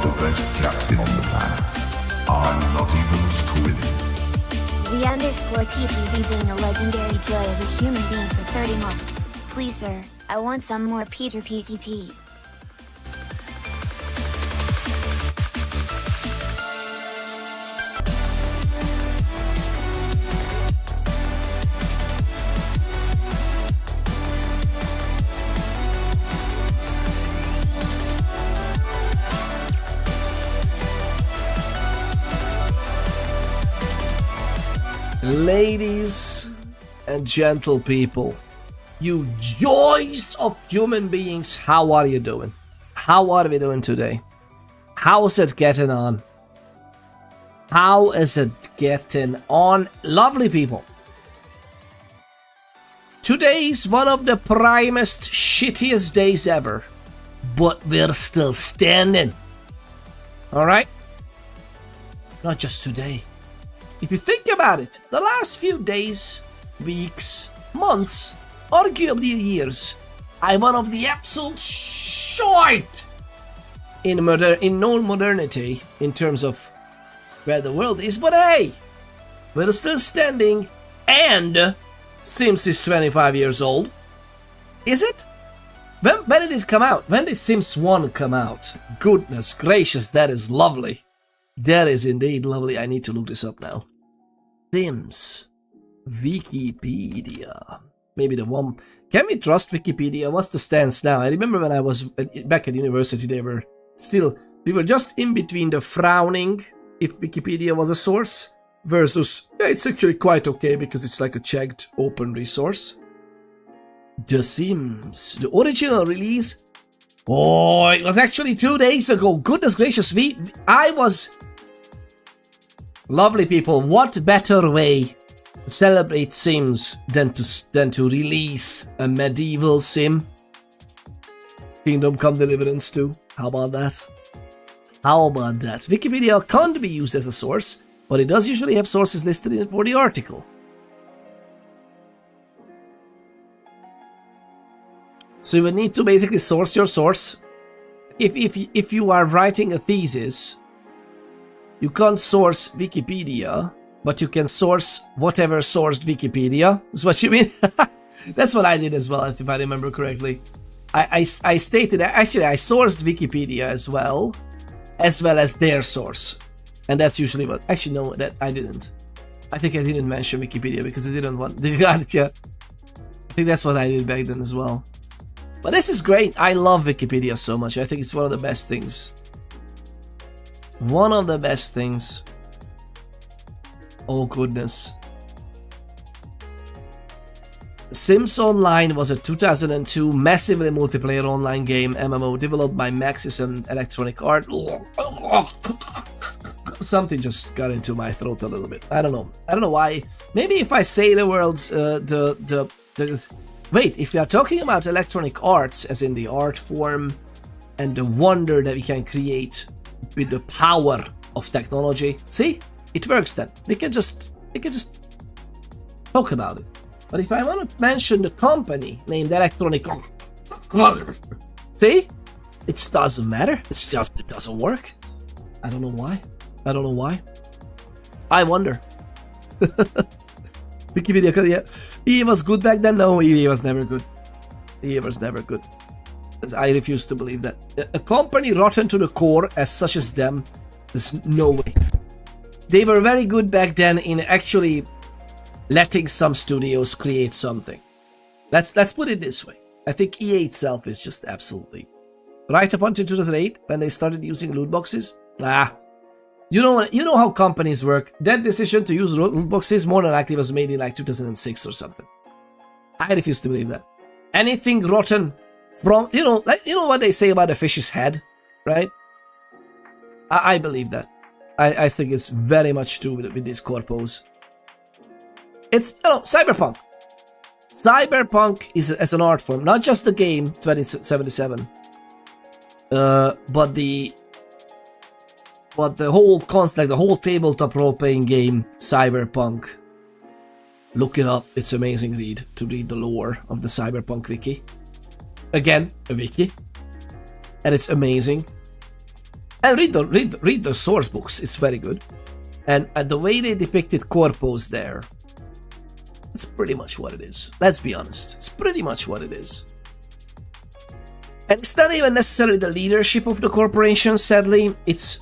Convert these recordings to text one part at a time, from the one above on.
the best captain on the planet. I'm not even squinting. The underscore TPV being a legendary joy of a human being for 30 months. Please sir, I want some more Peter Peaky Pete. Ladies and gentle people, you joys of human beings, how are you doing? How are we doing today? How's it getting on? How is it getting on? Lovely people. Today's one of the primest, shittiest days ever, but we're still standing. Alright? Not just today. If you think about it, the last few days, weeks, months, arguably years, are one of the absolute shite in known modernity in terms of where the world is. But hey, we're still standing, and Sims is 25 years old. Is it? When did it come out? When did Sims 1 come out? Goodness gracious, that is lovely. That is indeed lovely. I need to look this up now. Sims Wikipedia. Maybe the one. Can we trust Wikipedia? What's the stance now? I remember when I was back at university, we were just in between the frowning if Wikipedia was a source versus it's actually quite okay because it's like a checked open resource. The Sims, the original release. Oh, it was actually 2 days ago. Goodness gracious, I was. Lovely people, what better way to celebrate Sims than to release a medieval Sim? Kingdom Come Deliverance 2. How about that? How about that? Wikipedia can't be used as a source, but it does usually have sources listed in it for the article. So you would need to basically source your source. If you are writing a thesis, you can't source Wikipedia, but you can source whatever sourced Wikipedia. Is what you mean? That's what I did as well, if I remember correctly. I stated, actually I sourced Wikipedia as well as their source. And that's usually what, actually no, that I didn't. I think I didn't mention Wikipedia because I didn't want, I think that's what I did back then as well. But this is great, I love Wikipedia so much, I think it's one of the best things. One of the best things. Oh goodness. Sims Online was a 2002 massively multiplayer online game MMO developed by Maxis and Electronic Arts. Something just got into my throat a little bit. I don't know why. Maybe if I say the words wait, if we are talking about Electronic Arts as in the art form and the wonder that we can create with the power of technology. See? It works then. We can just talk about it. But if I want to mention the company named Electronic Arts, see? It doesn't matter. It's just, it doesn't work. I don't know why. I wonder. Wikipedia, yeah. EA was good back then? No, EA was never good. EA was never good. I refuse to believe that. A company rotten to the core as such as them, there's no way. They were very good back then in actually letting some studios create something. Let's put it this way. I think EA itself is just absolutely right up until 2008 when they started using loot boxes. You know how companies work. That decision to use loot boxes more than likely was made in like 2006 or something. I refuse to believe that. Anything rotten from, you know what they say about a fish's head, right? I believe that. I think it's very much true with these corpos. It's, Cyberpunk. Cyberpunk is as an art form, not just the game 2077, but the whole concept, like the whole tabletop role-playing game, Cyberpunk. Look it up, it's amazing read to read the lore of the Cyberpunk wiki. Again, a wiki. And it's amazing. And read the source books. It's very good. And the way they depicted corpos there, it's pretty much what it is. Let's be honest. It's pretty much what it is. And it's not even necessarily the leadership of the corporation, sadly. It's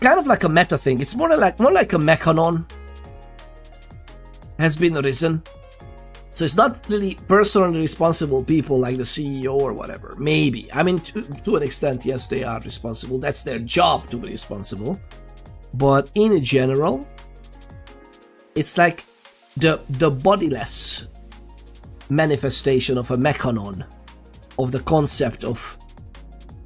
kind of like a meta thing. It's more like a mechanon has been arisen. So it's not really personally responsible people like the CEO or whatever. Maybe. I mean, to an extent, yes, they are responsible. That's their job to be responsible. But in general, it's like the bodiless manifestation of a mechanon, of the concept of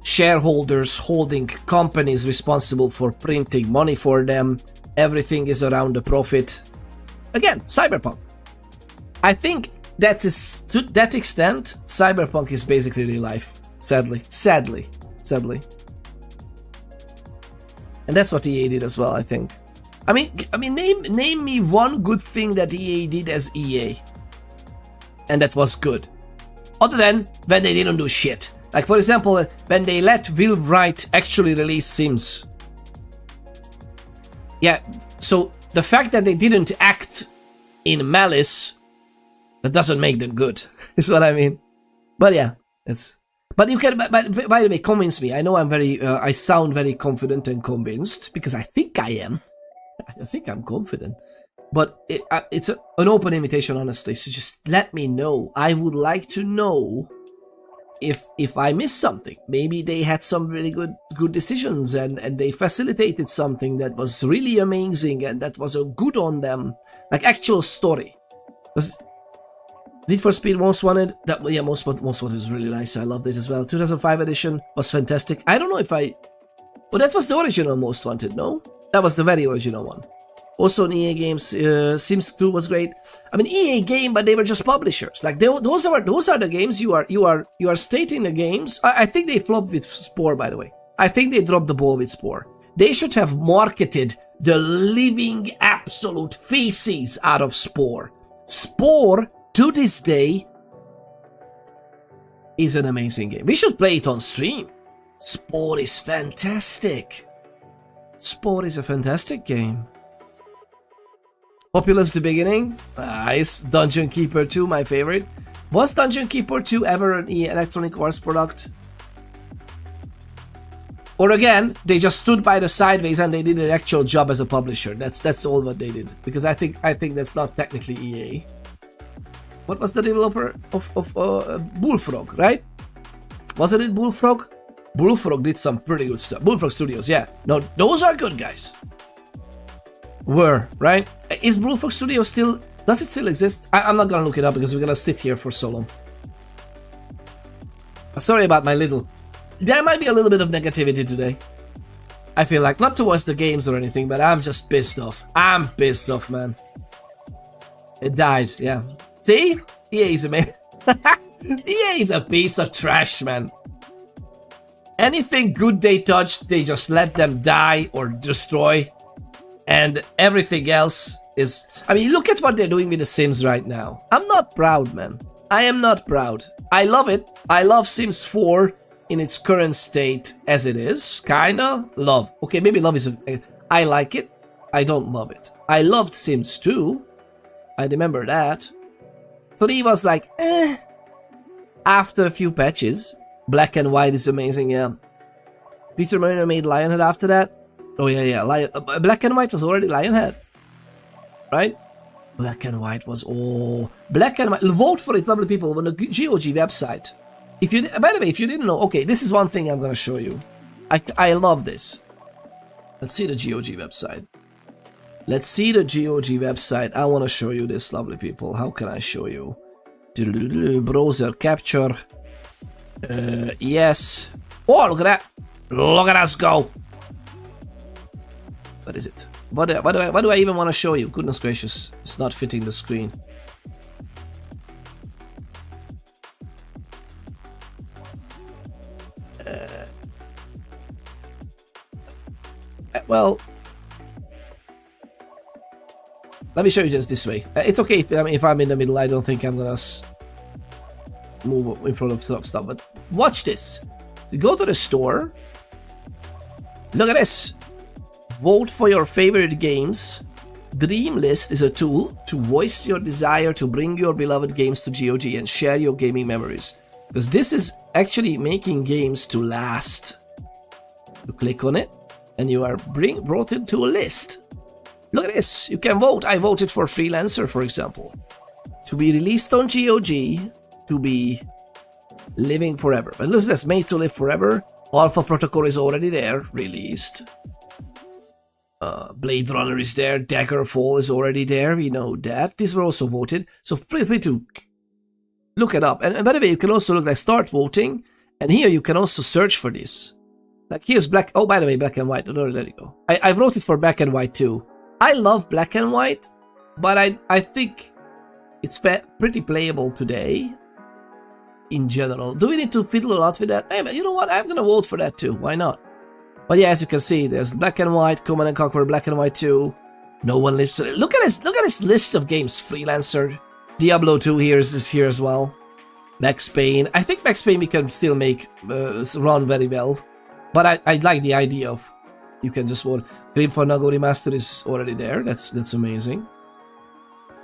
shareholders holding companies responsible for printing money for them. Everything is around the profit. Again, cyberpunk. I think that is, to that extent, cyberpunk is basically real life. Sadly. And that's what EA did as well, I think. I mean, name me one good thing that EA did as EA, and that was good. Other than when they didn't do shit. Like, for example, when they let Will Wright actually release Sims. Yeah, so the fact that they didn't act in malice, that doesn't make them good, is what I mean. But yeah, it's... But you can, by the way, convince me. I know I'm very, I sound very confident and convinced, because I think I am. I think I'm confident. But it's an open invitation, honestly, so just let me know. I would like to know if I missed something. Maybe they had some really good decisions and they facilitated something that was really amazing and that was a good on them. Like actual story. Because Need for Speed Most Wanted, Most Wanted is really nice. I loved it as well. 2005 edition was fantastic. I don't know if I... Well, that was the original Most Wanted, no? That was the very original one. Also in EA games, Sims 2 was great. I mean, EA game, but they were just publishers. Like those are the games you are stating the games. I think they flopped with Spore, by the way. I think they dropped the ball with Spore. They should have marketed the living absolute feces out of Spore. Spore, to this day, is an amazing game. We should play it on stream. Spore is fantastic. Spore is a fantastic game. Populous the beginning. Nice. Dungeon Keeper 2, my favorite. Was Dungeon Keeper 2 ever an Electronic Arts product? Or again, they just stood by the sideways and they did an actual job as a publisher. That's all what they did. Because I think that's not technically EA. What was the developer of Bullfrog, right? Wasn't it Bullfrog? Bullfrog did some pretty good stuff. Bullfrog Studios, yeah. No, those are good guys. Were, right? Is Bullfrog Studio still... Does it still exist? I'm not gonna look it up because we're gonna sit here for so long. Sorry about my little... There might be a little bit of negativity today. I feel like, not towards the games or anything, but I'm just pissed off. I'm pissed off, man. It died, yeah. See? EA is a man. EA is a piece of trash, man. Anything good they touch, they just let them die or destroy. And everything else is... I mean, look at what they're doing with The Sims right now. I'm not proud, man. I am not proud. I love it. I love Sims 4 in its current state as it is. Kinda. Love. Okay, maybe love is... I like it. I don't love it. I loved Sims 2. I remember that. 3 was like, eh. After a few patches. Black and White is amazing, yeah. Peter Molyneux made Lionhead after that. Oh yeah. Black and White was already Lionhead, right? Black and White was Black and White. Vote for it, lovely people, on the GOG website. If you, by the way, if you didn't know, okay, this is one thing I'm gonna show you. I love this. Let's see the GOG website. Let's see the GOG website. I want to show you this, lovely people. How can I show you? Browser capture. Yes. Oh, look at that! Look at us go! What is it? What do I even want to show you? Goodness gracious, it's not fitting the screen. Well, let me show you just this way. It's okay if I'm in the middle. I don't think I'm gonna move in front of stuff. But watch this. You go to the store. Look at this. Vote for your favorite games. Dream List is a tool to voice your desire to bring your beloved games to GOG and share your gaming memories. Because this is actually making games to last. You click on it and you are brought into a list. Look at this. You can vote. I voted for Freelancer, for example. To be released on GOG, to be living forever. But look at this. Made to live forever. Alpha Protocol is already there, released. Blade Runner is there, Daggerfall is already there, we know that. These were also voted, so feel free to look it up. And by the way, you can also look like start voting, and here you can also search for this. Like here's black, oh by the way, black and white, no, there you go. I wrote it for black and white too. I love black and white, but I think it's pretty playable today. In general. Do we need to fiddle a lot with that? Hey, man, you know what? I'm gonna vote for that too. Why not? But yeah, as you can see, there's Black and White, Command and Conquer, Black and White 2. No one lives. Look at this list of games. Freelancer, Diablo 2 is here as well. Max Payne. I think Max Payne we can still make run very well. But I like the idea of you can just vote. Grim Fandango Remastered is already there. That's amazing.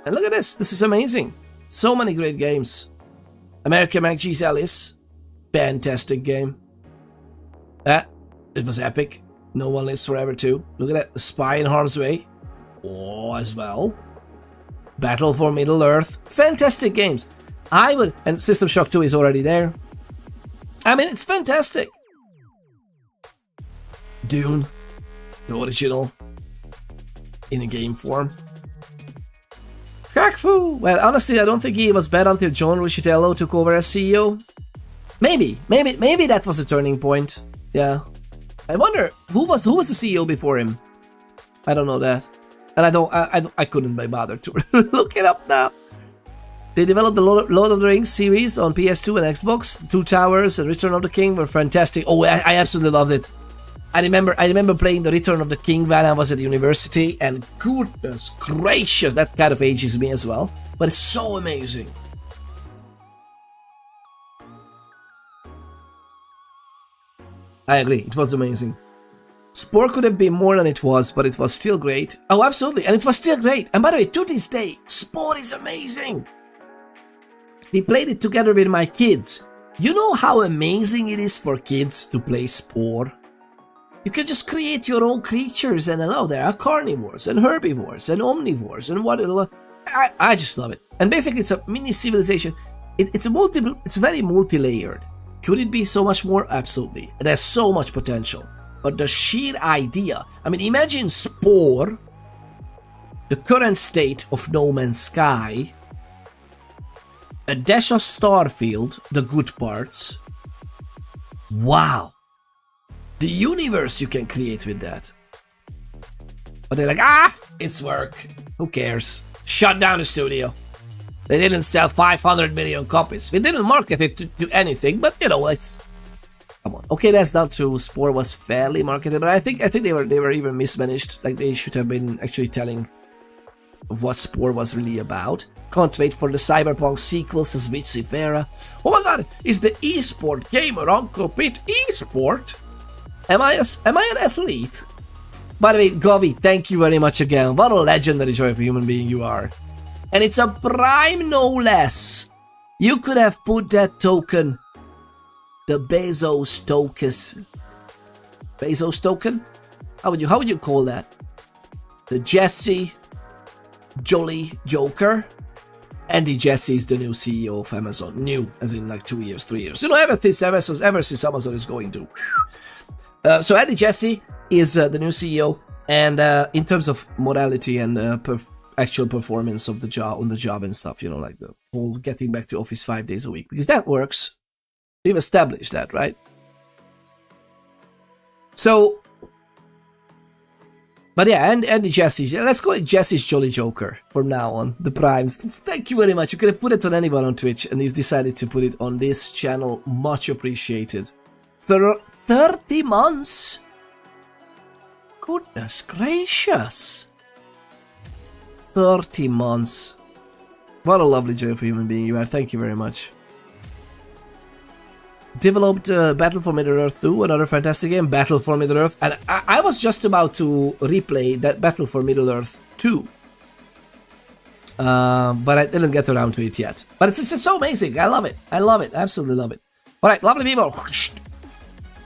And look at this. This is amazing. So many great games. American Mage Alice. Fantastic game. It was epic. No One Lives Forever too. Look at that. Spy in Harm's Way. Oh, as well. Battle for Middle Earth. Fantastic games. And System Shock 2 is already there. I mean, it's fantastic. Dune. The original. In a game form. Kakfu. Well, honestly, I don't think he was bad until John Riccitello took over as CEO. Maybe that was a turning point. Yeah. I wonder who was the CEO before him. I don't know that, and I couldn't be bothered to look it up now. They developed the Lord of the Rings series on PS2 and Xbox. Two Towers and Return of the King were fantastic. Oh, I absolutely loved it. I remember playing the Return of the King when I was at university, and goodness gracious, that kind of ages me as well. But it's so amazing. I agree, it was amazing. Spore could have been more than it was, but it was still great. Oh, absolutely, and it was still great. And by the way, to this day, Spore is amazing. We played it together with my kids. You know how amazing it is for kids to play Spore? You can just create your own creatures, and now there are carnivores, and herbivores, and omnivores, and whatever. I just love it. And basically, it's a mini civilization. It's very multi-layered. Could it be so much more? Absolutely. It has so much potential. But the sheer idea, I mean, imagine Spore, the current state of No Man's Sky, a dash of Starfield, the good parts. Wow. The universe you can create with that. But they're like, it's work. Who cares? Shut down the studio. They didn't sell 500 million copies. We didn't market it to anything, but you know, it's... Come on. Okay, that's not true. Spore was fairly marketed, but I think they were even mismanaged. Like, they should have been actually telling what Spore was really about. Can't wait for the Cyberpunk sequel, says Vicifera. Oh my god, is the esport gamer Uncle Pete esport? Am I an athlete? By the way, Govi, thank you very much again. What a legendary joy of a human being you are. And it's a prime no less. You could have put that token, the Bezos token? How would you call that? The Jesse Jolly Joker? Andy Jassy is the new CEO of Amazon. New, as in like 2 years, 3 years. You know, ever since Amazon is going to. So Andy Jassy is the new CEO, and in terms of morality and actual performance of the job and stuff, you know, like the whole getting back to office 5 days a week, because that works. We've established that, right? So, but yeah, and Jesse, let's call it Jesse's Jolly Joker from now on, the primes. Thank you very much. You could have put it on anyone on Twitch, and you've decided to put it on this channel. Much appreciated. 30 months? Goodness gracious. 30 months. What a lovely joy of a human being you are. Thank you very much. developed Battle for Middle-earth 2, another fantastic game, Battle for Middle-earth, and I was just about to replay that Battle for Middle-earth 2. But I didn't get around to it yet. But it's so amazing. I love it. I love it. Absolutely love it. Alright, lovely people.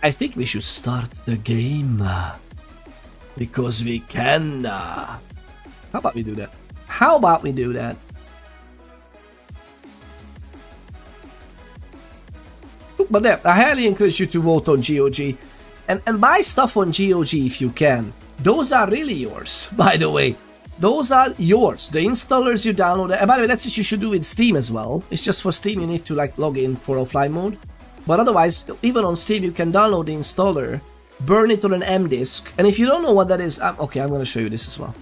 I think we should start the game. Because we can. How about we do that? How about we do that? But there, I highly encourage you to vote on GOG. And buy stuff on GOG if you can. Those are really yours, by the way. Those are yours. The installers you download. And by the way, that's what you should do with Steam as well. It's just for Steam you need to like log in for offline mode. But otherwise, even on Steam you can download the installer, burn it on an M disk, and if you don't know what that is, okay, I'm gonna show you this as well.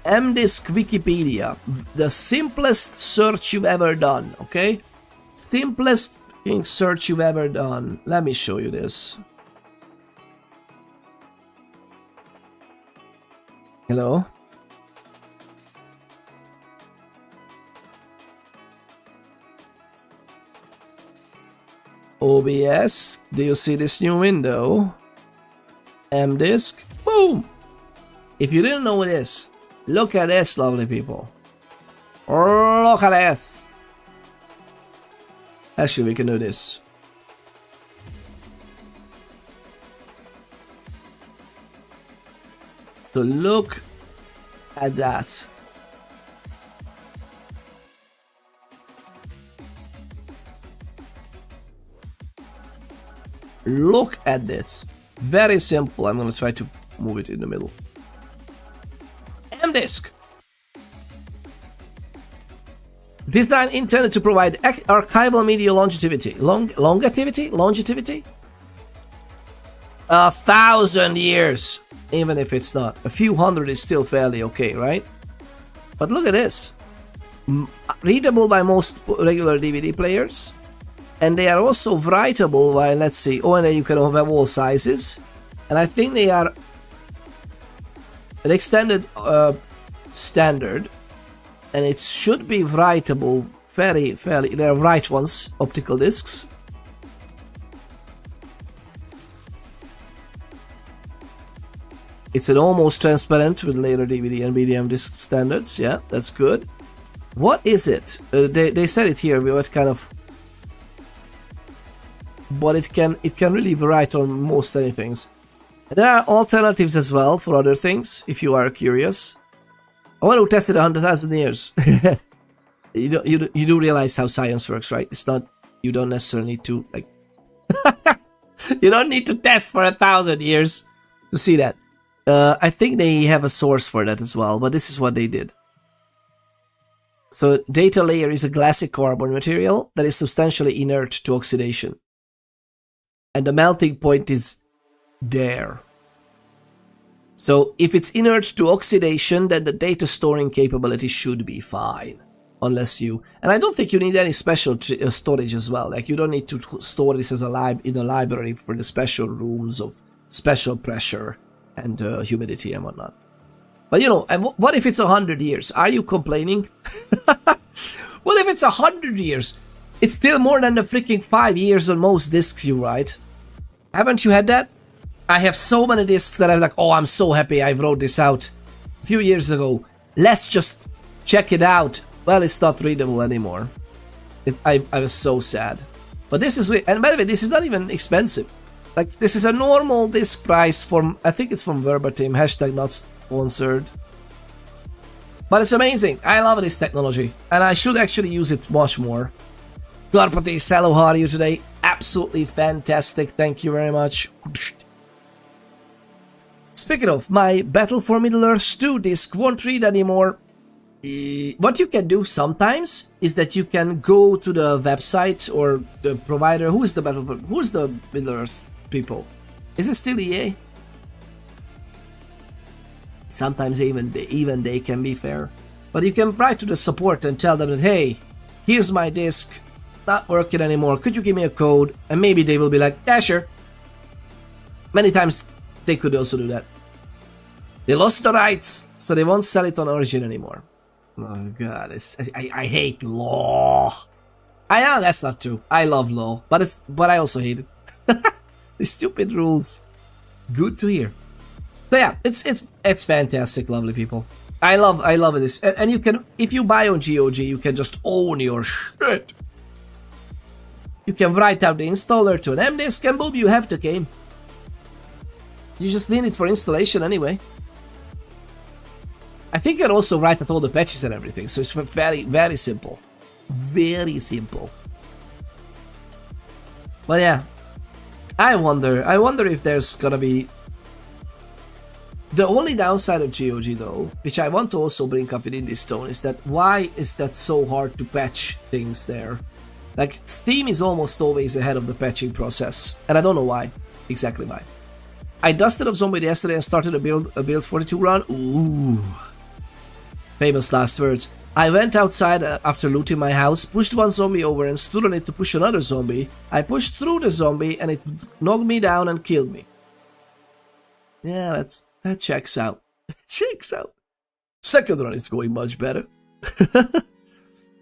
M disk Wikipedia, the simplest search you've ever done. Okay, simplest search you've ever done. Let me show you this. Hello? OBS, do you see this new window? M-Disk, boom! If you didn't know what it is, look at this, lovely people. Look at this! Actually, we can do this. So look at that. Look at this. Very simple. I'm going to try to move it in the middle. M-Disk. Design intended to provide archival media longevity. Longevity? 1,000 years. Even if it's not. A few hundred is still fairly okay, right? But look at this. Readable by most regular DVD players. And they are also writable by, let's see, oh, and then you can have all sizes. And I think they are an extended standard. And it should be writable fairly, they are right ones, optical discs. It's an almost transparent with later DVD and BDM disc standards. Yeah, that's good. What is it? They said it here. What kind of? But it can really be right on most anything. There are alternatives as well for other things if you are curious. I want to test it 100,000 years. you do realize how science works, right? It's not, you don't necessarily need to like. You don't need to test for 1,000 years to see that. I think they have a source for that as well, but this is what they did. So data layer is a glassy carbon material that is substantially inert to oxidation. And the melting point is there. So if it's inert to oxidation, then the data storing capability should be fine. Unless you... And I don't think you need any special storage as well. Like you don't need to store this as in a library for the special rooms of special pressure and humidity and whatnot. But you know, and what if it's 100 years? Are you complaining? What if it's 100 years? It's still more than the freaking 5 years on most discs you write. Haven't you had that? I have so many discs that I'm like, oh, I'm so happy I wrote this out a few years ago. Let's just check it out. Well, it's not readable anymore. I was so sad. But this is... And by the way, this is not even expensive. Like, this is a normal disc price from... I think it's from Verbatim. Hashtag not sponsored. But it's amazing. I love this technology. And I should actually use it much more. Garpatis, hello, how are you today? Absolutely fantastic. Thank you very much. Speaking of, my Battle for Middle-earth 2 disc won't read anymore. What you can do sometimes is that you can go to the website or the provider. Who's the Middle-earth people? Is it still EA? Sometimes even they can be fair. But you can write to the support and tell them that, hey, here's my disc, not working anymore. Could you give me a code? And maybe they will be like, yeah, sure. Many times they could also do that. They lost the rights, so they won't sell it on Origin anymore. Oh god, I hate law. Yeah, that's not true. I love law, but I also hate it. The stupid rules. Good to hear. So yeah, it's fantastic, lovely people. I love this, and you can, if you buy on GOG, you can just own your shit. You can write out the installer to an M-disk, and boom, you have the game. You just need it for installation anyway. I think you can also write out all the patches and everything, so it's very, very simple. Very simple. But yeah, I wonder if there's gonna be... The only downside of GOG though, which I want to also bring up in this tone, is that why is that so hard to patch things there? Like, Steam is almost always ahead of the patching process, and I don't know why, exactly why. I dusted off Zombie yesterday and started a build 42 run. Ooh. Famous last words. I went outside after looting my house, pushed one zombie over and stood on it to push another zombie. I pushed through the zombie and it knocked me down and killed me. Yeah, that checks out. That checks out. Second run is going much better.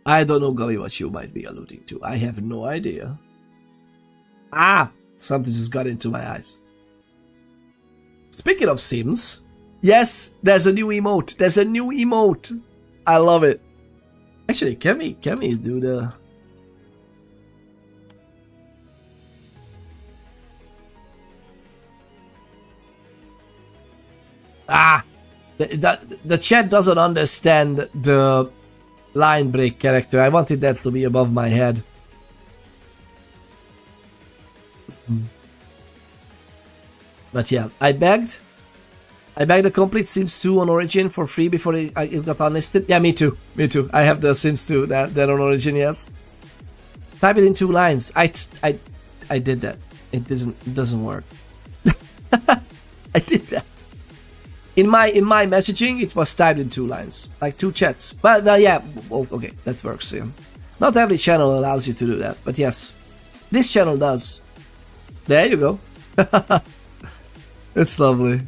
I don't know, Gummy, what you might be alluding to. I have no idea. Ah, something just got into my eyes. Speaking of Sims, yes, there's a new emote. There's a new emote. I love it. Actually, can we do the... The chat doesn't understand the line break character. I wanted that to be above my head. But yeah, I begged a complete Sims 2 on Origin for free before it got unlisted. Yeah, me too. Me too. I have the Sims 2 that on Origin, yes. Type it in 2 lines. I did that. It doesn't work. I did that. In my messaging, it was typed in 2 lines, like 2 chats. But yeah, okay, that works. Yeah. Not every channel allows you to do that, but yes, this channel does. There you go. It's lovely.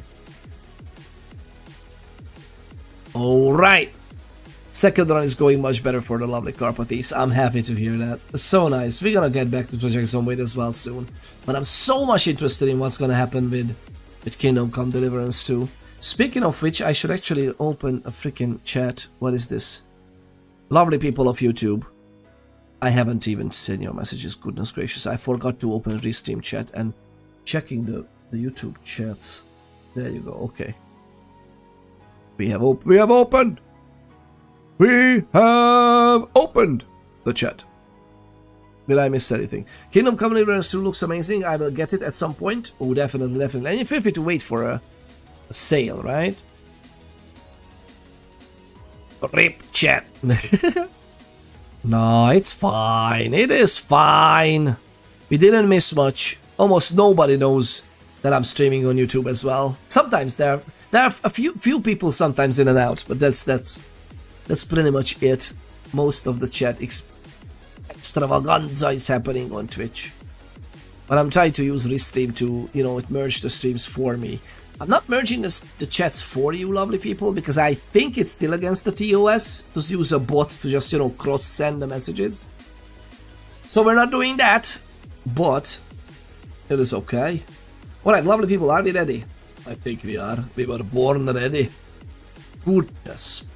All right. Second run is going much better for the lovely Carpathies. I'm happy to hear that. It's so nice. We're gonna get back to Project Zombie as well soon. But I'm so much interested in what's gonna happen with Kingdom Come Deliverance 2. Speaking of which, I should actually open a freaking chat. What is this? Lovely people of YouTube. I haven't even seen your messages, goodness gracious. I forgot to open Restream chat and checking the YouTube chats. There you go, okay. We have opened the chat. Did I miss anything? Kingdom Come Deliverance 2 looks amazing. I will get it at some point. Oh, definitely. And you feel free to wait for a sale, right? Rip chat. No, it's fine. It is fine. We didn't miss much. Almost nobody knows that I'm streaming on YouTube as well. Sometimes there are a few people sometimes in and out, but that's pretty much it. Most of the chat extravaganza is happening on Twitch. But I'm trying to use Restream to, it merge the streams for me. I'm not merging the chats for you, lovely people, because I think it's still against the TOS to use a bot to just, cross-send the messages. So we're not doing that, but it is okay. Alright, lovely people, are we ready? I think we are. We were born ready. Goodness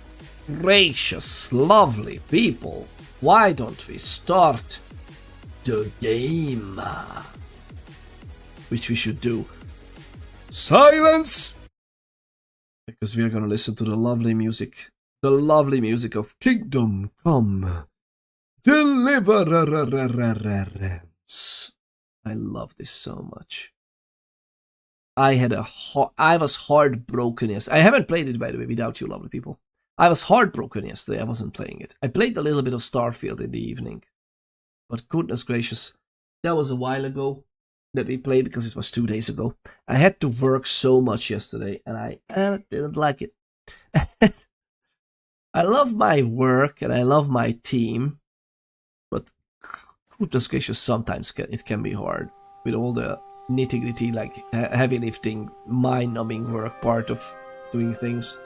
gracious, lovely people. Why don't we start the game? Which we should do. Silence! Because we are gonna listen to the lovely music. The lovely music of Kingdom Come Deliverance. I love this so much. I was heartbroken yesterday. I haven't played it, by the way, without you, lovely people. I was heartbroken yesterday. I wasn't playing it. I played a little bit of Starfield in the evening. But goodness gracious, that was a while ago that we played because it was 2 days ago. I had to work so much yesterday and I didn't like it. I love my work and I love my team, but goodness gracious, sometimes it can be hard with all the nitty-gritty, like heavy lifting, mind-numbing work part of doing things.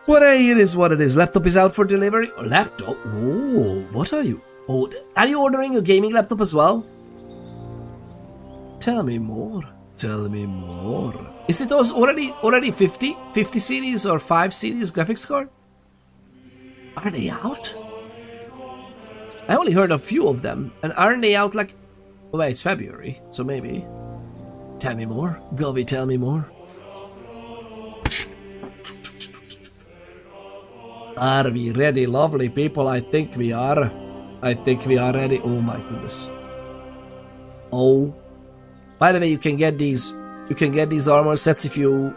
But hey, it is what it is. Laptop is out for delivery. Laptop? Oh, what are you? Oh, are you ordering a gaming laptop as well? Tell me more. Tell me more. Is it already 50 series or 5 series graphics card? Are they out? I only heard a few of them, and aren't they out like... Oh wait, it's February, so maybe. Tell me more. Govy, tell me more. Are we ready, lovely people? I think we are. I think we are ready. Oh my goodness. Oh. By the way, you can get these armor sets if you...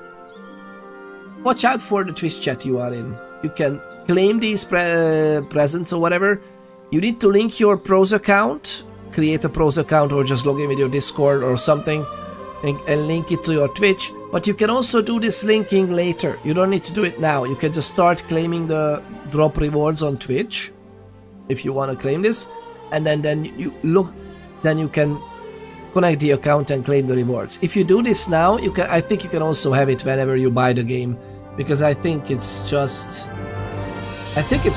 Watch out for the Twitch chat you are in. You can claim these presents or whatever. You need to link your pros account, create a pros account, or just log in with your Discord or something and link it to your Twitch. But you can also do this linking later. You don't need to do it now. You can just start claiming the drop rewards on Twitch if you want to claim this, and then you can connect the account and claim the rewards. If you do this now, I think you can also have it whenever you buy the game, because I think it's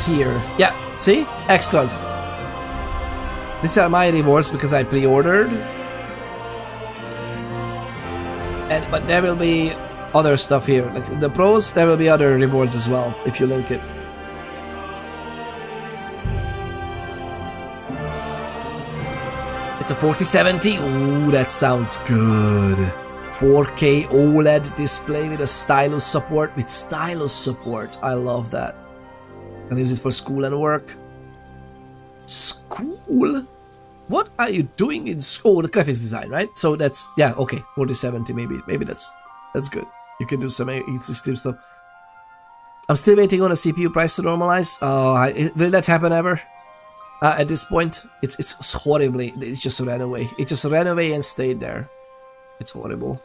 here. Yeah, see? Extras. These are my rewards because I pre-ordered. But there will be other stuff here. Like the pros, there will be other rewards as well if you link it. It's a 4070. Ooh, that sounds good. 4K OLED display with a stylus support. I love that. Can use it for school and work. School? What are you doing in school? Oh, the graphics design, right? So that's, yeah, okay, 4070 maybe that's good. You can do some existing stuff. I'm still waiting on a CPU price to normalize. Will that happen ever? At this point, it's horribly. It just ran away. It just ran away and stayed there. It's horrible.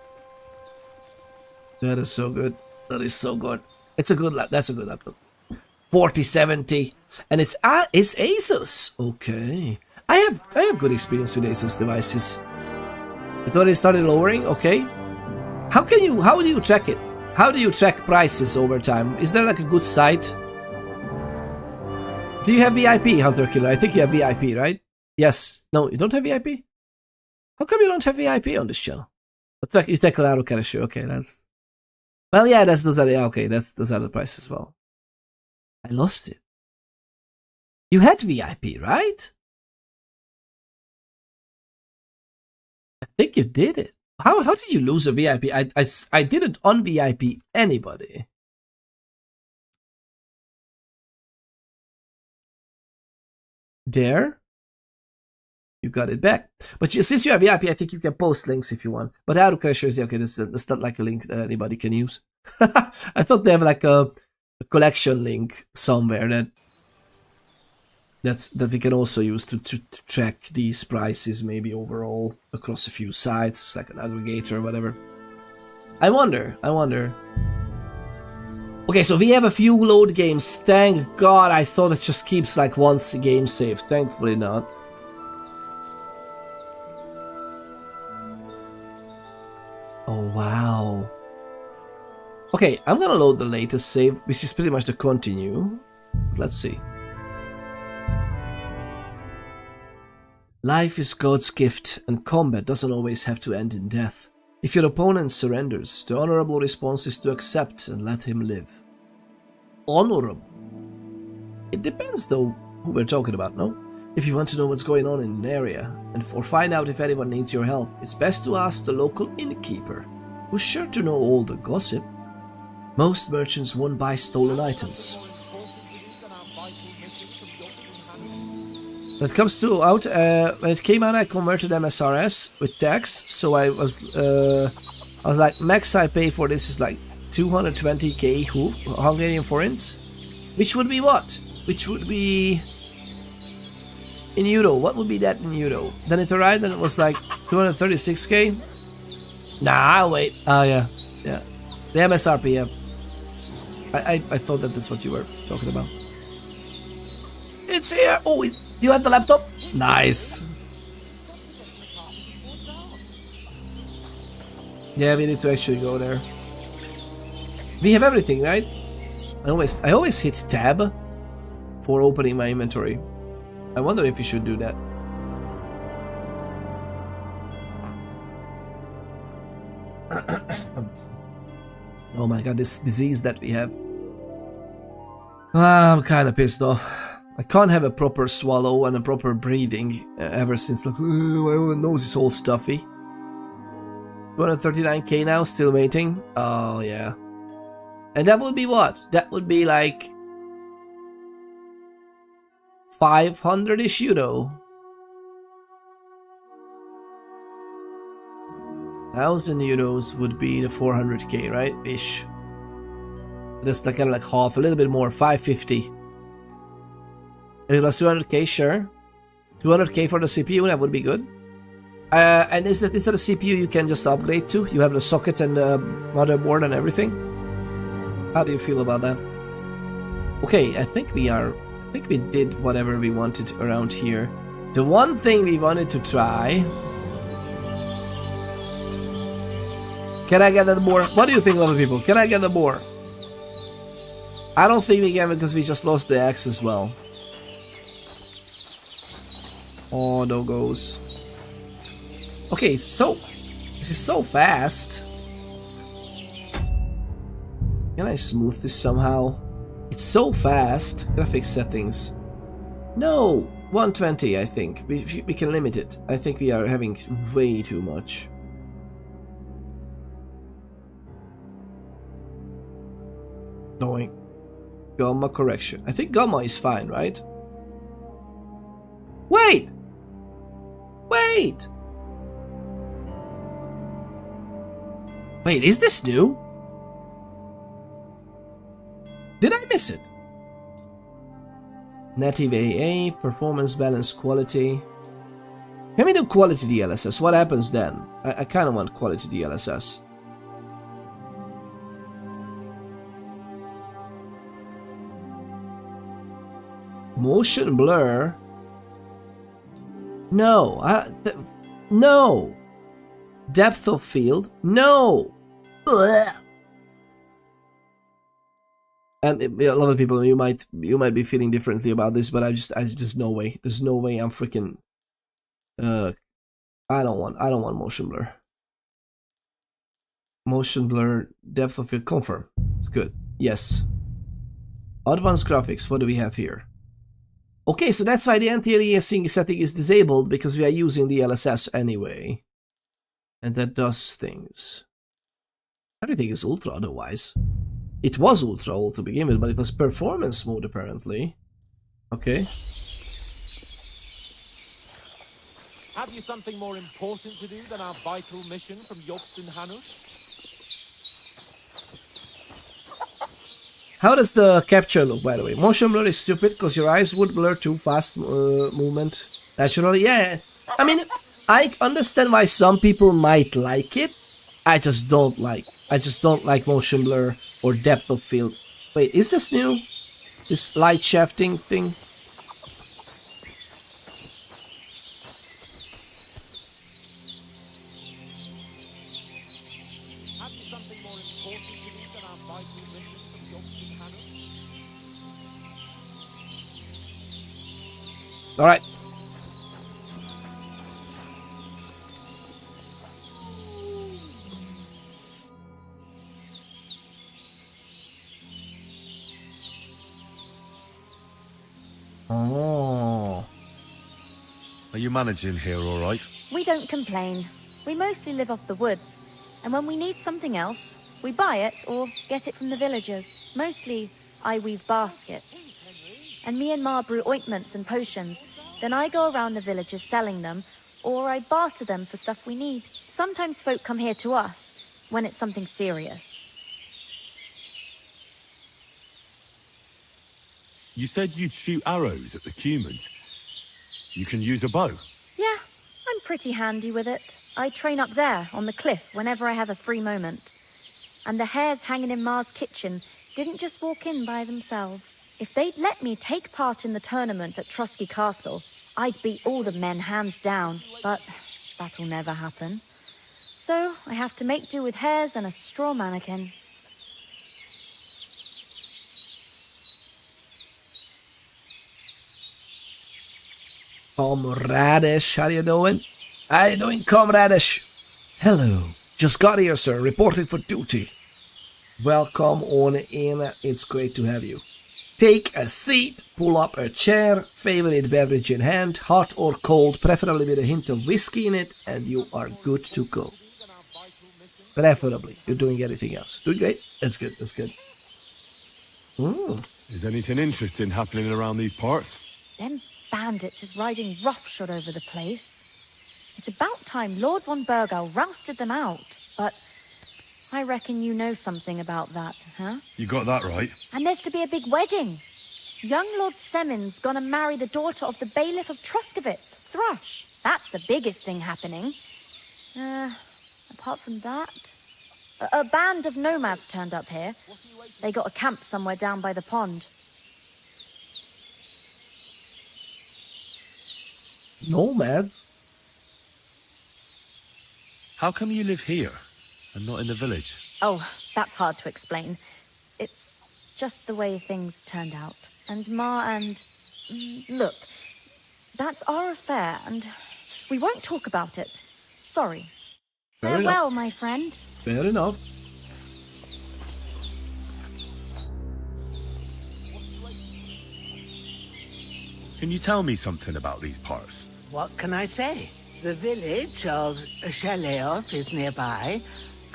That is so good. That is so good. It's a good that's a good laptop. 4070, and it's Asus. Okay. I have good experience with Asus devices. It already started lowering. Okay. How do you track it? How do you track prices over time? Is there like a good site? Do you have VIP, Hunter Killer? I think you have VIP, right? Yes. No, you don't have VIP? How come you don't have VIP on this channel? You take on Argofox. Okay, that's... Well, yeah, those are the prices as well. I lost it. You had VIP, right? I think you did it. How did you lose a VIP? I didn't un-VIP anybody. There. You got it back. But since you have VIP, I think you can post links if you want. But Argofox is okay, that's not like a link that anybody can use. I thought they have like a collection link somewhere that we can also use to track these prices maybe overall across a few sites, like an aggregator or whatever. I wonder. Okay, so we have a few load games. Thank God. I thought it just keeps like once a game saved. Thankfully not. Oh wow. Okay, I'm gonna load the latest save, which is pretty much the continue. Let's see. Life is God's gift, and combat doesn't always have to end in death. If your opponent surrenders, the honorable response is to accept and let him live. Honorable? It depends though who we're talking about, no? If you want to know what's going on in an area, and find out if anyone needs your help, it's best to ask the local innkeeper, who's sure to know all the gossip. Most merchants won't buy stolen items. When it comes to when it came out, I converted MSRS with tax, so I was like, max I pay for this is like 220k Hungarian forints, which would be what? Which would be in euro. What would be that in euro? Then it arrived and it was like 236k. Nah, I'll wait. Oh yeah, the MSRP. Yeah, I thought that's what you were talking about. It's here. Oh. You have the laptop? Nice. Yeah, we need to actually go there. We have everything, right? I always hit tab for opening my inventory. I wonder if we should do that. Oh my god, this disease that we have. I'm kind of pissed off. I can't have a proper swallow and a proper breathing ever since. Like, my nose is all stuffy. 239k now, still waiting. Oh yeah. And that would be what? That would be like 500-ish euro. 1,000 euros would be the 400k, right? Ish. That's like kind of like half, a little bit more, 550. If it was 200k, sure. 200k for the CPU, that would be good. And is that a CPU you can just upgrade to? You have the socket and the motherboard and everything? How do you feel about that? Okay, I think we did whatever we wanted around here. The one thing we wanted to try. Can I get that boar? What do you think, other people? Can I get the boar? I don't think we can because we just lost the axe as well. Oh, no goes. Okay, so this is so fast. Can I smooth this somehow? It's so fast. Graphics settings. No, 120. I think we can limit it. I think we are having way too much. Doing gamma correction. I think gamma is fine, right? Wait! Wait! Wait, is this new? Did I miss it? Native AA, performance balance quality. Can we do quality DLSS? What happens then? I kind of want quality DLSS. Motion blur? No. No. Depth of field? No. Ugh. And a lot of people, you might be feeling differently about this, but I just no way. There's no way I'm freaking. I don't want motion blur. Motion blur, depth of field, confirm. It's good. Yes. Advanced graphics. What do we have here? Okay, so that's why the anti-aliasing setting is disabled, because we are using the LSS anyway. And that does things. Everything is ultra otherwise. It was ultra all to begin with, but it was performance mode apparently. Okay. Have you something more important to do than our vital mission from Yobston Hanush? How does the capture look, by the way? Motion blur is stupid because your eyes would blur too fast movement. Naturally, yeah. I mean, I understand why some people might like it. I just don't like motion blur or depth of field. Wait, is this new? This light shafting thing? Have you something more important to do than our vital mission from Yobston Hanush? Alright. Oh. Are you managing here all right? We don't complain. We mostly live off the woods, and when we need something else, we buy it or get it from the villagers. Mostly, I weave baskets. And me and Ma brew ointments and potions. Then I go around the villages selling them, or I barter them for stuff we need. Sometimes folk come here to us, when it's something serious. You said you'd shoot arrows at the humans. You can use a bow. Yeah, I'm pretty handy with it. I train up there, on the cliff, whenever I have a free moment. And the hares hanging in Ma's kitchen didn't just walk in by themselves. If they'd let me take part in the tournament at Trusky Castle, I'd beat all the men hands down, but that'll never happen. So I have to make do with hares and a straw mannequin. Comradish, how you doing? How you doing, Comradish? Hello, just got here, sir, reporting for duty. Welcome on in, it's great to have you. Take a seat, pull up a chair, favorite beverage in hand, hot or cold, preferably with a hint of whiskey in it, and you are good to go. Preferably. You're doing anything else. Doing great? That's good, that's good. Is anything interesting happening around these parts? Them bandits is riding roughshod over the place. It's about time Lord von Burgau rousted them out, but I reckon you know something about that, huh? You got that right. And there's to be a big wedding. Young Lord Semin's gonna marry the daughter of the bailiff of Truskowitz, Thrush. That's the biggest thing happening. Apart from that, a band of nomads turned up here. They got a camp somewhere down by the pond. Nomads? How come you live here and not in the village? Oh, that's hard to explain. It's just the way things turned out. And Ma and... Look, that's our affair, and we won't talk about it. Sorry. Fair Farewell, enough. my friend. Fair enough. Can you tell me something about these parts? What can I say? The village of Sheleov is nearby,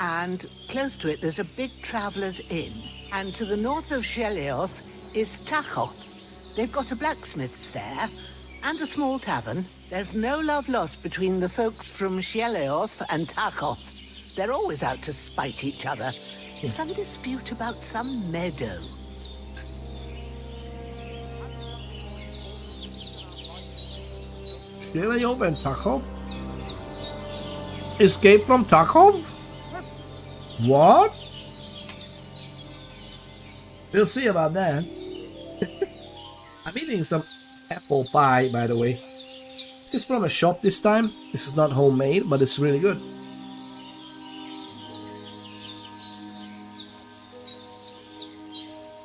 and close to it there's a big traveller's inn. And to the north of Sheleov is Tachov. They've got a blacksmith's there, and a small tavern. There's no love lost between the folks from Sheleov and Tachov. They're always out to spite each other. Some dispute about some meadow. Sheleov and Tachov? Escape from Tachov? What? We'll see about that. I'm eating some apple pie, by the way. This is from a shop this time. This is not homemade, but it's really good.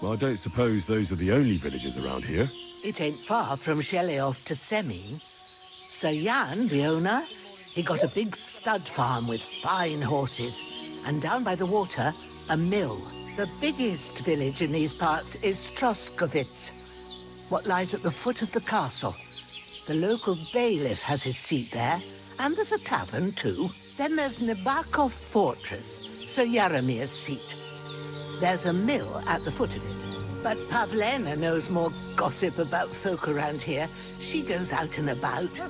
Well, I don't suppose those are the only villages around here. It ain't far from Sheleov to Semin. Sir Jan, the owner, he got a big stud farm with fine horses. And down by the water, a mill. The biggest village in these parts is Truskowitz, what lies at the foot of the castle. The local bailiff has his seat there, and there's a tavern too. Then there's Nabakov Fortress, Sir Yaromir's seat. There's a mill at the foot of it. But Pavlena knows more gossip about folk around here. She goes out and about.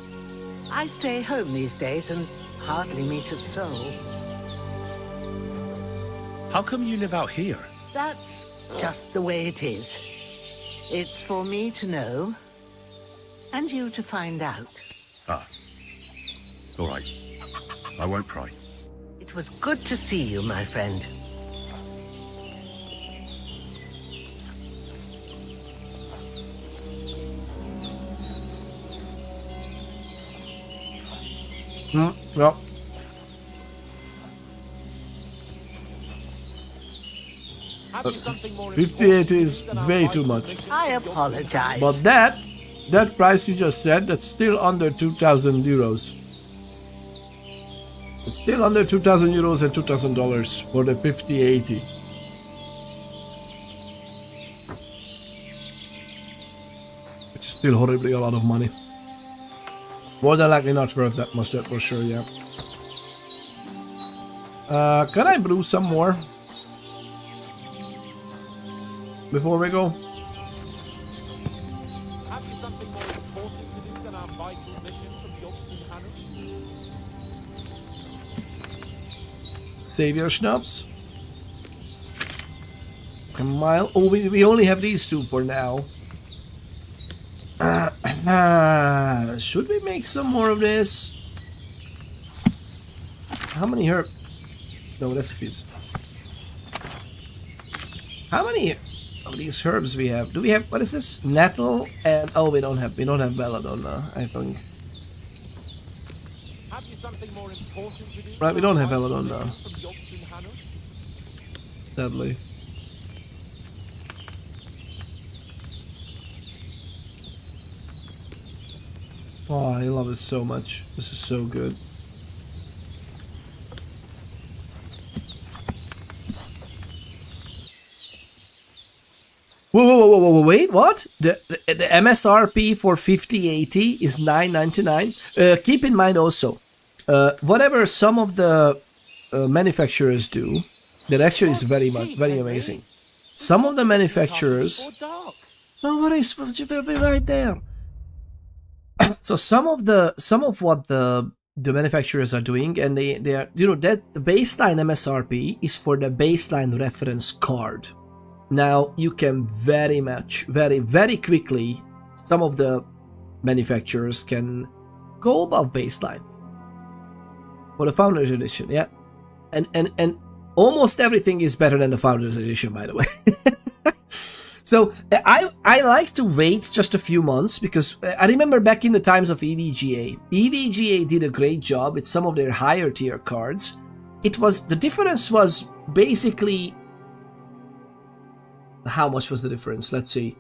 I stay home these days and hardly meet a soul. How come you live out here? That's just the way it is. It's for me to know, and you to find out. Ah. All right. I won't pry. It was good to see you, my friend. Yeah. 58 is way too much. I apologize. But that price you just said, that's still under 2,000 euros. It's still under 2,000 euros and $2,000 for the 5080. Which is still horribly a lot of money. More than likely not worth that much, that for sure, yeah. Can I brew some more? Before we go? Have you something more important to do than our vital mission from Yogsten Hanus? Savior schnapps. A mile. Oh, we only have these two for now. Should we make some more of this? How many herb? No recipes. How many of these herbs we have? Do we have, what is this? Nettle and we don't have belladonna, I think. Have you something more important to do? Right, we don't have than our belladonna. vital mission from Yogsten Hanus? Sadly. Oh, I love it so much. This is so good. Whoa, wait, what? The MSRP for 5080 is $9.99. Keep in mind also, whatever some of the manufacturers do, that actually is very amazing. Some of the manufacturers... No worries, will be right there. So some of what the manufacturers are doing, and they are, you know, that the baseline MSRP is for the baseline reference card. Now you can very quickly, some of the manufacturers can go above baseline for the Founders Edition, yeah, and almost everything is better than the Founders Edition, by the way. So I like to wait just a few months, because I remember back in the times of EVGA. EVGA did a great job with some of their higher tier cards. The difference was basically, how much was the difference? Let's see.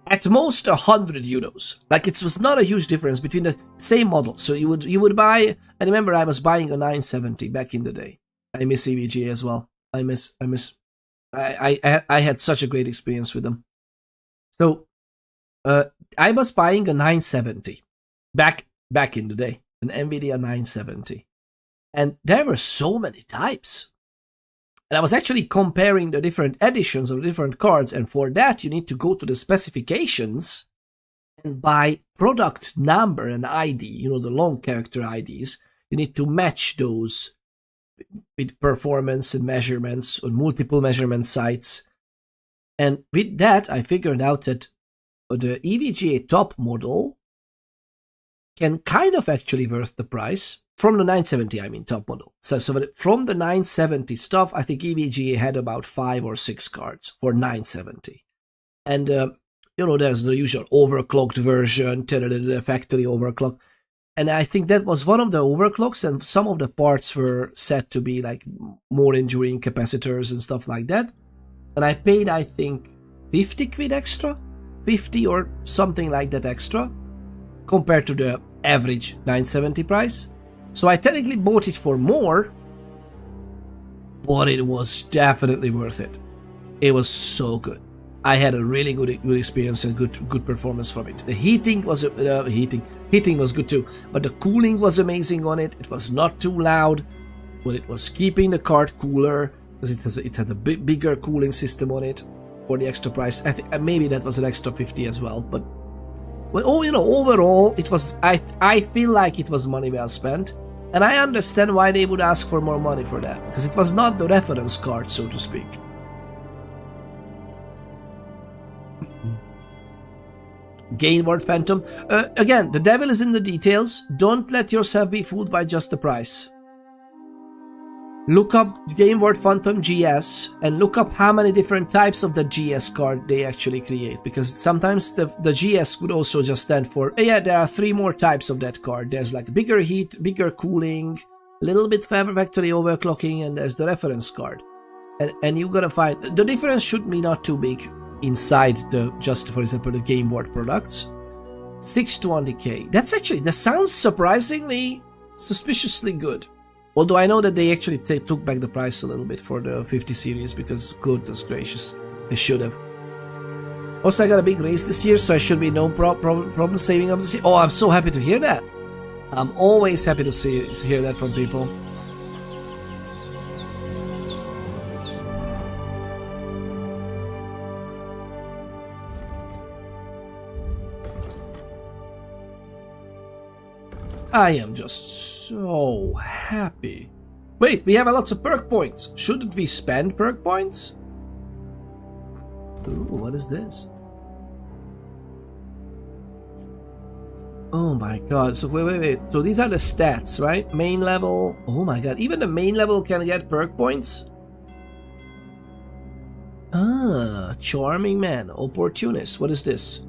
At most 100 euros. Like, it was not a huge difference between the same model. So you would buy. I remember I was buying a 970 back in the day. I miss EVGA as well. I had such a great experience with them. So I was buying a 970 back in the day, an NVIDIA 970, and there were so many types. And I was actually comparing the different editions of different cards, and for that you need to go to the specifications and buy product number and ID, you know, the long character IDs. You need to match those with performance and measurements on multiple measurement sites. And with that, I figured out that the EVGA top model can kind of actually worth the price. From the 970, I mean, top model. So from the 970 stuff, I think EVGA had about 5 or 6 cards for 970. And, you know, there's the usual overclocked version, the factory overclock. And I think that was one of the overclocks, and some of the parts were set to be like more enduring capacitors and stuff like that. And I paid, I think, 50 quid extra, 50 or something like that extra, compared to the average 970 price. So I technically bought it for more, but it was definitely worth it. It was so good. I had a really good experience and good performance from it. The heating was heating was good too, but the cooling was amazing on it. It was not too loud, but it was keeping the card cooler, because it had a bigger cooling system on it for the extra price. I think maybe that was an extra 50 as well. But you know, overall, it was. I feel like it was money well spent, and I understand why they would ask for more money for that, because it was not the reference card, so to speak. Gainward Phantom. Again, the devil is in the details. Don't let yourself be fooled by just the price. Look up Gainward Phantom GS and look up how many different types of the GS card they actually create, because sometimes the GS could also just stand for, yeah, there are 3 more types of that card. There's like bigger heat, bigger cooling, a little bit factory overclocking, and there's the reference card. And you gotta find, the difference should be not too big inside the, just for example, the Gainward products. 620k. That sounds surprisingly, suspiciously good. Although I know that they actually took back the price a little bit for the 50 series, because goodness gracious, they should have. Also, I got a big raise this year, so I should be no problem saving up this year. Oh, I'm so happy to hear that. I'm always happy to hear that from people. I am just so happy. Wait, we have lots of perk points. Shouldn't we spend perk points? Ooh, what is this? Oh my god, so wait. So these are the stats, right? Main level. Oh my god, even the main level can get perk points? Ah, Charming Man, Opportunist. What is this?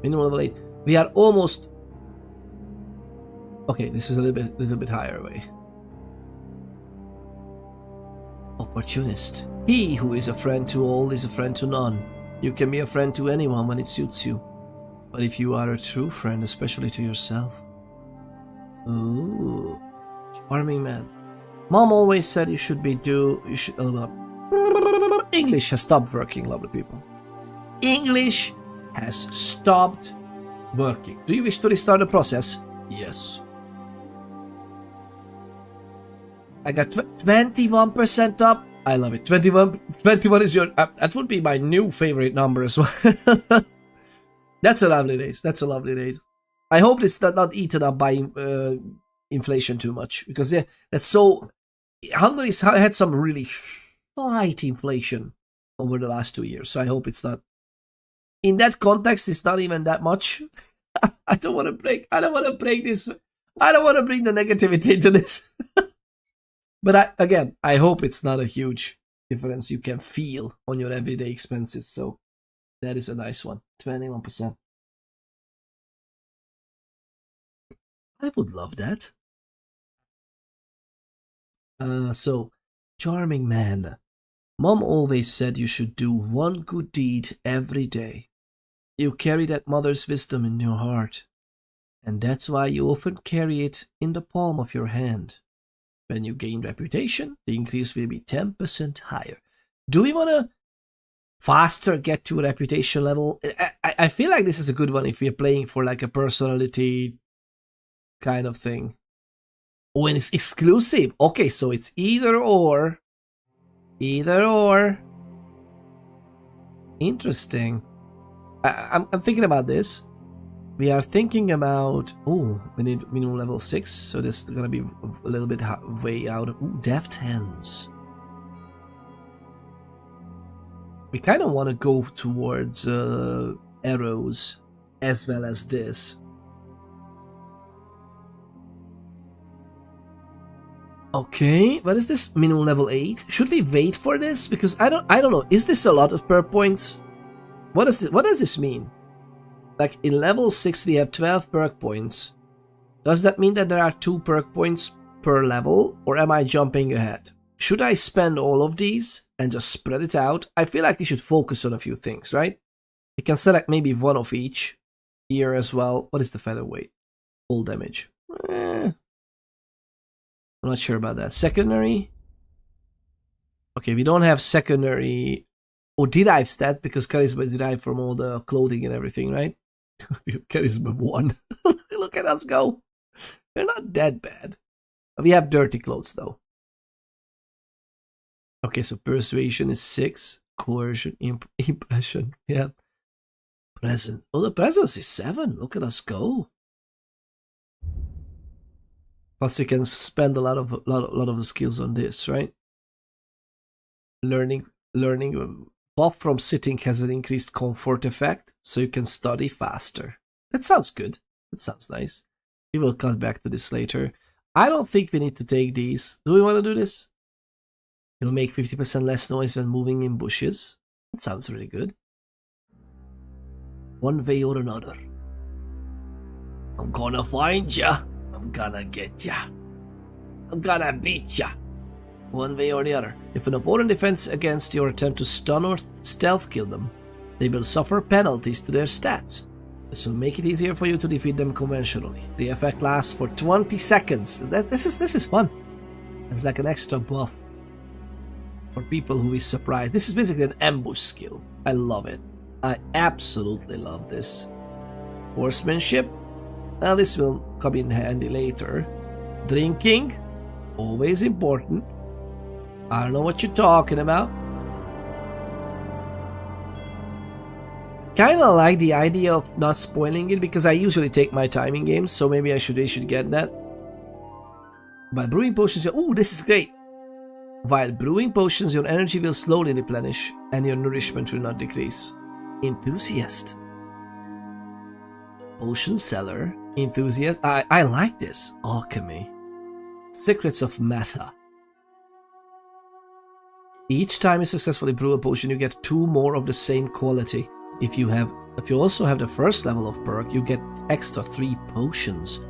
Minimum level 8. We are almost... Okay, this is a little bit higher away. Opportunist. He who is a friend to all is a friend to none. You can be a friend to anyone when it suits you. But if you are a true friend, especially to yourself. Ooh. Charming man. Mom always said you should English has stopped working, lovely people. English has stopped working. Do you wish to restart the process? Yes. I got 21% up. I love it. 21 is your... that would be my new favorite number as well. That's a lovely days. That's a lovely days. I hope it's not eaten up by inflation too much. Because that's so... Hungary's had some really slight inflation over the last 2 years. So I hope it's not... In that context, it's not even that much. I don't want to break this. I don't want to bring the negativity into this. But again, I hope it's not a huge difference you can feel on your everyday expenses. So that is a nice one. 21%. I would love that. So, charming man. Mom always said you should do one good deed every day. You carry that mother's wisdom in your heart. And that's why you often carry it in the palm of your hand. When you gain reputation, the increase will be 10% higher. Do we want to faster get to a reputation level? I feel like this is a good one if we're playing for like a personality kind of thing. Oh, and it's exclusive. Okay, so it's either or. Either or. Interesting. I'm thinking about this. We are thinking about... Oh, we need minimum level 6, so this is gonna be a little bit way out. Ooh, deft hands. We kind of want to go towards arrows as well as this. Okay, what is this? Minimum level 8? Should we wait for this? Because I don't know. Is this a lot of perk points? What does this mean? Like in level 6 we have 12 perk points. Does that mean that there are 2 perk points per level? Or am I jumping ahead? Should I spend all of these and just spread it out? I feel like you should focus on a few things, right? You can select maybe one of each here as well. What is the featherweight? Full damage. I'm not sure about that. Secondary? Okay, we don't have secondary or derived stats because charisma is derived from all the clothing and everything, right? Charisma 1. Look at us go. We're not that bad. We have dirty clothes though. Okay, so persuasion is 6. Coercion, impression, yeah. Presence. Oh, the presence is 7. Look at us go. Plus, you can spend a lot of the skills on this, right? Learning. Buff from sitting has an increased comfort effect, so you can study faster. That sounds good. That sounds nice. We will cut back to this later. I don't think we need to take these. Do we want to do this? It'll make 50% less noise when moving in bushes. That sounds really good. One way or another. I'm gonna find ya. I'm gonna get ya. I'm gonna beat ya. One way or the other. If an opponent defends against your attempt to stun or stealth kill them, they will suffer penalties to their stats. This will make it easier for you to defeat them conventionally. The effect lasts for 20 seconds. This is fun. It's like an extra buff for people who is surprised. This is basically an ambush skill. I love it. I absolutely love this. Horsemanship. Well, this will come in handy later. Drinking. Always important. I don't know what you're talking about. Kinda like the idea of not spoiling it because I usually take my time in games, so maybe I should get that. By brewing potions, ooh, this is great. While brewing potions, your energy will slowly replenish and your nourishment will not decrease. Enthusiast. Potion seller. Enthusiast. I like this. Alchemy. Secrets of Matter. Each time you successfully brew a potion, you get 2 more of the same quality. If you also have the first level of perk, you get extra 3 potions.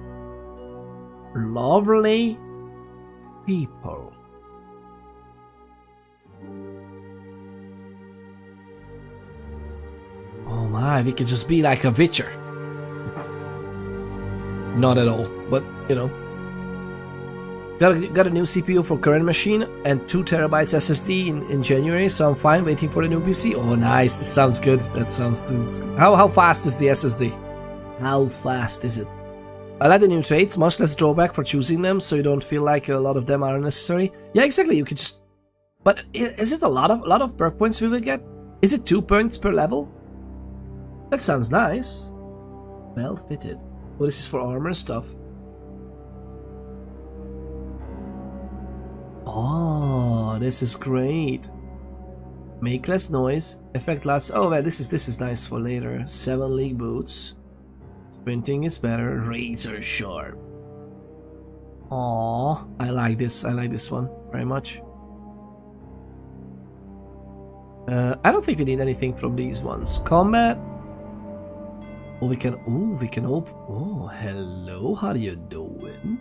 Lovely people. Oh my, we could just be like a witcher. Not at all, but you know. Got a new CPU for current machine and 2 terabytes SSD in January, so I'm fine waiting for the new PC. Oh, nice. That sounds good. That sounds good. How fast is the SSD? How fast is it? I like the new traits, much less drawback for choosing them, so you don't feel like a lot of them are unnecessary. Yeah, exactly. You could just. But is it a lot of perk points we will get? Is it 2 points per level? That sounds nice. Well fitted. Well, this is for armor stuff. Oh, this is great. Make less noise. Effect lasts. Oh well, this is nice for later. 7 league boots. Sprinting is better. Razor sharp. Aww, I like this. I like this one very much. I don't think we need anything from these ones. Combat. Oh, we can open. Oh, hello. How you doing?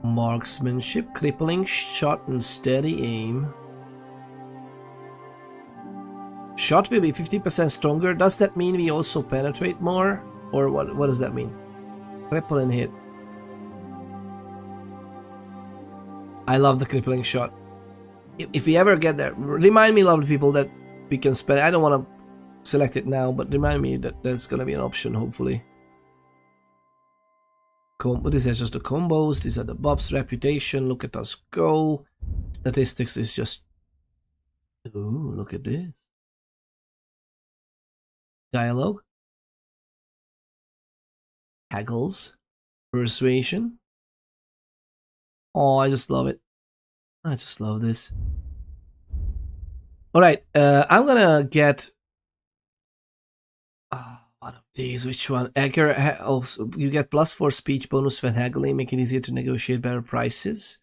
Marksmanship, crippling shot, and steady aim. Shot will be 50% stronger. Does that mean we also penetrate more? Or what does that mean? Cripple and hit. I love the crippling shot. If we ever get there, remind me, lovely people, that we can spend. I don't want to select it now, but remind me that that's going to be an option, hopefully. These are just the combos. These are the buffs. Reputation. Look at us go. Statistics is just. Ooh, look at this. Dialogue. Haggles. Persuasion. Oh, I just love it. I just love this. Alright, I'm gonna get one of these. Which one? Egger. Oh, so you get +4 speech bonus when haggling, make it easier to negotiate better prices.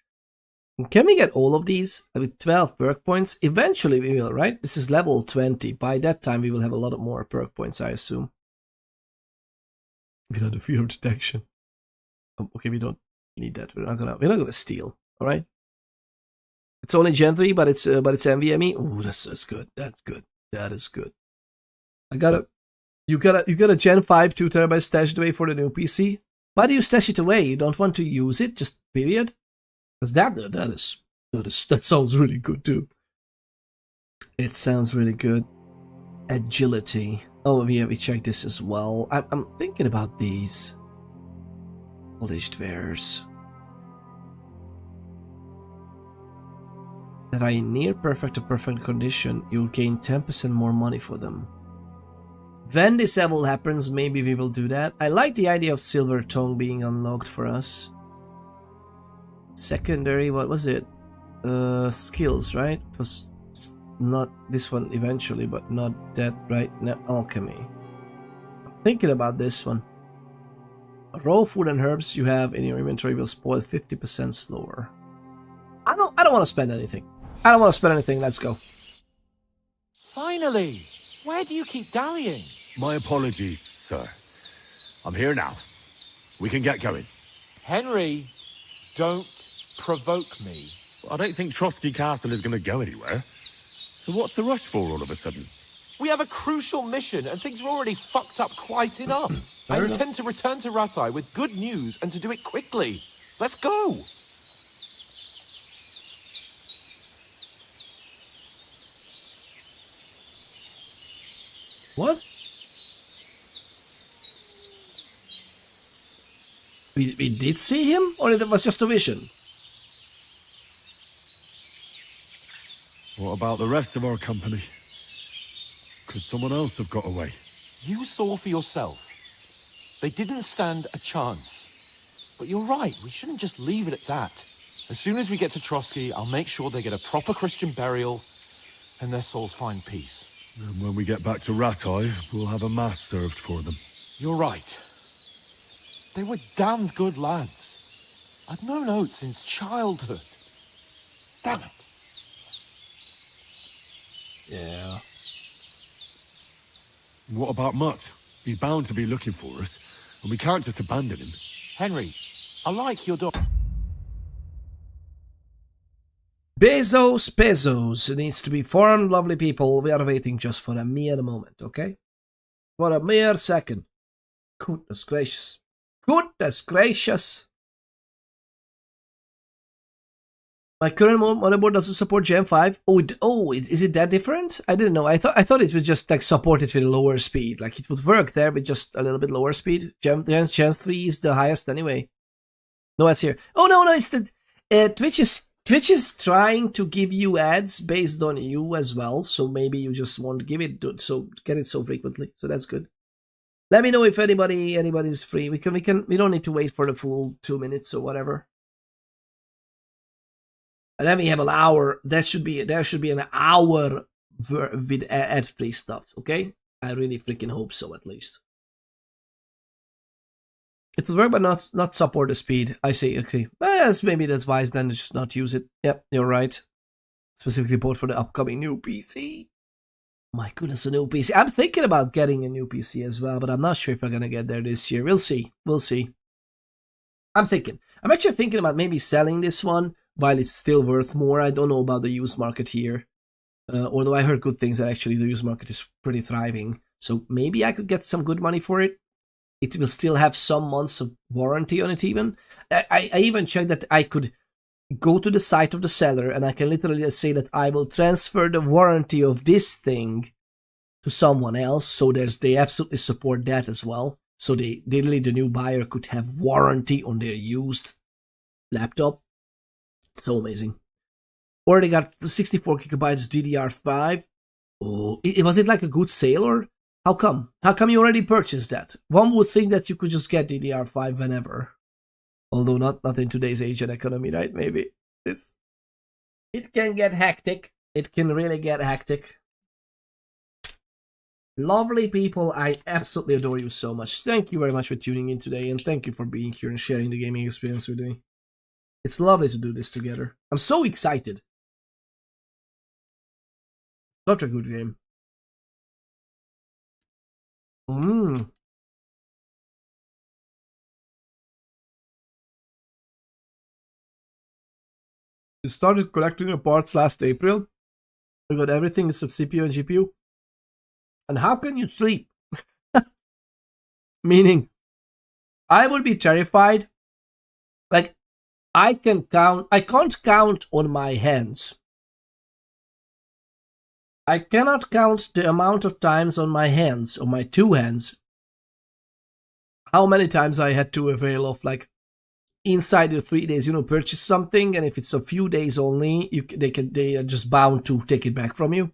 Can we get all of these with 12 perk points? Eventually we will, right? This is level 20. By that time we will have a lot of more perk points, I assume. Without the fear of detection. Oh, okay, we don't need that. We're not gonna steal. All right. It's only Gen 3, but it's NVMe. Oh, that's good. That's good. That is good. You got a Gen 5 2 TB stashed away for the new PC. Why do you stash it away? You don't want to use it, just period? Because that sounds really good too. It sounds really good. Agility. Oh yeah, we checked this as well. I'm thinking about these polished wares that are in near perfect or perfect condition. You'll gain 10% more money for them. When this level happens, maybe we will do that. I like the idea of Silver Tongue being unlocked for us. Secondary, what was it? Skills, right? It was not this one eventually, but not that, right? No, Alchemy. I'm thinking about this one. Raw food and herbs you have in your inventory will spoil 50% slower. I don't want to spend anything. I don't want to spend anything. Let's go. Finally! Where do you keep dallying? My apologies, sir. I'm here now. We can get going. Henry, don't provoke me. I don't think Trotsky Castle is going to go anywhere. So what's the rush for all of a sudden? We have a crucial mission and things are already fucked up quite enough. I intend to return to Ratai with good news and to do it quickly. Let's go! What? We did see him? Or it was just a vision? What about the rest of our company? Could someone else have got away? You saw for yourself. They didn't stand a chance. But you're right, we shouldn't just leave it at that. As soon as we get to Trotsky, I'll make sure they get a proper Christian burial and their souls find peace. And when we get back to Ratai, we'll have a mass served for them. You're right. They were damned good lads. I've known Oates since childhood. Damn it. Yeah. What about Mutt? He's bound to be looking for us, and we can't just abandon him. Henry, I like your dog. Bezos. It needs to be formed, lovely people. We are waiting just for a mere moment, okay? For a mere second. Goodness gracious. goodness gracious. My current motherboard doesn't support Gen 5. Is it that different? I didn't know. I thought it would just like support it with a lower speed. Like it would work there with just a little bit lower speed. Gen 3 is the highest anyway. No ads here. Oh no, it's the Twitch is trying to give you ads based on you as well. So maybe you just won't give it get it so frequently. So that's good. Let me know if anybody's free. We don't need to wait for the full 2 minutes or whatever. And then we have an hour. There should be an hour with ad-free stuff. Okay, I really freaking hope so. At least it will work, but not support the speed. I see. Okay, well, maybe that's wise. Then just not use it. Yep, you're right. Specifically bought for the upcoming new PC. My goodness, a new PC. I'm thinking about getting a new PC as well, but I'm not sure if I'm gonna get there this year. We'll see. I'm actually thinking about maybe selling this one while it's still worth more. I don't know about the used market here. Although I heard good things that actually the used market is pretty thriving. So maybe I could get some good money for it. It will still have some months of warranty on it even. I even checked that I could go to the site of the seller and I can literally say that I will transfer the warranty of this thing to someone else. So they absolutely support that as well. So the new buyer could have warranty on their used laptop. So amazing. Or they got 64 gigabytes DDR5. Oh, was it like a good sale or how come? How come you already purchased that? One would think that you could just get DDR5 whenever. Although not in today's age and economy, right? Maybe. It can get hectic. It can really get hectic. Lovely people, I absolutely adore you so much. Thank you very much for tuning in today, and thank you for being here and sharing the gaming experience with me. It's lovely to do this together. I'm so excited. Such a good game. You started collecting your parts last April. You got everything except CPU and GPU. And how can you sleep? Meaning, I would be terrified. Like, I can't count on my hands. I cannot count the amount of times on my hands, on my two hands, how many times I had to avail of, like, inside the 3 days, purchase something, and if it's a few days only, they are just bound to take it back from you,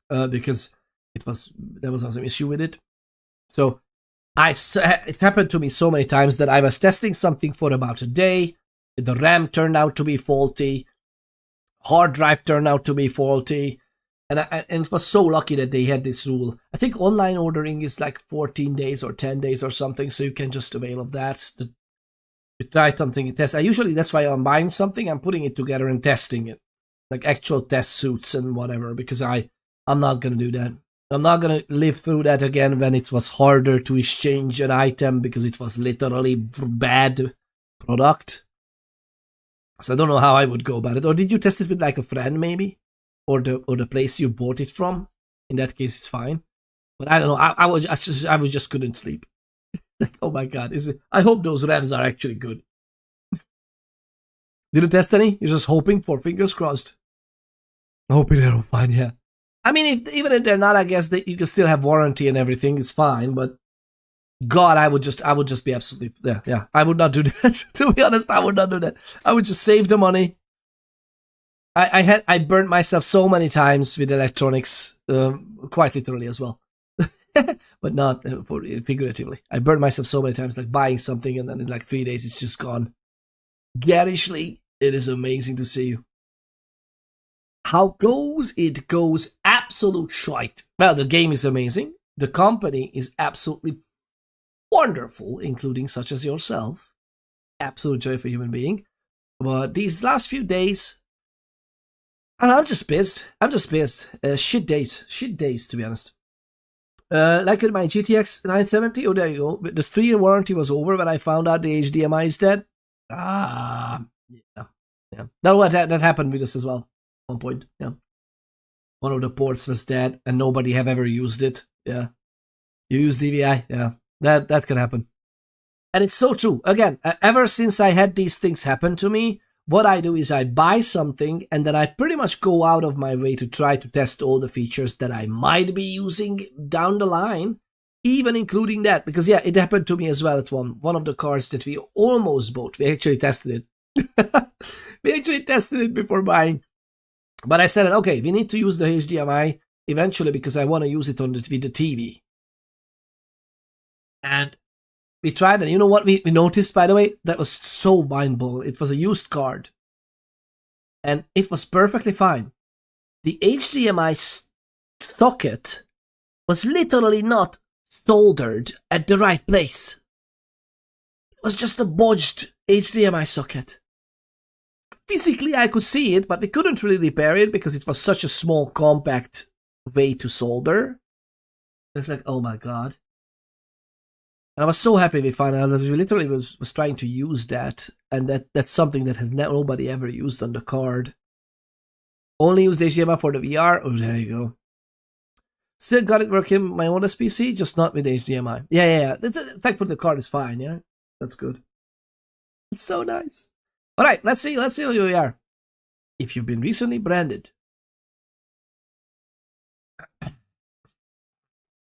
because there was some issue with it. So it happened to me so many times that I was testing something for about a day. The RAM turned out to be faulty, hard drive turned out to be faulty, and it was so lucky that they had this rule. I think online ordering is like 14 days or 10 days or something, so you can just avail of that. You try something, you test. That's why I'm buying something, I'm putting it together and testing it, like actual test suits and whatever, because I'm not gonna do that. I'm not gonna live through that again when it was harder to exchange an item because it was literally bad product. So I don't know how I would go about it. Or did you test it with like a friend maybe? Or the place you bought it from? In that case it's fine. But I don't know, I just couldn't sleep. Like, oh my god, I hope those RAMs are actually good. Did you test any? You're just hoping for, fingers crossed. Hoping they're fine, yeah. I mean, even if they're not, I guess that you can still have warranty and everything. It's fine, but God, I would just be absolutely yeah. I would not do that. To be honest, I would not do that. I would just save the money. I burned myself so many times with electronics, quite literally as well, but not figuratively. I burned myself so many times, like buying something and then in like 3 days it's just gone. Garishly, it is amazing to see you. How goes? It goes absolute shite. Well, the game is amazing. The company is absolutely wonderful, including such as yourself. Absolute joy for a human being. But these last few days, I'm just pissed. Shit days, to be honest. Like with my GTX 970, oh, there you go. The 3-year warranty was over when I found out the HDMI is dead. Yeah. No, that happened with us as well. One point, yeah. One of the ports was dead and nobody have ever used it. Yeah. You use DVI, yeah. That can happen. And it's so true. Again, ever since I had these things happen to me, what I do is I buy something and then I pretty much go out of my way to try to test all the features that I might be using down the line, even including that. Because yeah, it happened to me as well at one of the cars that we almost bought. We actually tested it. We actually tested it before buying. But I said, okay, we need to use the HDMI eventually because I want to use it with the TV. And we tried, and you know what we noticed, by the way? That was so mind-blowing. It was a used card. And it was perfectly fine. The HDMI socket was literally not soldered at the right place. It was just a bodged HDMI socket. Physically, I could see it, but we couldn't really repair it because it was such a small, compact way to solder. It's like, oh my god. And I was so happy we found out that we literally was trying to use that, and that's something that has nobody ever used on the card. Only used HDMI for the VR. Oh, there you go. Still got it working my oldest PC, just not with HDMI. Yeah. Thankfully the card is fine. Yeah, that's good. It's so nice. All right, let's see who we are. If you've been recently branded.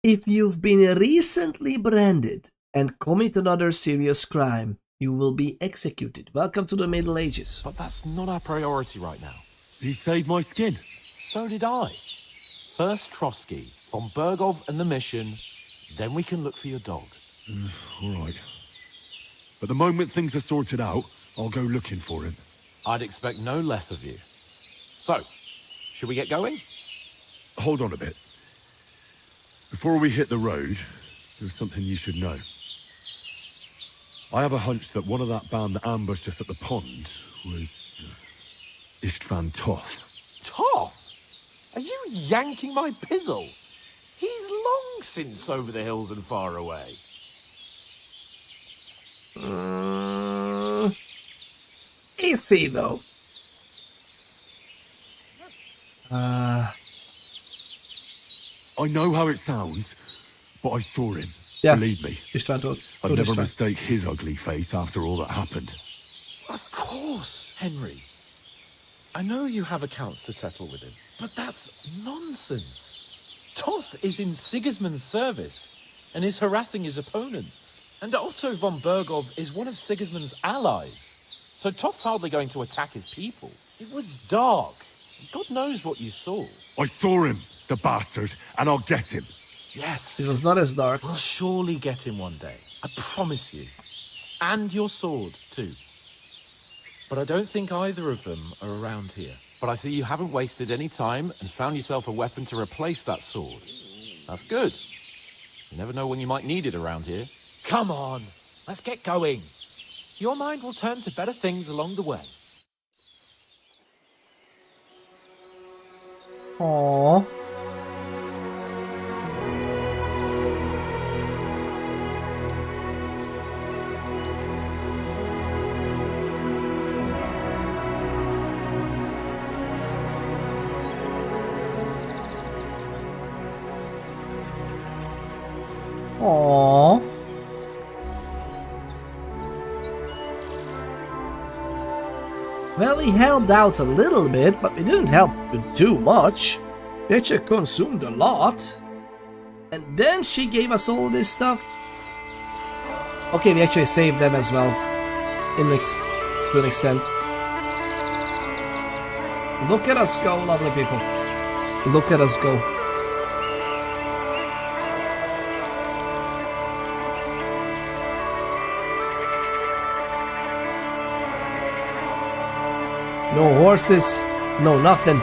If you've been recently branded and commit another serious crime, you will be executed. Welcome to the Middle Ages. But that's not our priority right now. He saved my skin. So did I. First Trotsky, von Bergov and the mission, then we can look for your dog. All right. But the moment things are sorted out, I'll go looking for him. I'd expect no less of you. So, should we get going? Hold on a bit. Before we hit the road, there's something you should know. I have a hunch that one of that band that ambushed us at the pond was Istvan Toth. Toth? Are you yanking my pizzle? He's long since over the hills and far away. Is he though? I know how it sounds, but I saw him. Yeah. Believe me. I'd never mistake his ugly face after all that happened. Of course, Henry. I know you have accounts to settle with him, but that's nonsense. Toth is in Sigismund's service and is harassing his opponents. And Otto von Bergov is one of Sigismund's allies. So Toth's hardly going to attack his people. It was dark. God knows what you saw. I saw him, the bastard, and I'll get him. Yes. It was not as dark. We'll surely get him one day. I promise you. And your sword, too. But I don't think either of them are around here. But I see you haven't wasted any time and found yourself a weapon to replace that sword. That's good. You never know when you might need it around here. Come on, let's get going. Your mind will turn to better things along the way. Aww. Aww. Well, we helped out a little bit, but we didn't help with too much. We actually consumed a lot. And then she gave us all this stuff. Okay, we actually saved them as well. To an extent. Look at us go, lovely people. Look at us go. No horses, no nothing.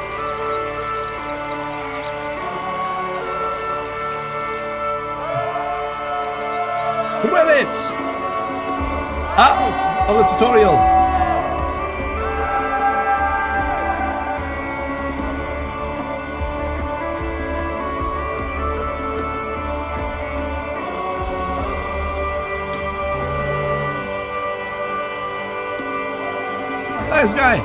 Credits! Out of the tutorial. Nice guy.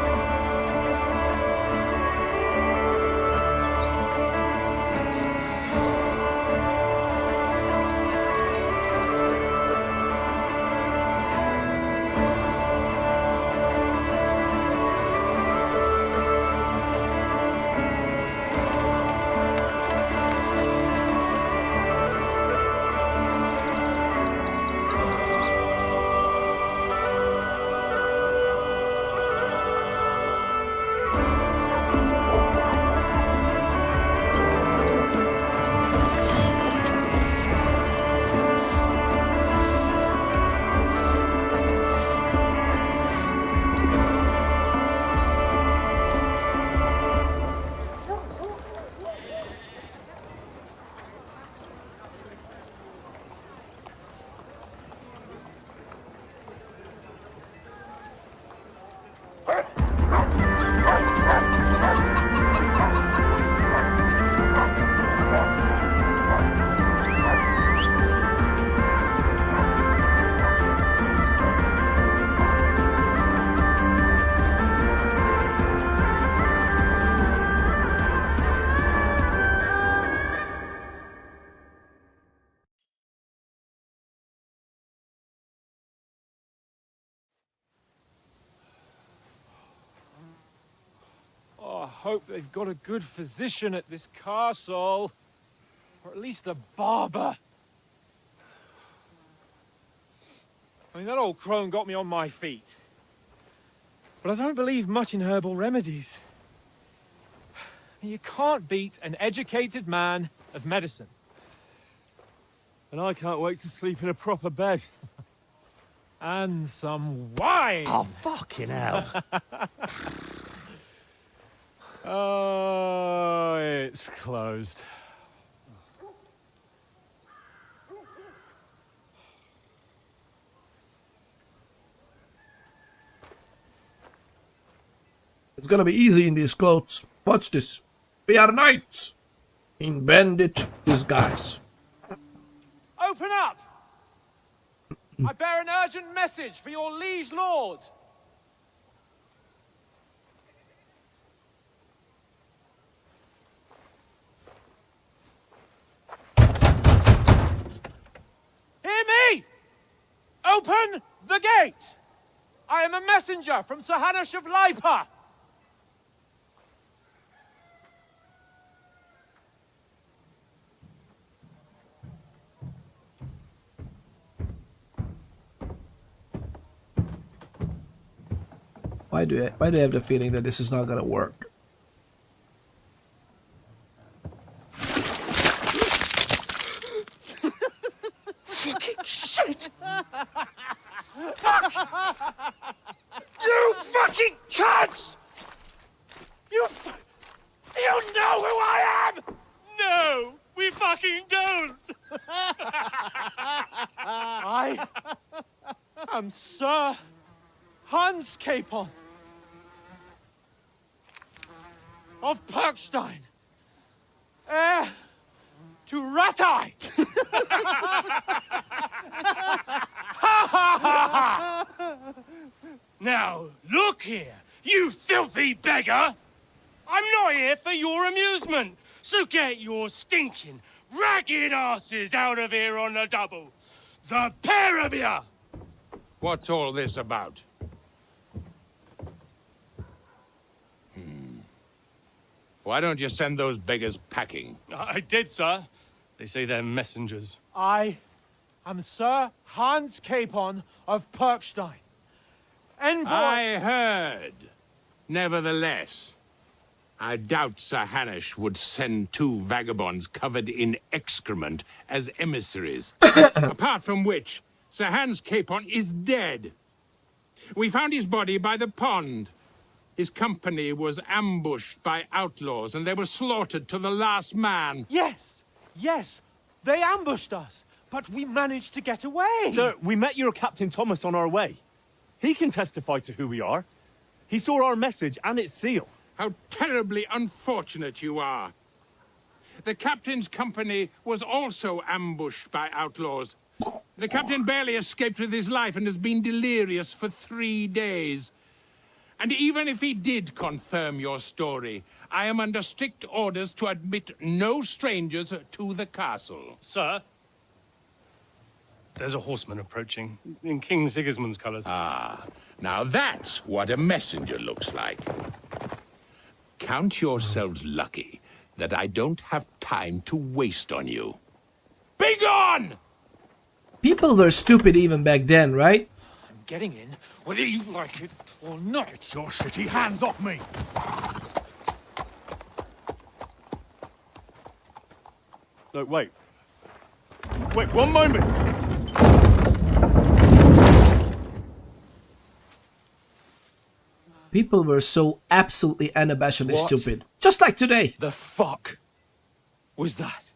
hope they've got a good physician at this castle. Or at least a barber. I mean, that old crone got me on my feet. But I don't believe much in herbal remedies. You can't beat an educated man of medicine. And I can't wait to sleep in a proper bed. And some wine! Oh, fucking hell. Oh, it's closed. It's gonna be easy in these clothes. Watch this. We are knights in bandit disguise. Open up! I bear an urgent message for your liege lord. Hear me! Open the gate! I am a messenger from Sir Hanush of Lipa. Why do I have the feeling that this is not gonna work? Fucking shit! Fuck! You fucking cunts! Do you know who I am? No, we fucking don't! I am Sir Hans Capon of Perkstein, heir to Ratai. Now, look here, you filthy beggar! I'm not here for your amusement, so get your stinking, ragged asses out of here on the double. The pair of you! What's all this about? Why don't you send those beggars packing? I did, sir. They say they're messengers. I am Sir Hans Capon of Perkstein. Envoy... I heard. Nevertheless, I doubt Sir Hanush would send two vagabonds covered in excrement as emissaries. Apart from which, Sir Hans Capon is dead. We found his body by the pond. His company was ambushed by outlaws, and they were slaughtered to the last man. Yes, yes, they ambushed us, but we managed to get away. Sir, we met your Captain Thomas on our way. He can testify to who we are. He saw our message and its seal. How terribly unfortunate you are. The captain's company was also ambushed by outlaws. The captain barely escaped with his life and has been delirious for 3 days. And even if he did confirm your story, I am under strict orders to admit no strangers to the castle. Sir, there's a horseman approaching in King Sigismund's colours. Ah, now that's what a messenger looks like. Count yourselves lucky that I don't have time to waste on you. Be gone! People were stupid even back then, right? I'm getting in, whether you like it or not. Get your shitty hands off me! No, wait. Wait, one moment! People were so absolutely unabashedly What? stupid. Just like today. The fuck was that?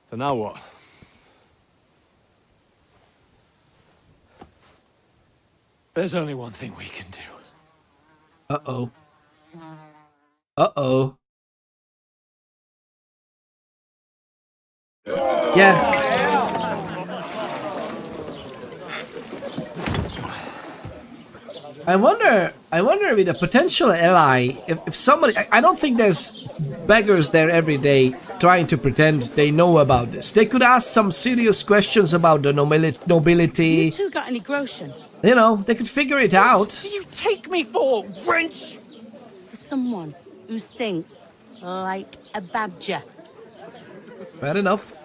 So now what? There's only one thing we can do. Uh-oh. Uh-oh. Yeah. I wonder with a potential ally, if somebody, I don't think there's beggars there every day. trying to pretend they know about this. They could ask some serious questions about the nobility. You two got any groschen? You know, they could figure it out. What do you take me for, wench? For someone who stinks like a badger. Fair enough.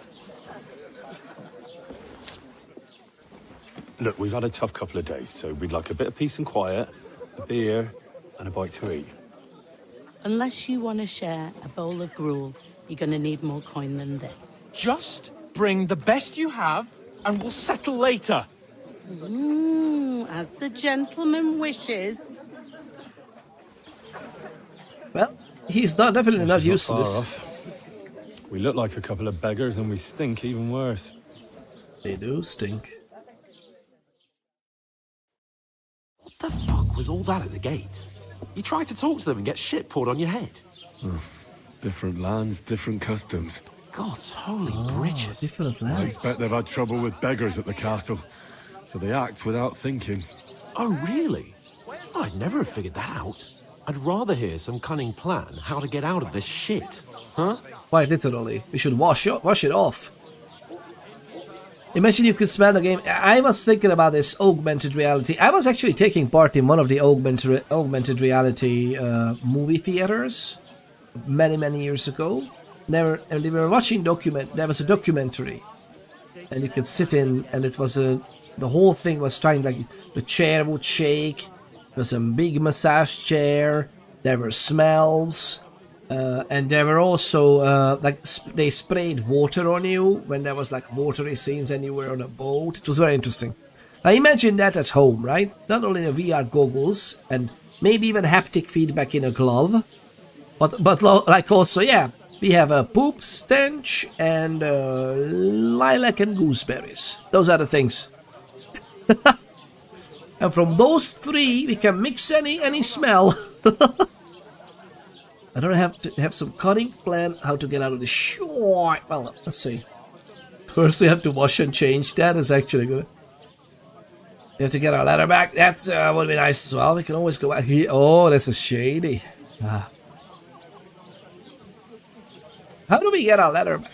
Look, we've had a tough couple of days, so we'd like a bit of peace and quiet, a beer, and a bite to eat. Unless you want to share a bowl of gruel, you're going to need more coin than this. Just bring the best you have, and we'll settle later. As the gentleman wishes. Well, he's definitely not used to this. Off. We look like a couple of beggars, and we stink even worse. They do stink. What the fuck was all that at the gate? You try to talk to them and get shit poured on your head. Different lands, different customs. God's holy britches. Different I lands. expect they've had trouble with beggars at the castle, so they act without thinking. Oh, really? I'd never have figured that out. I'd rather hear some cunning plan how to get out of this shit. Huh? Quite literally. We should wash it off. Imagine you could smell the game. I was thinking about this augmented reality. I was actually taking part in one of the augmented reality movie theaters many years ago. And they were watching there was a documentary, and you could sit in, and it was the whole thing was trying, like, the chair would shake. There was a big massage chair. There were smells. And there were also, they sprayed water on you when there was, like, watery scenes and you were on a boat. It was very interesting. Now imagine that at home, right? Not only the VR goggles and maybe even haptic feedback in a glove, but like also, yeah, we have a poop stench and lilac and gooseberries. Those are the things. And from those three, we can mix any smell. I don't have to have some cunning plan how to get out of the shore. Well, let's see. First, we have to wash and change. That is actually good. We have to get our ladder back. That's would be nice as well. We can always go back here. Oh, this is shady. How do we get our ladder back?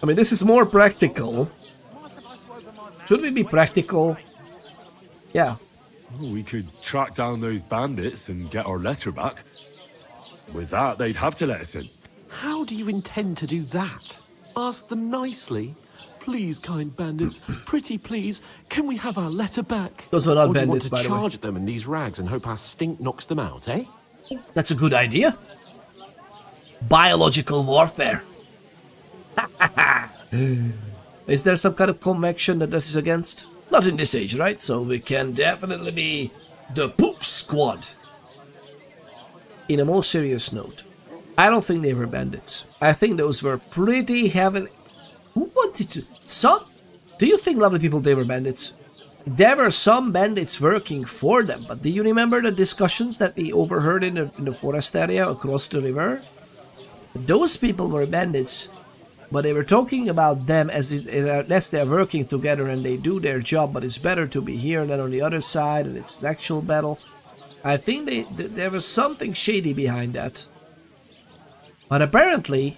I mean, this is more practical. Should we be practical? Yeah. We could track down those bandits and get our letter back. With that, they'd have to let us in. How do you intend to do that? Ask them nicely. Please, kind bandits, pretty please, can we have our letter back? Those are not or bandits, do you by want to the way. charge them in these rags and hope our stink knocks them out, eh? That's a good idea. Biological warfare. Is there some kind of convection that this is against? Not in this age, right? So we can definitely be the poop squad. In a more serious note, I don't think they were bandits. I think those were pretty heavily... Who wanted to... Some... Do you think, lovely people, they were bandits? There were some bandits working for them, but do you remember the discussions that we overheard in the forest area across the river? Those people were bandits, but they were talking about them as unless they're working together and they do their job, but it's better to be here than on the other side, and it's an actual battle. I think there was something shady behind that. But apparently,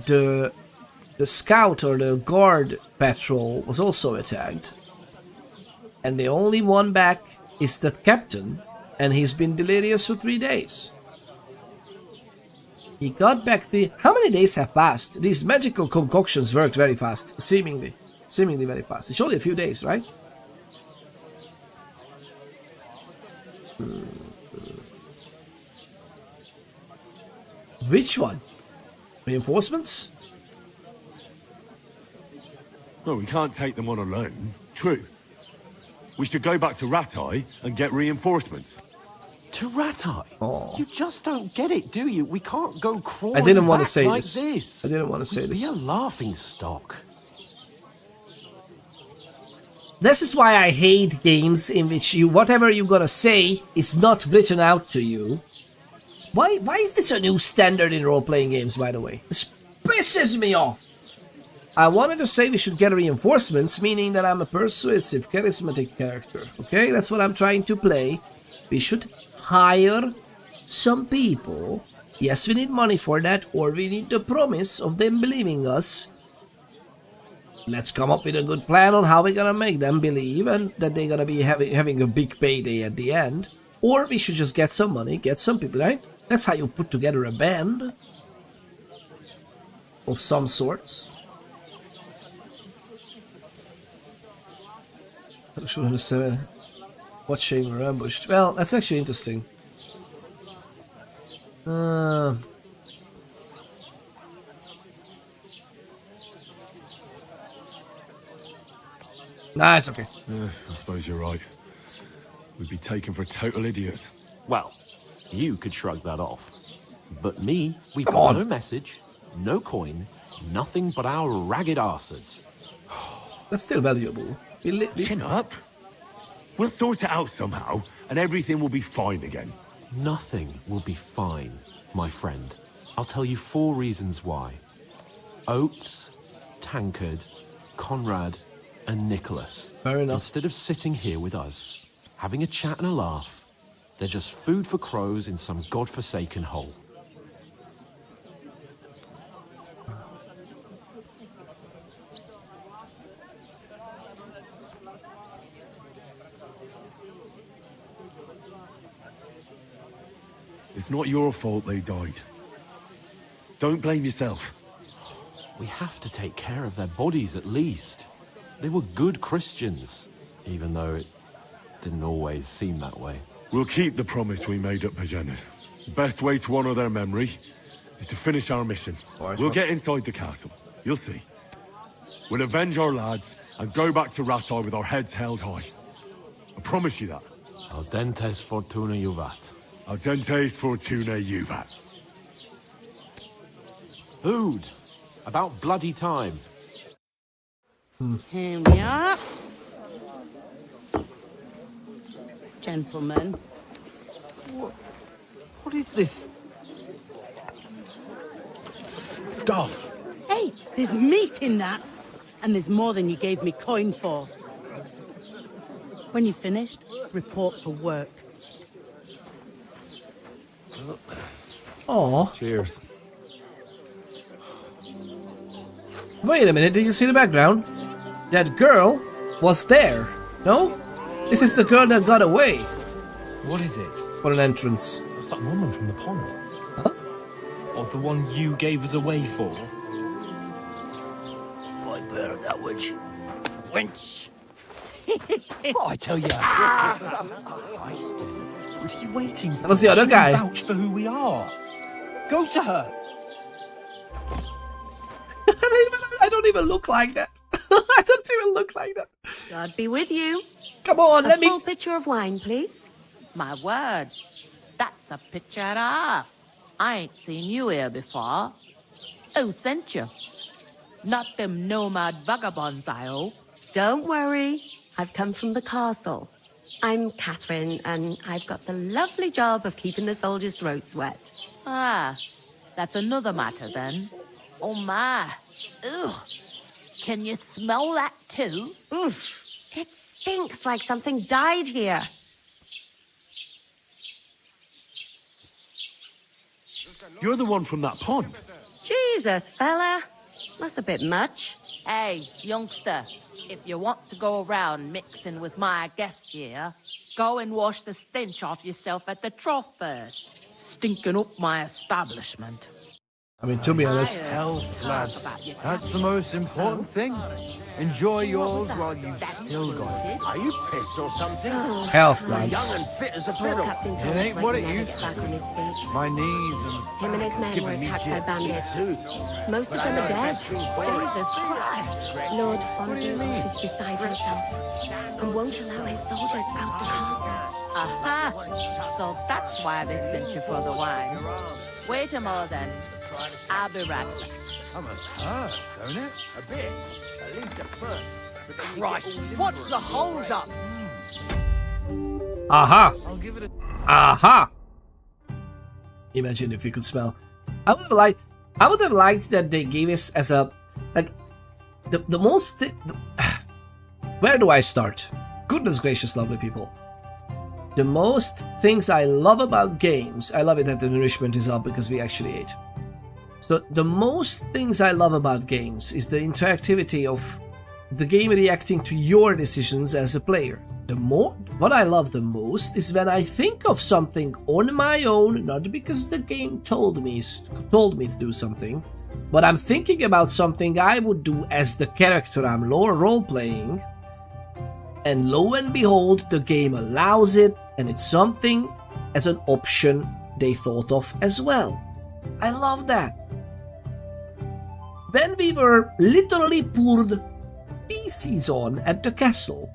the scout or the guard patrol was also attacked. And the only one back is that captain, and he's been delirious for 3 days. He got back How many days have passed? These magical concoctions worked very fast, seemingly very fast. It's only a few days, right? Which one? Reinforcements? No, we can't take them on alone. True. We should go back to Ratai and get reinforcements. To Ratai? Oh. You just don't get it, do you? We can't go crawling I didn't want to back say like this. I didn't want to say We'd this. be a laughing stock. This is why I hate games in which whatever you gotta say is not written out to you. Why is this a new standard in role-playing games, by the way? This pisses me off. I wanted to say we should get reinforcements, meaning that I'm a persuasive, charismatic character. Okay, that's what I'm trying to play. We should hire some people. Yes, we need money for that, or we need the promise of them believing us. Let's come up with a good plan on how we're gonna make them believe and that they're gonna be having a big payday at the end. Or we should just get some money, get some people, right? That's how you put together a band of some sorts. What shame we're ambushed. Well, that's actually interesting. Nah, it's okay. I suppose you're right. We'd be taken for total idiots. Well, you could shrug that off. But me, we've Come got on. no message, no coin, nothing but our ragged arses. That's still valuable. Chin up. We'll sort it out somehow, and everything will be fine again. Nothing will be fine, my friend. I'll tell you 4 reasons why. Oates, Tankard, Conrad, and Nicholas. Fair enough. Instead of sitting here with us, having a chat and a laugh, they're just food for crows in some godforsaken hole. It's not your fault they died. Don't blame yourself. We have to take care of their bodies at least. They were good Christians, even though it didn't always seem that way. We'll keep the promise we made at Pagenis. The best way to honor their memory is to finish our mission. We'll get inside the castle. You'll see. We'll avenge our lads and go back to Ratai with our heads held high. I promise you that. Audentes fortuna juvat. Audentes fortuna juvat. Food. About bloody time. Here we are. Gentlemen. What is this stuff? Hey, there's meat in that. And there's more than you gave me coin for. When you're finished, report for work. Aww. Cheers. Wait a minute, did you see the background? That girl was there, no? This is the girl that got away. What is it? What an entrance. It's that woman from the pond. Huh? Or the one you gave us away for? Find bear that witch. Wench! Oh, I tell you. What are you waiting for? That was the other She can guy. vouch for who we are. Go to her. I don't even look like that. I don't even look like that. God be with you. Come on, A full pitcher of wine, please. My word, that's a picture and a half. I ain't seen you here before. Who sent you? Not them nomad vagabonds, I hope. Don't worry. I've come from the castle. I'm Catherine, and I've got the lovely job of keeping the soldiers' throats wet. Ah, that's another matter then. Oh my, ugh. Can you smell that too? Oof, it stinks like something died here. You're the one from that pond. Jesus, fella. That's a bit much. Hey, youngster, if you want to go around mixing with my guests here, go and wash the stench off yourself at the trough first. Stinking up my establishment. I mean, to be honest, Health, lads. That's the most important thing. Enjoy yours while you've still got it. Are you pissed or something? health, lads. Young and fit as a Poor fiddle. Captain It Thomas ain't went what it and never used got to back on his feet. My knees Him and his men were giving me attacked by jet. bandits. Too. Most of them are dead. Jesus Christ! Lord Fondue is beside himself and won't allow his soldiers out the castle. Aha! So that's why they sent you for the wine. Wait a moment then. I'll be right back. That must hurt, don't it? A bit. At least at first. But then you Christ, what's the hold up? Aha! I'll give it a... Aha! Imagine if you could smell. I would have liked that they gave us as a like the most. Where do I start? Goodness gracious, lovely people. The most things I love about games, I love it that the nourishment is up because we actually ate. So the most things I love about games is the interactivity of the game reacting to your decisions as a player. What I love the most is when I think of something on my own, not because the game told me to do something, but I'm thinking about something I would do as the character I'm role-playing, and lo and behold, the game allows it, and it's something as an option they thought of as well. I love that. When we were literally poured PCs on at the castle,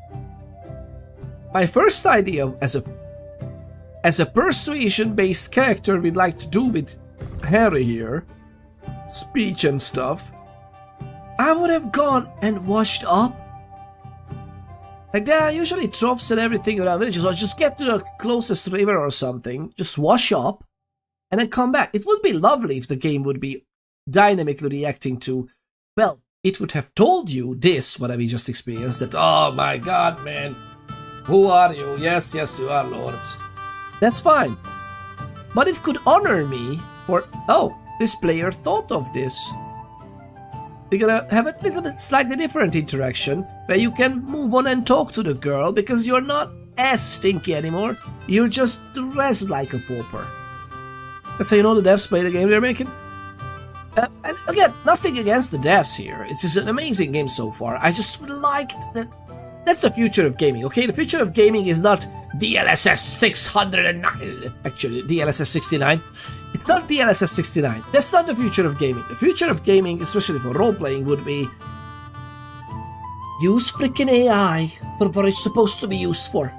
my first idea as a persuasion-based character we'd like to do with Harry here, speech and stuff, I would have gone and washed up. Like there are usually troughs and everything around villages, so just get to the closest river or something, just wash up, and then come back. It would be lovely if the game would be dynamically reacting to, well, it would have told you this, what we just experienced, that, oh my god, man, who are you? Yes, you are lords. That's fine. But it could honor me for, oh, this player thought of this. We're gonna have a little bit slightly different interaction where you can move on and talk to the girl because you're not as stinky anymore. You're just dressed like a pauper. That's how you know the devs play the game they're making. And again, nothing against the devs here. It's just an amazing game so far. I just liked that. That's the future of gaming, okay? The future of gaming is not DLSS 609. Actually, DLSS 69. It's not DLSS 69. That's not the future of gaming. The future of gaming, especially for role-playing, would be use freaking AI for what it's supposed to be used for.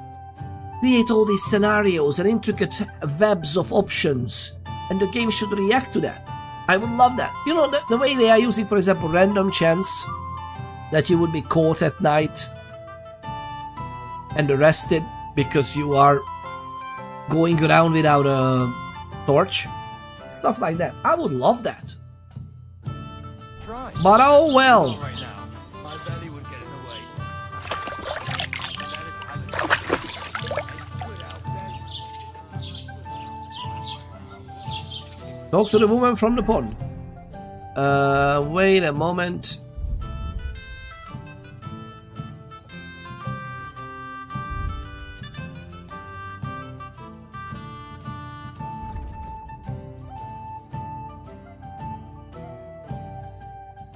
Create all these scenarios and intricate webs of options, and the game should react to that. I would love that. You know, the way they are using, for example, random chance, that you would be caught at night and arrested because you are going around without a torch. Stuff like that. I would love that. But oh well. Talk to the woman from the pond. Wait a moment.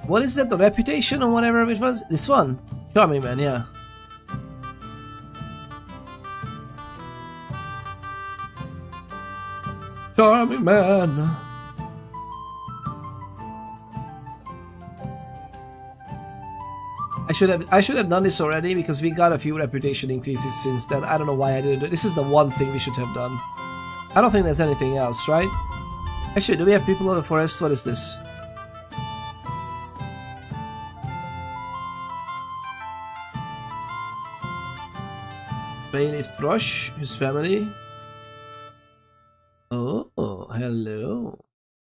What is that? The reputation or whatever it was? This one? Charming man, yeah. Charming man. I should have done this already because we got a few reputation increases since then. I don't know why I didn't do it. This is the one thing we should have done. I don't think there's anything else, right? Actually, do we have people of the forest? What is this? Bailiff Thrush, his family. Oh, hello.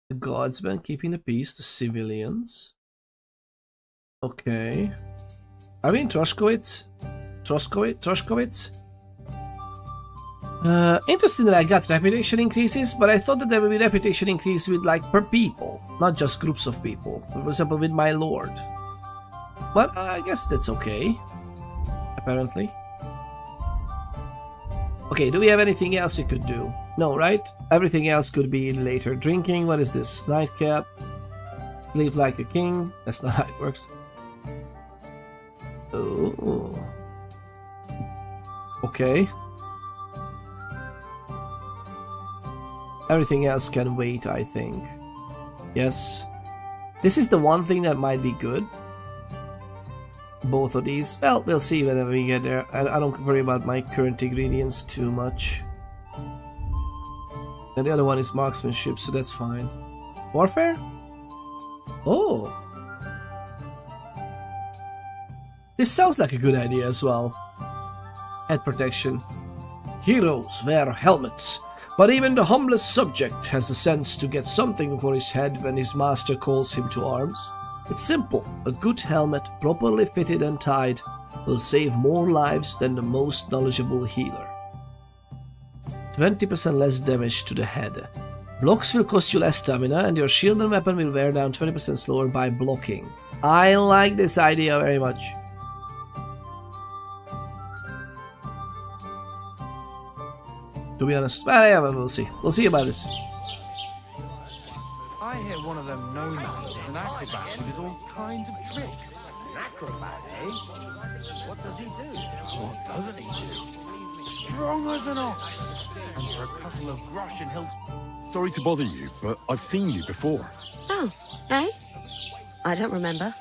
The guardsman keeping the peace, the civilians. Okay. Are we in Troshkowitz? Troshkowitz? Interesting that I got reputation increases, but I thought that there would be reputation increase with like per people, not just groups of people. For example, with my lord. But I guess that's okay. Apparently. Okay, do we have anything else we could do? No, right? Everything else could be in later. Drinking, what is this? Nightcap. Sleep like a king. That's not how it works. Oh. Okay. Everything else can wait, I think. Yes. This is the one thing that might be good. Both of these. Well, we'll see whenever we get there. I don't worry about my current ingredients too much. And the other one is marksmanship, so that's fine. Warfare? Oh. This sounds like a good idea as well. Head protection. Heroes wear helmets, but even the humblest subject has the sense to get something for his head when his master calls him to arms. It's simple. A good helmet, properly fitted and tied, will save more lives than the most knowledgeable healer. 20% less damage to the head. Blocks will cost you less stamina, and your shield and weapon will wear down 20% slower by blocking. I like this idea very much. To be honest, but yeah, we'll see. We'll see about this. I hear one of them nomads is an acrobat who does all kinds of tricks. An acrobat, eh? What does he do? What doesn't he do? Strong as an ox. And for a couple of grosh and he'll... Sorry to bother you, but I've seen you before. Oh, eh? I don't remember.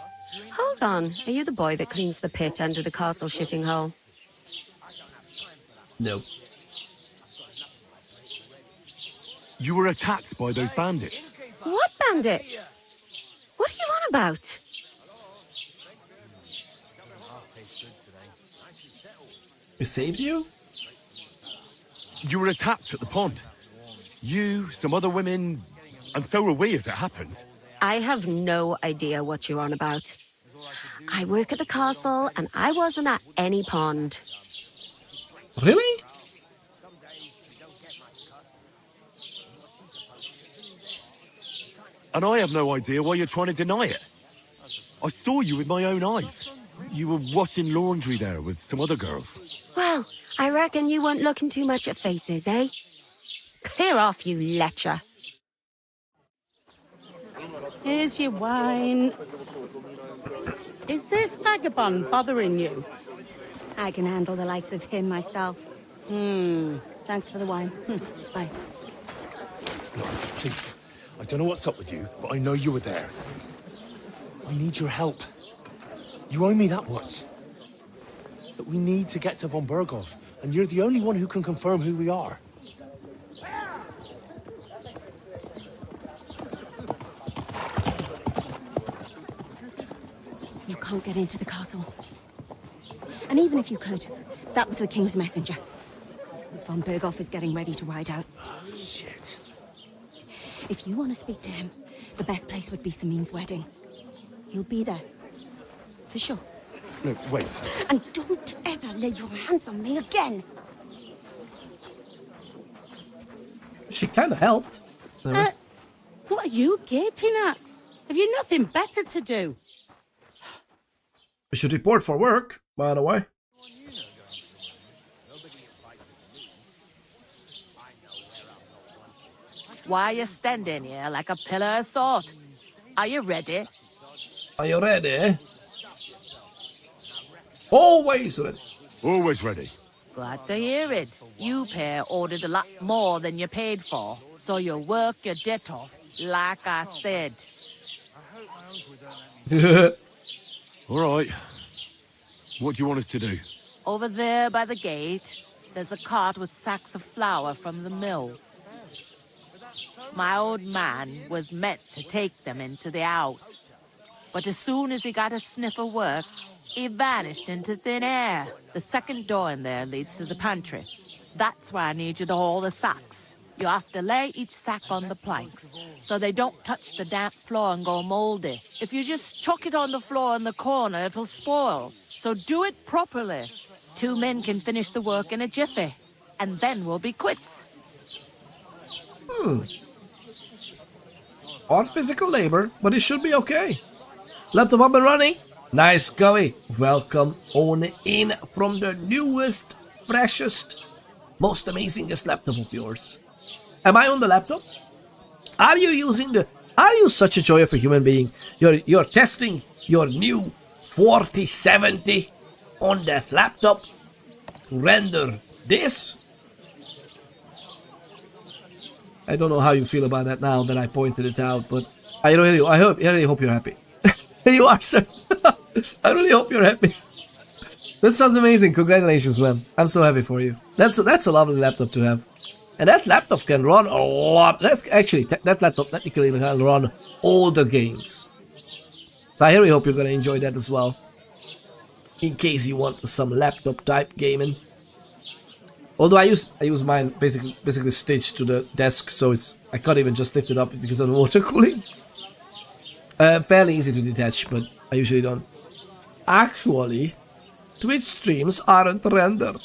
Hold on, are you the boy that cleans the pit under the castle shitting hole? No. You were attacked by those bandits. What bandits? What are you on about? We saved you? You were attacked at the pond. You, some other women, and so were we as it happens. I have no idea what you're on about. I work at the castle, and I wasn't at any pond. Really? And I have no idea why you're trying to deny it. I saw you with my own eyes. You were washing laundry there with some other girls. Well, I reckon you weren't looking too much at faces, eh? Clear off, you lecher. Here's your wine. Is this vagabond bothering you? I can handle the likes of him myself. Thanks for the wine. Bye. Please, I don't know what's up with you, but I know you were there. I need your help. You owe me that much. But we need to get to von Berghoff, and you're the only one who can confirm who we are. You can't get into the castle. And even if you could, that was the king's messenger. Von Berghoff is getting ready to ride out. Shit. If you want to speak to him, the best place would be Samin's wedding. He'll be there. For sure. No, wait. And don't ever lay your hands on me again! She kind of helped. What are you gaping at? Have you nothing better to do? We should report for work, by the way. Why are you standing here like a pillar of salt? Are you ready? Are you ready? Always ready. Always ready. Glad to hear it. You pair ordered a lot more than you paid for, so you work your debt off, like I said. All right. What do you want us to do? Over there by the gate, there's a cart with sacks of flour from the mill. My old man was meant to take them into the house. But as soon as he got a sniff of work, he vanished into thin air. The second door in there leads to the pantry. That's why I need you to haul the sacks. You have to lay each sack on the planks, so they don't touch the damp floor and go moldy. If you just chuck it on the floor in the corner, it'll spoil. So do it properly. 2 men can finish the work in a jiffy, and then we'll be quits. Hard physical labor, but it should be okay. Laptop up and running. Nice, Goey. Welcome on in from the newest, freshest, most amazingest laptop of yours. Am I on the laptop? Are you using the... Are you such a joy of a human being? You're testing your new 4070 on that laptop to render this? I don't know how you feel about that now that I pointed it out, but I really hope you're happy. You are, sir. I really hope you're happy. That sounds amazing. Congratulations, man. I'm so happy for you. That's a lovely laptop to have. And that laptop can run a lot. That laptop technically can run all the games. So I really hope you're gonna enjoy that as well. In case you want some laptop type gaming. Although I use mine basically stitched to the desk, so I can't even just lift it up because of the water cooling. Fairly easy to detach, but I usually don't. Actually, Twitch streams aren't rendered.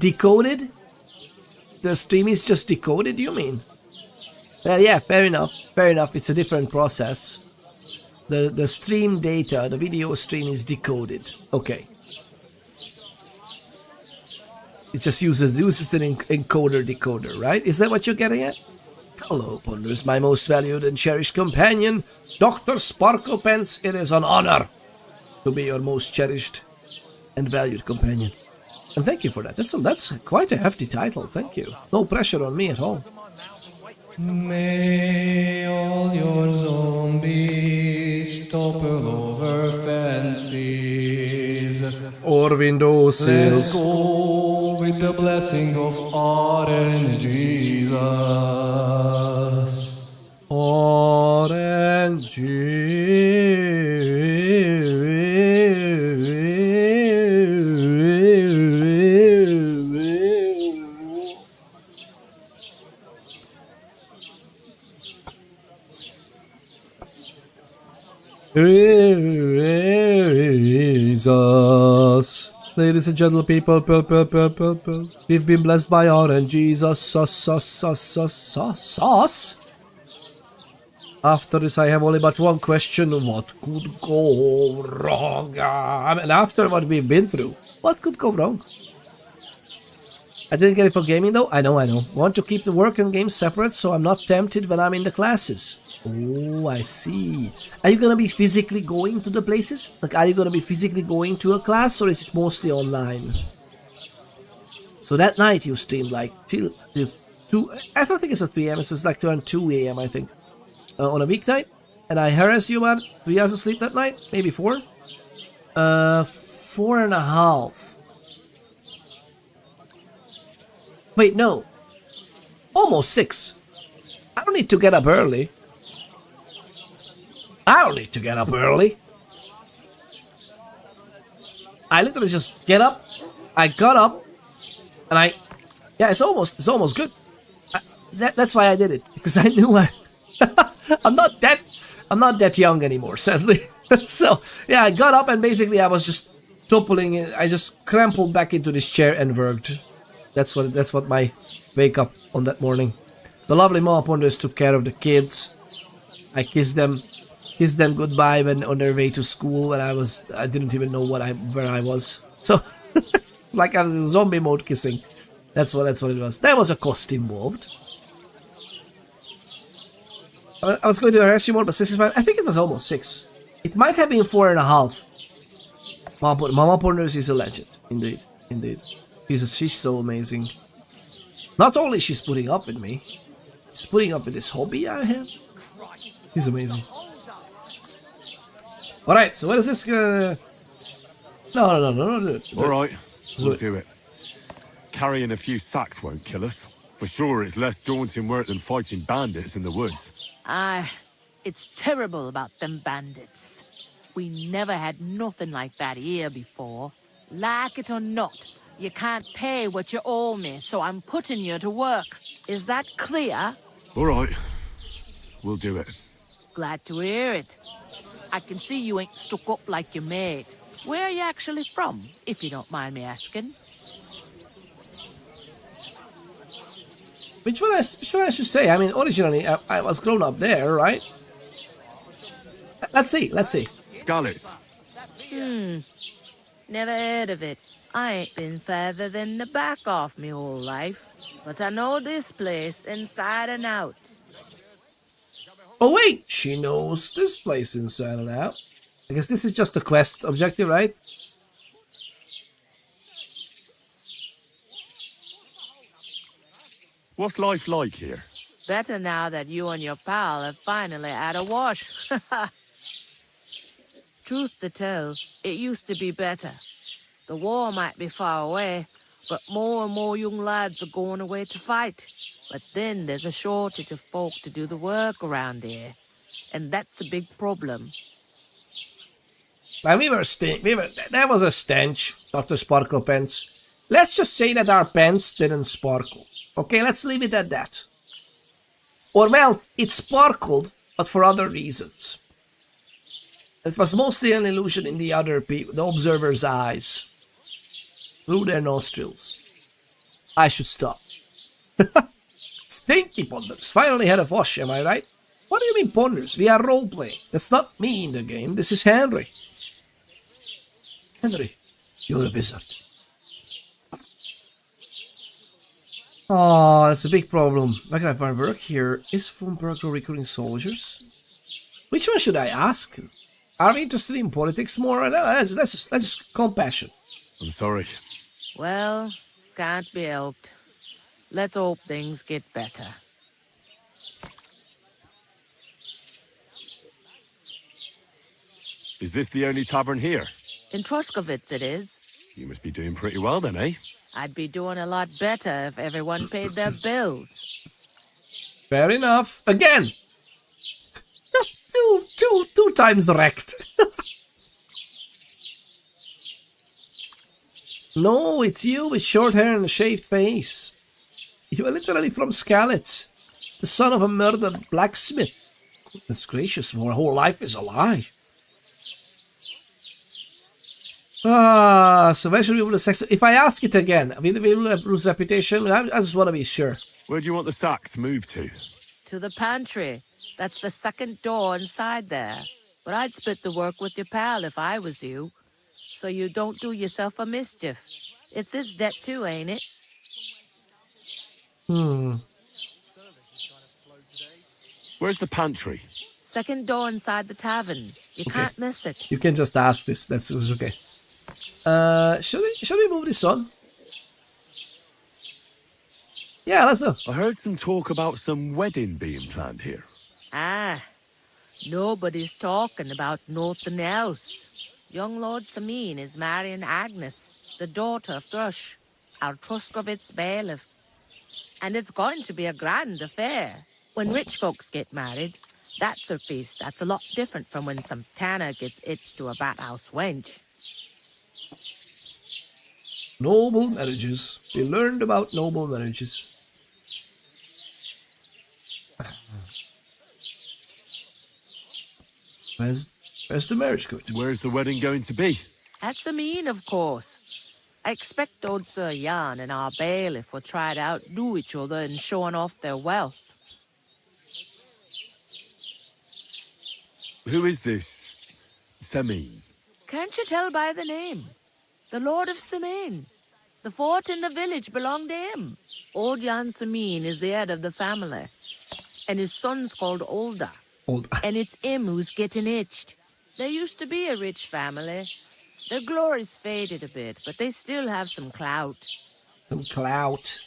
Decoded? The stream is just decoded, you mean? Well, yeah, fair enough. Fair enough. It's a different process. The stream data, the video stream is decoded. Okay. It just uses an encoder decoder, right? Is that what you're getting at? Hello, Ponders, my most valued and cherished companion, Dr. Sparklepants. It is an honor to be your most cherished and valued companion. And thank you for that. That's quite a hefty title. Thank you. No pressure on me at all. May all your zombies topple over fences or window sills. Let's go with the blessing of RNGesus. Jesus. Ladies and gentle people, we've been blessed by RNGesus. Sauce. After this, I have only but one question. What could go wrong? And after what we've been through, what could go wrong? I didn't get it for gaming though. I know. Want to keep the work and games separate so I'm not tempted when I'm in the classes. Oh, I see. Are you gonna be physically going to the places? Like, are you gonna be physically going to a class, or is it mostly online? So that night you streamed like till 2. I don't think it's at 3 a.m. It was like around 2 a.m. I think. On a weeknight, and I harassed you about 3 hours of sleep that night, maybe 4. 4.5. Wait, no. Almost 6. I don't need to get up early. I literally just get up. I got up, and yeah, it's almost good. That's why I did it, because I knew I'm not that young anymore, sadly. So yeah, I got up and basically I was just toppling. I just crumpled back into this chair and worked. That's what my wake up on that morning. The lovely Mama Ponders took care of the kids. I kissed them goodbye when on their way to school, and I didn't even know where I was. So like I was zombie mode kissing. That's what it was. There was a cost involved. I was going to harass you more, but 6 is fine. I think it was almost 6. It might have been 4.5. Mama Ponders is a legend, indeed. She's so amazing. Not only she's putting up with me, she's putting up with this hobby I have. She's amazing. All right, so what is this? No. All right, we'll do it. Carrying a few sacks won't kill us. For sure, it's less daunting work than fighting bandits in the woods. Aye, it's terrible about them bandits. We never had nothing like that here before. Like it or not, you can't pay what you owe me, so I'm putting you to work. Is that clear? All right, we'll do it. Glad to hear it. I can see you ain't stuck up like your mate. Where are you actually from, if you don't mind me asking? Which one I should say? I mean, originally I was grown up there, right? Let's see. Scallops. Never heard of it. I ain't been further than the back off me whole life. But I know this place inside and out. Oh wait, she knows this place inside and out. I guess this is just a quest objective, right? What's life like here? Better now that you and your pal have finally had a wash. Truth to tell, it used to be better. The war might be far away, but more and more young lads are going away to fight. But then there's a shortage of folk to do the work around here. And that's a big problem. And there was a stench, Dr. Sparkle Pants. Let's just say that our pants didn't sparkle. Okay, let's leave it at that. Or well, it sparkled, but for other reasons. It was mostly an illusion in the other people, the observer's eyes, through their nostrils. I should stop. Stinky Ponders finally had a wash, am I right? What do you mean Ponders? We are role-playing. That's not me in the game, this is Henry. Henry, you're a wizard. Oh, that's a big problem. Where can I find work here? Is von Berger recruiting soldiers? Which one should I ask? Are we interested in politics more? No, that's just compassion. I'm sorry. Well, can't be helped. Let's hope things get better. Is this the only tavern here? In Troskovitz it is. You must be doing pretty well then, eh? I'd be doing a lot better if everyone paid their bills. Fair enough. Again! two times wrecked. No, it's you with short hair and a shaved face. You are literally from Skalitz. It's the son of a murdered blacksmith. Goodness gracious, our whole life is a lie. So where should we put the sex? If I ask it again, we will lose reputation. I just want to be sure. Where do you want the sacks moved to? To the pantry. That's the second door inside there. But I'd split the work with your pal if I was you. So you don't do yourself a mischief. It's his debt too, ain't it? Where's the pantry? Second door inside the tavern. You can't miss it. You can just ask this. That's okay. Should we move this on? Yeah, let's go. I heard some talk about some wedding being planned here. Ah, nobody's talking about nothing else. Young Lord Samin is marrying Agnes, the daughter of Thrush, our Troskovitz bailiff. And it's going to be a grand affair. When rich folks get married, that's a feast that's a lot different from when some tanner gets itched to a bathhouse wench. Noble marriages. We learned about noble marriages. Where's the marriage going to be? Where's the wedding going to be? At Samin, of course. I expect old Sir Jan and our bailiff will try to outdo each other in showing off their wealth. Who is this Samin? Can't you tell by the name? The Lord of Samin. The fort in the village belonged to him. Old Jan Samin is the head of the family. And his son's called Olda. And it's him who's getting itched. There used to be a rich family. Their glory's faded a bit, but they still have some clout. Some clout.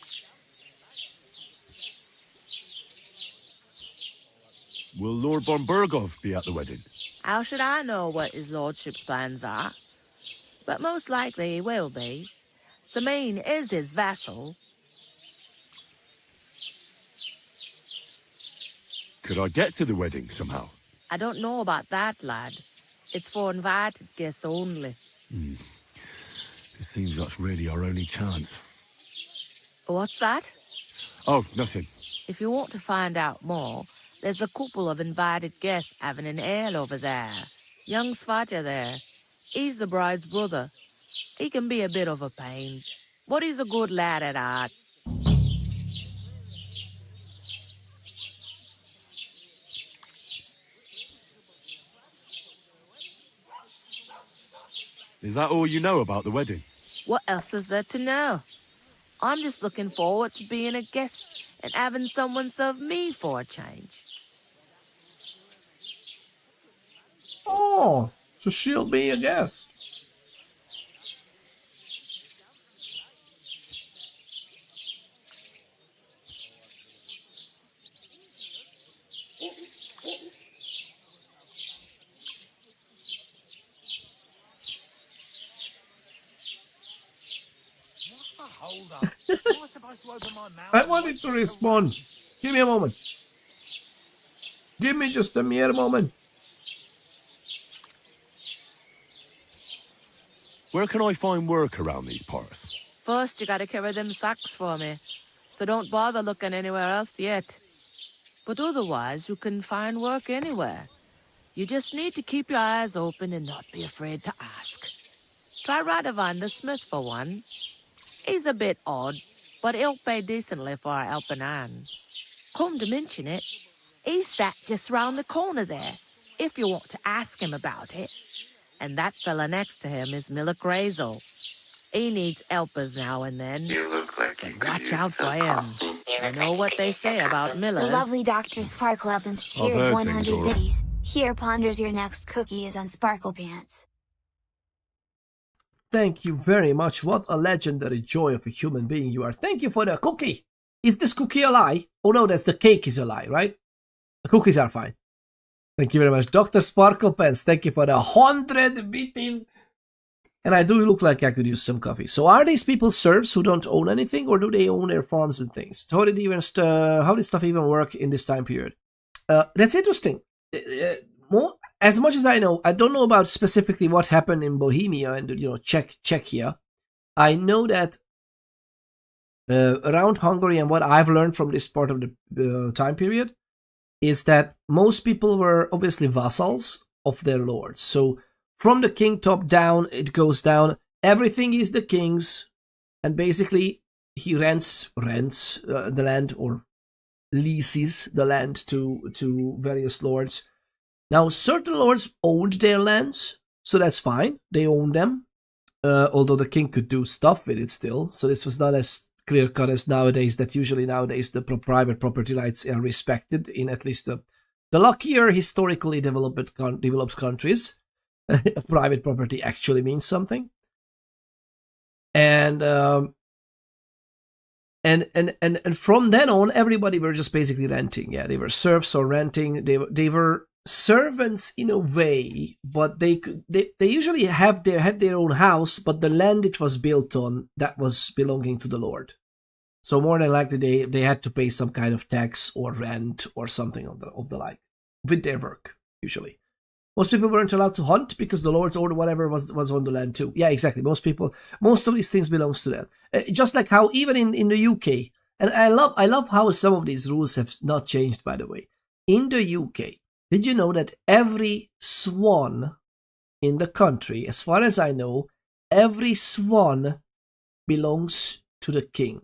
Will Lord von Bergov be at the wedding? How should I know what his lordship's plans are? But most likely he will be. Samin is his vassal. Could I get to the wedding somehow? I don't know about that, lad. It's for invited guests only. It seems that's really our only chance. What's that? Oh, nothing. If you want to find out more, there's a couple of invited guests having an ale over there. Young Svatja there. He's the bride's brother. He can be a bit of a pain, but he's a good lad at heart. Is that all you know about the wedding? What else is there to know? I'm just looking forward to being a guest and having someone serve me for a change. Oh, so she'll be a guest. I wanted to respond. Give me a moment. Give me just a mere moment. Where can I find work around these parts? First, you gotta carry them sacks for me, so don't bother looking anywhere else yet. But otherwise, you can find work anywhere. You just need to keep your eyes open and not be afraid to ask. Try Radovan the smith for one. He's a bit odd, but he'll pay decently for our helping hand. Come to mention it, he's sat just round the corner there, if you want to ask him about it. And that fella next to him is Miller Grazel. He needs helpers now and then. You look like you could Watch use out for this him. coffee. You know what they say about The Millers. lovely Dr. Sparkle Uppins I've cheered heard 100 things, all right. biddies. Here ponders your next cookie is on Sparkle Pants. Thank you very much. What a legendary joy of a human being you are. Thank you for the cookie. Is this cookie a lie? Oh no, that's the cake is a lie, right? The cookies are fine. Thank you very much. Dr. Sparkle Pants, thank you for the 100 biddies. And I do look like I could use some coffee. So are these people serfs who don't own anything, or do they own their farms and things? How did stuff even work in this time period? That's interesting. As much as I know, I don't know about specifically what happened in Bohemia and Czechia. I know that around Hungary, and what I've learned from this part of the time period is that most people were obviously vassals of their lords. So from the king top down, it goes down. Everything is the king's, and basically he rents the land, or leases the land to various lords. Now, certain lords owned their lands, so that's fine. They owned them, although the king could do stuff with it still. So this was not as clear-cut as nowadays, that usually nowadays the private property rights are respected in at least the luckier, historically developed countries. Private property actually means something. And from then on, everybody were just basically renting. Yeah, they were serfs or renting. They were servants in a way, but they usually had their own house, but the land it was built on, that was belonging to the lord. So more than likely they had to pay some kind of tax or rent or something of the like with their work usually. Most people weren't allowed to hunt because the lords or whatever was on the land too. Yeah, exactly. Most of these things belongs to them. Just like how even in the UK, and I love how some of these rules have not changed, by the way. In the UK, did you know that every swan in the country, as far as I know, every swan belongs to the king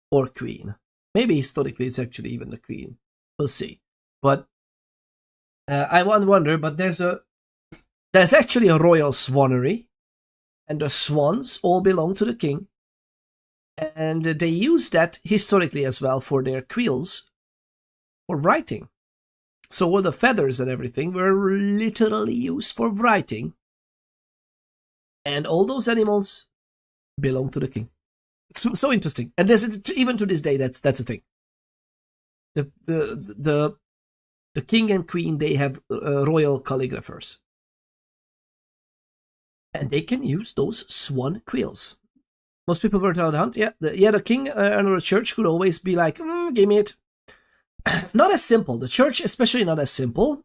or queen. Maybe historically it's actually even the queen. We'll see. But I wonder, but there's actually a royal swanery, and the swans all belong to the king, and they use that historically as well for their quills, for writing. So all the feathers and everything were literally used for writing, and all those animals belong to the king. It's so interesting, and even to this day, that's a thing. The king and queen, they have royal calligraphers. And they can use those swan quills. Most people were allowed to hunt. Yeah, the king and the church could always be like, give me it. Not as simple. The church, especially, not as simple.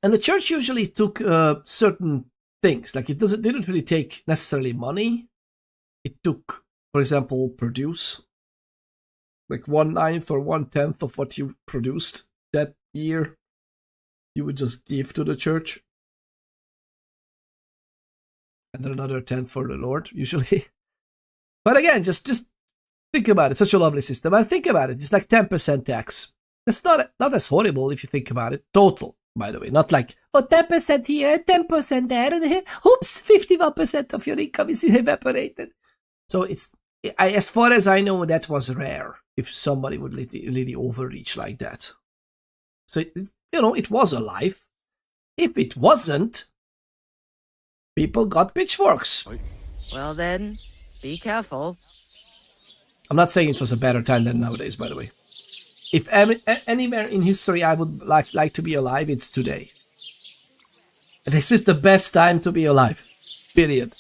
And the church usually took certain things. Like, it didn't really take necessarily money. It took, for example, produce. Like 1/9 or 1/10 of what you produced that year, you would just give to the church, and then another 10th for the Lord, usually. But again, just think about it. Such a lovely system. And think about it. It's like 10% tax. That's not as horrible if you think about it. Total, by the way, not like 10% here, 10% there, and oops, 51% of your income is evaporated. So as far as I know, that was rare if somebody would really overreach like that. So, it was a life. If it wasn't, people got pitchforks. Well then, be careful. I'm not saying it was a better time than nowadays, by the way. If anywhere in history I would like to be alive, it's today. This is the best time to be alive. Period.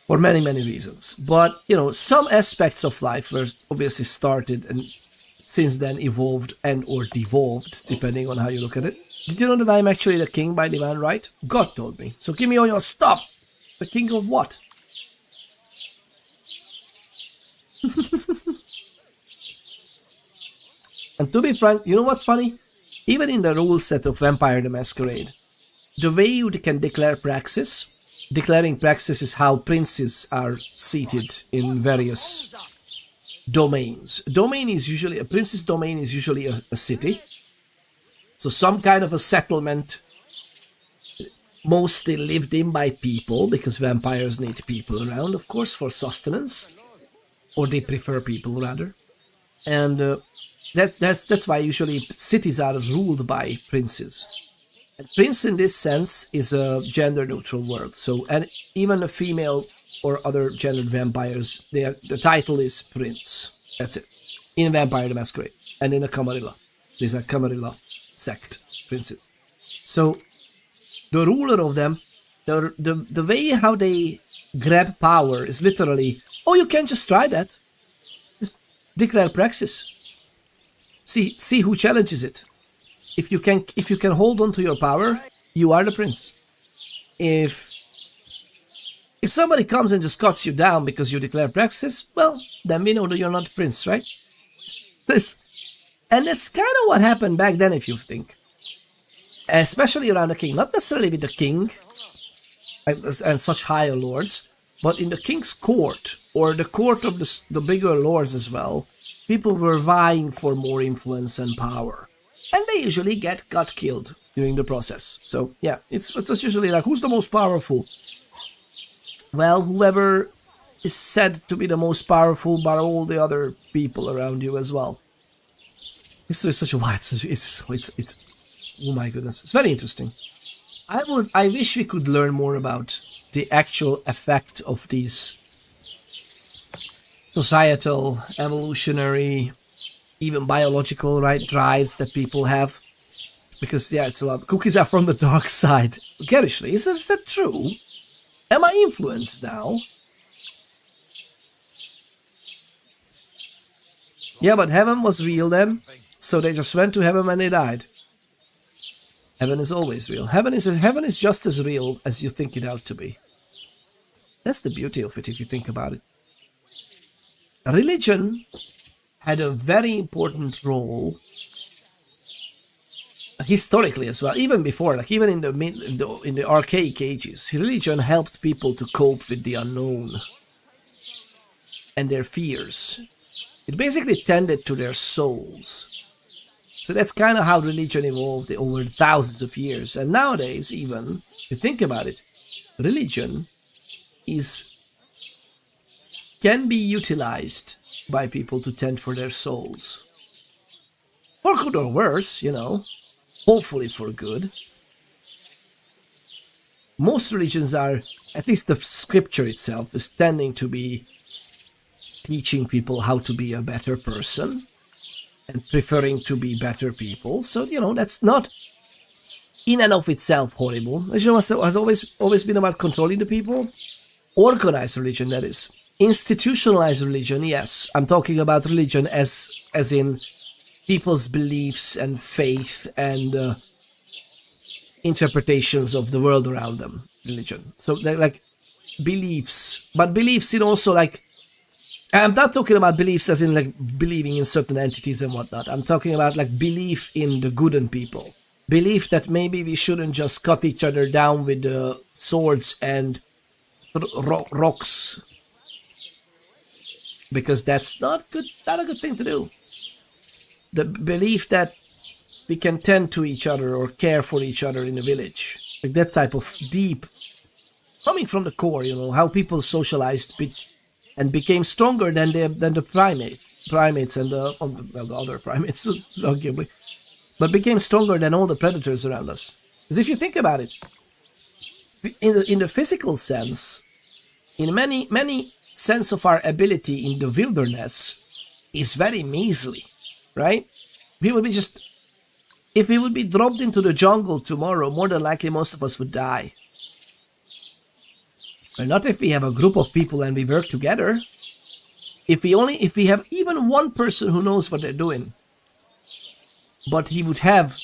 For many, many reasons. But, some aspects of life were obviously started and since then evolved and or devolved, depending on how you look at it. Did you know that I'm actually the king by divine right? God told me. So give me all your stuff. The king of what? And to be frank, you know what's funny? Even in the rule set of Vampire the Masquerade, the way you can declare praxis declaring praxis is how princes are seated in various domains. A prince's domain is usually a city. So some kind of a settlement, mostly lived in by people, because vampires need people around, of course, for sustenance. Or they prefer people, rather. And that's why usually cities are ruled by princes. And prince in this sense is a gender-neutral word. So and even a female or other gendered vampires, the title is prince. That's it. In Vampire the Masquerade and in a Camarilla. These are Camarilla sect princes. So the ruler of them, the way how they grab power is literally, oh, you can't just try that. Just declare praxis. See who challenges it. If you can hold on to your power, you are the prince. If somebody comes and just cuts you down because you declare praxis, well, then we know that you're not the prince, right? And that's kind of what happened back then, if you think. Especially around the king. Not necessarily with the king and such higher lords, but in the king's court, or the court of the bigger lords as well, people were vying for more influence and power. And they usually got killed during the process. So, yeah, it's usually like, who's the most powerful? Well, whoever is said to be the most powerful by all the other people around you as well. History is such a wide... It's oh my goodness. It's very interesting. I wish we could learn more about the actual effect of these societal, evolutionary, even biological, right, drives that people have. Because, yeah, it's a lot. Cookies are from the dark side. Garishly, is that true? Am I influenced now? Yeah, but heaven was real then, so they just went to heaven when they died. Heaven is always real. Heaven is just as real as you think it out to be. That's the beauty of it, if you think about it. Religion had a very important role historically as well, even before, like even in the archaic ages. Religion helped people to cope with the unknown and their fears. It basically tended to their souls. So that's kind of how religion evolved over thousands of years. And nowadays, even, if you think about it, religion can be utilized by people to tend for their souls. For good or worse, you know. Hopefully for good. Most religions are, at least the scripture itself, is tending to be teaching people how to be a better person and preferring to be better people. So, you know, that's not in and of itself horrible. Religion has always been about controlling the people. Organized religion, that is. Institutionalized religion, yes. I'm talking about religion as in people's beliefs and faith and interpretations of the world around them. Religion. So, like beliefs. But beliefs in also like... I'm not talking about beliefs as in like believing in certain entities and whatnot. I'm talking about like belief in the good in people. Belief that maybe we shouldn't just cut each other down with swords and rocks. Because that's not a good thing to do. The belief that we can tend to each other or care for each other in a village. Like that type of deep, coming from the core, you know, how people socialized and became stronger than the primates and the other primates, arguably, but became stronger than all the predators around us. Because if you think about it, in the physical sense, in many sense of our ability in the wilderness is very measly, right? If we would be dropped into the jungle tomorrow, more than likely most of us would die. But not if we have a group of people and we work together. If we have even one person who knows what they're doing, but he would have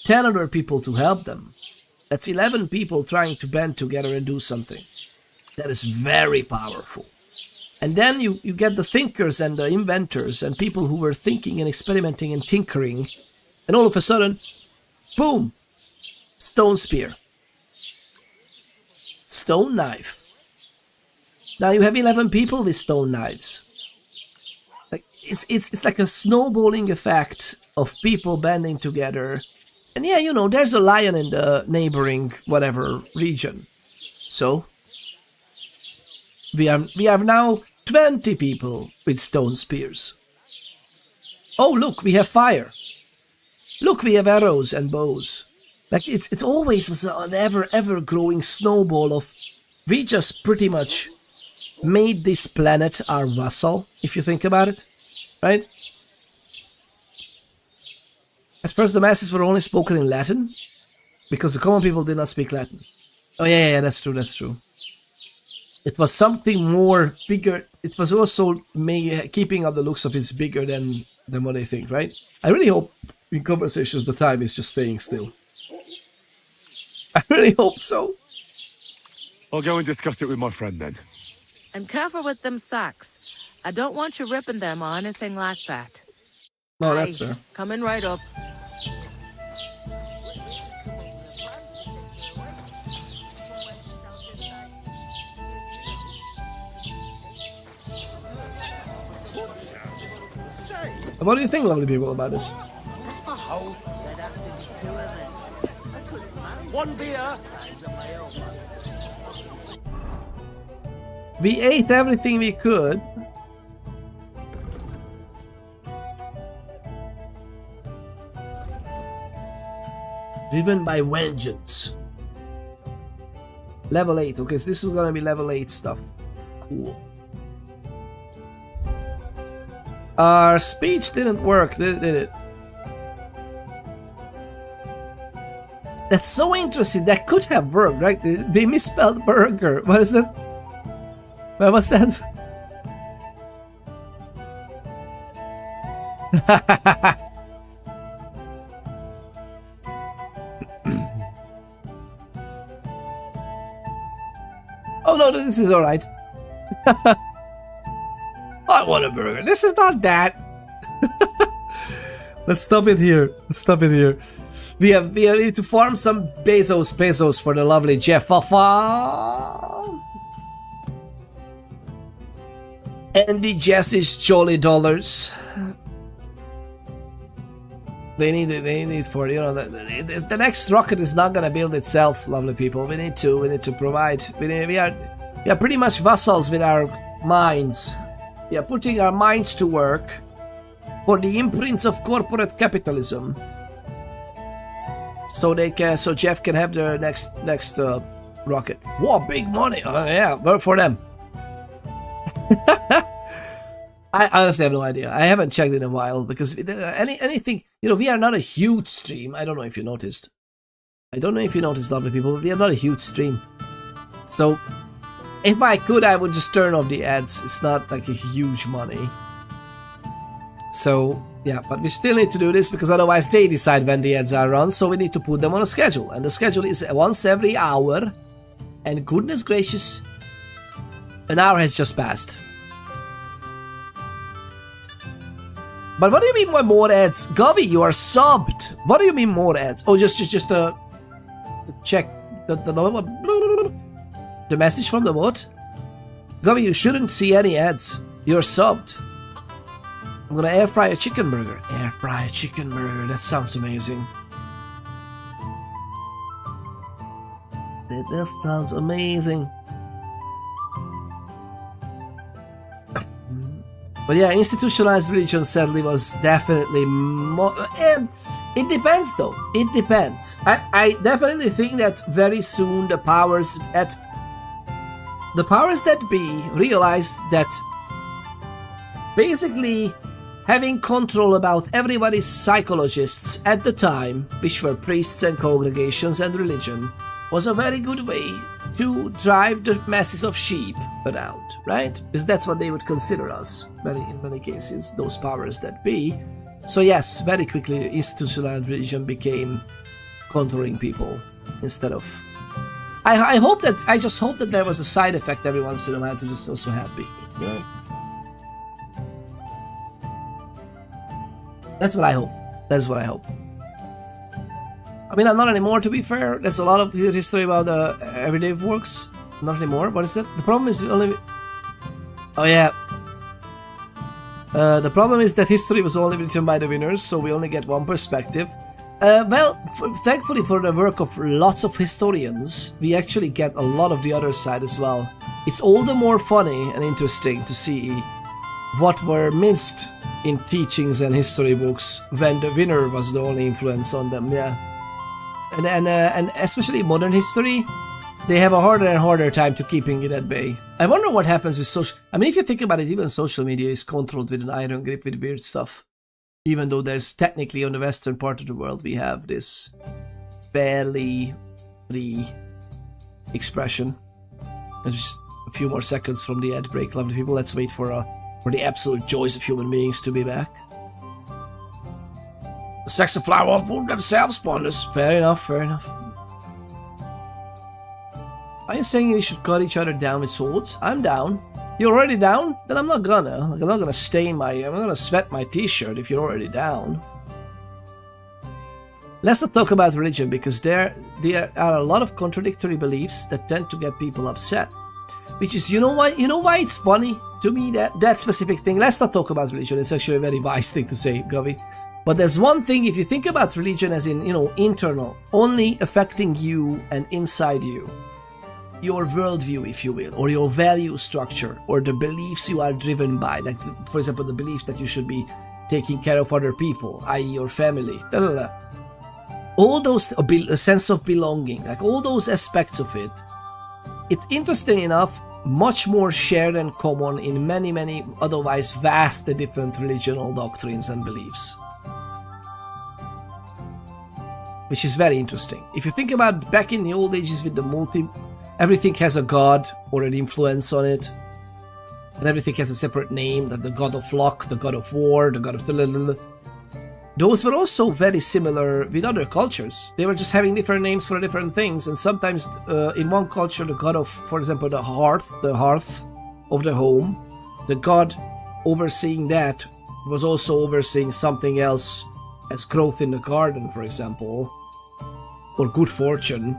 10 other people to help them. That's 11 people trying to band together and do something. That is very powerful. And then you get the thinkers and the inventors and people who were thinking and experimenting and tinkering. And all of a sudden, boom, stone spear. stone knife. Now you have 11 people with stone knives. Like it's like a snowballing effect of people banding together. And yeah, you know, there's a lion in the neighboring whatever region. So we have now 20 people with stone spears. Oh look, we have fire. Look, we have arrows and bows. Like it's always was an ever growing snowball of we just pretty much made this planet our vassal, if you think about it, right? At first the masses were only spoken in Latin, because the common people did not speak Latin. Oh yeah, that's true. It was something more bigger. It was also keeping up the looks of it's bigger than what they think, right? I really hope in conversations the time is just staying still. I really hope so. I'll go and discuss it with my friend then. And careful with them sacks. I don't want you ripping them or anything like that. No, that's fair. Coming right up. What do you think, lovely people, about this? One beer. We ate everything we could. Driven by vengeance. Level 8. Okay, so this is gonna be level 8 stuff. Cool. Our speech didn't work, did it? That's so interesting. That could have worked, right? They misspelled burger. What is that? What was that? Oh no, this is alright. I want a burger. This is not that. Let's stop it here. We need to farm some pesos for the lovely Jeff. And the Jesse's jolly dollars. They need it for, you know, the next rocket is not gonna build itself, lovely people. We need to provide. We are pretty much vassals with our minds. We are putting our minds to work for the imprints of corporate capitalism. So Jeff can have their next rocket. Whoa, big money! Yeah, work for them. I honestly have no idea. I haven't checked in a while because anything, you know, we are not a huge stream. I don't know if you noticed. Lovely people. We are not a huge stream. So if I could, I would just turn off the ads. It's not like a huge money. So yeah, but we still need to do this because otherwise they decide when the ads are run. So we need to put them on a schedule, and the schedule is once every hour. And goodness gracious, an hour has just passed. But what do you mean by more ads? Govy, you are subbed. What do you mean more ads? Oh, just check the message from the what? Govy, you shouldn't see any ads. You're subbed. I'm gonna air fry a chicken burger. Air fry a chicken burger. That sounds amazing. That sounds amazing. But yeah, institutionalized religion sadly was definitely more... it depends though, it depends. I definitely think that very soon the powers that be realized that basically having control about everybody's psychologists at the time, which were priests and congregations and religion, was a very good way to drive the masses of sheep around, right? Because that's what they would consider us, in many cases, those powers that be. So yes, very quickly institutionalized religion became controlling people instead of... I just hope that there was a side effect every once in a while to just also happy, you know? That's what I hope. I mean, I'm not anymore, to be fair. There's a lot of history about everyday works. Not anymore. What is that? The problem is only... Oh yeah. The problem is that history was only written by the winners, so we only get one perspective. Well, thankfully for the work of lots of historians, we actually get a lot of the other side as well. It's all the more funny and interesting to see what were missed in teachings and history books when the winner was the only influence on them, yeah. And especially modern history, they have a harder and harder time to keeping it at bay. I wonder what happens with social... I mean, if you think about it, even social media is controlled with an iron grip with weird stuff. Even though there's technically on the western part of the world, we have this fairly free expression. There's just a few more seconds from the ad break, lovely people. Let's wait for the absolute joys of human beings to be back. The sex and flower won't fool themselves, Ponders. Fair enough, fair enough. Are you saying we should cut each other down with swords? I'm down. You're already down? Then I'm not gonna. Like, I'm not gonna stain my... I'm not gonna sweat my t-shirt if you're already down. Let's not talk about religion, because there are a lot of contradictory beliefs that tend to get people upset. Which is, you know why it's funny to me, that specific thing? Let's not talk about religion. It's actually a very wise thing to say, Govy. But there's one thing, if you think about religion as in, internal, only affecting you and inside you, your worldview, if you will, or your value structure, or the beliefs you are driven by, like, for example, the belief that you should be taking care of other people, i.e. your family, all those, a sense of belonging, like all those aspects of it, it's interesting enough, much more shared and common in many, many otherwise vastly different religional doctrines and beliefs. Which is very interesting. If you think about back in the old ages with the everything has a god or an influence on it, and everything has a separate name, the god of luck, the god of war, the god of... Those were also very similar with other cultures. They were just having different names for different things, and sometimes in one culture the god of, for example, the hearth of the home, the god overseeing that was also overseeing something else as growth in the garden, for example, or good fortune.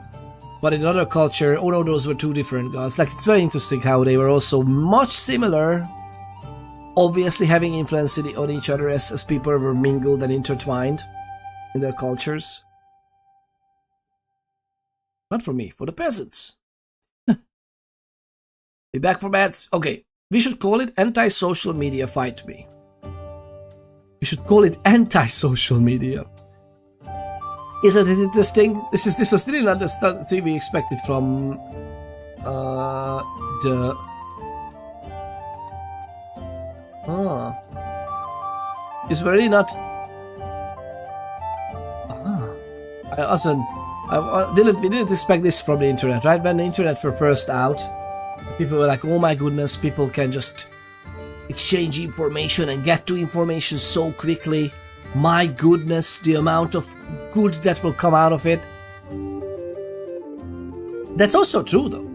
But in another culture, oh no, those were two different gods. Like, it's very interesting how they were also much similar, obviously having influence on each other as people were mingled and intertwined in their cultures. Not for me, for the peasants. Be back for ads. Okay, we should call it anti-social media fight me. We should call it anti-social media. Isn't it interesting? This was really not the thing we expected from the... It's really not... We didn't expect this from the internet, right? When the internet were first out, people were like, oh my goodness, people can just exchange information and get to information so quickly. My goodness, the amount of good that will come out of it. That's also true, though.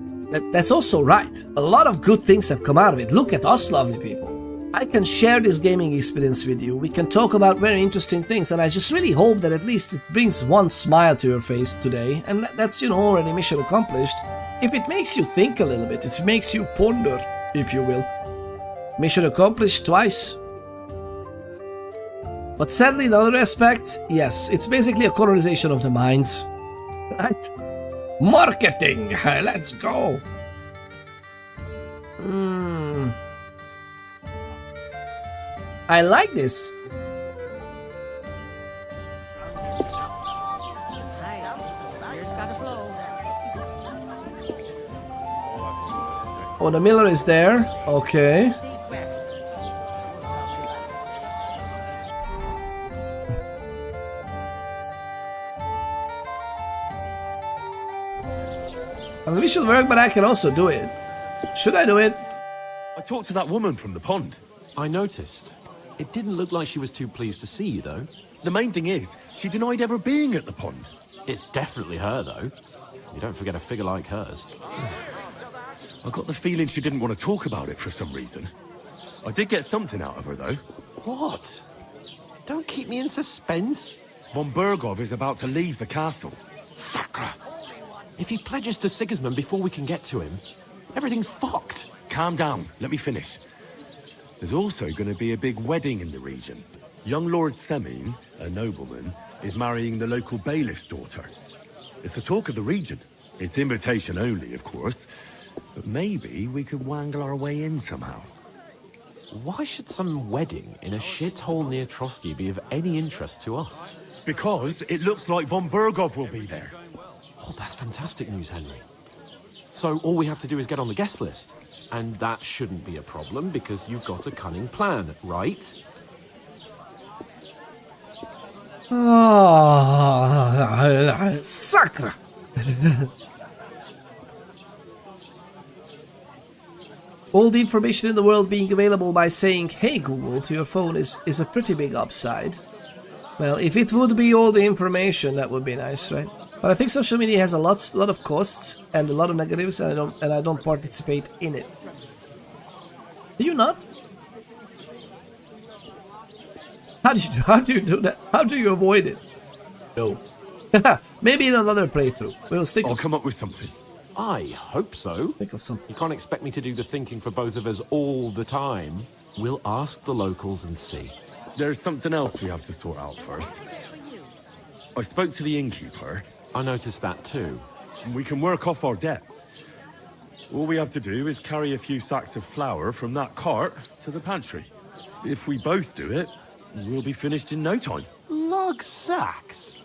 That's also right. A lot of good things have come out of it. Look at us, lovely people. I can share this gaming experience with you. We can talk about very interesting things, and I just really hope that at least it brings one smile to your face today, and that's, already mission accomplished. If it makes you think a little bit, it makes you ponder, if you will. Mission accomplished twice. But sadly, in other aspects, yes, it's basically a colonization of the minds. Right? Marketing! Let's go! I like this. Oh, the miller is there. Okay. I mean, we should work, but I can also do it. Should I do it? I talked to that woman from the pond. I noticed. It didn't look like she was too pleased to see you, though. The main thing is, she denied ever being at the pond. It's definitely her, though. You don't forget a figure like hers. I got the feeling she didn't want to talk about it for some reason. I did get something out of her, though. What? Don't keep me in suspense. Von Bergov is about to leave the castle. Sacre! If he pledges to Sigismund before we can get to him, everything's fucked. Calm down. Let me finish. There's also going to be a big wedding in the region. Young Lord Semin, a nobleman, is marrying the local bailiff's daughter. It's the talk of the region. It's invitation only, of course. But maybe we could wangle our way in somehow. Why should some wedding in a shithole near Trotsky be of any interest to us? Because it looks like von Bergov will be there. Oh, that's fantastic news, Henry. So all we have to do is get on the guest list. And that shouldn't be a problem because you've got a cunning plan, right? Oh, sacre! All the information in the world being available by saying, "Hey Google," to your phone is a pretty big upside. Well, if it would be all the information, that would be nice, right? But I think social media has a lot of costs and a lot of negatives, and I don't participate in it. Do you not? How do you do that? How do you avoid it? No. Maybe in another playthrough. I'll come up with something. I hope so. Think of something. You can't expect me to do the thinking for both of us all the time. We'll ask the locals and see. There's something else we have to sort out first. I spoke to the innkeeper. I noticed that too. We can work off our debt. All we have to do is carry a few sacks of flour from that cart to the pantry. If we both do it, we'll be finished in no time. Lug sacks?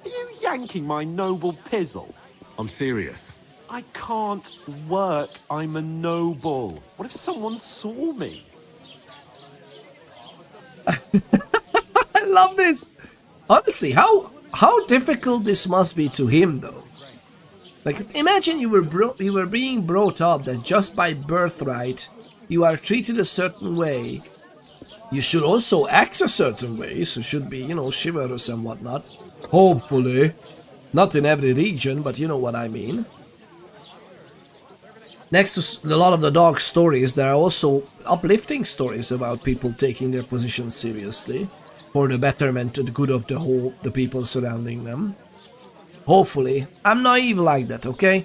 Are you yanking my noble pizzle? I'm serious. I can't work. I'm a noble. What if someone saw me? I love this. Honestly, how difficult this must be to him, though. Like, imagine you were being brought up that just by birthright you are treated a certain way. You should also act a certain way, so should be, chivalrous and whatnot. Hopefully. Not in every region, but you know what I mean. Next to a lot of the dark stories, there are also uplifting stories about people taking their positions seriously for the betterment and the good of the people surrounding them. Hopefully. I'm naive like that, okay?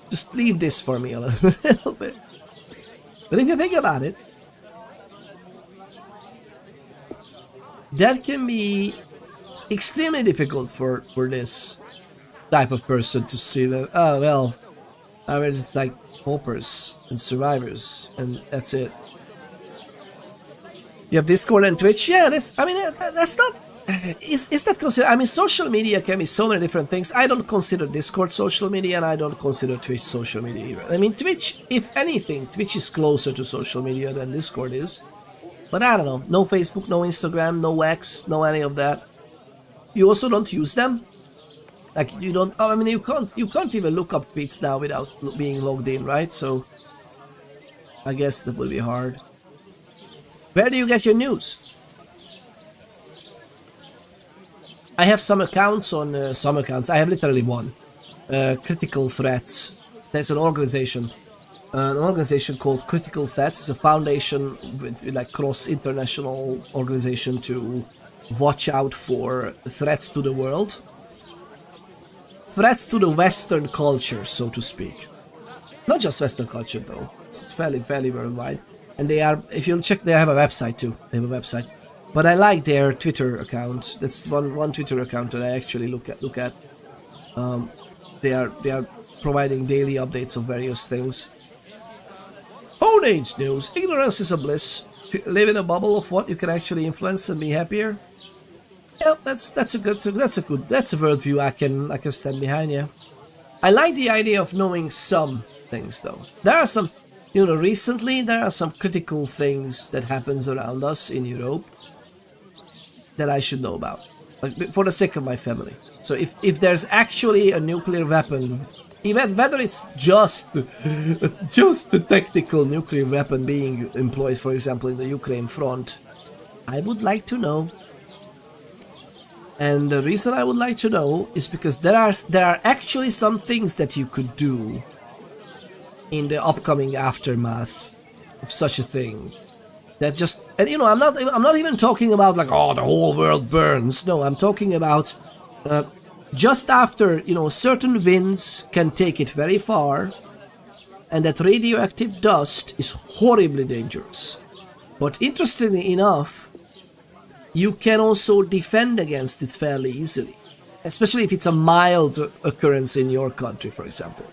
Just leave this for me a little bit. But if you think about it, that can be extremely difficult for this type of person to see that, oh, well, I mean, it's like paupers and survivors, and that's it. You have Discord and Twitch? Yeah, that's not... Is that considered... I mean, social media can be so many different things. I don't consider Discord social media, and I don't consider Twitch social media either. I mean, Twitch, if anything, Twitch is closer to social media than Discord is. But I don't know. No Facebook, no Instagram, no X, no any of that. You also don't use them? Like, you don't... Oh, I mean, you can't even look up tweets now without being logged in, right? So, I guess that will be hard. Where do you get your news? I have some accounts on... some accounts. I have literally one. Critical Threats. There's an organization. An organization called Critical Threats. It's a foundation with like cross-international organization to watch out for threats to the world. Threats to the Western culture, so to speak. Not just Western culture, though. It's fairly worldwide. And they are, if you'll check, they have a website too. They have a website. But I like their Twitter account. That's one Twitter account that I actually look at. They are providing daily updates of various things. Old age news. Ignorance is a bliss. Live in a bubble of what you can actually influence and be happier. Yeah, that's a worldview I can stand behind. Yeah, I like the idea of knowing some things though. There are some, recently there are some critical things that happens around us in Europe that I should know about, like, for the sake of my family. So if there's actually a nuclear weapon, even whether it's just a technical nuclear weapon being employed, for example, in the Ukraine front, I would like to know. And the reason I would like to know is because there are actually some things that you could do in the upcoming aftermath of such a thing. That just, and I'm not even talking about like, oh, the whole world burns. No, I'm talking about just after, certain winds can take it very far, and that radioactive dust is horribly dangerous. But interestingly enough, you can also defend against it fairly easily, especially if it's a mild occurrence in your country, for example.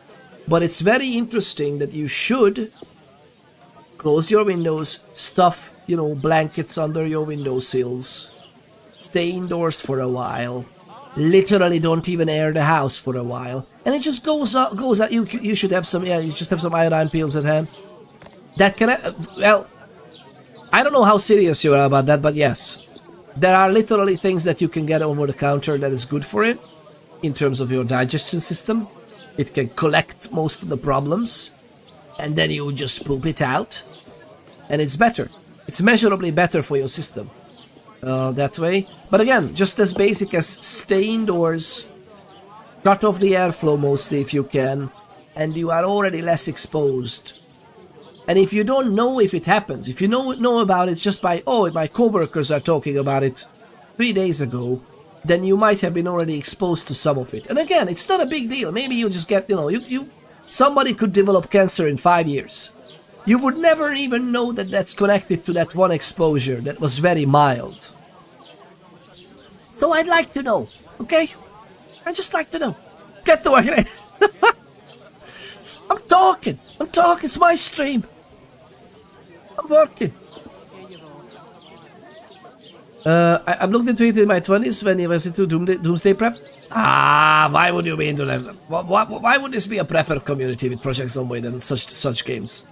But it's very interesting that you should close your windows, stuff, blankets under your windowsills, stay indoors for a while, literally don't even air the house for a while, and it just goes out. You should have some, you just have some iodine pills at hand. That can, well, I don't know how serious you are about that, but yes, there are literally things that you can get over the counter that is good for it, in terms of your digestion system. It can collect most of the problems, and then you just poop it out, and it's better. It's measurably better for your system that way. But again, just as basic as stay indoors, cut off the airflow mostly if you can, and you are already less exposed. And if you don't know if it happens, if you know about it just by, oh, my coworkers are talking about it 3 days ago, then you might have been already exposed to some of it. And again, it's not a big deal. Maybe you just get, somebody could develop cancer in 5 years. You would never even know that that's connected to that one exposure that was very mild. So I'd like to know, okay? I'd just like to know. Get to work. I'm talking, it's my stream. I'm working. I've looked into it in my 20s when I was into Doomsday Prep. Why would you be into that? Why would this be a prepper community with Project Zomboid and such games?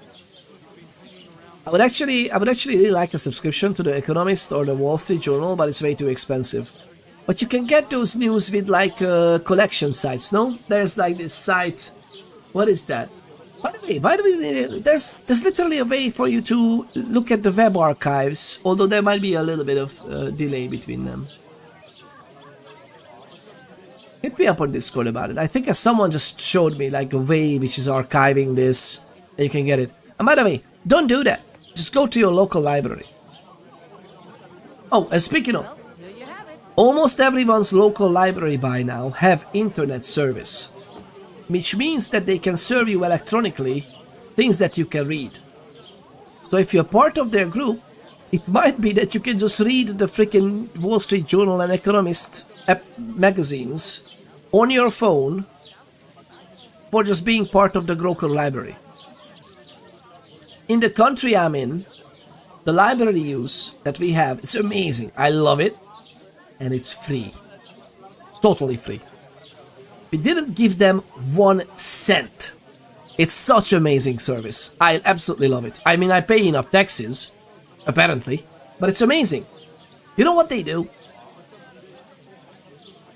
I would actually really like a subscription to The Economist or the Wall Street Journal, but it's way too expensive. But you can get those news with like collection sites, no? There's like this site. What is that? By the way, there's literally a way for you to look at the web archives, although there might be a little bit of delay between them. Hit me up on Discord about it. I think someone just showed me like a way which is archiving this, and you can get it. And by the way, don't do that. Just go to your local library. Oh, and speaking of, almost everyone's local library by now have internet service, which means that they can serve you electronically things that you can read. So if you're part of their group, it might be that you can just read the freaking Wall Street Journal and Economist magazines on your phone for just being part of the local library. In the country I'm in, the library use that we have, it's amazing. I love it. And it's free. Totally free. We didn't give them 1 cent. It's such amazing service. I absolutely love it. I mean, I pay enough taxes, apparently, but it's amazing. You know what they do?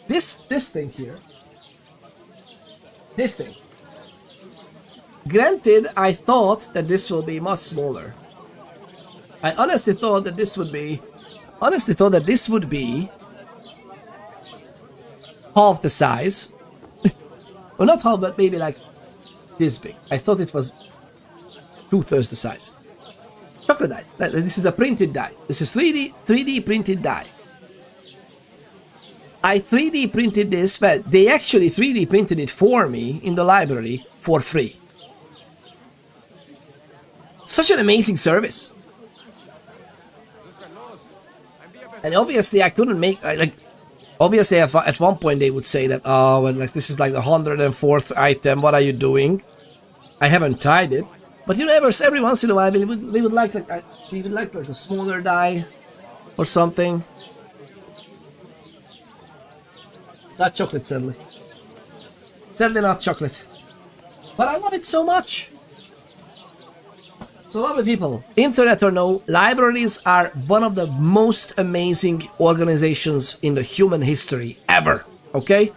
This thing here. This thing. Granted, I thought that this will be much smaller. I honestly thought that this would be half the size. Well, not half, but maybe like this big. I thought it was 2/3 the size. Chocolate die. This is a printed die. This is 3D printed die. I 3D printed this. Well, they actually 3D printed it for me in the library for free. Such an amazing service. And obviously I couldn't make, obviously at one point they would say that, oh, well, like, this is like the 104th item, what are you doing? I haven't tried it. But every once in a while we would like a smaller die or something. It's not chocolate, sadly. Sadly not chocolate. But I love it so much. So lovely people, internet or no, libraries are one of the most amazing organizations in the human history ever, okay?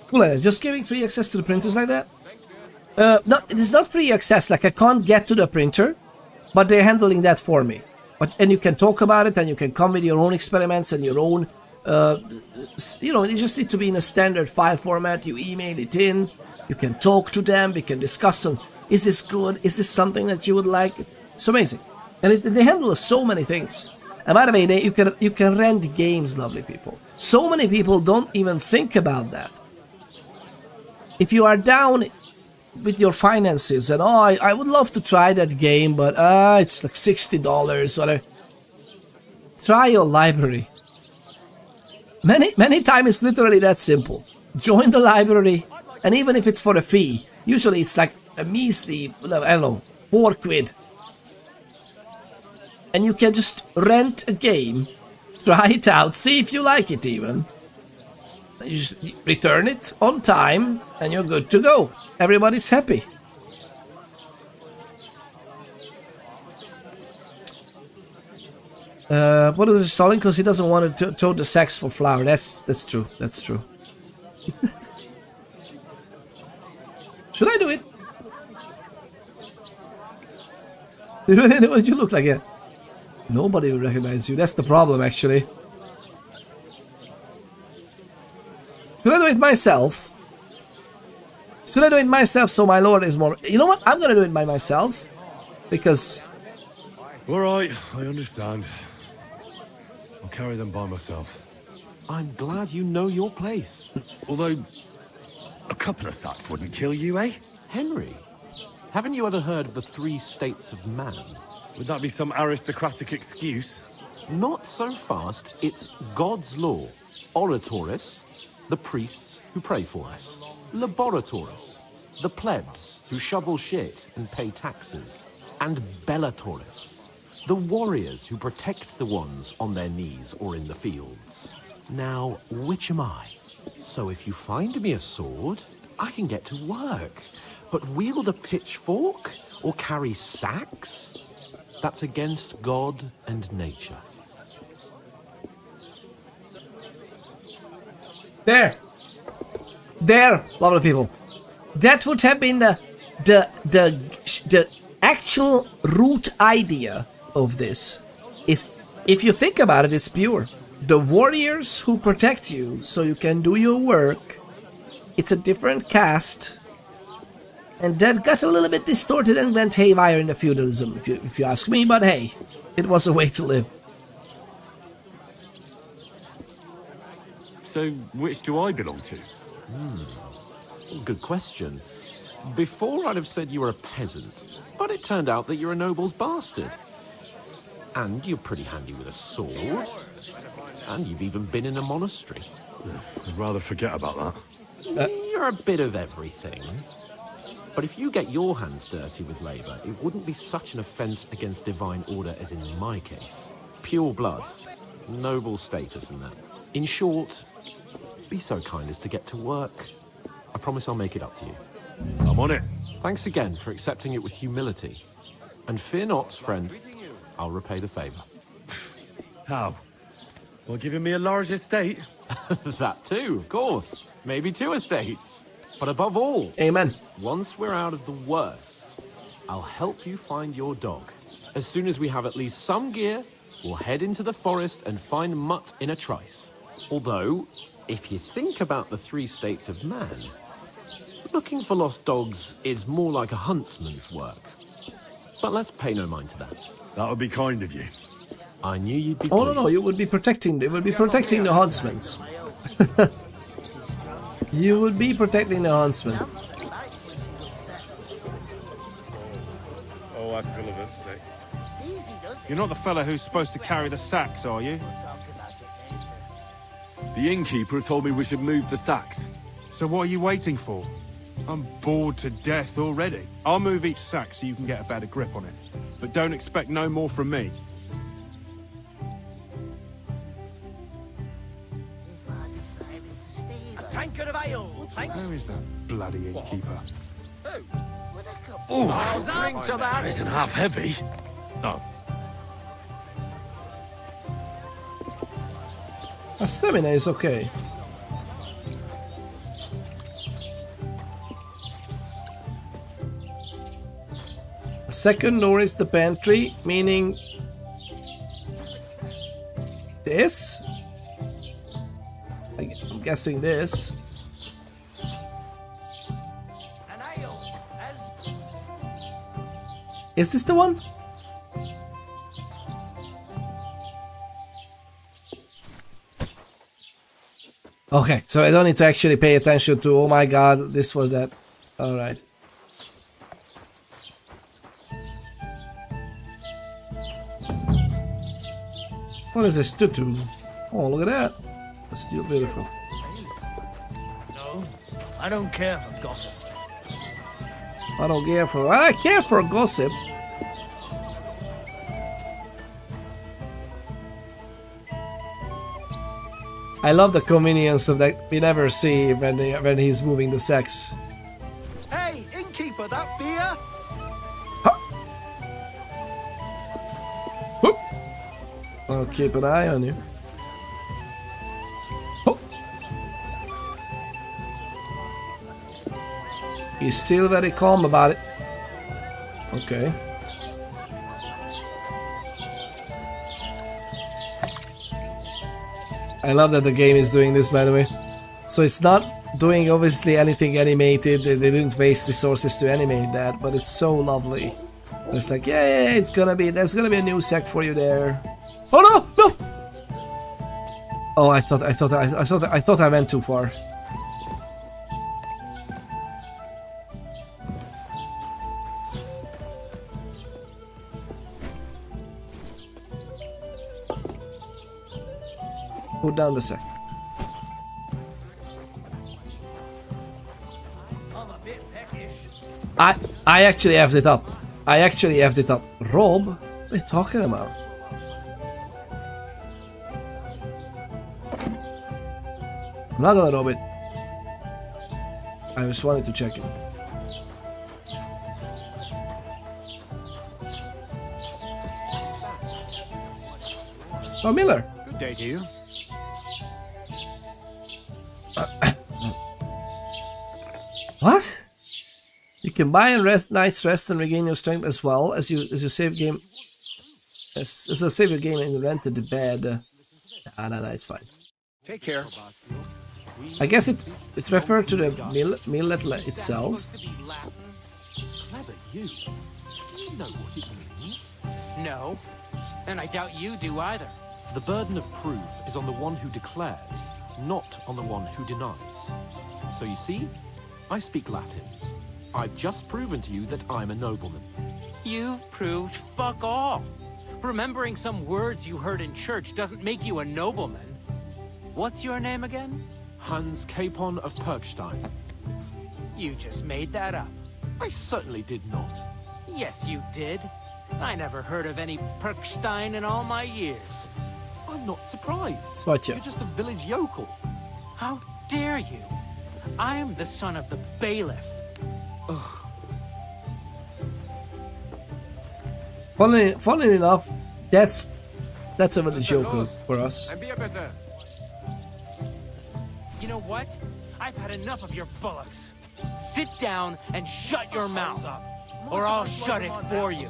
Cool, just giving free access to the printers like that? No, it is not free access, like I can't get to the printer, but they're handling that for me. And you can talk about it, and you can come with your own experiments and your own, you just need to be in a standard file format, you email it in, you can talk to them, we can discuss them. Is this good? Is this something that you would like? It's amazing. And they handle so many things. And by the way, you can rent games, lovely people. So many people don't even think about that. If you are down with your finances and I would love to try that game, but it's like $60 or try your library. Many times it's literally that simple. Join the library, and even if it's for a fee, usually it's like a measly, I don't know, £4. And you can just rent a game, try it out, see if you like it even. You just return it on time, and you're good to go. Everybody's happy. What is he stalling? Because he doesn't want to tote the sacks for flour. That's true. That's true. Should I do it? What do you look like here? Nobody will recognize you. That's the problem, actually. Should I do it myself? Should I do it myself so my lord is more... You know what? I'm gonna do it by myself. Because... Alright, I understand. I'll carry them by myself. I'm glad you know your place. Although, a couple of sacks wouldn't kill you, eh? Henry, haven't you ever heard of the 3 states of man? Would that be some aristocratic excuse? Not so fast. It's God's law. Oratoris, the priests who pray for us. Laboratoris, the plebs who shovel shit and pay taxes. And Bellatoris, the warriors who protect the ones on their knees or in the fields. Now, which am I? So if you find me a sword, I can get to work. But wield a pitchfork or carry sacks? That's against God and nature. There, lovely people. That would have been the actual root idea of this. Is, if you think about it, it's pure. The warriors who protect you so you can do your work. It's a different caste. And that got a little bit distorted and went haywire in the feudalism, if you ask me. But hey, it was a way to live. So, which do I belong to? Good question. Before I'd have said you were a peasant, but it turned out that you're a noble's bastard. And you're pretty handy with a sword. And you've even been in a monastery. I'd rather forget about that. You're a bit of everything. But if you get your hands dirty with labour, it wouldn't be such an offence against divine order as in my case. Pure blood, noble status and that. In short, be so kind as to get to work. I promise I'll make it up to you. I'm on it. Thanks again for accepting it with humility. And fear not, friend, I'll repay the favour. How? Well, giving me a large estate? That too, of course. Maybe 2 estates. But above all, amen. Once we're out of the worst, I'll help you find your dog. As soon as we have at least some gear, we'll head into the forest and find Mutt in a trice. Although, if you think about the 3 states of man, looking for lost dogs is more like a huntsman's work. But let's pay no mind to that. That would be kind of you. I knew you'd be pleased. No, you would be protecting. It would be protecting the huntsmen. You would be protecting the huntsman. Oh, I feel a bit sick. You're not the fella who's supposed to carry the sacks, are you? The innkeeper told me we should move the sacks. So what are you waiting for? I'm bored to death already. I'll move each sack so you can get a better grip on it. But don't expect no more from me. A tankard of ale, thanks. Where is that bloody innkeeper? Oh, Drink to that. isn't half heavy. Oh. A stamina is okay. A second door is the pantry, meaning this? I'm guessing this. Is this the one? Okay, so I don't need to actually pay attention to, oh my god, this was that. Alright. What is this tutu? Oh, look at that. That's still beautiful. No, I don't care for gossip. I don't care for... I care for gossip. I love the convenience of that we never see when he's moving the sex. Hey, innkeeper, that beer? I'll keep an eye on you. Oh. He's still very calm about it. Okay. I love that the game is doing this, by the way. So it's not doing obviously anything animated. They didn't waste resources to animate that, but it's so lovely. It's like, yeah, it's gonna be. There's gonna be a new sect for you there. Oh no, no! Oh, I thought I went too far. Put down the sec. I actually effed it up. Rob, what are you talking about? I'm not gonna rob it. I just wanted to check it. Oh, Miller. Good day to you. What? You can buy a night's rest and regain your strength as well as you save game. As you save your game and rented the bed. No, it's fine. Take care. I guess it referred to the millet itself. Clever you. Do you know what it means? No, and I doubt you do either. The burden of proof is on the one who declares, not on the one who denies. So you see, I speak Latin. I've just proven to you that I'm a nobleman. You've proved fuck all. Remembering some words you heard in church doesn't make you a nobleman. What's your name again? Hans Capon of Perkstein. You just made that up. I certainly did not. Yes, you did. I never heard of any Perkstein in all my years. I'm not surprised. Spotcha. You're just a village yokel. How dare you? I'm the son of the bailiff. Ugh. Funnily enough, that's a village yokel for us. You know what? I've had enough of your bullocks. Sit down and shut your mouth up, or I'll shut it for you.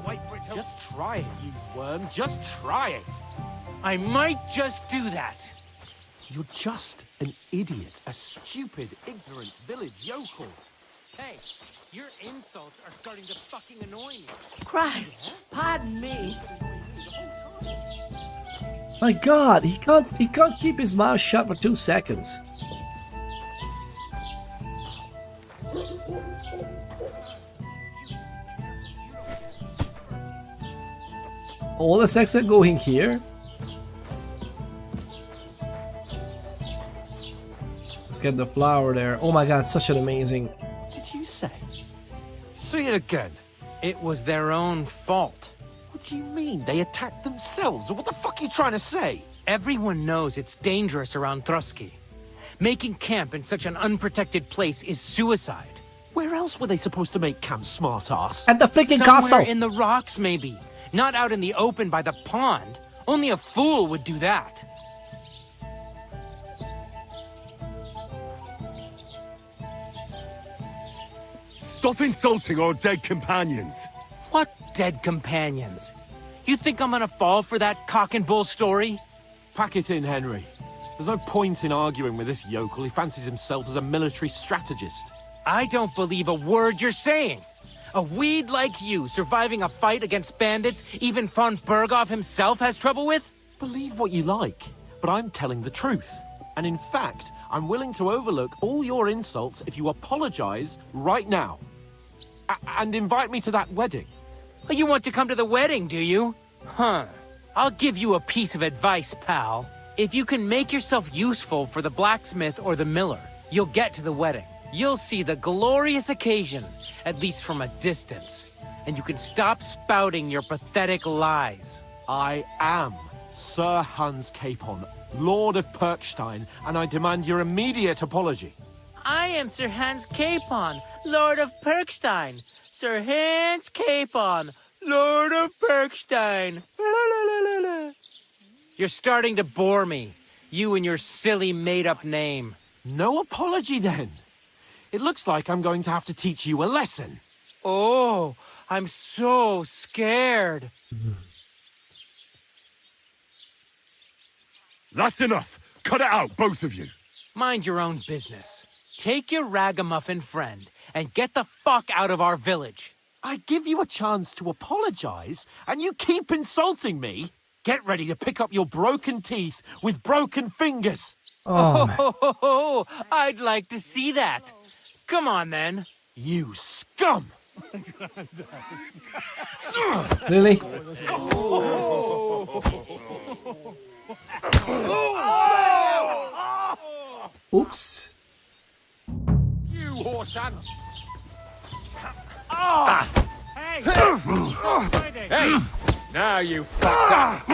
Just try it, you worm. Just try it. I might just do that. You're just an idiot. A stupid, ignorant village yokel. Hey, your insults are starting to fucking annoy me. Christ, pardon me. My God, he can't keep his mouth shut for 2 seconds. All the sex are going here. Let's get the flower there. Oh my God, such an amazing. What did you say? Say it again. It was their own fault. What do you mean? They attacked themselves? What the fuck are you trying to say? Everyone knows it's dangerous around Trotsky. Making camp in such an unprotected place is suicide. Where else were they supposed to make camp, smartass? At the freaking Somewhere castle! in the rocks, maybe. Not out in the open by the pond. Only a fool would do that. Stop insulting our dead companions. What dead companions? You think I'm gonna fall for that cock and bull story? Pack it in, Henry. There's no point in arguing with this yokel. He fancies himself as a military strategist. I don't believe a word you're saying. A weed like you surviving a fight against bandits even von Berghoff himself has trouble with? Believe what you like, but I'm telling the truth. And in fact, I'm willing to overlook all your insults if you apologize right now. And invite me to that wedding. Oh, you want to come to the wedding, do you? Huh. I'll give you a piece of advice, pal. If you can make yourself useful for the blacksmith or the miller, you'll get to the wedding. You'll see the glorious occasion, at least from a distance. And you can stop spouting your pathetic lies. I am Sir Hans Capon, Lord of Perkstein, and I demand your immediate apology. I am Sir Hans Capon, Lord of Perkstein. Sir Hans Capon, Lord of Perkstein. You're starting to bore me. You and your silly made-up name. No apology, then. It looks like I'm going to have to teach you a lesson. Oh, I'm so scared. That's enough. Cut it out, both of you. Mind your own business. Take your ragamuffin friend and get the fuck out of our village. I give you a chance to apologize, and you keep insulting me. Get ready to pick up your broken teeth with broken fingers. Oh, I'd like to see that. Come on, then. You scum! Really? Oops. You whoreson! Hey! Hey! Now you fucked up!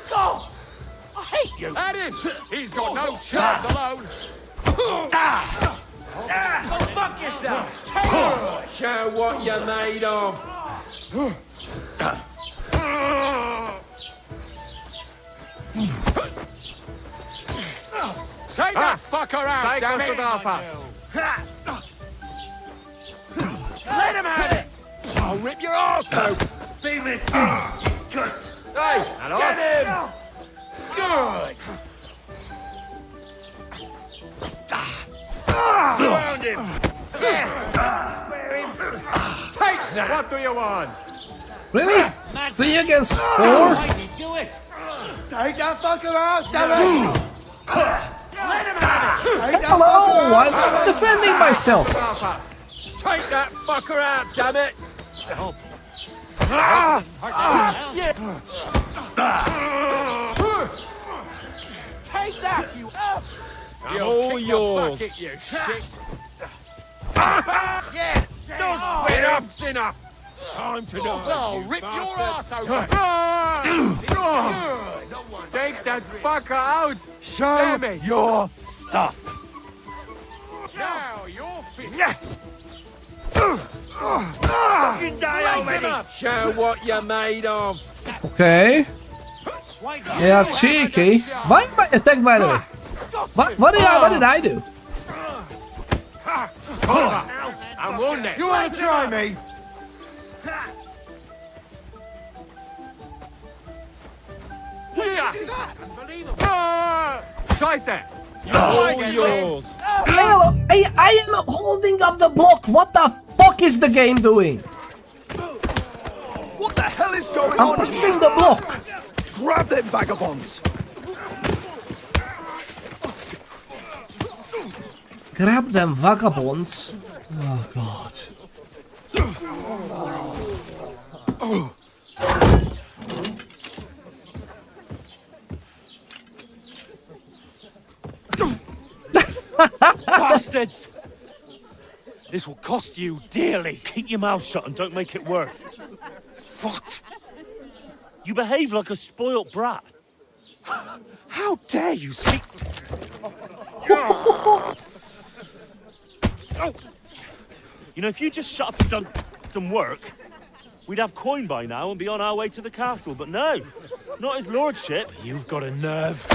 Go! I hate you! At him! He's got no chance alone! Go fuck yourself! Show what you're made of! Take that fucker out, damn it! Let him have it! I'll rip your arse out! Be missing. Good. Hey! Get him! Good! Found him. Take that! What do you want? Really? 3 against 4? Do it! Take that fucker out, damn it. Let him have it! Take that Hello, fucker out. I'm defending myself. Take that fucker out, damn it! Take that, you up! All yours! You shit! Enough's enough! Time to die! I'll rip your ass open! Take that fucker out! Show Damn it. your stuff. Now you're fit! Fucking die already. Show what you're made of! Okay. They are cheeky. Why am I attacked, by the way? What did I do? I'm on it! You want to try me? Here! Scheiße! All yours! I am holding up the block. What the fuck is the game doing? What the hell is going I'm on? pressing the block. Grab them vagabonds. Grab them vagabonds. Oh god. Bastards! This will cost you dearly. Keep your mouth shut and don't make it worse. What? You behave like a spoilt brat. How dare you speak... You know, if you just shut up and done some work, we'd have coin by now and be on our way to the castle. But no, not his lordship. You've got a nerve.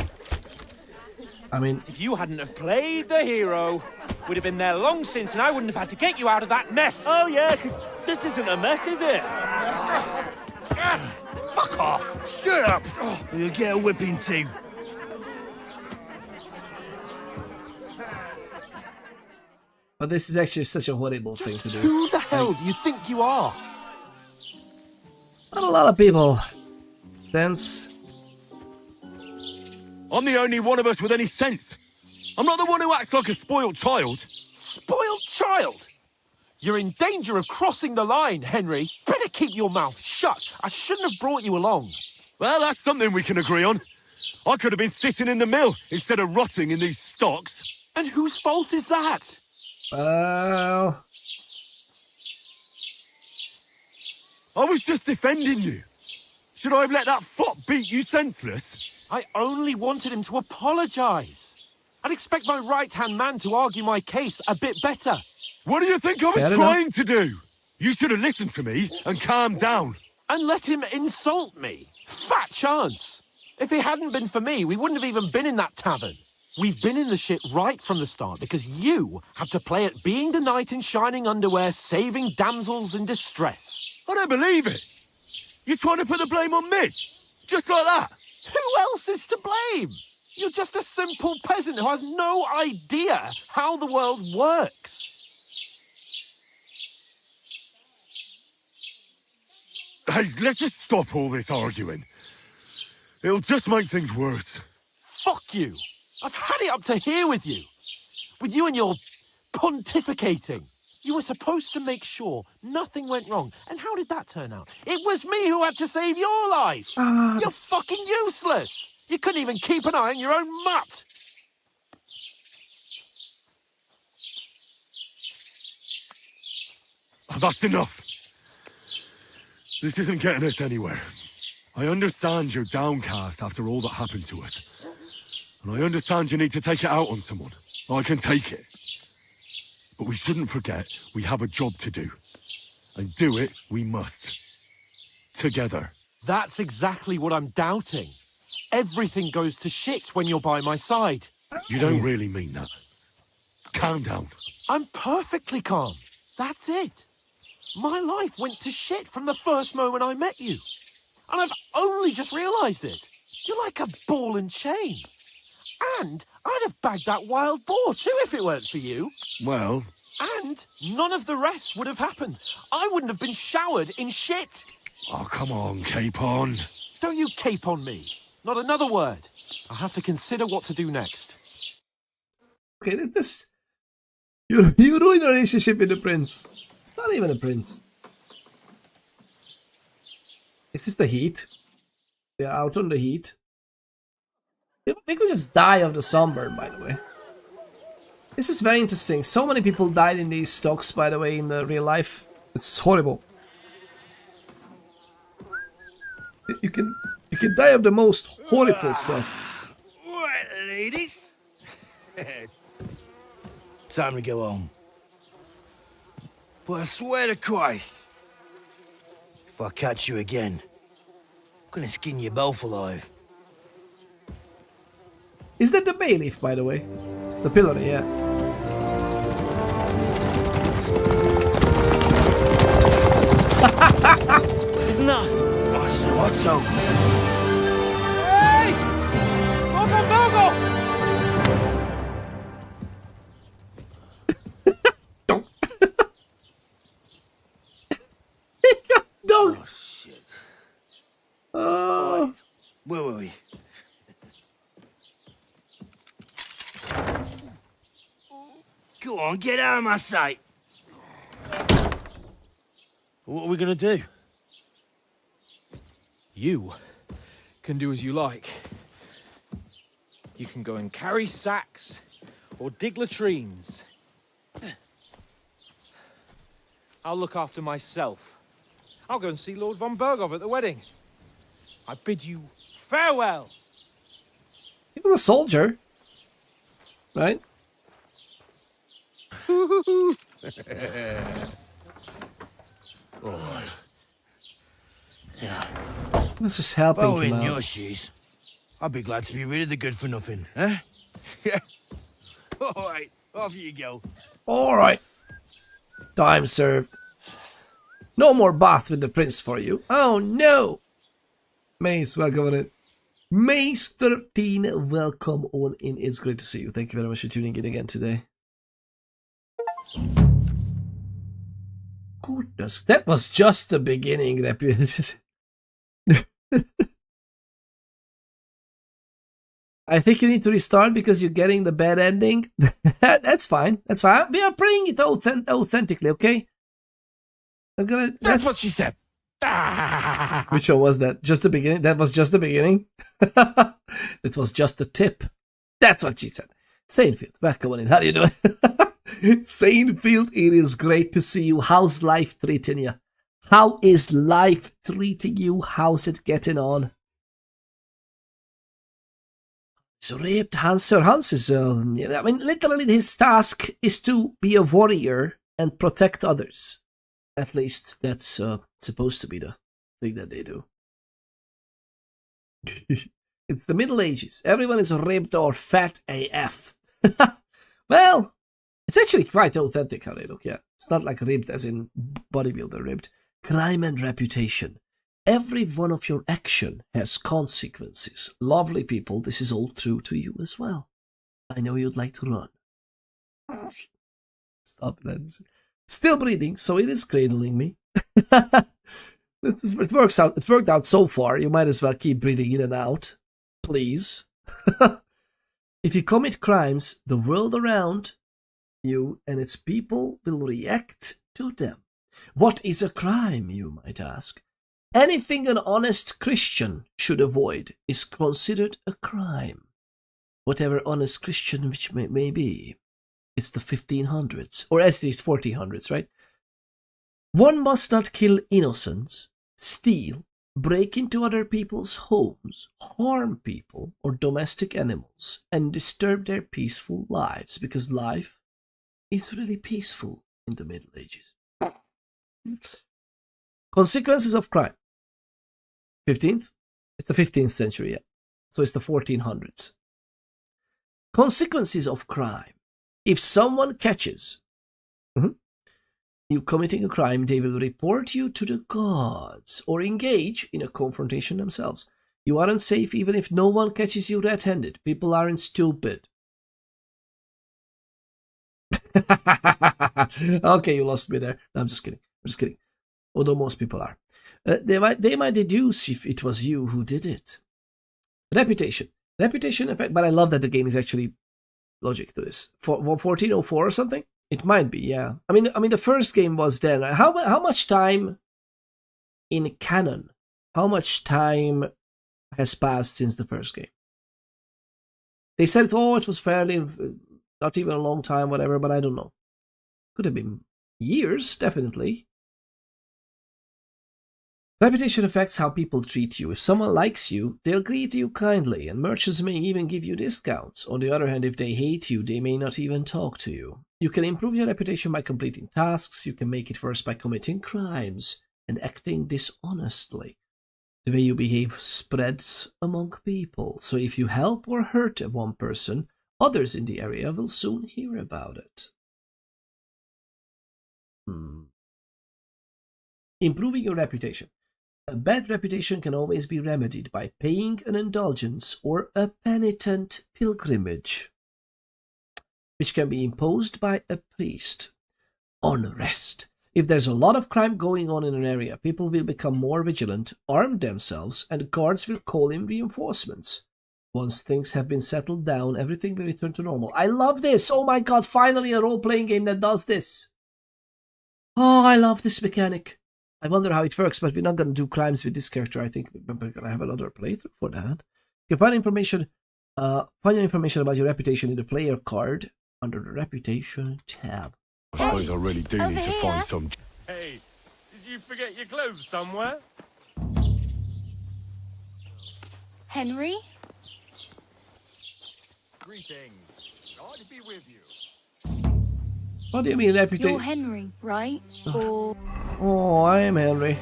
I mean... If you hadn't have played the hero, we'd have been there long since and I wouldn't have had to get you out of that mess. Oh yeah, because this isn't a mess, is it? Fuck off. Shut up. You'll get a whipping too. But this is actually such a horrible thing to do. Who the hell do you think you are? Not a lot of people. Sense. I'm the only one of us with any sense. I'm not the one who acts like a spoiled child. Spoiled child? You're in danger of crossing the line, Henry. Better keep your mouth shut. I shouldn't have brought you along. Well, that's something we can agree on. I could have been sitting in the mill instead of rotting in these stocks. And whose fault is that? Well... I was just defending you. Should I have let that fop beat you senseless? I only wanted him to apologise. I'd expect my right-hand man to argue my case a bit better. What do you think I was trying to do? You should have listened to me and calmed down. And let him insult me. Fat chance. If it hadn't been for me, we wouldn't have even been in that tavern. We've been in the shit right from the start because you had to play at being the knight in shining underwear, saving damsels in distress. I don't believe it. You're trying to put the blame on me? Just like that? Who else is to blame? You're just a simple peasant who has no idea how the world works. Hey, let's just stop all this arguing. It'll just make things worse. Fuck you. I've had it up to here with you. With you and your pontificating. You were supposed to make sure nothing went wrong. And how did that turn out? It was me who had to save your life. You're fucking useless. You couldn't even keep an eye on your own mutt. Oh, that's enough. This isn't getting us anywhere. I understand you're downcast after all that happened to us. And I understand you need to take it out on someone. I can take it. But we shouldn't forget we have a job to do. And do it we must. Together. That's exactly what I'm doubting. Everything goes to shit when you're by my side. You don't really mean that. Calm down. I'm perfectly calm. That's it. My life went to shit from the first moment I met you. And I've only just realised it. You're like a ball and chain. And I'd have bagged that wild boar too if it weren't for you. Well... And none of the rest would have happened. I wouldn't have been showered in shit. Oh, come on, Capon. Don't you cape on me. Not another word. I'll have to consider what to do next. Okay, this... You ruined the relationship with the prince. It's not even a prince. Is this the heat? They are out on the heat. We could just die of the sunburn, by the way. This is very interesting. So many people died in these stocks, by the way, in the real life. It's horrible. You can die of the most horrible stuff. Right, ladies. Time to go home. But I swear to Christ, if I catch you again, I'm gonna skin you both alive. Is that the bailiff, by the way? The pillory, yeah. Isn't that? What's up? Hey! Bogo! No! Oh, shit. Oh. Where were we? Go on, get out of my sight. What are we gonna do? You can do as you like. You can go and carry sacks or dig latrines. I'll look after myself. I'll go and see Lord von Berghoff at the wedding. I bid you farewell. He was a soldier, right? Let's just help If I were him in out. your shoes, I'd be glad to be rid of the good for nothing, eh? Yeah. All right, off you go. Alright. Time served. No more bath with the prince for you. Oh no! Mace, welcome on in. Mace 13, welcome on in. It's great to see you. Thank you very much for tuning in again today. Goodness, that was just the beginning, Repu. I think you need to restart because you're getting the bad ending. That's fine. That's fine. We are playing it authentically, okay? That's what she said. Which one was that? Just the beginning? That was just the beginning? It was just the tip. That's what she said. Sanefield, welcome on in. How are you doing? Sanefield, it is great to see you. How's life treating you? How is life treating you? How's it getting on? So raped Hans is, I mean, literally his task is to be a warrior and protect others. At least that's supposed to be the thing that they do. It's the Middle Ages. Everyone is ripped or fat AF. Well, it's actually quite authentic how they look, yeah. It's not like ribbed as in bodybuilder ribbed. Crime and reputation. Every one of your action has consequences. Lovely people, this is all true to you as well. I know you'd like to run. Stop that. Still breathing, so it is cradling me. It works out. It worked out so far. You might as well keep breathing in and out. Please. If you commit crimes, the world around you and its people will react to them. What is a crime, you might ask? Anything an honest Christian should avoid is considered a crime. Whatever honest Christian which may be. It's the 1500s, or at least 1400s, right? One must not kill innocents, steal, break into other people's homes, harm people or domestic animals, and disturb their peaceful lives, because life is really peaceful in the Middle Ages. Consequences of crime. 15th? It's the 15th century, yeah. So it's the 1400s. Consequences of crime. If someone catches you committing a crime, they will report you to the gods or engage in a confrontation themselves. You aren't safe even if no one catches you red-handed. People aren't stupid. Okay, you lost me there. No, I'm just kidding. I'm just kidding. Although most people are. They might deduce if it was you who did it. Reputation. Reputation effect, but I love that the game is actually logic to this. For 1404 or something? It might be, yeah. I mean the first game was then. How much time in canon? How much time has passed since the first game? They said, it was fairly, not even a long time, whatever, but I don't know. Could have been years, definitely. Reputation affects how people treat you. If someone likes you, they'll greet you kindly, and merchants may even give you discounts. On the other hand, if they hate you, they may not even talk to you. You can improve your reputation by completing tasks. You can make it worse by committing crimes and acting dishonestly. The way you behave spreads among people. So if you help or hurt one person, others in the area will soon hear about it. Improving your reputation. A bad reputation can always be remedied by paying an indulgence or a penitent pilgrimage, which can be imposed by a priest. Unrest. If there's a lot of crime going on in an area, people will become more vigilant, arm themselves, and guards will call in reinforcements. Once things have been settled down, everything will return to normal. I love this! Oh my god, finally a role-playing game that does this! Oh, I love this mechanic. I wonder how it works, but we're not going to do crimes with this character. I think we're going to have another playthrough for that. You can find information about your reputation in the player card under the reputation tab. I suppose I really do need to find some... Hey, did you forget your clothes somewhere? Henry? Greetings. God be with you. What do you mean reputation? You're Henry, right? Or... Oh, I am Henry.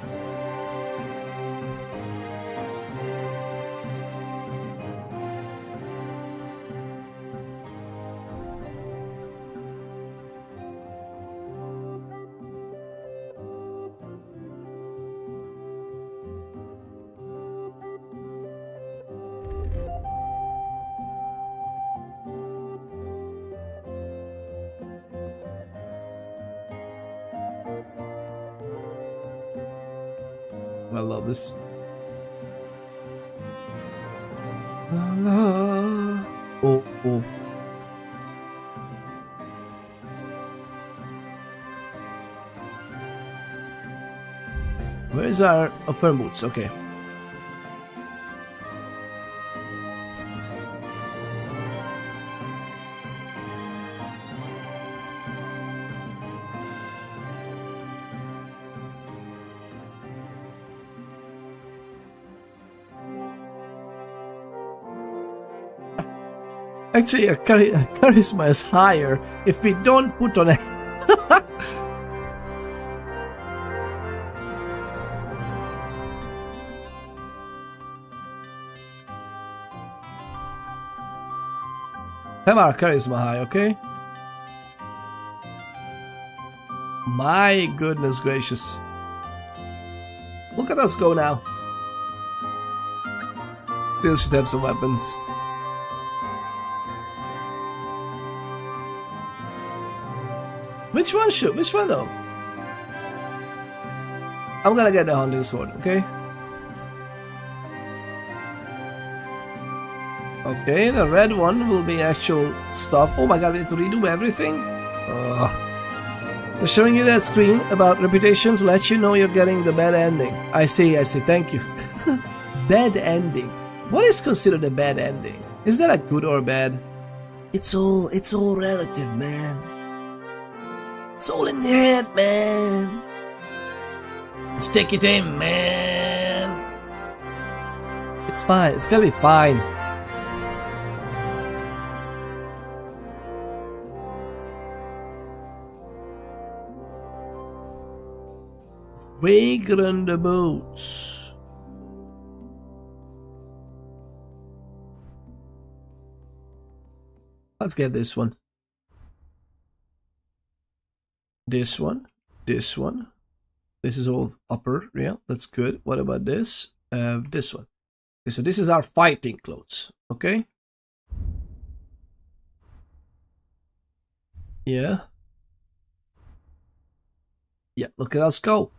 I love this. These are firm boots, okay. Actually, a charisma is higher if we don't put on a... Have our charisma high, okay? My goodness gracious. Look at us go now. Still should have some weapons. Which one though? I'm gonna get the hunting sword, okay? Okay, the red one will be actual stuff. Oh my god, we need to redo everything? They're showing you that screen about reputation to let you know you're getting the bad ending. I see, thank you. Bad ending. What is considered a bad ending? Is that a good or bad? It's all relative, man. It's all in your head, man. Let's take it in, man. It's fine. It's gonna be fine. Vagrant boats. Let's get this one. This one. This one. This is all upper, yeah, that's good. What about this? This one. Okay, so this is our fighting clothes, okay? Yeah. Yeah, look at us go.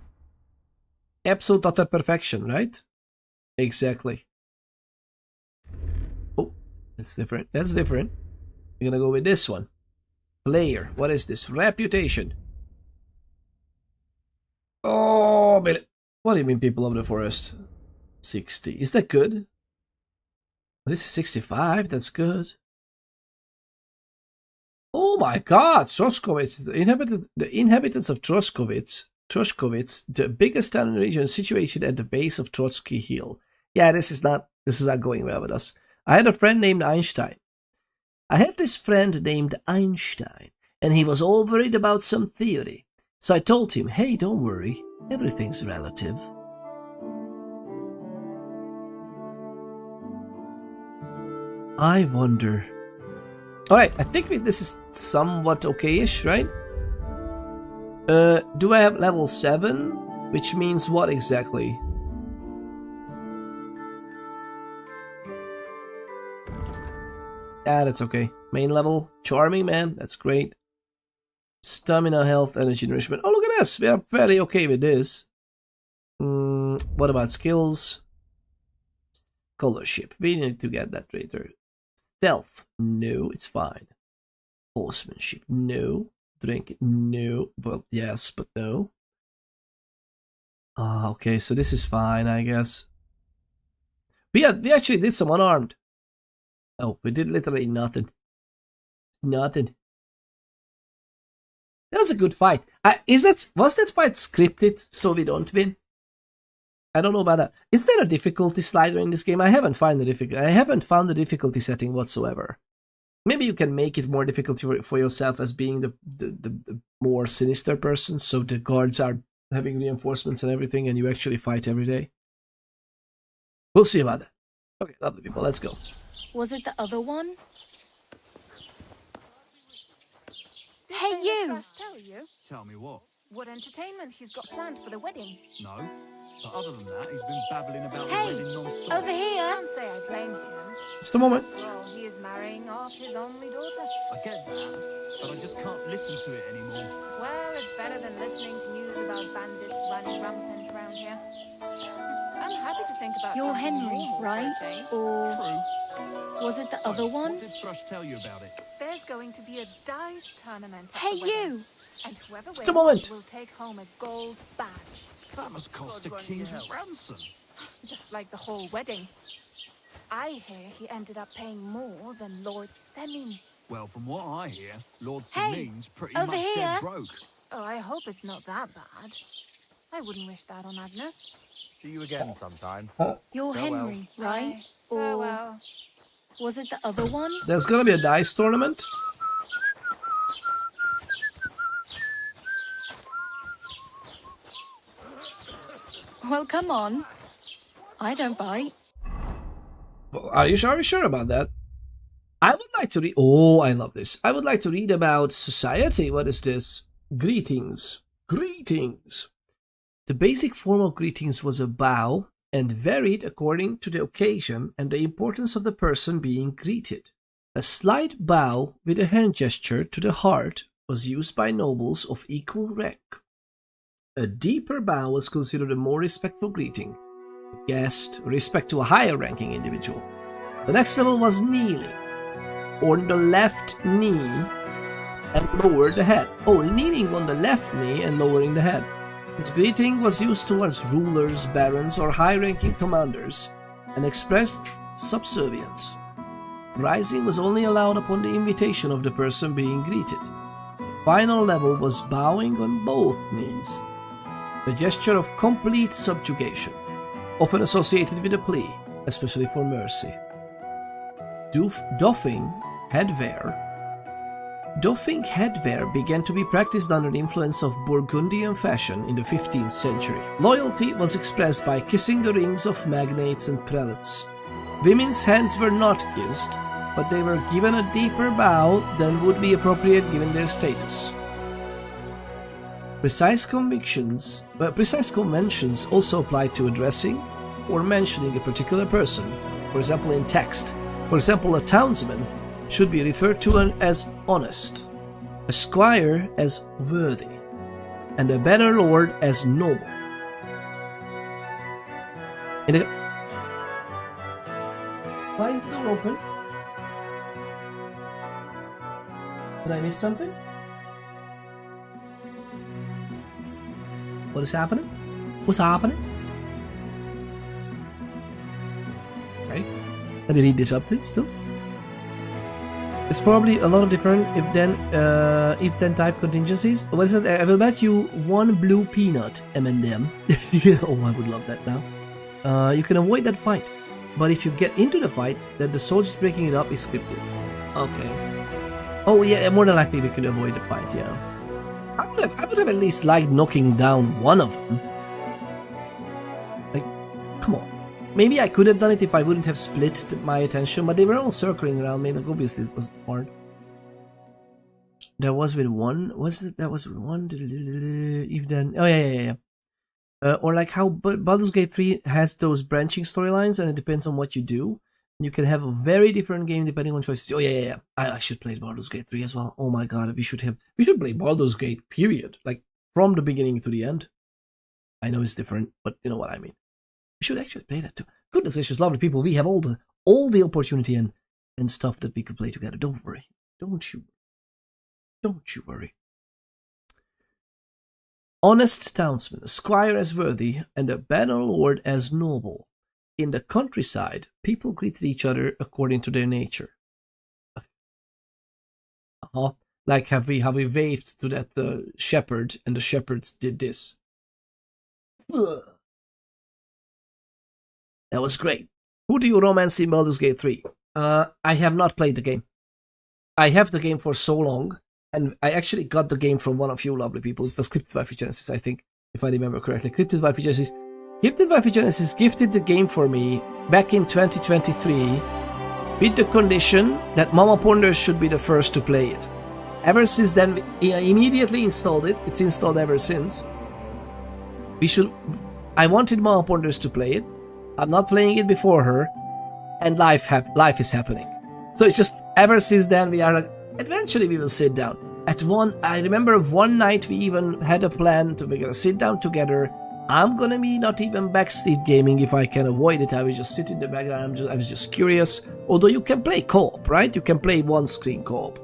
Absolute utter perfection, right? Exactly. Oh, that's different. That's different. We're gonna go with this one. Player. What is this? Reputation. Oh, man. What do you mean, people of the forest? 60. Is that good? This is 65. That's good. Oh my god, Troskowitz. The inhabitants of Troskowitz, the biggest town in the region, situated at the base of Trotsky Hill. Yeah, this is not going well with us. I had a friend named Einstein. And he was all worried about some theory. So I told him, hey, don't worry, everything's relative. I wonder. Alright, I think this is somewhat okay-ish, right? Do I have level 7? Which means what exactly? Yeah, that's okay. Main level, charming, man, that's great. Stamina, health, energy, nourishment. Oh, look at this! We are fairly okay with this. What about skills? Scholarship. We need to get that later. Stealth. No, it's fine. Horsemanship. No. Drink. No. Well, yes, but no. Okay, so this is fine, I guess. We actually did some unarmed. Oh, we did literally nothing. Nothing. That was a good fight. Was that fight scripted so we don't win? I don't know about that. Is there a difficulty slider in this game? I haven't found the difficulty setting whatsoever. Maybe you can make it more difficult for yourself as being the more sinister person, so the guards are having reinforcements and everything, and you actually fight every day. We'll see about that. Okay, lovely people, let's go. Was it the other one? Hey, you! Krasch tell you? Tell me what? What entertainment he's got planned for the wedding? No. But other than that, he's been babbling about Hey, the wedding non-stop. over here! Don't say I blame him. Just a moment. Well, he is marrying off his only daughter. I get that, but I just can't listen to it anymore. Well, it's better than listening to news about bandits running rampant around here. I'm happy to think about You're something Henry, normal for a right? change. Or True. was it the So, other one? What did Thrush tell you about it? There's going to be a dice tournament at Hey, the wedding, you! and whoever Just a wins moment. will take home a gold badge. That must cost a king's ransom. Just like the whole wedding. I hear he ended up paying more than Lord Semin. Well, from what I hear, Lord Hey, Semin's pretty over much here. dead broke. Oh, I hope it's not that bad. I wouldn't wish that on Agnes. See you again sometime. You're Farewell. Henry, right? Aye. Or Farewell. was it the other one? There's gonna be a dice tournament. Well, come on. I don't bite. Are you sure about that? I would like to read. Oh, I love this. I would like to read about society. What is this? Greetings. Greetings. The basic form of greetings was a bow and varied according to the occasion and the importance of the person being greeted. A slight bow with a hand gesture to the heart was used by nobles of equal rank. A deeper bow was considered a more respectful greeting. A guest, respect to a higher ranking individual. The next level was kneeling, on the left knee and lower the head. Oh, kneeling on the left knee and lowering the head. This greeting was used towards rulers, barons, or high-ranking commanders, and expressed subservience. Rising was only allowed upon the invitation of the person being greeted. The final level was bowing on both knees, a gesture of complete subjugation, often associated with a plea, especially for mercy. Doffing headwear began to be practiced under the influence of Burgundian fashion in the 15th century. Loyalty was expressed by kissing the rings of magnates and prelates. Women's hands were not kissed, but they were given a deeper bow than would be appropriate given their status. Precise conventions also applied to addressing or mentioning a particular person, for example in text. For example, a townsman should be referred to as honest, a squire as worthy, and a better lord as noble. Why is the door open? Did I miss something? What is happening? What's happening? Okay. Let me read this up, please, still. It's probably a lot of different if-then type contingencies. What is it? I will bet you one blue peanut, M&M. Oh, I would love that now. You can avoid that fight. But if you get into the fight, then the soldiers breaking it up is scripted. Okay. Oh, yeah, more than likely we could avoid the fight, yeah. I would have at least liked knocking down one of them. Like, come on. Maybe I could have done it if I wouldn't have split my attention, but they were all circling around me, like obviously it was hard. There was with one, that was with one, if then, oh yeah. Or like how Baldur's Gate 3 has those branching storylines and it depends on what you do. You can have a very different game depending on choices. Oh yeah. I should play Baldur's Gate 3 as well. Oh my god, we should play Baldur's Gate, period. Like, from the beginning to the end. I know it's different, but you know what I mean. We should actually play that too. Goodness gracious, lovely people, we have all the opportunity and stuff that we could play together. Don't worry. Don't you worry. Honest townsman, a squire as worthy, and a banner lord as noble. In the countryside, people greeted each other according to their nature. Like how we waved to that shepherd, and the shepherds did this. Ugh. That was great. Who do you romance in Baldur's Gate 3? I have not played the game. I have the game for so long, and I actually got the game from one of you lovely people. It was Cryptid by Genesis, I think, if I remember correctly. Cryptid by Genesis. Cryptid by Genesis gifted the game for me back in 2023 with the condition that Mama Ponders should be the first to play it. Ever since then, I immediately installed it. It's installed ever since. I wanted Mama Ponders to play it. I'm not playing it before her, and life is happening. So it's just, ever since then, we are like, eventually we will sit down. I remember one night we even had a plan to we're gonna sit down together. I'm gonna be not even backseat gaming if I can avoid it. I will just sit in the background. I was just curious. Although you can play co-op, right? You can play one screen co-op,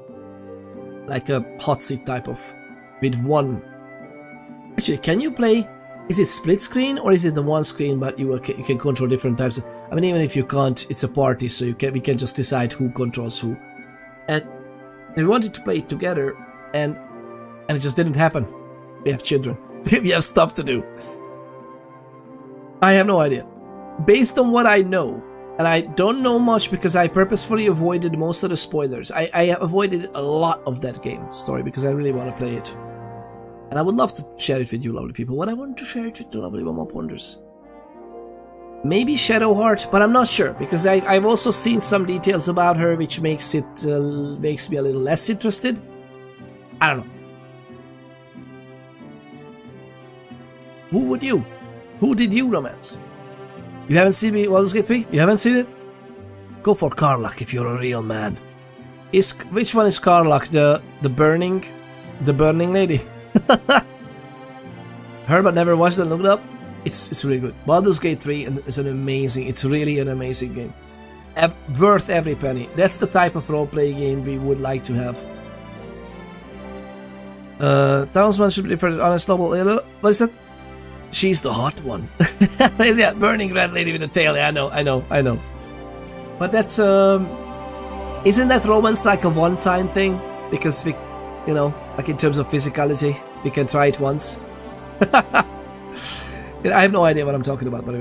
like a hot seat type of with one. Actually, can you play Is it split screen or is it the one screen but you can control different types of, I mean, even if you can't, it's a party, so we can just decide who controls who. And we wanted to play it together, and it just didn't happen. We have children. We have stuff to do. I have no idea. Based on what I know, and I don't know much because I purposefully avoided most of the spoilers. I avoided a lot of that game story because I really want to play it. And I would love to share it with you lovely people, but I want to share it with the lovely Mama Ponders. Maybe Shadowheart, but I'm not sure, because I've also seen some details about her which makes me a little less interested. I don't know. Who did you romance? You haven't seen me Baldur's Gate 3? You haven't seen it? Go for Karlach if you're a real man. Which one is Karlach? The burning lady? Heard but never watched it, look it up. It's really good. Baldur's Gate 3 is it's really an amazing game. Worth every penny. That's the type of role-playing game we would like to have. Townsman should be referred to honest noble. What is that? She's the hot one. Yeah, burning red lady with a tail. Yeah, I know. But that's isn't that romance like a one-time thing? Because we, like in terms of physicality, we can try it once. I have no idea what I'm talking about, but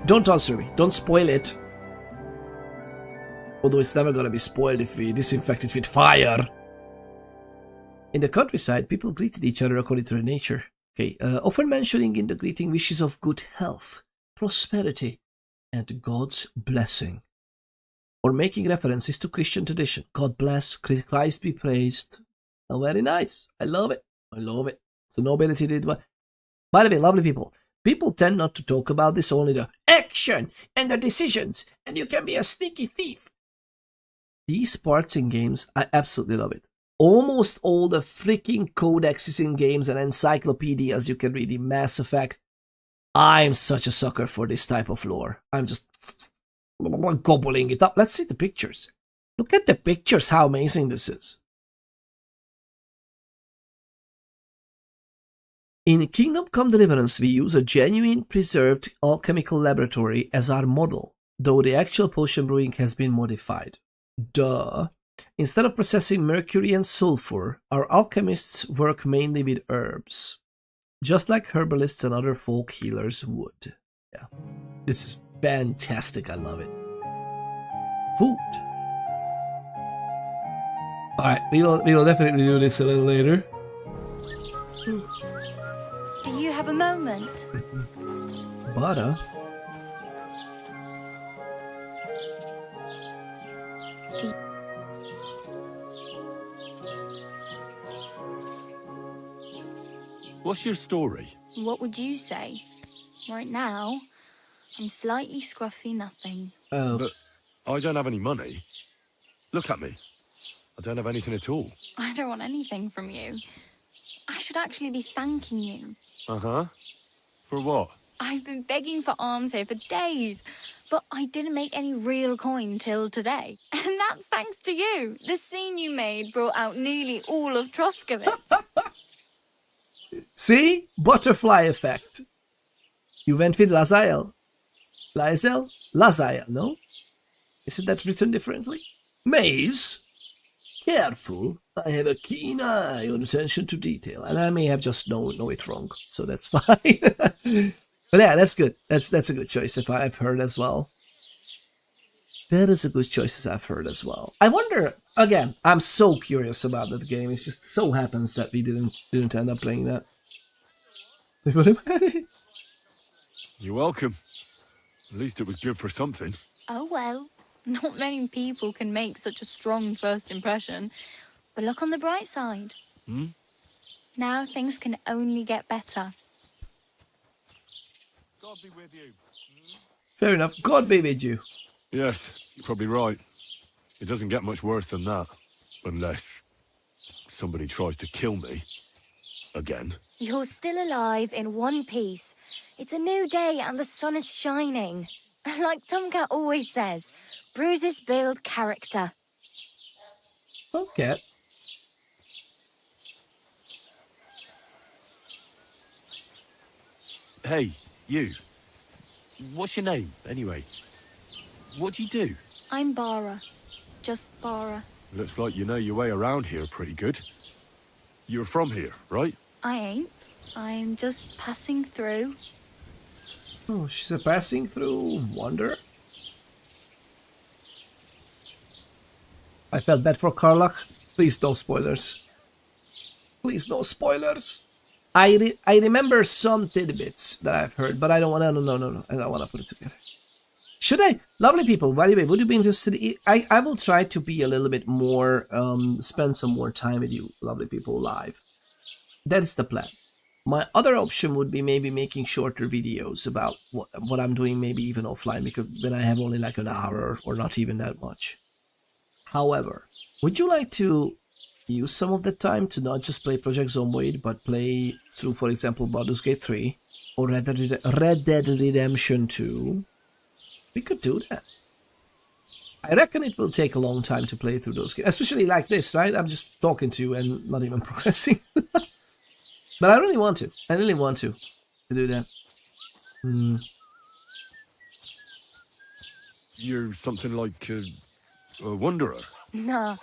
don't answer me. Don't spoil it. Although it's never gonna be spoiled if we disinfect it with fire. In the countryside, people greeted each other according to their nature. Okay, often mentioning in the greeting wishes of good health, prosperity, and God's blessing. Or making references to Christian tradition. God bless, Christ be praised. Oh, very nice. I love it. The nobility did what? By the way, lovely people tend not to talk about this, only the action and the decisions, and you can be a sneaky thief. These parts in games, I absolutely love it. Almost all the freaking codexes in games and encyclopedias you can read in Mass Effect. I'm such a sucker for this type of lore. I'm just gobbling it up. Let's see the pictures. Look at the pictures, how amazing this is. In Kingdom Come Deliverance, we use a genuine preserved alchemical laboratory as our model, though the actual potion brewing has been modified. Duh. Instead of processing mercury and sulfur, our alchemists work mainly with herbs, just like herbalists and other folk healers would. Yeah, this is fantastic. I love it. Food. All right, we will definitely do this a little later. Do you have a moment? Butter. What's your story? What would you say? Right now, I'm slightly scruffy nothing. Oh. But I don't have any money. Look at me. I don't have anything at all. I don't want anything from you. I should actually be thanking you. Uh-huh. For what? I've been begging for alms here for days, but I didn't make any real coin till today. And that's thanks to you. The scene you made brought out nearly all of Troskowitz. See? Butterfly effect. You went with Lazael. Lazael, no? Isn't that written differently? Maze? Careful. I have a keen eye on attention to detail, and I may have just know it wrong, so that's fine. But yeah, that's good. That's a good choice if I've heard as well. That is a good choice as I've heard as well. I wonder, again, I'm so curious about that game. It just so happens that we didn't end up playing that. You're welcome. At least it was good for something. Oh well, not many people can make such a strong first impression. But look on the bright side. Now things can only get better. God be with you. Fair enough. God be with you. Yes, you're probably right. It doesn't get much worse than that. Unless somebody tries to kill me. Again. You're still alive in one piece. It's a new day and the sun is shining. Like Tomcat always says, bruises build character. Okay. Hey, you. What's your name, anyway? What do you do? I'm Bara. Just Bara. Looks like you know your way around here pretty good. You're from here, right? I ain't. I'm just passing through. Oh, she's a passing through wanderer. I felt bad for Karlach. Please no spoilers. Please no spoilers. I remember some tidbits that I've heard, but I don't want to. No. I don't want to put it together. Should I? Lovely people, by the way, would you be interested? I will try to be a little bit more, spend some more time with you, lovely people, live. That's the plan. My other option would be maybe making shorter videos about what I'm doing, maybe even offline, because then I have only like an hour or not even that much. However, would you like to use some of the time to not just play Project Zomboid, but play through, for example, Baldur's Gate 3 or Red Dead Redemption 2? We could do that. I reckon it will take a long time to play through those games, especially like this, right? I'm just talking to you and not even progressing. But I really want to. I really want to do that. You're something like a wanderer. Nah,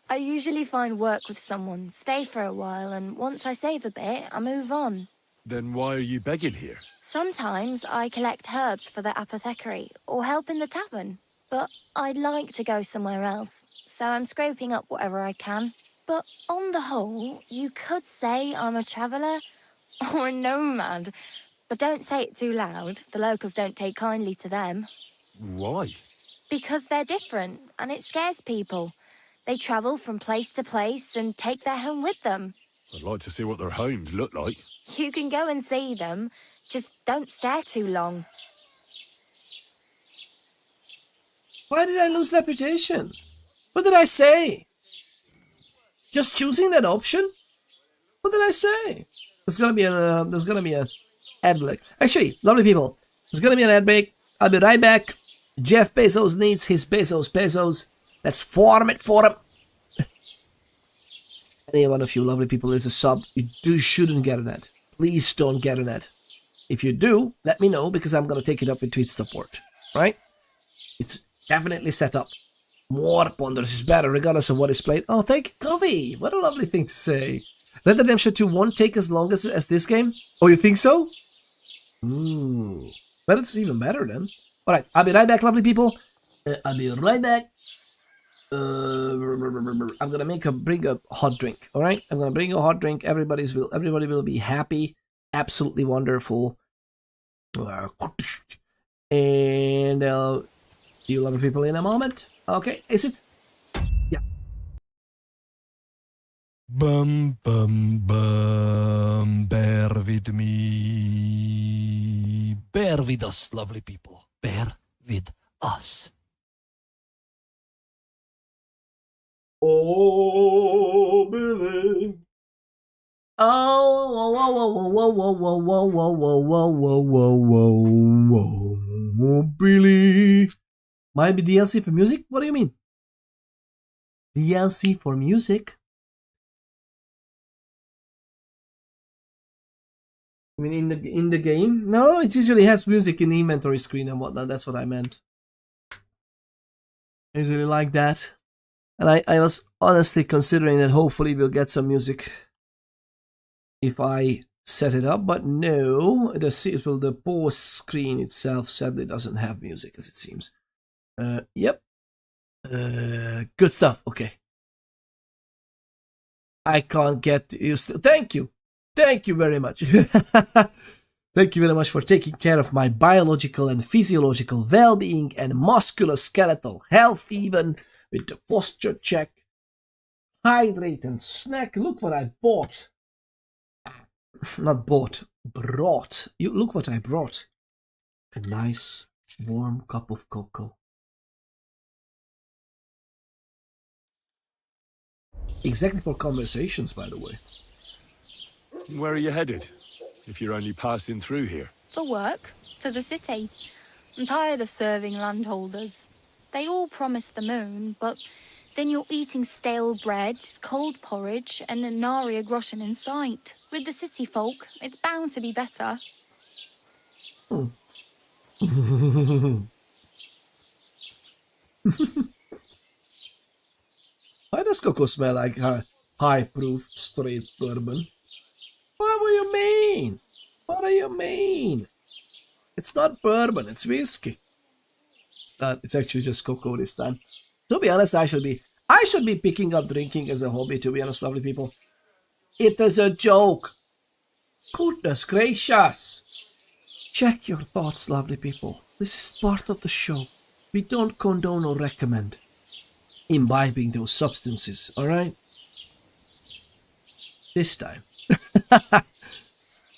I usually find work with someone, stay for a while, and once I save a bit, I move on. Then why are you begging here? Sometimes I collect herbs for the apothecary or help in the tavern, but I'd like to go somewhere else, so I'm scraping up whatever I can. But on the whole, you could say I'm a traveller or a nomad, but don't say it too loud. The locals don't take kindly to them. Why? Because they're different, and it scares people. They travel from place to place and take their home with them. I'd like to see what their homes look like. You can go and see them, just don't stare too long. Why did I lose reputation? What did I say? Just choosing that option? What did I say? There's gonna be an ad break. Actually, lovely people, there's gonna be an ad break. I'll be right back. Jeff Bezos needs his pesos. Let's farm it for him. Any one of you lovely people is a sub. You shouldn't get an ad. Please don't get an ad. If you do, let me know, because I'm gonna take it up with tweet support. Right? It's definitely set up. More Ponders is better, regardless of what is played. Oh, thank you, Coffee. What a lovely thing to say. Red Dead Redemption 2 won't take as long as this game. Oh, you think so? But it's even better then. Alright, I'll be right back, lovely people. I'll be right back. I'm gonna bring a hot drink. Alright? I'm gonna bring a hot drink. Everybody will be happy. Absolutely wonderful. And see you lovely people in a moment. Okay, is it? Yeah. Bear with me. Bear with us, lovely people. Bear with us. Oh, Billy. Oh, Billy. Might be DLC for music? What do you mean? DLC for music? I mean in the game? No, it usually has music in the inventory screen and whatnot. That's what I meant. I usually like that. And I was honestly considering that hopefully we'll get some music if I set it up, but no, the pause screen itself sadly doesn't have music, as it seems. Yep. Good stuff. Okay. I can't get used to. Thank you very much. Thank you very much for taking care of my biological and physiological well-being and musculoskeletal health, even with the posture check. Hydrate and snack. Look what I bought. Not bought, brought. Look what I brought. A nice warm cup of cocoa. Exactly for conversations, by the way. Where are you headed, if you're only passing through here? For work, to the city. I'm tired of serving landholders. They all promise the moon, but then you're eating stale bread, cold porridge, and a nary a groschen in sight. With the city folk, it's bound to be better. Why does cocoa smell like high-proof straight bourbon? What do you mean? What do you mean? It's not bourbon, it's whiskey. It's not. It's actually just cocoa this time. To be honest, I should be picking up drinking as a hobby, to be honest, lovely people. It is a joke. Goodness gracious. Check your thoughts, lovely people. This is part of the show. We don't condone or recommend imbibing those substances, alright? This time.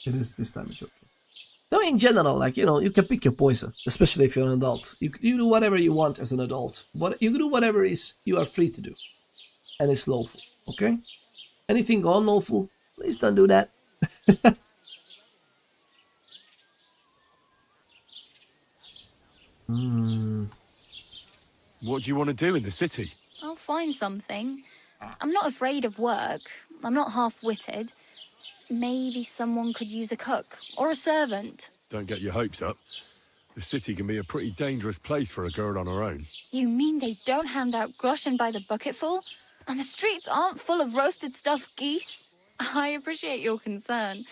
It is this time a joke. No, in general, like, you know, you can pick your poison, especially if you're an adult. You do whatever you want as an adult. You do whatever is you are free to do. And it's lawful, okay? Anything unlawful, please don't do that. What do you want to do in the city? I'll find something. I'm not afraid of work. I'm not half-witted. Maybe someone could use a cook or a servant. Don't get your hopes up. The city can be a pretty dangerous place for a girl on her own. You mean they don't hand out groschen by the bucketful? And the streets aren't full of roasted stuffed geese? I appreciate your concern,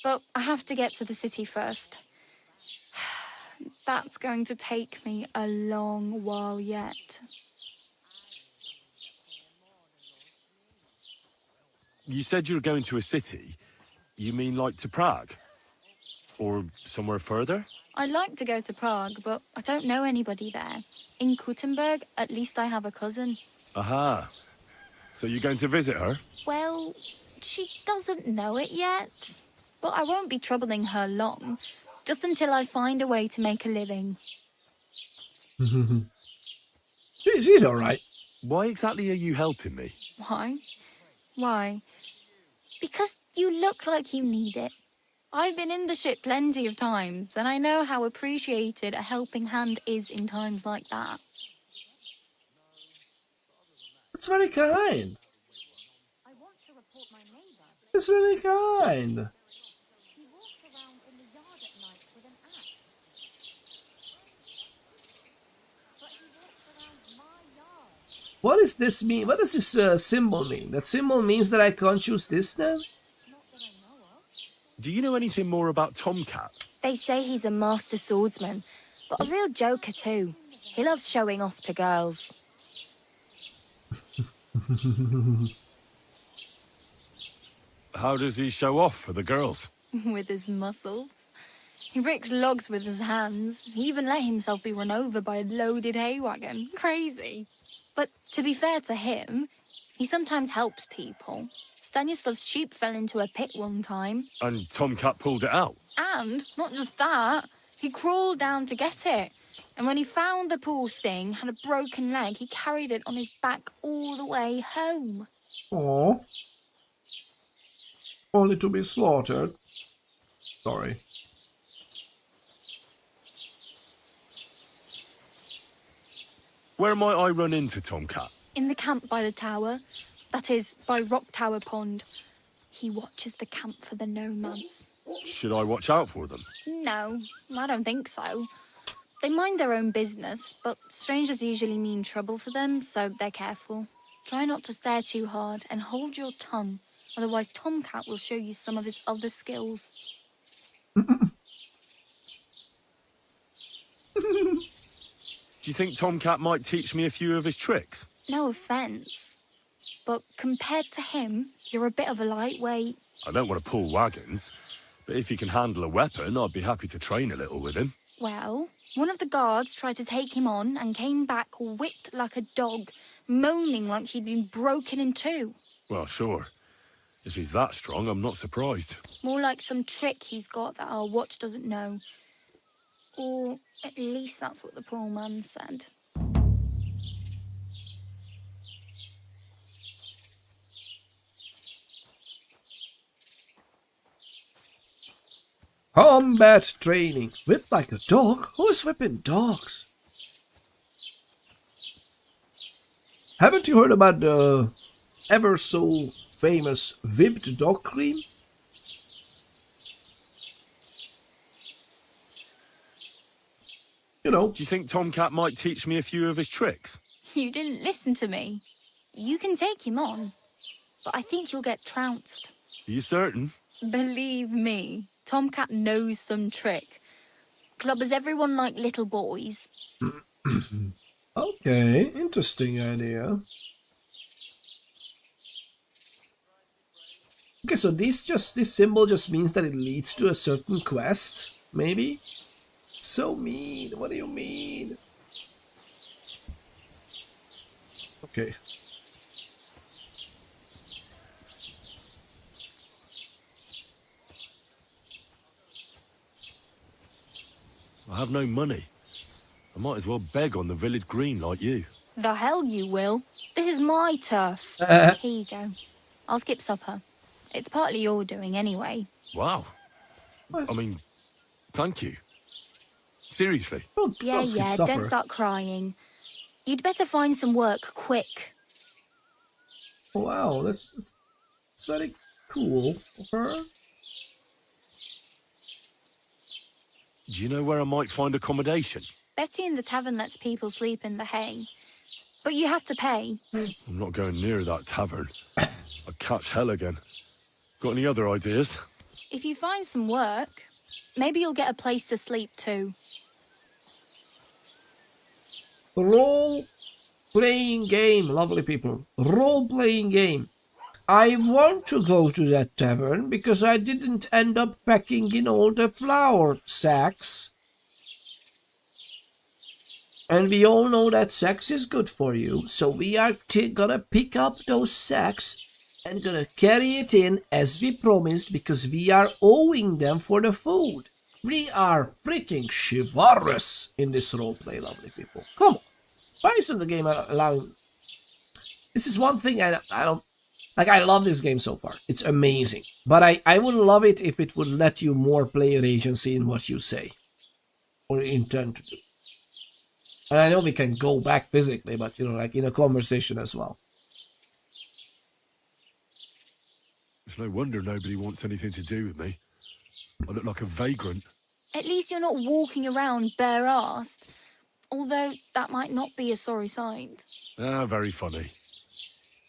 but I have to get to the city first. That's going to take me a long while yet. You said you were going to a city. You mean like to Prague? Or somewhere further? I'd like to go to Prague, but I don't know anybody there. In Kuttenberg, at least I have a cousin. Aha. So you're going to visit her? Well, she doesn't know it yet. But I won't be troubling her long. Just until I find a way to make a living. She's alright. Why exactly are you helping me? Why? Why? Because you look like you need it. I've been in the ship plenty of times, and I know how appreciated a helping hand is in times like that. That's very kind. It's really kind. What does this mean? What does this symbol mean? That symbol means that I can't choose this now? Do you know anything more about Tomcat? They say he's a master swordsman, but a real joker too. He loves showing off to girls. How does he show off for the girls? With his muscles. He ricks logs with his hands. He even let himself be run over by a loaded hay wagon. Crazy. But to be fair to him, he sometimes helps people. Stanislav's sheep fell into a pit one time. And Tomcat pulled it out? And, not just that, he crawled down to get it. And when he found the poor thing had a broken leg, he carried it on his back all the way home. Oh. Only to be slaughtered. Sorry. Where might I run into Tomcat? In the camp by the tower. That is, by Rock Tower Pond. He watches the camp for the nomads. Should I watch out for them? No, I don't think so. They mind their own business, but strangers usually mean trouble for them, so they're careful. Try not to stare too hard and hold your tongue, otherwise Tomcat will show you some of his other skills. Do you think Tomcat might teach me a few of his tricks? No offence, but compared to him, you're a bit of a lightweight. I don't want to pull wagons, but if he can handle a weapon, I'd be happy to train a little with him. Well, one of the guards tried to take him on and came back whipped like a dog, moaning like he'd been broken in two. Well, sure. If he's that strong, I'm not surprised. More like some trick he's got that our watch doesn't know. Or at least that's what the poor man said. Combat training. Whip like a dog? Who is whipping dogs? Haven't you heard about the ever so famous whipped dog cream? you know. Do you think Tomcat might teach me a few of his tricks? You didn't listen to me. You can take him on, but I think you'll get trounced. Are you certain? Believe me, Tomcat knows some trick. Clubbers everyone like little boys. Okay, interesting idea. Okay, so this symbol just means that it leads to a certain quest, maybe? So mean, what do you mean? Okay. I have no money. I might as well beg on the village green like you. The hell you will. This is my turf. Here you go. I'll skip supper. It's partly your doing anyway. Wow. I mean, thank you. Seriously. Yeah, don't start crying. You'd better find some work quick. Wow, that's very cool of her. Do you know where I might find accommodation? Betty in the tavern lets people sleep in the hay. But you have to pay. I'm not going near that tavern. I'd catch hell again. Got any other ideas? If you find some work, maybe you'll get a place to sleep too. Role-playing game, lovely people. Role-playing game. I want to go to that tavern because I didn't end up packing in all the flour sacks. And we all know that sacks is good for you, so we are gonna pick up those sacks and gonna carry it in as we promised because we are owing them for the food. We are freaking chivalrous in this roleplay, lovely people. Come on. Why isn't the game allowing... This is one thing I don't... Like, I love this game so far. It's amazing. But I would love it if it would let you more player agency in what you say. Or intend to do. And I know we can go back physically, but, you know, like in a conversation as well. It's no wonder nobody wants anything to do with me. I look like a vagrant. At least you're not walking around bare-assed. Although, that might not be a sorry sight. Ah, very funny.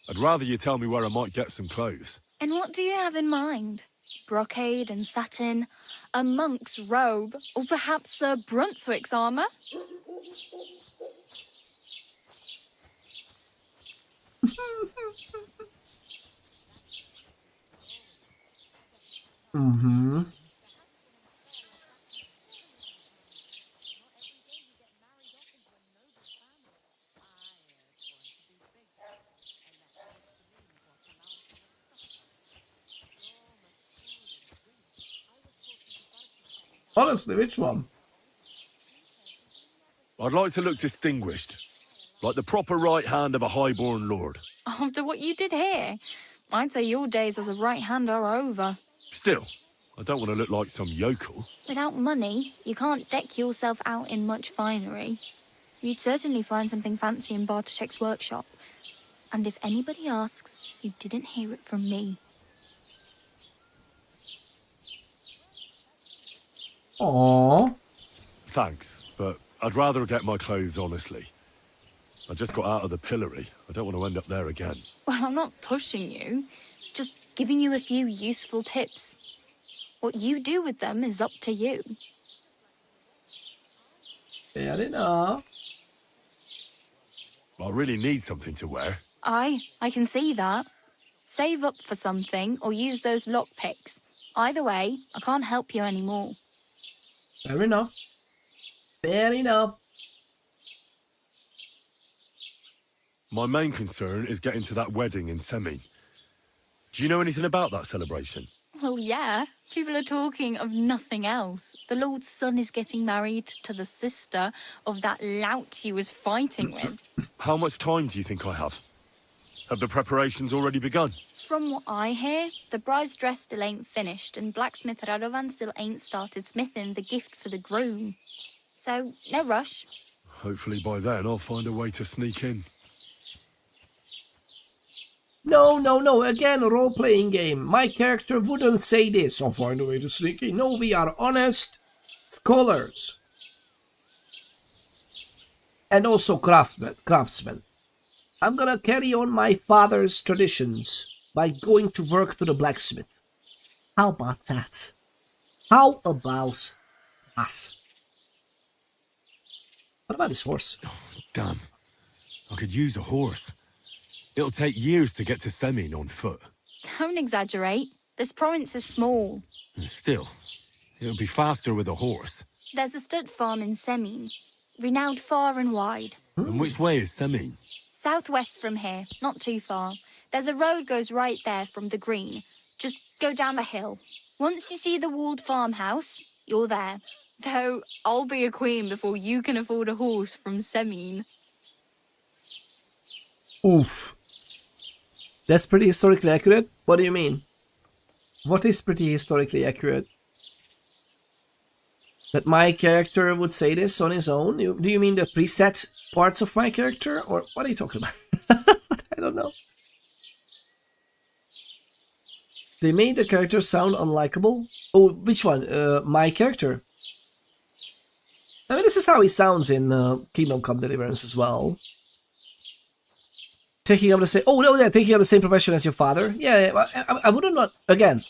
I'd rather you tell me where I might get some clothes. And what do you have in mind? Brocade and satin, a monk's robe, or perhaps Sir Brunswick's armour? Mm-hmm. Honestly, which one? I'd like to look distinguished. Like the proper right hand of a highborn lord. After what you did here, I'd say your days as a right hand are over. Still, I don't want to look like some yokel. Without money, you can't deck yourself out in much finery. You'd certainly find something fancy in Bartoszek's workshop. And if anybody asks, you didn't hear it from me. Aww. Thanks, but I'd rather get my clothes honestly. I just got out of the pillory. I don't want to end up there again. Well, I'm not pushing you. Just giving you a few useful tips. What you do with them is up to you. Fair enough. I really need something to wear. I can see that. Save up for something or use those lockpicks. Either way, I can't help you anymore. Fair enough. Fair enough. My main concern is getting to that wedding in Semin. Do you know anything about that celebration? Well, yeah. People are talking of nothing else. The Lord's son is getting married to the sister of that lout he was fighting with. How much time do you think I have? Have the preparations already begun? From what I hear, the bride's dress still ain't finished, and blacksmith Radovan still ain't started smithing the gift for the groom. So, no rush. Hopefully by then I'll find a way to sneak in. No, again, role-playing game. My character wouldn't say this. I'll find a way to sneak in. No, we are honest scholars. and also craftsman. I'm gonna carry on my father's traditions by going to work to the blacksmith. How about that? How about that? What about this horse? Damn. I could use a horse. It'll take years to get to Semin on foot. Don't exaggerate. This province is small. Still, it'll be faster with a horse. There's a stud farm in Semin, renowned far and wide. And which way is Semin? Southwest from here, not too far. There's a road goes right there from the green. Just go down the hill. Once you see the walled farmhouse, you're there. Though I'll be a queen before you can afford a horse from Semin. Oof. That's pretty historically accurate? What do you mean? What is pretty historically accurate? That my character would say this on his own? Do you mean the preset parts of my character? Or what are you talking about? I don't know. They made the character sound unlikable? Oh, which one? My character? I mean, this is how he sounds in Kingdom Come Deliverance as well. Taking up the same... Oh, no, yeah, taking up the same profession as your father. Yeah, I wouldn't not... Again,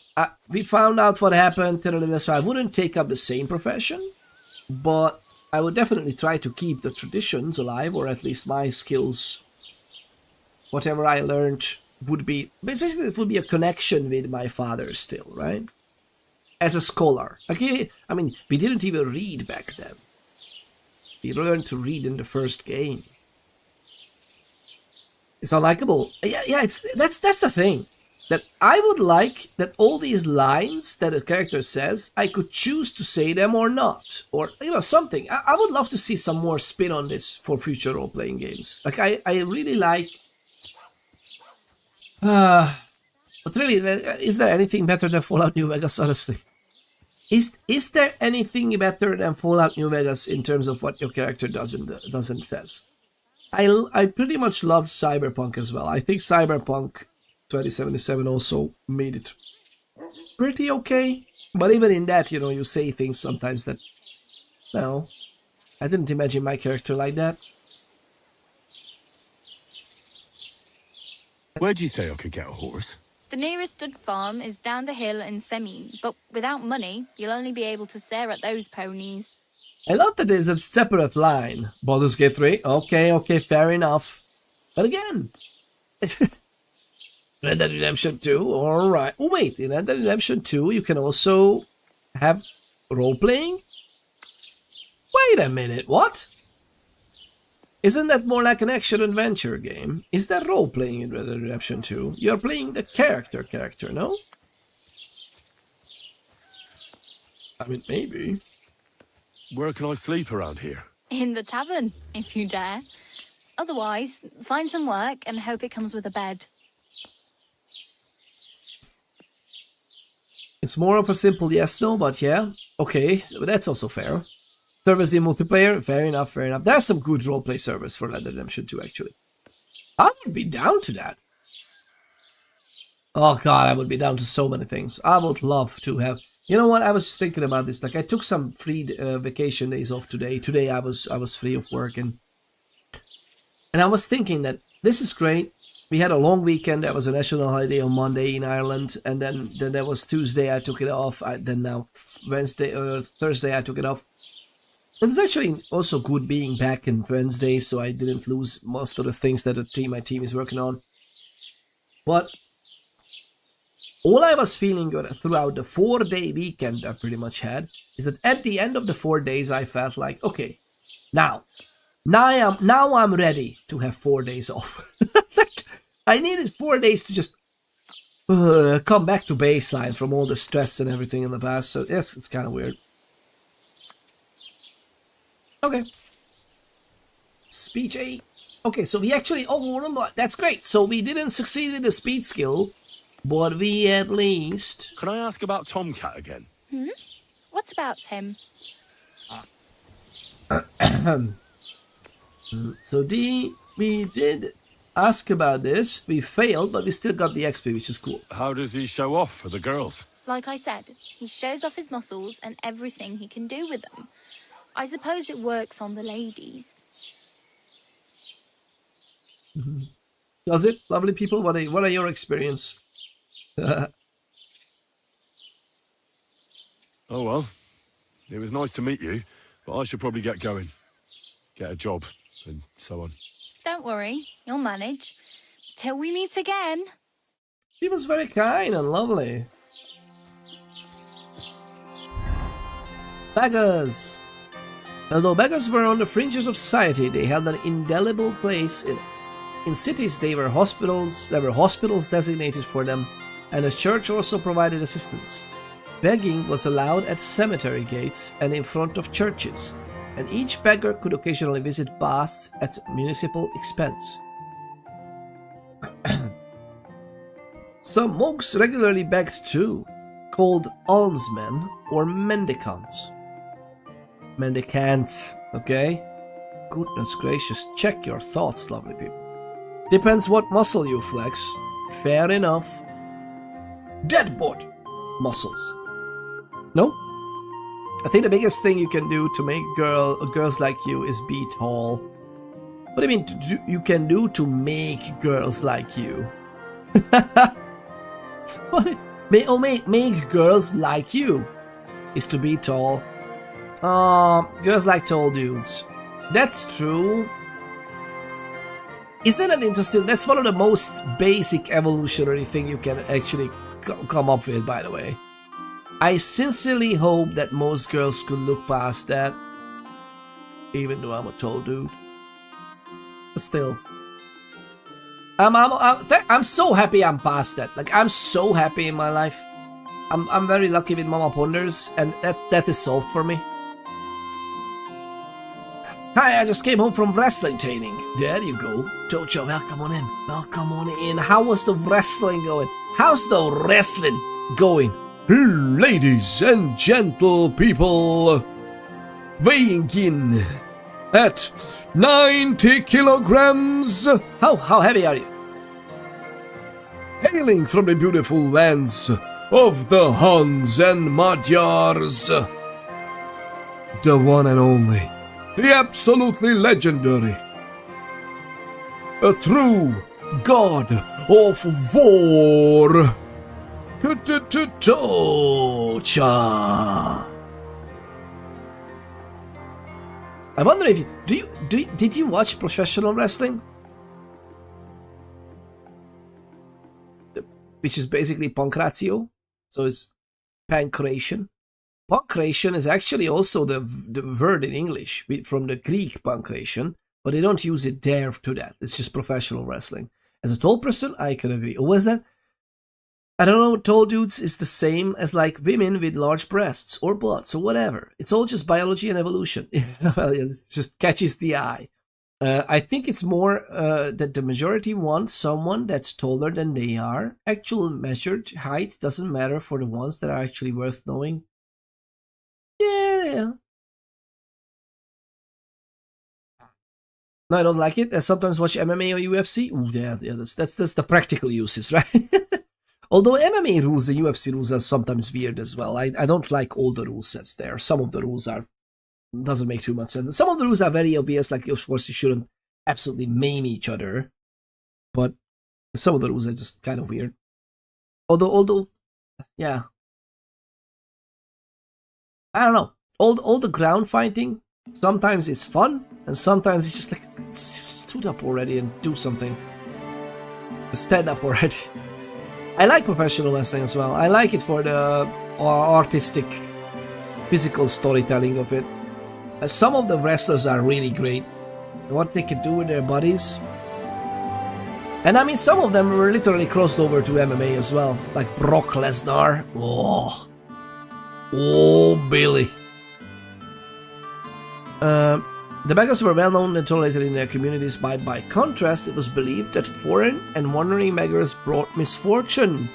we found out what happened, so I wouldn't take up the same profession. But I would definitely try to keep the traditions alive, or at least my skills. Whatever I learned would be... Basically, it would be a connection with my father still, right? As a scholar. Okay, I mean, we didn't even read back then. We learned to read in the first game. It's unlikable. Yeah, that's the thing. That I would like that all these lines that a character says, I could choose to say them or not. Or, you know, something. I would love to see some more spin on this for future role-playing games. Like, I really like... but really, is there anything better than Fallout New Vegas, honestly? Is there anything better than Fallout New Vegas in terms of what your character does and says? I pretty much love Cyberpunk as well. I think Cyberpunk 2077 also made it pretty okay. But even in that, you know, you say things sometimes that... No, I didn't imagine my character like that. Where'd you say I could get a horse? The nearest stud farm is down the hill in Semin, but without money, you'll only be able to stare at those ponies. I love that there's a separate line. Baldur's Gate 3? Okay, fair enough. But again... Red Dead Redemption 2? Alright. Oh wait, in Red Dead Redemption 2 you can also have role-playing? Wait a minute, what? Isn't that more like an action-adventure game? Is that role-playing in Red Dead Redemption 2? You're playing the character, no? I mean, maybe. Where can I sleep around here? In the tavern, if you dare. Otherwise, find some work and hope it comes with a bed. It's more of a simple yes-no, but yeah. Okay, but that's also fair. Service in multiplayer? Fair enough. There's some good roleplay service for Red Dead Redemption 2, actually. I would be down to that. Oh god, I would be down to so many things. I would love to have... You know what, I was just thinking about this. Like, I took some free vacation days off today. Today I was free of work, and I was thinking that this is great. We had a long weekend. There was a national holiday on Monday in Ireland, and then there was Tuesday. I took it off. Then now Thursday I took it off. And it's actually also good being back in Wednesday, so I didn't lose most of the things that my team is working on. But all I was feeling throughout the 4-day weekend I pretty much had is that at the end of the 4 days I felt like, okay, now I'm ready to have 4 days off. I needed 4 days to just come back to baseline from all the stress and everything in the past. So yes, it's kind of weird. Okay. Speech 8. Okay, so we actually... Oh, that's great. So we didn't succeed with the speed skill, but we at least... Can I ask about Tomcat again? What about him? So we did ask about this. We failed, but we still got the XP, which is cool. How does he show off for the girls? Like I said, he shows off his muscles and everything he can do with them. I suppose it works on the ladies. Does it, lovely people? What are your experience? Oh well, it was nice to meet you, but I should probably get going. Get a job, and so on. Don't worry, you'll manage. Till we meet again. She was very kind and lovely. Beggars! Although beggars were on the fringes of society, they held an indelible place in it. In cities, there were hospitals designated for them, and the church also provided assistance. Begging was allowed at cemetery gates and in front of churches, and each beggar could occasionally visit baths at municipal expense. Some monks regularly begged too, called almsmen or mendicants. Mendicants, okay? Goodness gracious, check your thoughts, lovely people. Depends what muscle you flex. Fair enough. Deadboard muscles. No? I think the biggest thing you can do to make girls like you is be tall. What do you mean you can do to make girls like you? What? Make girls like you is to be tall. Girls like tall dudes. That's true. Isn't that interesting? That's one of the most basic evolutionary thing you can actually come up with, by the way. I sincerely hope that most girls could look past that, even though I'm a tall dude. But still, I'm so happy I'm past that. Like, I'm so happy in my life. I'm very lucky with Mama Ponders, and that is solved for me. Hi, I just came home from wrestling training. There you go. Jojo, welcome on in. Welcome on in. How was the wrestling going? How's the wrestling going? Ladies and gentle people, weighing in at 90 kilograms. How heavy are you? Hailing from the beautiful lands of the Huns and Magyars, the one and only, the absolutely legendary, a true god of war, Tocha. I wonder if did you watch professional wrestling? Which is basically pancratio, so it's pancration. Pancration is actually also the word in English from the Greek pancration, but they don't use it there to that. It's just professional wrestling. As a tall person, I can agree. What was that? I don't know, tall dudes is the same as like women with large breasts or butts or whatever. It's all just biology and evolution. Well, it just catches the eye. I think it's more that the majority want someone that's taller than they are. Actual measured height doesn't matter for the ones that are actually worth knowing. Yeah. No, I don't like it. I sometimes watch MMA or UFC. Ooh, yeah, that's the practical uses, right? Although MMA rules, the UFC rules are sometimes weird as well. I don't like all the rule sets there. Some of the rules doesn't make too much sense. Some of the rules are very obvious, like of course you shouldn't absolutely maim each other. But some of the rules are just kind of weird. Although, yeah. I don't know. All the ground fighting, sometimes it's fun, and sometimes it's just like, stood up already and do something. Stand up already. I like professional wrestling as well. I like it for the artistic, physical storytelling of it. Some of the wrestlers are really great. What they can do with their bodies. And I mean, some of them were literally crossed over to MMA as well. Like Brock Lesnar. Oh, Billy. The beggars were well known and tolerated in their communities. By contrast, it was believed that foreign and wandering beggars brought misfortune.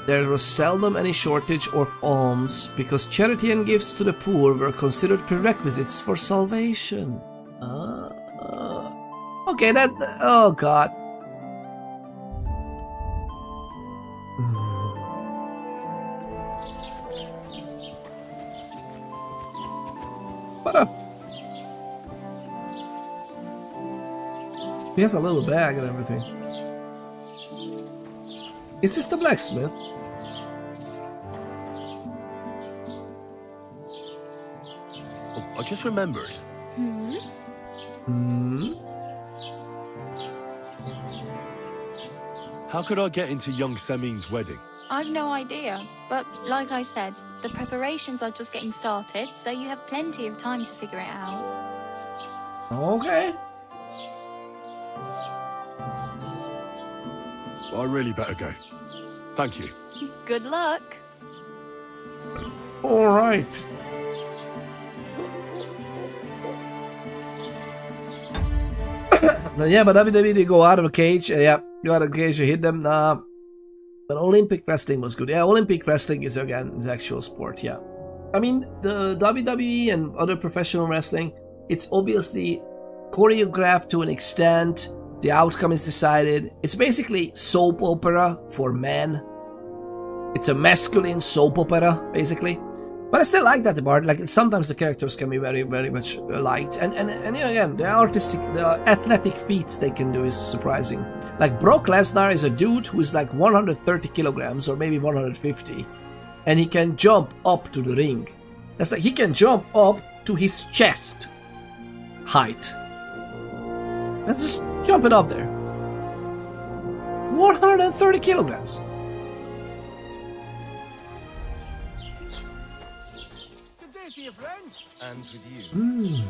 There was seldom any shortage of alms, because charity and gifts to the poor were considered prerequisites for salvation. Okay, that... oh god. He has a little bag and everything. Is this the blacksmith? Oh, I just remembered. How could I get into young Semin's wedding? I've no idea, but like I said, the preparations are just getting started, so you have plenty of time to figure it out. Okay. Well, I really better go. Thank you. Good luck. All right. Yeah, but WWE they go out of the cage. Yeah, go out of the cage, you hit them. But Olympic wrestling was good. Yeah, Olympic wrestling is again an actual sport. Yeah, I mean the WWE and other professional wrestling, it's obviously choreographed to an extent. The outcome is decided. It's basically soap opera for men. It's a masculine soap opera, basically. But I still like that part. Like sometimes the characters can be very, very much liked, and you know, again, the athletic feats they can do is surprising. Like Brock Lesnar is a dude who is like 130 kilograms or maybe 150, and he can jump up to the ring. That's like he can jump up to his chest height. That's just jumping up there. 130 kilograms. To your friend. And with you.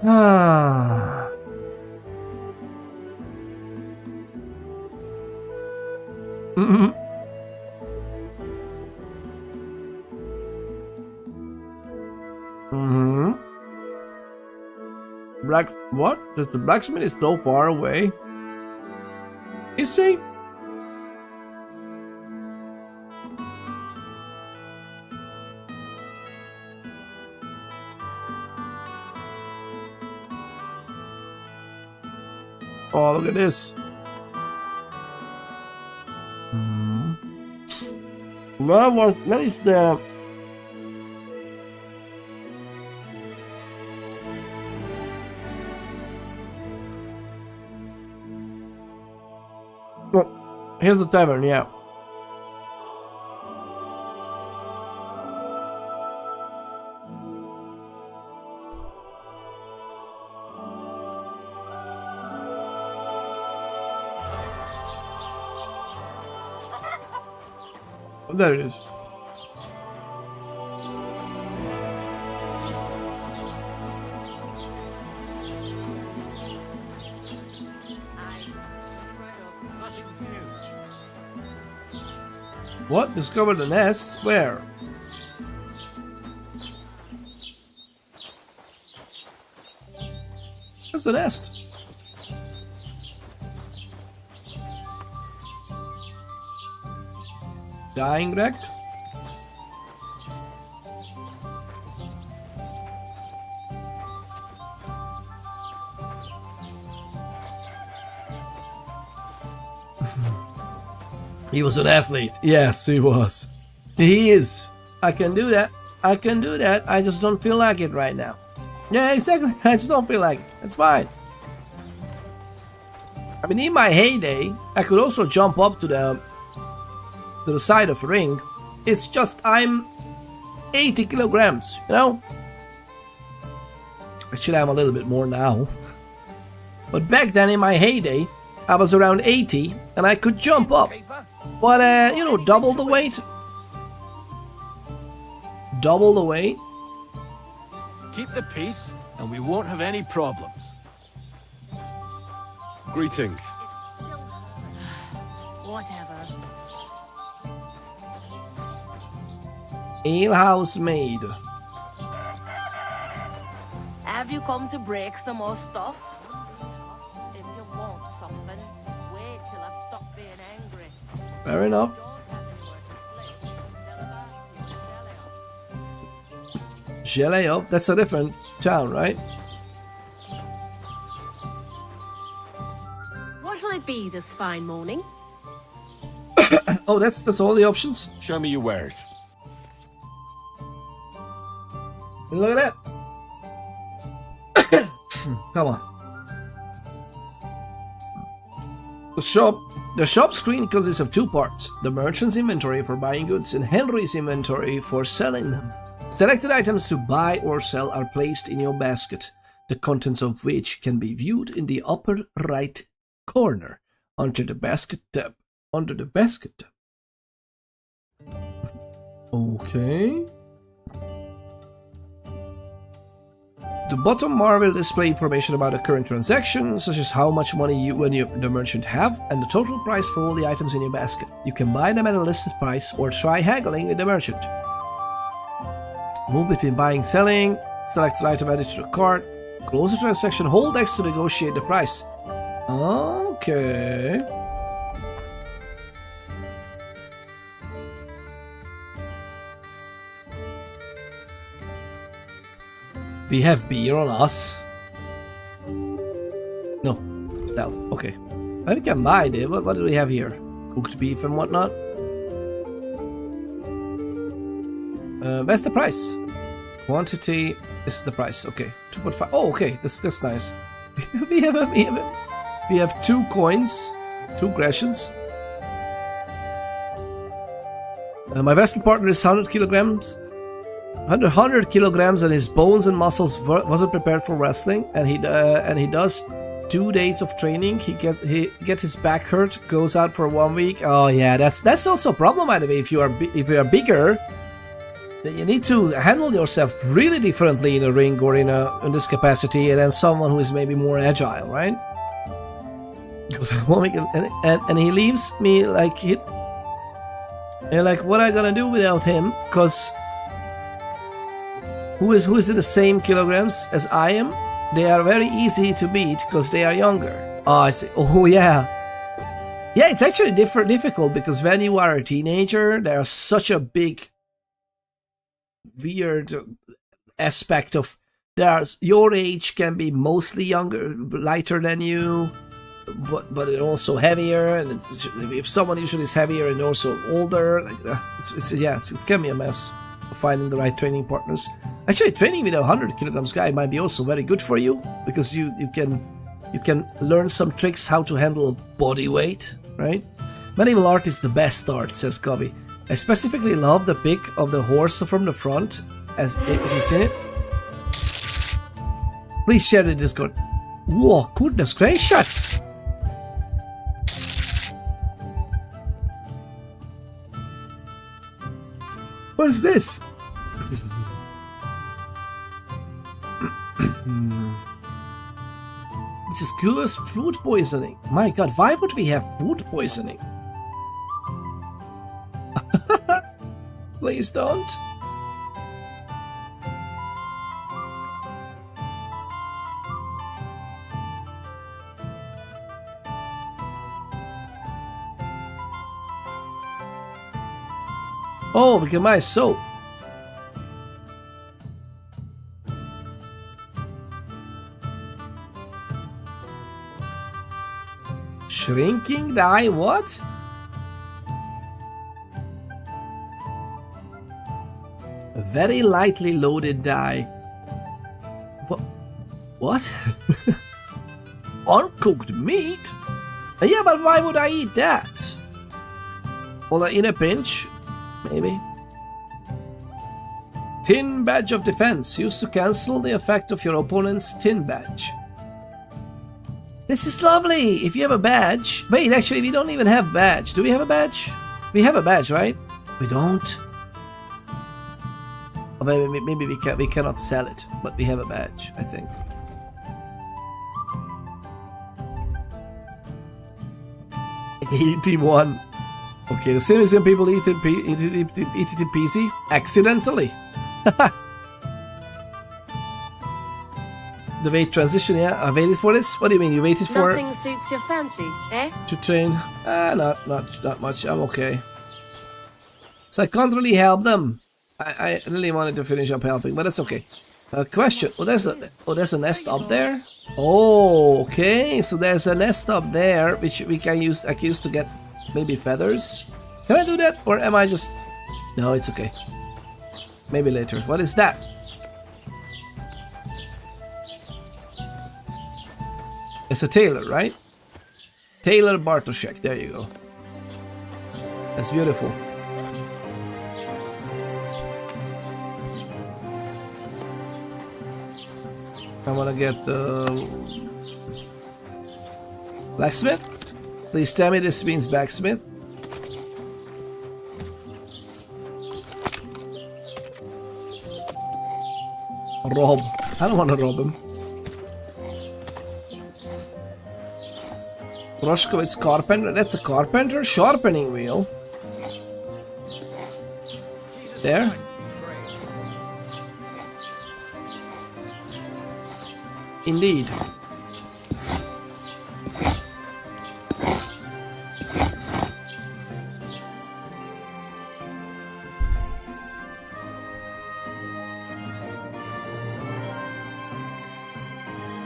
Ah. What? The blacksmith is so far away. Is he? Oh, look at this. Where is the... Oh, here's the tavern, yeah. Oh, there it is. What? Discovered the nest? Where? Where's the nest? Dying wrecked? He was an athlete. Yes, he was. He is. I can do that. I can do that. I just don't feel like it right now. Yeah, exactly. I just don't feel like it. It's fine. I mean, in my heyday, I could also jump up to the side of a ring. It's just I'm 80 kilograms, you know? Actually, I'm a little bit more now. But back then, in my heyday, I was around 80 and I could jump up. But, you know, double the weight. Double the weight. Keep the peace, and we won't have any problems. Greetings. Whatever. Alehouse maid. Have you come to break some more stuff? If you want something, wait till I stop being angry. Fair enough. Geleov? That's a different town, right? What'll it be this fine morning? Oh, that's all the options? Show me your wares. Look at that. Come on. The shop screen consists of two parts: the merchant's inventory for buying goods and Henry's inventory for selling them. Selected items to buy or sell are placed in your basket, the contents of which can be viewed in the upper right corner under the basket tab. Okay. The bottom bar will display information about the current transaction, such as how much money the merchant have and the total price for all the items in your basket. You can buy them at a listed price or try haggling with the merchant. Move between buying and selling, select an item added to the cart, close the transaction, hold X to negotiate the price. Okay. We have beer on us. No, sell. Okay. We can buy it. What do we have here? Cooked beef and whatnot. Where's the price? Quantity. This is the price. Okay, 2.5. Oh, okay. That's nice. we have 2 coins, 2 rations. My vessel partner is 100 kilograms. 100 kilograms, and his bones and muscles wasn't prepared for wrestling, and he does 2 days of training. He gets his back hurt, goes out for 1 week. Oh yeah, that's also a problem, by the way. If you are bigger, then you need to handle yourself really differently in a ring or in this capacity than someone who is maybe more agile, right? Because and he leaves me like what am I gonna do without him? Because who is in the same kilograms as I am? They are very easy to beat because they are younger. Oh, I see. Oh, yeah. Yeah, it's actually difficult because when you are a teenager, there's such a big, weird aspect of your age can be mostly younger, lighter than you, but it also heavier. And if someone usually is heavier and also older, like it can be a mess finding the right training partners. Actually, training with a 100 kilograms guy might be also very good for you because you can learn some tricks how to handle body weight, right? Medieval art is the best art, says Covey. I specifically love the pic of the horse from the front, as if you've seen it. Please share the Discord. Whoa, goodness gracious! What is this? This is curious food poisoning. My god, why would we have food poisoning? Please don't. Oh, we can buy soap. Shrinking die, what? A very lightly loaded die. What? Uncooked meat? Yeah, but why would I eat that? Well, in a pinch, maybe. Tin badge of defense, used to cancel the effect of your opponent's tin badge. This is lovely! If you have a badge... Wait, actually, we don't even have badge. Do we have a badge? We have a badge, right? We don't. Or maybe we cannot sell it, but we have a badge, I think. ET1. Okay, the same reason people eat it in PC accidentally. The weight transition, yeah. I waited for this. What do you mean? You waited for? Nothing suits your fancy, eh? To train? Not much. I'm okay. So I can't really help them. I really wanted to finish up helping, but that's okay. Question. Oh, there's a nest up there. Oh, okay. So there's a nest up there which we can use. I can use to get maybe feathers. Can I do that? Or am I just... No, it's okay. Maybe later. What is that? It's a tailor, right? Tailor Bartoszek. There you go. That's beautiful. I want to get the... Blacksmith? Please tell me this means blacksmith. Rob. I don't want to rob him. Roshkovitz carpenter. That's a carpenter. Sharpening wheel. There. Indeed.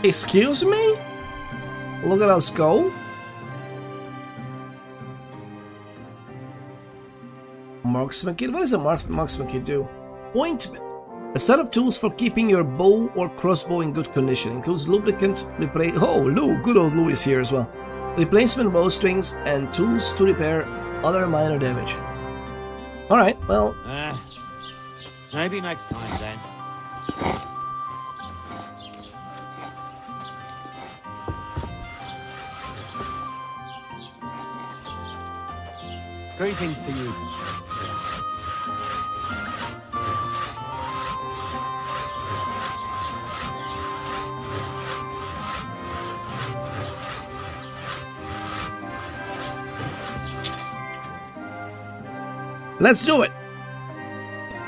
Excuse me? Look at us go. Marksman kit? What does a marksman kit do? Ointment. A set of tools for keeping your bow or crossbow in good condition. Includes lubricant, good old Lou is here as well. Replacement bowstrings and tools to repair other minor damage. Alright, well... maybe next time then. Greetings to you. Let's do it!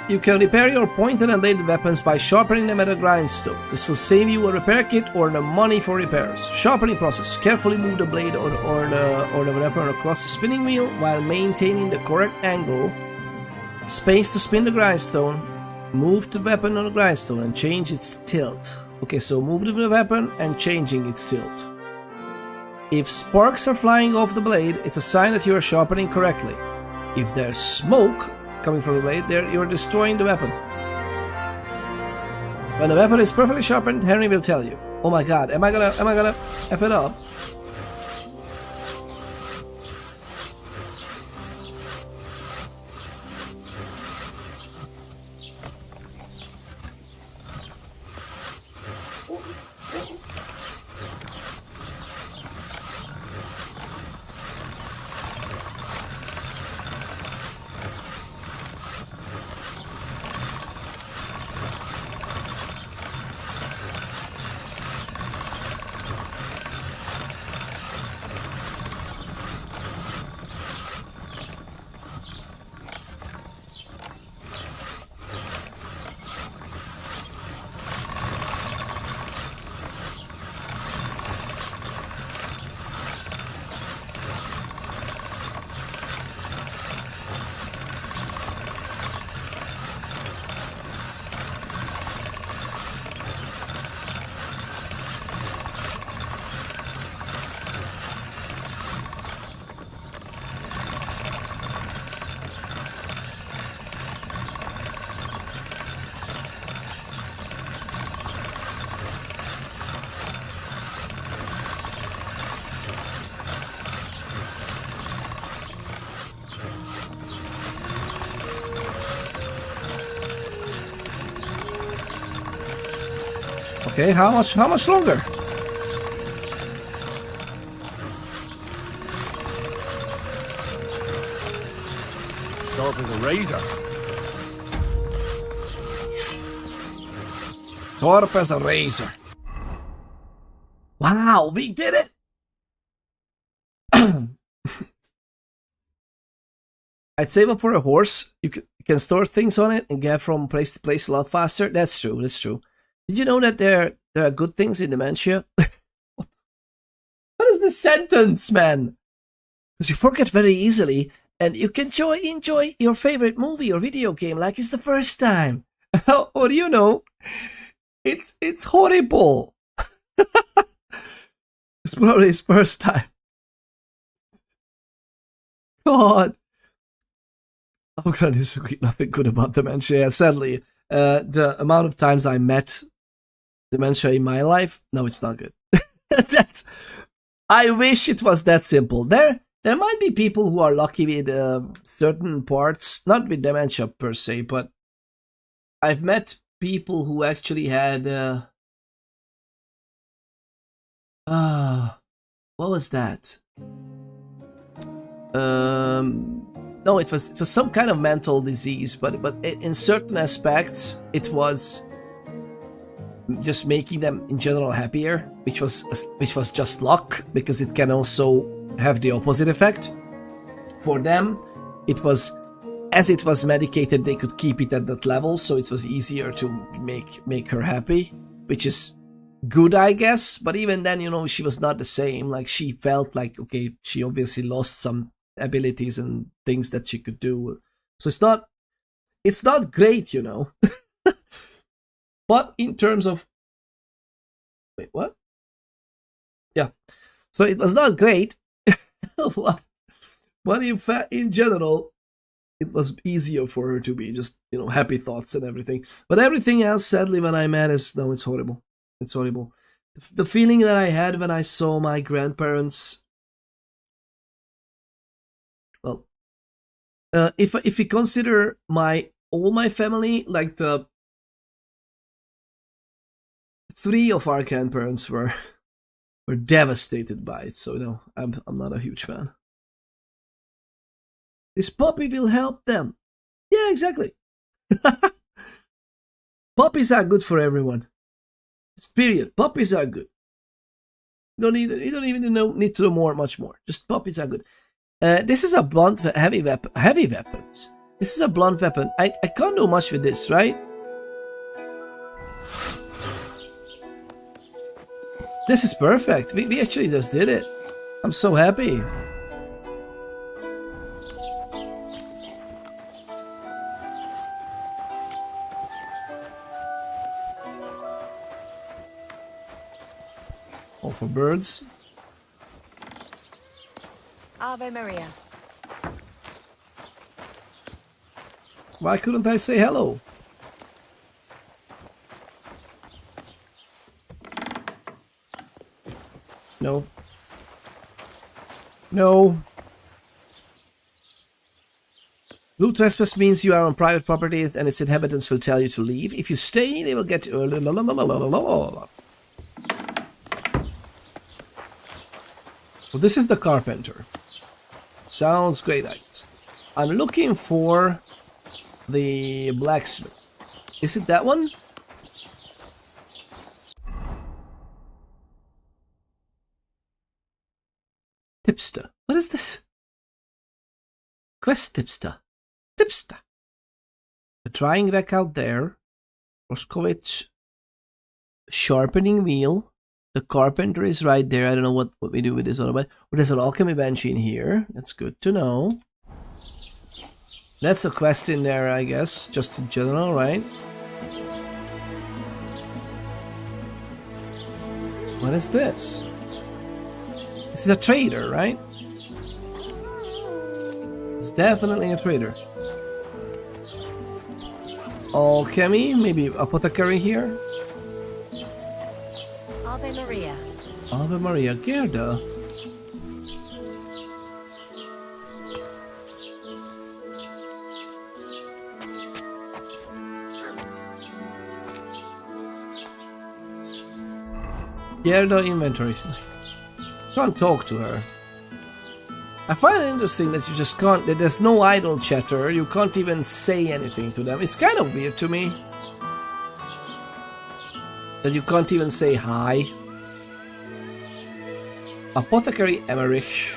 You can repair your pointed and bladed weapons by sharpening them at a grindstone. This will save you a repair kit or the money for repairs. Sharpening process. Carefully move the blade or the weapon across the spinning wheel while maintaining the correct angle. Space to spin the grindstone. Move the weapon on the grindstone and change its tilt. Okay, so move the weapon and changing its tilt. If sparks are flying off the blade, it's a sign that you are sharpening correctly. If there's smoke coming from the blade, you're destroying the weapon. When the weapon is perfectly sharpened, Henry will tell you. Oh my god, am I gonna F it up? Okay, how much longer? Sharp as a razor. Sharp as a razor. Wow, we did it! I'd save up for a horse. You can store things on it and get from place to place a lot faster. That's true, that's true. Did you know that there are good things in dementia? What is this sentence, man? Because you forget very easily and you can enjoy your favorite movie or video game like it's the first time. Or you know, it's horrible. It's probably his first time. God. I'm gonna disagree. Nothing good about dementia. Sadly, the amount of times I met dementia in my life, no, it's not good. I wish it was that simple. There might be people who are lucky with certain parts, not with dementia per se, but I've met people who actually had what was that? No, it was some kind of mental disease, but in certain aspects it was just making them in general happier, which was just luck, because it can also have the opposite effect. For them, it was, as it was medicated, they could keep it at that level, so it was easier to make her happy, which is good, I guess. But even then, you know, she was not the same. Like, she felt like, okay, she obviously lost some abilities and things that she could do, so it's not great, you know. But in terms of wait, what? Yeah, so it was not great. But in general, it was easier for her to be just, you know, happy thoughts and everything. But everything else, sadly, when I met, is no, it's horrible. It's horrible. The feeling that I had when I saw my grandparents. Well, if you consider all my family, like the 3 of our grandparents were devastated by it. So no, I'm not a huge fan. This puppy will help them. Yeah, exactly. Puppies are good for everyone. It's period. Puppies are good. You don't even need to know much more. Just puppies are good. This is a blunt heavy weapons. This is a blunt weapon. I can't do much with this, right? This is perfect. We actually just did it. I'm so happy. All for birds. Ave Maria. Why couldn't I say hello? No. No. Blue trespass means you are on private property and its inhabitants will tell you to leave. If you stay, they will get you. Well, this is the carpenter. Sounds great, I guess. I'm looking for the blacksmith. Is it that one? Tipster. What is this? Quest tipster. Tipster. A drying rack out there. Roskovich. Sharpening wheel. The carpenter is right there. I don't know what we do with this other one. But there's an alchemy bench in here. That's good to know. That's a quest in there, I guess. Just in general, right? What is this? This is a trader, right? It's definitely a trader. Alchemy, maybe apothecary here. Ave Maria. Ave Maria, Gerda. Gerda inventory. Can't talk to her. I find it interesting that you just can't, that there's no idle chatter, you can't even say anything to them. It's kind of weird to me. That you can't even say hi. Apothecary Emmerich.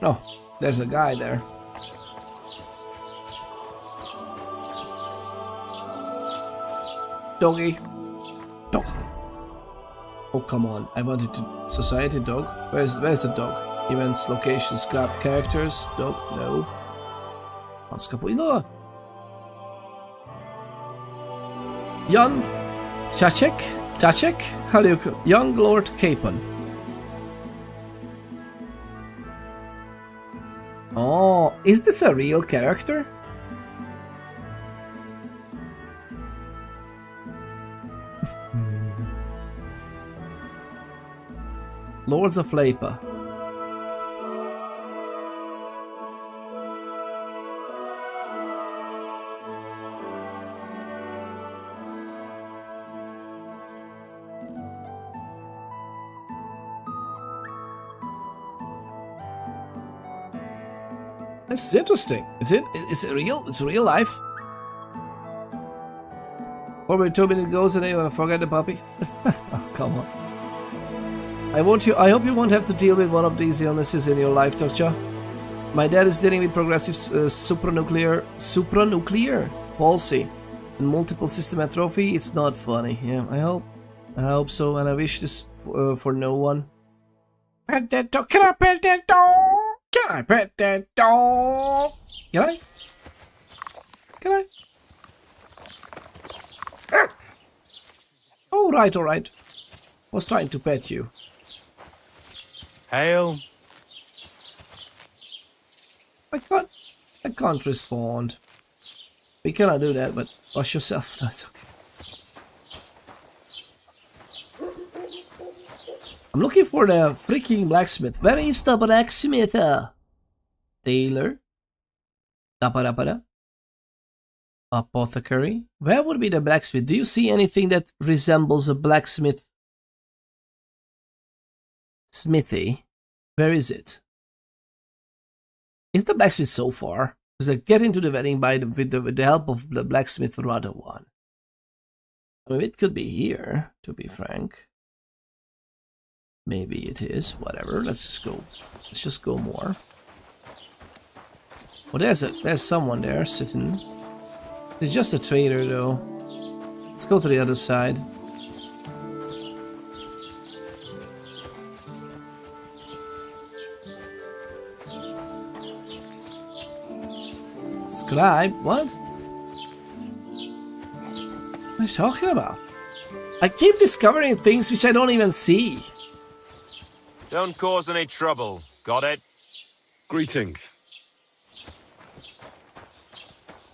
Oh, there's a guy there. Doggy. Dog. Oh, come on. I wanted to... Society dog? Where's the dog? Events, locations, scrap, characters. Dog? No. What's kapot? Young Chachek? Chachek? How do you call? Young Lord Capon. Oh, is this a real character? Lords of Lapa. This is interesting. Is it real? It's real life? Probably 2 minutes goes and you wanna forget the puppy? Oh, come on. I hope you won't have to deal with one of these illnesses in your life, Torcha. My dad is dealing with progressive supranuclear palsy and multiple system atrophy. It's not funny. Yeah, I hope so, and I wish this for no one. Pet that dog. Can I pet that dog? Can I pet that dog? Can I? Can I? Oh, right, all right. Was trying to pet you. Hail. I can't respond. We cannot do that, but wash yourself. That's okay. I'm looking for the freaking blacksmith. Where is the blacksmith? Tailor. Tapada. Apothecary. Where would be the blacksmith? Do you see anything that resembles a blacksmith? Smithy. Where is it? Is the blacksmith so far? Because I get into the wedding with the help of the blacksmith rather one. I mean, it could be here, to be frank. Maybe it is. Whatever. Let's just go. Let's just go more. Well, there's someone there sitting. It's just a trader, though. Let's go to the other side. Scribe? What? What are you talking about? I keep discovering things which I don't even see. Don't cause any trouble. Got it? Greetings.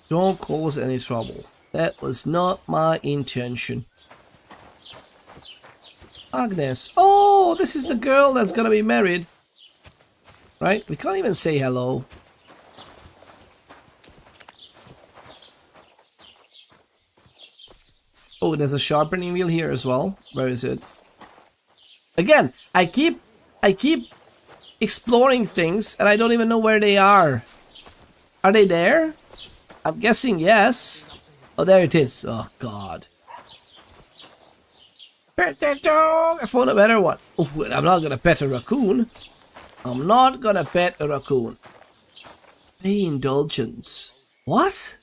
Don't cause any trouble. That was not my intention. Agnes. Oh, this is the girl that's gonna be married. Right? We can't even say hello. Oh, there's a sharpening wheel here as well. Where is it? Again, I keep exploring things and I don't even know where they are. Are they there? I'm guessing yes. Oh, there it is. Oh, God. Pet that dog! I found a better one. Oh, I'm not gonna pet a raccoon. I'm not gonna pet a raccoon. Pay indulgence. What?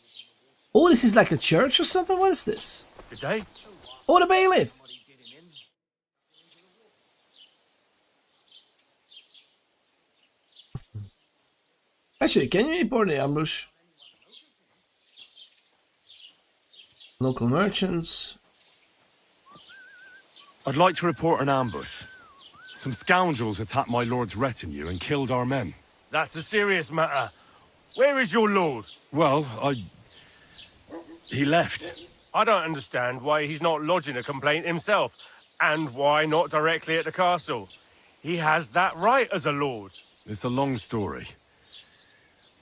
Oh, this is like a church or something? What is this? Good day. Oh, the bailiff! Actually, can you report the ambush? Local merchants. I'd like to report an ambush. Some scoundrels attacked my lord's retinue and killed our men. That's a serious matter. Where is your lord? Well, he left. I don't understand why he's not lodging a complaint himself, and why not directly at the castle. He has that right as a lord. It's a long story.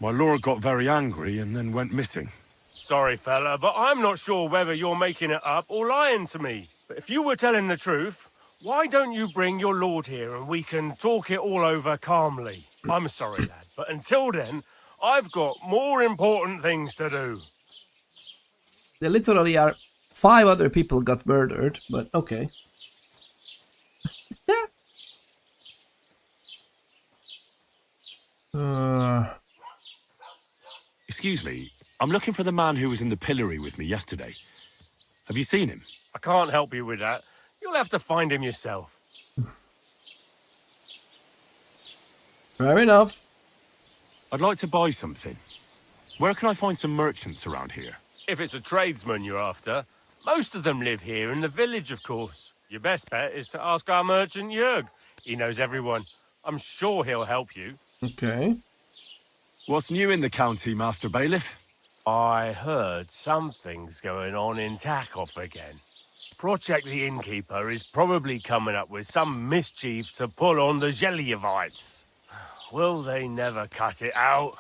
My lord got very angry and then went missing. Sorry, fella, but I'm not sure whether you're making it up or lying to me. But if you were telling the truth, why don't you bring your lord here and we can talk it all over calmly? I'm sorry, lad, but until then, I've got more important things to do. There literally are 5 other people got murdered, but okay. Excuse me, I'm looking for the man who was in the pillory with me yesterday. Have you seen him? I can't help you with that. You'll have to find him yourself. Fair enough. I'd like to buy something. Where can I find some merchants around here? If it's a tradesman you're after, most of them live here in the village, of course. Your best bet is to ask our merchant Jörg. He knows everyone. I'm sure he'll help you. Okay. What's new in the county, Master Bailiff? I heard something's going on in Takoff again. Project the Innkeeper is probably coming up with some mischief to pull on the Gelievites. Will they never cut it out?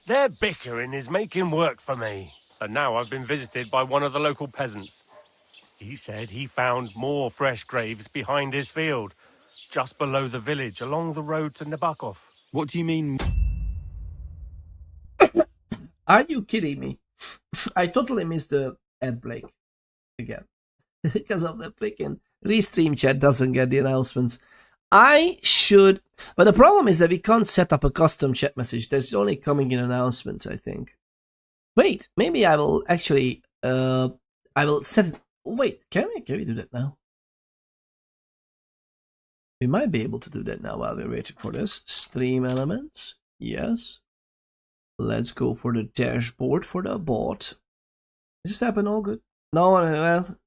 Their bickering is making work for me. And now I've been visited by one of the local peasants. He said he found more fresh graves behind his field, just below the village, along the road to Nabokov. What do you mean? Are you kidding me? I totally missed the ad break again. Because of the freaking restream chat doesn't get the announcements. I should, but the problem is that we can't set up a custom chat message. There's only coming in announcements, I think. Wait, maybe I will actually, I will set it. Wait, can we do that now? We might be able to do that now while we're waiting for this. Stream elements, yes. Let's go for the dashboard for the bot. It just happened all good. No, well,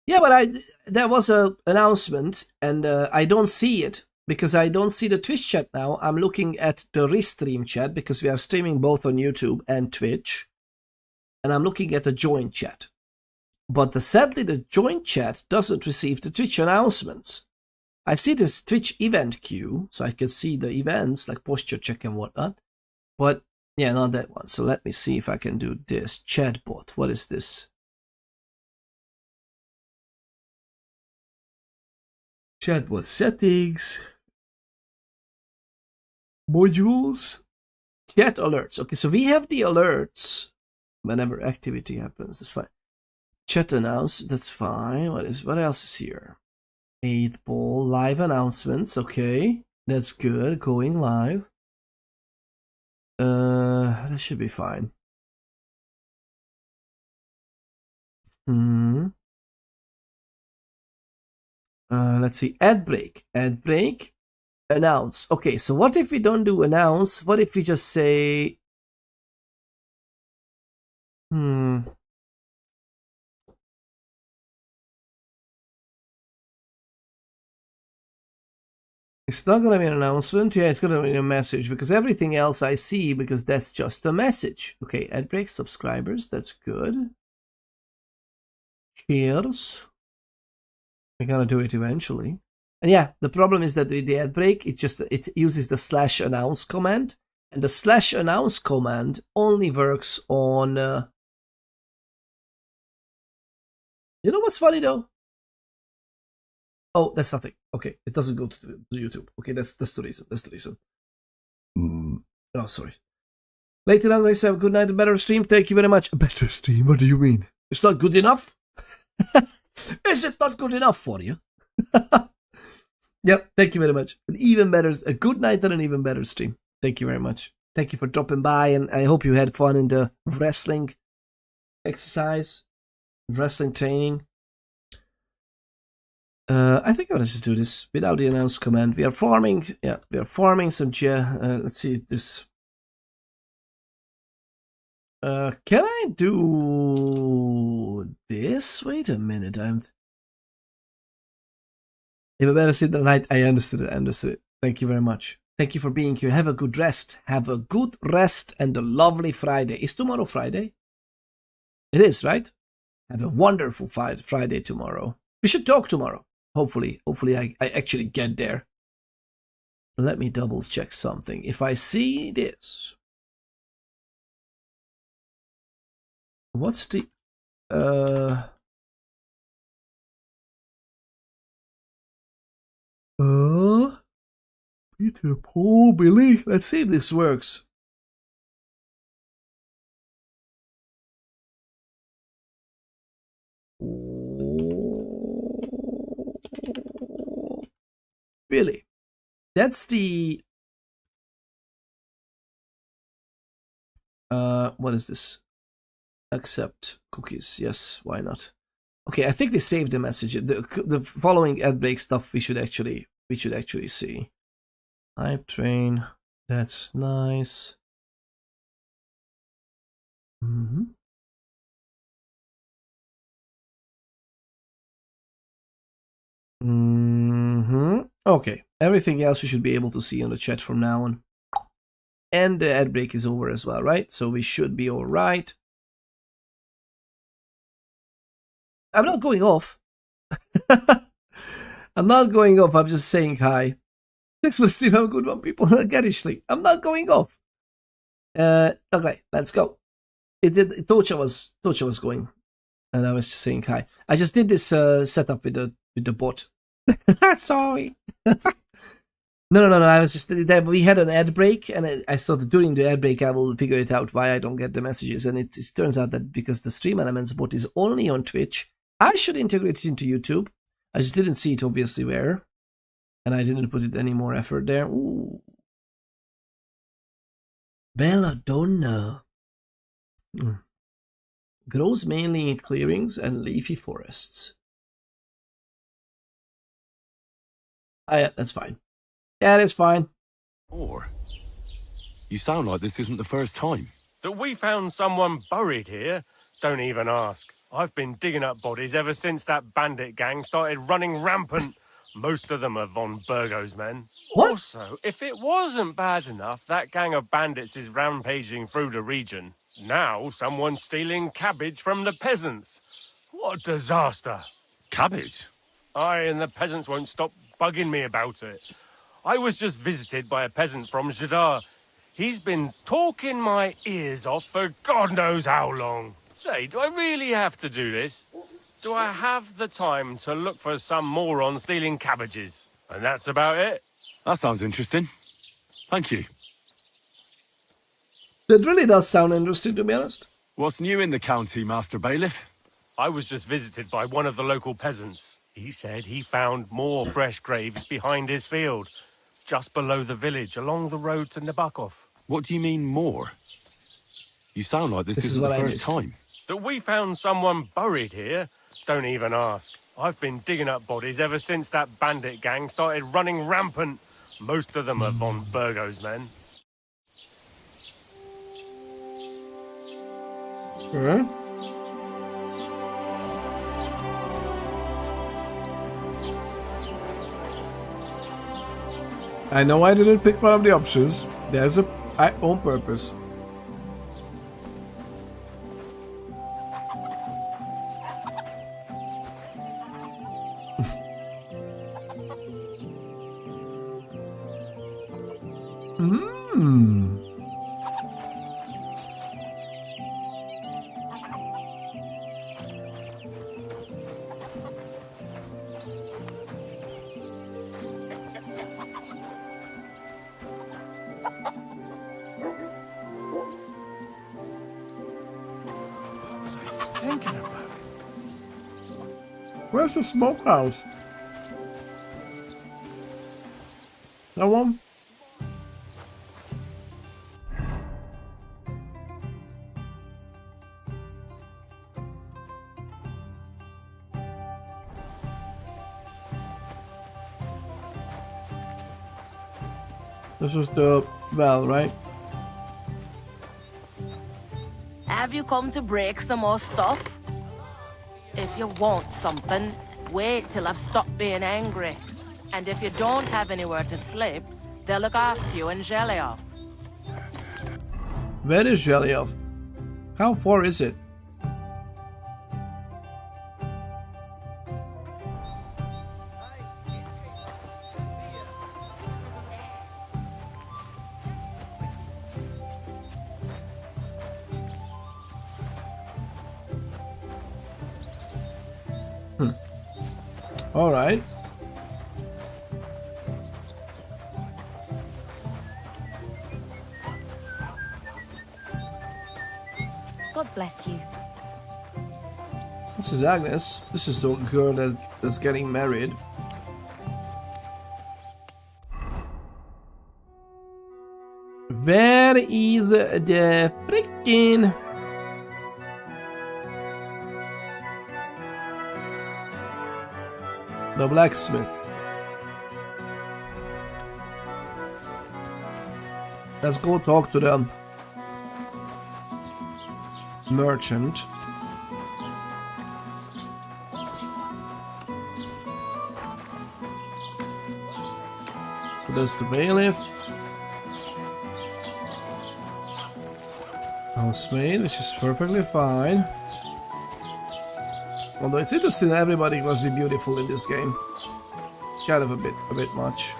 yeah, but there was a announcement and I don't see it because I don't see the Twitch chat now. I'm looking at the restream chat because we are streaming both on YouTube and Twitch, and I'm looking at the join chat. But sadly, the join chat doesn't receive the Twitch announcements. I see this Twitch event queue, so I can see the events like posture check and whatnot. But yeah, not that one. So let me see if I can do this. Chatbot. What is this? Chatbot settings. Modules. Chat alerts. Okay, so we have the alerts whenever activity happens. That's fine. Chat announce. That's fine. What else is here? 8 ball live announcements. Okay, that's good. Going live. That should be fine. Let's see. Ad break. Ad break. Announce. Okay, so what if we don't do announce? What if we just say... It's not gonna be an announcement. Yeah, it's gonna be a message because everything else I see because that's just a message. Okay, ad break subscribers. That's good. Cheers. We're gonna do it eventually. And yeah, the problem is that with the ad break, it uses the /announce command, and the /announce command only works on. You know what's funny though? Oh, that's nothing. Okay, it doesn't go to YouTube. Okay, that's the reason. That's the reason. Oh, sorry. Later on, guys, have a good night, a better stream. Thank you very much. A better stream? What do you mean? It's not good enough? Is it not good enough for you? Yep, thank you very much. An even better, a good night and an even better stream. Thank you very much. Thank you for dropping by, and I hope you had fun in the wrestling exercise, wrestling training. I think I'll just do this without the announce command. We are farming, yeah, we are farming some let's see this. Can I do this? Wait a minute, If I better sit the night, I understood it, Thank you very much. Thank you for being here. Have a good rest. Have a good rest and a lovely Friday. Is tomorrow Friday? It is, right? Have a wonderful Friday tomorrow. We should talk tomorrow. Hopefully I actually get there. Let me double check something. If I see this, what's the Peter, Paul, Billy. Let's see if this works. Billy. That's the what is this? Accept cookies. Yes, why not? Okay, I think we saved the message. The following ad break stuff we should actually see. Hype train. That's nice. Okay, everything else you should be able to see on the chat from now on. and the ad break is over as well, right? So we should be all right. I'm not going off. I'm not going off. I'm just saying hi. Thanks for the stream. Have a good one, people. Garishly. I'm not going off. Okay, let's go. Tocha was going, and I was just saying hi. I just did this setup with the bot. Sorry. No. I was just we had an ad break, and I thought that during the ad break I will figure it out why I don't get the messages. And it turns out that because the Stream Elements bot is only on Twitch, I should integrate it into YouTube. I just didn't see it obviously where, and I didn't put it any more effort there. Ooh, Belladonna. Grows mainly in clearings and leafy forests. Ah, yeah, that's fine. Yeah, that's fine. Or, you sound like this isn't the first time. That we found someone buried here? Don't even ask. I've been digging up bodies ever since that bandit gang started running rampant. Most of them are von Burgo's men. What? Also, if it wasn't bad enough, that gang of bandits is rampaging through the region. Now someone's stealing cabbage from the peasants. What a disaster. Cabbage? Aye, and the peasants won't stop bugging me about it. I was just visited by a peasant from Jadar. He's been talking my ears off for God knows how long. Say, do I really have to do this? Do I have the time to look for some moron stealing cabbages? And that's about it. That sounds interesting. Thank you. That really does sound interesting, to be honest. What's new in the county, Master Bailiff? I was just visited by one of the local peasants. He said he found more fresh graves behind his field, just below the village, along the road to Nabokov. What do you mean, more? You sound like this isn't the first time. That we found someone buried here? Don't even ask. I've been digging up bodies ever since that bandit gang started running rampant. Most of them are von Burgo's men. Huh? I know I didn't pick one of the options. There's a on purpose. Where's the smokehouse? That one? This is the well, right? Have you come to break some more stuff? If you want something, wait till I've stopped being angry. And if you don't have anywhere to sleep, they'll look after you in Zhelyov. Where is Zhelyov? How far is it? All right. God bless you. This is Agnes. This is the girl that's getting married. Where is the freaking... the blacksmith? Let's go talk to the merchant. So that's the bailiff. Housemaid, which is perfectly fine. Although it's interesting, everybody must be beautiful in this game. It's kind of a bit much.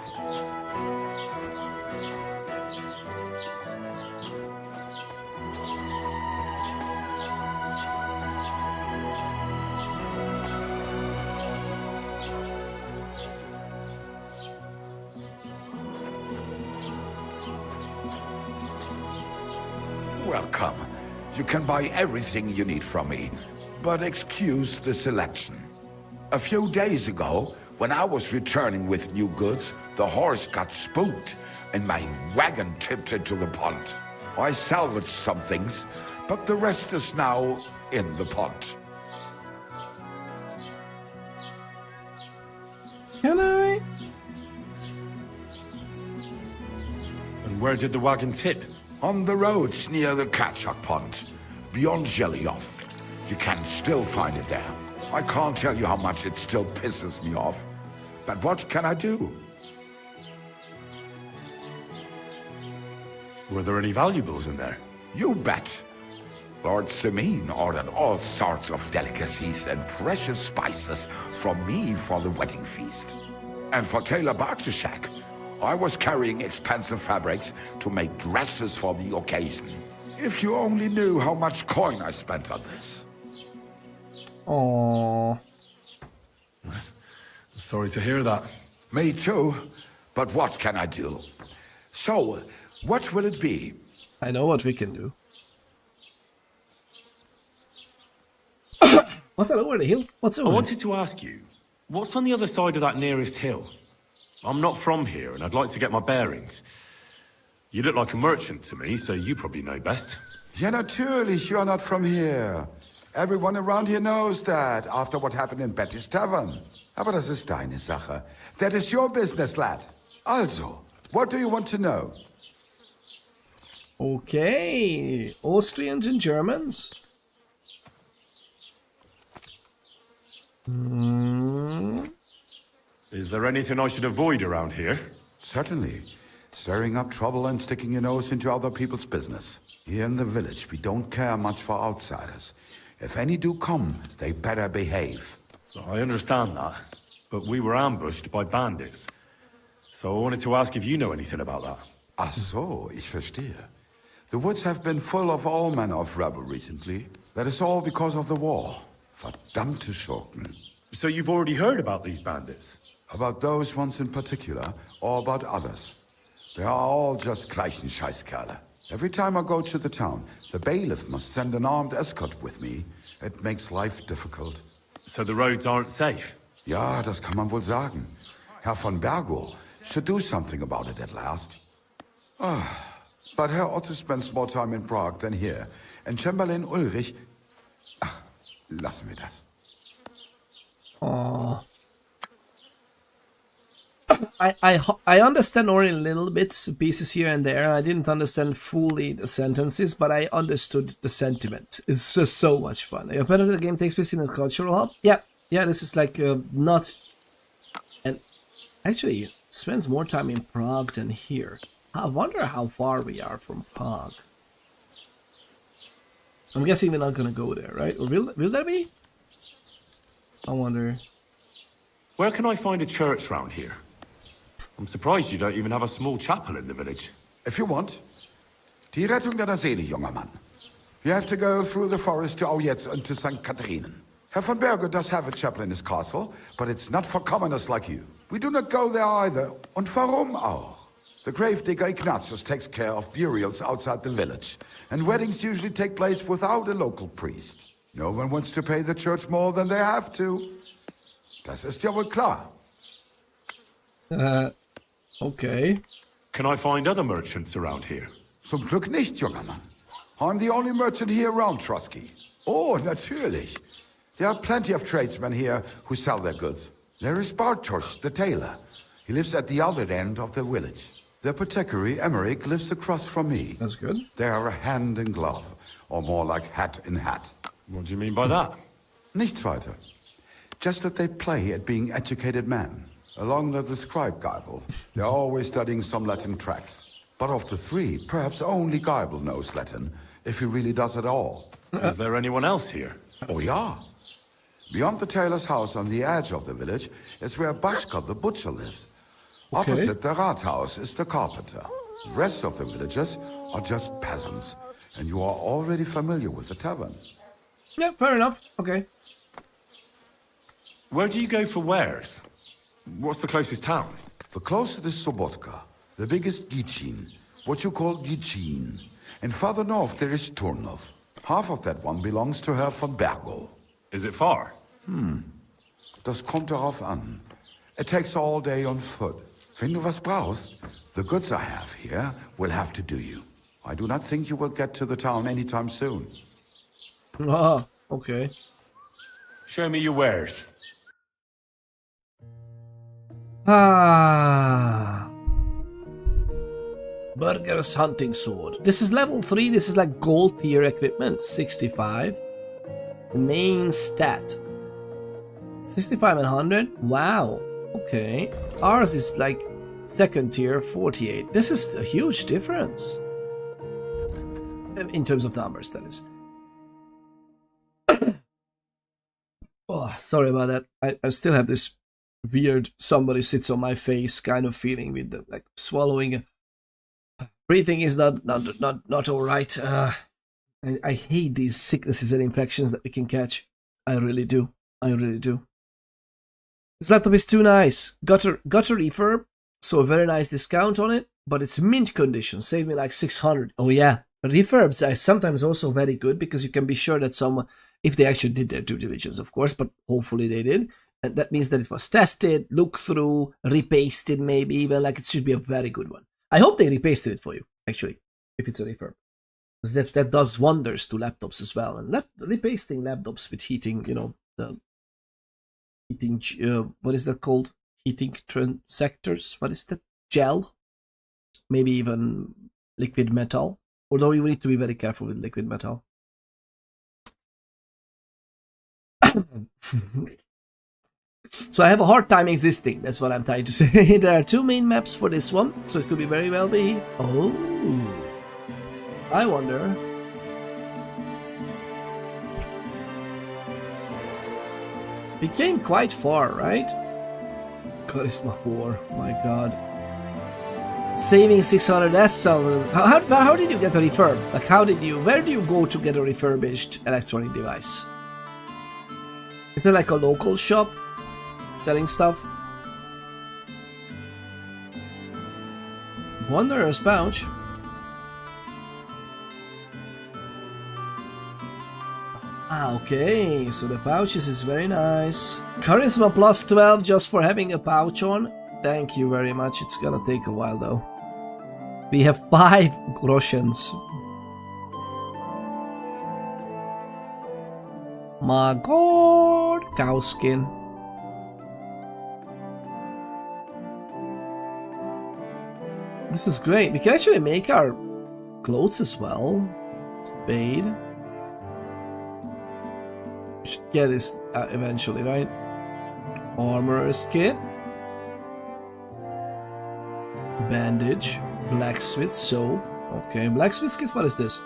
Welcome. You can buy everything you need from me, but excuse the selection. A few days ago, when I was returning with new goods, the horse got spooked and my wagon tipped into the pond. I salvaged some things, but the rest is now in the pond. Can I? And where did the wagon tip? On the roads near the Catchuck Pond, beyond Jelioff. You can still find it there. I can't tell you how much it still pisses me off. But what can I do? Were there any valuables in there? You bet. Lord Semin ordered all sorts of delicacies and precious spices from me for the wedding feast. And for Taylor Bartishak, I was carrying expensive fabrics to make dresses for the occasion. If you only knew how much coin I spent on this. Aww. Sorry to hear that. Me too. But what can I do? So, what will it be? I know what we can do. What's that over the hill? What's over I wanted to ask you, what's on the other side of that nearest hill? I'm not from here, and I'd like to get my bearings. You look like a merchant to me, so you probably know best. Ja, natürlich, you're not from here. Everyone around here knows that, after what happened in Betty's Tavern. Aber das ist deine Sache. That is your business, lad. Also, what do you want to know? Okay, Austrians and Germans. Is there anything I should avoid around here? Certainly. Stirring up trouble and sticking your nose into other people's business. Here in the village, we don't care much for outsiders. If any do come, they better behave. I understand that, but we were ambushed by bandits. So I wanted to ask if you know anything about that. Ach so, ich verstehe. The woods have been full of all manner of rebel recently. That is all because of the war. Verdammte Schurken. So you've already heard about these bandits? About those ones in particular, or about others. They are all just gleichen Scheißkerle. Every time I go to the town, the bailiff must send an armed escort with me. It makes life difficult. So the roads aren't safe? Ja, das kann man wohl sagen. Herr von Bergo should do something about it at last. But Herr Otto spends more time in Prague than here. And Chamberlain Ulrich... Ach, lassen wir das. Aww. I understand only little bits, pieces here and there. I didn't understand fully the sentences, but I understood the sentiment. It's just so much fun. Apparently the game takes place in a cultural hub. Yeah, this is like not... And actually, it spends more time in Prague than here. I wonder how far we are from Prague. I'm guessing we're not gonna go there, right? Or will there be? I wonder. Where can I find a church round here? I'm surprised you don't even have a small chapel in the village. If you want. Die Rettung deiner Seele, junger Mann. You have to go through the forest to Aujetz and to St. Catharinen. Herr von Berge does have a chapel in his castle, but it's not for commoners like you. We do not go there either. Und warum auch? The gravedigger Ignatius takes care of burials outside the village, and weddings usually take place without a local priest. No one wants to pay the church more than they have to. Das ist ja wohl klar. Okay. Can I find other merchants around here? Zum Glück nicht, junger Mann. I'm the only merchant here around Trotsky. Oh, natürlich. There are plenty of tradesmen here who sell their goods. There is Bartosz, the tailor. He lives at the other end of the village. The apothecary, Emmerich, lives across from me. That's good. They are hand in glove, or more like hat in hat. What do you mean by that? Nichts weiter. Just that they play at being educated men. Along the described Bible, they're always studying some Latin tracts. But of the three, perhaps only Geibel knows Latin, if he really does at all. Is there anyone else here? Oh, yeah. Beyond the tailor's house on the edge of the village is where Bashka the butcher lives. Okay. Opposite the Rathaus is the carpenter. The rest of the villagers are just peasants, and you are already familiar with the tavern. Yeah, fair enough. Okay. Where do you go for wares? What's the closest town? The closest is Sobotka, the biggest Gichin, what you call Gichin. And farther north there is Turnov. Half of that one belongs to Herr von Bergo. Is it far? Das kommt darauf an. It takes all day on foot. Wenn du was brauchst, the goods I have here will have to do you. I do not think you will get to the town anytime soon. Ah, okay. Show me your wares. Ah. Burger's hunting sword. This is level 3, this is like gold tier equipment. 65. The main stat. 65 and 100. Wow. Okay. Ours is like second tier, 48. This is a huge difference. In terms of numbers, that is. Oh, sorry about that. I still have this weird somebody sits on my face kind of feeling with the like swallowing. Breathing is not all right. I hate these sicknesses and infections that we can catch. I really do. I really do. This laptop is too nice. Got a refurb, so a very nice discount on it, but it's mint condition. Saved me like 600. Oh yeah, refurbs are sometimes also very good because you can be sure that someone, if they actually did their due diligence, of course, but hopefully they did. And that means that it was tested, looked through, repasted maybe even, like it should be a very good one. I hope they repasted it for you, actually, if it's a refurb. Because that does wonders to laptops as well. And repasting laptops with heating, you know, the heating, what is that called? Heating transectors? What is that? Gel? Maybe even liquid metal. Although you need to be very careful with liquid metal. So I have a hard time existing, that's what I'm trying to say. There are two main maps for this one, so it could be very well be... Oh, I wonder... We came quite far, right? Charisma 4, my god. Saving 600, that sounds... How did you get a refurb? Like where do you go to get a refurbished electronic device? Is there like a local shop? Selling stuff. Wanderer's pouch. Ah, okay, so the pouches is very nice. Charisma plus 12 just for having a pouch on. Thank you very much. It's gonna take a while though. We have 5 groshens. My god, cow skin. This is great. We can actually make our clothes as well. Spade. We should get this eventually, right? Armorer's kit. Bandage. Blacksmith soap. Okay, blacksmith kit, what is this?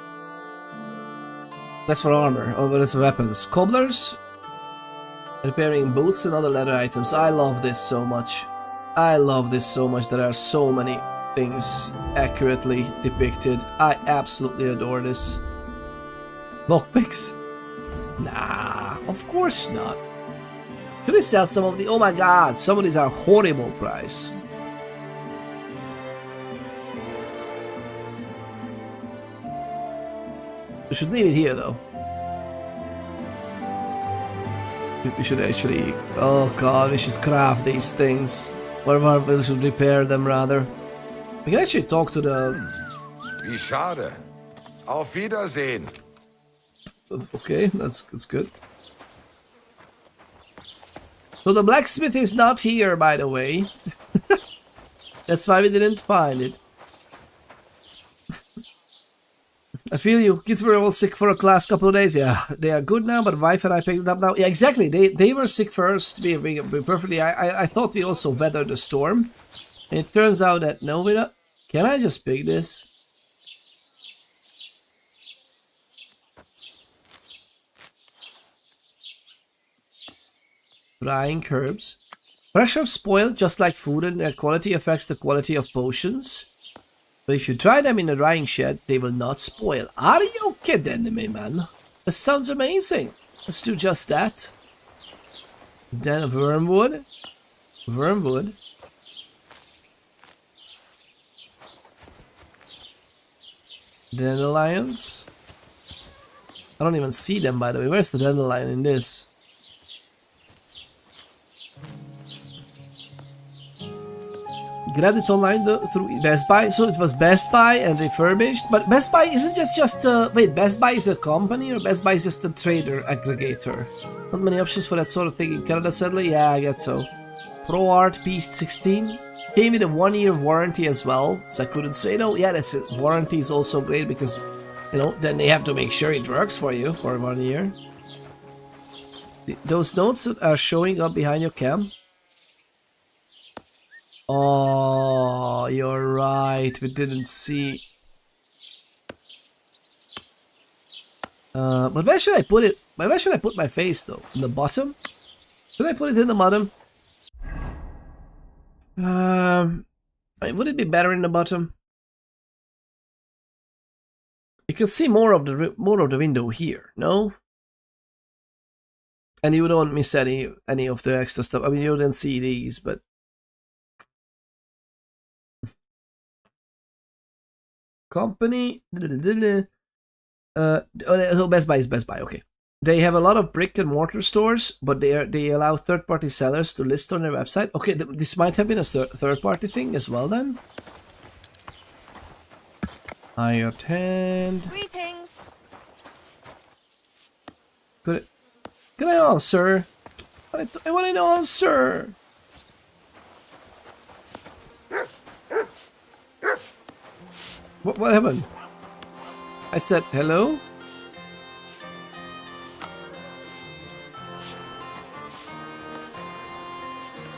That's for armor. Oh, but it's weapons. Cobblers. Repairing boots and other leather items. I love this so much. I love this so much. There are so many things accurately depicted. I absolutely adore this. Lockpicks? Nah, of course not. Should we sell some of the... Oh my god, some of these are horrible price. We should leave it here though. We should actually... Oh god, we should craft these things. Or we should repair them rather. We can actually talk to the... Wie schade. Auf Wiedersehen. Okay, that's good. So the blacksmith is not here, by the way. That's why we didn't find it. I feel you. Kids were all sick for a last couple of days. Yeah, they are good now, but wife and I picked it up now. Yeah, exactly. They were sick first. We perfectly. I thought we also weathered the storm. And it turns out that no, we're not. Can I just pick this? Drying herbs. Fresh herbs spoil just like food, and their quality affects the quality of potions. But if you dry them in a drying shed, they will not spoil. Are you kidding me, man? This sounds amazing. Let's do just that. Then wormwood. Wormwood. Dandelions. I don't even see them, by the way. Where's the dandelion in this? Grabbed it online through Best Buy. So it was Best Buy and refurbished. But Best Buy isn't just wait, Best Buy is a company or Best Buy is just a trader aggregator? Not many options for that sort of thing in Canada, sadly. Yeah, I guess so. Pro Art P16 came with a 1-year warranty as well, so I couldn't say no. Yeah, that's it. Warranty is also great because, you know, then they have to make sure it works for you for 1 year. Those notes are showing up behind your cam. Oh, you're right. We didn't see. But where should I put it? Where should I put my face though? In the bottom? Should I put it in the bottom? Would it be better in the bottom? You can see more of the window here, no? And you don't miss any of the extra stuff. I mean, you don't see these, but company. Oh, Best Buy is Best Buy. Okay, they have a lot of brick and mortar stores, but they allow third-party sellers to list on their website. Okay, this might have been a third-party thing as well then. I attend. Greetings. Can I answer? I want to answer. What happened? I said hello.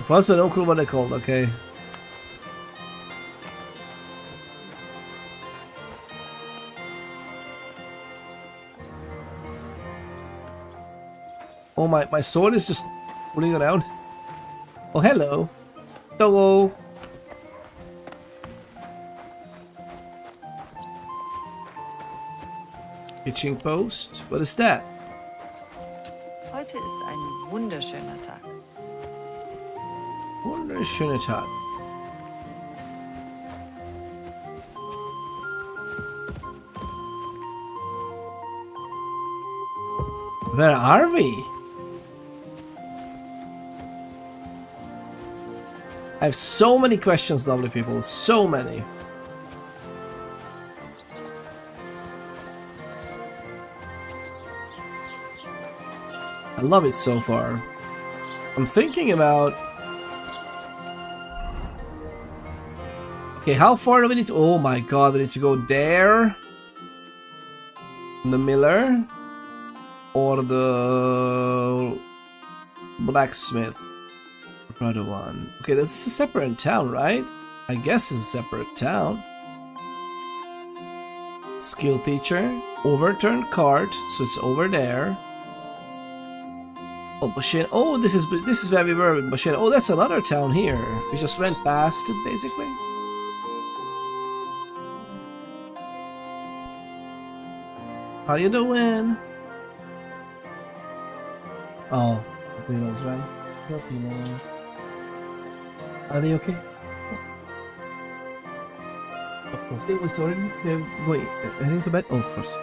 First, we don't know what they're called. Okay. Oh, my sword is just rolling around. Oh, hello. Hello. Pitching post. What is that? Heute ist ein wunderschöner Tag. Wunderschöner Tag. Where are we? I have so many questions, lovely people. So many. I love it so far. I'm thinking about... Okay, how far do we need to... Oh my god, we need to go there? The miller? Or the... blacksmith? Another one. Okay, that's a separate town, right? I guess it's a separate town. Skill teacher. Overturned cart, so it's over there. Oh, Bashin. Oh, this is where we were with Bashin. Oh, that's another town here. We just went past it, basically. How you doing? Oh, Filipinos, right? Filipinos. Are they okay? Of course. They was already. Wait, heading to bed? Oh, of course.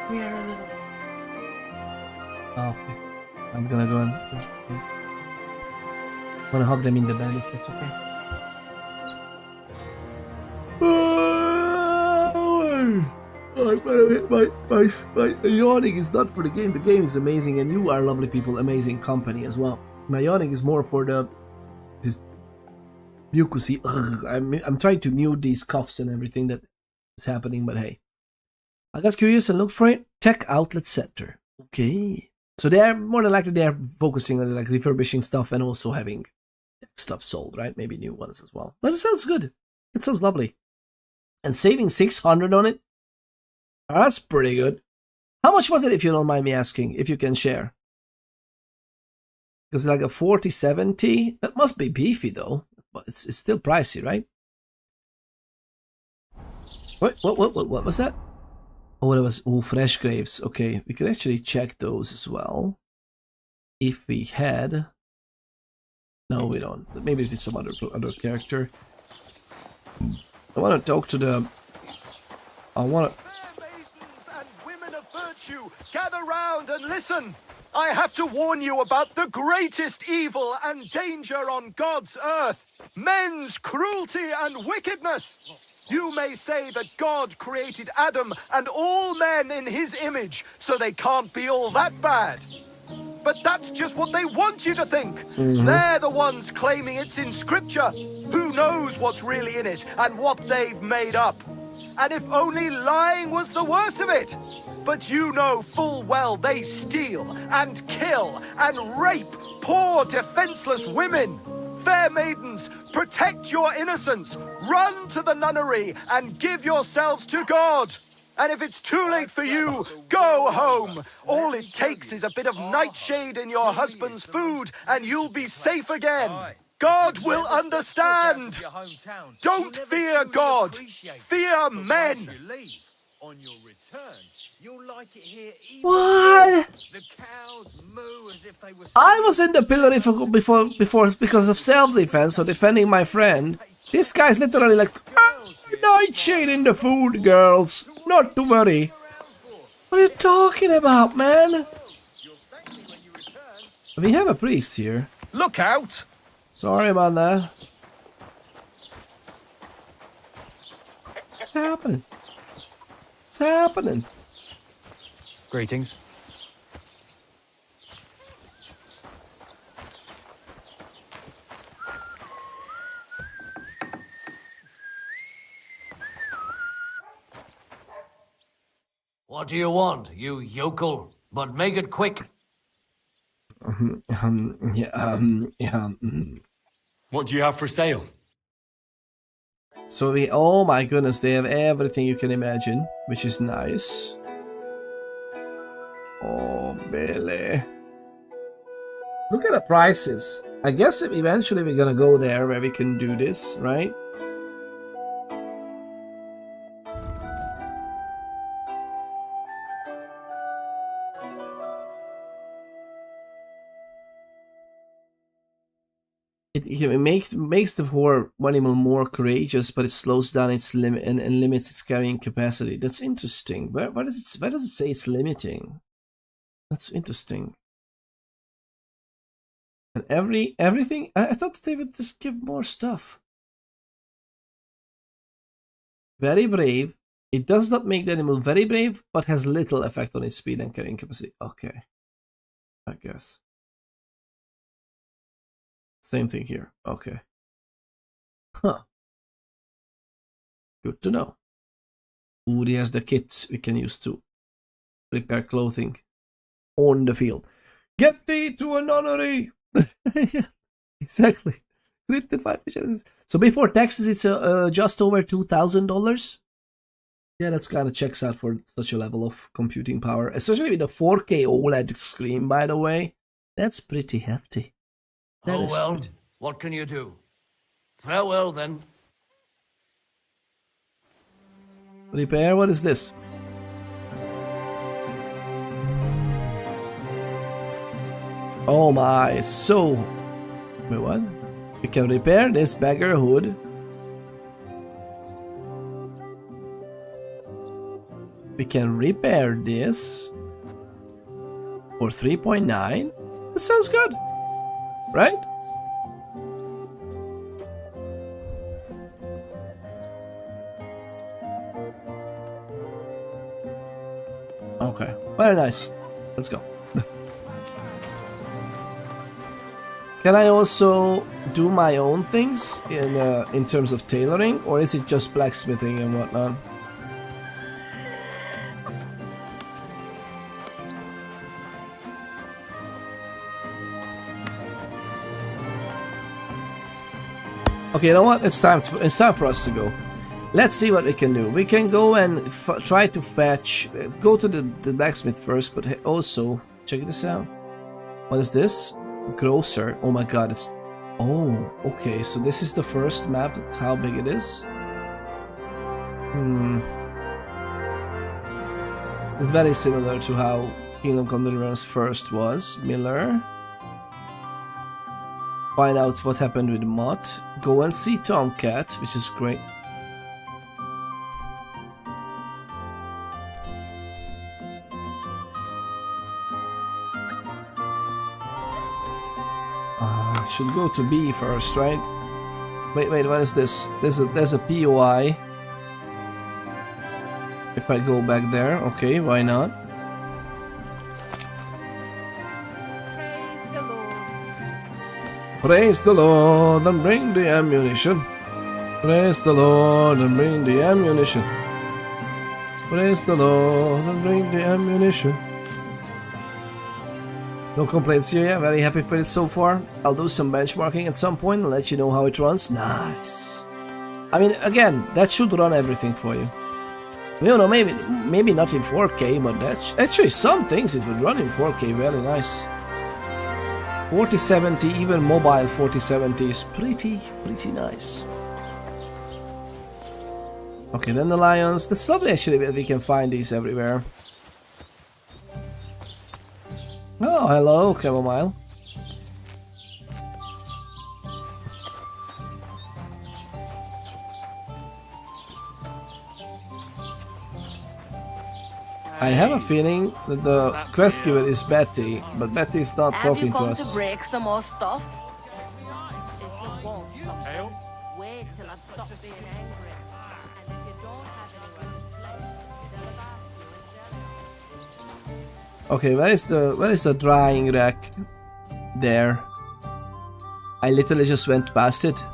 We are a little. Oh, okay. I'm gonna go and wanna hug them in the bed if that's okay. My yawning is not for the game. The game is amazing, and you are lovely people, amazing company as well. My yawning is more for this mucousy. I'm trying to mute these coughs and everything that is happening, but hey, I got curious and looked for it. Tech Outlet Center. Okay. So they are more than likely they are focusing on like refurbishing stuff and also having stuff sold, right? Maybe new ones as well. But it sounds good. It sounds lovely. And saving 600 on it? That's pretty good. How much was it, if you don't mind me asking, if you can share? Because like a 40-70, that must be beefy though. But it's still pricey, right? What was that? Oh, it was fresh graves. Okay, we could actually check those as well. If we had... No, we don't. Maybe it's some other character. I want to talk to the... I want to... Women of virtue, gather round and listen. I have to warn you about the greatest evil and danger on God's earth. Men's cruelty and wickedness. You may say that God created Adam and all men in his image, so they can't be all that bad. But that's just what they want you to think. They're the ones claiming it's in scripture. Who knows what's really in it and what they've made up? And if only lying was the worst of it. But you know full well they steal and kill and rape poor defenseless women. Fair maidens, protect your innocence. Run to the nunnery and give yourselves to God. And if it's too late for you, go home. All it takes is a bit of nightshade in your husband's food and you'll be safe again. God will understand. Don't fear God. Fear men. On your return, you'll like it here even. What? The cows moo as if they were. I was in the pillory before because of self-defense or defending my friend. This guy's literally like, nightshade in the food, girls. Not to worry. What are you talking about, man? We have a priest here. Look out! Sorry about that. What's happening? What's happening? Greetings. What do you want, you yokel? But make it quick. What do you have for sale? So oh my goodness, they have everything you can imagine, which is nice. Oh, Billy. Look at the prices. I guess eventually we're gonna go there where we can do this, right? It makes the poor animal more courageous, but it slows down its limit and limits its carrying capacity. That's interesting. Where does it say it's limiting? That's interesting. And everything. I thought they would just give more stuff. Very brave. It does not make the animal very brave, but has little effect on its speed and carrying capacity. Okay, I guess. Same thing here. Okay. Huh. Good to know. Ooh, there's the kits we can use to repair clothing on the field. Get thee to a nunnery! Exactly. So before taxes, it's just over $2,000. Yeah, that's kind of checks out for such a level of computing power. Especially with a 4K OLED screen, by the way. That's pretty hefty. Oh well, what can you do? Farewell then. Repair, what is this? Oh my, so... Wait, what? We can repair this beggar hood. We can repair this for 3.9. That sounds good. Right? Okay, very nice. Let's go. Can I also do my own things in terms of tailoring, or is it just blacksmithing and whatnot? Okay, you know what? It's time for us to go. Let's see what we can do. We can go and try to fetch... Go to the blacksmith first, but also... Check this out. What is this? Grocer. Oh my god, it's... Oh, okay, so this is the first map. That's how big it is. It's very similar to how Kingdom Come Deliverance first was. Miller. Find out what happened with Mott. Go and see Tomcat, which is great. Should go to B first, right? Wait, what is this? There's a POI. If I go back there, okay, why not? Praise the Lord and bring the ammunition. Praise the Lord and bring the ammunition. Praise the Lord and bring the ammunition. No complaints here, yeah, very happy with it so far. I'll do some benchmarking at some point and let you know how it runs. Nice. I mean, again, that should run everything for you. You know, maybe not in 4K, but that's actually some things it would run in 4K, very nice. 4070, even mobile 4070 is pretty nice. Okay, then the lions. That's lovely actually that we can find these everywhere. Oh, hello, chamomile. I have a feeling that the quest giver is Betty, but Betty is not talking to us. Have you come to break some more stuff? If you want something, wait till I stop being angry. And if you don't have anywhere to sleep, tell about you and Jelly. Okay, where is the drying rack? There. I literally just went past it.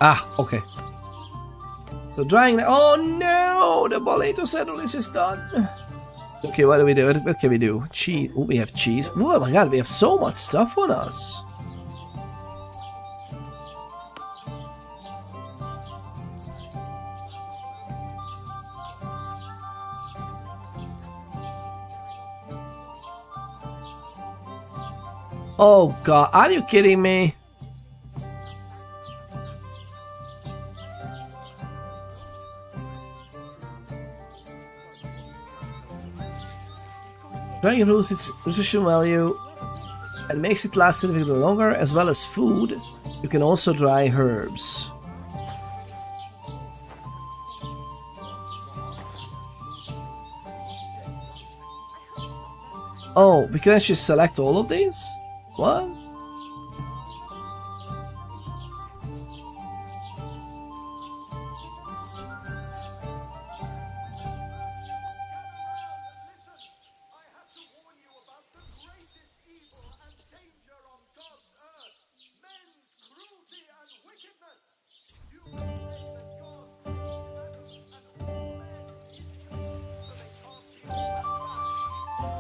Ah, okay. So drying. Oh no! The Boleto saddle is done. Okay, what do we do? What can we do? Cheese. Oh, we have cheese. Oh my god, we have so much stuff on us. Oh god, are you kidding me? Drying loses its nutrition value and makes it last significantly longer, as well as food. You can also dry herbs. Oh, we can actually select all of these? What?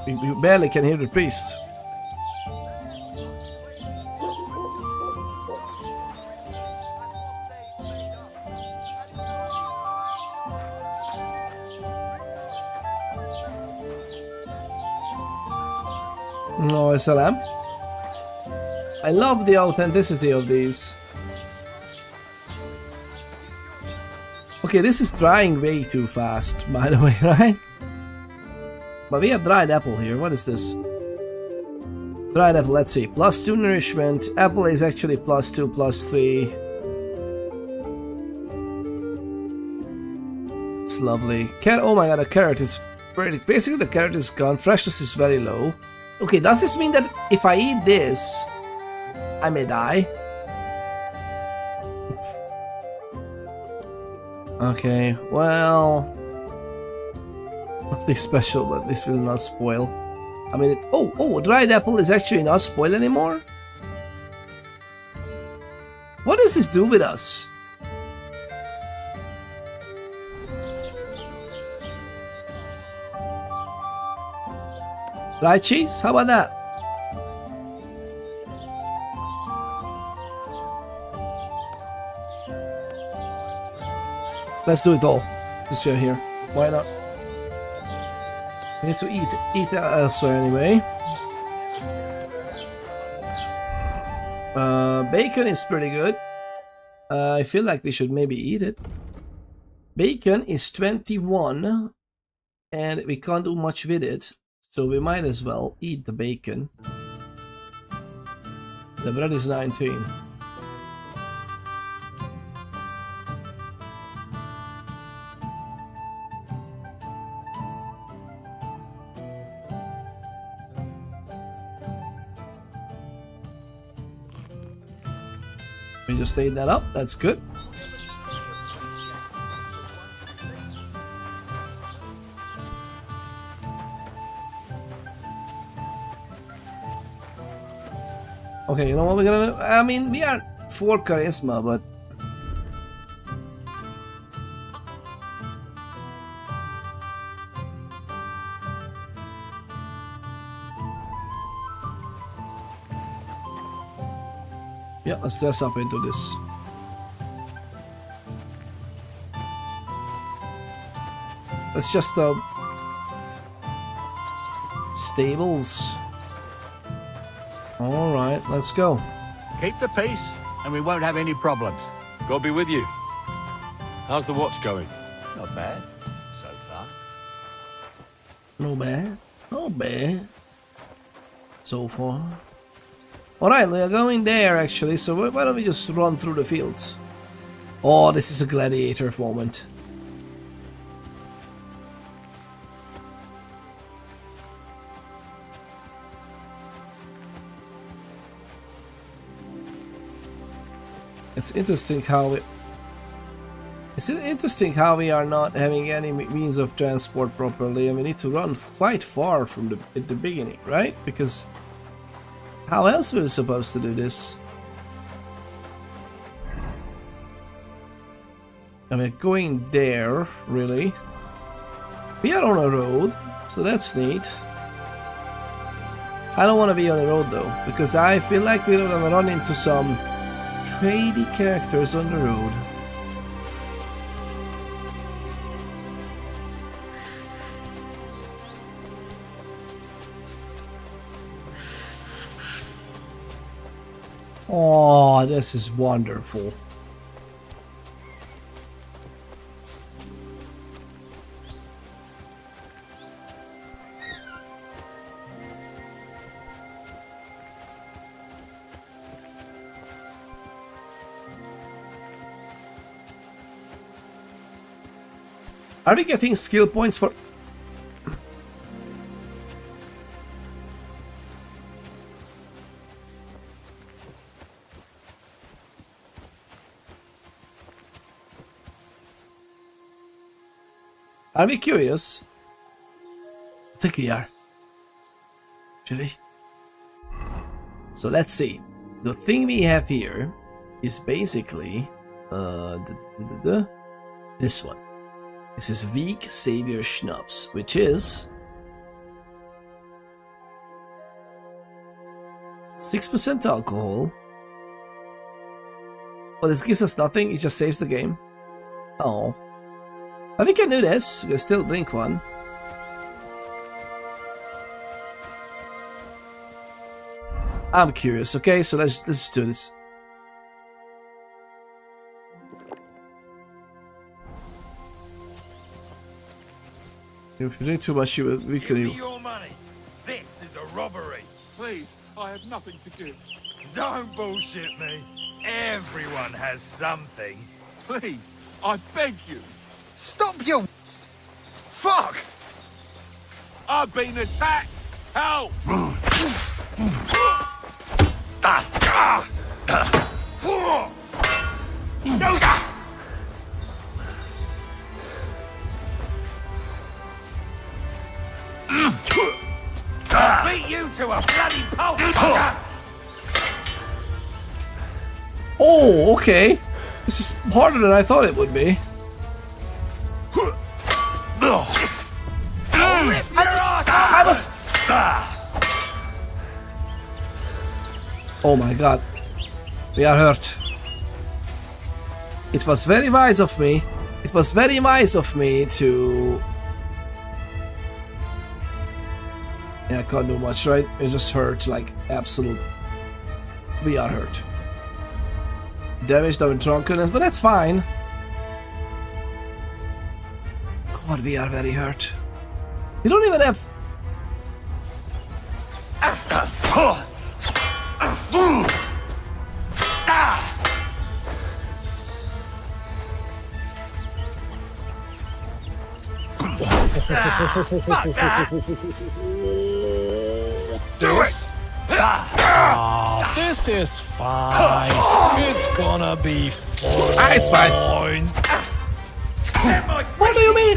We barely can hear the priest. No, it's a lamp. I love the authenticity of these. Okay, this is drying way too fast, by the way, right? But we have dried apple here. What is this? Dried apple, let's see. +2 nourishment. Apple is actually +2, +3. It's lovely. Oh my god, the carrot is pretty. Basically, the carrot is gone. Freshness is very low. Okay, does this mean that if I eat this, I may die? Okay, well... Nothing special, but this will not spoil. I mean, dried apple is actually not spoiled anymore? What does this do with us? Right, cheese? How about that? Let's do it all. This year here. Why not? We need to eat elsewhere anyway. Bacon is pretty good. I feel like we should maybe eat it. Bacon is 21 and we can't do much with it, so we might as well eat the bacon. The bread is 19. We just ate that up, that's good. Okay, you know what we're gonna do? I mean, we are 4 charisma, but... yeah, let's dress up into this. Let's just, stables. Alright, let's go. Keep the peace, and we won't have any problems. God be with you. How's the watch going? Not bad, so far. No bad. Not bad. So far. Alright, we are going there actually, so why don't we just run through the fields? Oh, this is a gladiator moment. It's interesting how we are not having any means of transport properly, and we need to run quite far from at the beginning, right? Because how else were we supposed to do this? And we're going there, really. We are on a road, so that's neat. I don't want to be on the road though, because I feel like we're gonna run into some shady characters on the road. Oh, this is wonderful. Are we getting skill points for... Are we curious? I think we are. Actually. So let's see. The thing we have here is basically this one. This is weak savior schnapps, which is 6% alcohol. But this gives us nothing, it just saves the game. Oh. But we can do this, we can still drink one. I'm curious, okay, so let's do this. If you drink too much, you will weaken you. Give me your money. This is a robbery. Please, I have nothing to give. Don't bullshit me. Everyone has something. Please, I beg you. Stop you! Fuck! I've been attacked. Help! Beat you to a bloody pulp! Oh, okay. This is harder than I thought it would be. I was Oh my god. We are hurt. It was very wise of me. It was very wise of me to... Yeah, I can't do much, right? It just hurt, like, absolute. We are hurt. Damage done with drunkenness, but that's fine. God, we are very hurt. We don't even have... This is fine. It's gonna be fine. It's fine. What do you mean?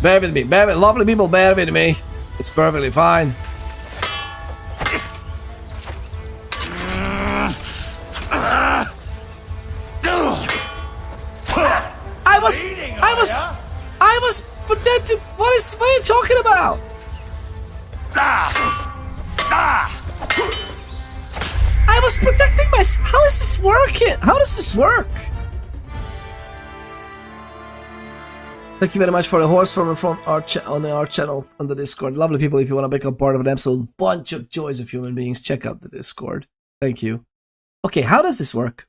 Bear with me, bear with lovely people, bear with me. It's perfectly fine. I was protected. What are you talking about? I was protecting myself. How is this working? How does this work? Thank you very much for the horse from our on our channel on the Discord. Lovely people, if you want to become part of an absolute bunch of joys of human beings, check out the Discord. Thank you. Okay, how does this work?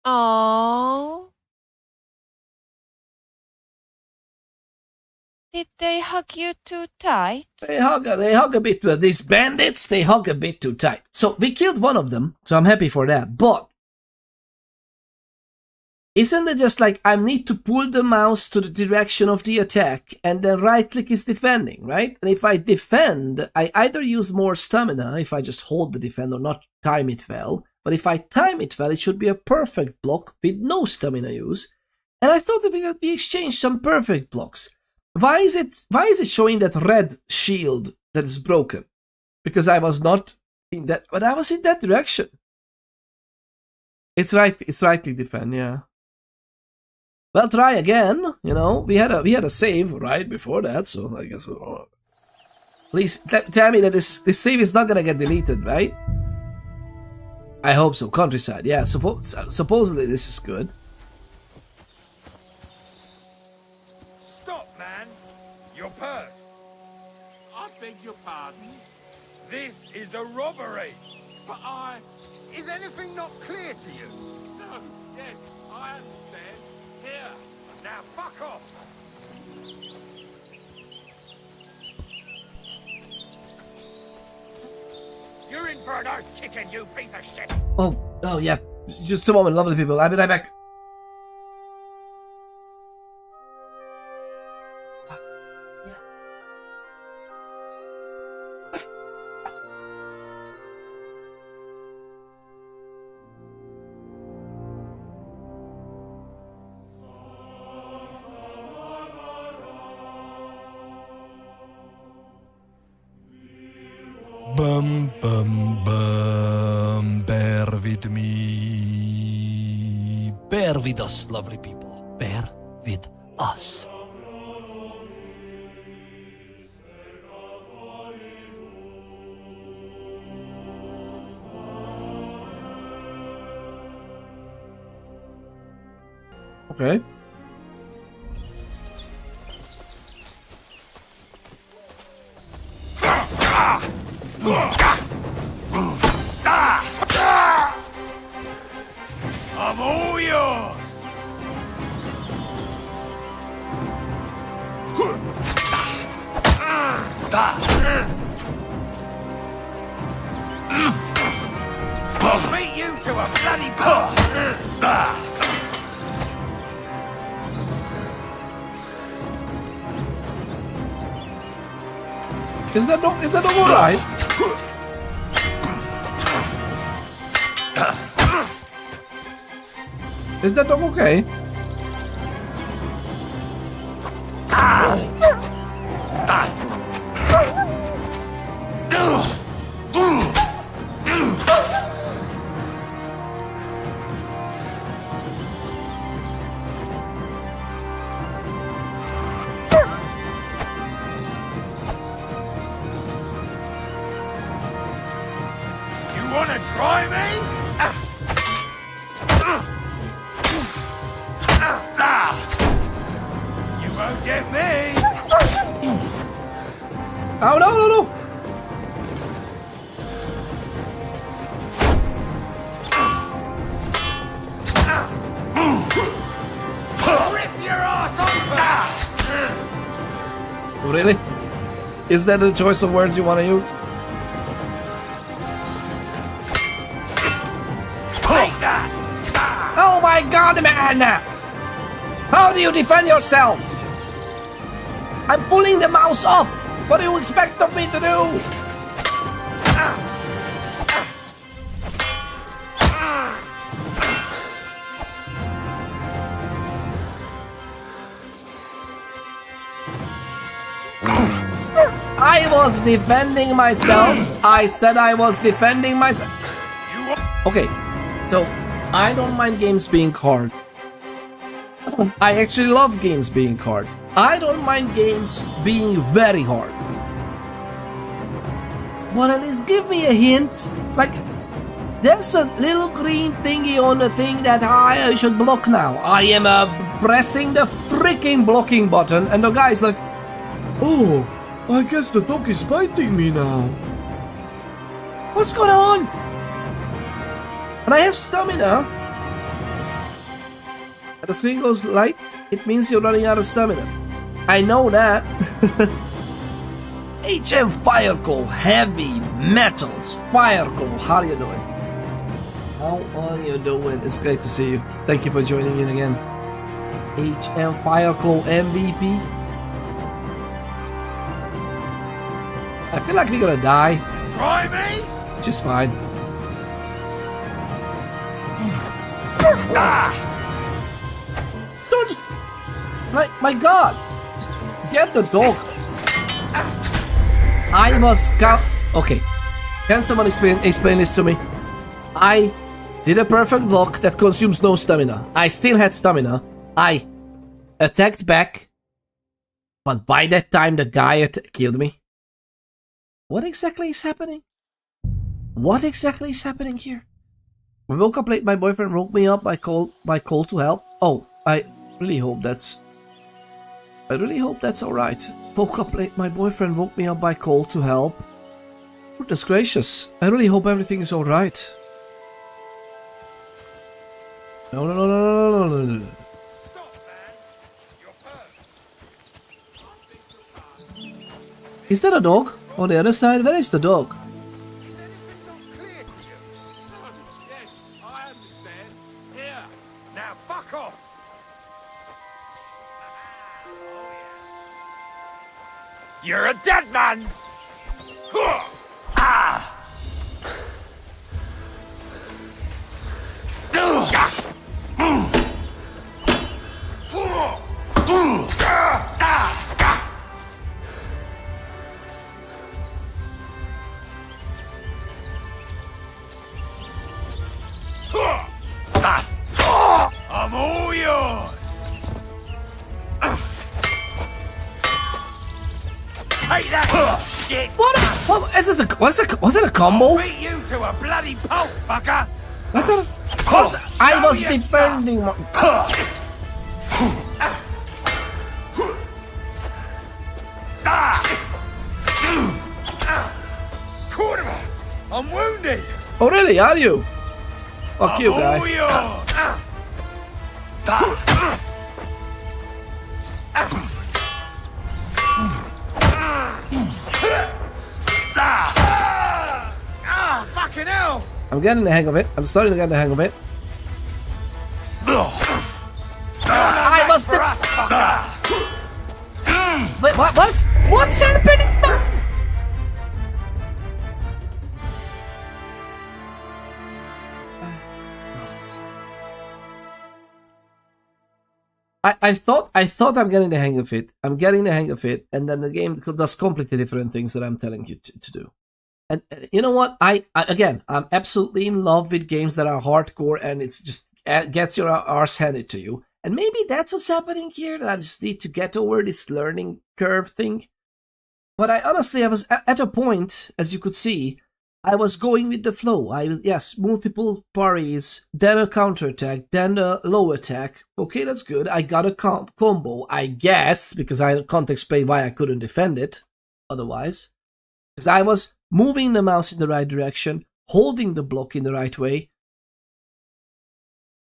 Aww. Did they hug you too tight? They hug a bit. These bandits, they hug a bit too tight. So we killed one of them, so I'm happy for that. But isn't it just like I need to pull the mouse to the direction of the attack and then right click is defending, right? And if I defend, I either use more stamina if I just hold the defend or not time it well. But if I time it well, it should be a perfect block with no stamina use. And I thought that we exchanged some perfect blocks. Why is it showing that red shield that is broken? Because I was not in that, but I was in that direction. It's right click defend, yeah. Well, try again. You know, we had a save right before that, so I guess. Please tell me that this save is not gonna get deleted, right? I hope so. Countryside, yeah. Supposedly this is good. Stop, man! Your purse. I beg your pardon. This is a robbery. But I... Is anything not clear to you? No, yes, I understand. Here. Now fuck off. You're in for an arse kicking, you piece of shit. Oh yeah. Just a moment, lovely people. I'll be right back. Bum bum bum. Bear with me. Bear with us, lovely people. Bear with us. Okay. I'm all yours. I'll beat you to a bloody pulp. Is that not alright? Is that dog okay? Won't get me! Oh, no, no, no! Rip your ass open! Really? Is that the choice of words you want to use? Take that! Oh my god, man! How do you defend yourself? I'm pulling the mouse up! What do you expect of me to do? I was defending myself. I said I was defending myself. Okay, so I don't mind games being hard. I actually love games being hard. I don't mind games being very hard. But at least give me a hint. Like, there's a little green thingy on the thing that I should block now. I am pressing the freaking blocking button, and the guy's like, oh, I guess the dog is biting me now. What's going on? And I have stamina. And the screen goes light, it means you're running out of stamina. I know that. HM Fireclaw, heavy metals, Fireclaw, how are you doing? How are you doing? It's great to see you. Thank you for joining in again. HM Fireclaw MVP. I feel like we're gonna die. Try me? Which is fine. Don't just... My god! Just get the dog. I was okay. Can someone explain this to me? I did a perfect block that consumes no stamina. I still had stamina. I attacked back. But by that time the guy killed me. What exactly is happening? What exactly is happening here? I woke up late, my boyfriend woke me up by call to help. Oh, I really hope that's alright. Woke up late, my boyfriend woke me up by call to help. Goodness gracious, I really hope everything is alright. No, no, no, no, no, no, no, no. Is that a dog? On the other side, where is the dog? You're a dead man! Ah! I'm all yours! Take that, shit! What is this? Was it a combo? I'll beat you to a bloody pulp, fucker! What's that? I was defending my... I'm wounded! Oh really? Are you? Fuck you, guy. Fucking hell! I'm getting the hang of it. I'm starting to get the hang of it. I must have... Wait, what's happening? I thought I'm getting the hang of it. I'm getting the hang of it, and then the game does completely different things that I'm telling you to do. And you know what? I'm absolutely in love with games that are hardcore, and it's just gets your arse handed to you. And maybe that's what's happening here. That I just need to get over this learning curve thing. But I honestly, I was at a point, as you could see, I was going with the flow. Yes, multiple parries, then a counterattack, then a low attack. Okay, that's good. I got a combo, I guess, because I can't explain why I couldn't defend it otherwise. Because I was moving the mouse in the right direction, holding the block in the right way.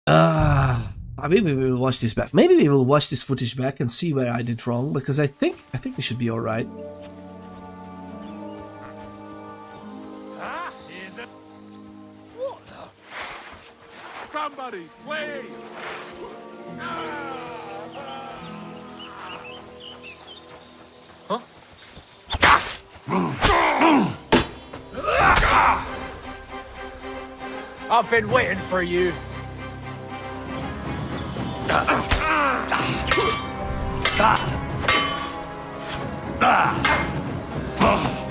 Maybe we will watch this back. Maybe we will watch this footage back and see where I did wrong, because I think we should be alright. Somebody, wait! Huh? I've been waiting for you.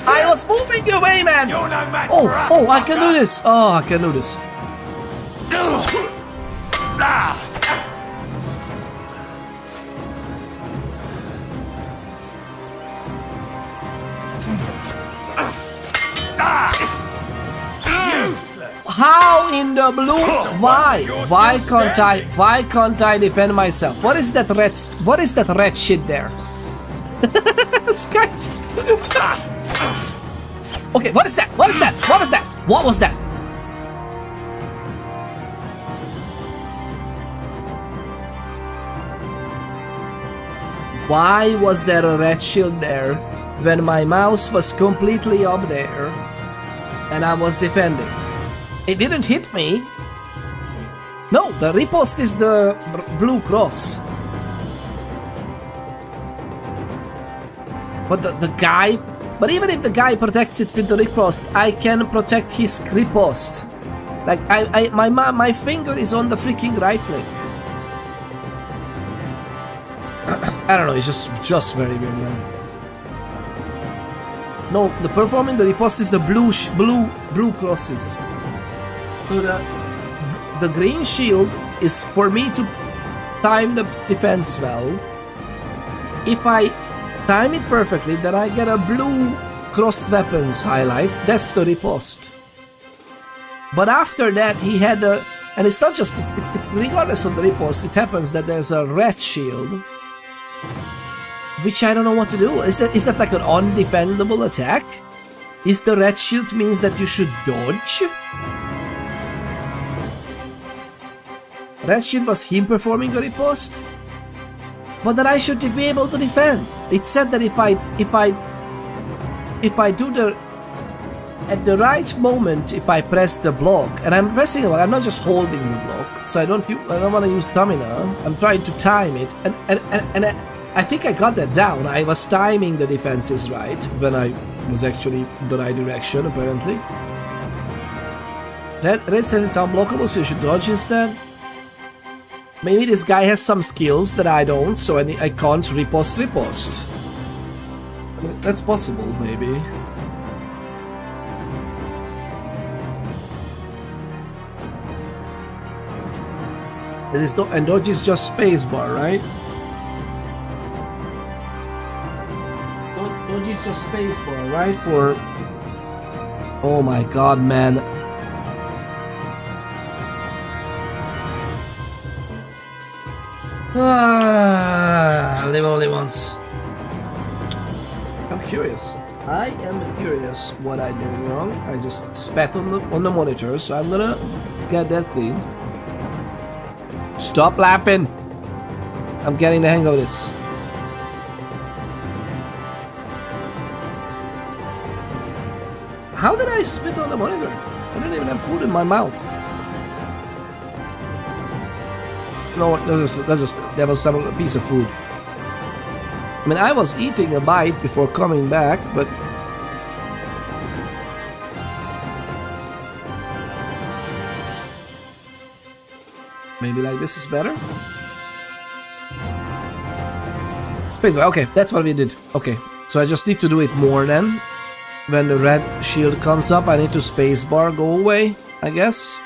I was moving away, man! Oh, I can do this! Oh, I can do this. How in the blue? Why? Why can't I defend myself? What is that red shit there? Okay, what is that? What is that? What was that? What was that? Why was there a red shield there when my mouse was completely up there and I was defending? It didn't hit me. No, the riposte is the blue cross. But the guy... But even if the guy protects it with the riposte, I can protect his riposte. Like, my finger is on the freaking right click. I don't know, it's just very weird, man. No, the performing the riposte is the blue crosses. So the green shield is for me to time the defense well. If I time it perfectly, then I get a blue crossed weapons highlight. That's the riposte. But after that, he had a... And it's not just... regardless of the riposte, it happens that there's a red shield. Which I don't know what to do. Is that like an undefendable attack? Is the red shield means that you should dodge? Red shield was him performing a riposte? But then I should be able to defend. It said that if I do the... At the right moment, if I press the block, and I'm pressing the block, I'm not just holding the block, so I don't want to use stamina. I'm trying to time it, and I think I got that down. I was timing the defenses right when I was actually in the right direction, apparently. Red says it's unblockable, so you should dodge instead. Maybe this guy has some skills that I don't, so I can't riposte. I mean, that's possible, maybe. And dodge is just spacebar, right? Dodge is just spacebar, right? For... Oh my god, man. Live only once. I'm curious. I am curious what I did wrong. I just spat on the monitor, so I'm gonna get that cleaned. Stop laughing! I'm getting the hang of this. How did I spit on the monitor? I didn't even have food in my mouth. No, that was some piece of food. I mean, I was eating a bite before coming back, but... Maybe like this is better? Spacebar, okay, that's what we did. Okay, so I just need to do it more then. When the red shield comes up, I need to spacebar go away, I guess.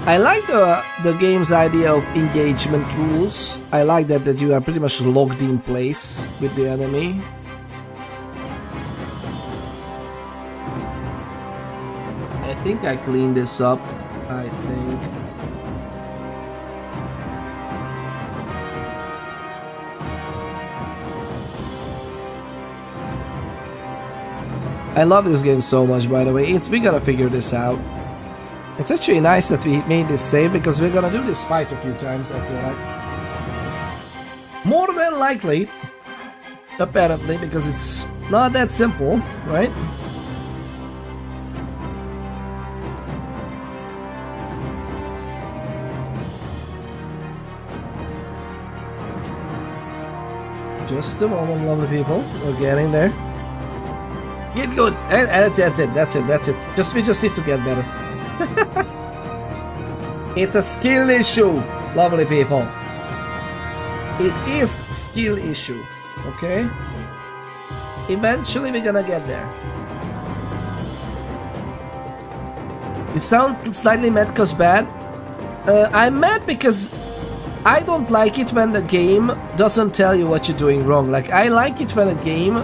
I like the game's idea of engagement rules. I like that you are pretty much locked in place with the enemy. think I cleaned this up. I think. I love this game so much, by the way. We gotta figure this out. It's actually nice that we made this save because we're gonna do this fight a few times, I feel like. More than likely, apparently, because it's not that simple, right? Just a moment, lovely people. We're getting there. Get good. And that's it. We just need to get better. It's a skill issue, lovely people. It is a skill issue, okay? Eventually we're gonna get there. You sound slightly mad cause bad. I'm mad because I don't like it when the game doesn't tell you what you're doing wrong. Like, I like it when a game,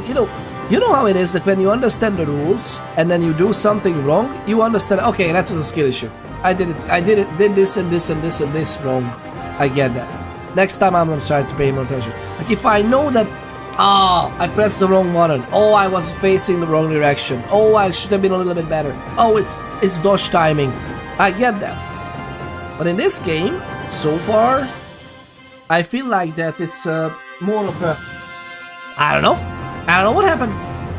you know how it is that when you understand the rules and then you do something wrong, you understand, okay, that was a skill issue. I did this and this and this and this wrong. I get that. Next time I'm gonna try to pay more attention. Like, if I know that, I pressed the wrong button. Oh, I was facing the wrong direction. Oh, I should have been a little bit better. Oh, it's dodge timing. I get that. But in this game, so far, I feel like that it's more of a, I don't know what happened.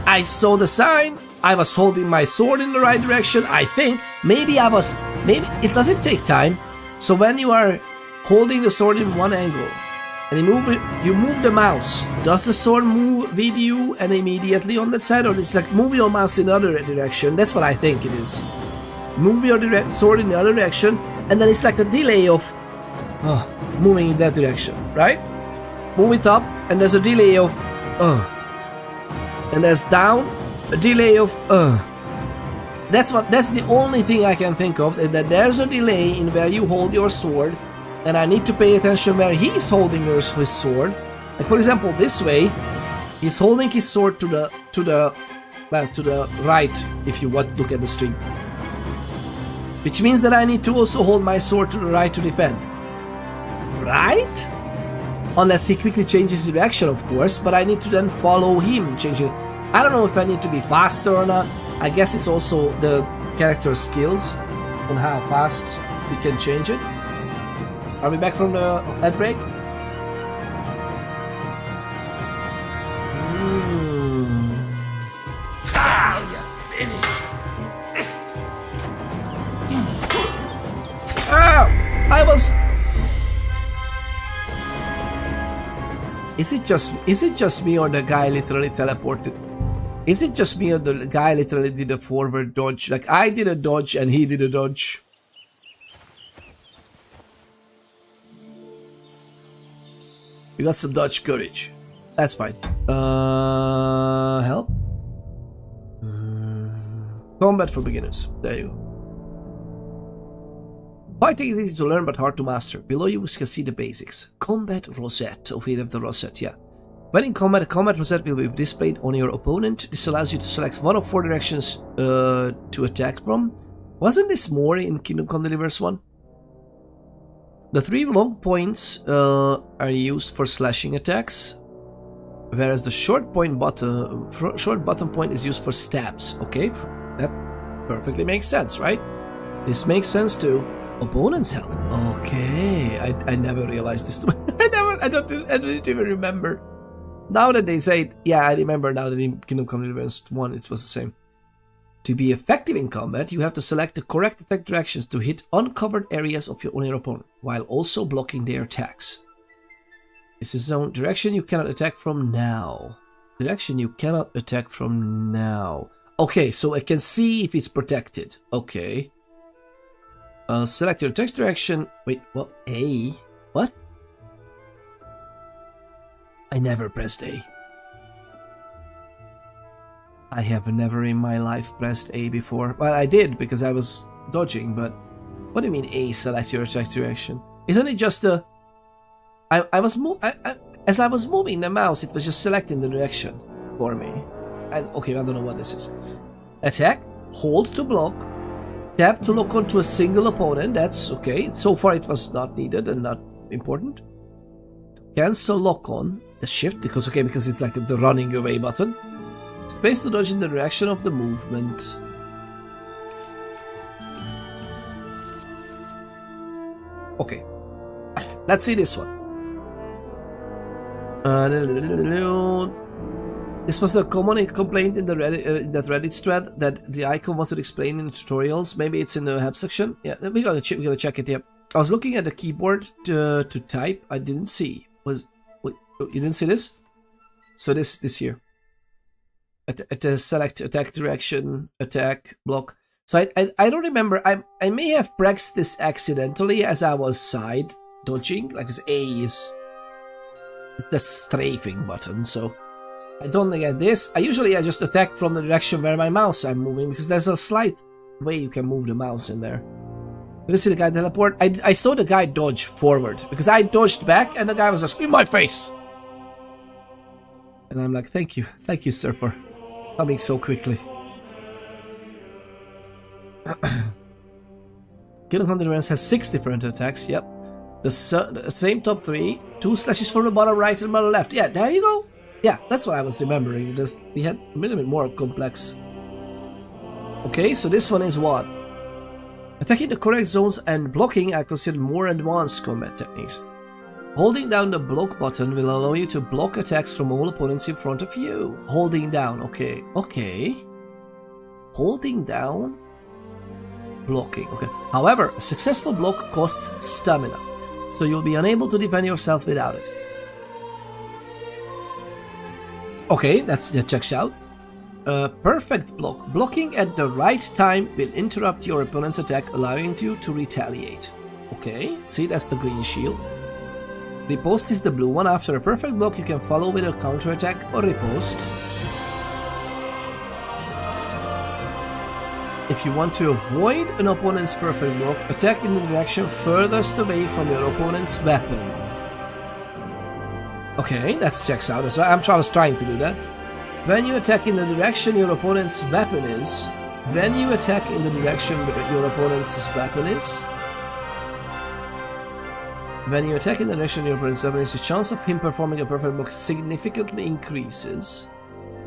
I saw the sign. I was holding my sword in the right direction. I think maybe it doesn't take time. So when you are holding the sword in one angle and you move the mouse, does the sword move with you and immediately on that side, or it's like move your mouse in the other direction? That's what I think it is. Move your sword in the other direction, and then it's like a delay of moving in that direction, right? Move it up, and there's a delay of and there's down, a delay of That's the only thing I can think of, is that there's a delay in where you hold your sword, and I need to pay attention where he's holding his sword. Like, for example, this way, he's holding his sword to the right, if you want to look at the string. Which means that I need to also hold my sword to the right to defend. Right? Unless he quickly changes direction, of course, but I need to then follow him changing. I don't know if I need to be faster or not. I guess it's also the character's skills on how fast we can change it. Are we back from the ad break? Is it just me, or the guy literally teleported? Is it just me, or the guy literally did a forward dodge? Like, I did a dodge and he did a dodge. You got some dodge courage. That's fine. Help? Combat for beginners. There you go. Fighting is easy to learn but hard to master. Below you can see the basics. Combat rosette. Oh, we have the rosette, yeah. When in combat, a combat rosette will be displayed on your opponent. This allows you to select one of 4 directions to attack from. Wasn't this more in Kingdom Come Deliverance 1? The 3 long points are used for slashing attacks, whereas the short button point is used for stabs. Okay, that perfectly makes sense, right? This makes sense too. Opponent's health. Okay, I never realized this. I didn't even remember. Now that they say it, yeah, I remember now that in Kingdom Come Deliverance 1 it was the same. To be effective in combat, you have to select the correct attack directions to hit uncovered areas of your opponent, while also blocking their attacks. This is the direction you cannot attack from now. Direction you cannot attack from now. Okay, so I can see if it's protected. Okay. Select your attack direction. Wait, what? A? What? I never pressed A. I have never in my life pressed A before. Well, I did because I was dodging, but what do you mean A, select your attack direction? Isn't it just a... as I was moving the mouse, it was just selecting the direction for me. And okay, I don't know what this is. Attack, hold to block, Tap to lock onto a single opponent. That's okay. So far it was not needed and not important. Cancel lock on. The shift, because it's like the running away button. Space to dodge in the direction of the movement. Okay. Let's see this one. This was a common complaint in the that Reddit thread that the icon wasn't explained in the tutorials. Maybe it's in the help section. Yeah, we gotta check it here. I was looking at the keyboard to type. I didn't see. You didn't see this? So this here. At select attack direction, attack, block. So I don't remember. I may have pressed this accidentally as I was side dodging. Like this A is the strafing button. So I don't get this. I just attack from the direction where my mouse I'm moving, because there's a slight way you can move the mouse in there. Did you see the guy teleport? I saw the guy dodge forward because I dodged back and the guy was just in my face. And I'm like, thank you, sir, for coming so quickly. Killer from Deliverance has 6 different attacks. Yep, the same top 3. 2 slashes from the bottom right and bottom left. Yeah, there you go. Yeah, that's what I was remembering. We had a little bit more complex. Okay, so this one is what? Attacking the correct zones and blocking are considered more advanced combat techniques. Holding down the block button will allow you to block attacks from all opponents in front of you. Holding down, okay. Holding down, blocking, okay. However, a successful block costs stamina, so you'll be unable to defend yourself without it. Okay, that checks out. Perfect block. Blocking at the right time will interrupt your opponent's attack, allowing you to retaliate. Okay, see, that's the green shield. Riposte is the blue one. After a perfect block, you can follow with a counterattack or riposte. If you want to avoid an opponent's perfect block, attack in the direction furthest away from your opponent's weapon. Okay, that checks out as well. I was trying to do that. When you attack in the direction your opponent's weapon is, when you attack in the direction your opponent's weapon is, when you attack in the direction your opponent's weapon is, the chance of him performing a perfect block significantly increases.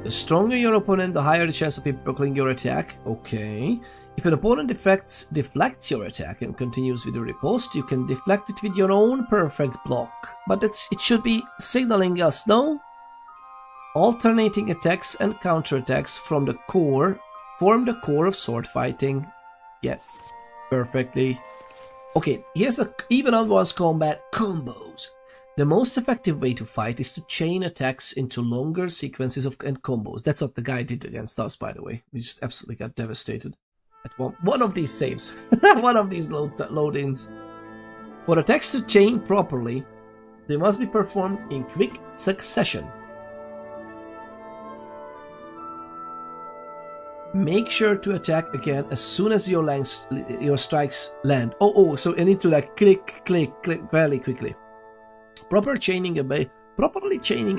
The stronger your opponent, the higher the chance of him blocking your attack. Okay. If an opponent deflects your attack and continues with the riposte, you can deflect it with your own perfect block. But it should be signaling us, no? Alternating attacks and counterattacks from the core form the core of sword fighting. Yeah, perfectly. Okay, here's the even advanced combat combos. The most effective way to fight is to chain attacks into longer sequences and combos. That's what the guy did against us, by the way. We just absolutely got devastated at one of these saves. One of these load-ins. For attacks to chain properly, they must be performed in quick succession. Make sure to attack again as soon as your strikes land. So I need to like click fairly quickly. Properly chaining a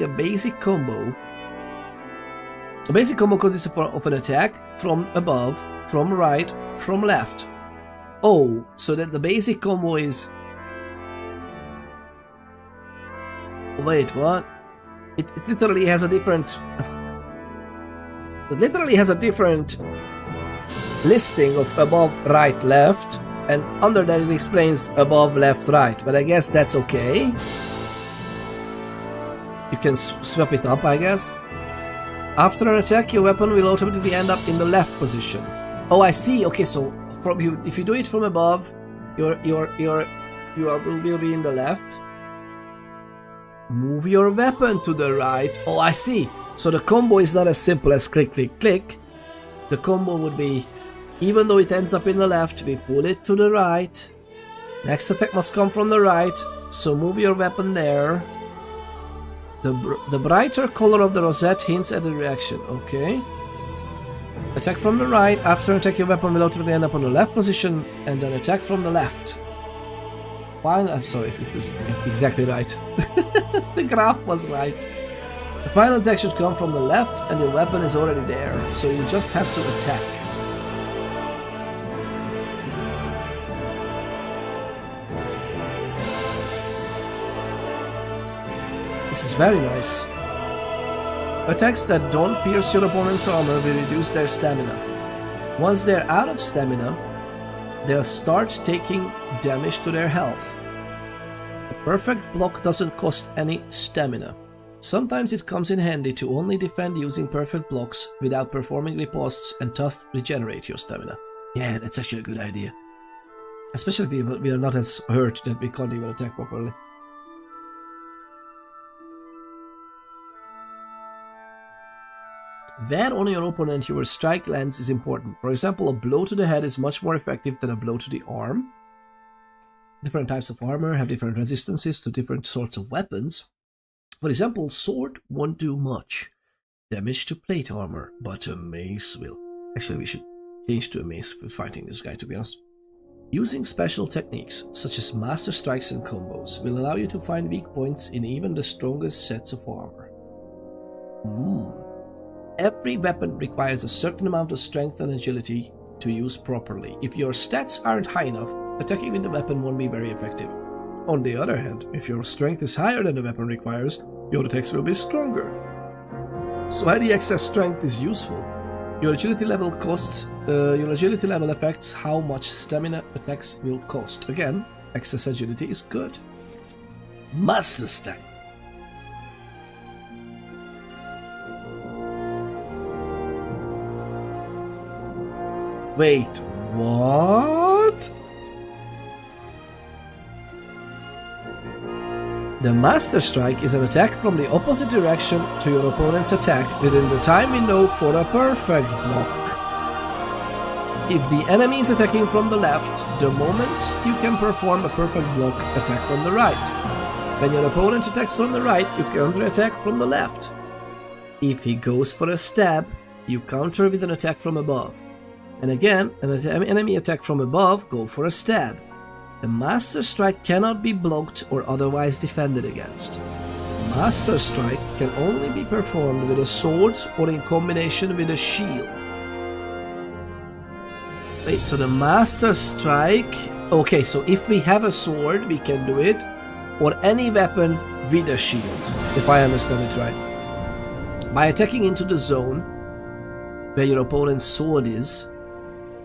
basic combo. A basic combo consists of an attack from above, from right, from left. Oh, so that the basic combo is... Wait, what? It literally has a different... It literally has a different listing of above, right, left, and under that it explains above, left, right, but I guess that's okay. You can swap it up, I guess. After an attack, your weapon will automatically end up in the left position. Oh, I see. Okay, so if you do it from above, will be in the left. Move your weapon to the right. Oh, I see. So the combo is not as simple as click, click, click. The combo would be, even though it ends up in the left, we pull it to the right. Next attack must come from the right, so move your weapon there. The brighter color of the rosette hints at the direction. Okay. Attack from the right. After attack, your weapon will automatically end up on the left position, and then attack from the left. I'm sorry, it was exactly right. The graph was right. The final attack should come from the left, and your weapon is already there, so you just have to attack. This is very nice. Attacks that don't pierce your opponent's armor will reduce their stamina. Once they're out of stamina, they'll start taking damage to their health. A perfect block doesn't cost any stamina. Sometimes it comes in handy to only defend using perfect blocks without performing ripostes and thus regenerate your stamina. Yeah, that's actually a good idea. Especially if we are not as hurt that we can't even attack properly. Where on your opponent your strike lands is important. For example, a blow to the head is much more effective than a blow to the arm. Different types of armor have different resistances to different sorts of weapons. For example, sword won't do much damage to plate armor, but a mace will. Actually, we should change to a mace for fighting this guy, to be honest. Using special techniques, such as master strikes and combos, will allow you to find weak points in even the strongest sets of armor. Every weapon requires a certain amount of strength and agility to use properly. If your stats aren't high enough, attacking with the weapon won't be very effective. On the other hand, if your strength is higher than the weapon requires, your attacks will be stronger. So any excess strength is useful. Your agility level affects how much stamina attacks will cost. Again, excess agility is good. Master Stack. Wait, what? The Master Strike is an attack from the opposite direction to your opponent's attack within the time window for a perfect block. If the enemy is attacking from the left, the moment you can perform a perfect block attack from the right. When your opponent attacks from the right, you counter-attack from the left. If he goes for a stab, you counter with an attack from above. And again, an enemy attack from above, go for a stab. The Master Strike cannot be blocked or otherwise defended against. Master Strike can only be performed with a sword or in combination with a shield. Wait, so the Master Strike... Okay, so if we have a sword, we can do it. Or any weapon with a shield, if I understand it right. By attacking into the zone where your opponent's sword is,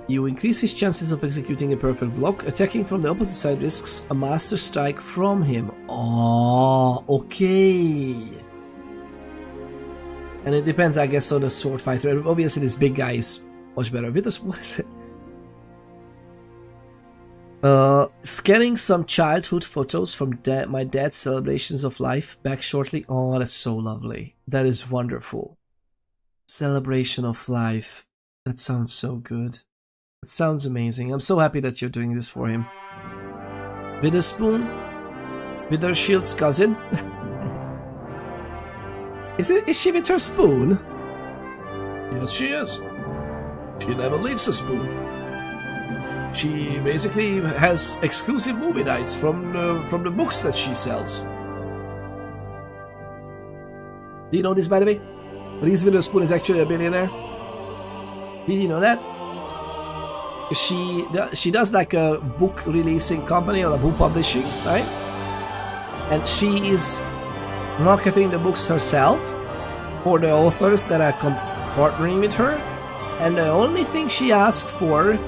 you increase his chances of executing a perfect block. Attacking from the opposite side risks a Master Strike from him. Oh, okay. And it depends, I guess, on the sword fighter. Obviously, this big guy is much better with us. What is it? Scanning some childhood photos from my dad's celebrations of life back shortly. Oh, that's so lovely. That is wonderful. Celebration of life. That sounds so good. It sounds amazing. I'm so happy that you're doing this for him. Witherspoon? Withershield's cousin? Is she with her spoon? Yes, she is. She never leaves her spoon. She basically has exclusive movie nights from the books that she sells. Do you know this, by the way? Reese Witherspoon is actually a billionaire. Did you know that? She does like a book releasing company or a book publishing, right? And she is marketing the books herself for the authors that are partnering with her. And the only thing she asked for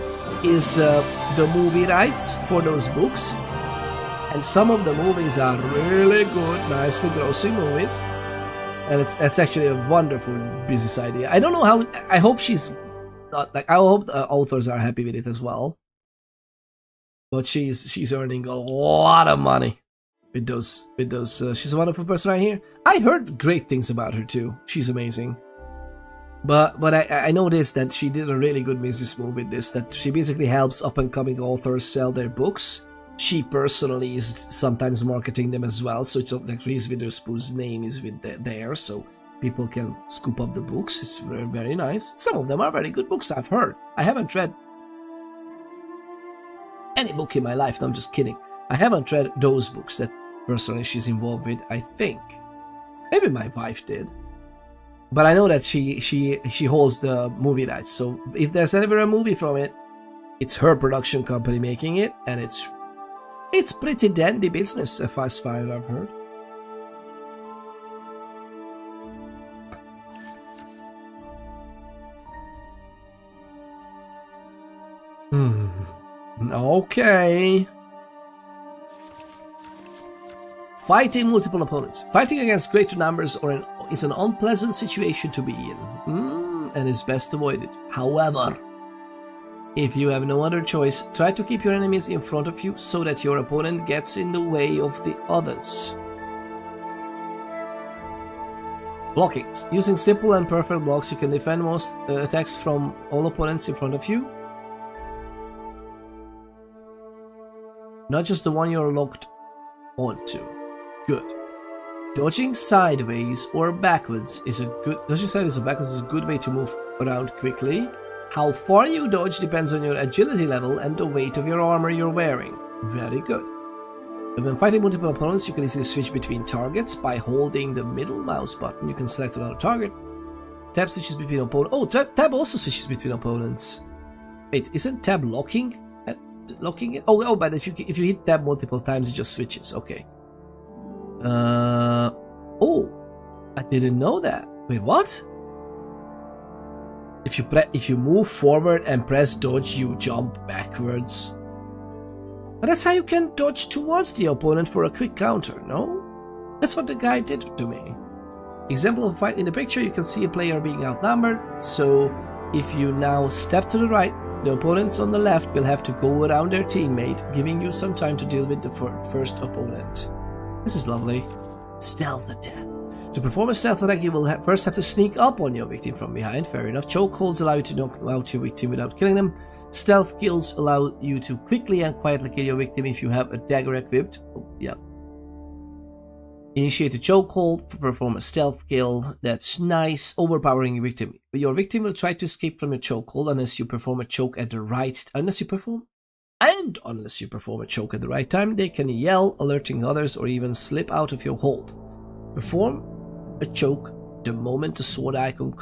is the movie rights for those books. And some of the movies are really good, nicely grossing movies. And it's actually a wonderful business idea. I don't know how. I hope she's not like. I hope the authors are happy with it as well. But she's earning a lot of money with those. She's a wonderful person right here. I heard great things about her too. She's amazing. But I noticed that she did a really good business move with this. That she basically helps up and coming authors sell their books. She personally is sometimes marketing them as well, so it's like Reese Witherspoon's name is with there, so people can scoop up the books. It's very, very nice. Some of them are very good books, I've heard. I haven't read any book in my life, no, I'm just kidding. I haven't read those books that personally she's involved with, I think. Maybe my wife did. But I know that she holds the movie rights, so if there's ever a movie from it, it's her production company making it, and it's pretty dandy business as far as I've heard. Okay. Fighting multiple opponents. Fighting against greater numbers is an unpleasant situation to be in, and is best avoided. However, if you have no other choice, try to keep your enemies in front of you so that your opponent gets in the way of the others. Blockings. Using simple and perfect blocks, you can defend most attacks from all opponents in front of you. Not just the one you're locked onto. Good. Dodging sideways or backwards is a good way to move around quickly. How far you dodge depends on your agility level and the weight of your armor you're wearing. Very good. When fighting multiple opponents, you can easily switch between targets by holding the middle mouse button. You can select another target. Tab switches between opponents. Oh, tab also switches between opponents. Wait, isn't tab locking? Locking it? Oh, but if you hit tab multiple times, it just switches. Okay. Oh, I didn't know that. Wait, what? If you move forward and press dodge, you jump backwards. But that's how you can dodge towards the opponent for a quick counter, no? That's what the guy did to me. Example of a fight in the picture, you can see a player being outnumbered, so if you now step to the right, the opponents on the left will have to go around their teammate, giving you some time to deal with the first opponent. This is lovely. Stealth attack. To perform a stealth attack, you will first have to sneak up on your victim from behind. Fair enough. Chokeholds allow you to knock out your victim without killing them. Stealth kills allow you to quickly and quietly kill your victim if you have a dagger equipped. Oh, yeah. Initiate a chokehold to perform a stealth kill. That's nice. Overpowering your victim. Your victim will try to escape from your chokehold unless you perform a choke at the right. Unless you perform a choke at the right time, they can yell, alerting others, or even slip out of your hold. Perform a choke the moment the sword icon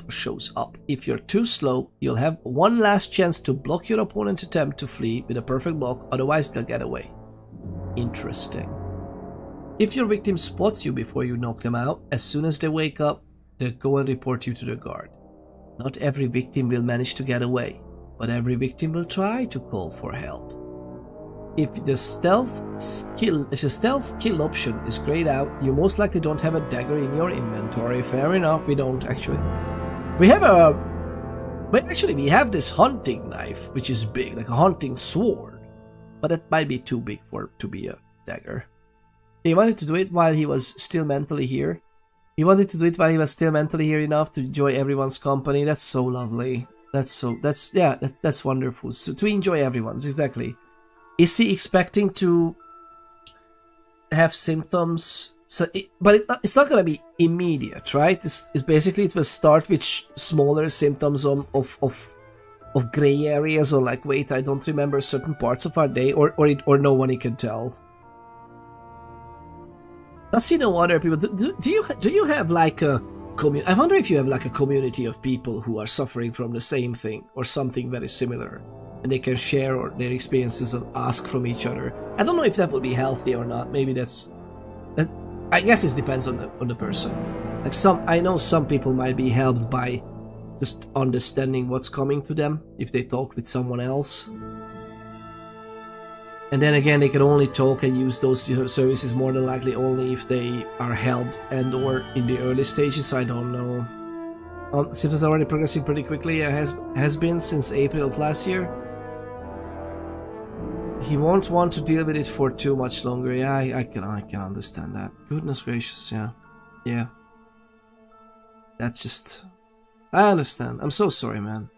shows up. If you're too slow, you'll have one last chance to block your opponent's attempt to flee with a perfect block, otherwise they'll get away. Interesting. If your victim spots you before you knock them out, as soon as they wake up, they'll go and report you to the guard. Not every victim will manage to get away, but every victim will try to call for help. If the stealth kill option is grayed out, you most likely don't have a dagger in your inventory. Fair enough, we don't actually. We have this hunting knife, which is big, like a hunting sword, but it might be too big to be a dagger. He wanted to do it while he was still mentally here. Enough to enjoy everyone's company. That's so lovely. That's wonderful. So to enjoy everyone's, exactly. Is he expecting to have symptoms? It's not gonna be immediate, right? It's basically, it will start with smaller symptoms of gray areas, or like, wait, I don't remember certain parts of our day, or no one can tell. Does he know other people? Do you have like a community? I wonder if you have like a community of people who are suffering from the same thing or something very similar, and they can share their experiences and ask from each other. I don't know if that would be healthy or not. Maybe that. I guess it depends on the person. Like I know some people might be helped by just understanding what's coming to them if they talk with someone else. And then again, they can only talk and use those services more than likely only if they are helped and or in the early stages. So I don't know. Symptoms are already progressing pretty quickly. Has been since April of last year. He won't want to deal with it for too much longer. Yeah, I can understand that. Goodness gracious, yeah. That's just. I understand. I'm so sorry, man.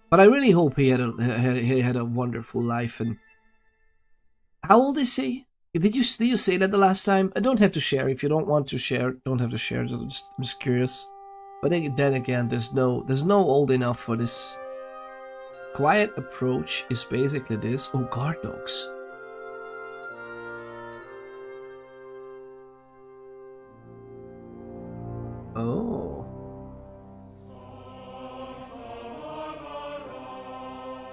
But I really hope he had a wonderful life. And how old is he? Did you say that the last time? I don't have to share. If you don't want to share, don't have to share. I'm just curious. But then again, there's no old enough for this. Quiet approach is basically this. Oh, guard dogs. Oh.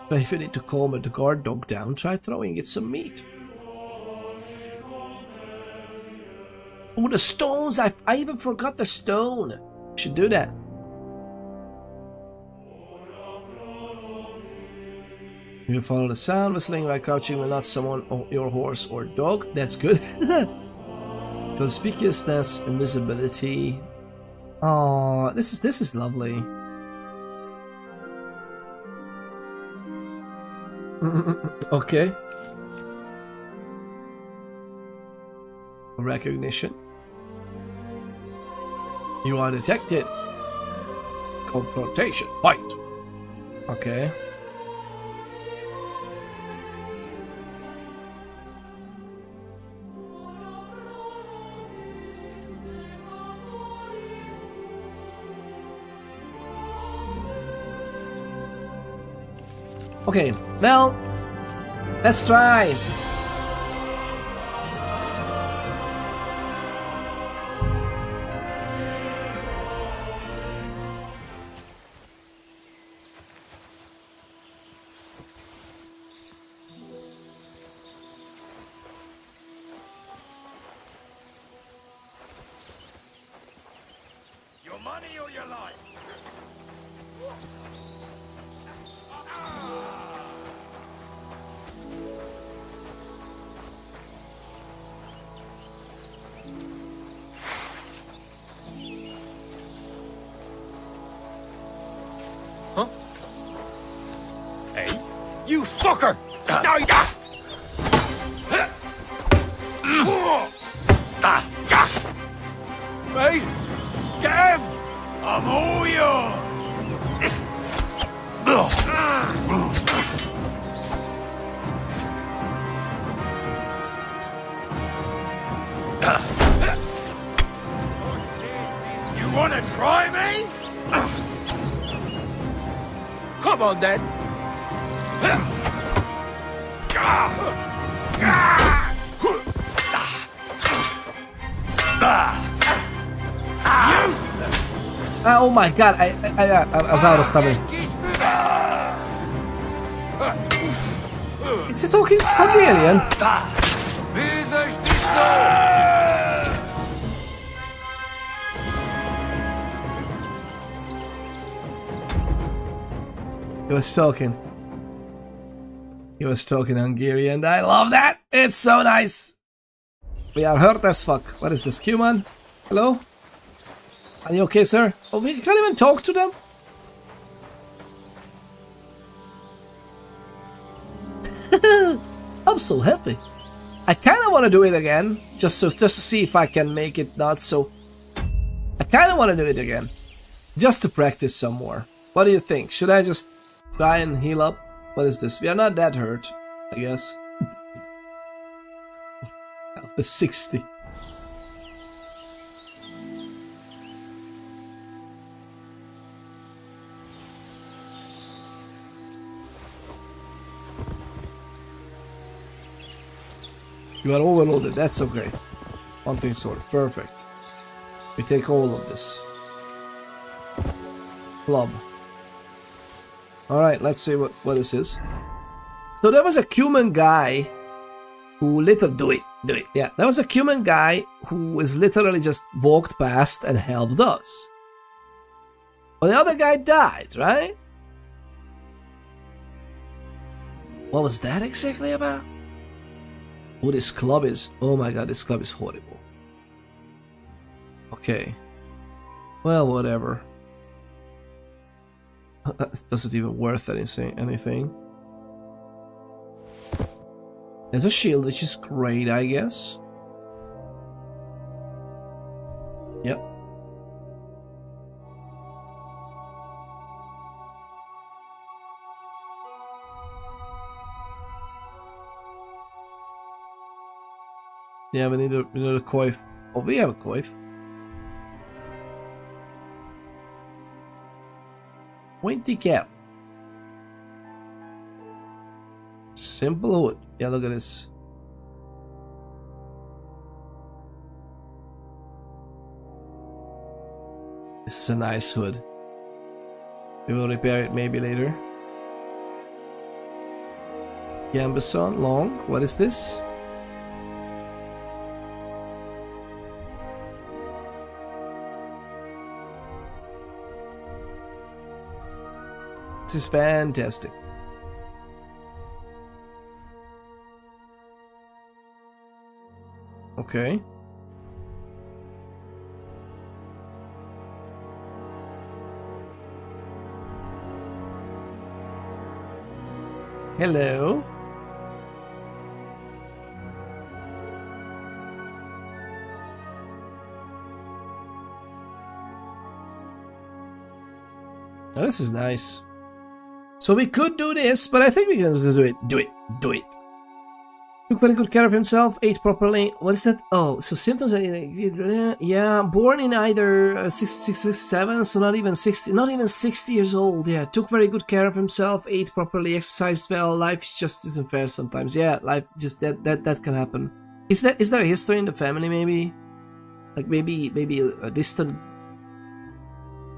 But if you need to calm the guard dog down, try throwing it some meat. Oh, the stones! I even forgot the stone. Should do that. You follow the sound. Whistling by crouching will not summon your horse or dog. That's good. Conspicuousness, invisibility. Oh, this is lovely. Okay. Recognition. You are detected. Confrontation. Fight. Okay. Okay, well, let's try. Your money or your life? Huh? Hey, you fucker! No, yeah! Hey, get him! I'm all yours! You wanna try me? Come on, then. Oh my god, I was out of stamina. Is he talking Hungarian? He was talking Hungarian. I love that. It's so nice. We are hurt as fuck. What is this, Q-man? Hello? Are you okay, sir? Oh, we can't even talk to them? I'm so happy. I kind of want to do it again, just to see if I can make it not so. I kind of want to do it again, just to practice some more. What do you think? Should I just try and heal up? What is this? We are not that hurt, I guess. The 60. You are overloaded, that's okay. Hunting sword, perfect. We take all of this. Club. Alright, let's see what this is. So there was a human guy who do it. Yeah, there was a human guy who was literally just walked past and helped us. But the other guy died, right? What was that exactly about? Oh, this club is... Oh my god, this club is horrible. Okay. Well, whatever. Doesn't even worth anything. There's a shield, which is great, I guess. Yep. Yeah, we need a coif. Oh, we have a coif. Pointy cap. Simple wood. Yeah, look at this. This is a nice hood. We will repair it maybe later. Gambeson, long. What is this? This is fantastic. Okay. Hello. Oh, this is nice. So we could do this, but I think we can do it. Do it. Took very good care of himself, ate properly. What is that? Oh, so symptoms. Yeah, born in either 67, so not even 60 years old. Yeah, took very good care of himself, ate properly, exercised well. Life just isn't fair sometimes. Yeah, life just that can happen. Is there a history in the family? Maybe, like maybe a distant.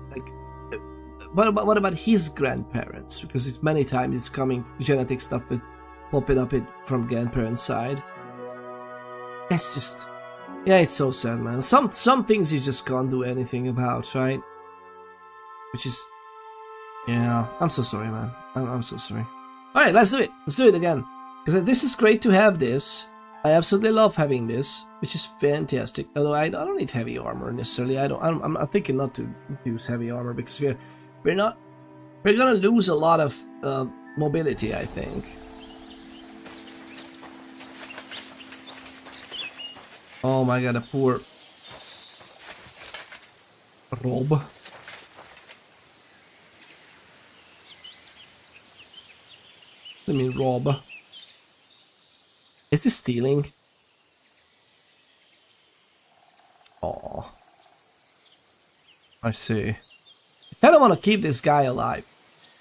Like, what about his grandparents? Because it's many times it's coming genetic stuff with. Popping up it from grandparents' side. That's just, yeah, it's so sad, man. Some things you just can't do anything about, right? Which is, yeah. I'm so sorry, man. I'm so sorry. All right, let's do it. Let's do it again. Because this is great to have this. I absolutely love having this, which is fantastic. Although I don't need heavy armor necessarily. I'm thinking not to use heavy armor because we're gonna lose a lot of mobility, I think. Oh my god, a poor Rob. I mean Rob. Is this stealing? Oh, I see. I kinda wanna keep this guy alive.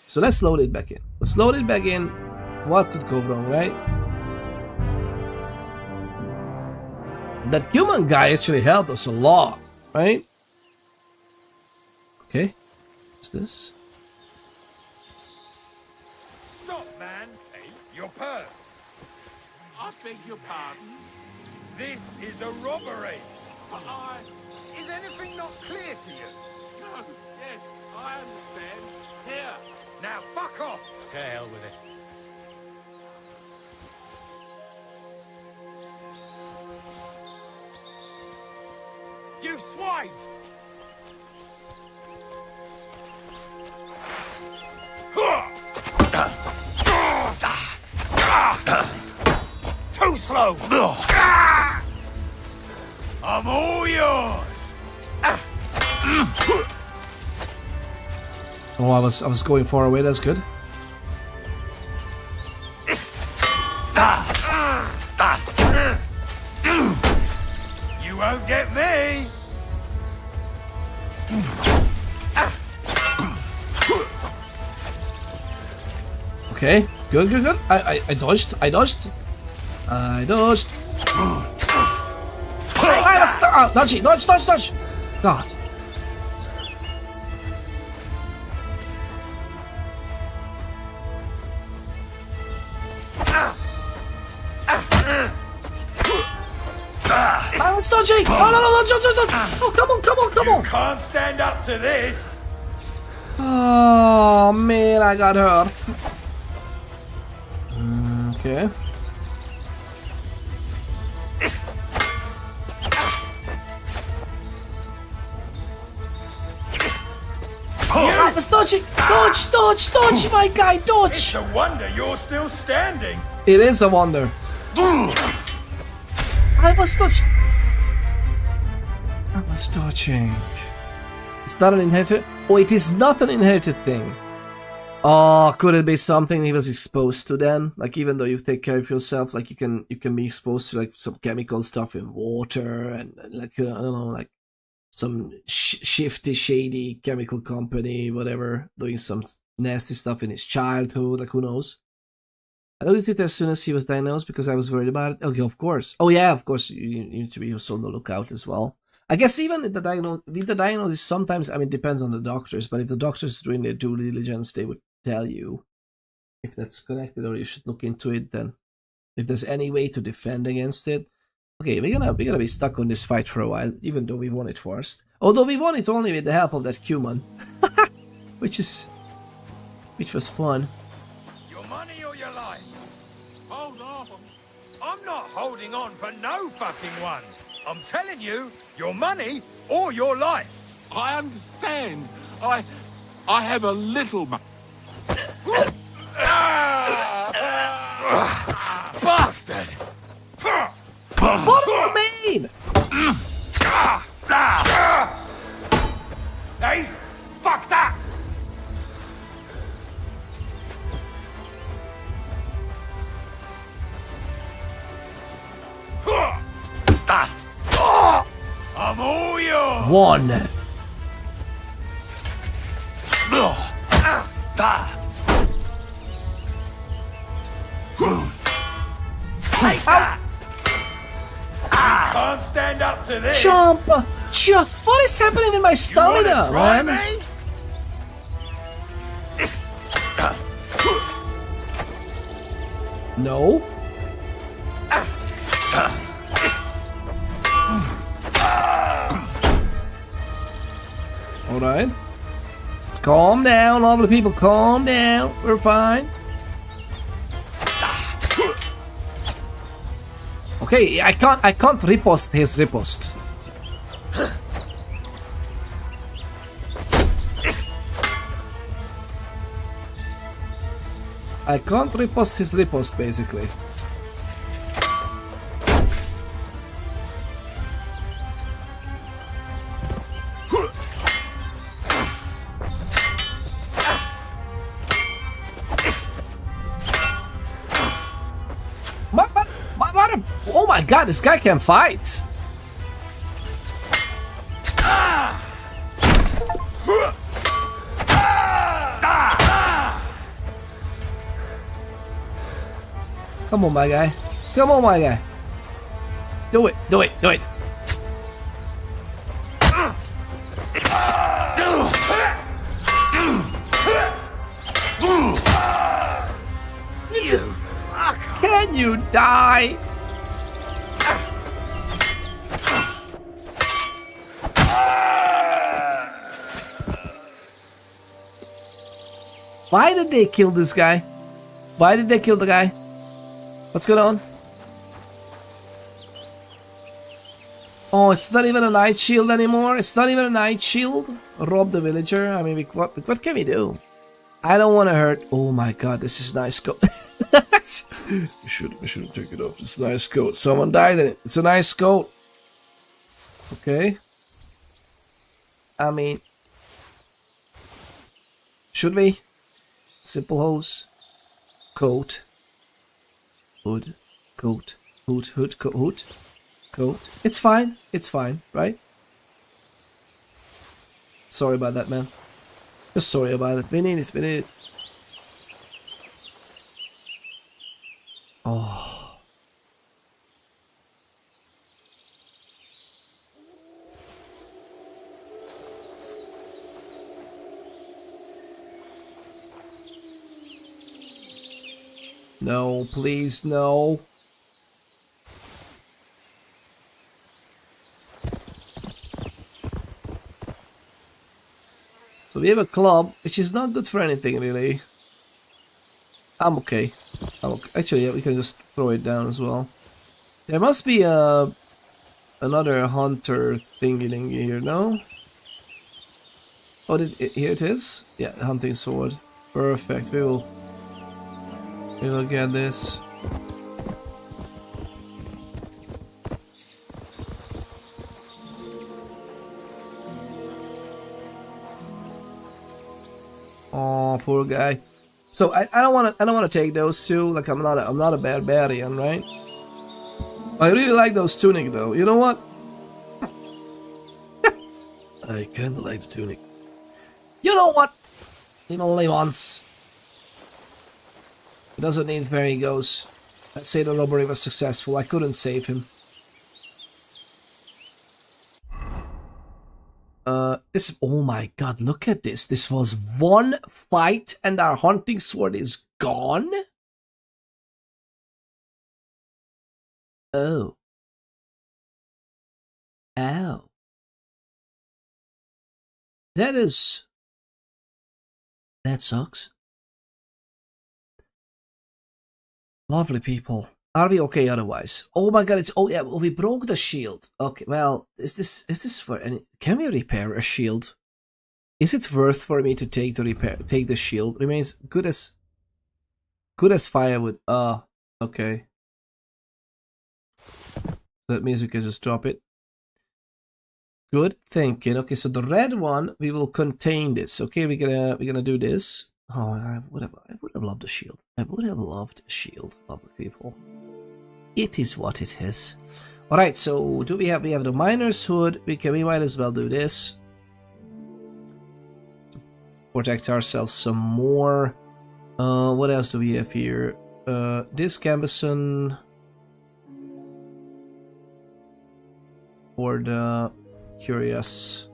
So let's load it back in. Let's load it back in. What could go wrong, right? That human guy actually helped us a lot, right? Okay. What's this? Stop, man! Hey, your purse! I beg your pardon? This is a robbery! But is anything not clear to you? No, yes, I understand. Here, now fuck off! To hell with it. You swine! Too slow! I'm all yours! Oh, I was going far away, that's good. You won't get me! Okay, good. I dodged. I dodged. Dodge! God. I was dodging! No, dodge! Oh, come on! You can't stand up to this! Oh, man, I got hurt. Okay. I was dodging! Dodge, my guy, dodge! It's a wonder you're still standing! It is a wonder. I was dodging. It's not an inherited... Oh, it is not an inherited thing. Oh, could it be something he was exposed to then? Like, even though you take care of yourself, like, you can be exposed to, like, some chemical stuff in water and like, I don't know, like, some shifty, shady chemical company, whatever, doing some nasty stuff in his childhood, like, who knows? I noticed it as soon as he was diagnosed because I was worried about it. Okay, of course. Oh yeah, of course, you need to be also on the lookout as well. I guess even with the diagnosis, sometimes, I mean, it depends on the doctors, but if the doctors doing their due diligence, they would tell you if that's connected or you should look into it then. If there's any way to defend against it. Okay, we're gonna be stuck on this fight for a while, even though we won it first. Although we won it only with the help of that human. which was fun. Your money or your life? Hold on. I'm not holding on for no fucking one. I'm telling you, your money or your life. I understand. I have a little Bastard! What do you mean? Hey, fuck that! I'm all yours! One. Take that! Can't stand up to this! Jump! Jump! What is happening with my stamina, man? Me? No. Alright. Calm down, all the people, calm down. We're fine. Okay, I can't riposte his riposte. I can't riposte his riposte, basically. Oh my god, this guy can fight! Come on, my guy. Come on, my guy. Do it, do it, do it. Can you die? Why did they kill this guy? Why did they kill the guy? What's going on? Oh, it's not even a night shield anymore. It's not even a night shield. Rob the villager. I mean, what can we do? I don't want to hurt. Oh my god, this is nice coat. We should take it off. It's a nice coat. Someone died in it. It's a nice coat. Okay. I mean, should we? Simple hose. Coat. Hood. Coat. Hood. Coat. Coat. It's fine. It's fine, right? Sorry about that, man. Just sorry about it. We need it. We need it. Oh. No, please, no. So we have a club, which is not good for anything, really. I'm okay. Actually, yeah, we can just throw it down as well. There must be another hunter thingy here, no? Oh, here it is? Yeah, hunting sword. Perfect. We will get this. Oh, poor guy. So I don't wanna take those two. Like I'm not a barbarian, right? I really like those tunic though. You know what? I kinda like the tunic. You know what? He only once. He doesn't need where he goes. Let's say the robbery was successful. I couldn't save him. Oh my god, look at this. This was one fight and our hunting sword is gone? Oh. Ow. That sucks. Lovely people. Are we okay otherwise? Oh my god, it's... Oh yeah, we broke the shield. Okay, well, is this for any... Can we repair a shield? Is it worth for me to take the shield? Remains good as firewood. Okay. That means we can just drop it. Good thinking. Okay, so the red one, we will contain this. Okay, we're gonna do this. Oh, I would have loved a shield. I would have loved a shield, lovely people. It is what it is. All right, so do we have the miner's hood? We might as well do this. Protect ourselves some more. What else do we have here? This gambeson or the curious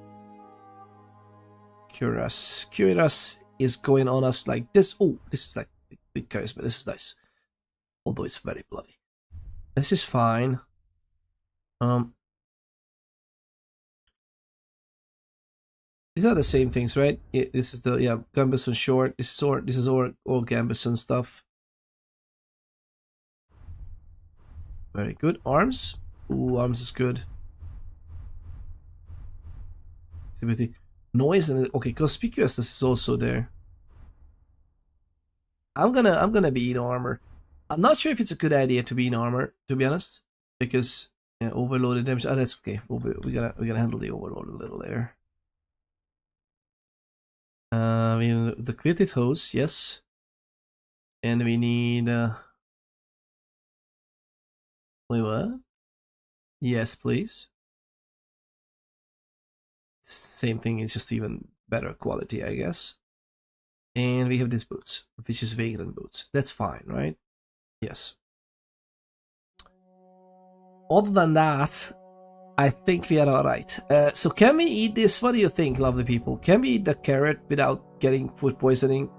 is going on us like this. Oh, this is like big charisma. This is nice, although it's very bloody. This is fine. These are the same things, right? Yeah, this is the gambeson short. This is all gambeson stuff. Very good. Arms. Ooh, arms is good. Noise. Okay, conspicuousness is also there. I'm gonna be in armor. I'm not sure if it's a good idea to be in armor, to be honest, because overloaded damage. Oh, that's okay. We gotta handle the overload a little there. We need the quitted hose, yes, and we need. Wait, what? Yes, please. Same thing. It's just even better quality, I guess. And we have these boots, which is vagrant boots. That's fine, right? Yes. Other than that, I think we are alright. So can we eat this? What do you think, lovely people? Can we eat the carrot without getting food poisoning?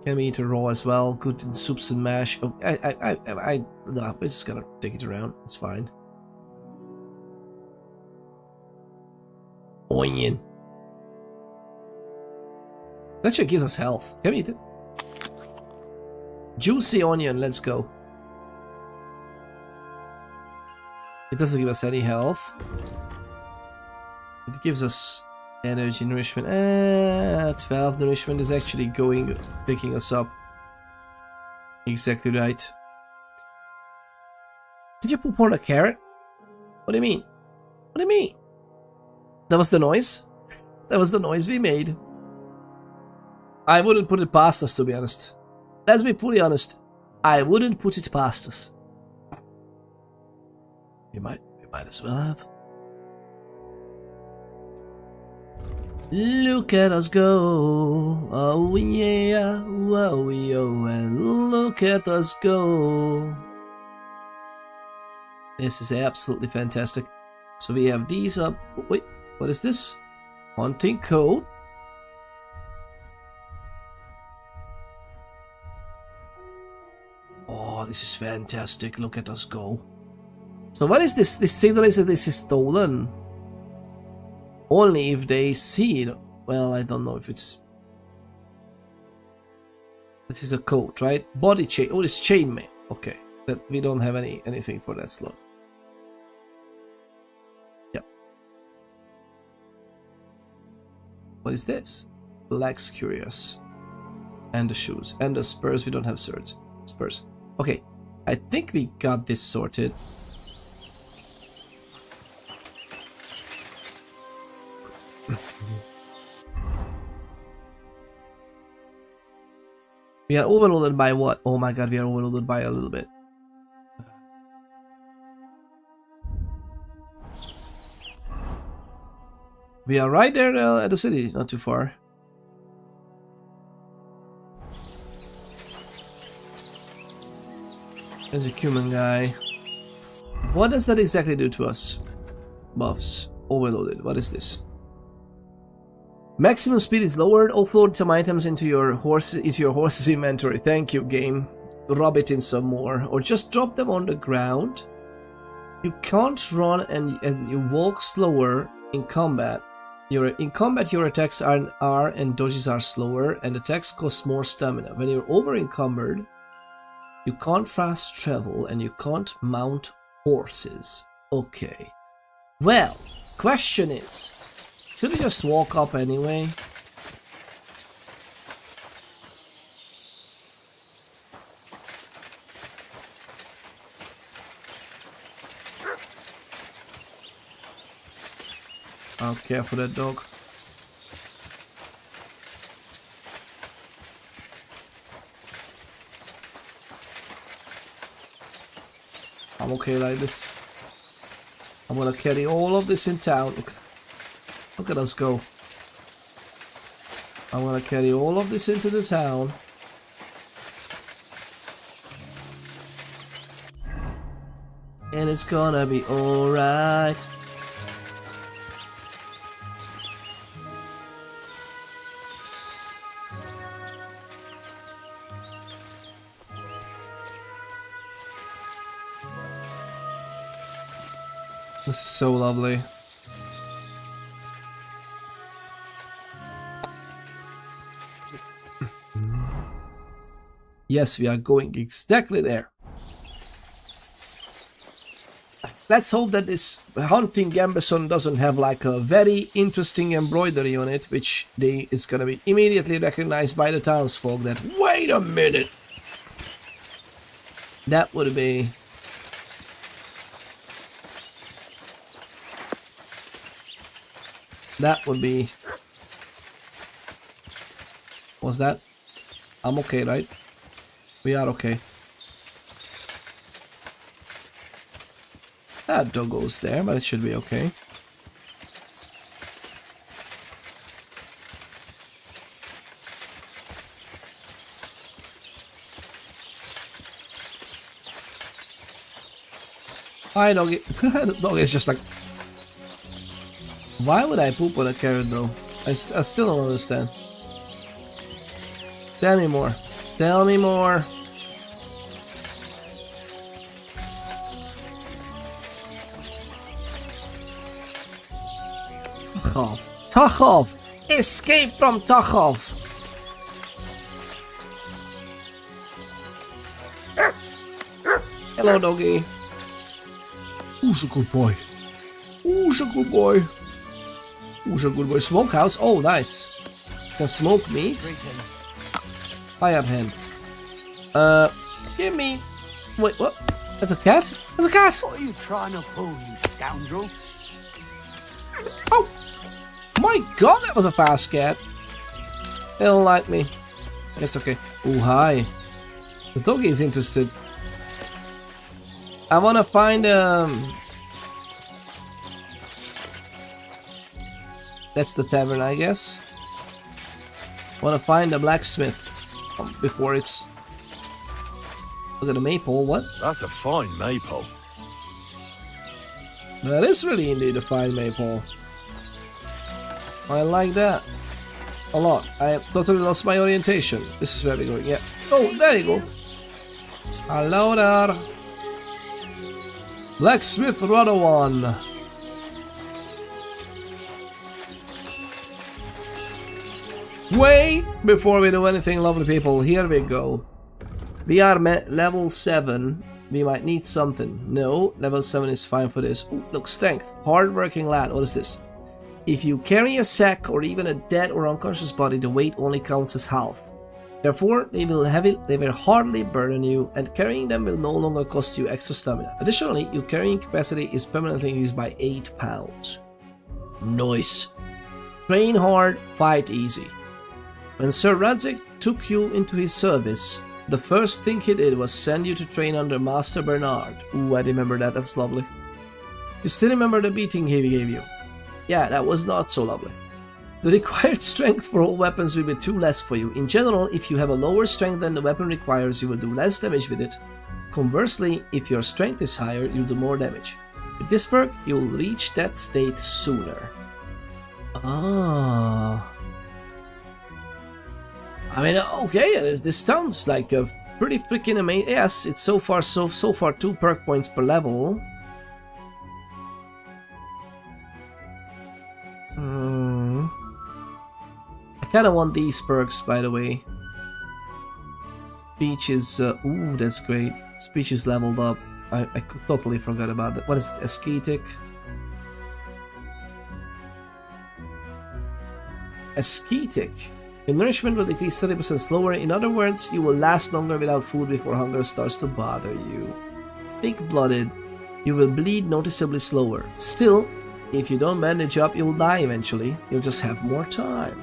Can we eat it raw as well? Good in soups and mash. Oh, no, we're just gonna take it around. It's fine. Onion. That sure gives us health. Can we eat it? Juicy onion, let's go. It doesn't give us any health. It gives us energy, nourishment. 12 nourishment is actually picking us up. Exactly right. Did you poop on a carrot? What do you mean? What do you mean? That was the noise? That was the noise we made. I wouldn't put it past us, to be honest. Let's be fully honest. I wouldn't put it past us. We might as well have. Look at us go. Oh yeah, whoa, yo, and look at us go. This is absolutely fantastic. So we have these up. Wait, what is this? Hunting coat. Oh, this is fantastic. Look at us go. So what is this? This signal is that this is stolen. Only if they see it. Well, I don't know if it's... This is a coat, right? Body chain. Oh, it's chainmail. Okay. That we don't have anything for that slot. Yep. What is this? Black's curious. And the shoes. And the spurs. We don't have swords. Spurs. Okay. I think we got this sorted. We are overloaded by what? Oh my god, we are overloaded by a little bit. We are right there at the city, not too far. There's a human guy. What does that exactly do to us? Buffs. Overloaded. What is this? Maximum speed is lowered. Offload some items into your horse's inventory. Thank you, game. Rub it in some more, or just drop them on the ground. You can't run and you walk slower in combat. Your attacks and dodges are slower, and attacks cost more stamina. When you're over encumbered, You can't fast travel and you can't mount horses. Okay. Well, question is, should we just walk up anyway? I'll care for that dog. I'm okay like this. I'm gonna carry all of this in town. Look at us go. I'm gonna carry all of this into the town. And it's gonna be alright. This is so lovely. Yes, we are going exactly there. Let's hope that this hunting gambeson doesn't have like a very interesting embroidery on it, which is gonna be immediately recognized by the townsfolk that, wait a minute! That would be... That would be... What's that? I'm okay, right? We are okay. That doggo's there, but it should be okay. Hi, doggy. The dog is just like... Why would I poop on a carrot, though? I still don't understand. Tell me more. Tell me more. Tachov. Tachov! Escape from Tachov! Hello, doggy. Who's a good boy? Who's a good boy? Who's a good boy? Smokehouse? Oh, nice. Can smoke meat? Fire hand. Give me... Wait, what? That's a cat? That's a cat! What are you trying to pull, you scoundrel? Oh! My god, that was a fast cat. They don't like me. It's okay. Oh, hi. The doggy is interested. I wanna find, That's the tavern, I guess. Wanna find a blacksmith before it's... Look at the maypole, what? That's a fine maypole. That is really indeed a fine maypole. I like that a lot. I totally lost my orientation. This is where we're going, yeah. Oh, there you go. Hello there. Blacksmith Rodowan. Wait! Before we do anything, lovely people, here we go. We are level 7. We might need something. No, level 7 is fine for this. Ooh, look, strength. Hard-working lad. What is this? If you carry a sack or even a dead or unconscious body, the weight only counts as half. Therefore, they will hardly burden you, and carrying them will no longer cost you extra stamina. Additionally, your carrying capacity is permanently increased by 8 pounds. Nice. Train hard, fight easy. When Sir Radzik took you into his service, the first thing he did was send you to train under Master Bernard. Ooh, I remember that, that's lovely. You still remember the beating he gave you? Yeah, that was not so lovely. The required strength for all weapons will be 2 less for you. In general, if you have a lower strength than the weapon requires, you will do less damage with it. Conversely, if your strength is higher, you'll do more damage. With this perk, you'll reach that state sooner. Ah. I mean, okay, this sounds like a pretty freaking amazing. Yes, it's so far 2 perk points per level. I kind of want these perks, by the way. Speech is... ooh, that's great. Speech is leveled up. I totally forgot about that. What is it? Ascetic? Ascetic. Your nourishment will decrease 30% slower. In other words, you will last longer without food before hunger starts to bother you. Thick-blooded. You will bleed noticeably slower. Still, if you don't bandage up, you'll die eventually. You'll just have more time.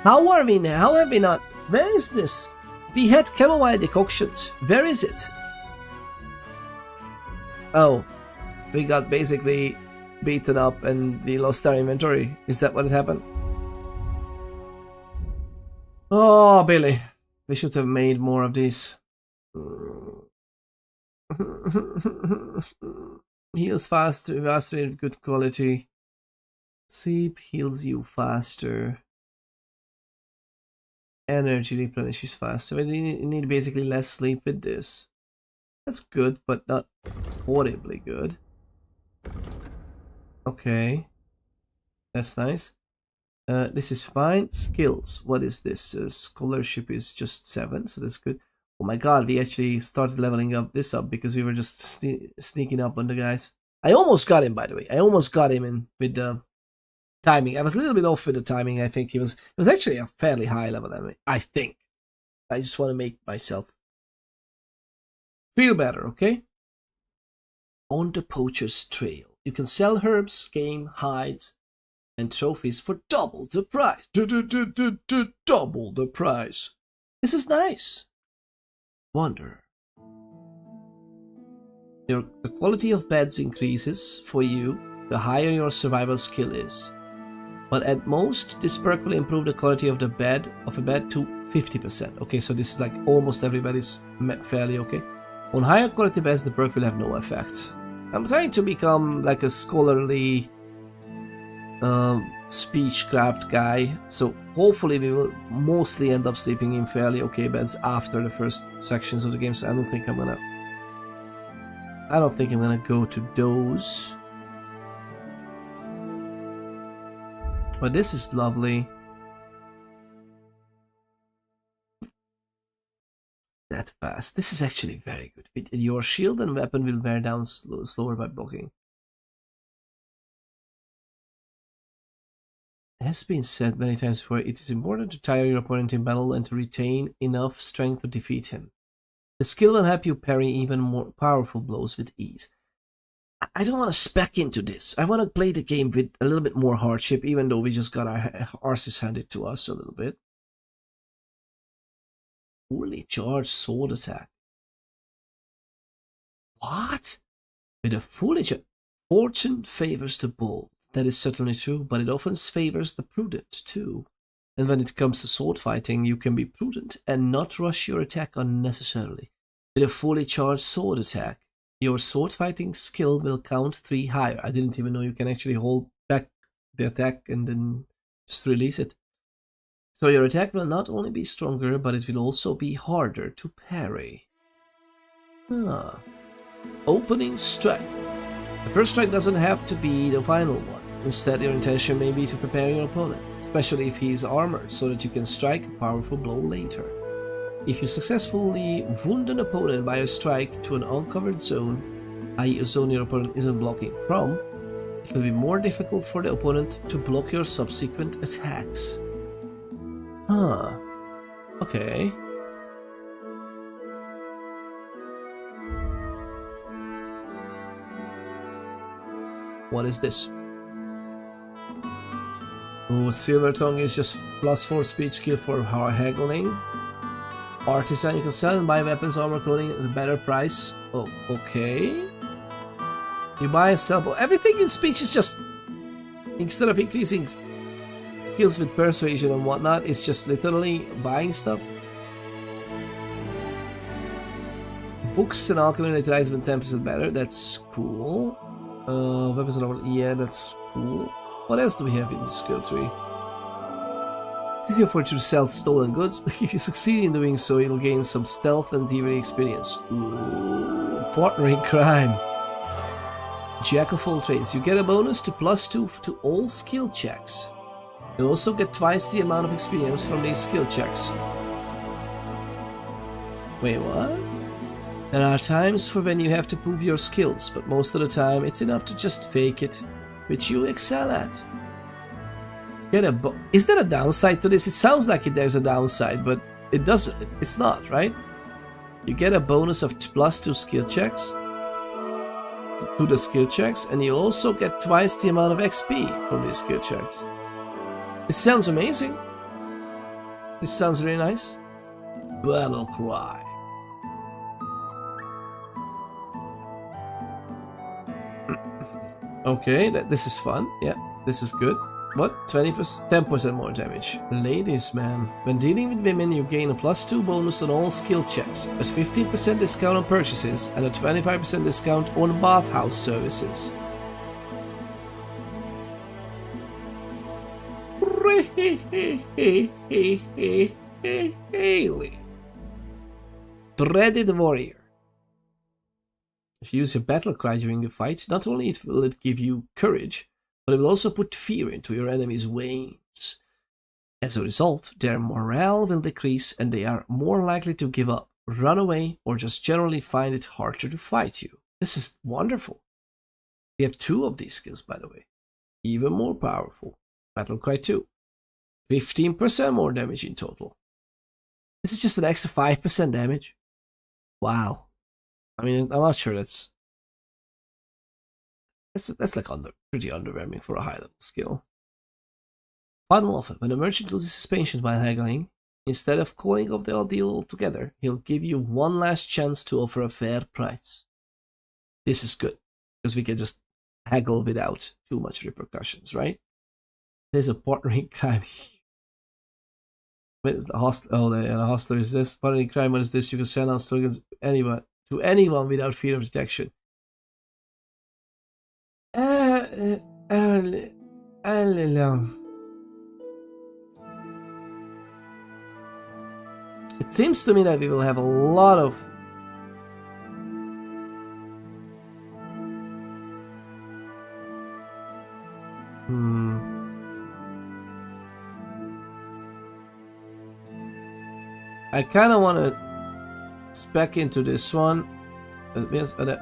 How are we now? How have we not? Where is this? We had chamomile decoctions. Where is it? Oh, we got basically beaten up and we lost our inventory. Is that what happened? Oh, Billy. We should have made more of these. Heals faster, faster, good quality. Sleep heals you faster. Energy replenishes faster. You need basically less sleep with this. That's good, but not horribly good. Okay. That's nice. This is fine. Skills. What is this? Scholarship is just 7, so that's good. Oh my god, we actually started leveling up this up because we were just sneaking up on the guys. I almost got him, by the way. I almost got him in with the timing. I was a little bit off with the timing. I think it was actually a fairly high level enemy. I think. I just want to make myself feel better, okay? On the Poacher's Trail. You can sell herbs, game, hides, and trophies for double the price. Double the price. This is nice. Wonder. The quality of beds increases for you the higher your survival skill is. But at most, this perk will improve the quality of a bed to 50%. Okay, so this is like almost everybody's fairly okay. On higher quality beds, the perk will have no effect. I'm trying to become like a scholarly speechcraft guy, so hopefully we will mostly end up sleeping in fairly okay beds after the first sections of the game. So I don't think I'm gonna go to those. But this is lovely. That fast. This is actually very good. Your shield and weapon will wear down slower by blocking. It has been said many times before, it is important to tire your opponent in battle and to retain enough strength to defeat him. The skill will help you parry even more powerful blows with ease. I don't want to spec into this. I want to play the game with a little bit more hardship, even though we just got our arses handed to us a little bit. Fully charged sword attack. What? With a fully charged... Fortune favors the bold. That is certainly true, but it often favors the prudent too. And when it comes to sword fighting, you can be prudent and not rush your attack unnecessarily. With a fully charged sword attack, your sword fighting skill will count 3 higher. I didn't even know you can actually hold back the attack and then just release it. So your attack will not only be stronger, but it will also be harder to parry. Opening strike. The first strike doesn't have to be the final one. Instead, your intention may be to prepare your opponent, especially if he is armored, so that you can strike a powerful blow later. If you successfully wound an opponent by a strike to an uncovered zone, i.e. a zone your opponent isn't blocking from, it will be more difficult for the opponent to block your subsequent attacks. Okay. What is this? Oh, Silver Tongue is just +4 speech skill for haggling. Artisan, you can sell and buy weapons, armor, clothing at a better price. Oh, okay. You buy and sell, but everything in speech is just, instead of increasing skills with persuasion and whatnot, it's just literally buying stuff. Books and alchemy utilize 10% better. That's cool. Weapons and armor, yeah, that's cool. What else do we have in the skill tree? It's easier for you to sell stolen goods. If you succeed in doing so, you'll gain some stealth and thievery experience. Ooh, partner in crime. Jack of all trades. You get a bonus to +2 to all skill checks. You'll also get twice the amount of experience from these skill checks. Wait, what? There are times for when you have to prove your skills, but most of the time it's enough to just fake it, which you excel at. Is there a downside to this? It sounds like there's a downside, but it's not, right? You get a bonus of +2 skill checks to the skill checks, and you also get twice the amount of XP from these skill checks. This sounds amazing. This sounds really nice. Battle cry. Okay, this is fun. Yeah, this is good. What? 10% more damage. Ladies, man. When dealing with women, you gain a +2 bonus on all skill checks, a 15% discount on purchases, and a 25% discount on bathhouse services. Haley. Dreaded warrior. If you use your battle cry during a fight, not only will it give you courage, but it will also put fear into your enemy's veins. As a result, their morale will decrease and they are more likely to give up, run away, or just generally find it harder to fight you. This is wonderful. We have 2 of these skills, by the way. Even more powerful. Battle Cry 2. 15% more damage in total. This is just an extra 5% damage. Wow. I mean, I'm not sure that's like pretty underwhelming for a high level skill. Final offer. When a merchant loses his patience while haggling, instead of calling off the deal altogether, he'll give you one last chance to offer a fair price. This is good, because we can just haggle without too much repercussions, right? There's a partnering crime. What is the hostler is this? Partnering crime, what is this? You can send out slogans to anyone without fear of detection. It seems to me that we will have a lot of I kind of want to spec into this one.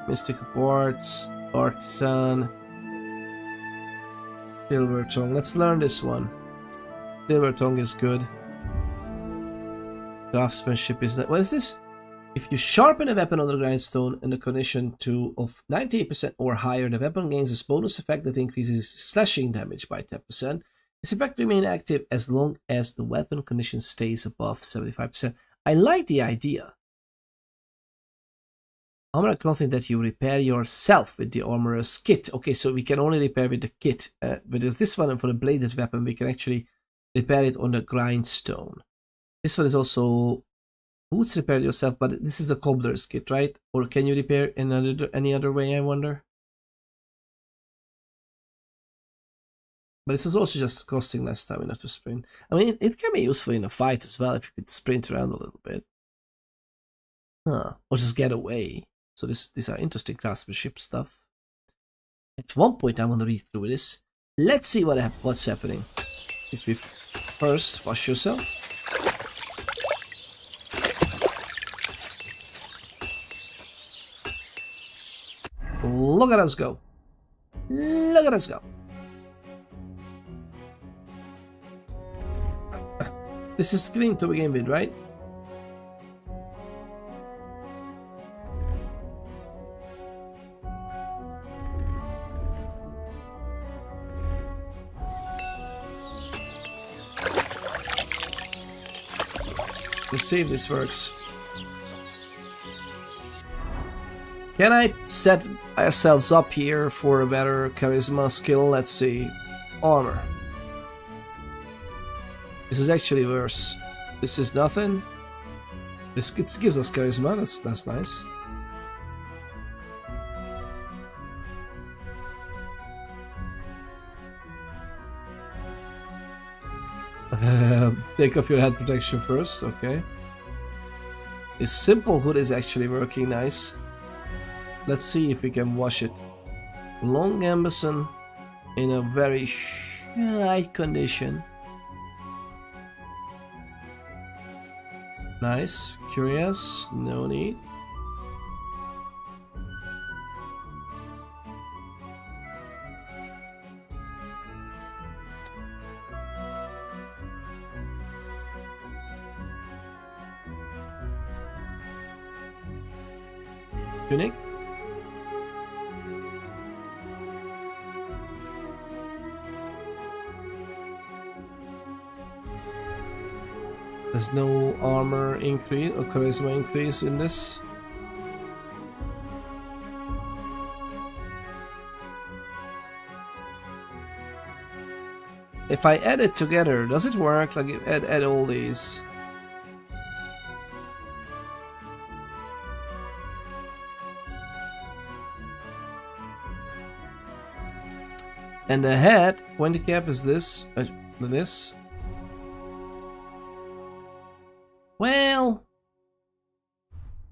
Mystical Quartz, Artisan, Silver Tongue. Let's learn this one. Silver Tongue is good. Craftsmanship is that. What is this? If you sharpen a weapon on the grindstone and the condition of 98% or higher, the weapon gains a bonus effect that increases slashing damage by 10%. This effect remains active as long as the weapon condition stays above 75%. I like the idea. Armor clothing that you repair yourself with the armorer's kit. Okay, so we can only repair with the kit. But there's this one, and for the bladed weapon, we can actually repair it on the grindstone. This one is also boots repair yourself, but this is a cobbler's kit, right? Or can you repair in any other way, I wonder? But this is also just costing less stamina to sprint. I mean, it can be useful in a fight as well if you could sprint around a little bit. Or just get away. So these are interesting craftsmanship stuff. At one point I want to read through this. Let's see what's happening. If you first wash yourself. Look at us go. Look at us go. This is green to begin with, right? Let's see if this works. Can I set ourselves up here for a better charisma skill? Let's see. Armor. This is actually worse. This is nothing. This gives us charisma. That's nice. Take off your head protection first, okay. This simple hood is actually working nice. Let's see if we can wash it. Long ambition in a very shite condition. Nice. Curious. No need. Tunic. There's no armor increase or charisma increase in this. If I add it together, does it work? Like add all these. And the head, 20 cap is this. This. Well,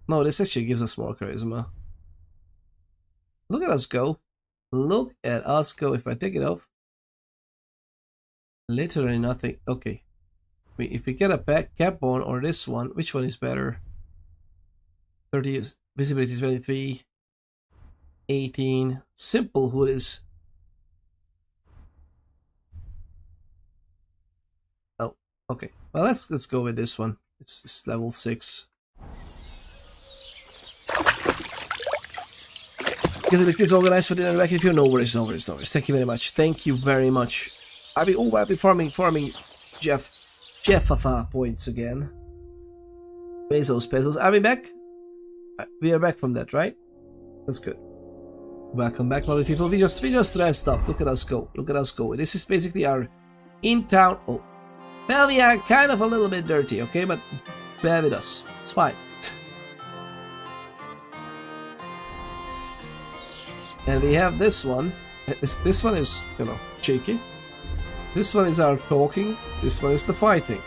no, this actually gives us more charisma. Look at us go. Look at us go. If I take it off, literally nothing. Okay. If we get a cap on or this one, which one is better? 30 is visibility 23. 18. Simple hood is. Oh, okay. Well, let's go with this one. It's level 6. Get the kids organized for dinner back. If you know where it's over, it's over. Thank you very much. Thank you very much. I'll be farming Jeffafa points again. Pesos. Are we back? We are back from that, right? That's good. Welcome back, lovely people. We just rest up. Look at us go. Look at us go. This is basically our in-town. Oh. Well, we are kind of a little bit dirty, okay? But bear with us. It's fine. And we have this one. This one is, you know, cheeky. This one is our talking. This one is the fighting.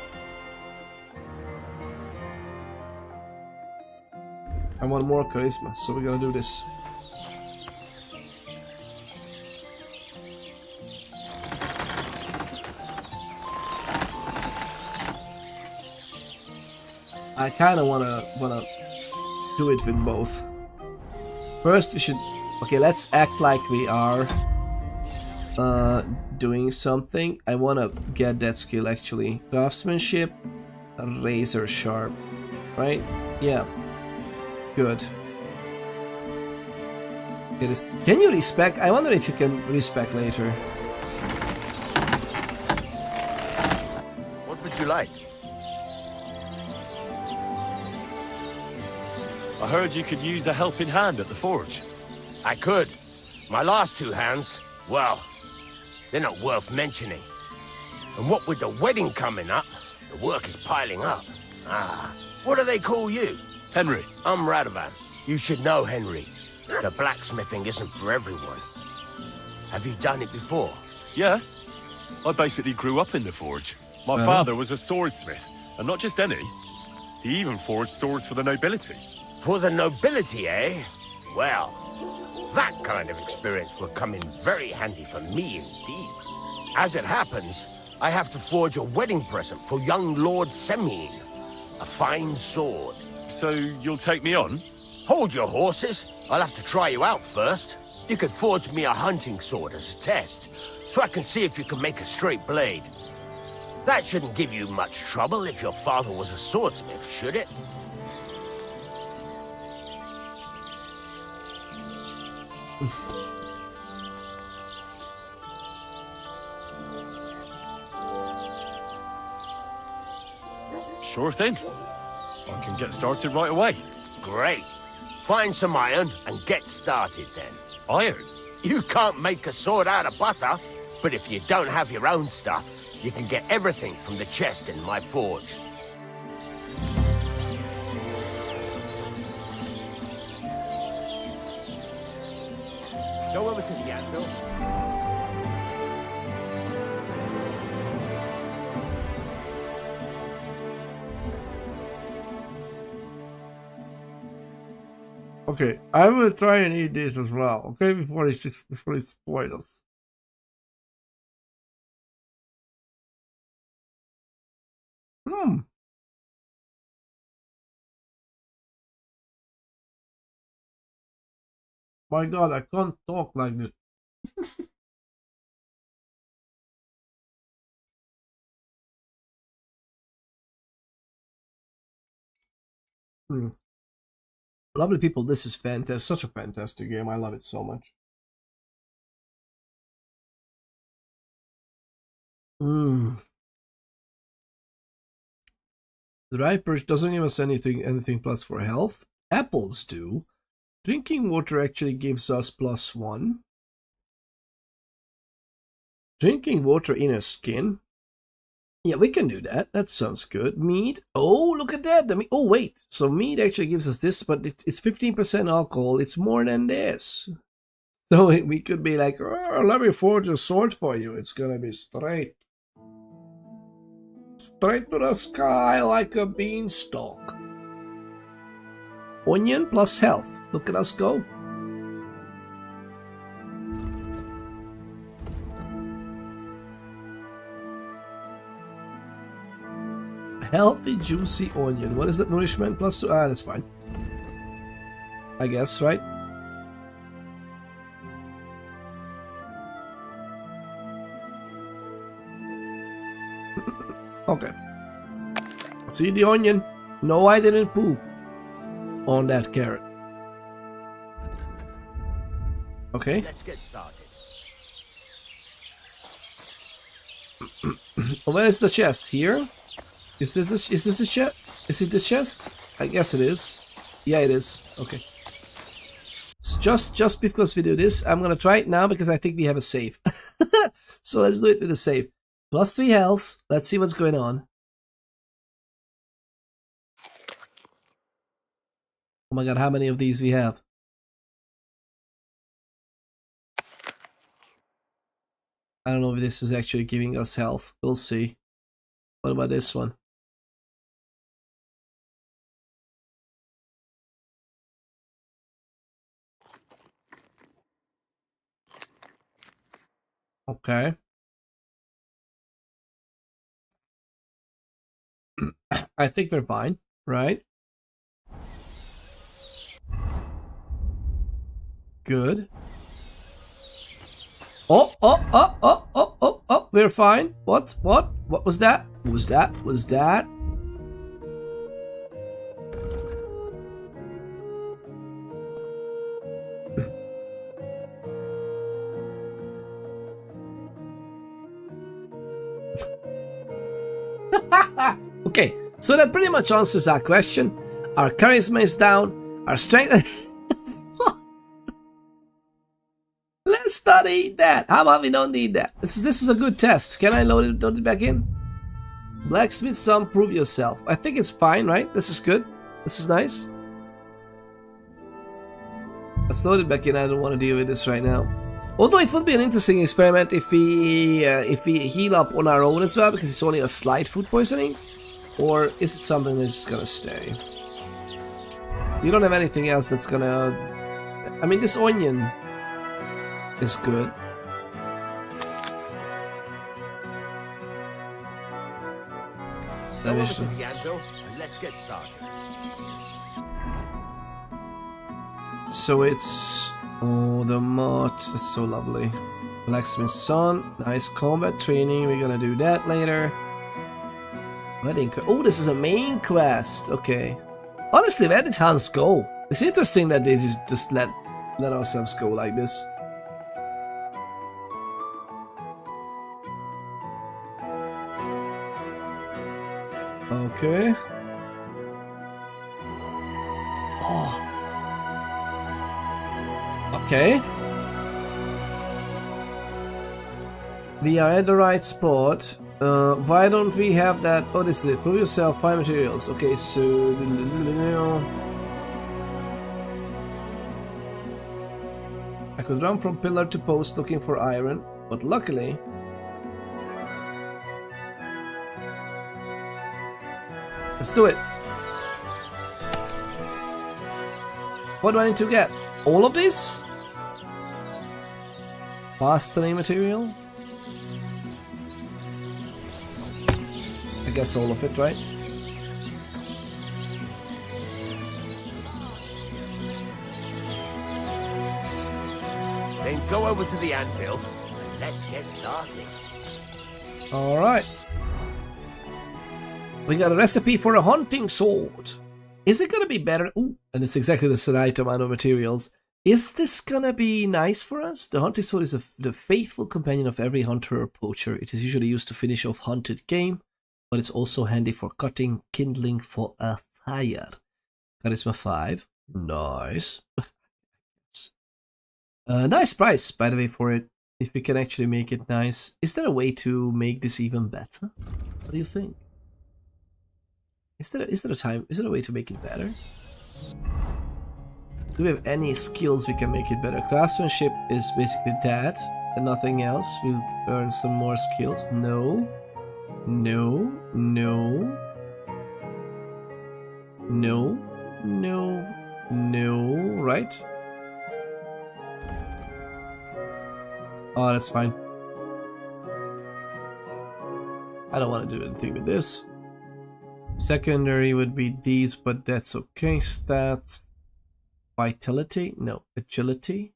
I want more charisma, so we're gonna do this. I kind of wanna do it with both. First, we should. Okay, let's act like we are doing something. I wanna get that skill actually. Craftsmanship, razor sharp, right? Yeah. Good. It is. Can you respec? I wonder if you can respec later. What would you like? I heard you could use a helping hand at the forge. I could. My last 2 hands, well, they're not worth mentioning. And what with the wedding coming up, the work is piling up. What do they call you? Henry. I'm Radovan. You should know, Henry. The blacksmithing isn't for everyone. Have you done it before? Yeah. I basically grew up in the forge. My father was a swordsmith, and not just any. He even forged swords for the nobility. For the nobility, eh? Well, that kind of experience will come in very handy for me indeed. As it happens, I have to forge a wedding present for young Lord Semine. A fine sword. So you'll take me on? Hold your horses. I'll have to try you out first. You could forge me a hunting sword as a test, so I can see if you can make a straight blade. That shouldn't give you much trouble if your father was a swordsmith, should it? Sure thing. I can get started right away. Great. Find some iron and get started then. Iron? You can't make a sword out of butter, but if you don't have your own stuff, you can get everything from the chest in my forge. Go over to the anvil. Okay, I will try and eat this as well. Okay, before it spoils. My God, I can't talk like this. Lovely people, this is fantastic. Such a fantastic game. I love it so much. The right perch doesn't give us anything plus for health. Apples do. Drinking water actually gives us +1. Drinking water in a skin. Yeah, we can do that. That sounds good. Mead. Oh, look at that. I mean, oh, wait. So mead actually gives us this, but it's 15% alcohol. It's more than this. So we could be like, oh, let me forge a sword for you. It's gonna be straight to the sky like a beanstalk. Onion plus health. Look at us go. Healthy, juicy onion. What is that? Nourishment plus 2? Ah, that's fine. I guess, right? Okay. Let's eat the onion. No, I didn't poop on that carrot. Okay. Let's get started. Where is the chest? Here? Is this the chest? Is it this chest? I guess it is. Yeah, it is. Okay. So just because we do this, I'm gonna try it now because I think we have a save. So let's do it with a save. +3 health. Let's see what's going on. Oh my God, how many of these we have? I don't know if this is actually giving us health. We'll see. What about this one? Okay. I think they're fine, right? Good. Oh, we're fine. What was that? Was that? Okay, so that pretty much answers our question. Our charisma is down, our strength... Let's not eat that. How about we don't need that? This is a good test. Can I load it back in? Blacksmith son, prove yourself. I think it's fine, right? This is good. This is nice. Let's load it back in. I don't want to deal with this right now. Although it would be an interesting experiment if we heal up on our own as well, because it's only a slight food poisoning. Or is it something that's just gonna stay? We don't have anything else that's gonna... I mean, this onion is good. Let's get started. So it's... Oh, the mod. That's so lovely. Blacksmith son. Nice combat training. We're gonna do that later. Oh, this is a main quest. Okay. Honestly, where did Hans go? It's interesting that they just let ourselves go like this. Okay. Oh. Okay. We are at the right spot. Why don't we have that? Oh, this is it. Prove yourself. 5 materials. Okay, so... I could run from pillar to post looking for iron, but luckily... Let's do it. What do I need to get? All of this? Fastening material? I guess all of it, right? Then go over to the anvil and let's get started. Alright. We got a recipe for a hunting sword. Is it gonna be better? Ooh, and it's exactly the right amount of materials. Is this gonna be nice for us? The hunting sword is the faithful companion of every hunter or poacher. It is usually used to finish off hunted game, but it's also handy for cutting kindling for a fire. Charisma 5. Nice. Nice price, by the way, for it. If we can actually make it nice. Is there a way to make this even better? What do you think? Is there a way to make it better? Do we have any skills we can make it better? Craftsmanship is basically that and nothing else. We'll earn some more skills. No. No. No. No. No. No. Right? Oh, that's fine. I don't want to do anything with this. Secondary would be these, but that's okay. Stat. Vitality? No. Agility.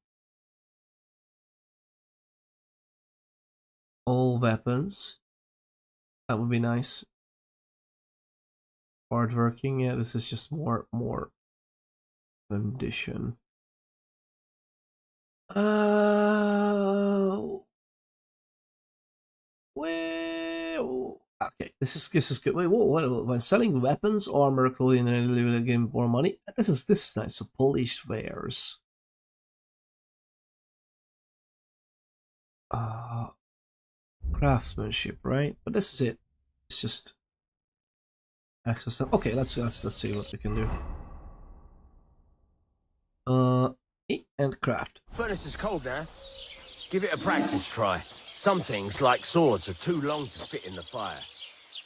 All weapons. That would be nice. Hardworking. Yeah, this is just more condition. Well, okay, this is good. Wait, what? When selling weapons, armor, clothing, and will gain more money. This is nice. So polished wares. Craftsmanship, right? But this is it. It's just access. Okay, let's see what we can do. Eat and craft. Furnace is cold now. Give it a practice try. Some things, like swords, are too long to fit in the fire.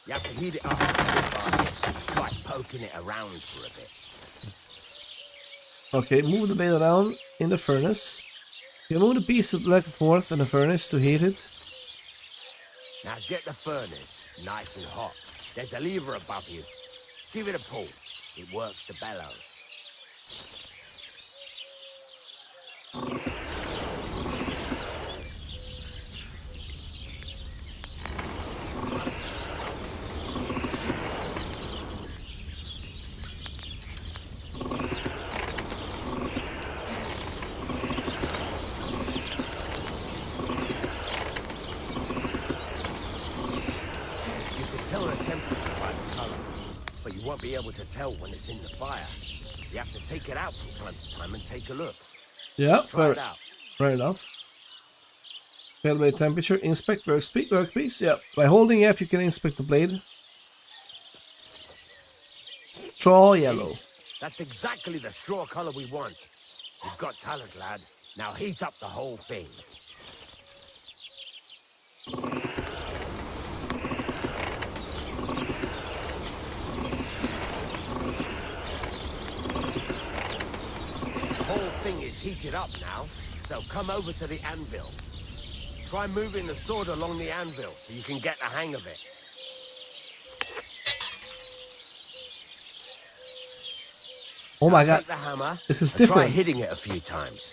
You have to heat it up and try poking it around for a bit. Okay, move the blade around in the furnace. You move the piece of back and forth in the furnace to heat it. Now get the furnace nice and hot. There's a lever above you. Give it a pull. It works the bellows. Be able to tell when it's in the fire. You have to take it out from time to time and take a look. Yeah, Try it out. Fair enough. Calibrate temperature, inspect workpiece. Yeah, by holding F you can inspect the blade. Straw yellow. That's exactly the straw color we want. You've got talent, lad. Now heat up the whole thing. Thing is heated up now, so come over to the anvil. Try moving the sword along the anvil so you can get the hang of it. Oh my god, take the hammer, this is and different. Try hitting it a few times.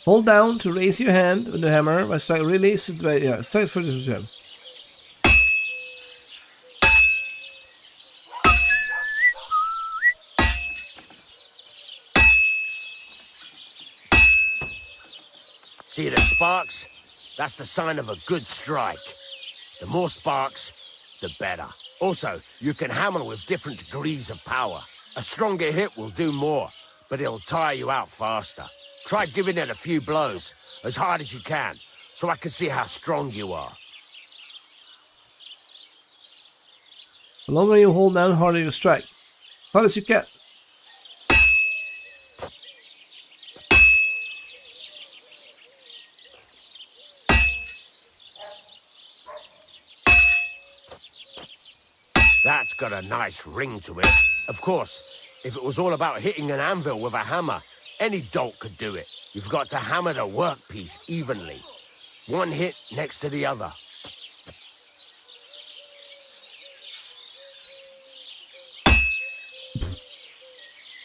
Hold down to raise your hand with the hammer. By strike, release it. Yeah, strike for the jab. See the sparks? That's the sign of a good strike. The more sparks, the better. Also, you can hammer with different degrees of power. A stronger hit will do more, but it'll tire you out faster. Try giving it a few blows, as hard as you can, so I can see how strong you are. The longer you hold down, the harder you strike. As hard as you can. That's got a nice ring to it. Of course, If it was all about hitting an anvil with a hammer, any dolt could do it. You've got to hammer the workpiece evenly. One hit next to the other.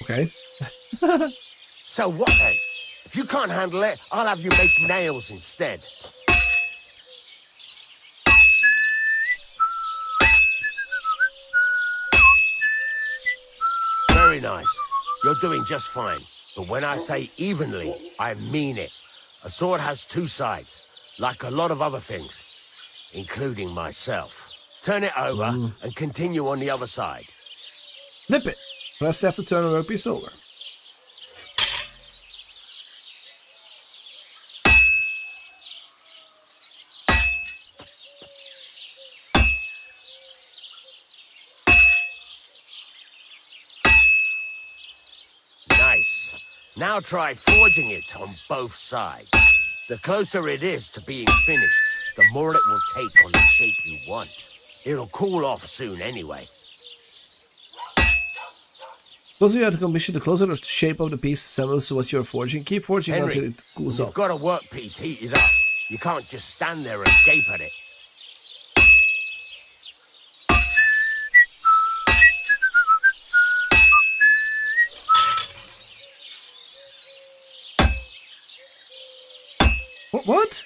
Okay. So what then? If you can't handle it, I'll have you make nails instead. Very nice. You're doing just fine. But when I say evenly, I mean it. A sword has two sides, like a lot of other things, including myself. Turn it over and continue on the other side. Flip it. Press F to turn the workpiece over. Nice. Now try forging it on both sides. The closer it is to being finished, the more it will take on the shape you want. It'll cool off soon anyway. The closer you have to commission, the closer the shape of the piece resembles to what you're forging. Keep forging Henry, until it cools you've off. got a workpiece heated up. You can't just stand there and gape at it. What?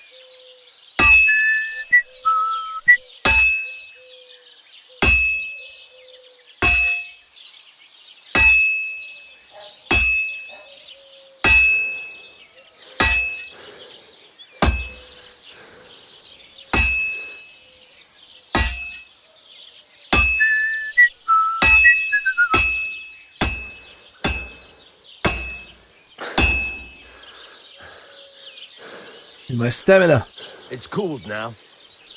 My stamina. It's cooled now.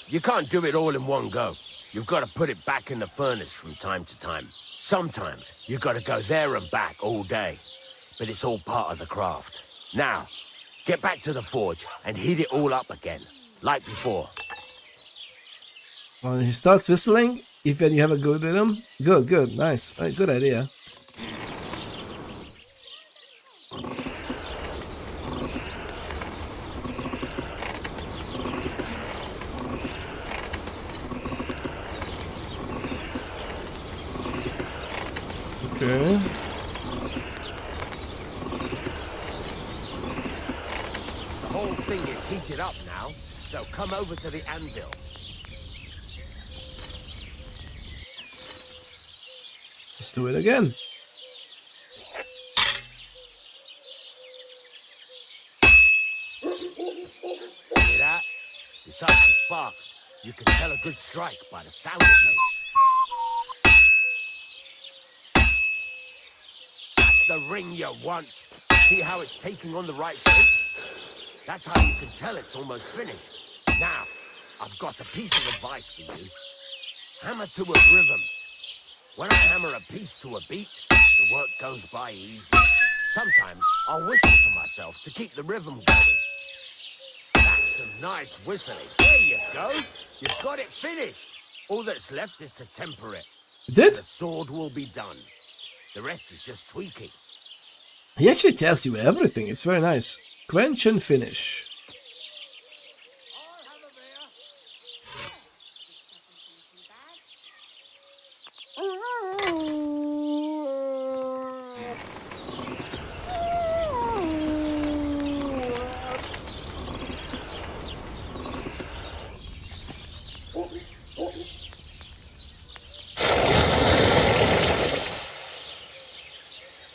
You can't do it all in one go. You've got to put it back in the furnace from time to time. Sometimes you've got to go there and back all day. But it's all part of the craft. Now, get back to the forge and heat it all up again, like before. When he starts whistling, if you have a good rhythm. Good, nice. Good idea. Okay. The whole thing is heated up now, so come over to the anvil. Let's do it again. Hear that? Besides the sparks, you can tell a good strike by the sound it makes. The ring you want. See how it's taking on the right shape? That's how you can tell it's almost finished. Now, I've got a piece of advice for you. Hammer to a rhythm. When I hammer a piece to a beat, the work goes by easy. Sometimes I'll whistle to myself to keep the rhythm going. That's some nice whistling. There you go. You've got it finished. All that's left is to temper it. Did? The sword will be done. The rest is just tweaking. He actually tells you everything. It's very nice. Quench and finish.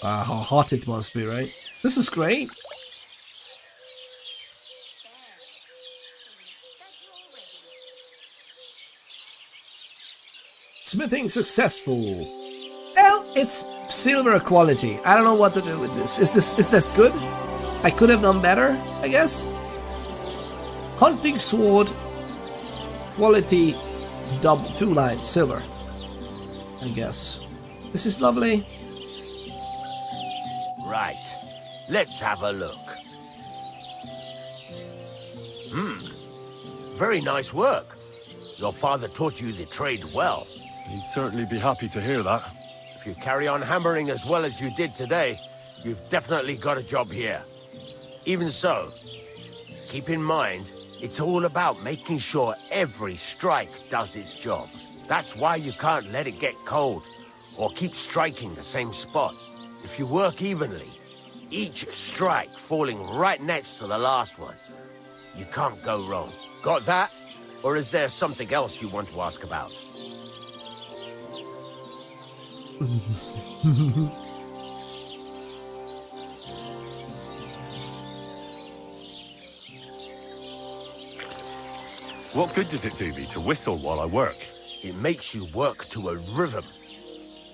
How hot it must be, right? This is great. Smithing successful. Well, it's silver quality. I don't know what to do with this. Is this good? I could have done better, I guess. Hunting sword quality, double 2 lines, silver. I guess. This is lovely. Right. Let's have a look. Very nice work. Your father taught you the trade well. He'd certainly be happy to hear that. If you carry on hammering as well as you did today, you've definitely got a job here. Even so, keep in mind, it's all about making sure every strike does its job. That's why you can't let it get cold, or keep striking the same spot. If you work evenly, each strike falling right next to the last one, you can't go wrong. Got that? Or is there something else you want to ask about? What good does it do me to whistle while I work? It makes you work to a rhythm.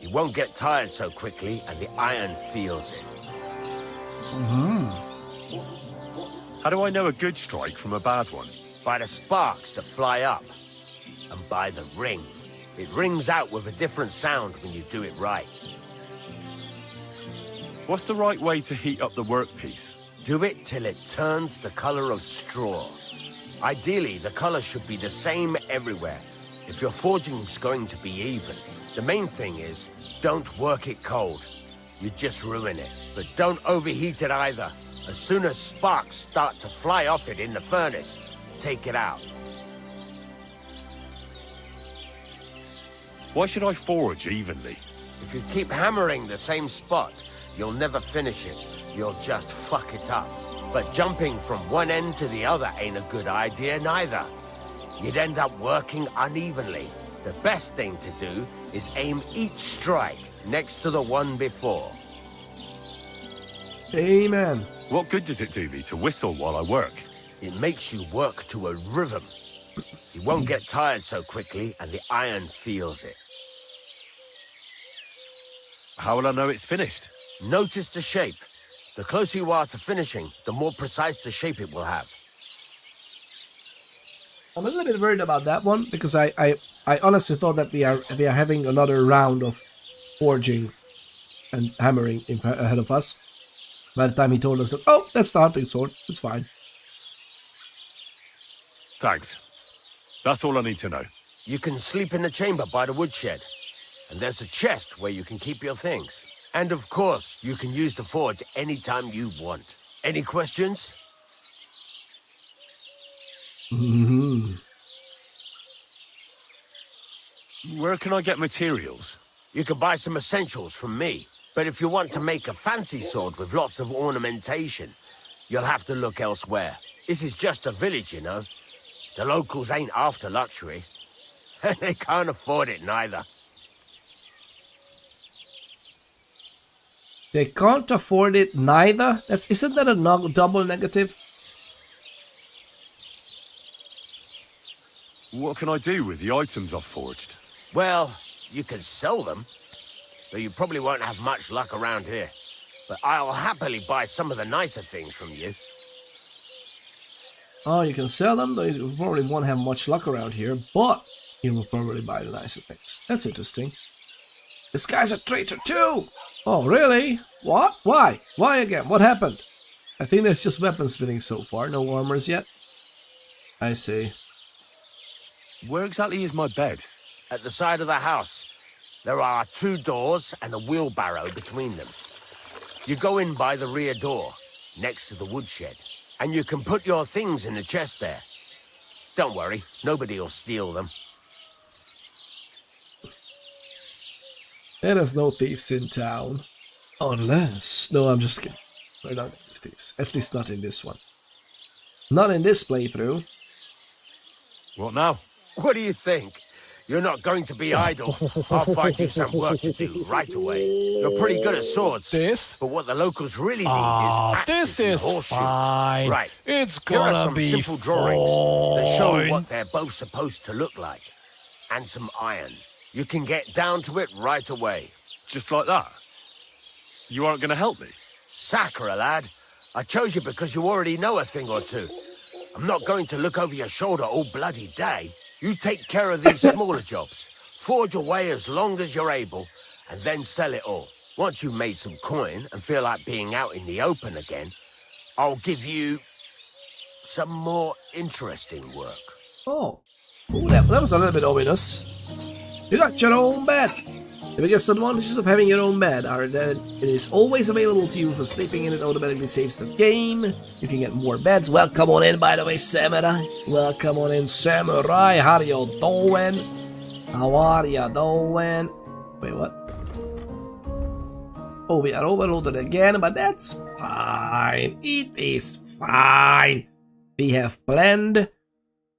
You won't get tired so quickly, and the iron feels it. How do I know a good strike from a bad one? By the sparks that fly up, and by the ring. It rings out with a different sound when you do it right. What's the right way to heat up the workpiece? Do it till it turns the color of straw. Ideally, the color should be the same everywhere, if your forging's going to be even. The main thing is, don't work it cold. You just ruin it. But don't overheat it either. As soon as sparks start to fly off it in the furnace, take it out. Why should I forge evenly? If you keep hammering the same spot, you'll never finish it. You'll just fuck it up. But jumping from one end to the other ain't a good idea neither. You'd end up working unevenly. The best thing to do is aim each strike next to the one before. Amen. What good does it do me to whistle while I work? It makes you work to a rhythm. You won't get tired so quickly, and the iron feels it. How will I know it's finished? Notice the shape. The closer you are to finishing, the more precise the shape it will have. I'm a little bit worried about that one, because I honestly thought that we are having another round of forging and hammering ahead of us. By the time he told us that, oh, that's the hunting sword, it's fine. Thanks. That's all I need to know. You can sleep in the chamber by the woodshed. And there's a chest where you can keep your things. And of course, you can use the forge anytime you want. Any questions? Where can I get materials? You can buy some essentials from me. But if you want to make a fancy sword with lots of ornamentation, you'll have to look elsewhere. This is just a village, you know. The locals ain't after luxury. They can't afford it neither. They can't afford it neither? Isn't that a double negative? What can I do with the items I've forged? Well, you can sell them, though you probably won't have much luck around here. But I'll happily buy some of the nicer things from you. Oh, you can sell them, though you probably won't have much luck around here, but you will probably buy the nicer things. That's interesting. This guy's a traitor too! Oh, really? What? Why? Why again? What happened? I think there's just weaponsmithing so far, no armors yet. I see. Where exactly is my bed? At the side of the house. There are 2 doors and a wheelbarrow between them. You go in by the rear door, next to the woodshed, and you can put your things in the chest there. Don't worry, nobody will steal them. There's no thieves in town. Unless... No, I'm just kidding. We're not thieves. At least not in this one. Not in this playthrough. What now? What do you think? You're not going to be idle. I'll find you some work to do right away. You're pretty good at swords. But what the locals really need is axes and horseshoes. Fine. Right. It's Here are gonna some be simple drawings that show fine. what they're both supposed to look like. And some iron. You can get down to it right away. Just like that? You aren't going to help me? Sacre, lad. I chose you because you already know a thing or two. I'm not going to look over your shoulder all bloody day. You take care of these smaller jobs. Forge away as long as you're able, and then sell it all. Once you've made some coin and feel like being out in the open again, I'll give you some more interesting work. Oh. Ooh, that was a little bit ominous. You got your own bed. The biggest advantages of having your own bed are that it is always available to you for sleeping in. It automatically saves the game. You can get more beds. Welcome on in, by the way, Samurai. Welcome on in, Samurai. How are you doing? How are you doing? Wait, what? Oh, we are overloaded again, but that's fine. It is fine. We have planned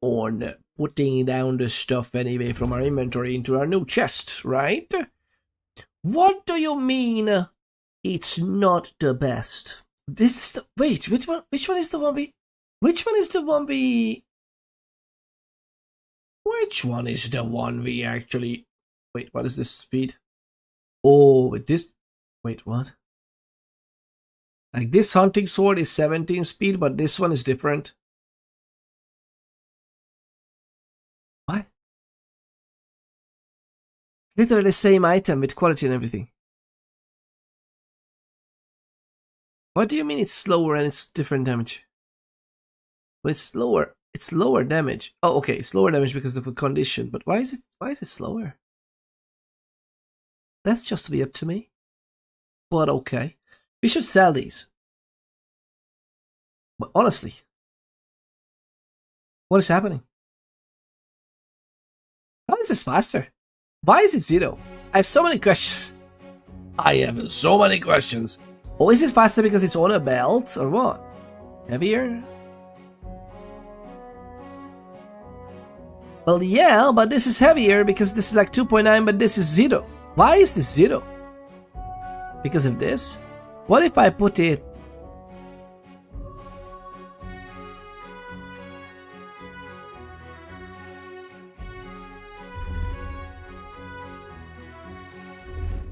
on putting down the stuff anyway from our inventory into our new chest, right? What do you mean it's not the best? This is the... Wait, which one is the one we... Which one is the one we... Which one is the one we actually... Wait, what is this speed? Oh, this... Wait, what? Like this hunting sword is 17 speed, but this one is different. What? Literally the same item with quality and everything. What do you mean it's slower and it's different damage? But it's slower. It's lower damage. Oh, okay, it's lower damage because of the condition. But why is it slower? That's just weird to me. But okay. We should sell these. But honestly, what is happening? How is this faster? Why is it 0? I have so many questions. I have so many questions. Oh, is it faster because it's on a belt or what? Heavier? Well, yeah, but this is heavier because this is like 2.9, but this is 0. Why is this 0? Because of this? What if I put it...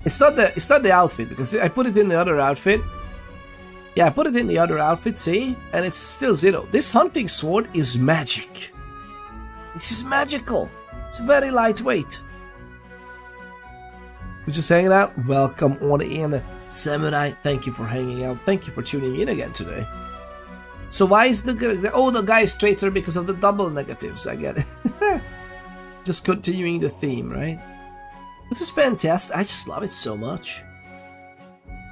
It's not the outfit, because I put it in the other outfit. Yeah, I put it in the other outfit, see? And it's still 0. This hunting sword is magic. This is magical. It's very lightweight. We're just hanging out? Welcome on in, Samurai. Thank you for hanging out. Thank you for tuning in again today. So why is the guy is traitor because of the double negatives? I get it. Just continuing the theme, right? This is fantastic. I just love it so much.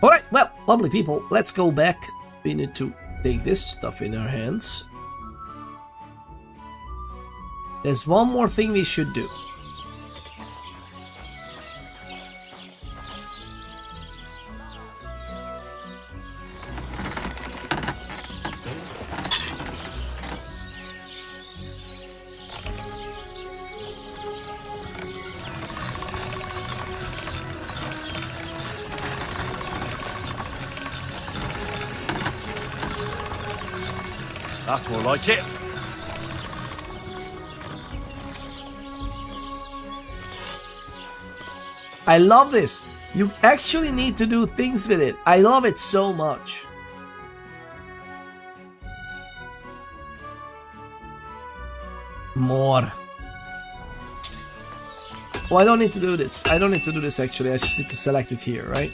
Alright, well, lovely people, let's go back. We need to take this stuff in our hands. There's one more thing we should do. That's more like it. I love this. You actually need to do things with it. I love it so much. More. Oh, I don't need to do this. I don't need to do this actually. I just need to select it here, right?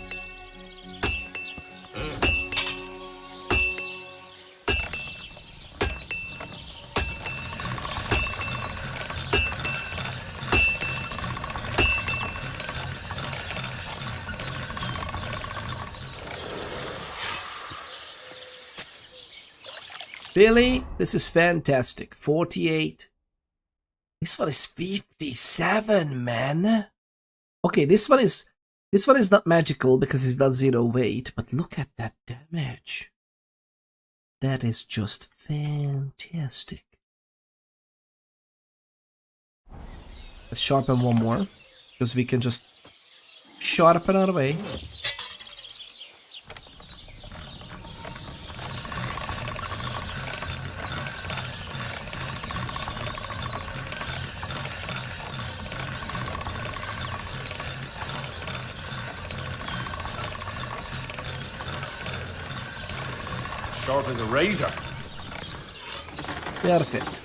Really? This is fantastic. 48. This one is 57, man. Okay, this one is not magical because it's not 0 weight, but look at that damage. That is just fantastic. Let's sharpen one more, because we can just sharpen our way. Sharp as a razor. Perfect.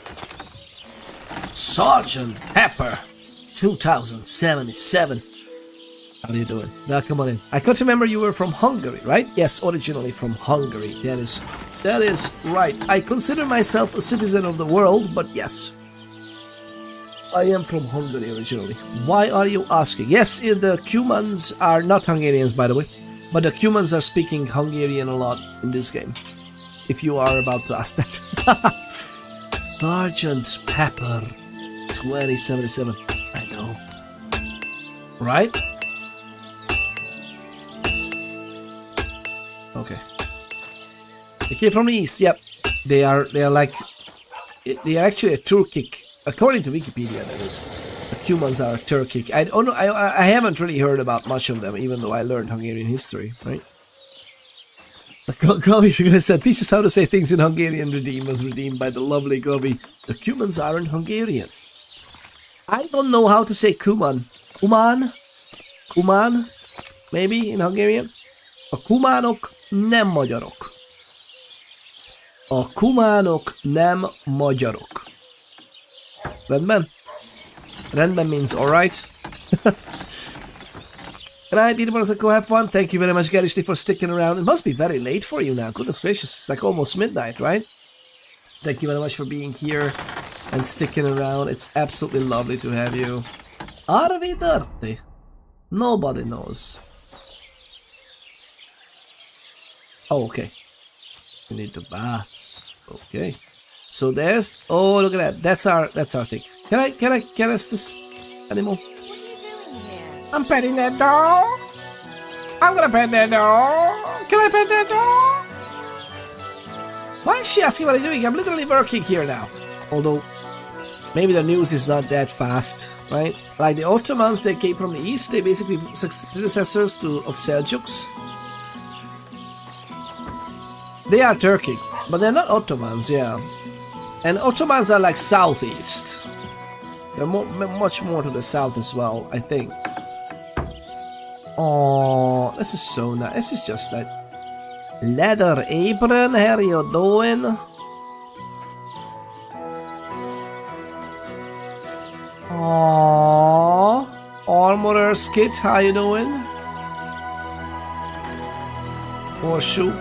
Sergeant Pepper 2077. How are you doing? Welcome on in. I can't remember you were from Hungary, right? Yes, originally from Hungary. That is right. I consider myself a citizen of the world, but yes. I am from Hungary originally. Why are you asking? Yes, the Cumans are not Hungarians, by the way, but the Cumans are speaking Hungarian a lot in this game. If you are about to ask that. Sergeant Pepper 2077. I know. Right? Okay. They came from the east, yep. They are actually a Turkic, according to Wikipedia, that is. The Cumans are Turkic. I haven't really heard about much of them, even though I learned Hungarian history, right? Gobi said, teach us how to say things in Hungarian. Redeem was redeemed by the lovely Gobi. The Cumans aren't Hungarian. I don't know how to say Cuman. Kuman? Kuman? Maybe in Hungarian? A Kumánok nem magyarok. A Kumánok nem magyarok. Rendben? Rendben means alright. Good night, beautiful. Go have fun. Thank you very much, Garishly, for sticking around. It must be very late for you now. Goodness gracious, it's like almost midnight, right? Thank you very much for being here and sticking around. It's absolutely lovely to have you. Are we dirty? Nobody knows. Oh, okay. We need the baths. Okay. So there's. Oh, look at that. That's our thing. Can I get us this animal? I'm petting that dog. I'm gonna pet that dog. Can I pet that dog? Why is she asking what I'm doing? I'm literally working here now. Although, maybe the news is not that fast, right? Like the Ottomans, they came from the east. They basically predecessors of Seljuks. They are Turkic, but they're not Ottomans, yeah. And Ottomans are like southeast. They're much more to the south as well, I think. Oh, this is so nice. This is just like leather apron. How you doing? Oh, armorer's kit. How you doing? Oh shoot!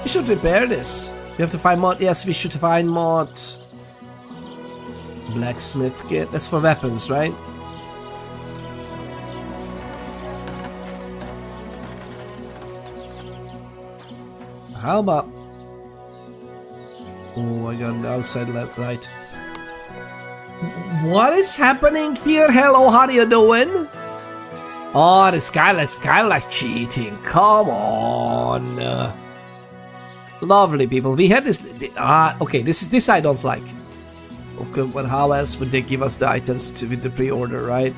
We should repair this. We have to find mod. Yes, we should find mod. Blacksmith kit. That's for weapons, right? How about... Oh my god, the outside left, right. What is happening here? Hello, how are you doing? Oh, this guy looks kind of like cheating. Come on. Lovely people. We had this... okay, this I don't like. Okay, but how else would they give us the items with the pre-order, right?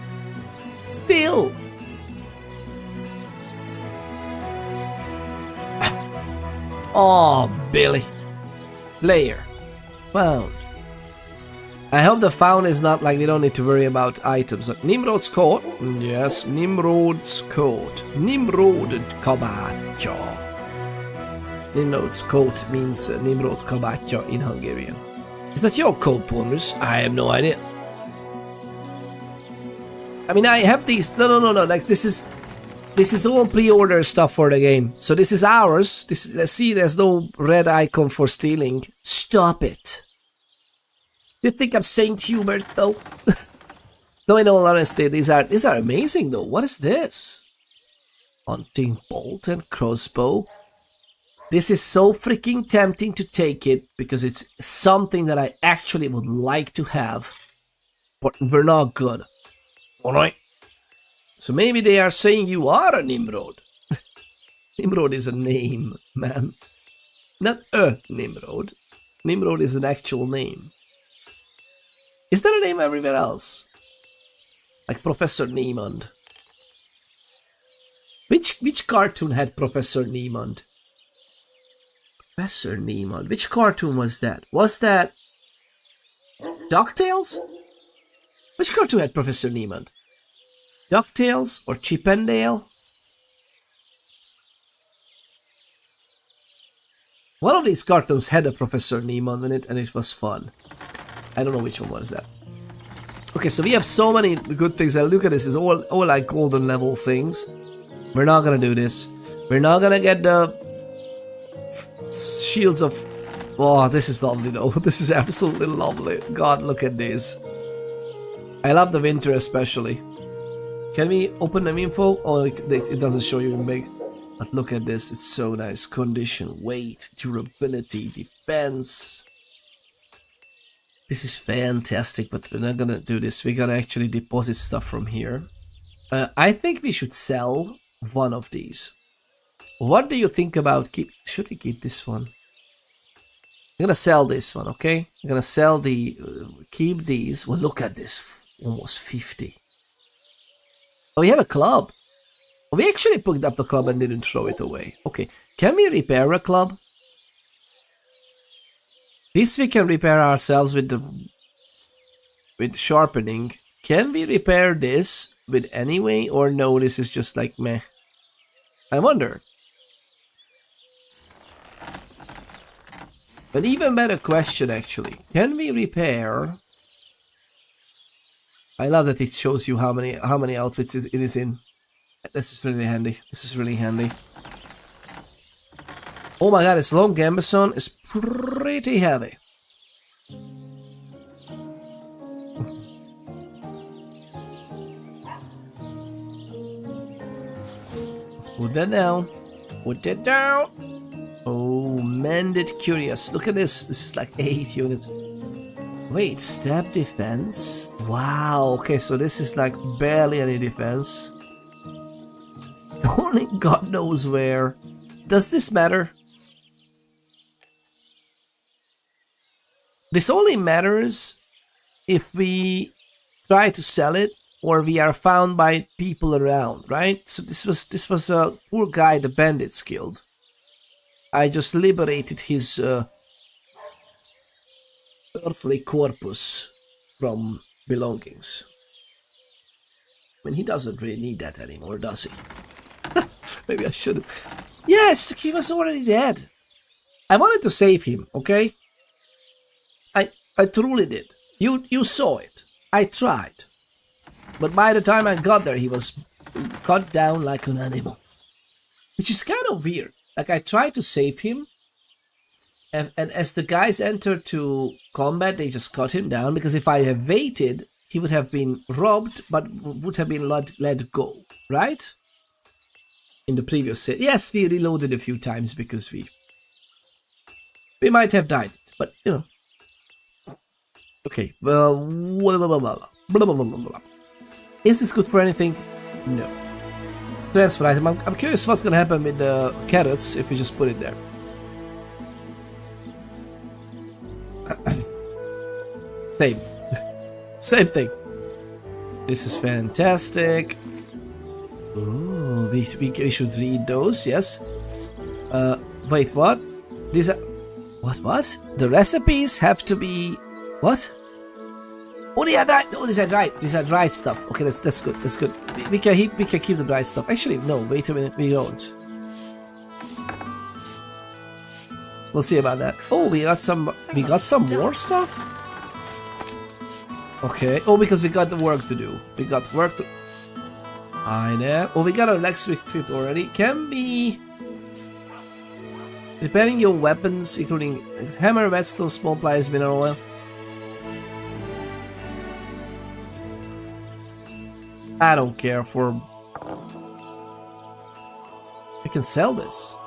Still. Oh, Billy. Player. Found. I hope the found is not like we don't need to worry about items. Nimrod's coat. Yes, Nimrod's coat. Nimrod kabátja. Nimrod's coat means Nimrod kabátja in Hungarian. Is that your coat, Pornus? I have no idea. I mean, I have these. No. Like this is all pre-order stuff for the game. So this is ours. Let's see, there's no red icon for stealing. Stop it. You think I'm Saint Hubert though? No, in all honesty, these are amazing though. What is this? Hunting bolt and crossbow. This is so freaking tempting to take it because it's something that I actually would like to have. But we're not good. Alright? So maybe they are saying you are a Nimrod. Nimrod is a name, man. Not a Nimrod. Nimrod is an actual name. Is there a name everywhere else? Like Professor Niemand. Which cartoon had Professor Niemand? Professor Niemand. Which cartoon was that? Was that DuckTales? Which cartoon had Professor Niemand? DuckTales or Chip and Dale? One of these cartoons had a Professor Niemand in it and it was fun. I don't know which one was that. Okay, so we have so many good things. And look at this, it's all like golden level things. We're not gonna do this. We're not gonna get the shields of... Oh, this is lovely though. This is absolutely lovely. God, look at this. I love the winter especially. Can we open the info? Oh, it doesn't show you in big. But look at this, it's so nice. Condition, weight, durability, defense. This is fantastic, but we're not gonna do this. We're gonna actually deposit stuff from here. I think we should sell one of these. What do you think about should we keep this one? I'm gonna sell this one, okay? I'm gonna sell keep these. Well, look at this, almost 50. Oh, we have a club. We actually picked up the club and didn't throw it away. Okay, can we repair a club? This we can repair ourselves with sharpening. Can we repair this with anyway, or no, this is just like meh? I wonder. An even better question actually. Can we repair? I love that it shows you how many outfits it is in. This is really handy. This is really handy. Oh my god, this long gambeson is pretty heavy. Let's put that down. Put that down. Oh, mended curious. Look at this. This is like 8 units. Wait, stab defense? Wow, okay, so this is like barely any defense. Only God knows where. Does this matter? This only matters if we try to sell it or we are found by people around, right? So this was a poor guy the bandits killed. I just liberated his earthly corpus from belongings. I mean, he doesn't really need that anymore, does he? Maybe I should. Yes, he was already dead. I wanted to save him, okay? I truly did. You saw it. I tried. But by the time I got there, he was cut down like an animal. Which is kind of weird. Like, I tried to save him, and as the guys entered to combat, they just cut him down, because if I had waited, he would have been robbed, but would have been let go, right? In the previous set. Yes, we reloaded a few times because we might have died, but, you know. Okay, well, is this good for anything? No. Transfer item. I'm curious what's gonna happen with the carrots if we just put it there. Same thing. This is fantastic. Ooh, we should read those, yes. Wait, what? These are... What? The recipes have to be... What? Oh, they are dried. No, these are dried. These are dried stuff. Okay, that's good. That's good. We can keep the dried stuff. Actually, no. Wait a minute. We don't. We'll see about that. Oh, we got some more stuff. Okay. Oh, because we got the work to do. We got work to. I know. Oh, we got our next fit already. Can be repairing your weapons, including hammer, whetstone, small pliers, mineral oil. I don't care for... I can sell this.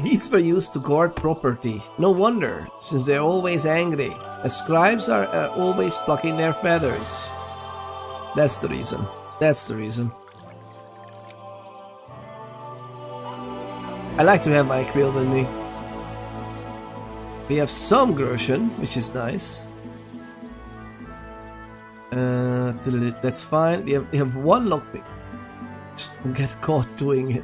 These were used to guard property. No wonder, since they're always angry. As scribes are always plucking their feathers. That's the reason. That's the reason. I like to have my quill with me. We have some Groshen, which is nice. That's fine. We have one lockpick. Just don't get caught doing it.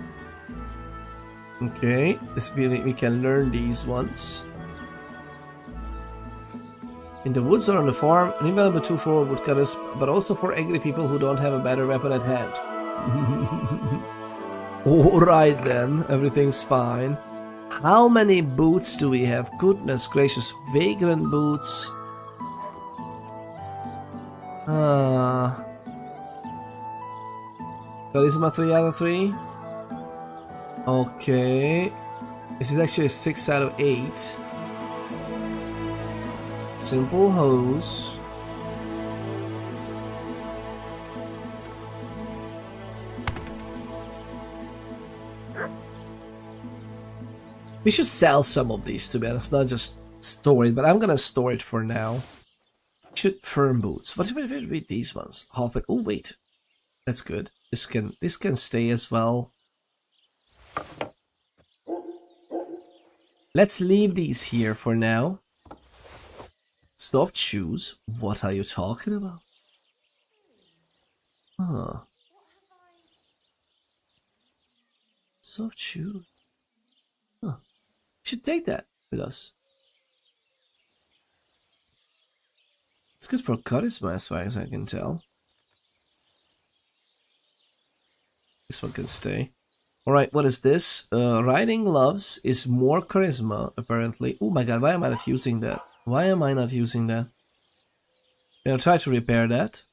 Okay, we can learn these ones. In the woods or on the farm, an invaluable tool for woodcutters, but also for angry people who don't have a better weapon at hand. Alright then, everything's fine. How many boots do we have? Goodness gracious, vagrant boots. Charisma 3 out of 3. Okay. This is actually a 6 out of 8. Simple hose. We should sell some of these, to be honest, not just store it, but I'm gonna store it for now. Should firm boots. What if we read these ones? Half it. Oh wait, that's good. This can stay as well. Let's leave these here for now. Soft shoes. What are you talking about? Huh. Soft shoes. Huh. Should take that with us. It's good for charisma as far as I can tell. This one can stay. Alright, what is this? Riding gloves is more charisma, apparently. Oh my god, why am I not using that? Why am I not using that? I'll try to repair that.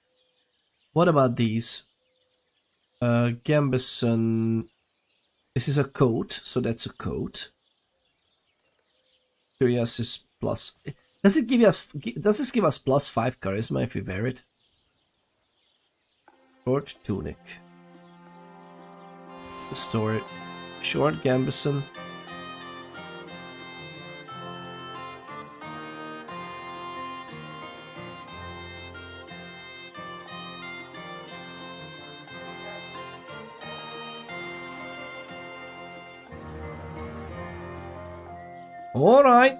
What about these? Gambison. This is a coat, so that's a coat. Curious is plus. Does it give us? Does this give us +5 charisma if we wear it? Short tunic. Store it. Short gambison. All right.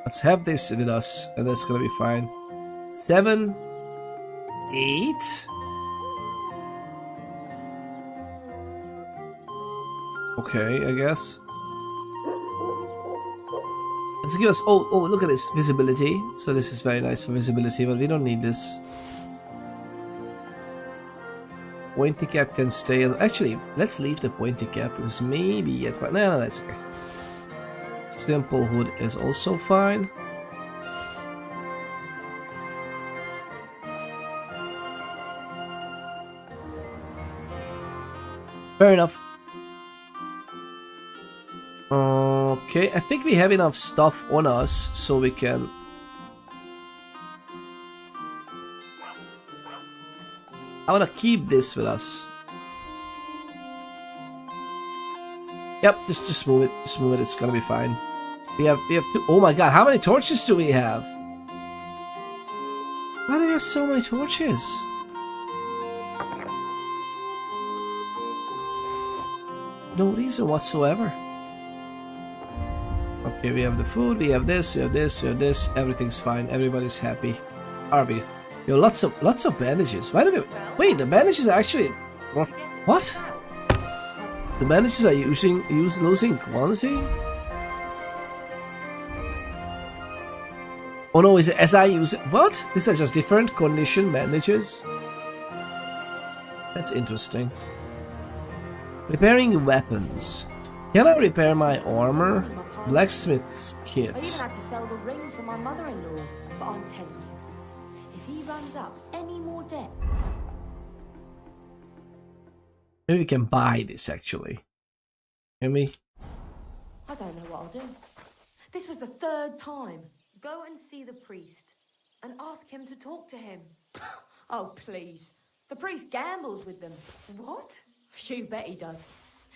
Let's have this with us, and that's gonna be fine. 7, 8. Okay, I guess. Let's give us. Oh, look at this visibility. So this is very nice for visibility, but we don't need this. Pointy cap can stay. Actually, let's leave the pointy cap because maybe at no, that's okay. Simple hood is also fine. Fair enough. Okay, I think we have enough stuff on us so we can. I wanna keep this with us. Yep, just move it. Just move it. It's gonna be fine. We have 2. Oh my god, how many torches do we have? Why do we have so many torches? No reason whatsoever. Okay, we have the food, we have this, we have this, we have this. Everything's fine. Everybody's happy. Are we? You have lots of bandages. Why do we? Wait, the bandages are actually. What? The bandages are losing quality? Oh no, is it as I use it? What? These are just different condition bandages? That's interesting. Repairing weapons. Can I repair my armor? Blacksmith's kit. I even had to sell the ring for my mother-in-law, but I'm telling you, if he runs up any more debt. Maybe we can buy this actually. Can we? I don't know what I'll do. This was the 3rd time. Go and see the priest and ask him to talk to him. Oh, please. The priest gambles with them. What? You bet he does.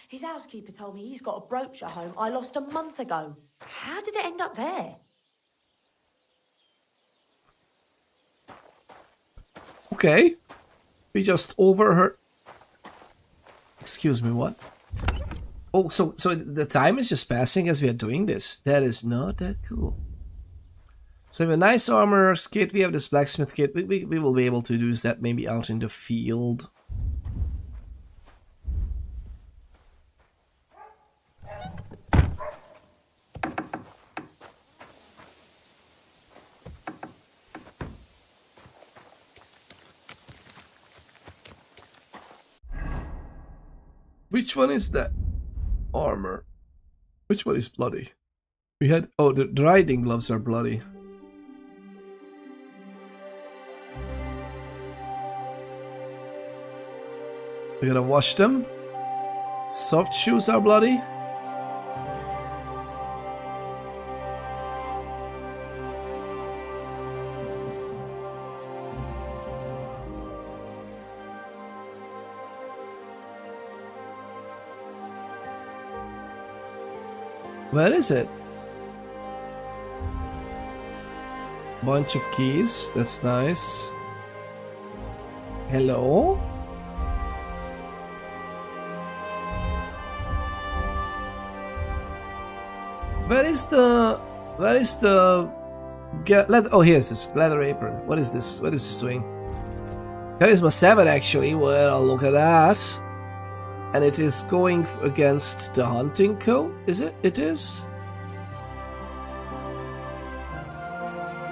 His housekeeper told me he's got a brooch at home I lost a month ago. How did it end up there? Okay. We just overheard. Excuse me, what? Oh, so the time is just passing as we are doing this. That is not that cool. So we have a nice armor kit. We have this blacksmith kit. We will be able to use that maybe out in the field. Which one is that? Armor. Which one is bloody? We had. Oh, the riding gloves are bloody. We gotta wash them. Soft shoes are bloody. Where is it? Bunch of keys, that's nice. Hello? Where is the oh, here's this leather apron. What is this? What is this doing? Charisma 7 actually. Well, look at that. And it is going against the hunting code, is it? It is?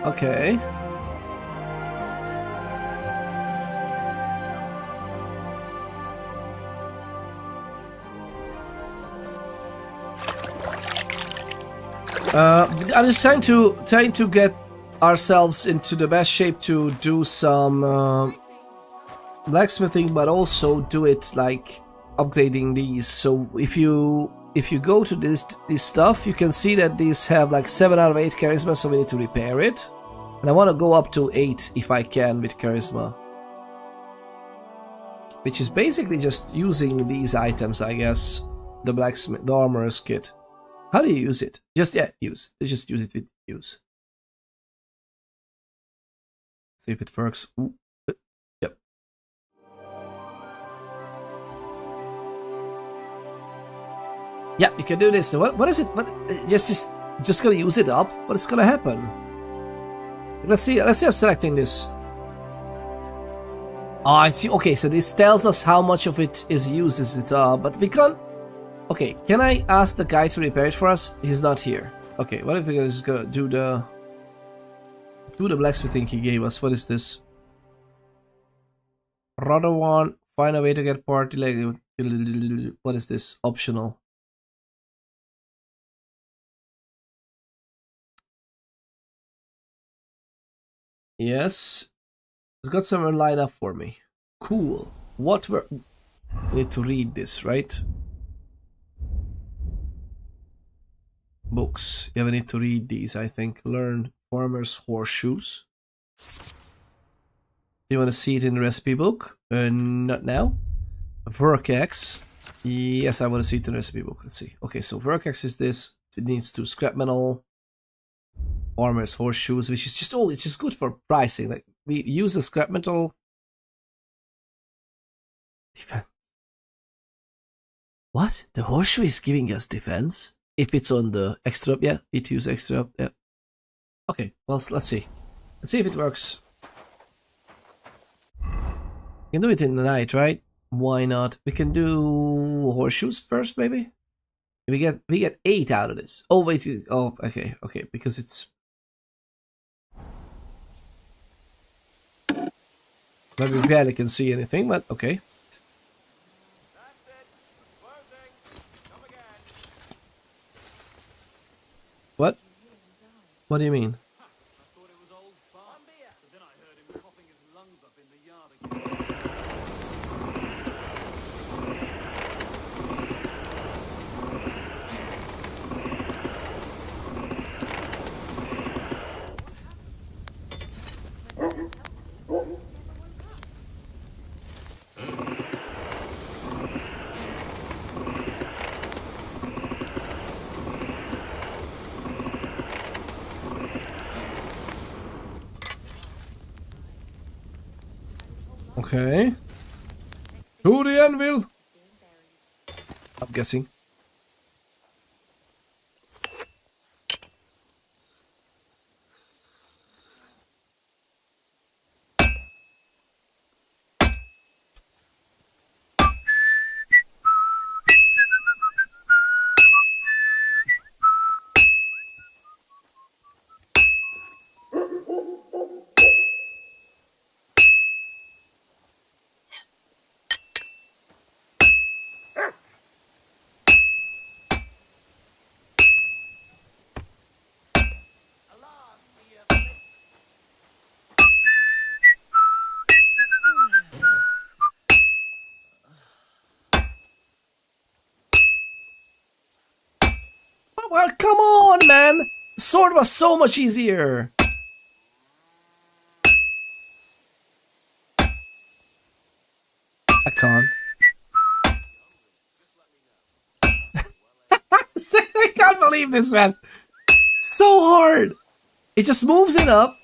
Okay. I'm just trying to get ourselves into the best shape to do some blacksmithing, but also do it like upgrading these. So if you go to this stuff, you can see that these have like 7 out of 8 charisma, so we need to repair it. And I want to go up to 8 if I can with charisma, which is basically just using these items, I guess. The blacksmith, the armorer's kit. How do you use it? Just use. Just use it with use. See if it works. Ooh. Yep. Yeah, you can do this. What is it? What? Just gonna use it up. What is gonna happen? Let's see. Let's see. I'm selecting this. Oh, I see. Okay, so this tells us how much of it is used. Is it? But we can't. Okay, can I ask the guy to repair it for us? He's not here. Okay, what if we're just gonna do the blacksmithing he gave us? What is this? Rather one. Find a way to get party like. What is this? Optional. Yes. It's got somewhere lined up for me. Cool. What were... I need to read this, right? Books. Yeah, we need to read these, I think. Learn farmer's horseshoes. Do you want to see it in the recipe book? Not now. Verkax. Yes, I want to see it in the recipe book. Let's see. Okay, so Verkax is this. It needs to scrap metal. Farmer's horseshoes, which is just it's just good for pricing. Like we use the scrap metal. Defense. What? The horseshoe is giving us defense? If it's on the extra up, yeah, it use extra up, yeah. Okay, well, let's see. Let's see if it works. We can do it in the night, right? Why not? We can do horseshoes first, maybe? We get 8 out of this. Oh wait, oh okay, because it's maybe we barely can see anything, but okay. What? What do you mean? Okay. To the anvil! I'm guessing. Well, come on, man! The sword was so much easier. I can't. I can't believe this, man. So hard. It just moves it up.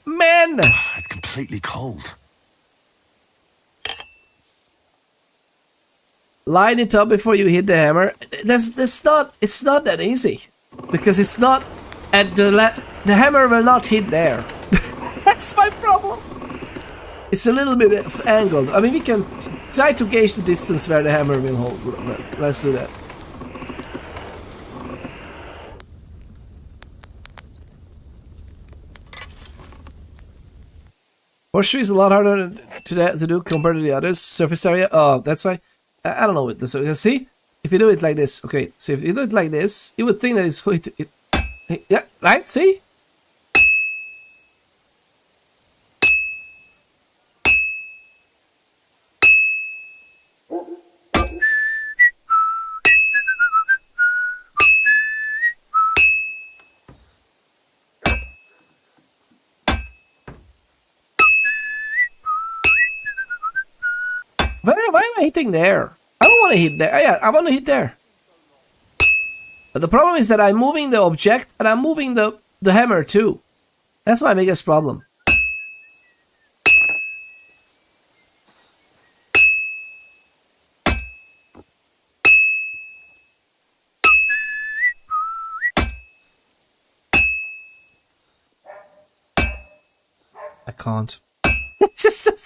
Man! It's completely cold. Line it up before you hit the hammer. It's not that easy. Because it's not... And the hammer will not hit there. That's my problem. It's a little bit angled. I mean, we can try to gauge the distance where the hammer will hold. Let's do that. Horseshoe is a lot harder to do compared to the others. Surface area, oh, that's why. I don't know what this is. See? If you do it like this, okay, so if you do it like this, you would think that it's going to... yeah, right? See? Why am I hitting there? I don't want to hit there. Yeah, I want to hit there. But the problem is that I'm moving the object and I'm moving the hammer too. That's my biggest problem. I can't. It's just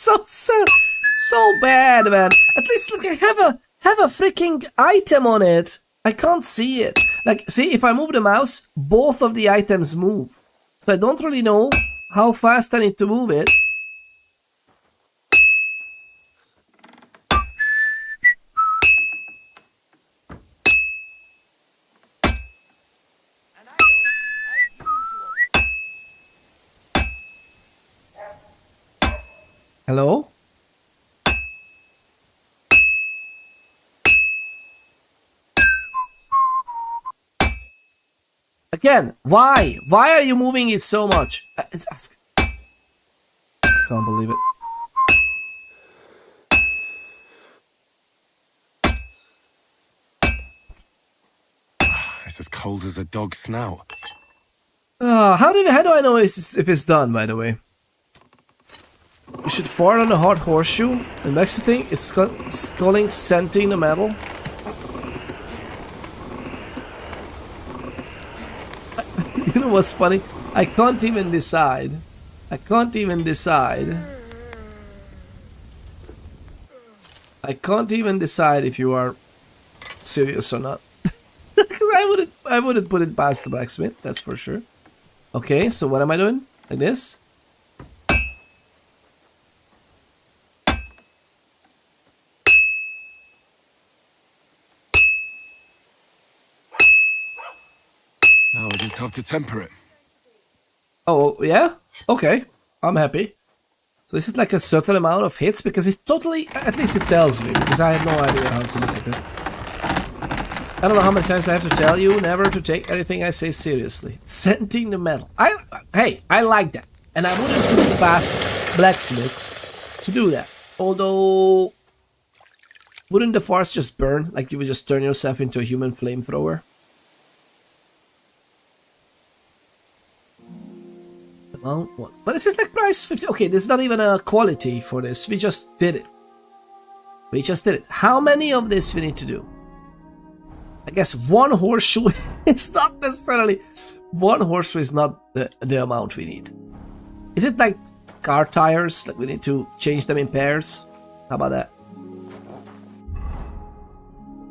so bad, man. At least look, I have a freaking item on it. I can't see it. Like, see, if I move the mouse, both of the items move. So I don't really know how fast I need to move it. Hello? Again, why? Why are you moving it so much? I can't believe it. It's as cold as a dog's snout. How do I know if it's done, by the way? You should fart on a hot horseshoe. The next thing, it's sculling, scenting the metal. You know what's funny? I can't even decide. I can't even decide if you are serious or not. Because I wouldn't put it past the blacksmith, that's for sure. Okay, so what am I doing? Like this? Now I just have to temper it. Oh, yeah? Okay, I'm happy. So is it like a certain amount of hits? Because it's totally... At least it tells me, because I have no idea how to look at it. I don't know how many times I have to tell you never to take anything I say seriously. Scenting the metal. Hey, I like that. And I wouldn't put it past blacksmith to do that. Although... Wouldn't the forest just burn? Like you would just turn yourself into a human flamethrower? Amount 1. But this is like price 50. Okay, there's not even a quality for this. We just did it. We just did it. How many of this we need to do? I guess one horseshoe is not necessarily... One horseshoe is not the amount we need. Is it like car tires? Like we need to change them in pairs? How about that?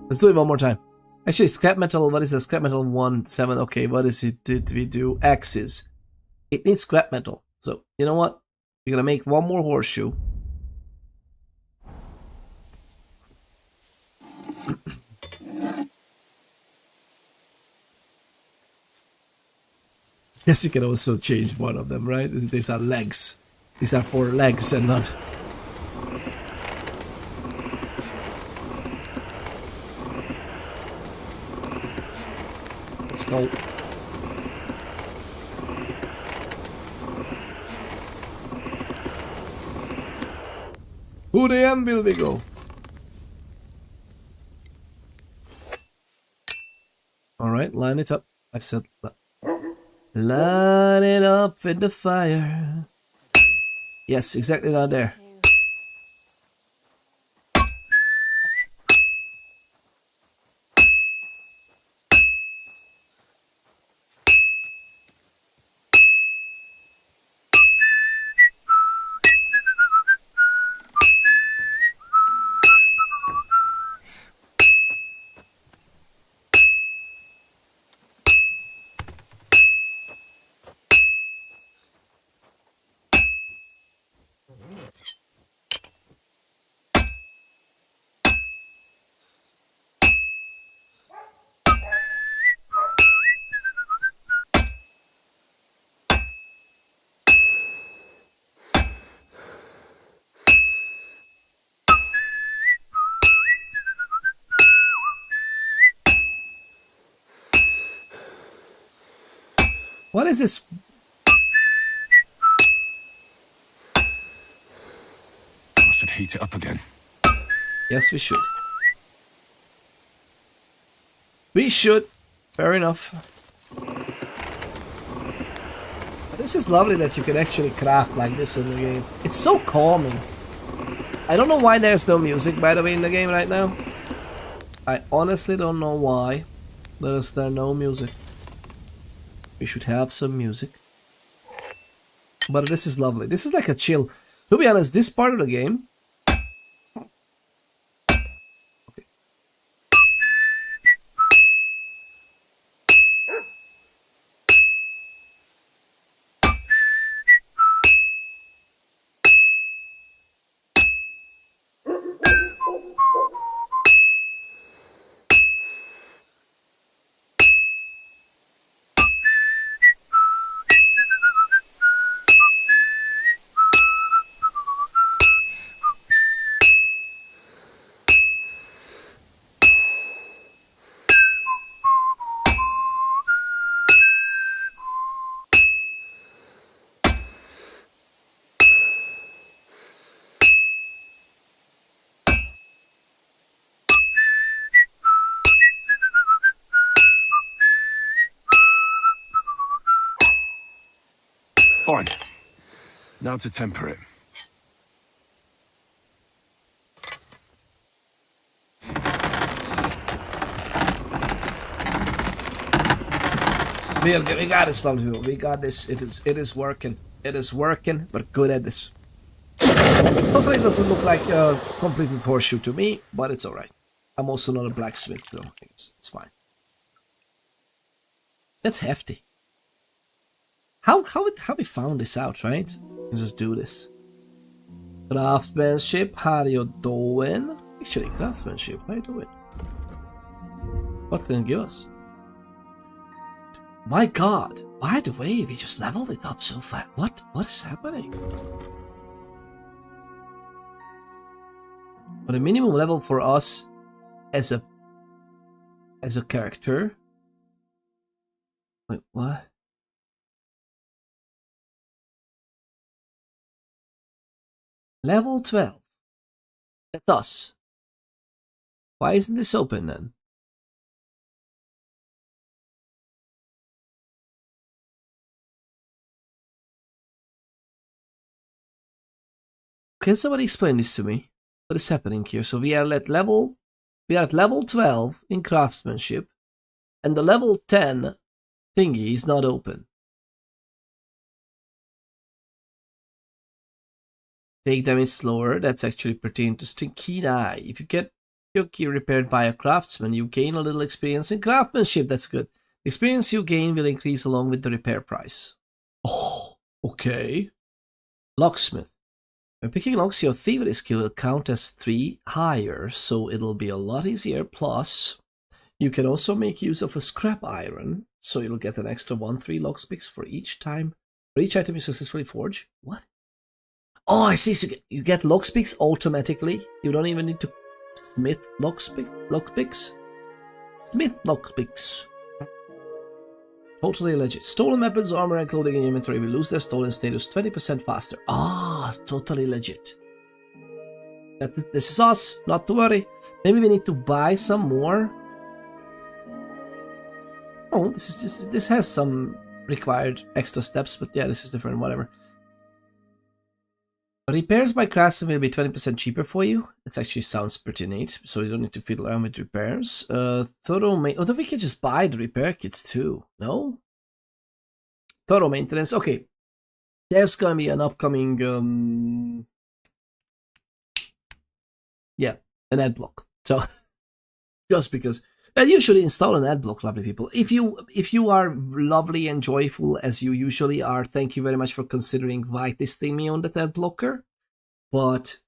Let's do it one more time. Actually, scrap metal, what is that? Scrap metal 1, 7. Okay, what is it? Did we do? Axes. It needs scrap metal. So, you know what? We're gonna make one more horseshoe. Yes, you can also change one of them, right? These are legs. These are 4 legs and not... Let's go. Who the M will we go? Alright, line it up. I said line it up in the fire. Yes, exactly down there. What is this? I should heat it up again. Yes, we should. We should. Fair enough. But this is lovely that you can actually craft like this in the game. It's so calming. I don't know why there's no music, by the way, in the game right now. I honestly don't know why there's no music. We should have some music. But this is lovely. This is like a chill. To be honest, this part of the game... Fine. Now to temper it. We got this, lovely people. We got this. It is working. It is working. We're good at this. Totally doesn't look like a completely horseshoe to me, but it's alright. I'm also not a blacksmith, though. It's fine. That's hefty. How we found this out, right? Let's just do this. Craftsmanship, how are you doing? Actually, craftsmanship, how are you doing? What can it give us? My god, by the way, we just leveled it up so fast. What is happening? But the minimum level for us as a character. Wait, what? Level 12. That's us. Why isn't this open then? Can somebody explain this to me? What is happening here? So we are at level 12 in craftsmanship, and the level 10 thingy is not open. Take damage slower. That's actually pretty interesting. Keen eye. If you get your key repaired by a craftsman, you gain a little experience in craftsmanship. That's good. The experience you gain will increase along with the repair price. Oh, okay. Locksmith. When picking locks, your thievery skill will count as 3 higher, so it'll be a lot easier. Plus, you can also make use of a scrap iron, so you'll get an extra 1-3 locksmiths for each item you successfully forge. What? Oh, I see. So you get locksmiths automatically. You don't even need to smith lockpicks. Smith lockpicks. Totally legit. Stolen weapons, armor, and clothing in inventory will lose their stolen status 20% faster. Ah, totally legit. This is us. Not to worry. Maybe we need to buy some more. Oh, this has some required extra steps, but yeah, this is different. Whatever. Repairs by Craftsman will be 20% cheaper for you. It actually sounds pretty neat, so you don't need to fiddle around with repairs. Thorough maintenance. Although we can just buy the repair kits too, no? Thorough maintenance. Okay. There's gonna be an upcoming yeah, an ad block. So just because. And you should install an ad block, lovely people. If you are lovely and joyful as you usually are, thank you very much for considering whitelisting me on that ad blocker. But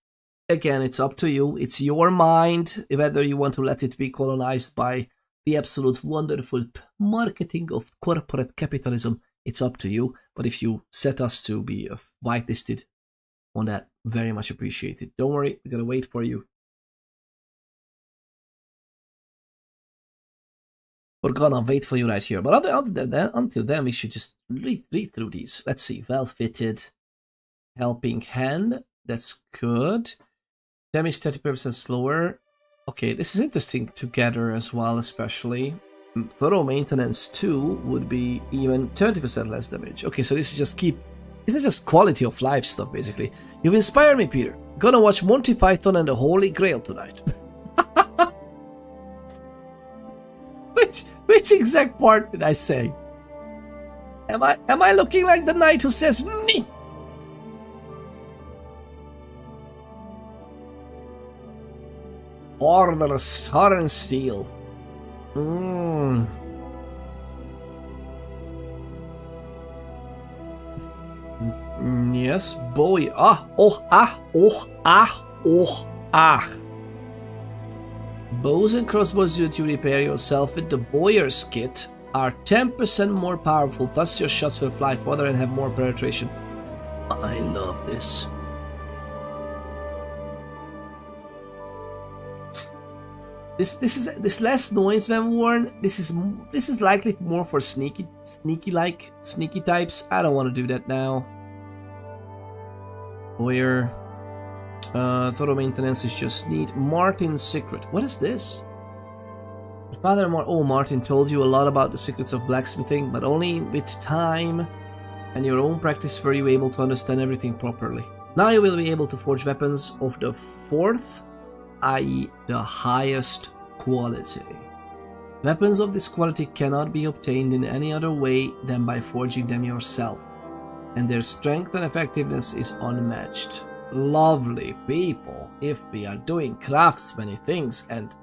again, it's up to you. It's your mind whether you want to let it be colonized by the absolute wonderful marketing of corporate capitalism. It's up to you. But if you set us to be whitelisted on that, very much appreciated. Don't worry, we're gonna wait for you. We're gonna wait for you right here. But until then, we should just read through these. Let's see. Well fitted. Helping hand. That's good. Damage 30% slower. Okay, this is interesting together as well, especially. Thorough maintenance 2 would be even 20% less damage. Okay, so this is just quality of life stuff, basically. You've inspired me, Peter. Gonna watch Monty Python and the Holy Grail tonight. Which exact part did I say? Am I looking like the knight who says "Nee"? Hard and steel. Yes, boy. Bows and crossbows that you repair yourself with the Boyer's kit are 10% more powerful, thus your shots will fly farther and have more penetration. I love this. This less noise when worn. This is likely more for sneaky types. I don't want to do that now. Boyer. Thorough maintenance is just neat. Martin's secret. What is this? Father Martin told you a lot about the secrets of blacksmithing, but only with time and your own practice were you able to understand everything properly. Now you will be able to forge weapons of the 4th, i.e. the highest quality. Weapons of this quality cannot be obtained in any other way than by forging them yourself, and their strength and effectiveness is unmatched. Lovely people, if we are doing craftsman things, and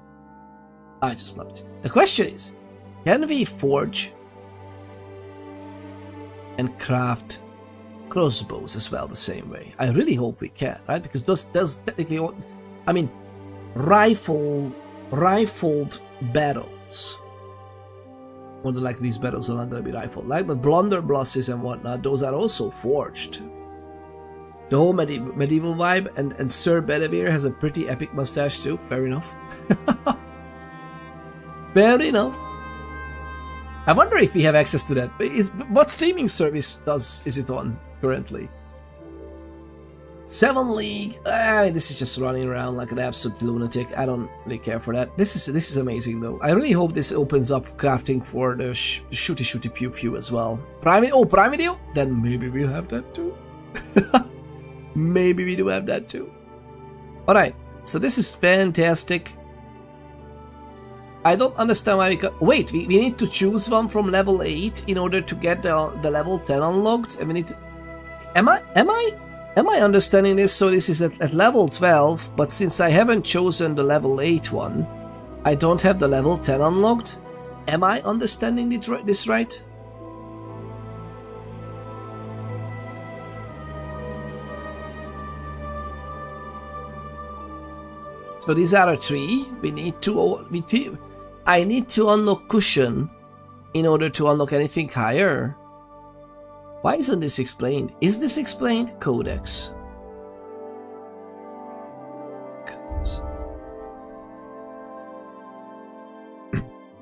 I just love it. The question is, can we forge and craft crossbows as well the same way? I really hope we can, right? Because those technically, I mean, rifled battles. More than likely these battles are not going to be rifled, like, but blunderbusses and whatnot, those are also forged. The whole medieval vibe, and Sir Bedivere has a pretty epic mustache too. Fair enough. Fair enough. I wonder if we have access to that. What streaming service is it on currently? 7 League. This is just running around like an absolute lunatic. I don't really care for that. This is amazing though. I really hope this opens up crafting for the shooty pew pew as well. Prime Video? Then maybe we'll have that too. Maybe we do have that too. Alright, so this is fantastic. I don't understand why we got... Wait, we need to choose one from level 8 in order to get the level 10 unlocked? And we need to... Am I understanding this? So this is at level 12, but since I haven't chosen the level 8 one, I don't have the level 10 unlocked? Am I understanding this right? So these are a 3. We need to... I need to unlock cushion in order to unlock anything higher. Why isn't this explained? Is this explained? Codex.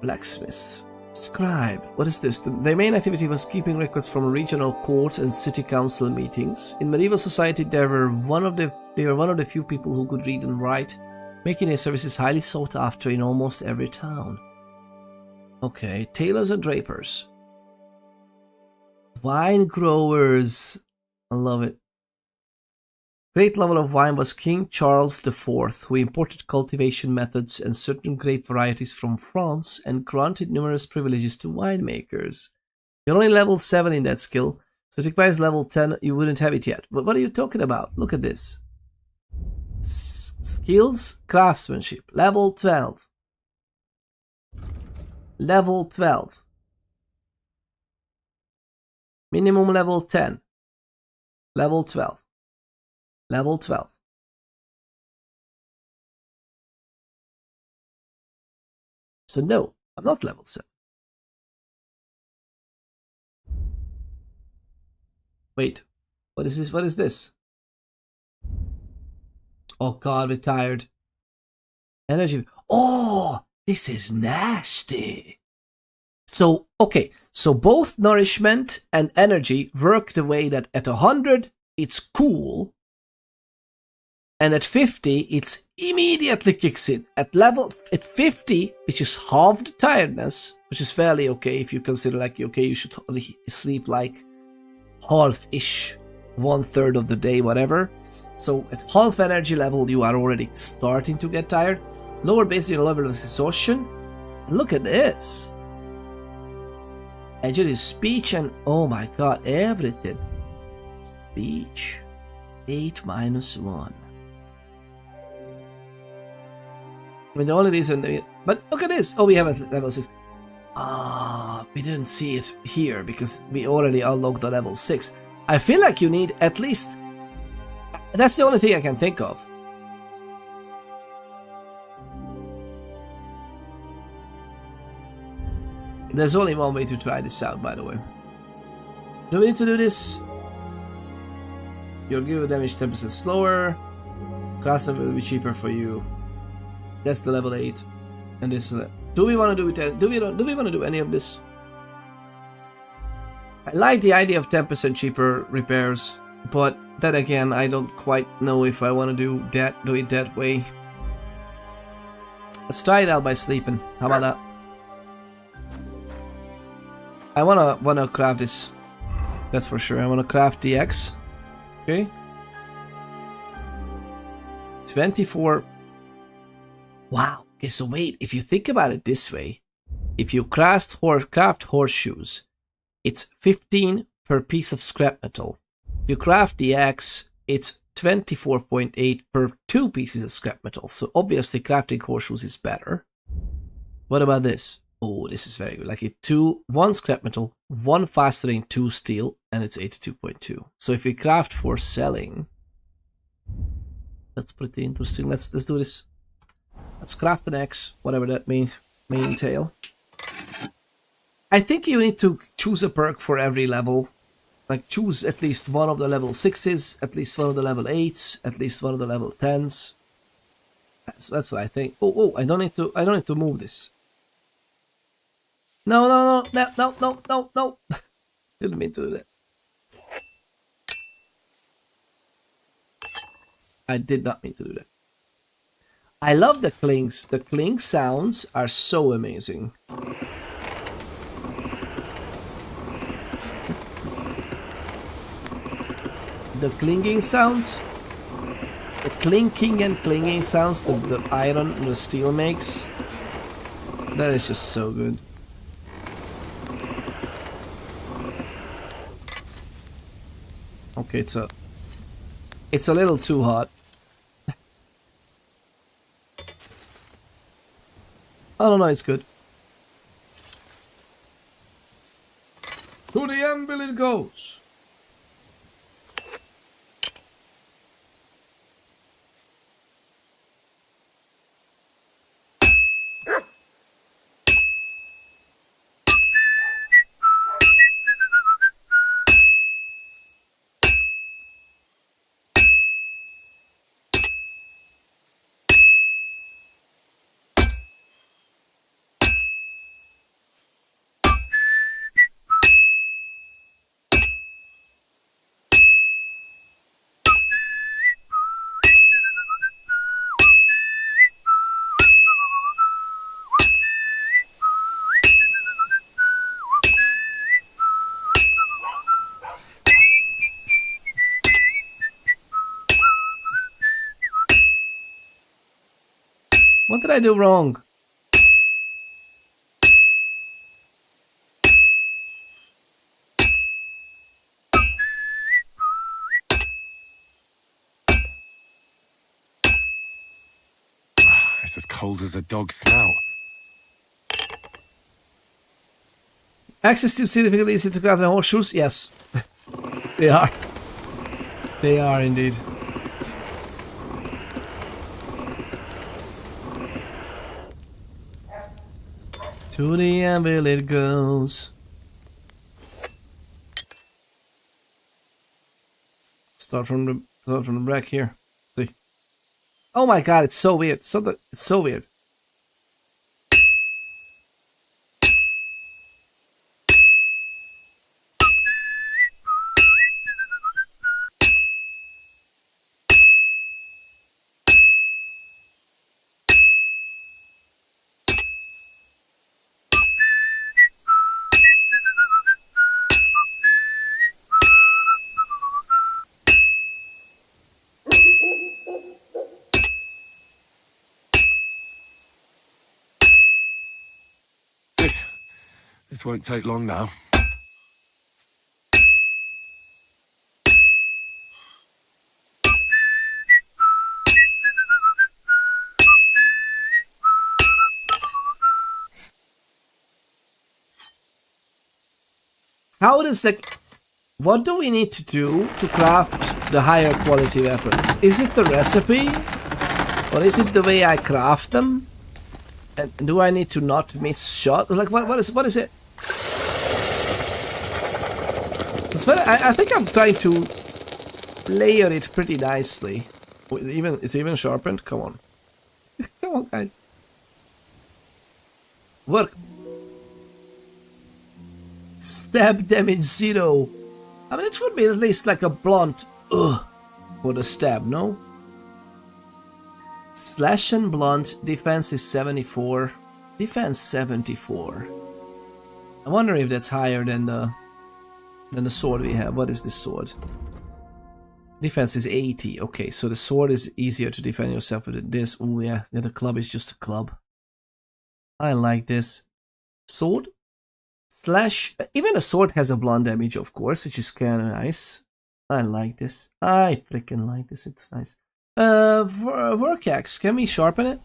Blacksmith. Scribe. What is this? The main activity was keeping records from regional courts and city council meetings. In medieval society, they were one of the few people who could read and write, making their services highly sought after in almost every town. Okay, tailors and drapers. Wine growers. I love it. Great lover of wine was King Charles IV, who imported cultivation methods and certain grape varieties from France and granted numerous privileges to winemakers. You're only level 7 in that skill, so it requires level 10, you wouldn't have it yet. But what are you talking about? Look at this. Skills, craftsmanship, level 12. Level 12. Minimum level 10. Level 12. Level 12. So no, I'm not level 7. Wait, what is this? What is this? Oh god, we're tired. Energy. Oh, this is nasty. So, okay, so both nourishment and energy work the way that at 100, it's cool. And at 50, it's immediately kicks in. At 50, which is half the tiredness, which is fairly okay if you consider like, okay, you should sleep like half-ish, 1/3 of the day, whatever. So at half energy level, you are already starting to get tired. Lower based on your level of exhaustion. Look at this. Agility, speech, and oh my god, everything. Speech. 8 - 1. I mean, the only reason... But look at this! Oh, we have a level 6. Ah, we didn't see it here because we already unlocked the level 6. I feel like you need at least... That's the only thing I can think of. There's only one way to try this out, by the way. Do we need to do this? Your give damage 10% slower. Craftsman will be cheaper for you. That's the level 8. And this do we want to do it? Do we want to do any of this? I like the idea of 10% cheaper repairs, but then again, I don't quite know if I want to do it that way. Let's try it out by sleeping. How about that? I wanna craft this. That's for sure. I wanna craft the X. Okay. 24. Wow. Okay, so wait, if you think about it this way, if you craft horseshoes, it's 15 per piece of scrap metal. If you craft the axe, it's 24.8 per 2 pieces of scrap metal. So obviously crafting horseshoes is better. What about this? Oh, this is very good. Like 1 scrap metal, 1 fastering, 2 steel, and it's 82.2. So if we craft for selling, that's pretty interesting. Let's do this. Let's craft an axe, whatever that may entail. I think you need to choose a perk for every level. Like choose at least one of the level 6s, at least one of the level 8s, at least one of the level 10s. That's what I think. Oh, I don't need to move this. No. Didn't mean to do that. I did not mean to do that. I love the clings. The cling sounds are so amazing. The clinging sounds, the clinking and clinging sounds the iron and the steel makes, that is just so good. Okay, it's a little too hot. I don't know, it's good. To the anvil it goes. What did I do wrong? It's as cold as a dog's snout. Access to significantly easy to craft the horseshoes? Yes. They are. They are indeed. To the anvil it goes. Start from the back here. See. Oh my god, it's so weird. It's so weird. This won't take long now. How does the... What do we need to do to craft the higher quality weapons? Is it the recipe? Or is it the way I craft them? And do I need to not miss shot? Like, what is it? I think I'm trying to layer it pretty nicely. Is it even sharpened? Come on. Come on, guys. Work. Stab damage 0. I mean, it should be at least like a blunt for the stab, no? Slash and blunt, defense is 74. Defense 74. I wonder if that's higher than the sword we have. What is this sword? Defense is 80. Okay, so the sword is easier to defend yourself with this. Oh yeah, the club is just a club. I like this. Sword? Slash. Even a sword has a blunt damage, of course, which is kind of nice. I like this. I freaking like this. It's nice. Work axe. Can we sharpen it?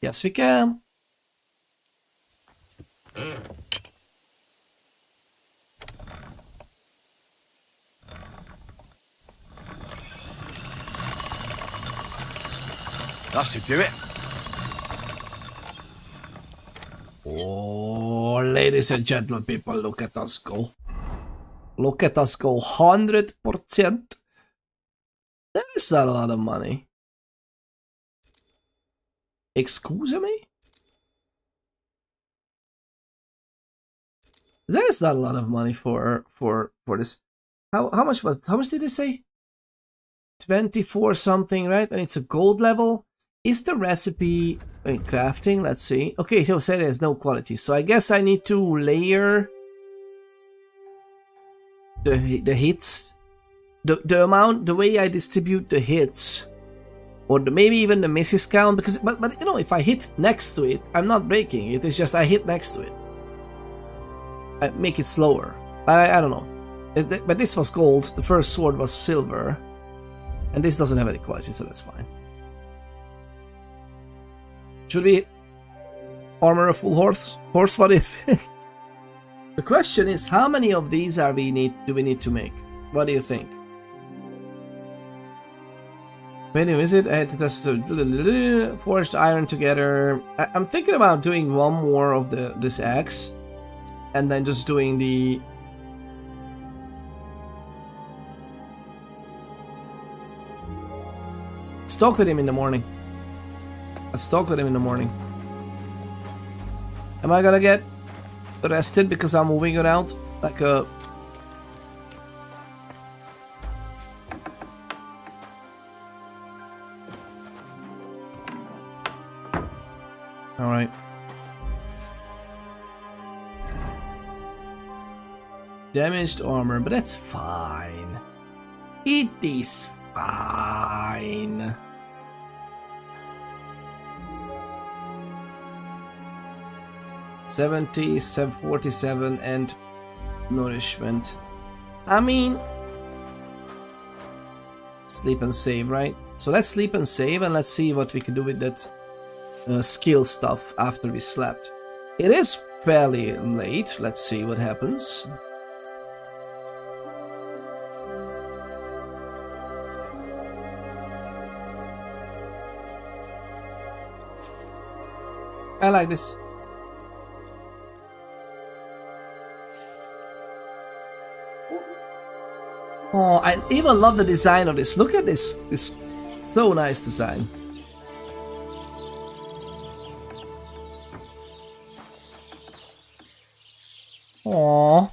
Yes, we can. That should do it. Oh, ladies and gentlemen, people, look at us go. Look at us go, 100%. That is not a lot of money. Excuse me? That is not a lot of money for this. How much did they say? 24 something, right? And it's a gold level. Is the recipe in crafting? Let's see. Okay, so say there's no quality. So I guess I need to layer the hits, the amount, the way I distribute the hits, or maybe even the misses count. Because but you know, if I hit next to it, I'm not breaking it. It's just I hit next to it. I make it slower. I don't know. But this was gold. The first sword was silver, and this doesn't have any quality, so that's fine. Should we armor a full horse? What if? The question is, how many of these do we need to make? What do you think? When you visit, I had to test forged iron together. I'm thinking about doing one more of this axe, and then just doing the. Let's talk with him in the morning. Let's talk with him in the morning. Am I gonna get arrested because I'm moving around like a... Alright. Damaged armor, but that's fine. It is fine. 70, 47, and nourishment. I mean, sleep and save, right? So let's sleep and save, and let's see what we can do with that skill stuff after we slept. It is fairly late. Let's see what happens. I like this. Oh, I even love the design of this. Look at this. This so nice design. Aww.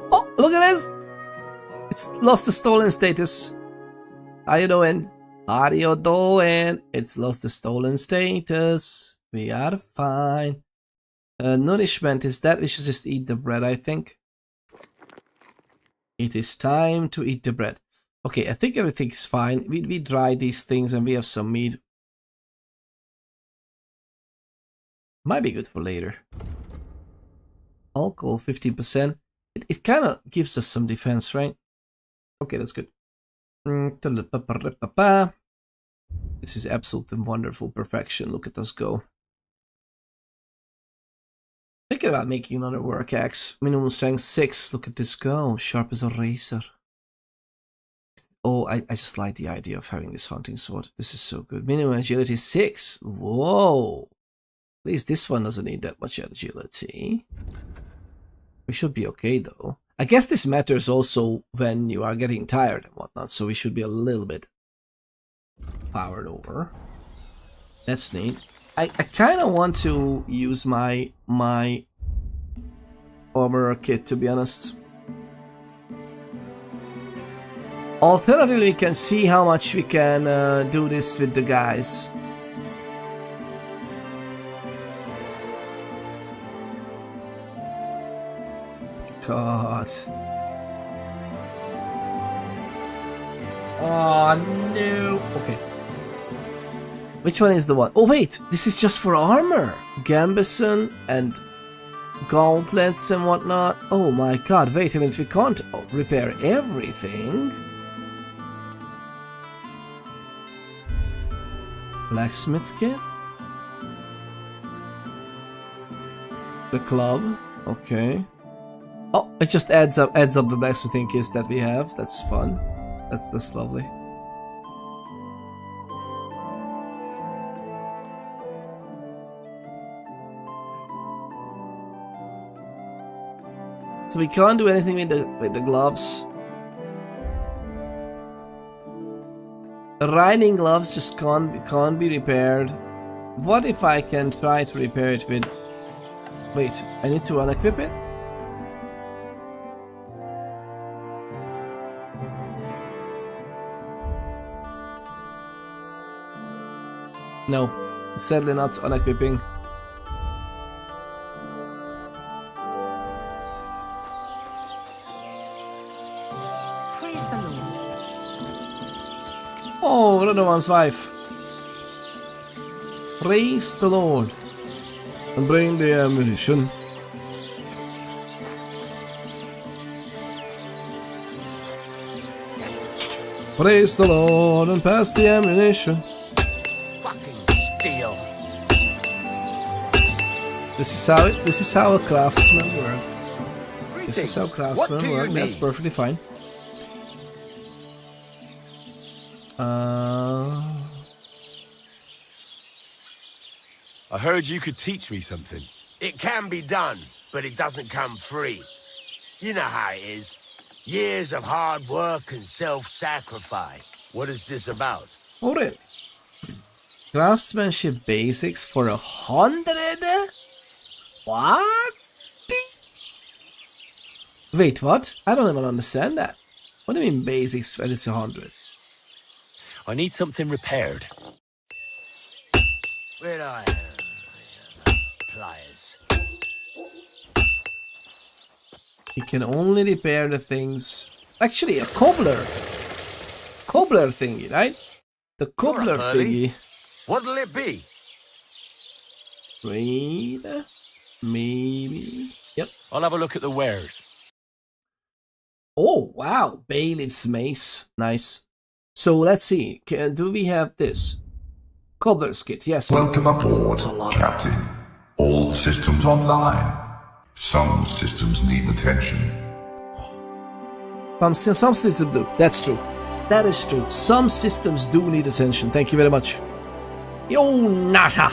Oh, look at this! It's lost the stolen status. How you doing? How you doing? It's lost the stolen status. We are fine. Nourishment is that we should just eat the bread, I think. It is time to eat the bread. Okay, I think everything is fine. We dry these things and we have some meat. Might be good for later. Alcohol 15%. It kind of gives us some defense, right? Okay, that's good. This is absolute and wonderful perfection. Look at us go. Thinking about making another work axe. Minimum strength 6. Look at this go. Sharp as a razor. Oh, I just like the idea of having this hunting sword. This is so good. Minimum agility 6. Whoa. At least this one doesn't need that much agility. We should be okay though. I guess this matters also when you are getting tired and whatnot, so we should be a little bit powered over. That's neat. I kind of want to use my armor kit, to be honest. Alternatively, we can see how much we can do this with the guys. God. Oh no. Okay. Which one is the one? Oh wait, this is just for armor. Gambison and gauntlets and whatnot. Oh my god, wait a minute, we can't repair everything. Blacksmith kit? The club, okay. Oh, it just adds up the blacksmithing kits that we have. That's fun. That's lovely. So we can't do anything with the gloves. The riding gloves just can't be repaired. What if I can try to repair it with? Wait, I need to unequip it. No, sadly not unequipping. Praise the Lord. Oh, another one's wife. Praise the Lord. And bring the ammunition. Praise the Lord and pass the ammunition. This is how a craftsman works. This is how craftsmen work. That's perfectly fine. I heard you could teach me something. It can be done, but it doesn't come free. You know how it is. Years of hard work and self-sacrifice. What is this about? Hold it. Craftsmanship basics for 100? What? Wait, what? I don't even understand that. What do you mean basics when it's 100? I need something repaired. Where I pliers. He can only repair the things. Actually, a cobbler thingy, right? The cobbler thingy. What'll it be? Trade, maybe. Yep. I'll have a look at the wares. Oh wow, bailiff's mace, nice. So let's see. Do we have this? Cobbler's kit, yes. Welcome aboard, Captain. All systems online. Some systems need attention. Some systems do. That's true. That is true. Some systems do need attention. Thank you very much. Yo, Nata!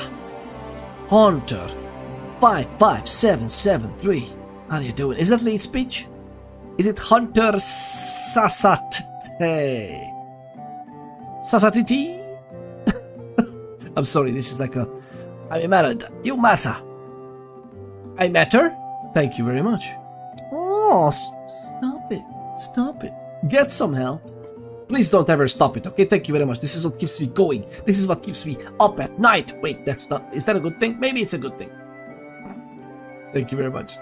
Hunter 55773. How are you doing? Is that lead speech? Is it Hunter Sasate? Sasatiti? I'm sorry, this is like a... I matter. You matter. I matter? Thank you very much. Oh, stop it. Stop it. Get some help. Please don't ever stop it, okay? Thank you very much. This is what keeps me going. This is what keeps me up at night. Wait, that's not... Is that a good thing? Maybe it's a good thing. Thank you very much.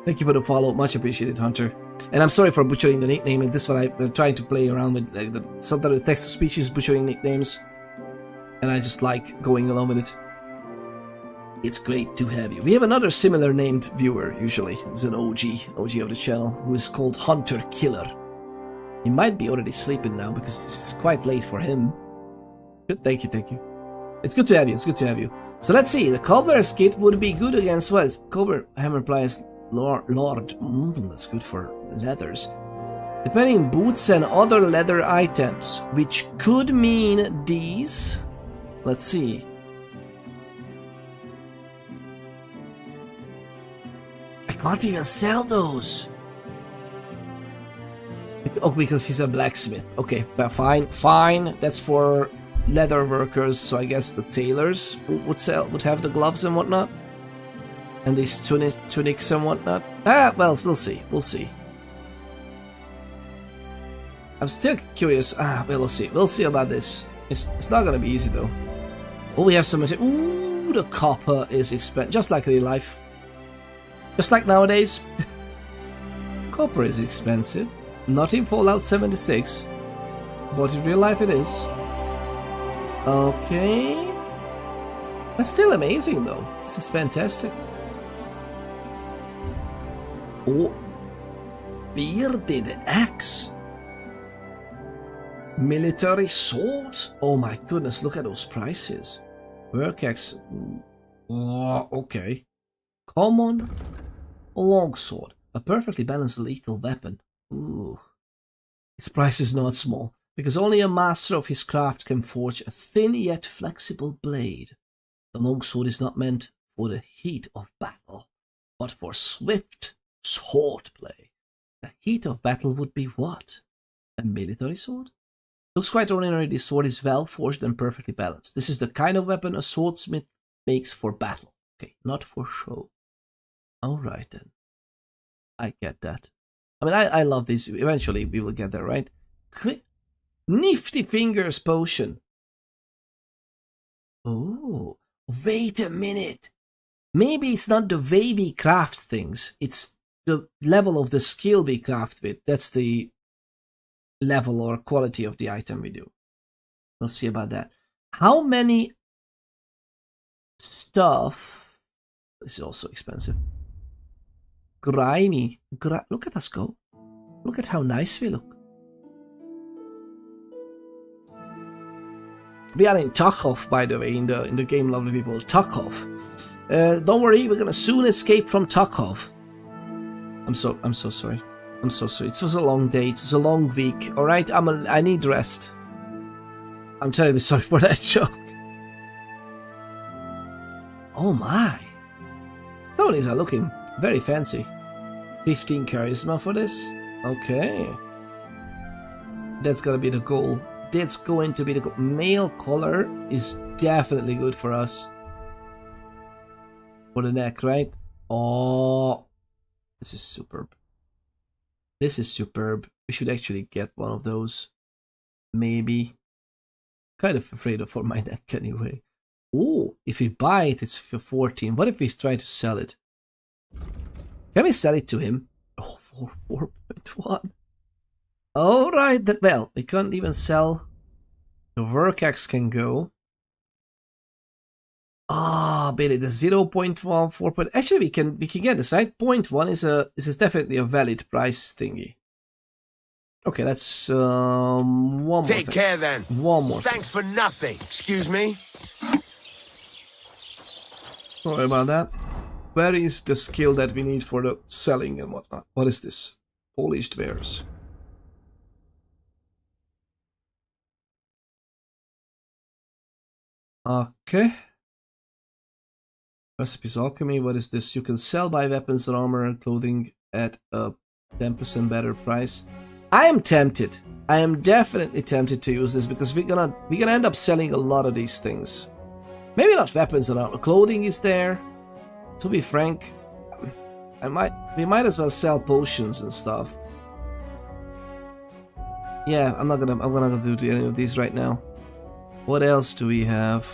Thank you for the follow. Much appreciated, Hunter. And I'm sorry for butchering the nickname. And this one I'm trying to play around with. Like sometimes the text-to-speech is butchering nicknames. And I just like going along with it. It's great to have you. We have another similar named viewer, usually. It's an OG of the channel, who is called Hunter Killer. He might be already sleeping now because it's quite late for him. Good, thank you, thank you. It's good to have you, it's good to have you. So let's see, the cobbler's kit would be good against what? Cobbler hammer pliers lord. That's good for leathers. Depending boots and other leather items, which could mean these. Let's see. I can't even sell those. Oh, because he's a blacksmith. Okay, fine. That's for leather workers, so I guess the tailors would have the gloves and whatnot. And these tunics and whatnot. Ah, well, we'll see. We'll see. I'm still curious. We'll see. We'll see about this. It's not gonna be easy though. Oh, we have some material. Ooh, the copper is expensive, just like real life. Just like nowadays. Copper is expensive. Not in Fallout 76, but in real life it is. Okay. That's still amazing though. This is fantastic. Oh. Bearded axe. Military swords. Oh my goodness, look at those prices. Work axe. Oh, okay. Common longsword. A perfectly balanced lethal weapon. Ooh. Its price is not small, because only a master of his craft can forge a thin yet flexible blade. The longsword is not meant for the heat of battle, but for swift swordplay. The heat of battle would be what? A military sword? Looks quite ordinary. This sword is well forged and perfectly balanced. This is the kind of weapon a swordsmith makes for battle. Okay, not for show. Alright then. I get that. I mean, I love this. Eventually, we will get there, right? Nifty Fingers Potion. Oh, wait a minute. Maybe it's not the way we craft things. It's the level of the skill we craft with. That's the level or quality of the item we do. We'll see about that. How many stuff? This is also expensive. Grimy. Look at us go. Look at how nice we look. We are in Tarkov, by the way, in the game, lovely people. Tarkov. Don't worry, we're gonna soon escape from Tarkov. I'm so sorry. I'm so sorry. It was a long day. It's a long week. All right, I need rest. I'm terribly sorry for that joke. Oh my! Some of these are looking very fancy. 15 charisma for this. Okay. That's gonna be the goal. That's going to be the goal. Male color is definitely good for us. For the neck, right? Oh, this is superb. This is superb. We should actually get one of those. Maybe. Kind of afraid of for my neck anyway. Oh, if we buy it, it's for 14. What if we try to sell it? Can we sell it to him? Oh, for 4.1. Alright, that well, we can't even sell. The work axe can go. Ah, Billy, the 0.1, 4. Actually, we can get this, right? 0.1 is definitely a valid price thingy. Okay, that's one more Take care then. One more. Thanks for nothing. Excuse me. Sorry about that. Where is the skill that we need for the selling and whatnot? What is this? Polished wares. Okay. Recipes alchemy. What is this? You can sell buy weapons, armor, and clothing at a 10% better price. I am tempted. I am definitely tempted to use this because we're gonna end up selling a lot of these things. Maybe not weapons and armor. Clothing is there. To be frank, we might as well sell potions and stuff. Yeah, I'm not gonna do any of these right now. What else do we have?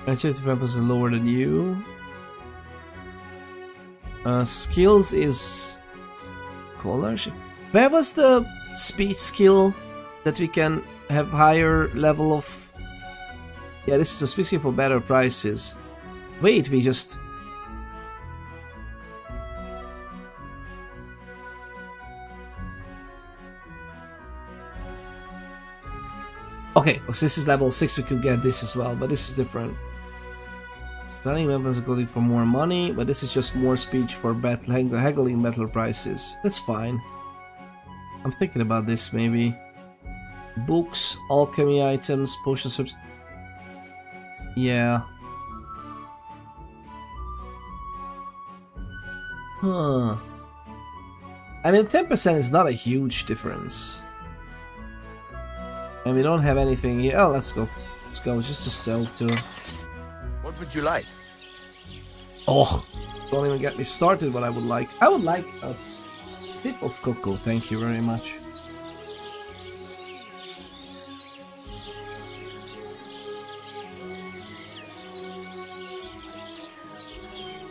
Enchanted weapons are lower than you. Skills is scholarship. Where was the speech skill that we can have higher level of? Yeah, this is a speech skill for better prices. Wait, we just. Okay, so this is level 6, we could get this as well, but this is different. Selling weapons are going for more money, but this is just more speech for haggling metal prices. That's fine. I'm thinking about this maybe. Books, alchemy items, potion subs. Yeah. Huh. I mean, 10% is not a huge difference. And we don't have anything here. Oh, let's go. Let's go. Just to sell to. What would you like? Oh, don't even get me started. What I would like. I would like a sip of cocoa. Thank you very much.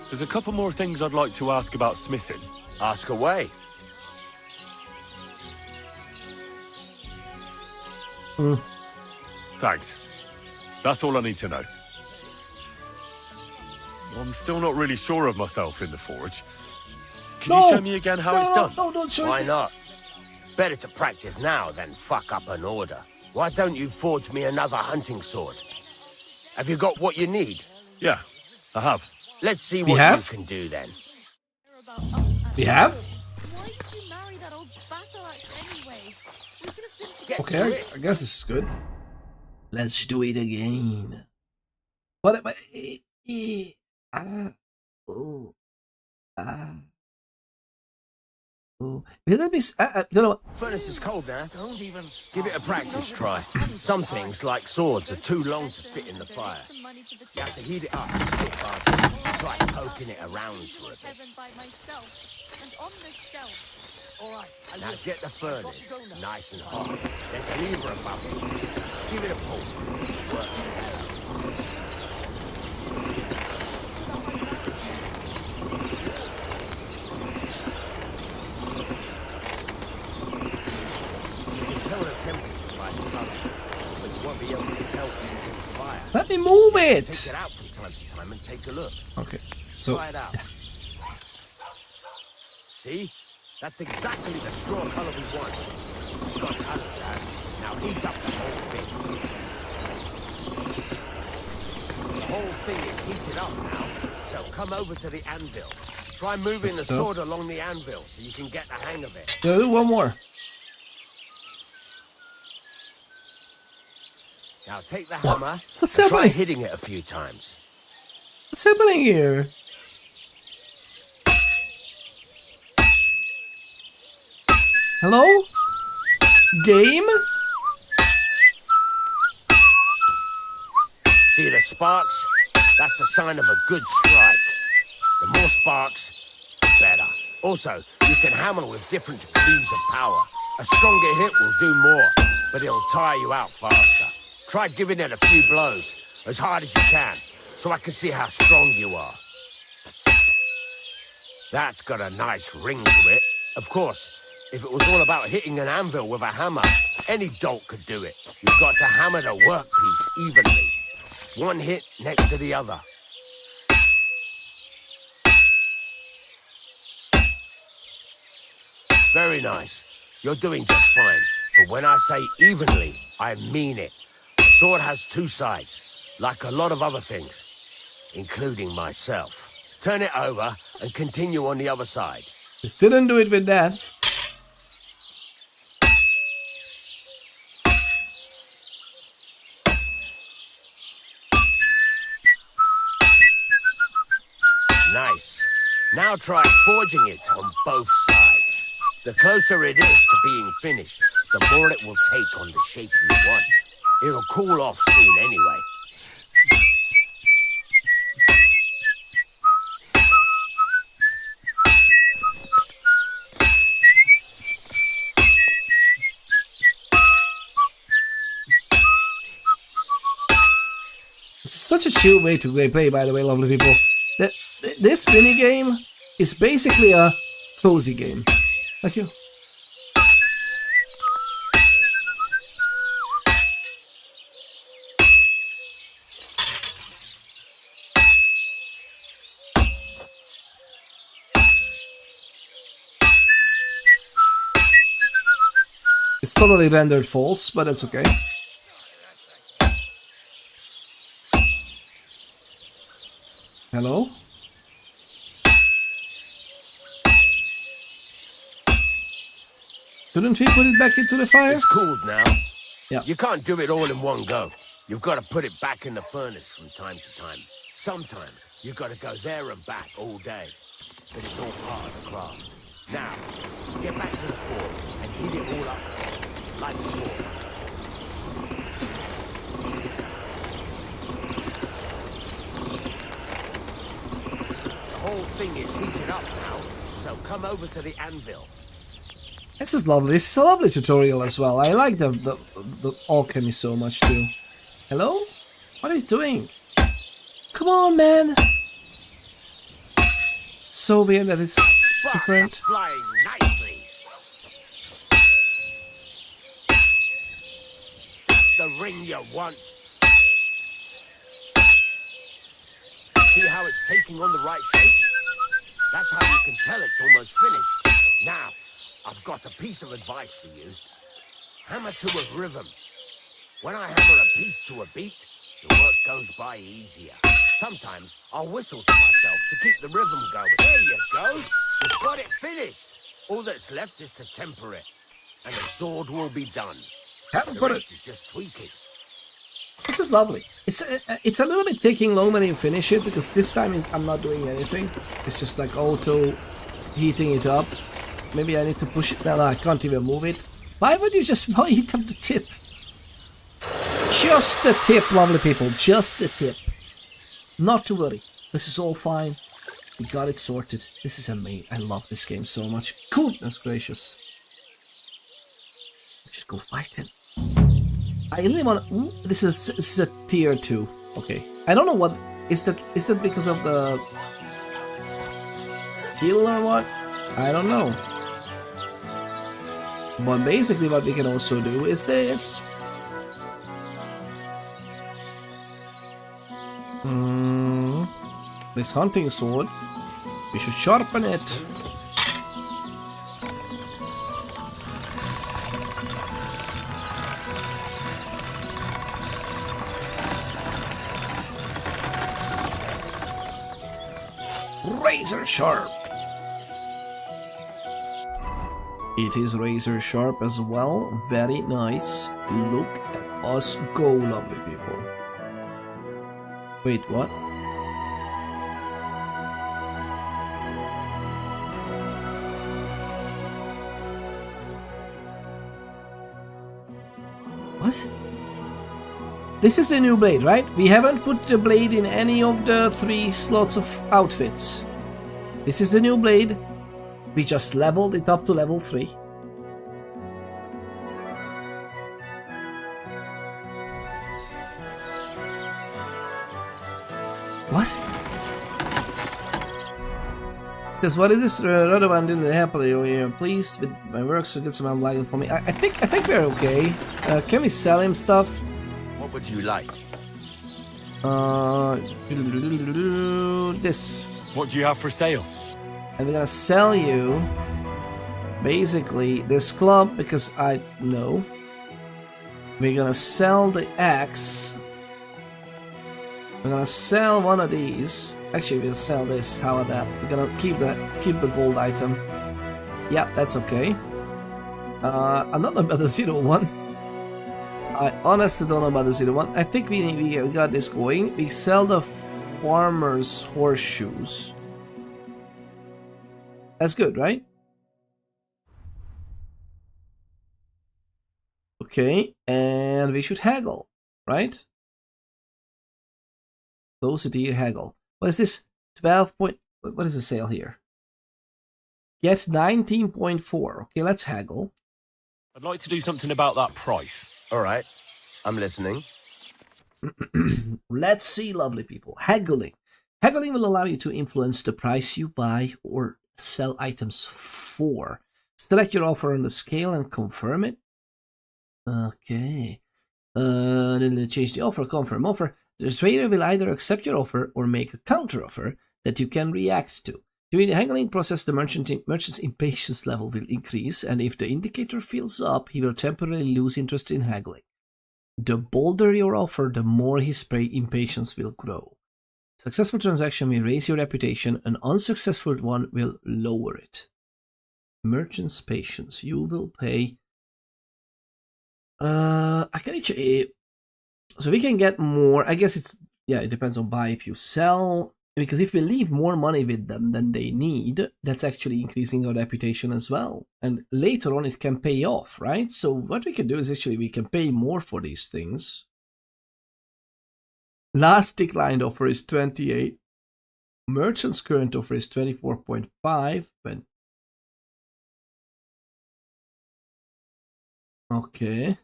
There's a couple more things I'd like to ask about smithing. Ask away. Thanks. That's all I need to know. I'm still not really sure of myself in the forge. Can you show me again how it's done? No, don't show me. Why not? Better to practice now than fuck up an order. Why don't you forge me another hunting sword? Have you got what you need? Yeah, I have. Let's see what you can do then. We have? Why did you marry that old battle axe anyway? We could have been Okay, I guess this is good. Let's do it again. What am I? Will that be? Don't know. Furnace is cold now. Give it a practice try. Some things, like swords, are too long to fit in the fire. You have to heat it up. Try poking it around for a bit. Now get the furnace nice and hot. There's a lever above it. Give it a pull. Works. Let me move it! Take it out from time to time and take a look. Okay, so... Try it out. See? That's exactly the straw colour we want. You've got talent, Dad. Now heat up the whole thing. The whole thing is heated up now, so come over to the anvil. Try moving the sword along the anvil so you can get the hang of it. Do one more. Now take the hammer What's and try happening? hitting it a few times. What's happening here? Hello? Game? See the sparks? That's the sign of a good strike. The more sparks, the better. Also, you can hammer with different degrees of power. A stronger hit will do more, but it'll tire you out faster. Try giving it a few blows, as hard as you can, so I can see how strong you are. That's got a nice ring to it. Of course, if it was all about hitting an anvil with a hammer, any dolt could do it. You've got to hammer the workpiece evenly. One hit next to the other. Very nice. You're doing just fine. But when I say evenly, I mean it. The sword has two sides, like a lot of other things, including myself. Turn it over and continue on the other side. Just didn't do it with that. Nice. Now try forging it on both sides. The closer it is to being finished, the more it will take on the shape you want. It'll cool off soon anyway. It's such a chill way to play, by the way, lovely people. This minigame is basically a cozy game. Thank you. It's totally rendered false, but that's okay. Hello? Couldn't we put it back into the fire? It's cooled now. Yeah. You can't do it all in one go. You've got to put it back in the furnace from time to time. Sometimes you've got to go there and back all day. But it's all part of the craft. Now, get back to the forge and heat it all up like before. The whole thing is heated up now, so come over to the anvil. This is lovely. This is a lovely tutorial as well. I like the alchemy so much too. Hello? What are you doing? Come on, man! So weird that it's different. Flying nicely. That's the ring you want. See how it's taking on the right shape? That's how you can tell it's almost finished. Now, I've got a piece of advice for you. Hammer to a rhythm. When I hammer a piece to a beat, the work goes by easier. Sometimes I'll whistle to myself to keep the rhythm going. There you go. You've got it finished. All that's left is to temper it, and the sword will be done. The rest is just tweaking. This is lovely. It's a little bit taking long when you finish it, because this time I'm not doing anything. It's just like auto heating it up. Maybe I need to push it. No, I can't even move it. Why would you just heat up the tip? Just the tip, lovely people. Just the tip. Not to worry. This is all fine. We got it sorted. This is amazing. I love this game so much. Goodness gracious. Just go fight him. I really want to... This is a tier 2. Okay. I don't know what... Is that because of the... skill or what? I don't know. But basically what we can also do is this. This hunting sword. We should sharpen it. Razor sharp. It is razor sharp as well. Very nice. Look at us go, lovely people. Wait, what? What? This is a new blade, right? We haven't put the blade in any of the 3 slots of outfits. This is the new blade. We just leveled it up to level 3. What? It says, what is this? Radovan did it happily. We are pleased with my work, so get some amount lagging for me. I think we're okay. Can we sell him stuff? What would you like? This. What do you have for sale? And we're gonna sell you basically this club because I know. We're gonna sell the axe. We're gonna sell one of these. Actually, we'll sell this. How about that? We're gonna keep the gold item. Yeah, that's okay. I'm not about the 01. I honestly don't know about the 01. I think we got this going. We sell the farmer's horseshoes. That's good, right? Okay, and we should haggle, right? Close to deer haggle. What is this? 12 point. What is the sale here? Get 19.4. Okay, let's haggle. I'd like to do something about that price. All right, I'm listening. Let's see, lovely people. Haggling. Haggling will allow you to influence the price you buy or sell items for. Select your offer on the scale and confirm it. Okay. Then change the offer. Confirm offer. The trader will either accept your offer or make a counter offer that you can react to. During the haggling process, the merchant's impatience level will increase, and if the indicator fills up, he will temporarily lose interest in haggling. The bolder your offer, the more his impatience will grow. Successful transaction will raise your reputation, an unsuccessful one will lower it. Merchant's patience. You will pay. I can actually. So we can get more. I guess it's. Yeah, it depends on buy. If you sell. Because if we leave more money with them than they need, that's actually increasing our reputation as well. And later on it can pay off, right? So what we can do is actually we can pay more for these things. Last declined offer is 28. Merchant's current offer is 24.5. Okay.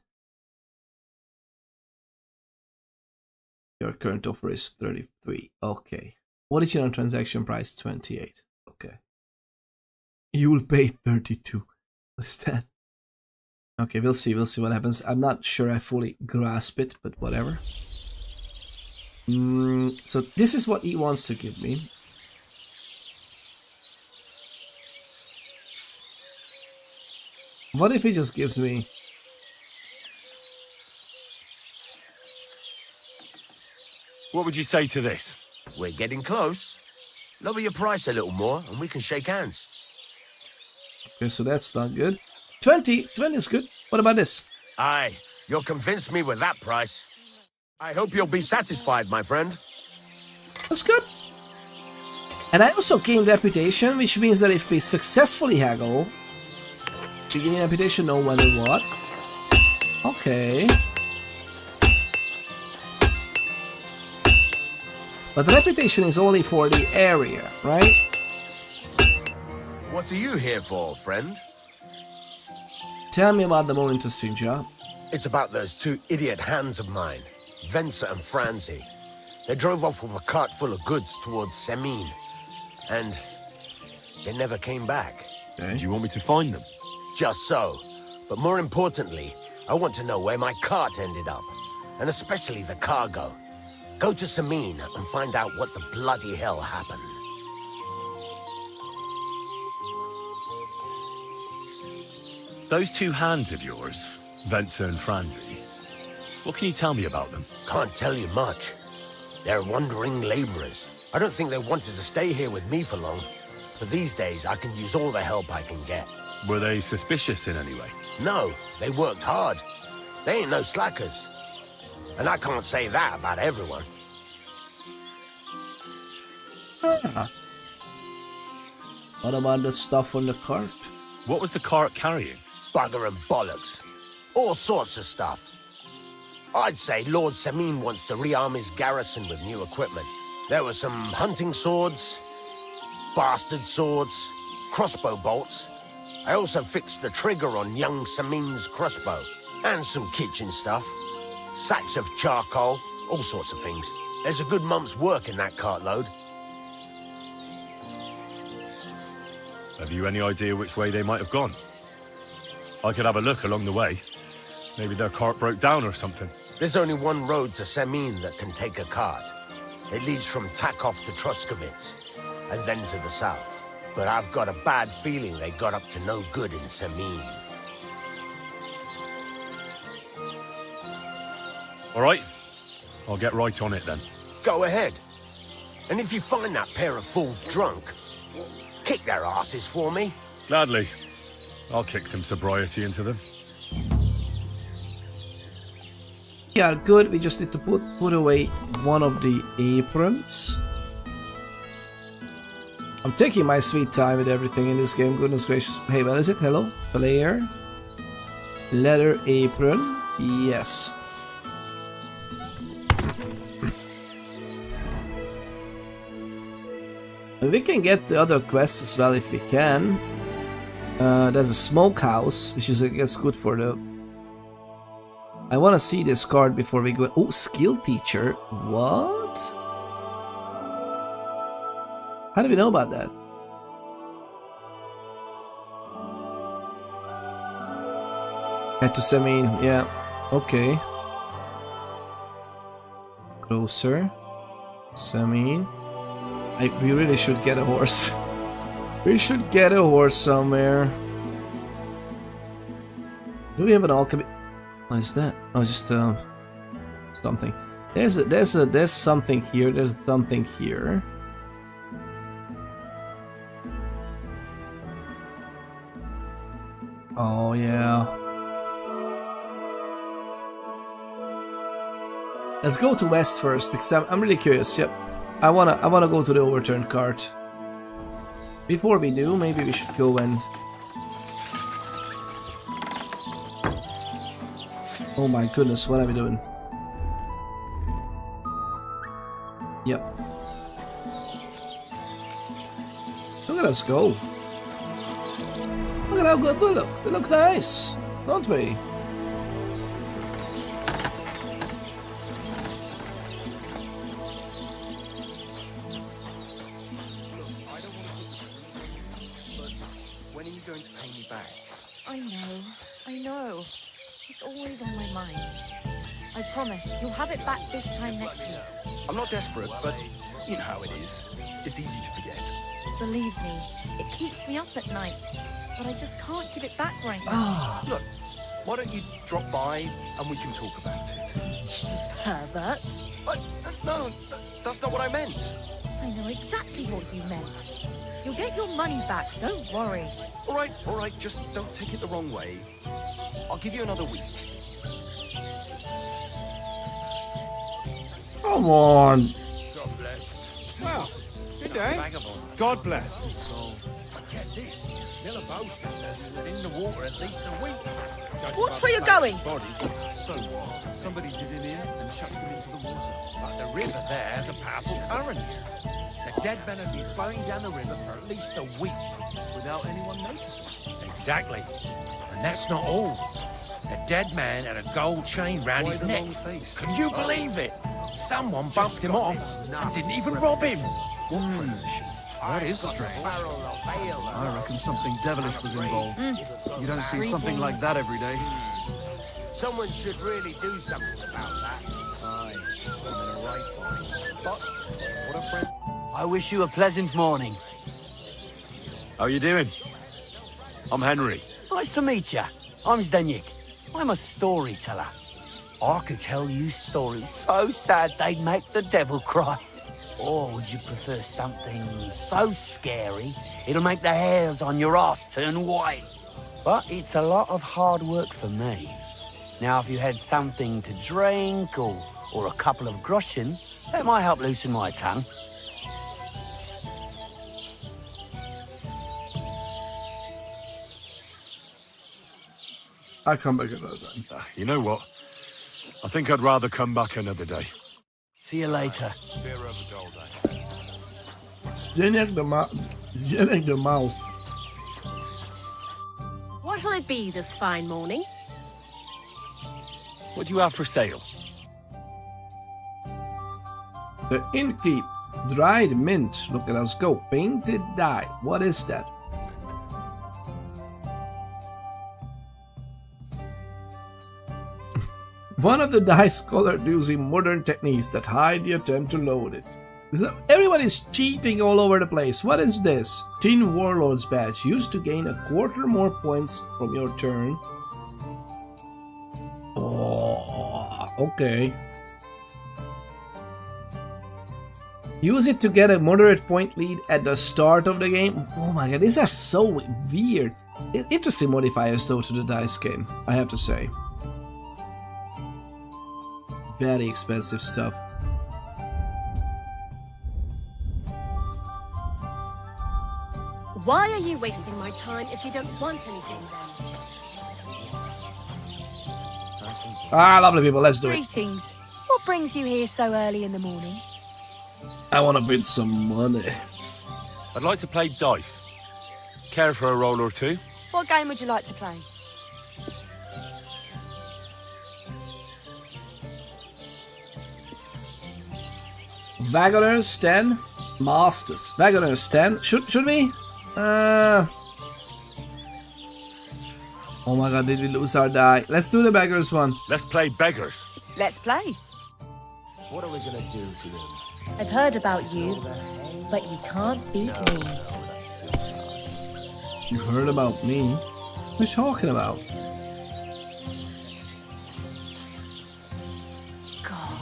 Your current offer is 33. Okay. Original transaction price 28. Okay. You will pay 32. What is that? Okay, we'll see what happens. I'm not sure I fully grasp it, but whatever. So this is what he wants to give me. What if he just gives me... What would you say to this? We're getting close. Lower your price a little more and we can shake hands. Okay, so that's not good. 20 is good. What about this? Aye, you'll convince me with that price. I hope you'll be satisfied, my friend. That's good. And I also gained reputation, which means that if we successfully haggle, we gain reputation no matter what. Okay. But reputation is only for the area, right? What are you here for, friend? Tell me about the more interesting job. It's about those two idiot hands of mine, Venser and Franzi. They drove off with a cart full of goods towards Semin, and they never came back. Okay. Do you want me to find them? Just so. But more importantly, I want to know where my cart ended up, and especially the cargo. Go to Semin and find out what the bloody hell happened. Those two hands of yours, Venser and Franzi, what can you tell me about them? Can't tell you much. They're wandering laborers. I don't think they wanted to stay here with me for long. But these days, I can use all the help I can get. Were they suspicious in any way? No, they worked hard. They ain't no slackers. And I can't say that about everyone. Ah. What about the stuff on the cart? What was the cart carrying? Bugger and bollocks. All sorts of stuff. I'd say Lord Semin wants to rearm his garrison with new equipment. There were some hunting swords, bastard swords, crossbow bolts. I also fixed the trigger on young Semin's crossbow. And some kitchen stuff. Sacks of charcoal, all sorts of things. There's a good month's work in that cartload. Have you any idea which way they might have gone? I could have a look along the way. Maybe their cart broke down or something. There's only one road to Semin that can take a cart. It leads from Takov to Troskovitz, and then to the south. But I've got a bad feeling they got up to no good in Semin. All right. I'll get right on it then. Go ahead. And if you find that pair of fools drunk, kick their asses for me. Gladly. I'll kick some sobriety into them. We are good. We just need to put away one of the aprons. I'm taking my sweet time with everything in this game. Goodness gracious. Hey, what is it? Hello? Player. Leather apron. Yes. We can get the other quests as well if we can. There's a smokehouse, which is I guess good for the... I want to see this card before we go. Oh, skill teacher. What? How do we know about that? Head to Semin. Yeah. Okay. Closer. Semin. We really should get a horse. We should get a horse somewhere. Do we have an alchemy? What is that? Oh, just something. There's something here. There's something here. Oh yeah. Let's go to west first because I'm really curious. Yep. I wanna go to the overturned cart. Before we do, maybe we should go and... Oh my goodness, what are we doing? Yep. Look at us go. Look at how good we look. We look nice, don't we? I know. It's always on my mind. I promise, you'll have it back this time next week. I'm not desperate, but you know how it is. It's easy to forget. Believe me, it keeps me up at night. But I just can't give it back right now. Look, why don't you drop by and we can talk about it? Pervert. No, that's not what I meant. I know exactly what you meant. You'll get your money back, don't worry. All right, just don't take it the wrong way. I'll give you another week. Come on. God bless. Well, good day. God bless. Get this. Milibowska says he was in the water at least a week. Watch where you're going. So what? Somebody did him in and chucked him into the water. But the river there has a powerful current. The dead men have been flowing down the river for at least a week without anyone noticing. Exactly. And that's not all. The dead man had a gold chain round his neck. Can you believe it? Someone bumped him off and didn't even rob him. That is strange. I reckon something devilish was involved. You don't see something like that every day. Someone should really do something about that. Aye, I'm in a right bind. But what a friend. I wish you a pleasant morning. How are you doing? I'm Henry. Nice to meet you. I'm Zdeněk. I'm a storyteller. I could tell you stories so sad they'd make the devil cry. Or would you prefer something so scary it'll make the hairs on your ass turn white? But it's a lot of hard work for me. Now, if you had something to drink or a couple of groschen, that might help loosen my tongue. I'll come back another time. You know what? I think I'd rather come back another day. See you later. Zdeněk the mouth. What'll it be this fine morning? What do you have for sale? The Innkeep. Dried mint. Look at us go. Painted dye. What is that? One of the dice colored using modern techniques that hide the attempt to load it. Everyone is cheating all over the place. What is this? Tin Warlord's badge. Used to gain a quarter more points from your turn. Oh, okay. Use it to get a moderate point lead at the start of the game. Oh my god, these are so weird. Interesting modifiers though to the dice game, I have to say. Very expensive stuff. Why are you wasting my time if you don't want anything then? Ah, lovely people, let's do it. Greetings. What brings you here so early in the morning? I want to bid some money. I'd like to play dice. Care for a roll or two? What game would you like to play? Wagoners 10, Masters. Wagoners 10. Should we? Oh my god, did we lose our die? Let's do the beggars one. Let's play beggars. Let's play. What are we gonna do to them? I've heard about you, but you can't beat me. You heard about me? What are you talking about? God.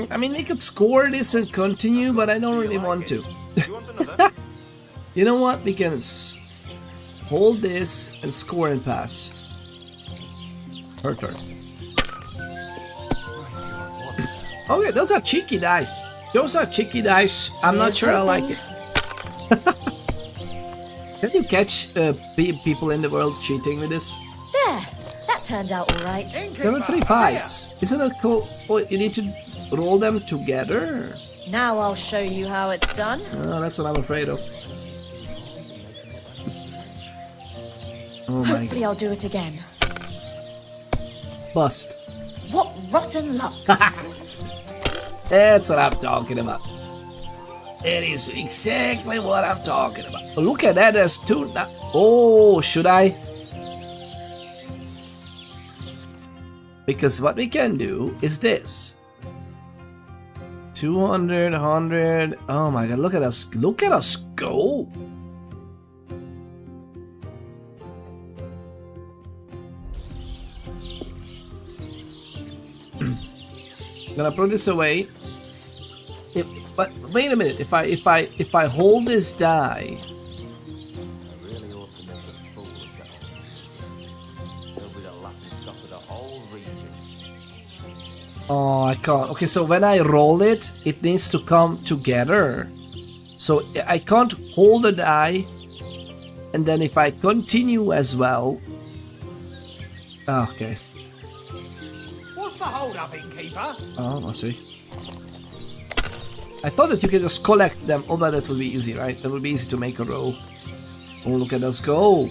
I mean, we could score this and continue, but I don't really want to. You know what? We can hold this and score and pass. Her turn. Okay, those are cheeky dice. Those are cheeky dice. I'm not sure I like it. Can you catch people in the world cheating with this? There. That turned out all right. There are 3 5s. Isn't it cool? Oh, you need to roll them together. Now I'll show you how it's done. Oh, that's what I'm afraid of. Oh my Hopefully I'll do it again. Bust. What rotten luck. That's what I'm talking about. It is exactly what I'm talking about. Oh, look at that, there's 2 now. Oh, should I? Because what we can do is this. 200, 100. Oh my god, look at us. Look at us go. Gonna put this away. But wait a minute. If I hold this die. Oh, I can't. Okay, so when I roll it, it needs to come together. So I can't hold a die. And then if I continue as well. Okay. What's the hold up, innkeeper? Oh, I see. I thought that you could just collect them. Oh, but that would be easy, right? That would be easy to make a row. Oh, look at us go.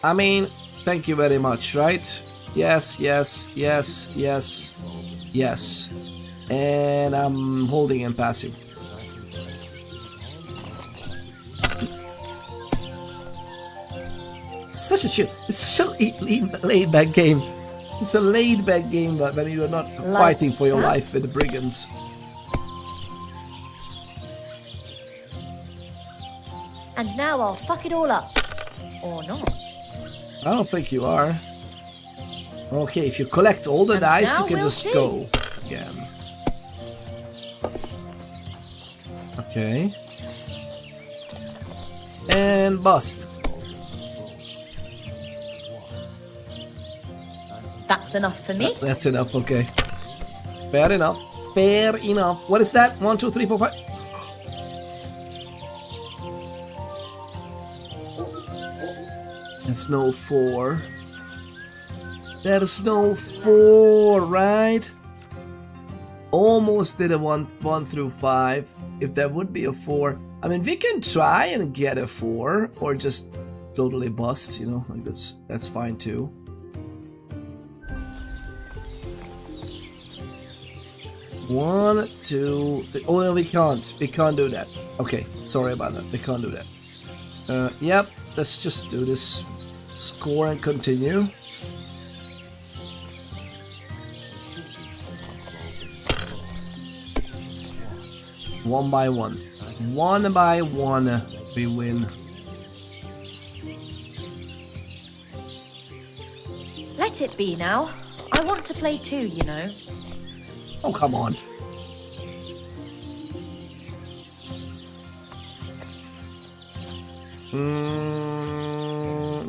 I mean, thank you very much, right? Yes, yes, yes, yes, yes. And I'm holding and passing. Such a chill. It's such a laid back game. It's a laid back game, but when you're not fighting for your life with the brigands. And now I'll fuck it all up. Or not. I don't think you are. Okay, if you collect all the dice, you can just go again. Okay. And bust. That's enough for me. That's enough, okay. Fair enough. Fair enough. What is that? 1, 2, 3, 4, 5. There's no 4. There's no 4, right? Almost did a 1 through 5. If there would be a 4, I mean, we can try and get a 4, or just totally bust. You know, like that's fine too. One, two, three. Oh no, we can't. We can't do that. Okay, sorry about that. We can't do that. Yep. Let's just do this. Score and continue. One by one. One by one, we win. Let it be now. I want to play too, you know. Oh, come on.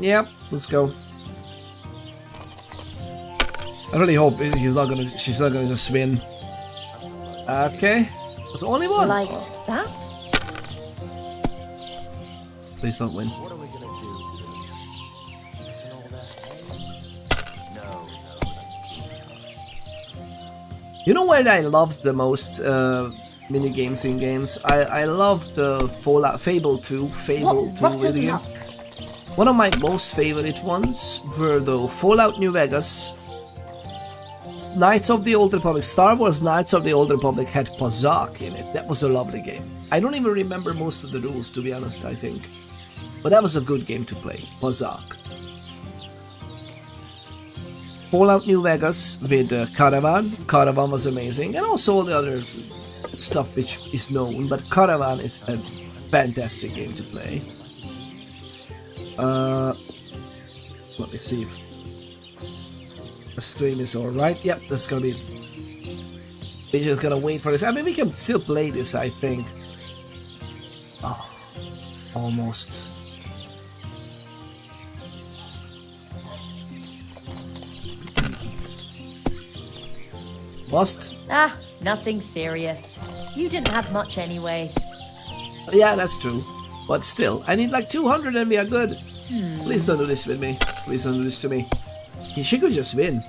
Yep, let's go. I really hope she's not gonna just win. Okay. There's only one. Like that? Please don't win. What are we gonna do to them? Missing all that hay? No, that's cute. You know what I loved the most mini games in games? I love the Fallout Fable 2 video game. One of my most favorite ones were the Fallout New Vegas, Knights of the Old Republic. Star Wars Knights of the Old Republic had Pazak in it. That was a lovely game. I don't even remember most of the rules, to be honest, I think. But that was a good game to play. Pazak. Fallout New Vegas with Caravan. Caravan was amazing. And also all the other stuff which is known. But Caravan is a fantastic game to play. Let me see if the stream is alright. Yep, that's gonna be. We're just gonna wait for this. I mean, we can still play this, I think. Oh, almost. Lost? Ah, nothing serious. You didn't have much anyway. Yeah, that's true. But still, I need like 200 and we are good. Please don't do this with me. Please don't do this to me. She could just win.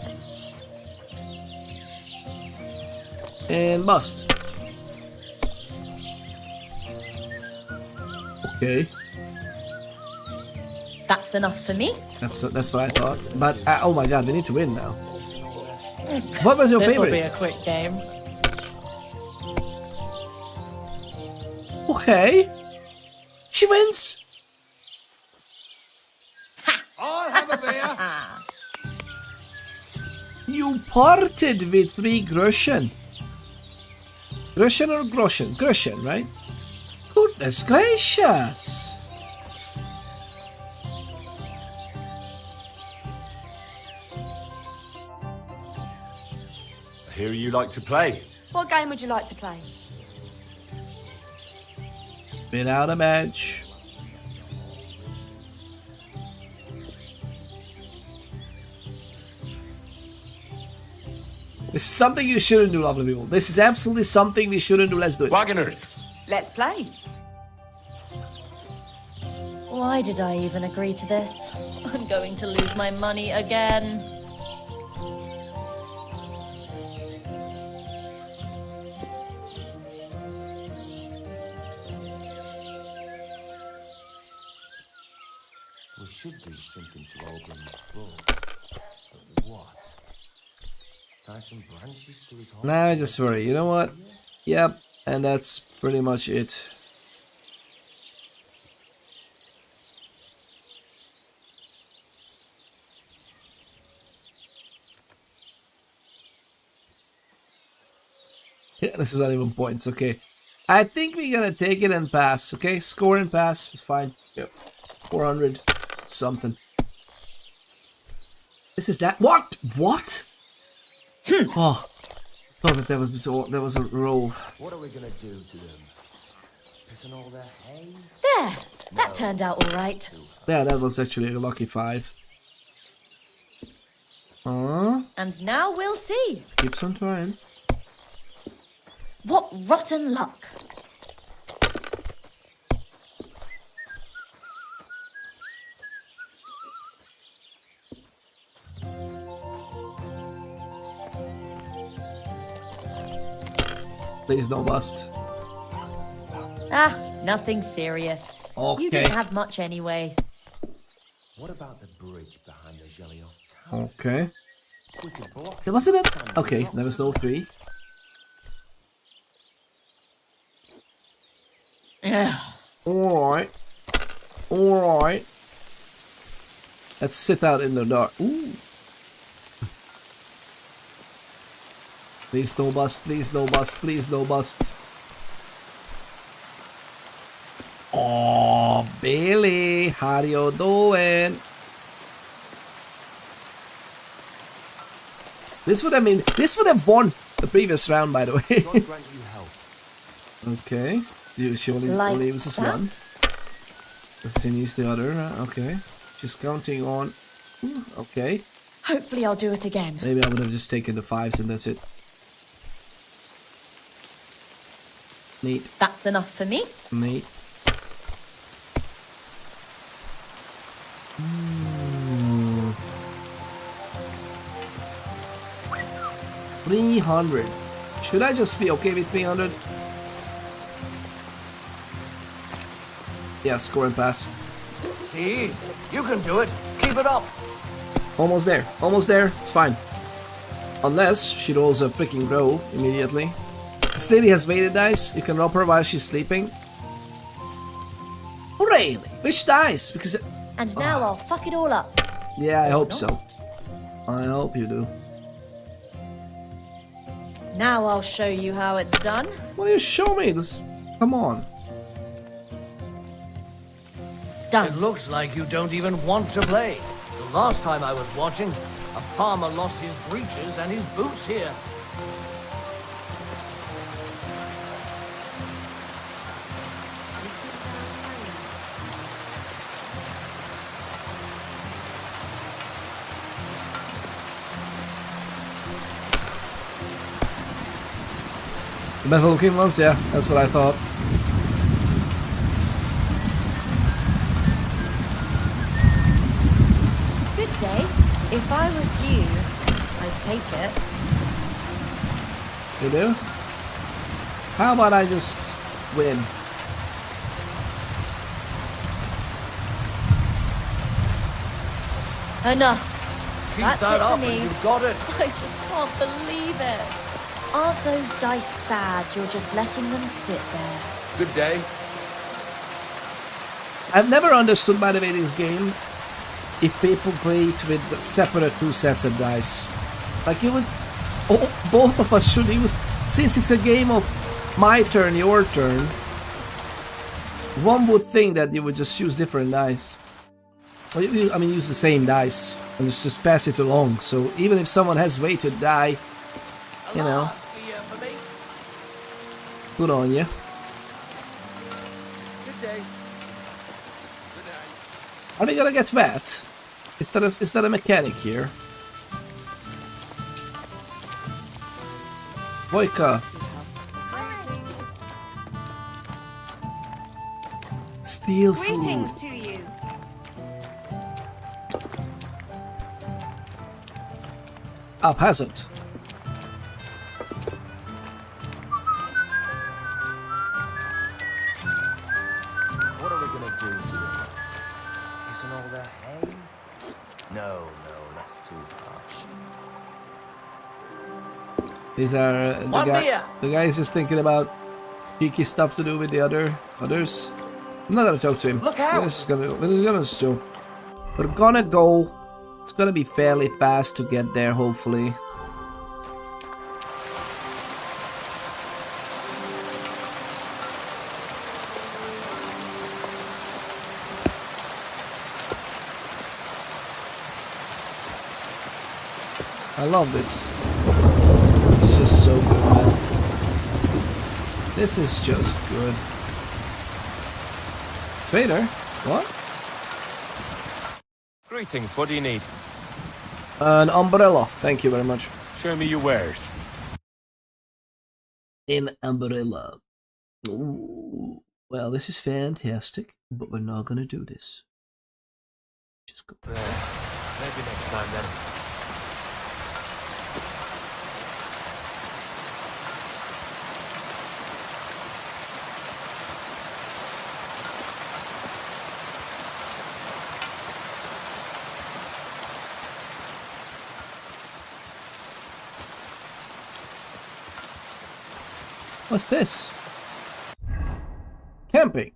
And bust. Okay. That's enough for me. That's what I thought. But oh my god, we need to win now. What was your favorite? This will be a quick game. Okay. She wins. I'll have a beer. You parted with 3 groschen. Groschen or groschen? Groschen, right? Goodness gracious. I hear you like to play. What game would you like to play? Without a match. This is something you shouldn't do, lovely people. This is absolutely something we shouldn't do. Let's do it. Wagoners. Let's play. Why did I even agree to this? I'm going to lose my money again. We should do something to open the book. But what? Tie some branches to his horse? Nah, just worry. You know what? Yep, and that's pretty much it. Yeah, this is not even points. Okay, I think we're gonna take it and pass. Okay, score and pass is fine. Yep, 400 something. This is that. What? What? Oh, thought that there was a roll. What are we gonna do to them? Pissing all their hay? There! That turned out alright. Yeah, that was actually a lucky 5. And now we'll see. Keeps on trying. What rotten luck. Please no bust. Ah, nothing serious. Okay. You didn't have much anyway. What about the bridge behind the Jelly of Town? Okay. We could block Yeah, wasn't it? Okay, there was no 3. Alright. Alright. Let's sit out in the dark. Ooh. Please no bust, please no bust, please no bust. Oh, Billy, how you doing? This would have won the previous round, by the way. Okay. She only uses one. Sin uses the other. Okay. Just counting on. Okay. Hopefully I'll do it again. Maybe I would have just taken the 5s and that's it. Neat. That's enough for me. Neat. 300. Should I just be okay with 300? Yeah, score and pass. See? You can do it. Keep it up. Almost there. Almost there. It's fine. Unless she rolls a freaking row immediately. This lady has weighted dice. You can rob her while she's sleeping. Really? Which dice? Because... And now I'll fuck it all up. Yeah, I hope so. I hope you do. Now I'll show you how it's done. What do you show me? This... Come on. Done. It looks like you don't even want to play. The last time I was watching, a farmer lost his breeches and his boots here. The better looking ones? Yeah, that's what I thought. Good day. If I was you, I'd take it. You do? How about I just win? Enough. Keep That's that it up for me. and you've got it. I just can't believe it. Aren't those dice sad you're just letting them sit there? Good day. I've never understood, by the way, this game, if people play it with separate 2 sets of dice. Like, you would... both of us should use... Since it's a game of my turn, your turn, one would think that you would just use different dice. I mean, use the same dice and just pass it along. So even if someone has weighted die, you know, good on you. Good day. Are we gonna get wet? Is that a mechanic here? Voika. Steal food. Greetings to you. Ah, peasant. What are we gonna do to it? Isn't all that hay? No, that's too harsh. These are the guy is just thinking about cheeky stuff to do with the others. I'm not gonna talk to him. Look out! We're just go. We're gonna go. It's gonna be fairly fast to get there, hopefully. I love this. This is just so good, man. This is just good. Trader? What? Greetings, what do you need? An umbrella. Thank you very much. Show me your wares. An umbrella. Ooh. Well, this is fantastic, but we're not gonna do this. Just go. Maybe next time then. What's this? Camping.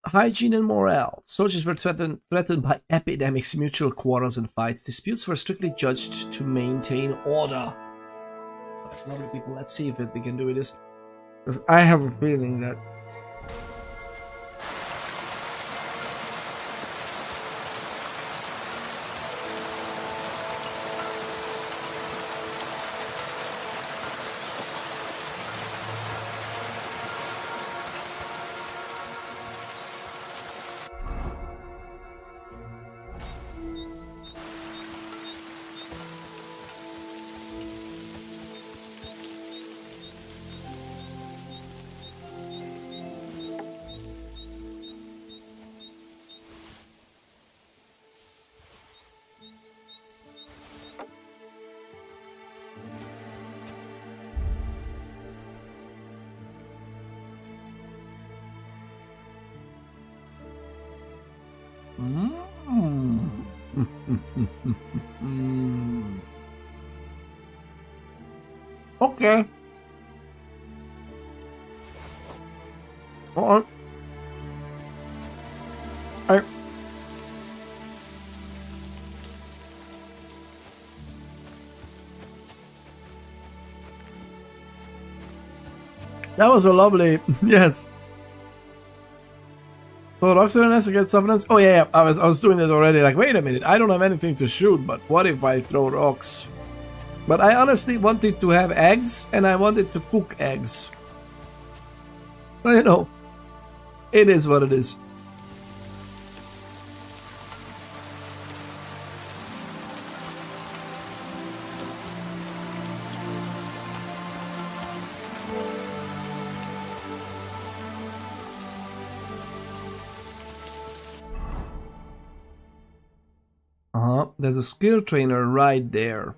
Hygiene and morale. Soldiers were threatened by epidemics, mutual quarrels and fights. Disputes were strictly judged to maintain order. Lovely people, let's see if we can do this. Because I have a feeling that okay. Hold on. Alright. That was a lovely, yes. So Roxanne has to get supplements. Oh yeah, I was doing that already. Like, wait a minute, I don't have anything to shoot, but what if I throw rocks? But I honestly wanted to have eggs, and I wanted to cook eggs. Well, you know, it is what it is. There's a skill trainer right there.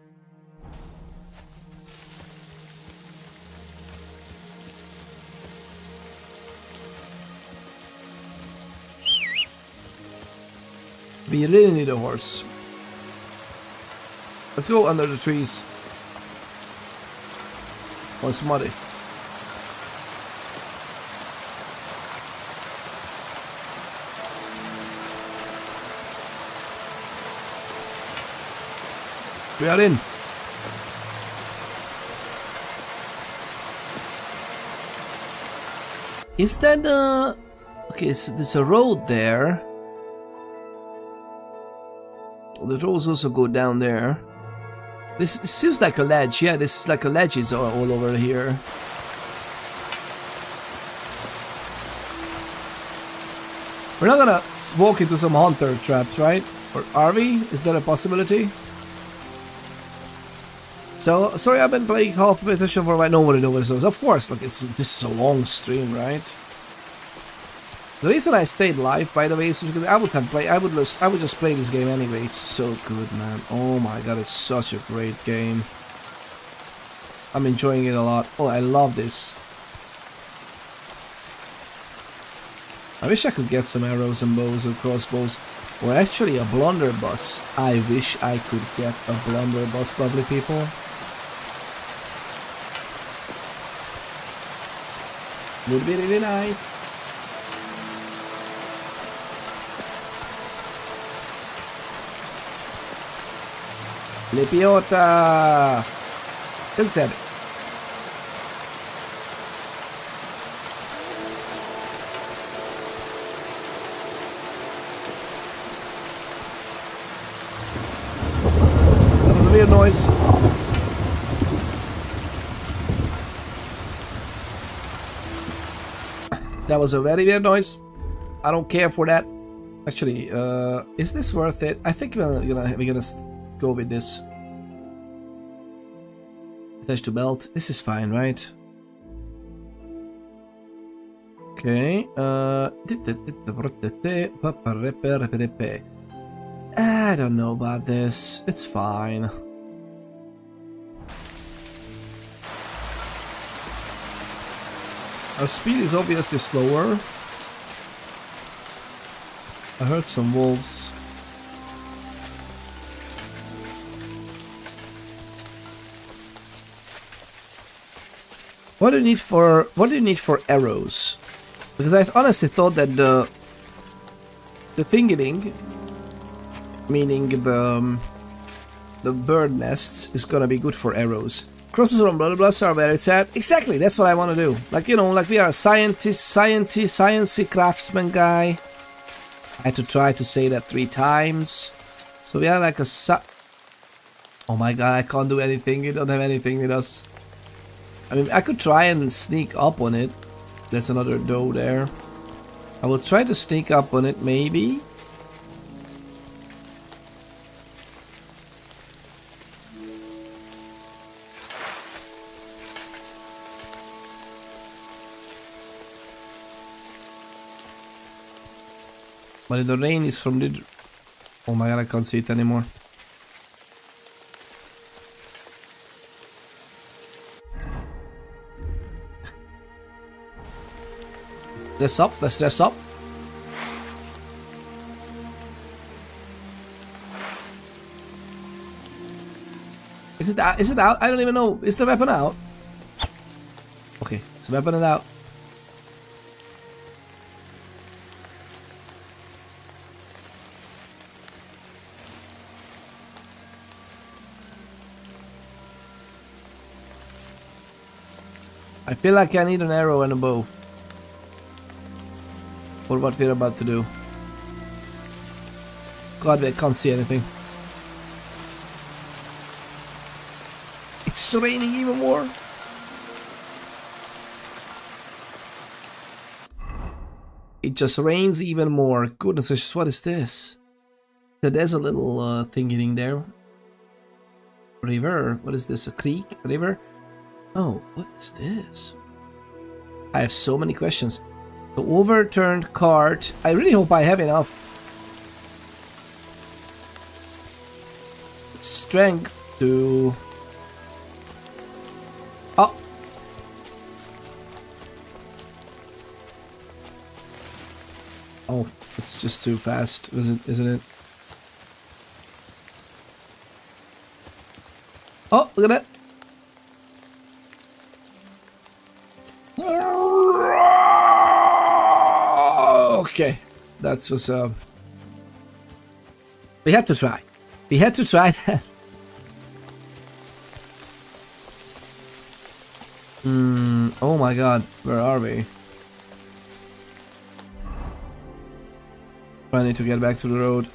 We really need a horse. Let's go under the trees. Oh, it's muddy. We are in. Is that okay, so there's a road there. The roads also go down there. This seems like a ledge. Yeah, this is like a ledge is all over here. We're not gonna walk into some hunter traps, right? Or are we? Is that a possibility? So, sorry, I've been playing half a bit for a while. Nobody knows. Of course, look, this is a long stream, right? The reason I stayed live, by the way, is because I would just play this game anyway. It's so good, man. Oh my god, it's such a great game. I'm enjoying it a lot. Oh, I love this. I wish I could get some arrows and bows and crossbows. Or actually a blunderbuss. I wish I could get a blunderbuss, lovely people. Would be really nice. Lepiota! Let's grab it. That was a weird noise. That was a very weird noise. I don't care for that. Actually, is this worth it? I think we're gonna go with this. Attach to belt. This is fine, right? Okay. I don't know about this. It's fine. Our speed is obviously slower. I heard some wolves. What do you need for arrows? Because I honestly thought that the thingy, meaning the bird nests, is gonna be good for arrows. Crossbows and blah blah blah are very sad. Exactly, that's what I want to do. Like, you know, like we are a sciencey craftsman guy. I had to try to say that 3 times. So we are like a oh my god, I can't do anything. We don't have anything with us. I mean, I could try and sneak up on it. There's another doe there. I will try to sneak up on it, maybe. But if the rain is from the... Oh my god, I can't see it anymore. Dress up, let's dress up. Is it out? I don't even know. Is the weapon out? Okay, it's the weapon out. I feel like I need an arrow and a bow for what we're about to do. God, I can't see anything. It's raining even more. It just rains even more. Goodness gracious, what is this? So there's a little thingy in there. River. What is this? A creek? A river? Oh, what is this? I have so many questions. The overturned cart. I really hope I have enough strength to... Oh! Oh, it's just too fast, isn't it? Oh, look at that! Okay, that was we had to try. We had to try that. Oh my god, where are we? I need to get back to the road.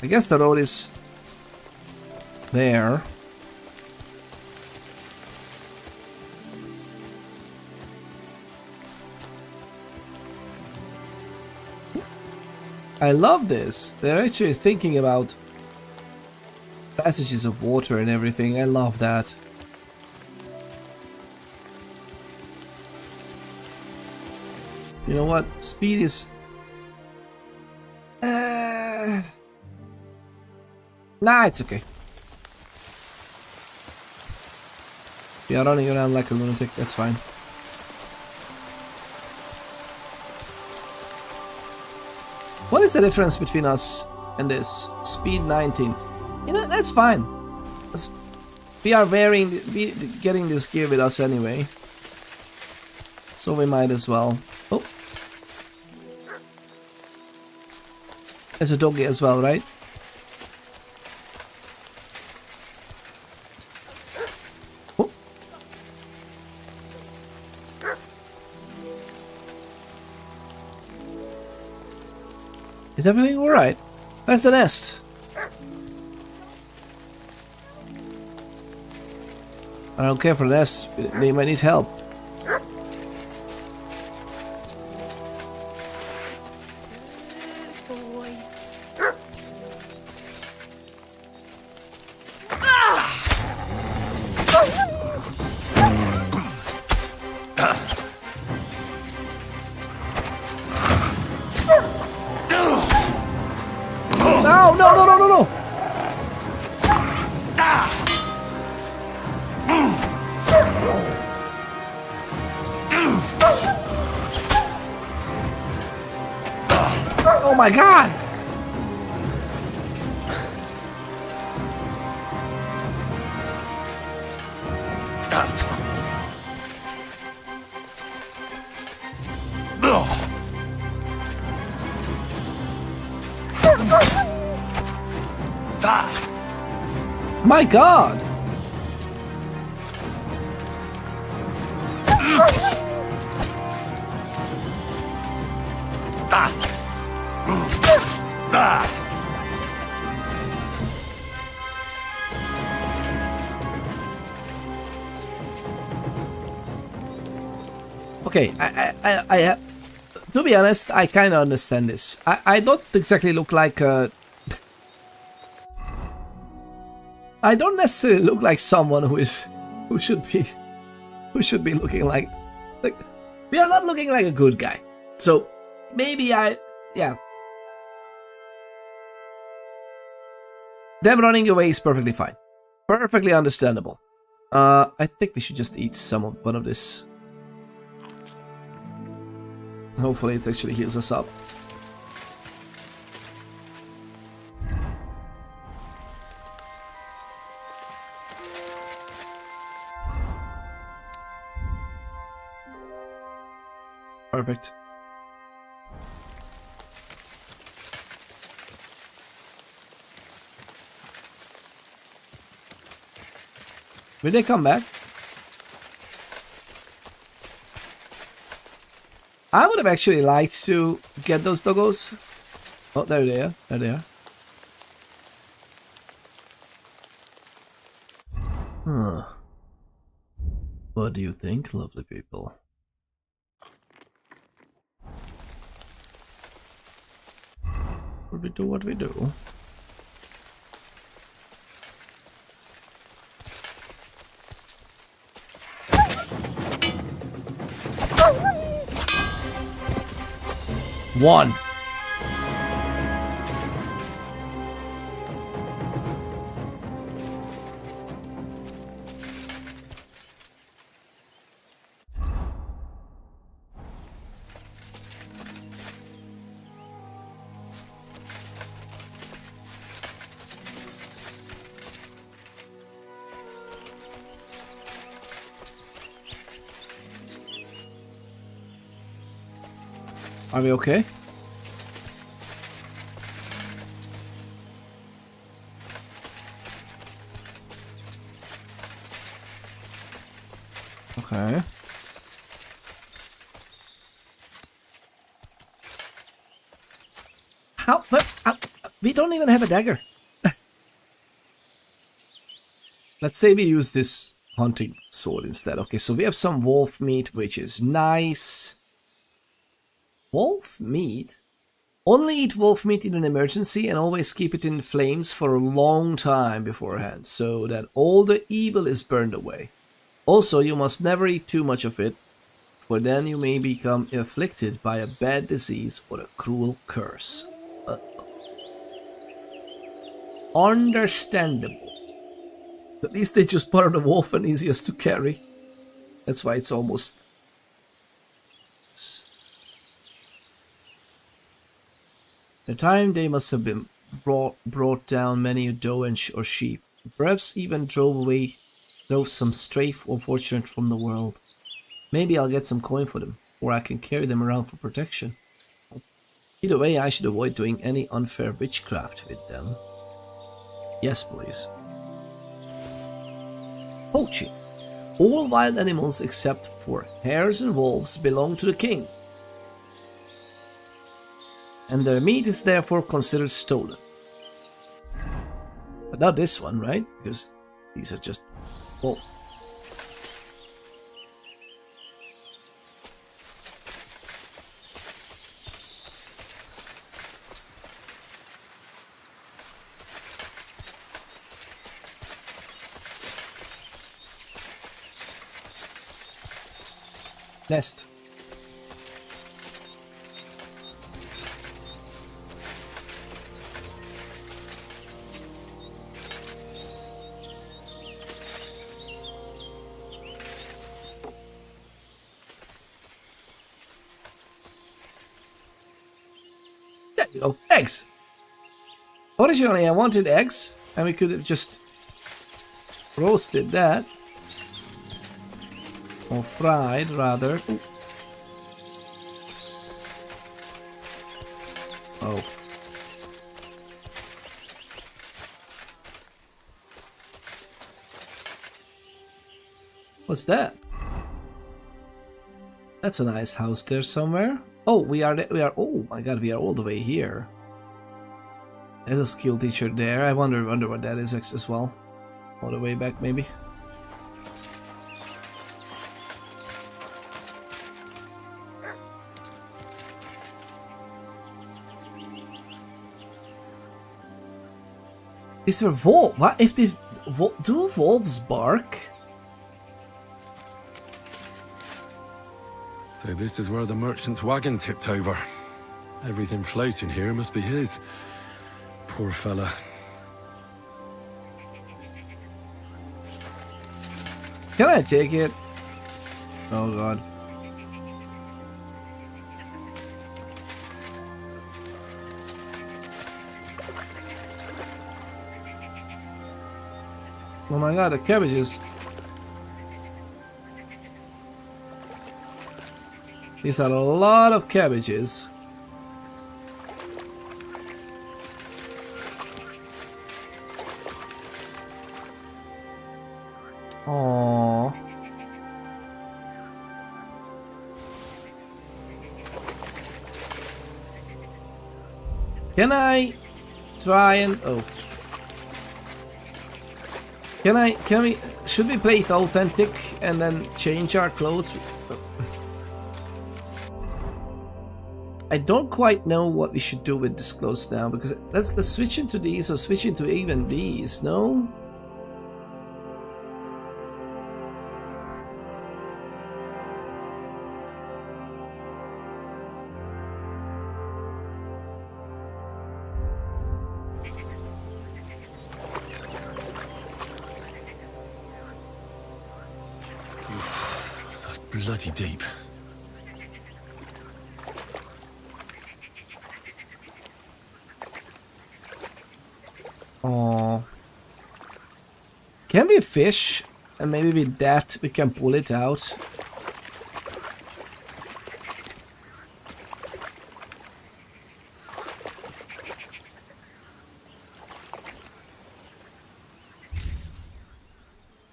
I guess the road is there. I love this. They're actually thinking about passages of water and everything. I love that. You know what? Speed is... Nah, it's okay. We are running around like a lunatic. That's fine. What is the difference between us and this? Speed 19. You know, that's fine. We are getting this gear with us anyway. So we might as well. Oh. There's a doggy as well, right? Oh. Is everything alright? Where's the nest? I don't care for the nest. They might need help. Oh my god! My God! Okay, I to be honest, I kind of understand this. I don't exactly look like a... I don't necessarily look like someone who should be looking like we are not looking like a good guy. So maybe yeah. Them running away is perfectly fine. Perfectly understandable. I think we should just eat one of this. Hopefully it actually heals us up. Perfect. Will they come back? I would have actually liked to get those doggos. Oh, there they are. There they are. Huh. What do you think, lovely people? We do what we do. One. Are we okay? Okay. How? We don't even have a dagger. Let's say we use this hunting sword instead. Okay, so we have some wolf meat, which is nice. Wolf meat? Only eat wolf meat in an emergency and always keep it in flames for a long time beforehand, so that all the evil is burned away. Also, you must never eat too much of it, for then you may become afflicted by a bad disease or a cruel curse. Understandable. At least they just put on the wolf and easiest to carry. That's why it's almost... The time they must have been brought down many a doe or sheep, perhaps even drove some stray unfortunate from the world. Maybe I'll get some coin for them, or I can carry them around for protection. Either way, I should avoid doing any unfair witchcraft with them. Yes, please. Poaching. All wild animals except for hares and wolves belong to the king, and their meat is therefore considered stolen. But not this one, right? Because these are just... Oh. Nest. There you go. Eggs. Originally I wanted eggs, and we could have just roasted that. Or fried, rather. Ooh. Oh. What's that? That's a nice house there somewhere. Oh, we are. Oh my god, we are all the way here. There's a skill teacher there. I wonder what that is as well. All the way back, maybe. Is there a wolf? What if they do wolves bark? So this is where the merchant's wagon tipped over. Everything floating here must be his. Poor fella. Can I take it? Oh god. Oh my god, the cabbages. These are a lot of cabbages. Aww. Can I try and should we play it authentic and then change our clothes? I don't quite know what we should do with this clothes now, because let's switch into these or switch into even these, no? That's bloody deep. Oh, can we fish? And maybe with that we can pull it out.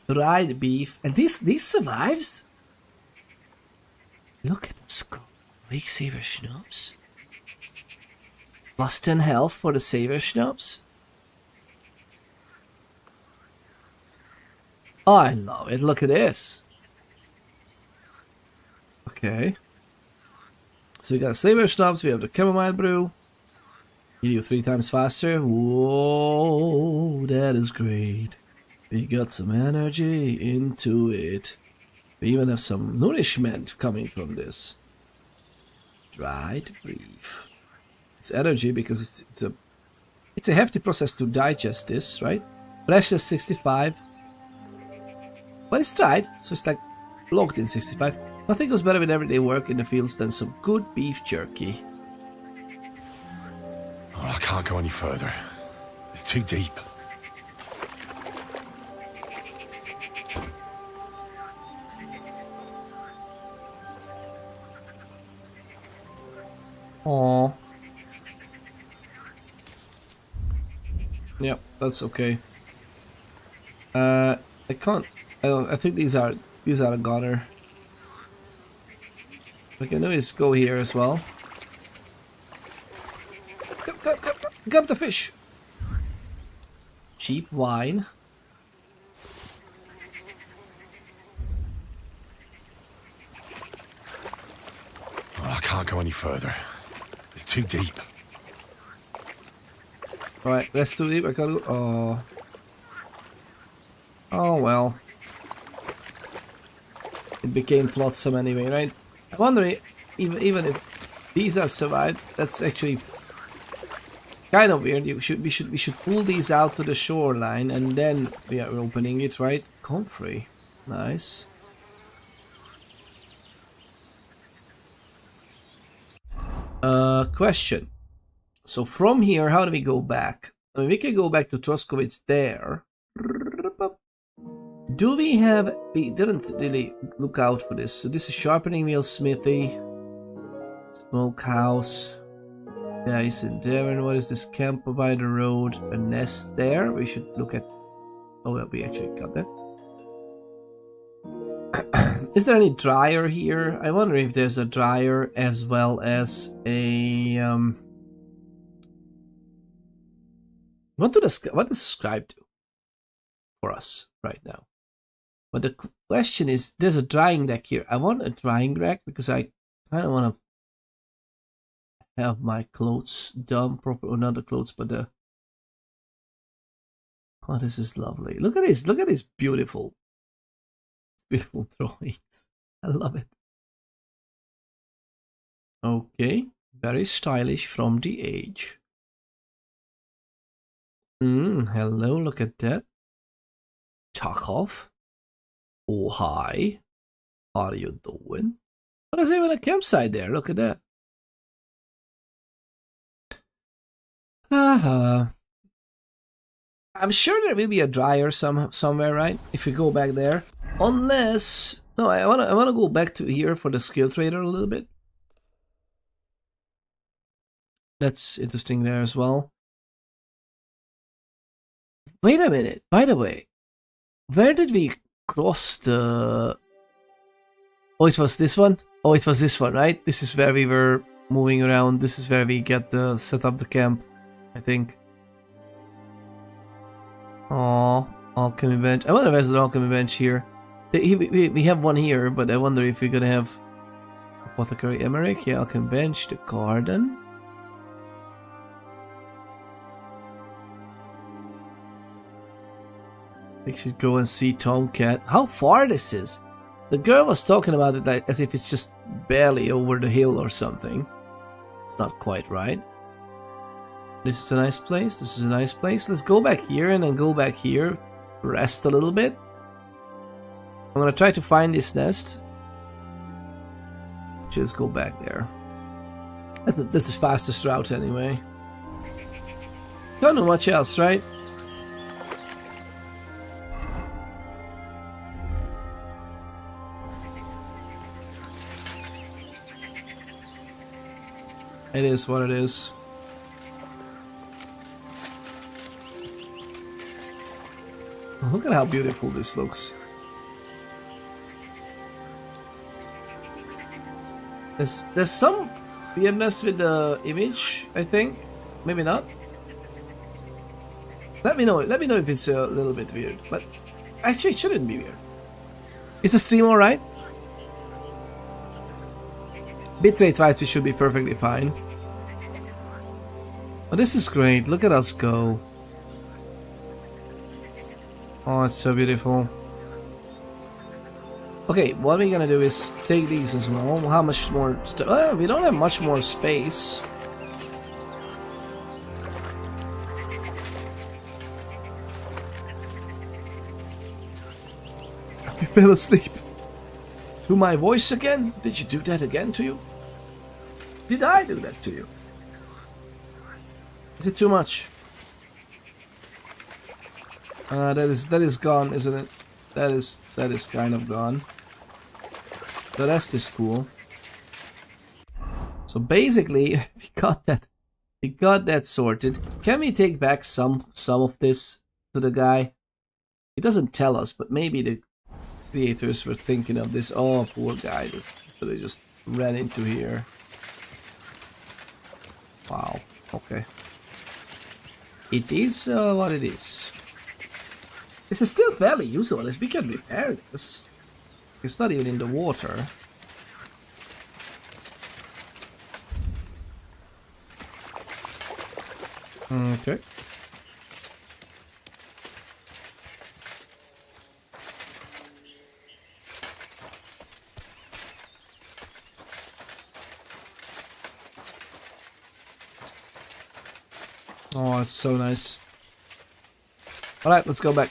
Dried beef, and this survives. Look at the score. Weak saver schnapps. Plus 10 health for the saver schnapps. Oh, I love it. Look at this. Okay. So we got saber schnapps. We have the chamomile brew. Heal you 3 times faster. Whoa, that is great. We got some energy into it. We even have some nourishment coming from this. Dried beef. It's energy because it's a hefty process to digest this, right? Pressure 65. But it's dried, so it's like locked in 65. Nothing goes better with everyday work in the fields than some good beef jerky. Oh, I can't go any further. It's too deep. Aww. Yep, that's okay. I can't. I think these are a goner. We can always go here as well. Come the fish. Cheap wine. Oh, I can't go any further. It's too deep. Alright, that's too deep. I gotta go. Oh. Oh well. It became flotsam anyway, right? I wonder even if these are survived. That's actually kind of weird. We should pull these out to the shoreline and then we are opening it, right? Comfrey, nice. Question. So from here, how do we go back? I mean, we can go back to Troskowitz there. Do we have... We didn't really look out for this. So this is sharpening wheel, smithy, smokehouse. Yeah, he's in there. And what is this? Camp by the road. A nest there. We should look at... Oh, yeah, we actually got that. Is there any dryer here? I wonder if there's a dryer as well as a what does the scribe do for us right now? But the question is, there's a drying rack here. I want a drying rack because I kind of want to have my clothes done proper, or not the clothes, but the. Oh, this is lovely. Look at this. Look at this beautiful drawings. I love it. Okay, very stylish from the age. Hello, look at that. Tarkov. Oh, hi. How are you doing? Oh, there's even a campsite there. Look at that. I'm sure there will be a dryer somewhere, right? If we go back there. Unless... No, I wanna go back to here for the skill trader a little bit. That's interesting there as well. Wait a minute. By the way, where did we cross the... Oh, it was this one? Oh, it was this one, right? This is where we were moving around. This is where we set up the camp, I think. Oh, alchemy bench. I wonder if there's an alchemy bench here. We have one here, but I wonder if we're gonna have apothecary emeric. Yeah, alchemy bench, the garden. We should go and see Tomcat. How far this is? The girl was talking about it like as if it's just barely over the hill or something. It's not quite right. This is a nice place. This is a nice place. Let's go back here and then go back here. Rest a little bit. I'm gonna try to find this nest. Just go back there. This is the fastest route anyway. Don't know much else, right? It is what it is. Look at how beautiful this looks. There's some weirdness with the image, I think. Maybe not. Let me know if it's a little bit weird, but actually it shouldn't be weird. Is the stream alright? Bitrate wise we should be perfectly fine. Oh, this is great. Look at us go. Oh, it's so beautiful. Okay, what we're gonna do is take these as well. How much more we don't have much more space. You fell asleep. To my voice again? Did you do that again to you? Did I do that to you? Is it too much? That is gone, isn't it? That is kind of gone. The rest is cool. So basically, we got that sorted. Can we take back some of this to the guy? He doesn't tell us, but maybe the creators were thinking of this. Oh, poor guy! They just ran into here. Wow. Okay. It is what it is. This is still fairly useful, as we can repair this. It's not even in the water. Okay. Oh, it's so nice. Alright, let's go back.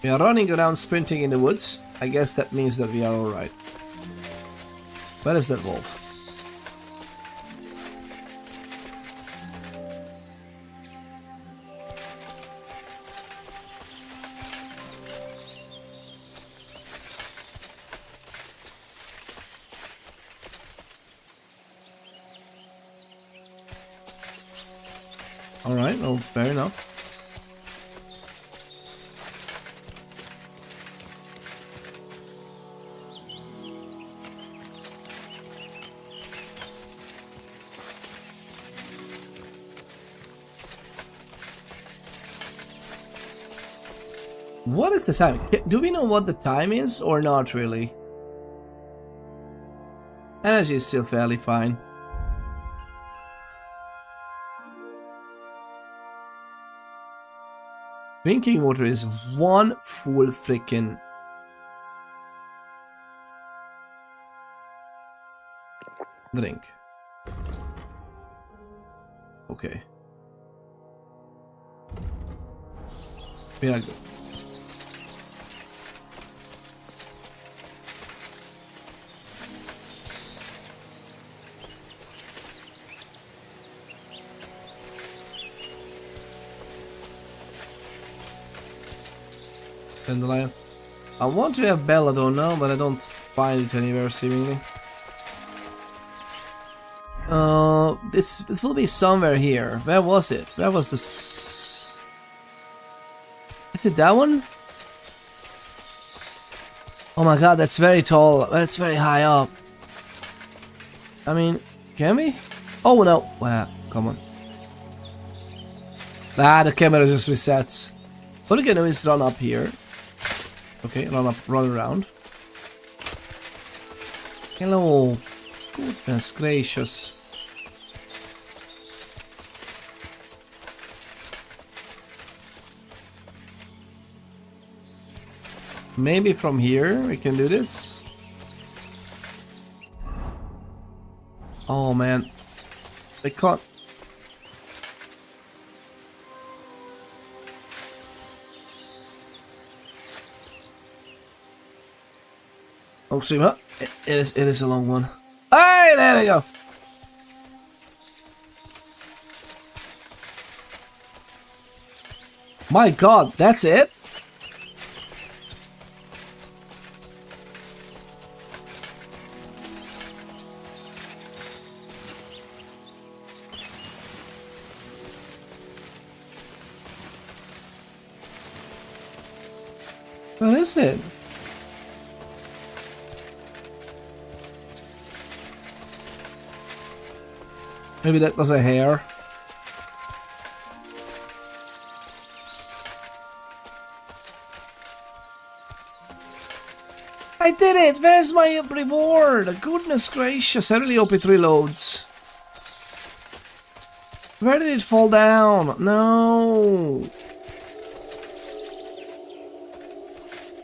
We are running around sprinting in the woods. I guess that means that we are alright. Where is that wolf? Alright, well, fair enough. What is the time? Do we know what the time is or not really? Energy is still fairly fine. Drinking water is one full freaking drink. Okay. We are good. Dandelion. I want to have Belladonna now, but I don't find it anywhere seemingly. It will be somewhere here. Where was it? Where was this? Is it that one? Oh my god, that's very tall. That's very high up. I mean, can we? Oh no. Wow, come on. Ah, the camera just resets. What we can do is run up here. Okay, run around. Hello. Goodness gracious. Maybe from here we can do this. Oh man. I can't. Oh, see what? It is a long one. Hey, there we go. My god, that's it? What is it? Maybe that was a hair. I did it! Where's my reward? Goodness gracious, I really hope it reloads. Where did it fall down? No.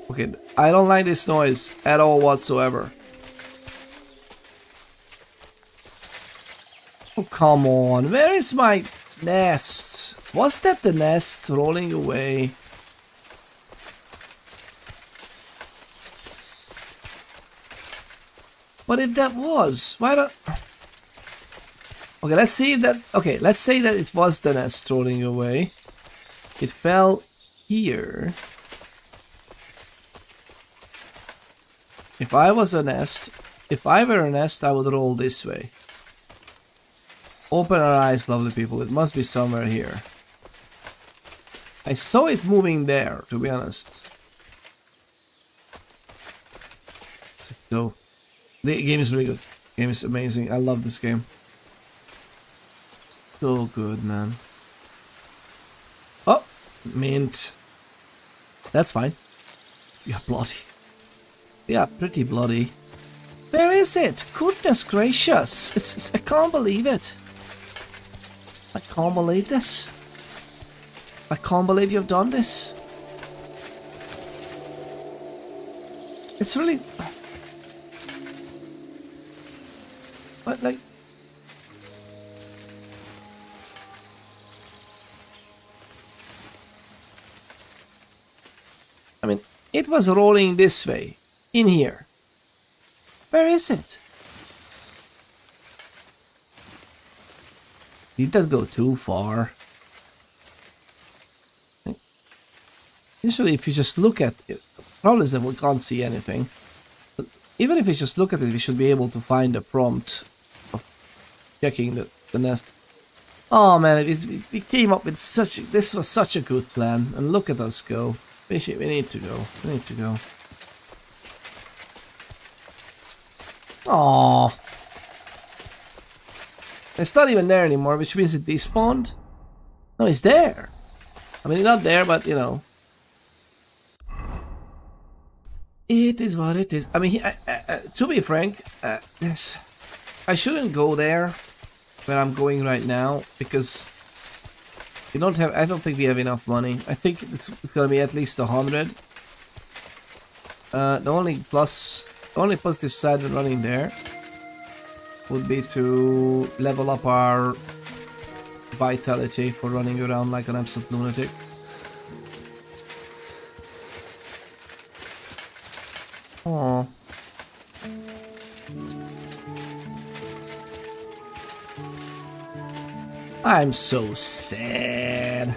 Okay, I don't like this noise at all whatsoever. Oh, come on. Where is my nest? Was that the nest rolling away? But if that was, why don't... Okay, let's see if that... Okay, let's say that it was the nest rolling away. It fell here. If I was a nest, if I were a nest, I would roll this way. Open our eyes, lovely people. It must be somewhere here. I saw it moving there, to be honest. So, the game is really good. The game is amazing. I love this game. So good, man. Oh, mint. That's fine. You're bloody. Yeah, pretty bloody. Where is it? Goodness gracious. It's I can't believe it. I can't believe this. I can't believe you've done this. It's really... But like... I mean, it was rolling this way. In here. Where is it? Did that go too far? Usually if you just look at it, the problem is that we can't see anything. But even if we just look at it, we should be able to find a prompt of checking the nest. Oh man, we came up with such... This was such a good plan. And look at us go. We need to go. We need to go. Aww. It's not even there anymore, which means it despawned. No, it's there. I mean, not there, but you know. It is what it is. I mean, to be frank, yes, I shouldn't go there where I'm going right now because we don't have. I don't think we have enough money. I think it's gonna be at least 100. The only positive side of running there would be to level up our vitality for running around like an absolute lunatic. Oh. I'm so sad.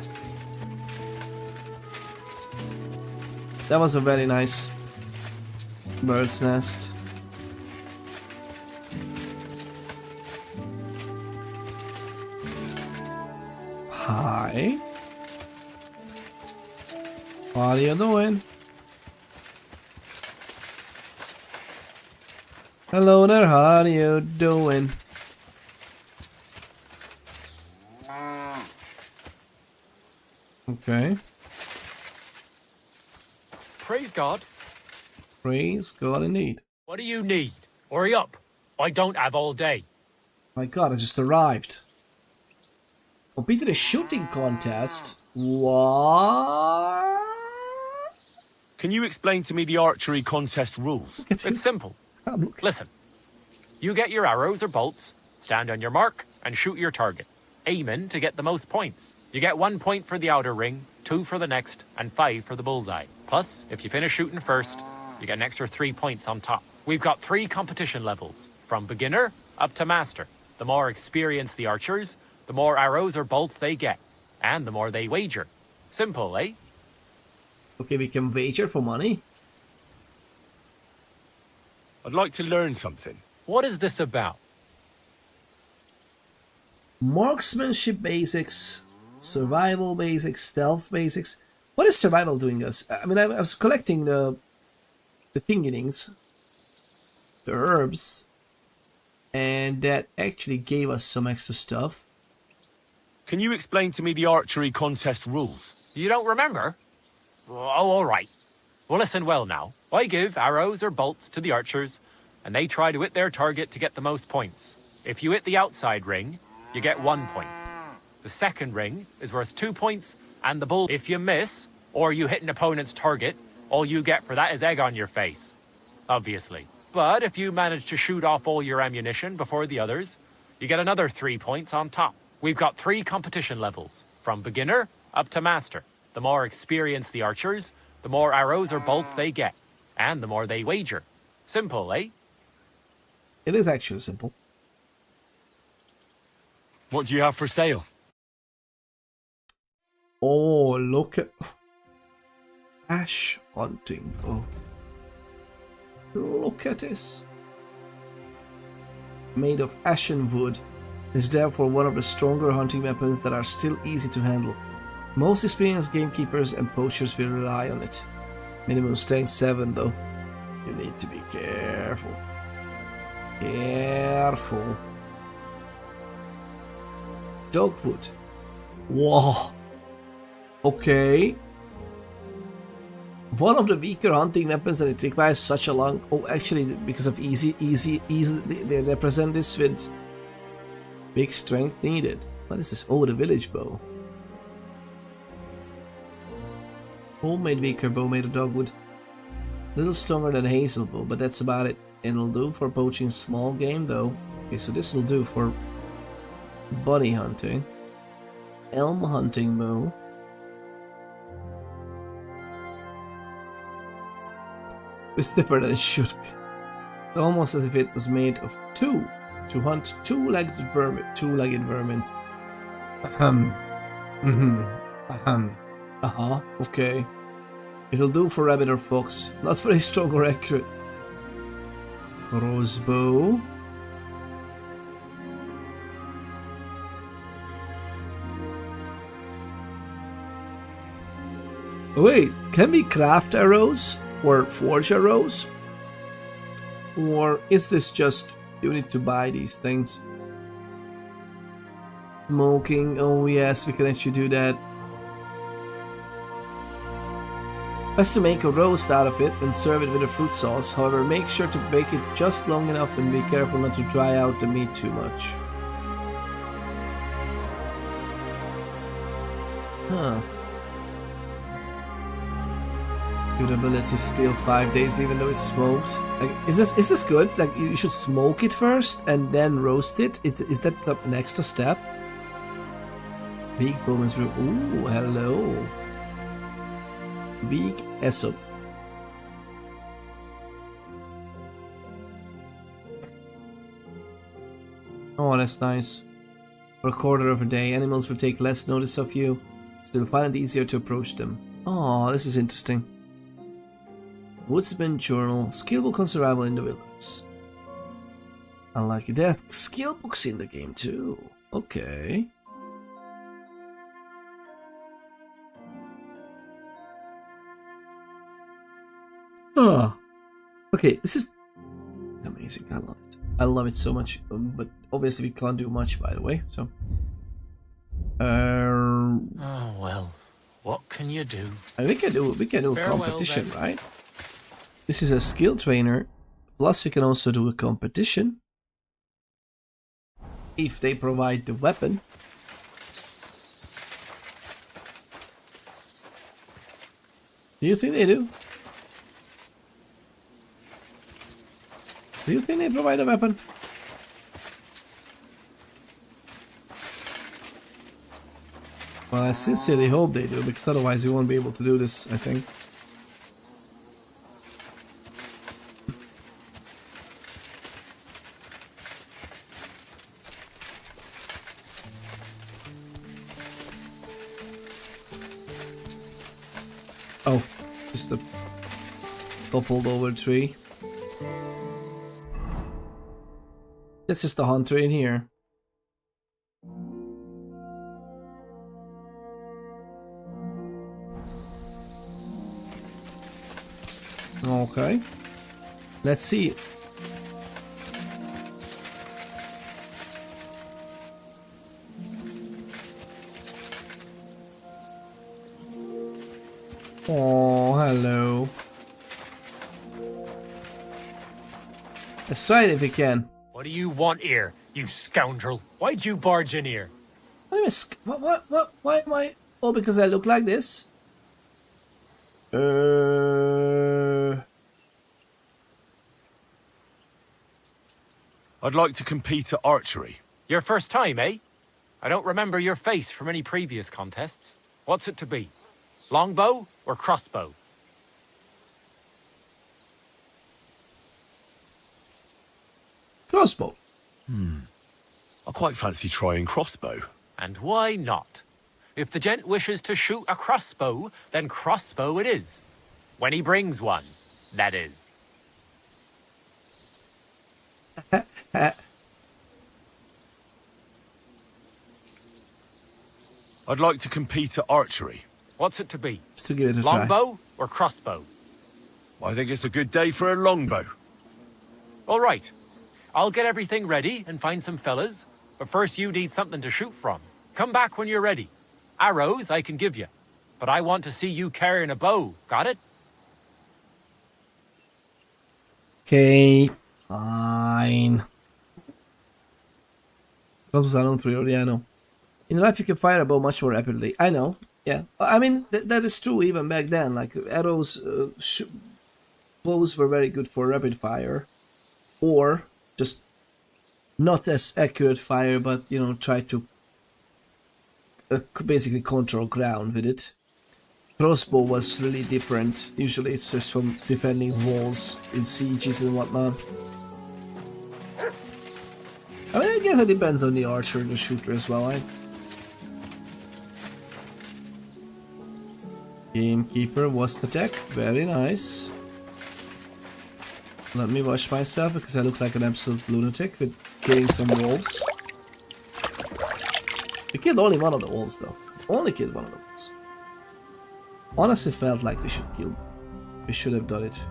That was a very nice bird's nest. Hi. What are you doing? Hello there, how are you doing? Okay. Praise God. Praise God indeed. What do you need? Hurry up. I don't have all day. My God, I just arrived. Competed a shooting contest. What? Can you explain to me the archery contest rules? It's simple. Listen. You get your arrows or bolts, stand on your mark, and shoot your target. Aim in to get the most points. You get 1 point for the outer ring, 2 for the next, and 5 for the bullseye. Plus, if you finish shooting first, you get an extra 3 points on top. We've got 3 competition levels, from beginner up to master. The more experienced the archers, the more arrows or bolts they get, and the more they wager. Simple, eh? Okay, we can wager for money. I'd like to learn something. What is this about? Marksmanship basics, survival basics, stealth basics. What is survival doing us? I mean, I was collecting the thingamings, the herbs, and that actually gave us some extra stuff. Can you explain to me the archery contest rules? You don't remember? Oh, all right. Well, listen well now. I give arrows or bolts to the archers, and they try to hit their target to get the most points. If you hit the outside ring, you get 1 point. The second ring is worth 2 points, and the bull. If you miss, or you hit an opponent's target, all you get for that is egg on your face. Obviously. But if you manage to shoot off all your ammunition before the others, you get another 3 points on top. We've got 3 competition levels, from beginner up to master. The more experienced the archers, the more arrows or bolts they get, and the more they wager. Simple, eh? It is actually simple. What do you have for sale? Oh, look at ash hunting. Oh, look at this. Made of ashen wood, is therefore one of the stronger hunting weapons that are still easy to handle. Most experienced gamekeepers and poachers will rely on it. Minimum strength 7 though. You need to be careful. Careful. Dogwood. Whoa. Okay. One of the weaker hunting weapons that it requires such a long... Oh, actually, because of easy, they represent this with big strength needed. What is this? Oh, the village bow. Homemade weaker bow made of dogwood. Little stronger than hazel bow, but that's about it. It'll do for poaching small game though. Okay, so this will do for bunny hunting. Elm hunting bow. It's stiffer than it should be. It's almost as if it was made of 2 to hunt two-legged vermin. Okay. It'll do for rabbit or fox. Not very strong or accurate. Crossbow. Wait, can we craft arrows? Or forge arrows? Or is this just you need to buy these things? Smoking, oh yes, we can actually do that. Best to make a roast out of it and serve it with a fruit sauce. However, make sure to bake it just long enough and be careful not to dry out the meat too much. Huh. Durability still 5 days even though it's smoked. Like, is this good? Like, you should smoke it first and then roast it? Is that an extra step? Weak Romans. Ooh, hello. Weak Aesop. Oh, that's nice. For a quarter of a day, animals will take less notice of you, so you'll find it easier to approach them. Oh, this is interesting. Woodsman Journal. Skill book on survival in the wilderness. I like it. There are skill books in the game too. Okay. Oh. Okay, this is amazing. I love it. I love it so much. But obviously we can't do much, by the way. So. Oh well. What can you do? We can do a competition, right? This is a skill trainer. Plus, we can also do a competition if they provide the weapon. Do you think they do? Do you think they provide a weapon? Well, I sincerely hope they do, because otherwise we won't be able to do this, I think. Oh, just a toppled over tree. That's just a hunter in here. Okay. Let's see. Oh, hello. Let's try it if we can. What do you want here, you scoundrel? Why'd you barge in here? Why am I? Oh, because I look like this? I'd like to compete at archery. Your first time, eh? I don't remember your face from any previous contests. What's it to be? Longbow or crossbow? Crossbow. I quite fancy trying crossbow. And why not? If the gent wishes to shoot a crossbow, then crossbow it is. When he brings one, that is. I'd like to compete at archery. What's it to be? Just to give it a try. Longbow or crossbow? I think it's a good day for a longbow. All right. I'll get everything ready and find some fellas. But first you need something to shoot from. Come back when you're ready. Arrows I can give you. But I want to see you carrying a bow. Got it? Okay. Fine. Crossbows are not real, yeah, I know. In life you can fire a bow much more rapidly. I know, yeah. I mean, that is true even back then. Like, arrows, bows were very good for rapid fire. Or just not as accurate fire, but, you know, try to basically control ground with it. Crossbow was really different. Usually it's just from defending walls in sieges and whatnot. I mean, I guess it depends on the archer and the shooter as well, right? Gamekeeper was the tech. Very nice. Let me wash myself because I look like an absolute lunatic with killing some wolves. We killed only one of the wolves though. Only killed one of the wolves. Honestly felt like we should have done it.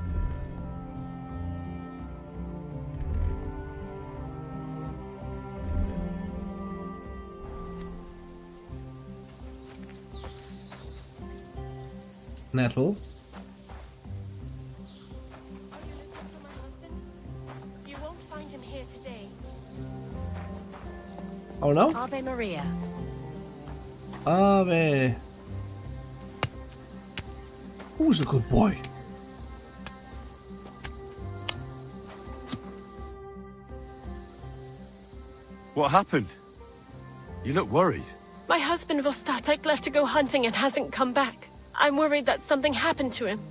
Nettle. Oh no? Ave Maria. Ave. Who's a good boy? What happened? You look worried. My husband Vostatek left to go hunting and hasn't come back. I'm worried that something happened to him.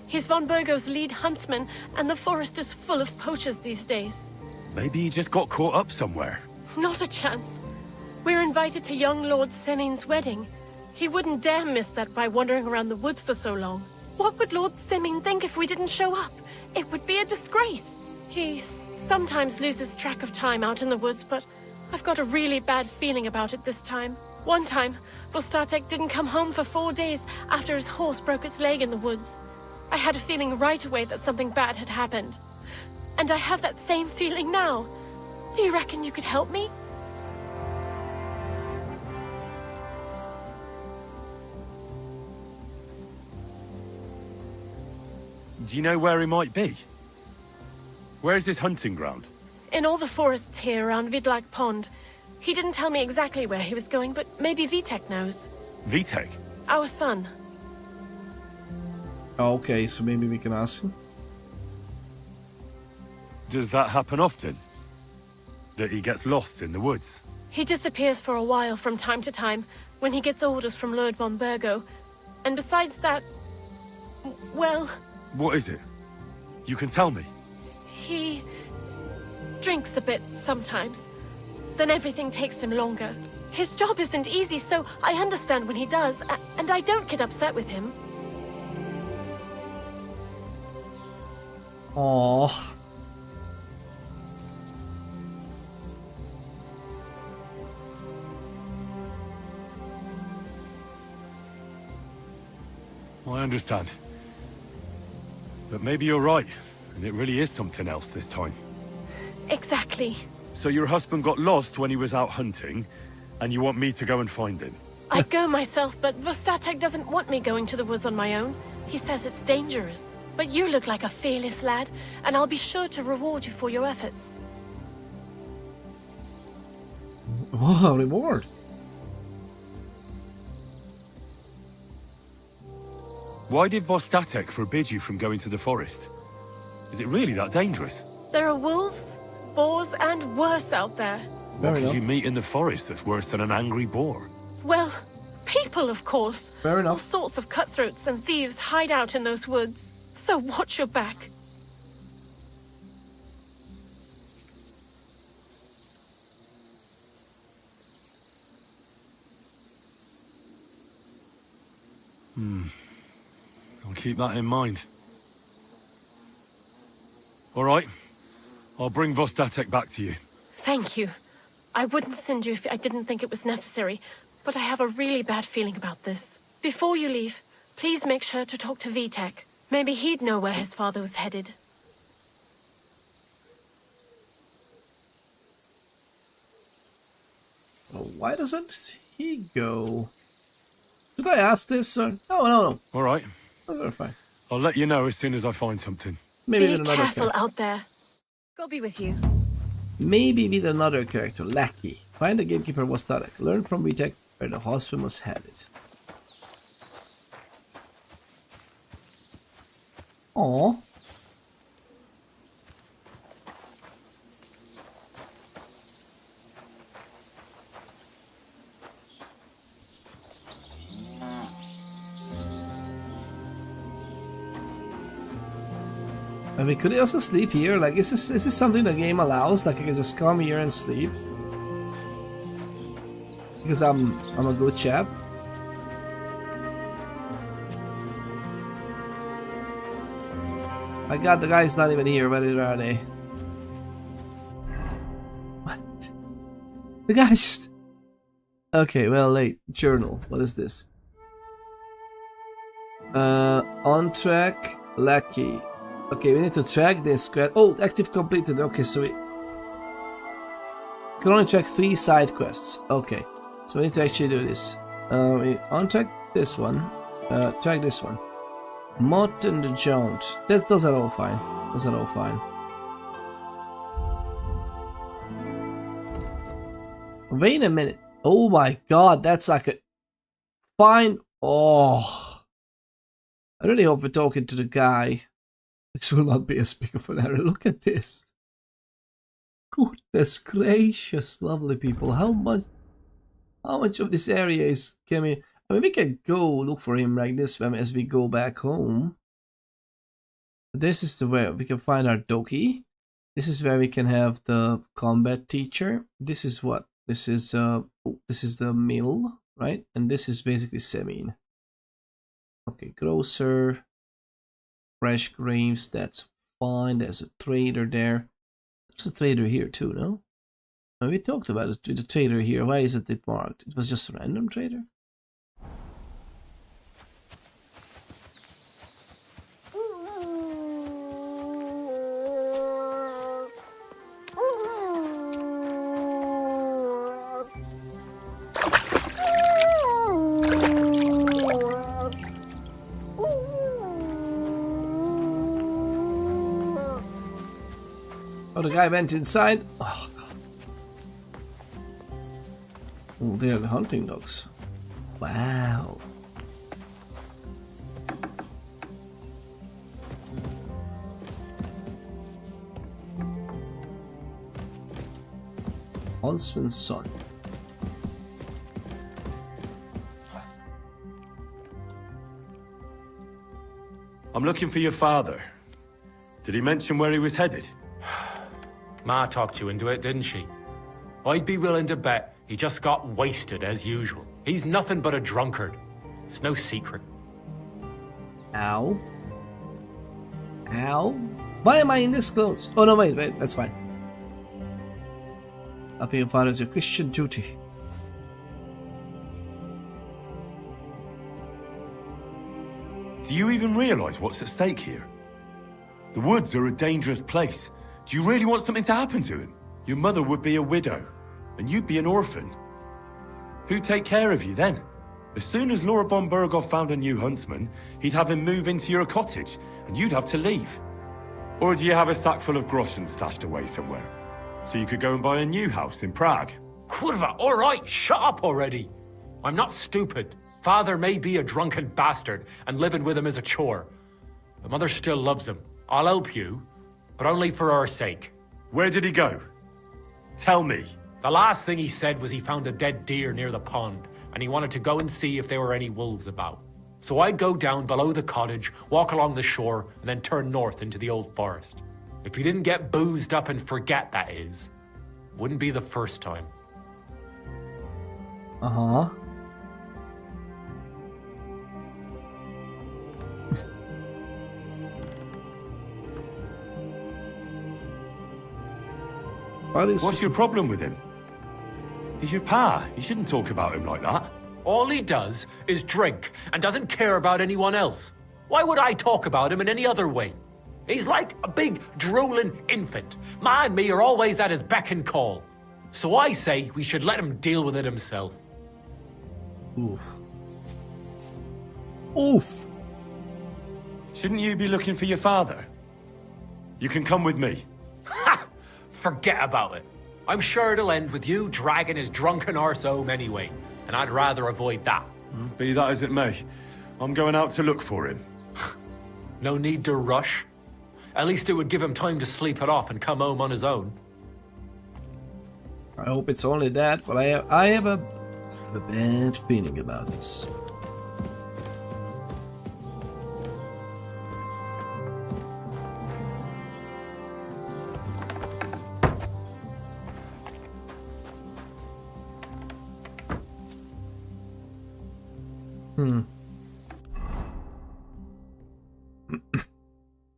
He's von Burgo's lead huntsman, and the forest is full of poachers these days. Maybe he just got caught up somewhere. Not a chance. We're invited to young Lord Semin's wedding. He wouldn't dare miss that by wandering around the woods for so long. What would Lord Semin think if we didn't show up? It would be a disgrace. He sometimes loses track of time out in the woods, but I've got a really bad feeling about it this time. One time, Vostatek didn't come home for 4 days after his horse broke its leg in the woods. I had a feeling right away that something bad had happened. And I have that same feeling now. Do you reckon you could help me? Do you know where he might be? Where's his hunting ground? In all the forests here around Vidlak Pond. He didn't tell me exactly where he was going, but maybe Vitek knows. Vitek? Our son. Okay, so maybe we can ask him. Does that happen often? That he gets lost in the woods? He disappears for a while from time to time when he gets orders from Lord von Burgo. And besides that, well... What is it? You can tell me. He drinks a bit sometimes. Then everything takes him longer. His job isn't easy, so I understand when he does, and I don't get upset with him. Aww. I understand. But maybe you're right, and it really is something else this time. Exactly. So your husband got lost when he was out hunting, and you want me to go and find him? I'd go myself, but Vostatek doesn't want me going to the woods on my own. He says it's dangerous. But you look like a fearless lad, and I'll be sure to reward you for your efforts. Wow, reward. Why did Vostatek forbid you from going to the forest? Is it really that dangerous? There are wolves, boars, and worse out there. What did you meet in the forest that's worse than an angry boar? Well, people, of course. Fair enough. All sorts of cutthroats and thieves hide out in those woods. So watch your back. I'll keep that in mind. All right. I'll bring Vostatek back to you. Thank you. I wouldn't send you if I didn't think it was necessary, but I have a really bad feeling about this. Before you leave, please make sure to talk to Vitek. Maybe he'd know where his father was headed. Well, why doesn't he go? Should I ask this? Or... No. All right. We're fine. I'll let you know as soon as I find something. Maybe Be with another careful character. out there. God be with you. Maybe with another character. Lackey. Find the gamekeeper Vostatek. Learn from Vitek where the husband was headed. Aww. I mean, could he also sleep here? Like, is this something the game allows? Like, I can just come here and sleep? Because I'm a good chap. My god, the guy's not even here. Where are they? What? The guy's just... Okay, well, late. Journal. What is this? On track, Lackey. Okay, we need to track this quest. Oh, active completed. Okay, so we can only track 3 side quests. Okay, so we need to actually do this. We untrack this one, track this one. Mott and the Jaunt. Those are all fine. Those are all fine. Wait a minute. Oh my god, that's like a fine. Oh, I really hope we're talking to the guy. This will not be as big of an error. Look at this. Goodness gracious, lovely people. How much of this area is can we? I mean, we can go look for him like this as we go back home. This is the way we can find our doki. This is where we can have the combat teacher. This is what? This is the mill, right? And this is basically Semin. Okay, grocer, fresh graves, that's fine. There's a trader there. There's a trader here too, no? Oh, we talked about it with the trader here. Why isn't it marked? It was just a random trader. Oh, the guy went inside. Oh, God. Oh, they are the hunting dogs. Wow. Huntsman's son. I'm looking for your father. Did he mention where he was headed? Ma talked you into it, didn't she? I'd be willing to bet he just got wasted as usual. He's nothing but a drunkard. It's no secret. Ow. Ow. Why am I in this clothes? Oh no, wait, that's fine. Helping your father is your Christian duty. Do you even realize what's at stake here? The woods are a dangerous place. Do you really want something to happen to him? Your mother would be a widow, and you'd be an orphan. Who'd take care of you then? As soon as Laura von Burgov found a new huntsman, he'd have him move into your cottage, and you'd have to leave. Or do you have a sack full of groschen stashed away somewhere? So you could go and buy a new house in Prague? Kurva, all right, shut up already. I'm not stupid. Father may be a drunken bastard, and living with him is a chore. But mother still loves him. I'll help you, but only for our sake. Where did he go? Tell me. The last thing he said was he found a dead deer near the pond, and he wanted to go and see if there were any wolves about. So I'd go down below the cottage, walk along the shore, and then turn north into the old forest. If he didn't get boozed up and forget, that is. Wouldn't be the first time. Uh-huh. What's your problem with him? He's your pa. You shouldn't talk about him like that. All he does is drink and doesn't care about anyone else. Why would I talk about him in any other way? He's like a big drooling infant. Ma and me are always at his beck and call. So I say we should let him deal with it himself. Oof. Oof. Shouldn't you be looking for your father? You can come with me. Ha! Forget about it. I'm sure it'll end with you dragging his drunken arse home anyway, and I'd rather avoid that. Be that as it may, I'm going out to look for him. No need to rush. At least it would give him time to sleep it off and come home on his own. I hope it's only that, but I have a bad feeling about this.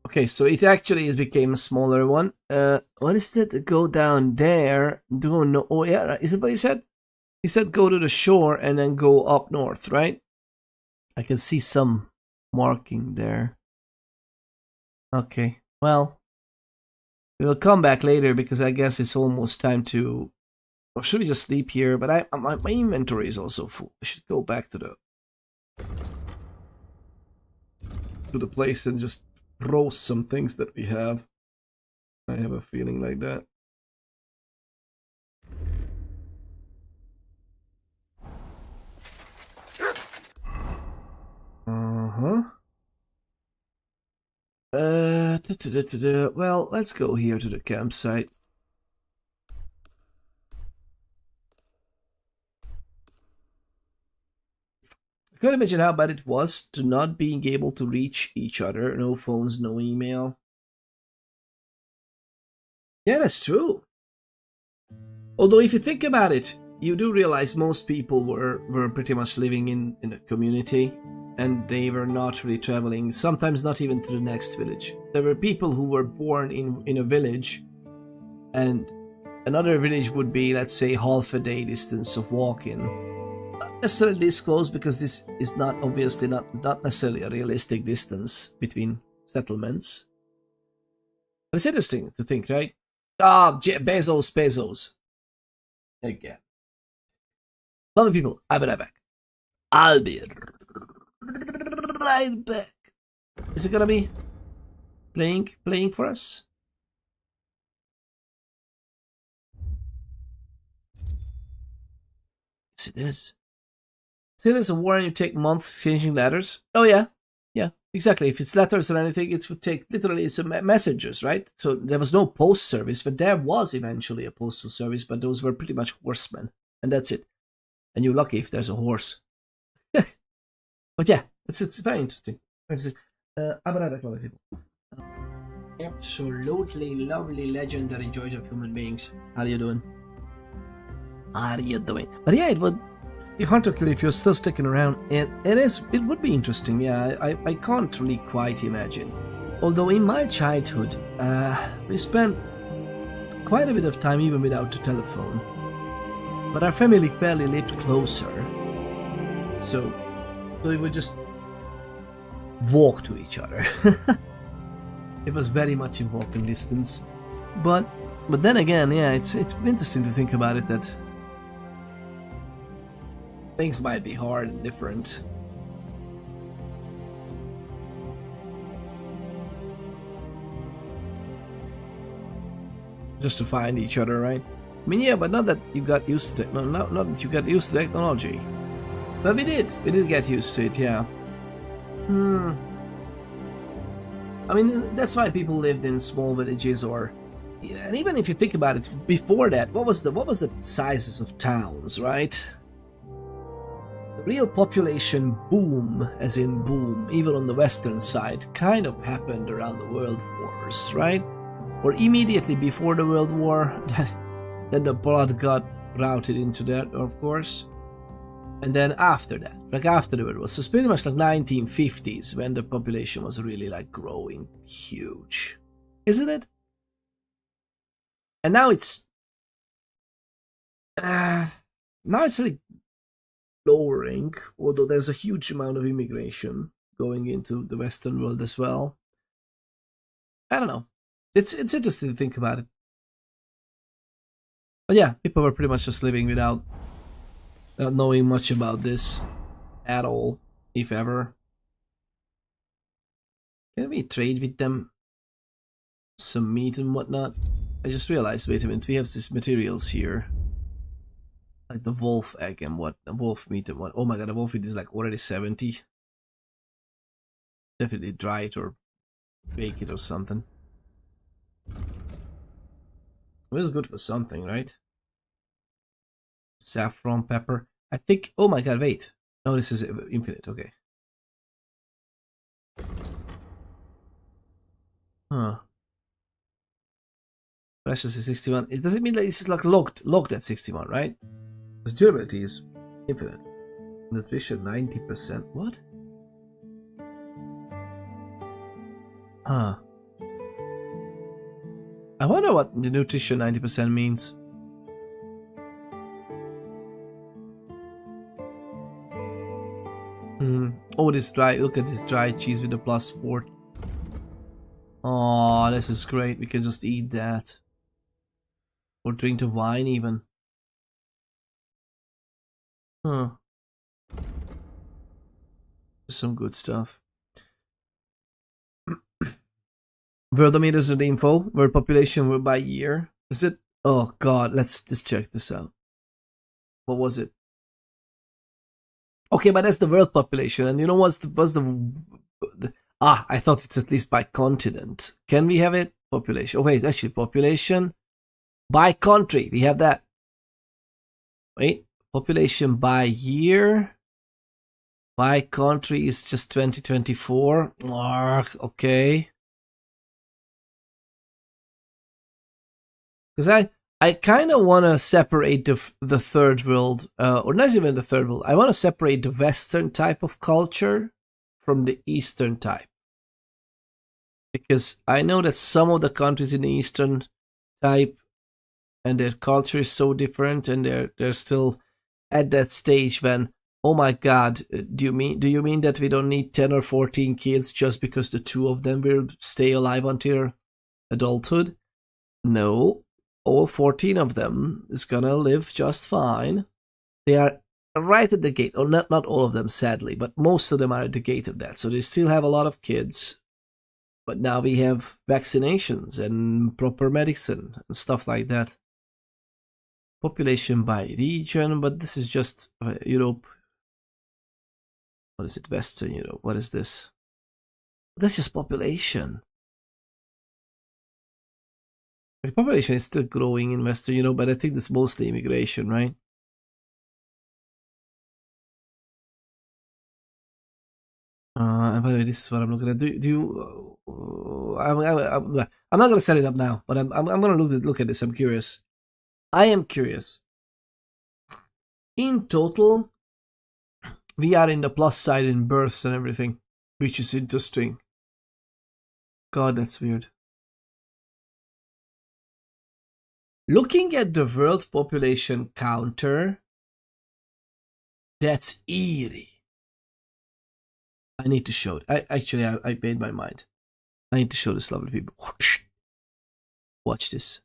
Okay, so it actually became a smaller one. What is that? Go down there. Don't know. Oh yeah, is it what he said? He said go to the shore and then go up north, right? I can see some marking there. Okay, well, we'll come back later because I guess it's almost time to. Or should we just sleep here? But my inventory is also full. I should go back to the place and just roast some things that we have. I have a feeling like that. Well, let's go here to the campsite. I can't imagine how bad it was to not being able to reach each other. No phones, no email. Yeah, that's true. Although if you think about it, you do realize most people were pretty much living in a community, and they were not really traveling, sometimes not even to the next village. There were people who were born in a village, and another village would be, let's say, half a day distance of walking. Not necessarily this close, because this is not obviously not necessarily a realistic distance between settlements. But it's interesting to think, right? Ah, Bezos. Again. Lovely people, I'll be right back. I'll be right back. Is it gonna be playing for us? Yes, it is. See, there's a war and you take months changing letters. Oh yeah, yeah, exactly. If it's letters or anything, it would take literally some messages, right? So there was no post service, but there was eventually a postal service, but those were pretty much horsemen, and that's it. And you're lucky if there's a horse. But yeah, it's very interesting. I'll be right back, lovely people. Absolutely lovely, legendary joys of human beings. How are you doing? How are you doing? But yeah, it would be hard to kill if you're still sticking around. It would be interesting. Yeah, I can't really quite imagine. Although in my childhood, we spent quite a bit of time even without the telephone. But our family barely lived closer, so we would just walk to each other. It was very much in walking distance, but then again, yeah, it's interesting to think about it, that things might be hard and different. Just to find each other, right? I mean, yeah, but not that you got used to it. No, not that you got used to technology. But we did get used to it, yeah. I mean, that's why people lived in small villages, or... Yeah, and even if you think about it, before that, what was the sizes of towns, right? The real population boom, as in boom, even on the western side, kind of happened around the World Wars, right? Or immediately before the World War. Then the blood got routed into that, of course. And then after that, like after the World War, so it's pretty much like 1950s when the population was really like growing huge. Isn't it? And now it's... now it's like lowering, although there's a huge amount of immigration going into the Western world as well. I don't know. It's interesting to think about it. But yeah, people were pretty much just living without knowing much about this at all, if ever. Can we trade with them some meat and whatnot? I just realized, wait a minute, we have these materials here. Like the wolf egg and what, the wolf meat and what. Oh my god, the wolf meat is like already 70. Definitely dry it or bake it or something. It was good for something, right? Saffron pepper. I think... Oh my god, wait. No, this is infinite, okay. Huh. Precious is 61. It doesn't mean that it's like locked at 61, right? Because durability is infinite. Nutrition 90%. What? Huh. I wonder what the nutrition 90% means. Oh, this dry, look at this dry cheese with the +4. Oh, this is great. We can just eat that. Or drink the wine even. Huh. Some good stuff. Worldometers are the info. World population were by year. Is it? Oh god, let's just check this out. What was it? Okay, but that's the world population, and you know what's the Ah, I thought it's at least by continent. Can we have it? Population. Oh wait, actually population by country. We have that. Wait, population by year. By country is just 2024. Okay. Because I kind of want to separate the third world, or not even the third world. I want to separate the Western type of culture from the Eastern type. Because I know that some of the countries in the Eastern type and their culture is so different, and they're still at that stage when, oh my God, do you mean that we don't need 10 or 14 kids just because the 2 of them will stay alive until adulthood? No, all 14 of them is gonna live just fine. They are right at the gate, or not all of them, sadly, but most of them are at the gate of that. So they still have a lot of kids, but now we have vaccinations and proper medicine and stuff like that. Population by region, but this is just Europe. What is it? Western Europe. What is this? That's just population. The population is still growing in Western Europe, but I think that's mostly immigration, right? And by the way, this is what I'm looking at. I'm not gonna set it up now, but I'm gonna look at this. I'm curious. I am curious. In total, we are in the plus side in births and everything, which is interesting. God, that's weird. Looking at the world population counter, that's eerie. I need to show it. I made my mind. I need to show this lovely people. Watch this.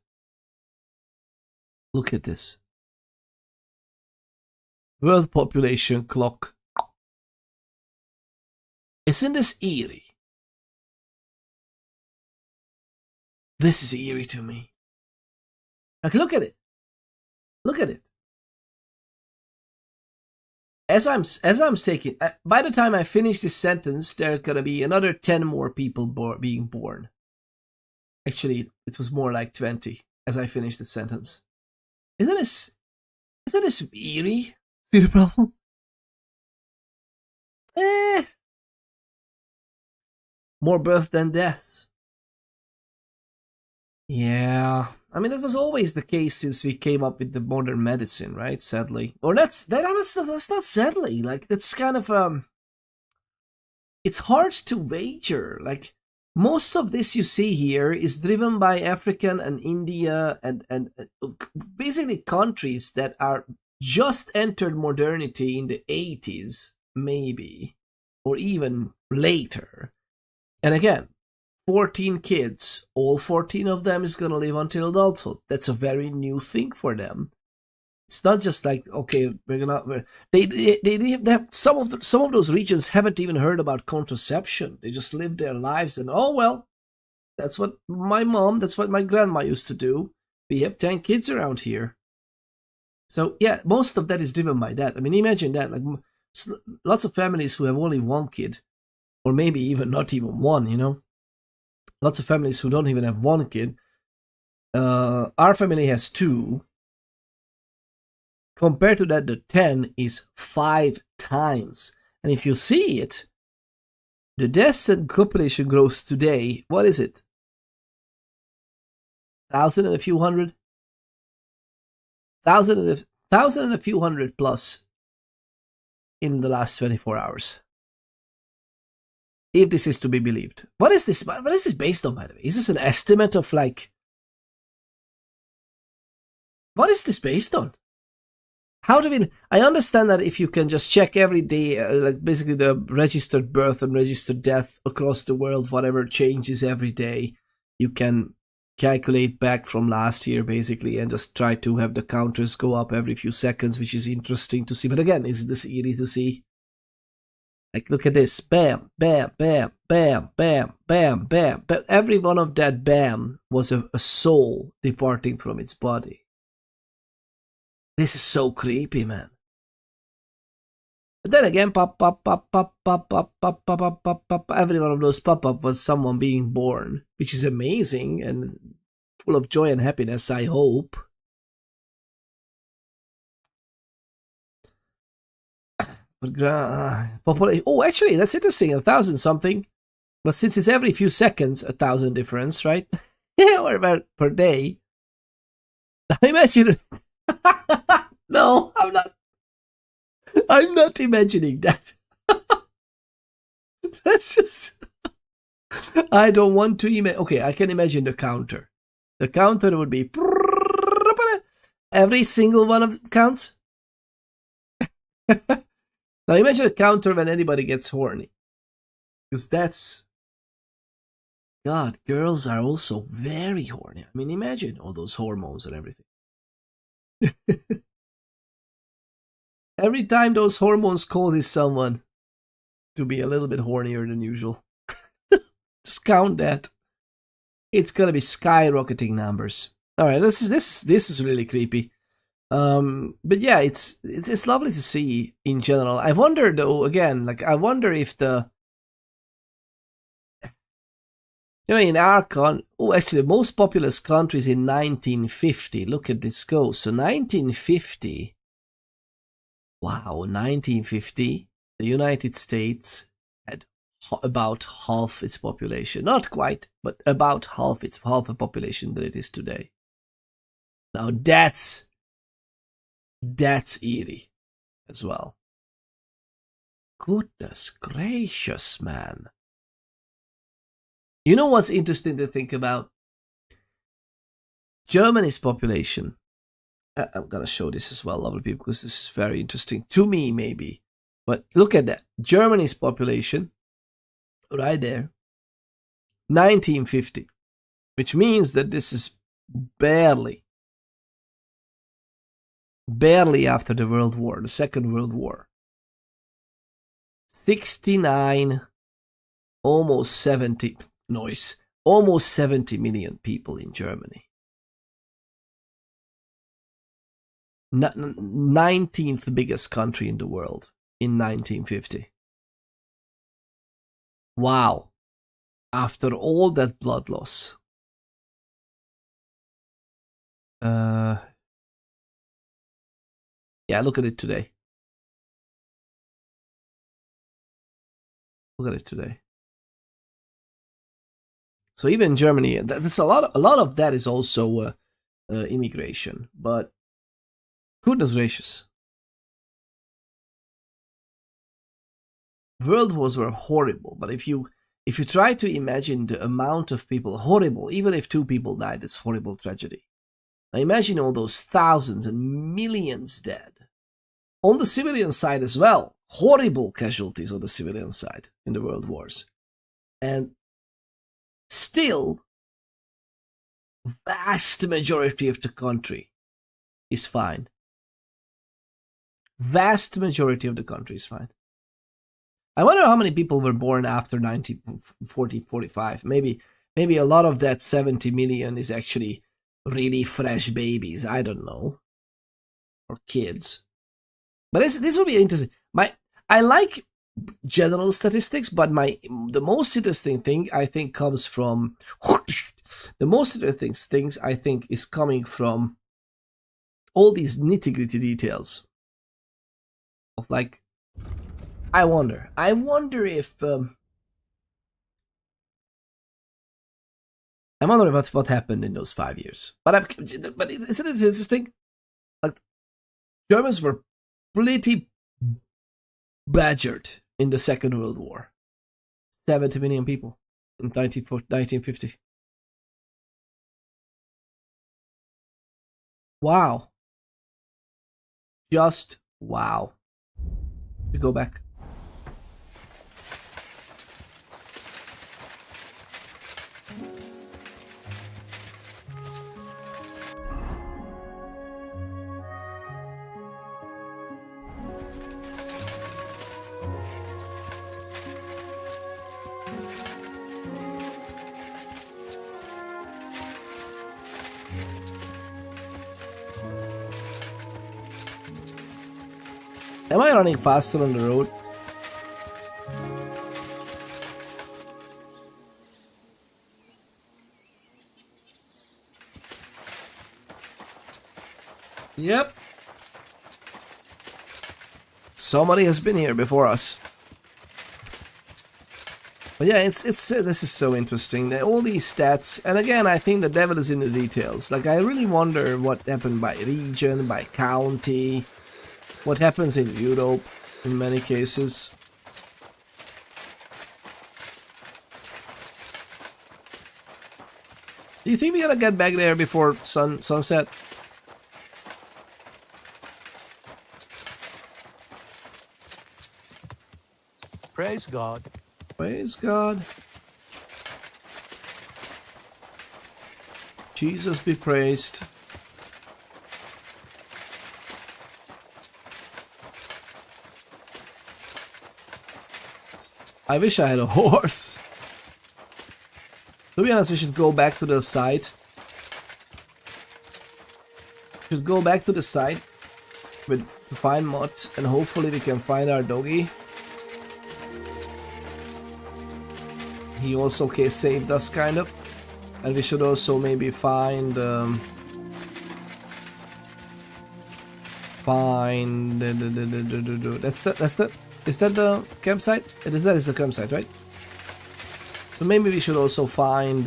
Look at this. World population clock. Isn't this eerie? This is eerie to me. Like, look at it. Look at it. As I'm taking, by the time I finish this sentence, there are gonna be another 10 more people being born. Actually, it was more like 20 as I finished the sentence. Isn't this eerie? See the problem? More birth than deaths. Yeah, I mean that was always the case since we came up with the modern medicine, right? Sadly, or that's not sadly. Like that's kind of it's hard to wager. Like most of this you see here is driven by African and India and basically countries that are just entered modernity in the 80s, maybe, or even later. And again, 14 kids, all 14 of them is going to live until adulthood. That's a very new thing for them. It's not just like, okay, we're gonna. They some of those regions haven't even heard about contraception. They just live their lives and, oh well, that's what my mom, that's what my grandma used to do. We have 10 kids around here. So yeah, most of that is driven by that. I mean, imagine that, like lots of families who have only 1 kid, or maybe even not even 1, you know. Lots of families who don't even have 1 kid. Our family has 2. Compared to that, the 10 is 5 times. And if you see it, the deaths and population growth today, what is it? 1,000 and a few hundred? 1,000 and a few hundred plus in the last 24 hours. If this is to be believed. What is this based on, by the way? Is this an estimate of like... What is this based on? How do we... I understand that if you can just check every day, like basically the registered birth and registered death across the world, whatever changes every day, you can calculate back from last year basically and just try to have the counters go up every few seconds, which is interesting to see. But again, is this eerie to see? Like, look at this. Bam, bam, bam, bam, bam, bam, bam. But every one of that bam was a soul departing from its body. This is so creepy, man. But then again, pop, pop, pop, pop, pop, pop, pop, pop, pop, pop, pop. Every one of those pop-up was someone being born, which is amazing and full of joy and happiness, I hope. But population. Oh, actually, that's interesting. 1,000 something. But since it's every few seconds, 1,000 difference, right? Yeah, or about per day. I imagine. No, I'm not. I'm not imagining that. That's just. I don't want to imagine. Okay, I can imagine the counter. The counter would be every single one of counts. Now imagine a counter when anybody gets horny. Because that's... God, girls are also very horny. I mean, imagine all those hormones and everything. Every time those hormones causes someone to be a little bit hornier than usual. Just count that. It's gonna be skyrocketing numbers. Alright, this is really creepy. But yeah, it's lovely to see in general. I wonder though, again, like I wonder if the in our actually the most populous countries in 1950. Look at this go. So 1950. Wow, 1950, the United States had about half its population. Not quite, but about half the population that it is today. Now that's eerie as well. Goodness gracious, man. You know what's interesting to think about? Germany's population. I'm gonna show this as well, lovely people, because this is very interesting to me, maybe. But look at that. Germany's population, right there, 1950, which means that this is barely after the World War, the Second World War. 69, almost 70 million people in Germany. 19th biggest country in the world in 1950. Wow. After all that blood loss. Yeah, look at it today. Look at it today. So even Germany, that's a lot of that is also immigration, but goodness gracious. World wars were horrible, but if you try to imagine the amount of people, horrible, even if 2 people died, it's horrible tragedy. Now imagine all those thousands and millions dead. On the civilian side as well, horrible casualties on the civilian side in the world wars. And still, vast majority of the country is fine. Vast majority of the country is fine. I wonder how many people were born after 1945. Maybe a lot of that 70 million is actually really fresh babies. I don't know. Or kids. But this will be interesting. I like general statistics, but the most interesting thing I think comes from the most interesting things I think is coming from all these nitty-gritty details of like I wonder if what happened in those 5 years. But isn't it interesting? Like Germans were pretty badgered in the Second World War. 70 million people in 1950. Wow. Just wow. You go back. Am I running faster on the road? Yep. Somebody has been here before us. But yeah, it's this is so interesting. All these stats, and again, I think the devil is in the details. Like, I really wonder what happened by region, by county, what happens in Europe in many cases. Do you think we gotta get back there before sunset? Praise God. Praise God. Jesus be praised. I wish I had a horse. To be honest, we should go back to the site. We should go back to the site to find Mott, and hopefully we can find our doggy. He also saved us, kind of. And we should also maybe find is that the campsite? That is the campsite, right? So maybe we should also find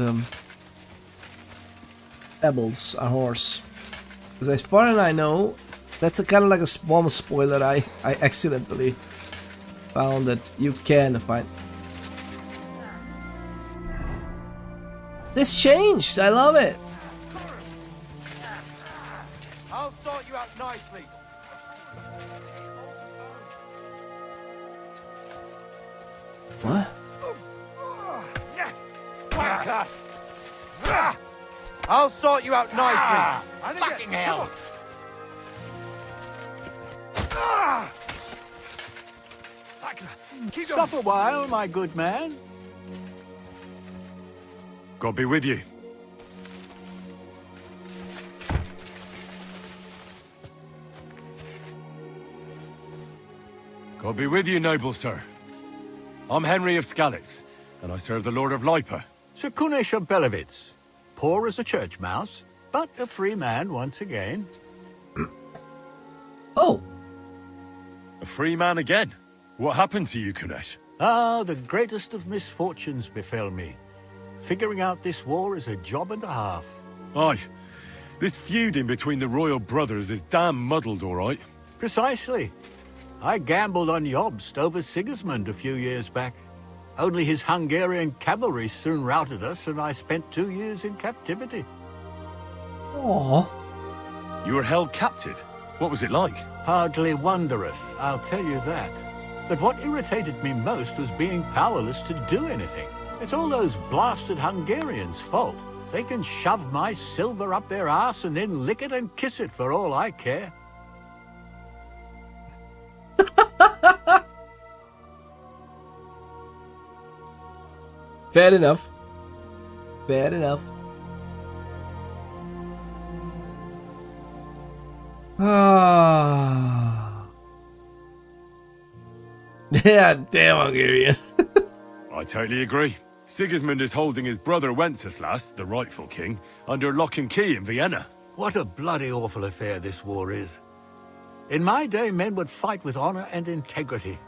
Pebbles, our horse. Because as far as I know, that's a kind of like a small spoiler. I accidentally found that you can find. This changed. I love it. I'll sort you out nicely. What? I'll sort you out nicely. Fucking hell! Stop a while, my good man. God be with you. God be with you, noble sir. I'm Henry of Skalitz, and I serve the Lord of Lipa. Sir Kunesh of Belevitz. Poor as a church mouse, but a free man once again. Oh! A free man again? What happened to you, Kunesh? Ah, the greatest of misfortunes befell me. Figuring out this war is a job and a half. Aye. This feuding between the royal brothers is damn muddled, all right. Precisely. I gambled on Jobst over Sigismund a few years back. Only his Hungarian cavalry soon routed us, and I spent 2 years in captivity. Aww. You were held captive? What was it like? Hardly wondrous, I'll tell you that. But what irritated me most was being powerless to do anything. It's all those blasted Hungarians' fault. They can shove my silver up their ass and then lick it and kiss it for all I care. Fair enough. Fair enough. Ah. Yeah, damn Hungarian. I totally agree. Sigismund is holding his brother Wenceslas, the rightful king, under lock and key in Vienna. What a bloody awful affair this war is. In my day, men would fight with honor and integrity,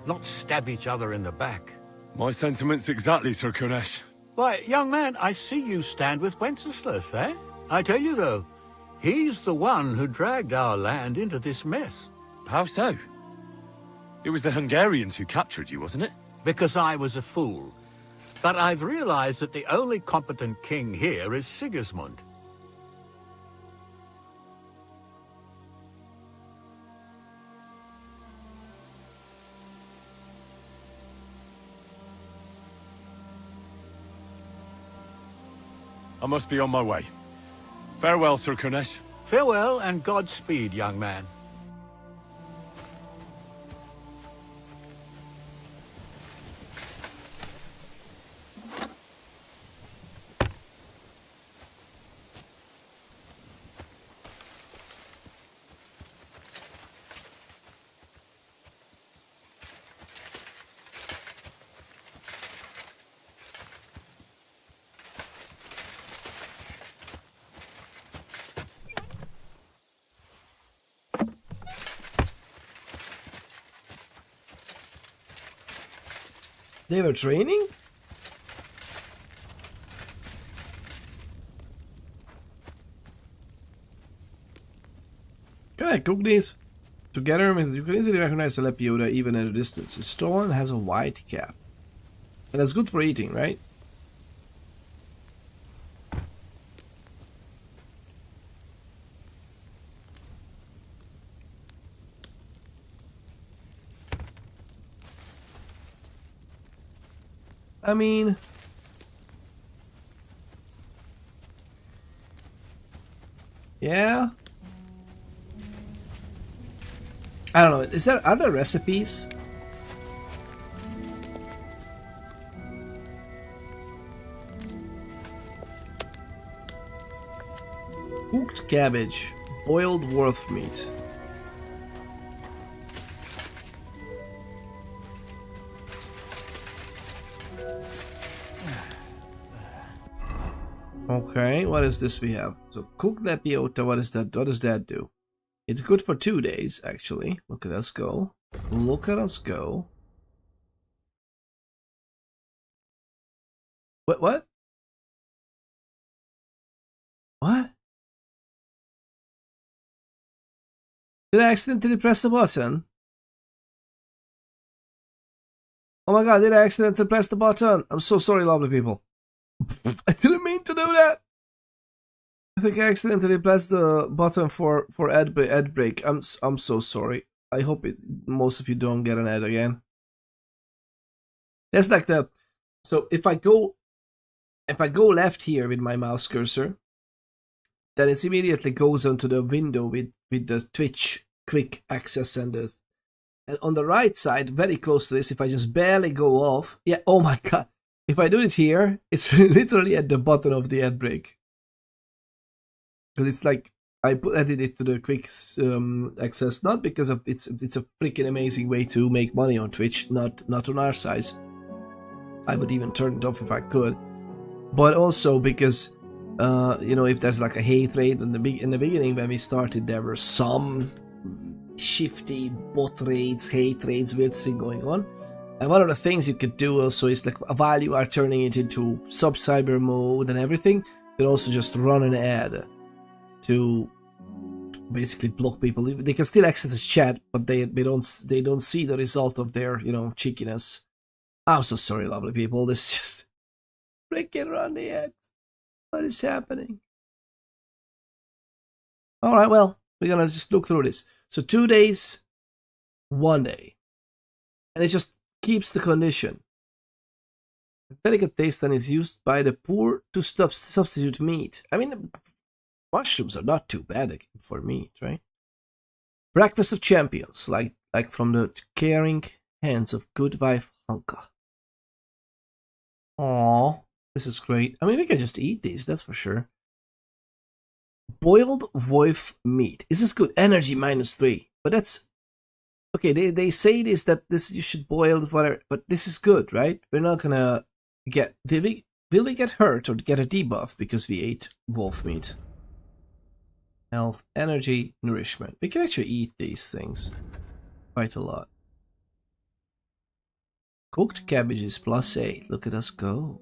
not stab each other in the back. My sentiments exactly, Sir Kunesh. Why, young man, I see you stand with Wenceslas, eh? I tell you, though, he's the one who dragged our land into this mess. How so? It was the Hungarians who captured you, wasn't it? Because I was a fool. But I've realized that the only competent king here is Sigismund. I must be on my way. Farewell, Sir Kunesh. Farewell and Godspeed, young man. They were training? Can I cook these? Together, you can easily recognize the Lepiota even at a distance. The stone has a white cap. And that's good for eating, right? I mean... yeah? I don't know, is there other recipes? Cooked cabbage, boiled wolf meat. Okay, what is this we have? So cooked lepiota, what is that? What does that do? It's good for 2 days, actually. Look at us go. Look at us go. What? What? Did I accidentally press the button? Oh my god, did I accidentally press the button? I'm so sorry, lovely people. I didn't mean to do that. I think I accidentally pressed the button for ad break. I'm so sorry. I hope most of you don't get an ad again. That's like the... so if I go left here with my mouse cursor, then it immediately goes onto the window with the Twitch quick access and on the right side, very close to this, if I just barely go off, yeah, oh my god, if I do it here, it's literally at the bottom of the ad break. Because it's like, I added it to the quick access, not because of it's a freaking amazing way to make money on Twitch, not on our size. I would even turn it off if I could. But also because, you know, if there's like a hate rate in the beginning when we started, there were some shifty bot rates, hate rates, weird thing going on. And one of the things you could do also is like while you are turning it into sub-cyber mode and everything, you could also just run an ad to basically block people. They can still access the chat, but they don't see the result of their, you know, cheekiness. I'm so sorry, lovely people. This is just freaking run the ad. What is happening? Alright, well, we're gonna just look through this. So 2 days, 1 day. And it just keeps the condition. The delicate taste and is used by the poor to substitute meat. I mean, mushrooms are not too bad for meat, right? Breakfast of champions, like from the caring hands of good wife Hanka. Aww, this is great. I mean, we can just eat these, that's for sure. Boiled wolf meat. This is good. Energy -3. But that's... okay, they say this, that this you should boil whatever, but this is good, right? We're not gonna get... will we get hurt or get a debuff because we ate wolf meat? Health, energy, nourishment. We can actually eat these things quite a lot. Cooked cabbages +8. Look at us go.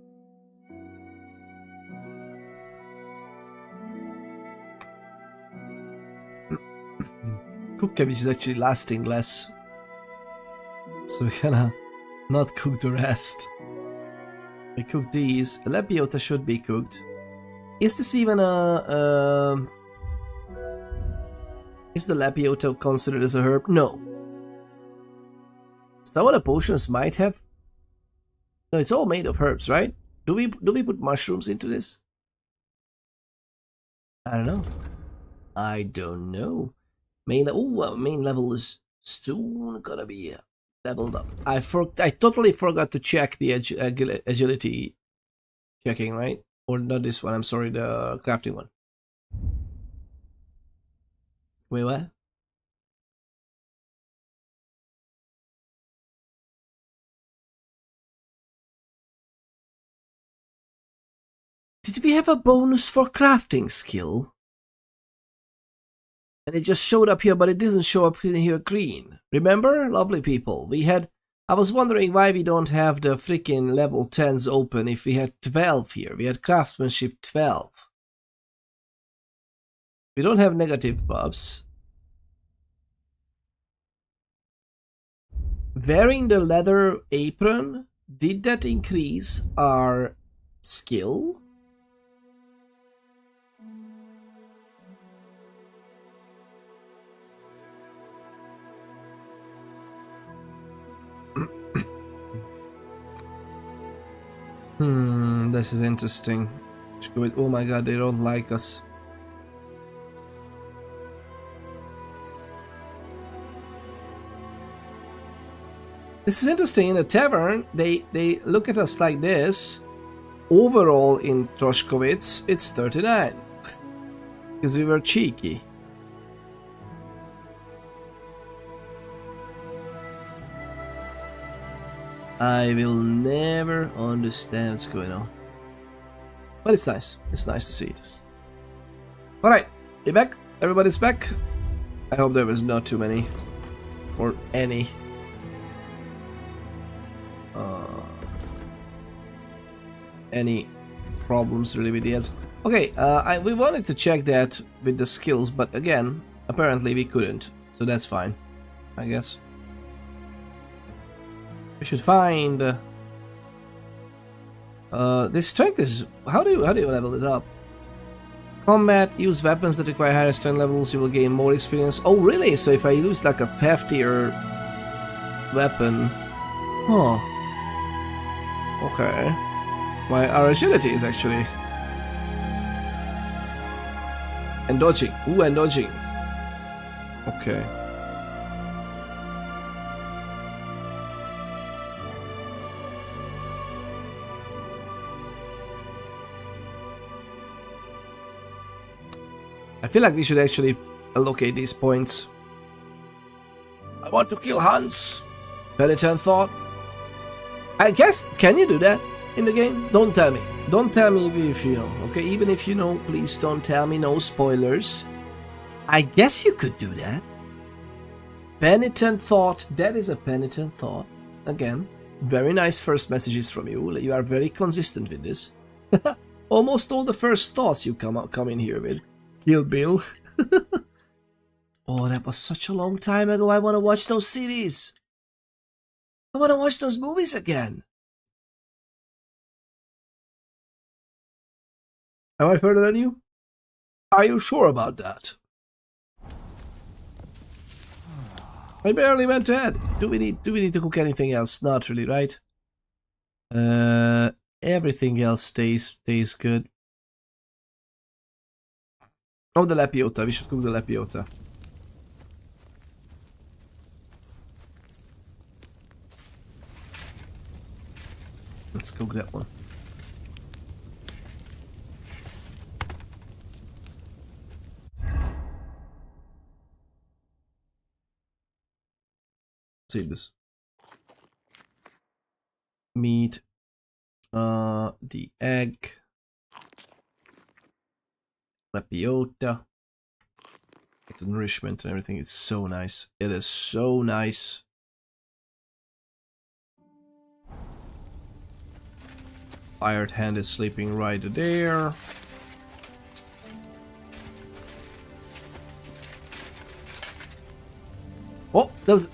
Cooked cabbage is actually lasting less, so we're gonna not cook the rest. We cook these. A lepiota should be cooked. Is this even a... is the lepiota considered as a herb? No. Some of the potions might have... no, it's all made of herbs, right? Do we put mushrooms into this? I don't know. I don't know. Main level is soon gonna be leveled up. I totally forgot to check the agility checking, right? Or not this one, I'm sorry, the crafting one. Wait, what? Did we have a bonus for crafting skill? And it just showed up here, but it doesn't show up in here green. Remember, lovely people, we had I was wondering why we don't have the freaking level 10s open if we had 12 here. We had craftsmanship 12. We don't have negative buffs. Wearing the leather apron, did that increase our skill? This is interesting. Oh my god, they don't like us. This is interesting. In the tavern, they look at us like this. Overall in Troshkovitz, it's 39. Because we were cheeky. I will never understand what's going on. But it's nice. It's nice to see this. Alright, you back? Everybody's back? I hope there was not too many. Or any. Any problems really with the ads. Okay, we wanted to check that with the skills, but again, apparently we couldn't. So that's fine, I guess. We should find this strength is how do you level it up? Combat, use weapons that require higher strength levels, you will gain more experience. Oh really? So if I use like a heftier weapon. Oh. Okay. Our agility is actually and dodging. Ooh, and dodging. Okay. I feel like we should actually allocate these points. I want to kill Hans. Penitent thought. I guess, can you do that in the game? Don't tell me. Don't tell me if you know, okay? Even if you know, please don't tell me, no spoilers. I guess you could do that. Penitent thought, that is a penitent thought. Again, very nice first messages from you. You are very consistent with this. Almost all the first thoughts you come in here with. Kill Bill. Oh, that was such a long time ago. I want to watch those series. I want to watch those movies again. Am I further than you? Are you sure about that? I barely went to bed. Do we need to cook anything else? Not really, right? Everything else stays good. Oh, the lapiota. We should cook the lapiota. Let's cook that one. Save this. Meat. The egg. Lapiota. The nourishment and everything is so nice. It is so nice. Hired hand is sleeping right there. Oh, that was...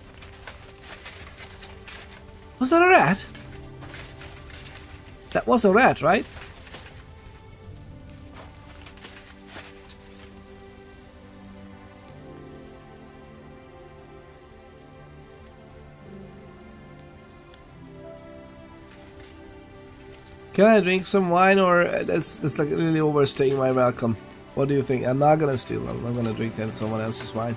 Was that a rat? That was a rat, right? Can I drink some wine, or that's like really overstaying my welcome? What do you think? I'm not gonna steal. I'm gonna drink someone else's wine.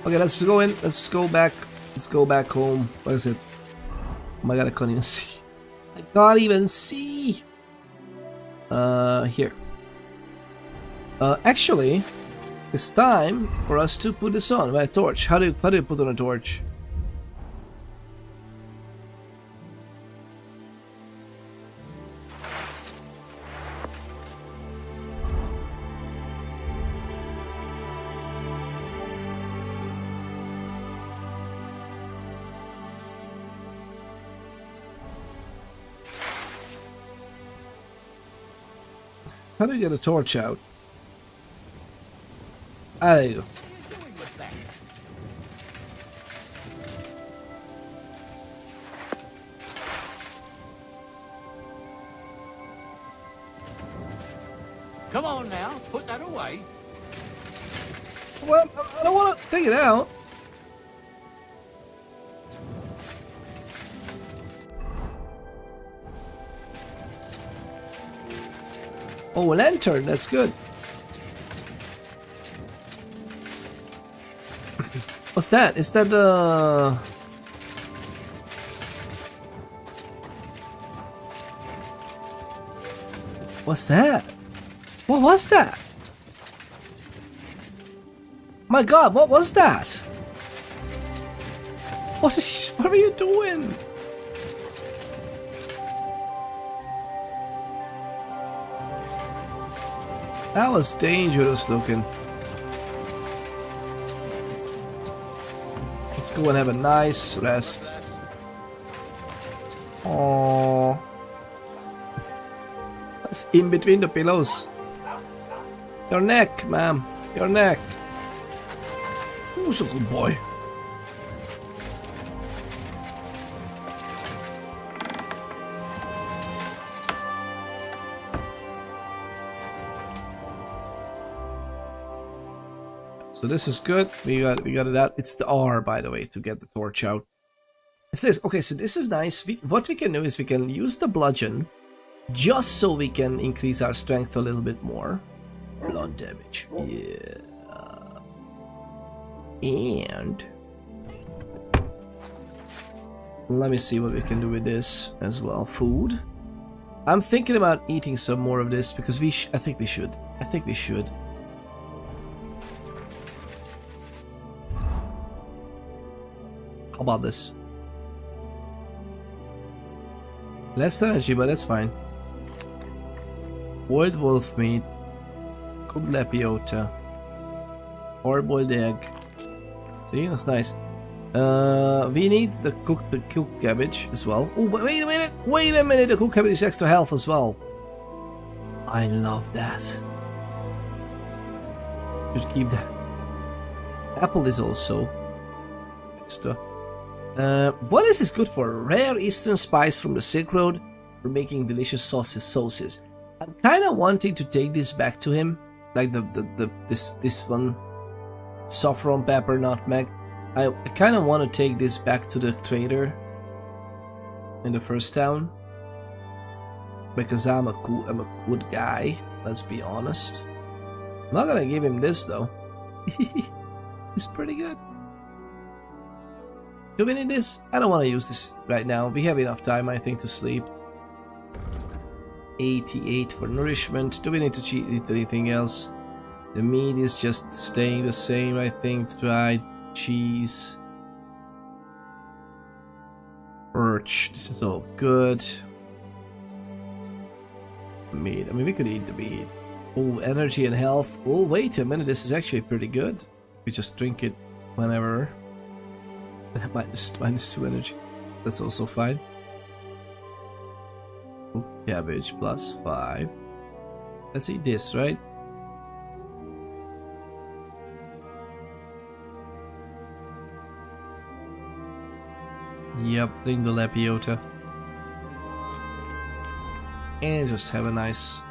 Okay, let's go in. Let's go back. Let's go back home. What is it? Oh my god, I can't even see. I can't even see. Here. Actually, it's time for us to put this on. By a torch. How do you put on a torch? How do you get a torch out? Ah, there you go. Come on now, put that away. Well, I don't want to take it out. Oh, a lantern, that's good. What's that? Is that the... What's that? What was that? My god, what was that? What are you doing? That was dangerous looking. Let's go and have a nice rest. Oh, that's in between the pillows. Your neck, ma'am. Your neck. Who's a good boy? So this is good. We got it out. It's the R, by the way, to get the torch out. It says, okay, so this is nice. What we can do is we can use the bludgeon just so we can increase our strength a little bit more. Blunt damage. Yeah. And let me see what we can do with this as well. Food. I'm thinking about eating some more of this because I think we should. I think we should. How about this? Less energy, but that's fine. Boiled wolf meat, cooked lepiota, hard-boiled egg. See, that's nice. We need the cooked cabbage as well. Oh, wait a minute! Wait a minute! The cooked cabbage is extra health as well. I love that. Just keep that. Apple is also extra. What is this good for? Rare eastern spice from the Silk Road for making delicious sauces. I'm kind of wanting to take this back to him, like this one, saffron, pepper, nutmeg. I kind of want to take this back to the trader in the first town because I'm a good guy. Let's be honest. I'm not gonna give him this though. It's pretty good. Do we need this? I don't want to use this right now. We have enough time, I think, to sleep. 88 for nourishment. Do we need to eat anything else? The meat is just staying the same, I think. Dried cheese. Birch. This is all good. Meat. I mean, we could eat the meat. Oh, energy and health. Oh, wait a minute. This is actually pretty good. We just drink it whenever. -2 energy. That's also fine. Cabbage +5. Let's eat this, right? Yep, drink the lepiota. And just have a nice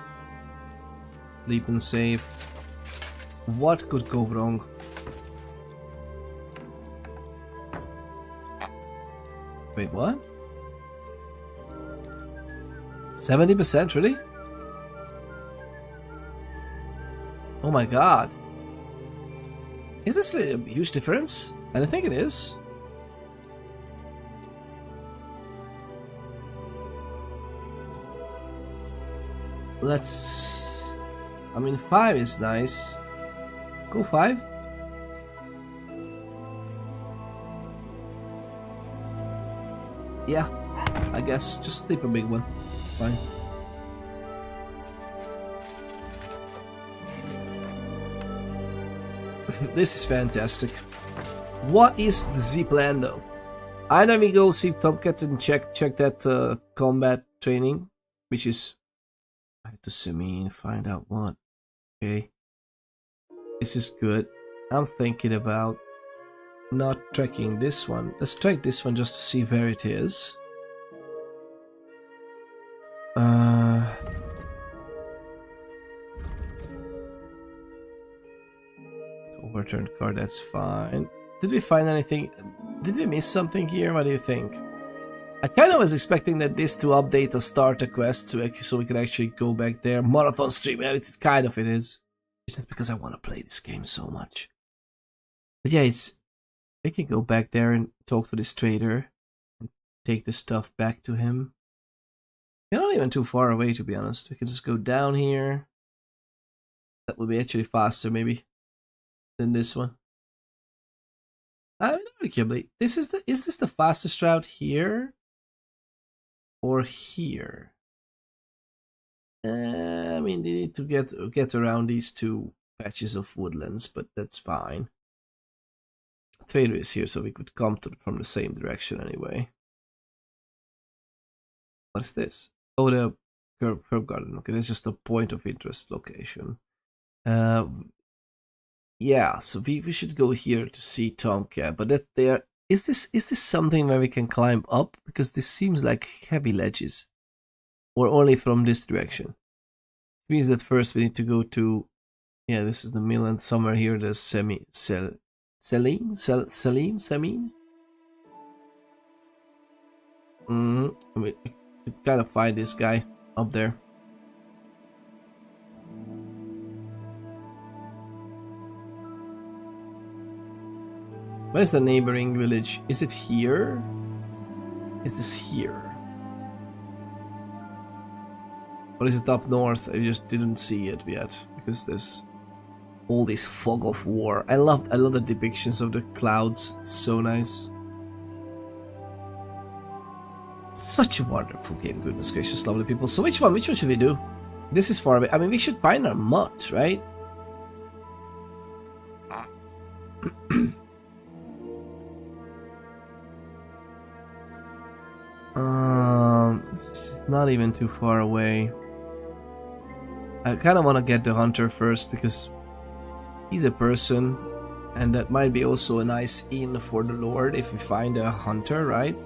sleep and save. What could go wrong? Wait, what? 70%, really? Oh my god. Is this really a huge difference? And I think it is. Let's... I mean, 5 is nice. Go 5. Yeah, I guess just sleep a big one. It's fine. This is fantastic. What is the Z plan though? Either we go see Tomcat and check that combat training, which is I have to Semine, find out what. Okay. This is good. I'm thinking about not tracking this one. Let's track this one just to see where it is. Overturned card, that's fine. Did we find anything? Did we miss something here? What do you think? I kind of was expecting that this to update or start a quest so we can actually go back there. Marathon stream, yeah, it's kind of it is. It's not because I want to play this game so much. But yeah, we can go back there and talk to this trader and take the stuff back to him. We're not even too far away, to be honest. We can just go down here. That would be actually faster, maybe, than this one. I mean, arguably, is this the fastest route here? Or here? I mean, they need to get around these two patches of woodlands, but that's fine. Trader is here, so we could come from the same direction anyway. What's this? Oh, the herb garden. Okay, that's just a point of interest location. Yeah, so we should go here to see Tomcat, but that there is this something where we can climb up? Because this seems like heavy ledges. Or only from this direction. It means that first we need to go to, yeah, this is the mill, and somewhere here there's Semin. We should kind of find this guy up there. Where's the neighboring village? Is it here? Is this here? Or is it up north? I just didn't see it yet because there's all this fog of war. I love the depictions of the clouds. It's so nice. Such a wonderful game, goodness gracious, lovely people. So which one should we do? This is far away. I mean, we should find our mutt, right? It's not even too far away. I kind of want to get the hunter first because he's a person, and that might be also a nice inn for the Lord if we find a hunter, right?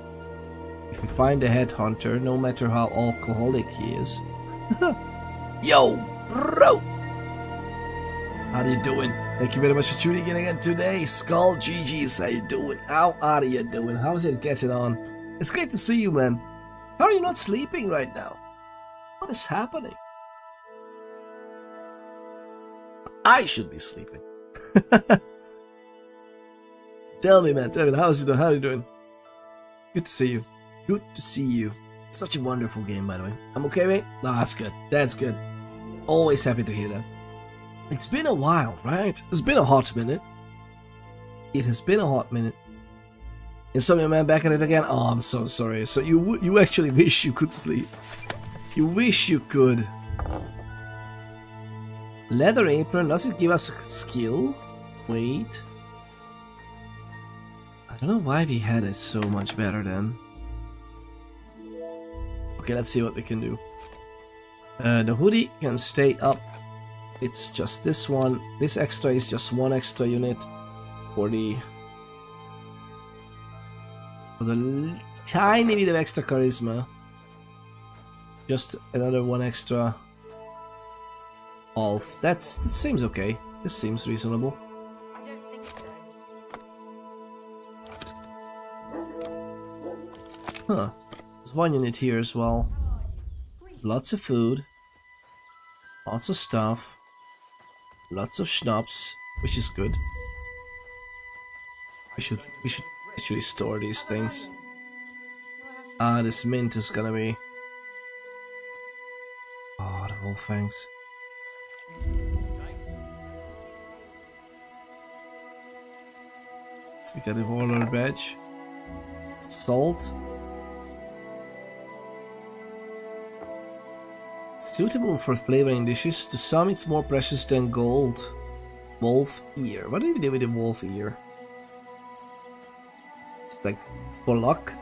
If we find a head hunter, no matter how alcoholic he is. Yo, bro! How you doing? Thank you very much for tuning in again today. Skull GG's, how you doing? How are you doing? How's it getting on? It's great to see you, man. How are you not sleeping right now? What is happening? I should be sleeping. Tell me, man. Tell me, how are you doing? Good to see you. Good to see you. Such a wonderful game, by the way. I'm okay, mate? No, that's good. That's good. Always happy to hear that. It's been a while, right? It's been a hot minute. It has been a hot minute. Insomnia Man back at it again? Oh, I'm so sorry. So you actually wish you could sleep. You wish you could. Leather apron, does it give us a skill? Wait. I don't know why we had it so much better then. Okay, let's see what we can do. The hoodie can stay up. It's just this one. This extra is just one extra unit for the tiny bit of extra charisma. Just another one extra. Off. That seems okay. This seems reasonable. I don't think so. Huh. There's one unit here as well. There's lots of food. Lots of stuff. Lots of schnapps, which is good. We should actually store these things. Ah, this mint is gonna be... Oh, the whole fangs. We got the warlord badge. Salt. Suitable for flavoring dishes. To some it's more precious than gold. Wolf ear. What do we do with the wolf ear? It's like for luck.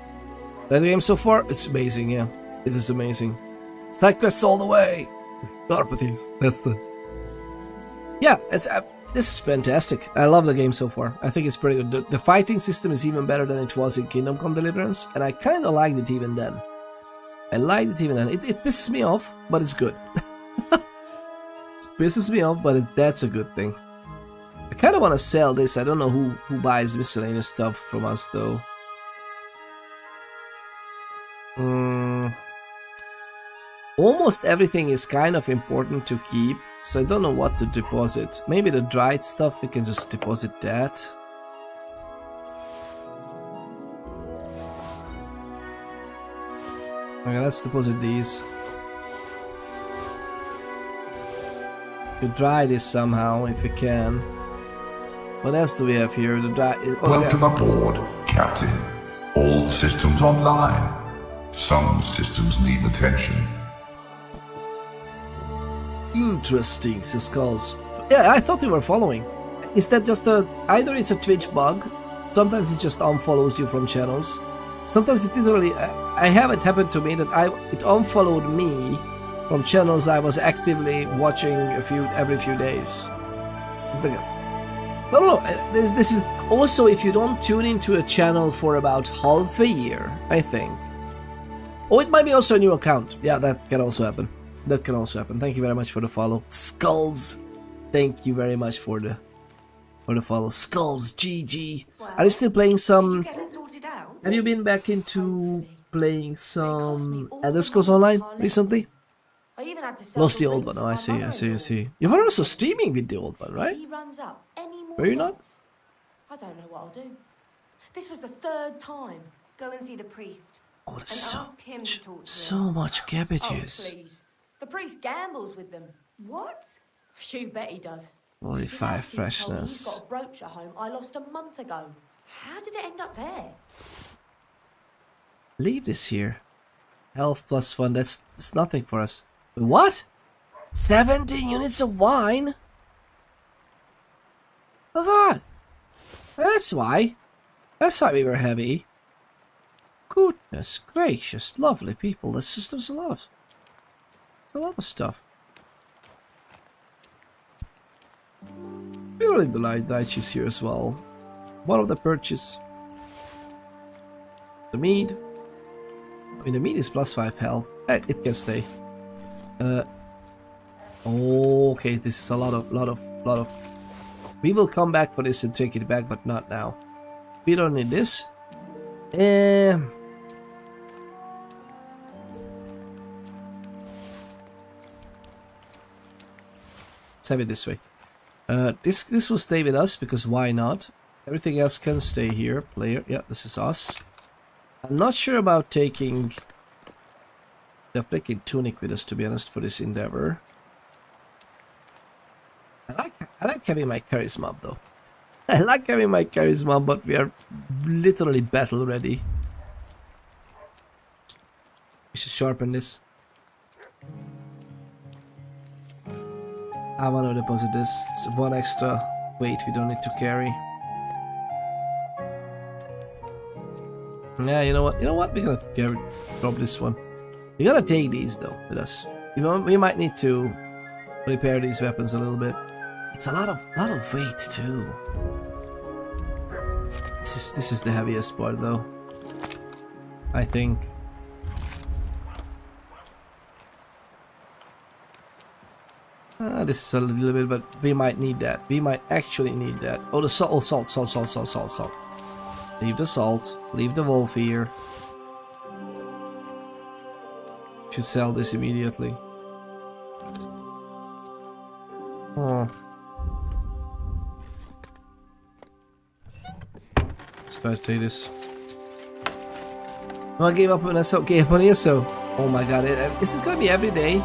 That game so far, it's amazing, yeah. This is amazing. Side quests all the way! Carpathies. That's the... Yeah, it's this is fantastic. I love the game so far. I think it's pretty good. The fighting system is even better than it was in Kingdom Come Deliverance, and I kind of liked it even then. I liked it even then. It pisses me off, but it's good. It pisses me off, but that's a good thing. I kind of want to sell this. I don't know who buys miscellaneous stuff from us, though. Almost everything is kind of important to keep, so I don't know what to deposit. Maybe the dried stuff, we can just deposit that. Okay, let's deposit these. To dry this somehow, if we can. What else do we have here? The dry... Welcome aboard, Captain. All systems online. Some systems need attention. Interesting, says Skulls. Yeah, I thought you were following. Is that just a... Either it's a Twitch bug, sometimes it just unfollows you from channels. Sometimes it literally... I have it happen to me that it unfollowed me from channels I was actively watching every few days. So no. This is... Also, if you don't tune into a channel for about half a year, I think. Oh, it might be also a new account. Yeah, that can also happen. That can also happen. Thank you very much for the follow. Skulls! Thank you very much for the follow. Skulls, GG. Are you still playing some... Have you been back into playing some Elder Scrolls Online recently? Lost the old one. Oh, I see. You were also streaming with the old one, right? Were you not? I don't know what I'll do. This was the third time. Go and see the priest. Oh, there's so much cabbages. Oh, please. The priest gambles with them. What? You bet he does. 45 He's freshness. got a brooch at home I lost a month ago. How did it end up there? Leave this here. Health plus 1, that's nothing for us. What? 17 units of wine? Oh god! That's why we were heavy. Goodness gracious, lovely people. There's a lot of stuff. We'll leave the light she's here as well. One of the purchase. The mead. I mean, the mead is plus 5 health. It can stay. Okay, this is a lot of. We will come back for this and take it back, but not now. We don't need this. Let's have it this way. This will stay with us because why not? Everything else can stay here. Player, yeah, this is us. I'm not sure about taking the flicking tunic with us, to be honest, for this endeavor. I like having my charisma up, though. I like having my charisma, but we are literally battle ready. We should sharpen this. I want to deposit this. It's one extra weight we don't need to carry. Yeah, you know what? We're gonna drop this one. We're gonna take these though with us. We might need to repair these weapons a little bit. It's a lot of weight too. This is the heaviest part though, I think. This is a little bit, but we might need that. We might actually need that. Oh, the salt. Leave the salt. Leave the wolf here. Should sell this immediately. Oh. Let's try to take this. No, I gave up on ESO. Gave up on ESO. Oh my god, is it gonna be every day?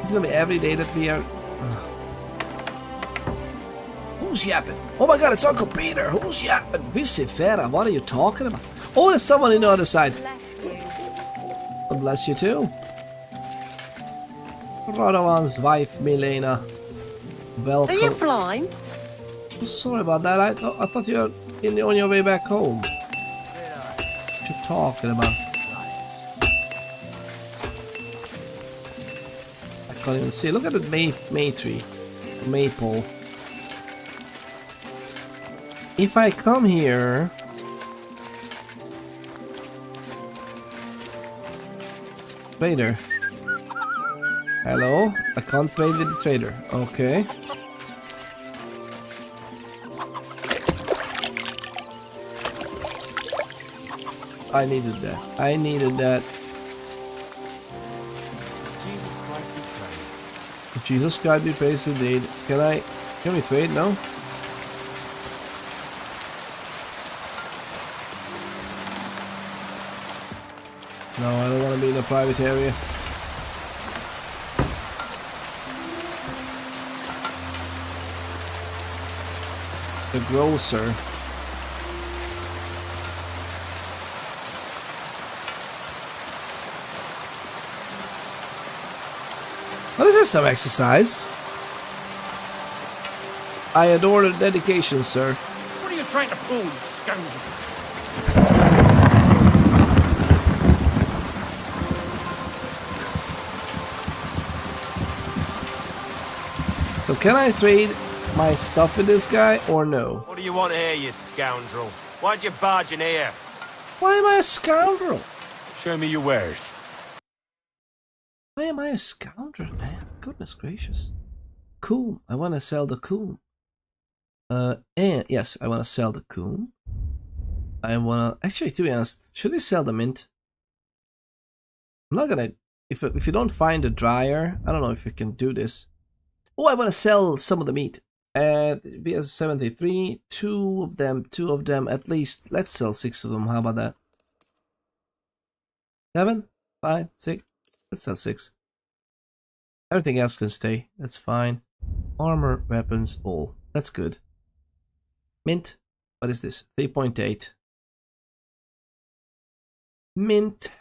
It's gonna be every day that we are... Who's yapping? Oh my god, it's Uncle Peter. Who's yapping? Vicifera, what are you talking about? Oh, there's someone on the other side. God bless you too. Radovan's wife, Milena. Welcome. Are you blind? Oh, sorry about that. I thought you were on your way back home. What you talking about? I Can't even see. Look at the May tree. Maple. If I come here... Trader. Hello? I can't trade with the trader. Okay. I needed that. I needed that. Jesus Christ be praised. Jesus Christ be praised indeed. Can we trade? No? No, I don't want to be in a private area. The grocer. Well, this is some exercise. I adore the dedication, sir. What are you trying to pull, you scoundrel? So can I trade my stuff with this guy or no? What do you want here, you scoundrel? Why'd you barge in here? Why am I a scoundrel? Show me your wares. Why am I a scoundrel, man? Goodness gracious. Cool. I want to sell the cool. And yes, I want to sell the cool. I want to... Actually, to be honest, should we sell the mint? I'm not gonna... If you don't find a dryer, I don't know if you can do this. Oh, I want to sell some of the meat. We have 73. Two of them at least. Let's sell 6 of them. How about that? 7, 5, 6. Let's sell 6. Everything else can stay. That's fine. Armor, weapons, all. That's good. Mint. What is this? 3.8. Mint.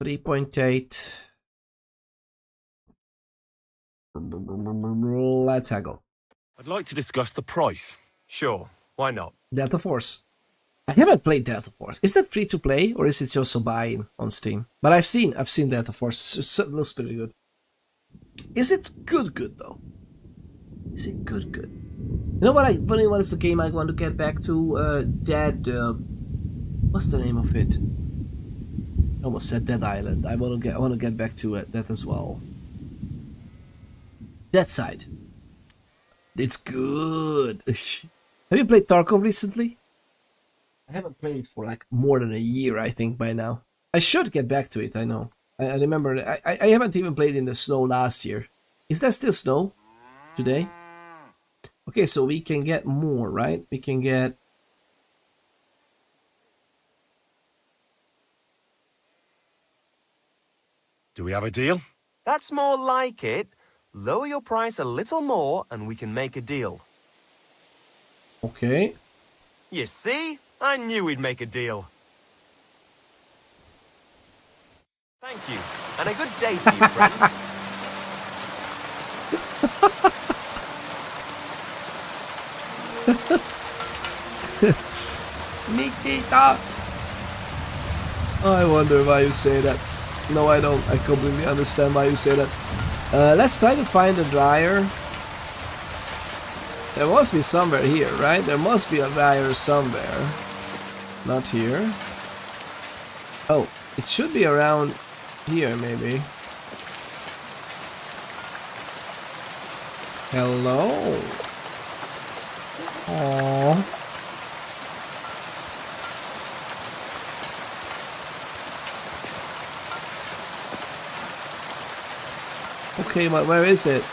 3.8. Let's haggle. I'd like to discuss the price. Sure, why not? Delta Force. I haven't played Delta Force. Is that free to play or is it also buy-in on Steam? But I've seen Delta Force. It looks pretty good. Is it good though? Is it good? You know what? What is the game I want to get back to? Dead. What's the name of it? I almost said Dead Island. I want to get back to that as well. Dead Side. It's good. Have you played Tarkov recently? I haven't played it for like more than a year, I think, by now. I should get back to it, I know. I remember, I haven't even played in the snow last year. Is there still snow today? Okay, so we can get more, right? We can get... Do we have a deal? That's more like it. Lower your price a little more and we can make a deal. Okay. You see? I knew we'd make a deal. Thank you. And a good day to you, friend. Nikita! I wonder why you say that. No, I don't. I completely understand why you say that. Let's try to find a dryer. There must be somewhere here, right? There must be a dryer somewhere. Not here. Oh, it should be around here, maybe. Hello. Aww. Okay, but where is it?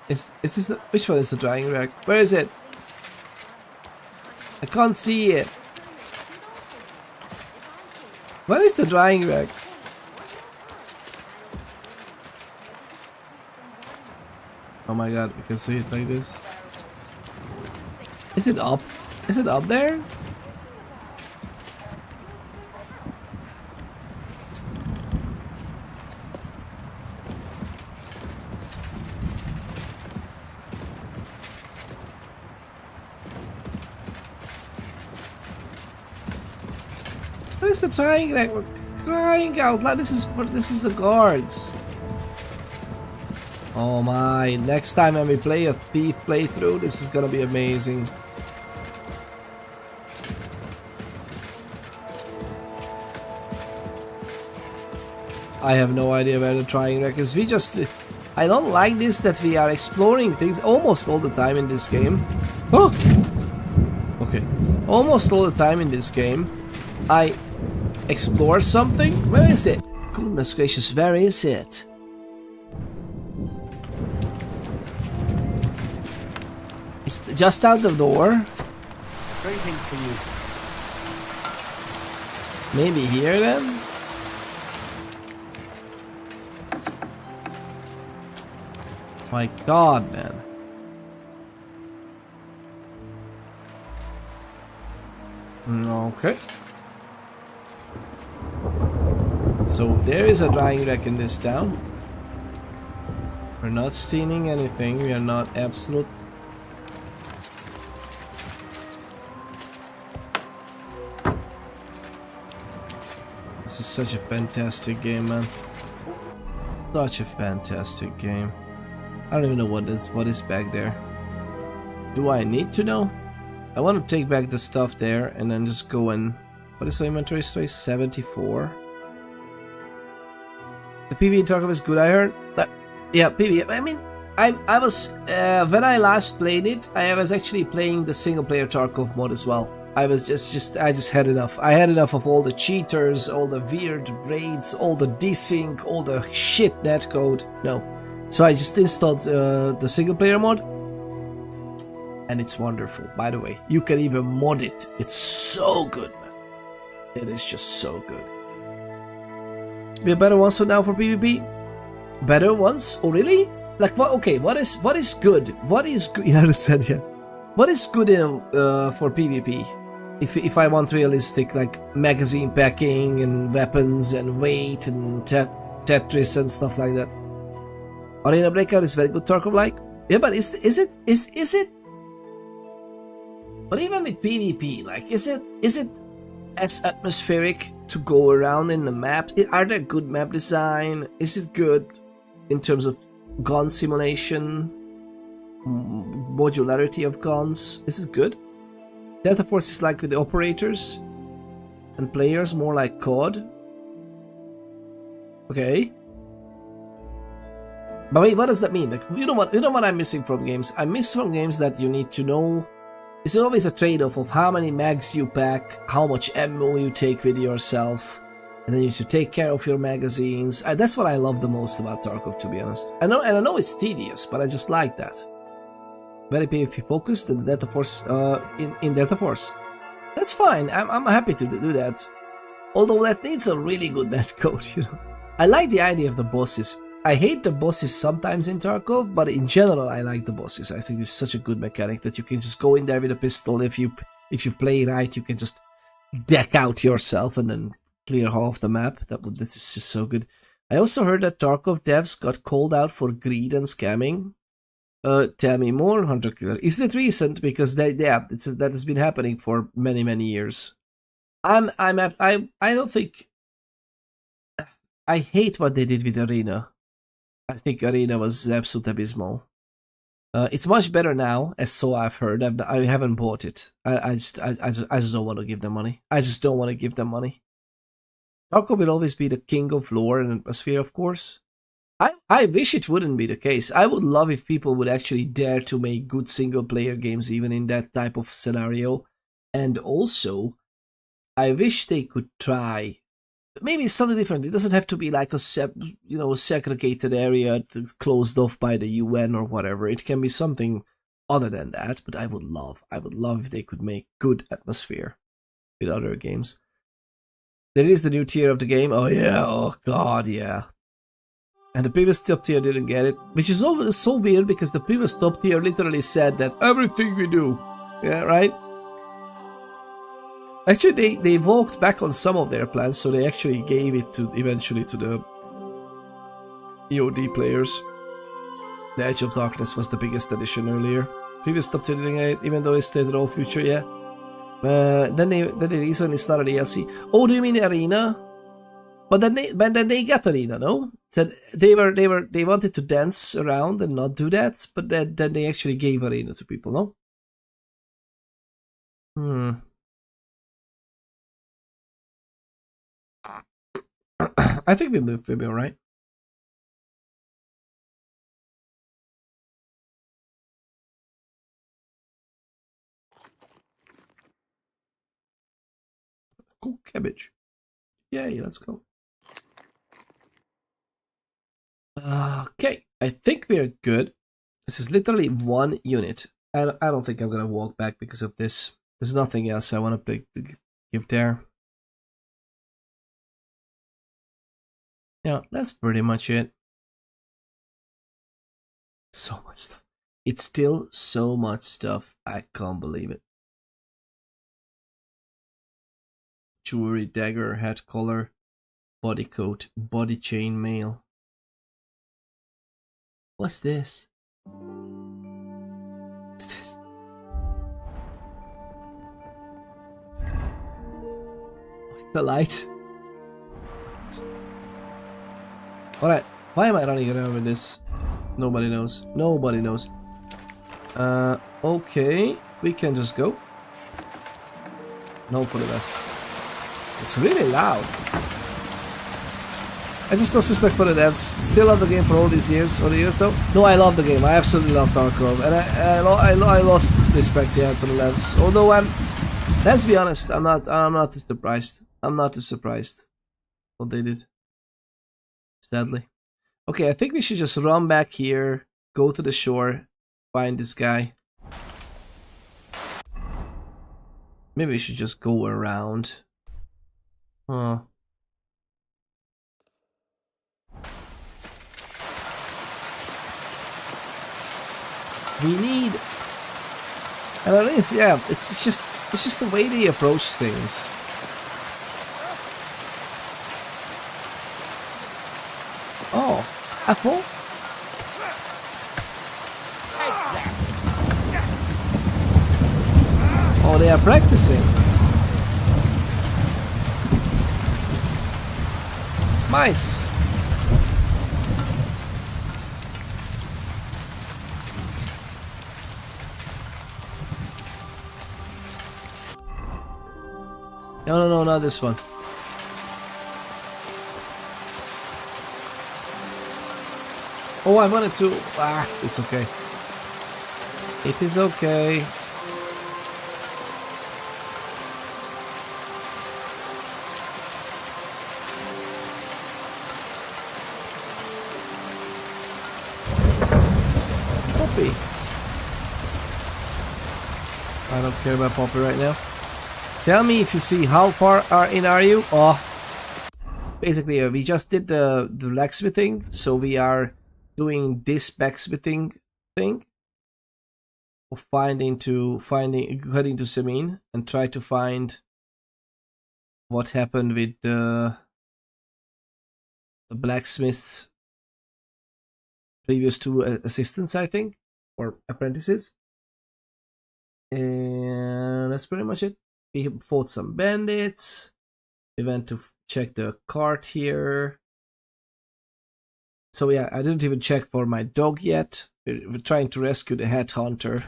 Is this the, which one is the drying rack? Where is it? I can't see it. Where is the drying rack? Oh my god, we can see it like this. Is it up? Is it up there? What is the trying like we're crying out loud? This is the guards. Oh my, next time when we play a thief playthrough, this is gonna be amazing. I have no idea where the trying wreck is. I don't like this that we are exploring things almost all the time in this game. Oh! Okay. Almost all the time in this game, I explore something. Where is it? Goodness gracious, where is it? It's just out the door. Greetings to you. Maybe here then? My god, man. Okay. So there is a drying rack in this town. We're not stealing anything, we are not absolute. This is such a fantastic game, man. Such a fantastic game. I don't even know what is back there. Do I need to know? I want to take back the stuff there and then just go and... What is the inventory space? 74. The PvE in Tarkov is good, I heard. Yeah, PvE. I mean, I was... when I last played it, I was actually playing the single player Tarkov mod as well. I just had enough. I had enough of all the cheaters, all the weird raids, all the desync, all the shit netcode. No. So I just installed the single player mod, and it's wonderful. By the way, you can even mod it. It's so good, man. It is just so good. We have better ones for now for PvP. Better ones? Oh really? Like what? Okay, what is good? What is good? Yeah, I understand. Yeah. What is good in for PvP? If I want realistic, like magazine packing and weapons and weight and Tetris and stuff like that. Arena Breakout is very good Tarkov-like. Yeah, but is it? But even with PvP, like, is it as atmospheric to go around in the map? Are there good map design? Is it good in terms of gun simulation? Modularity of guns? Is it good? Delta Force is like with the operators and players, more like COD. Okay. But wait, what does that mean? Like, you know what I'm missing from games? I miss from games that you need to know. It's always a trade-off of how many mags you pack, how much ammo you take with yourself, and then you should take care of your magazines. That's what I love the most about Tarkov, to be honest. I know it's tedious, but I just like that. Very PvP focused in the Delta Force. In Delta Force, that's fine. I'm happy to do that. Although that needs a really good netcode, you know. I like the idea of the bosses. I hate the bosses sometimes in Tarkov, but in general I like the bosses. I think it's such a good mechanic that you can just go in there with a pistol. If you play right, you can just deck out yourself and then clear half the map. This is just so good. I also heard that Tarkov devs got called out for greed and scamming. Tell me more, Hunter Killer. Is it recent? Because that has been happening for many years. I don't think. I hate what they did with Arena. I think Arena was absolutely abysmal. It's much better now, as so I've heard. I haven't bought it. I just don't want to give them money. I just don't want to give them money. Tarkov will always be the king of lore and atmosphere, of course. I wish it wouldn't be the case. I would love if people would actually dare to make good single-player games even in that type of scenario. And also, I wish they could try maybe something different. It doesn't have to be like a segregated area closed off by the UN or whatever. It can be something other than that. But I would love if they could make good atmosphere with other games. There is the new tier of the game. Oh yeah, oh god, yeah. And the previous top tier didn't get it, which is always so weird because the previous top tier literally said that everything we do, yeah, right? Actually, they walked back on some of their plans, so they actually gave it eventually to the EOD players. The Edge of Darkness was the biggest addition earlier. Previous top tier didn't get it, even though they stated all future, yeah. Then they recently started DLC. Oh, do you mean the arena? But then they got arena, no? So they wanted to dance around and not do that, but then they actually gave arena to people, no? I think we'll be alright. Cool cabbage. Yay, let's go. Okay, I think we're good. This is literally one unit. I don't think I'm gonna walk back because of this. There's nothing else I want to give there. Yeah, that's pretty much it. So much stuff. It's still so much stuff. I can't believe it. Jewelry, dagger, head collar, body coat, body chain mail. What's this? What's this? The light. Alright, why am I running around with this? Nobody knows. Nobody knows. Okay, we can just go. No for the best. It's really loud. I just lost respect for the devs. Still love the game for all these years. Though? No, I love the game. I absolutely love Tarkov, and I lost respect for the devs. Although let's be honest, I'm not too surprised. I'm not too surprised what they did. Sadly. Okay, I think we should just run back here, go to the shore, find this guy. Maybe we should just go around. Huh. We need, and at least, yeah, it's just the way they approach things. Oh, apple? Oh, they are practicing. Nice. No, not this one. Oh, I wanted to... it's okay. It is okay. Poppy. I don't care about Poppy right now. Tell me if you see how far in are you? Oh, basically we just did the blacksmithing, so we are doing this blacksmithing thing of heading to Semin and try to find what happened with the blacksmiths previous to assistants, I think, or apprentices, and that's pretty much it. We fought some bandits. We went to check the cart here. So yeah, I didn't even check for my dog yet. We're trying to rescue the headhunter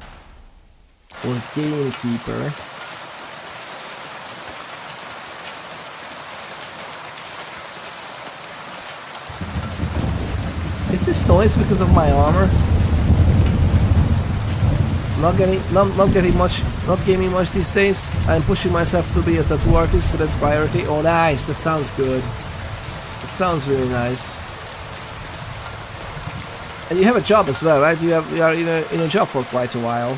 or gamekeeper. Is this noise because of my armor? Not gaming much these days. I'm pushing myself to be a tattoo artist, so that's priority. Oh, nice! That sounds good. It sounds really nice. And you have a job as well, right? You are in a job for quite a while.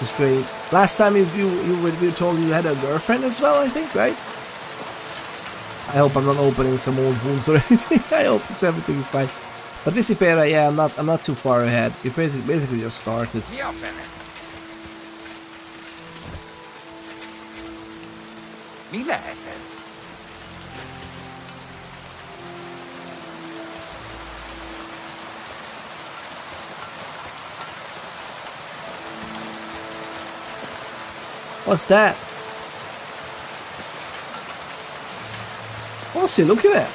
It's great. Last time you were told you had a girlfriend as well, I think, right? I hope I'm not opening some old wounds or anything. I hope everything's fine. But Visipera, yeah, I'm not too far ahead. We basically just started. What's that? Oh, see, look at that.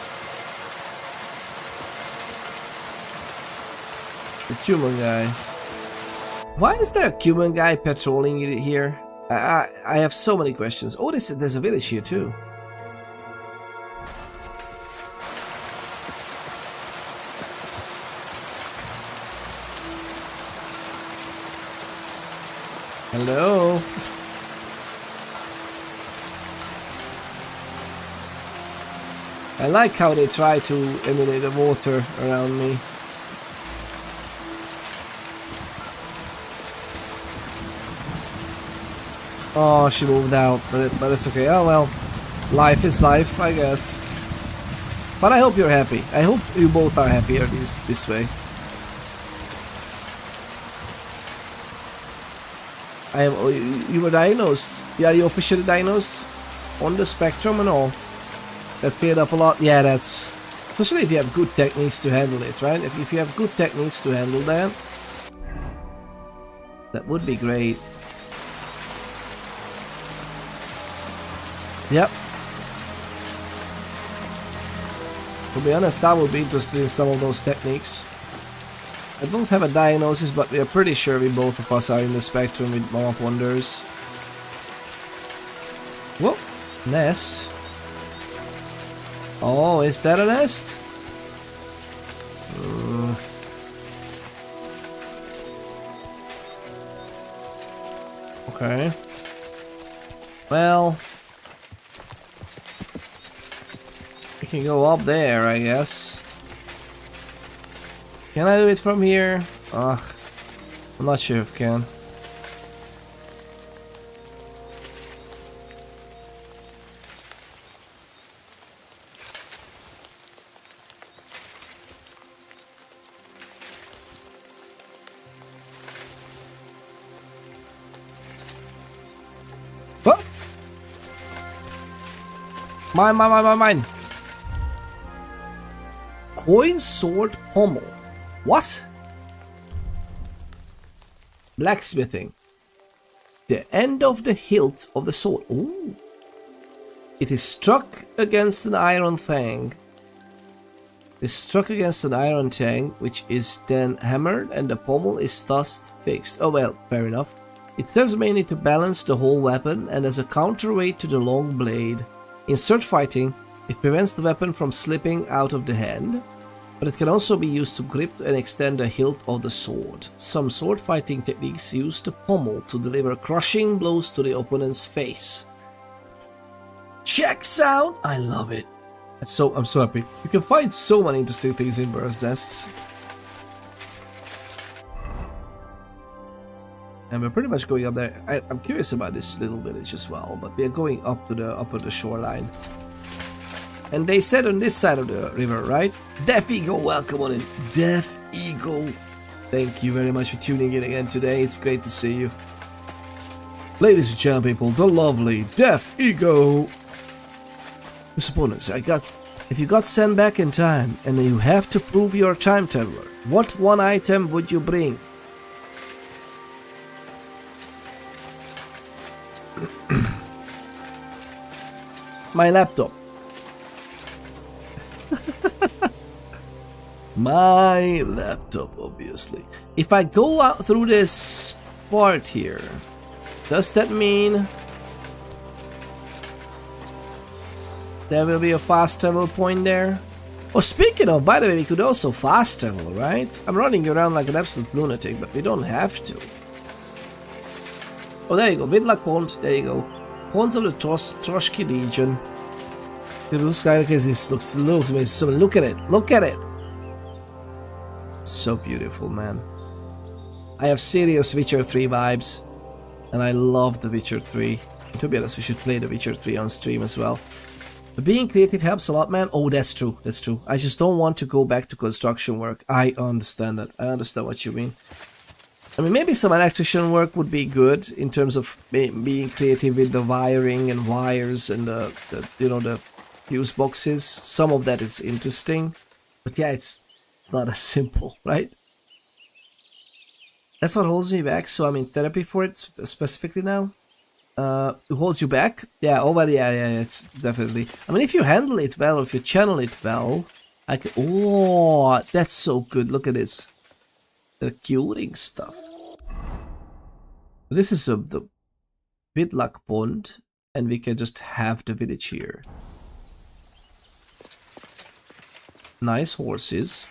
The human guy. Why is there a human guy patrolling it here? I have so many questions. Oh, there's a village here too. Hello. I like how they try to emulate the water around me. Oh, she moved out, but it's okay. Oh well, life is life, I guess. But I hope you're happy. I hope you both are happier this way. You were diagnosed. Yeah, you officially diagnosed on the spectrum and all. That cleared up a lot. Yeah, that's especially if you have good techniques to handle it, right? If you have good techniques to handle that, that would be great. Yep. To be honest, I would be interested in some of those techniques. I don't have a diagnosis, but we are pretty sure we both of us are in the spectrum with Mom of Wonders. Whoa, nest. Oh, is that a nest? Okay. Well, we can go up there, I guess. Can I do it from here? Ugh, I'm not sure if I can. What? Mine. Coin sword pommel. What? Blacksmithing. The end of the hilt of the sword. Ooh. It is struck against an iron thing. It is struck against an iron thing, which is then hammered, and the pommel is thus fixed. Oh well, fair enough. It serves mainly to balance the whole weapon and as a counterweight to the long blade. In sword fighting, it prevents the weapon from slipping out of the hand, but it can also be used to grip and extend the hilt of the sword. Some sword fighting techniques use the pommel to deliver crushing blows to the opponent's face. Checks out! I love it. I'm so happy. You can find so many interesting things in Bird's Nests. And we're pretty much going up there. I'm curious about this little village as well, but we are going up to the shoreline. And they said on this side of the river, right? Deaf Eagle, welcome on in. Deaf Eagle. Thank you very much for tuning in again today. It's great to see you. Ladies and gentlemen, people, the lovely Deaf Eagle. Supponents, if you got sent back in time and you have to prove you're a time traveler, what one item would you bring? My laptop. My laptop, obviously. If I go out through this part here, does that mean there will be a fast travel point there? Oh, speaking of, by the way, we could also fast travel, right? I'm running around like an absolute lunatic, but we don't have to. Oh, there you go, Vidlak Pond, there you go. Ponds of the Troshki Legion. It looks like this looks amazing. So look at it. So beautiful, man. I have serious Witcher 3 vibes, and I love The Witcher 3. And to be honest, we should play The Witcher 3 on stream as well. But being creative helps a lot, man. Oh, that's true. I just don't want to go back to construction work. I understand that. I understand what you mean. I mean, maybe some electrician work would be good in terms of being creative with the wiring and wires and the fuse boxes. Some of that is interesting, but yeah, it's not as simple, right? That's what holds me back. So I'm in therapy for it specifically now. Who holds you back? Yeah, oh well, yeah, it's definitely. I mean, if you handle it well, or if you channel it well, I can. Oh, that's so good. Look at this. The curing stuff. This is the Vidluck Pond, and we can just have the village here. Nice horses.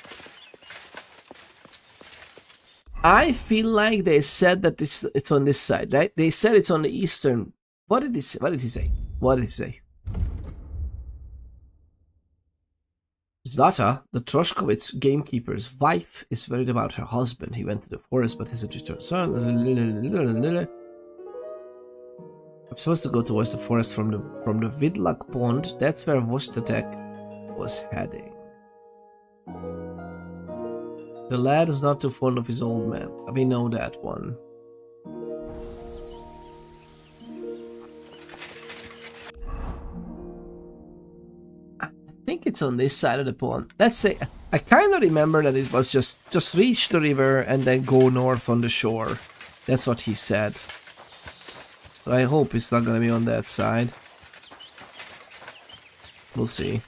I feel like they said that it's on this side, right? They said it's on the eastern. What did he say? What did he say? What did he say? Zlata, the Troshkovitz gamekeeper's wife, is worried about her husband. He went to the forest, but hasn't returned. I'm supposed to go towards the forest from the Vidluck Pond. That's where Vostatek was heading. The lad is not too fond of his old man. We know that one. I think it's on this side of the pond. Let's say I kind of remember that it was just reach the river and then go north on the shore. That's what he said. So I hope it's not gonna be on that side. We'll see.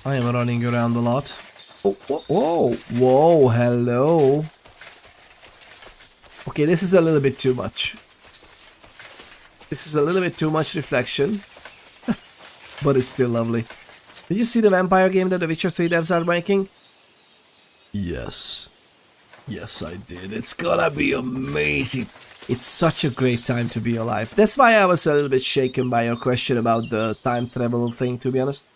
I am running around a lot. Oh, whoa, whoa, whoa, hello. Okay, this is a little bit too much. This is a little bit too much reflection. But it's still lovely. Did you see the vampire game that the Witcher 3 devs are making? Yes. Yes, I did. It's gonna be amazing. It's such a great time to be alive. That's why I was a little bit shaken by your question about the time travel thing, to be honest.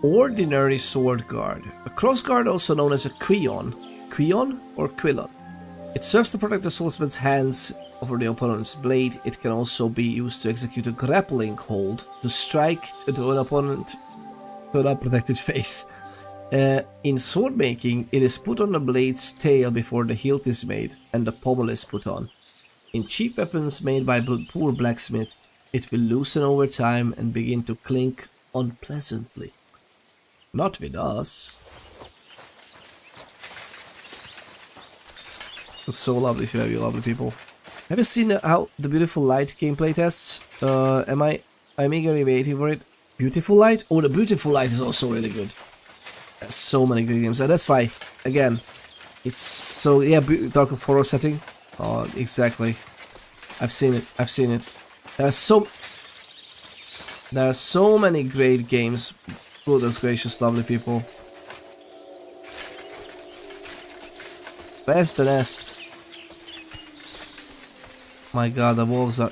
Ordinary sword guard. A cross guard, also known as a quion. Quion or quillon. It serves to protect the swordsman's hands over the opponent's blade. It can also be used to execute a grappling hold to strike to an opponent to an unprotected face. In sword making, it is put on the blade's tail before the hilt is made and the pommel is put on. In cheap weapons made by poor blacksmiths, it will loosen over time and begin to clink unpleasantly. Not with us. It's so lovely to have you lovely people. Have you seen how the Beautiful Light gameplay tests? I'm eagerly waiting for it. Beautiful Light? Oh, the Beautiful Light is also really good. There's so many good games, and that's why, again, it's so, yeah, Dark of Horror setting. Oh, exactly. I've seen it, I've seen it. There are so many great games. Goodness gracious, lovely people. Where's the nest? My god, the wolves are...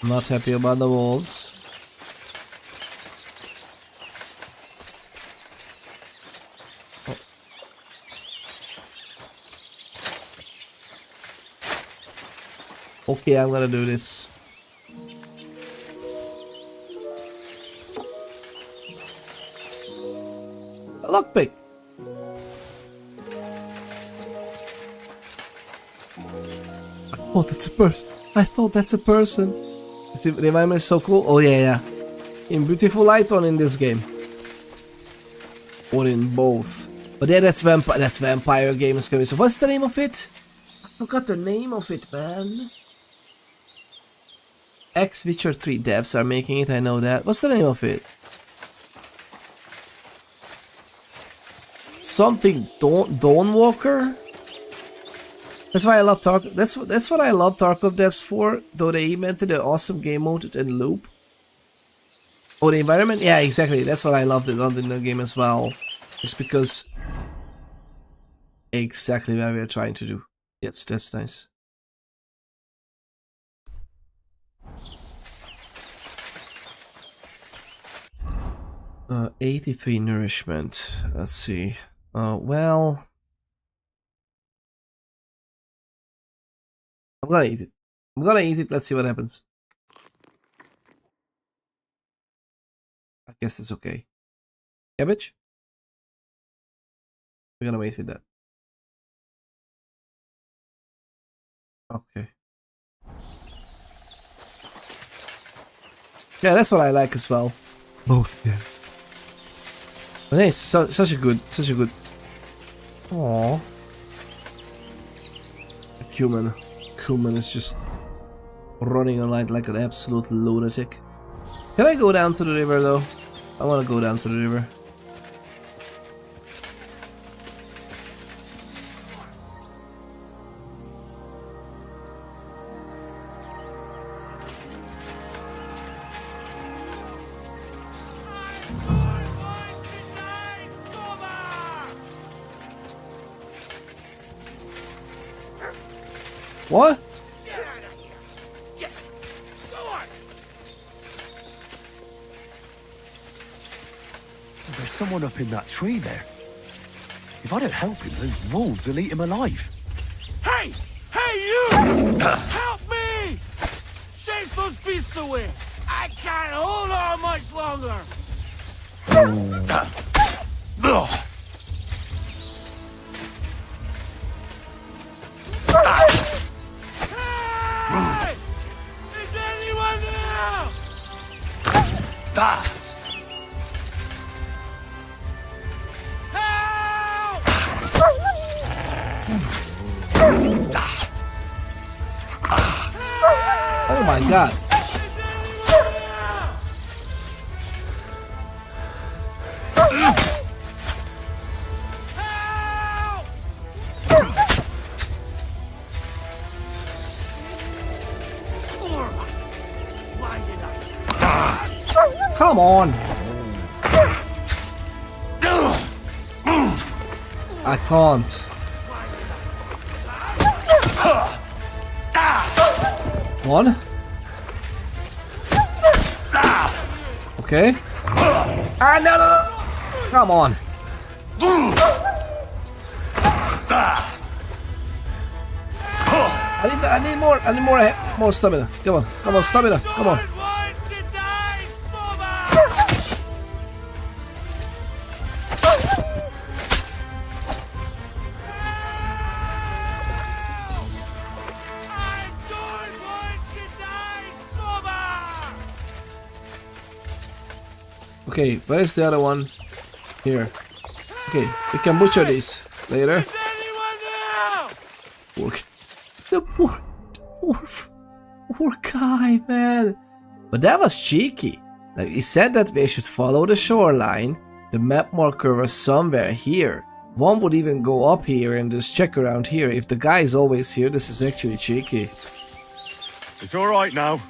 I'm not happy about the wolves. Oh. Okay, I'm gonna do this. A lockpick. Oh, that's a person. I thought that's a person. Is it environment so cool? Oh yeah. In Beautiful Light or in this game? Or in both? But yeah, that's vampire game is coming. So what's the name of it? I forgot the name of it, man. Witcher 3 devs are making it. I know that. What's the name of it? Something Dawnwalker? That's why I love Tarkov. That's what I love Tarkov devs for, though they invented an awesome game mode and loop. Oh, the environment? Yeah, exactly. That's what I loved in the game as well. Just because exactly what we are trying to do. Yes, that's nice. Uh, 83 nourishment. Let's see. Well, I'm gonna eat it. I'm gonna eat it. Let's see what happens. I guess it's okay. Cabbage? We're gonna wait with that. Okay. Yeah, that's what I like as well. Both, yeah. But it's such a good. Aww. Cumin is just running on like an absolute lunatic. Can I go down to the river though? I want to go down to the river. What? There's someone up in that tree there. If I don't help him, those wolves will eat him alive. Hey! Hey, you! Help me! Chase those beasts away! I can't hold on much longer! Hey! Is anyone there? Oh my god. Come on. I can't. One. Okay. Ah, no. Come on. I need more stamina. Come on, stamina. Come on. Okay, where's the other one? Here. Okay, we can butcher these later. The poor guy, man. But that was cheeky. Like, he said that we should follow the shoreline. The map marker was somewhere here. One would even go up here and just check around here. If the guy is always here, this is actually cheeky. It's all right now.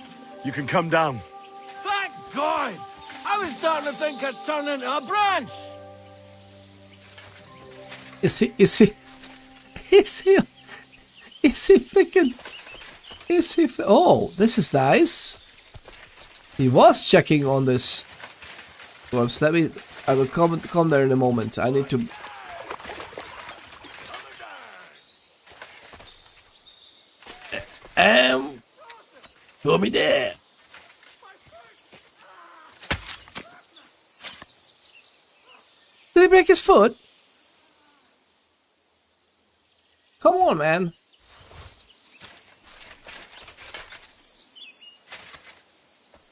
You can come down. Thank God! I was starting to think I'd turn into a branch! Is he freaking... Oh, this is nice. He was checking on this. Oops, I will come there in a moment. I need to... Show me there. Did he break his foot? Come on, man.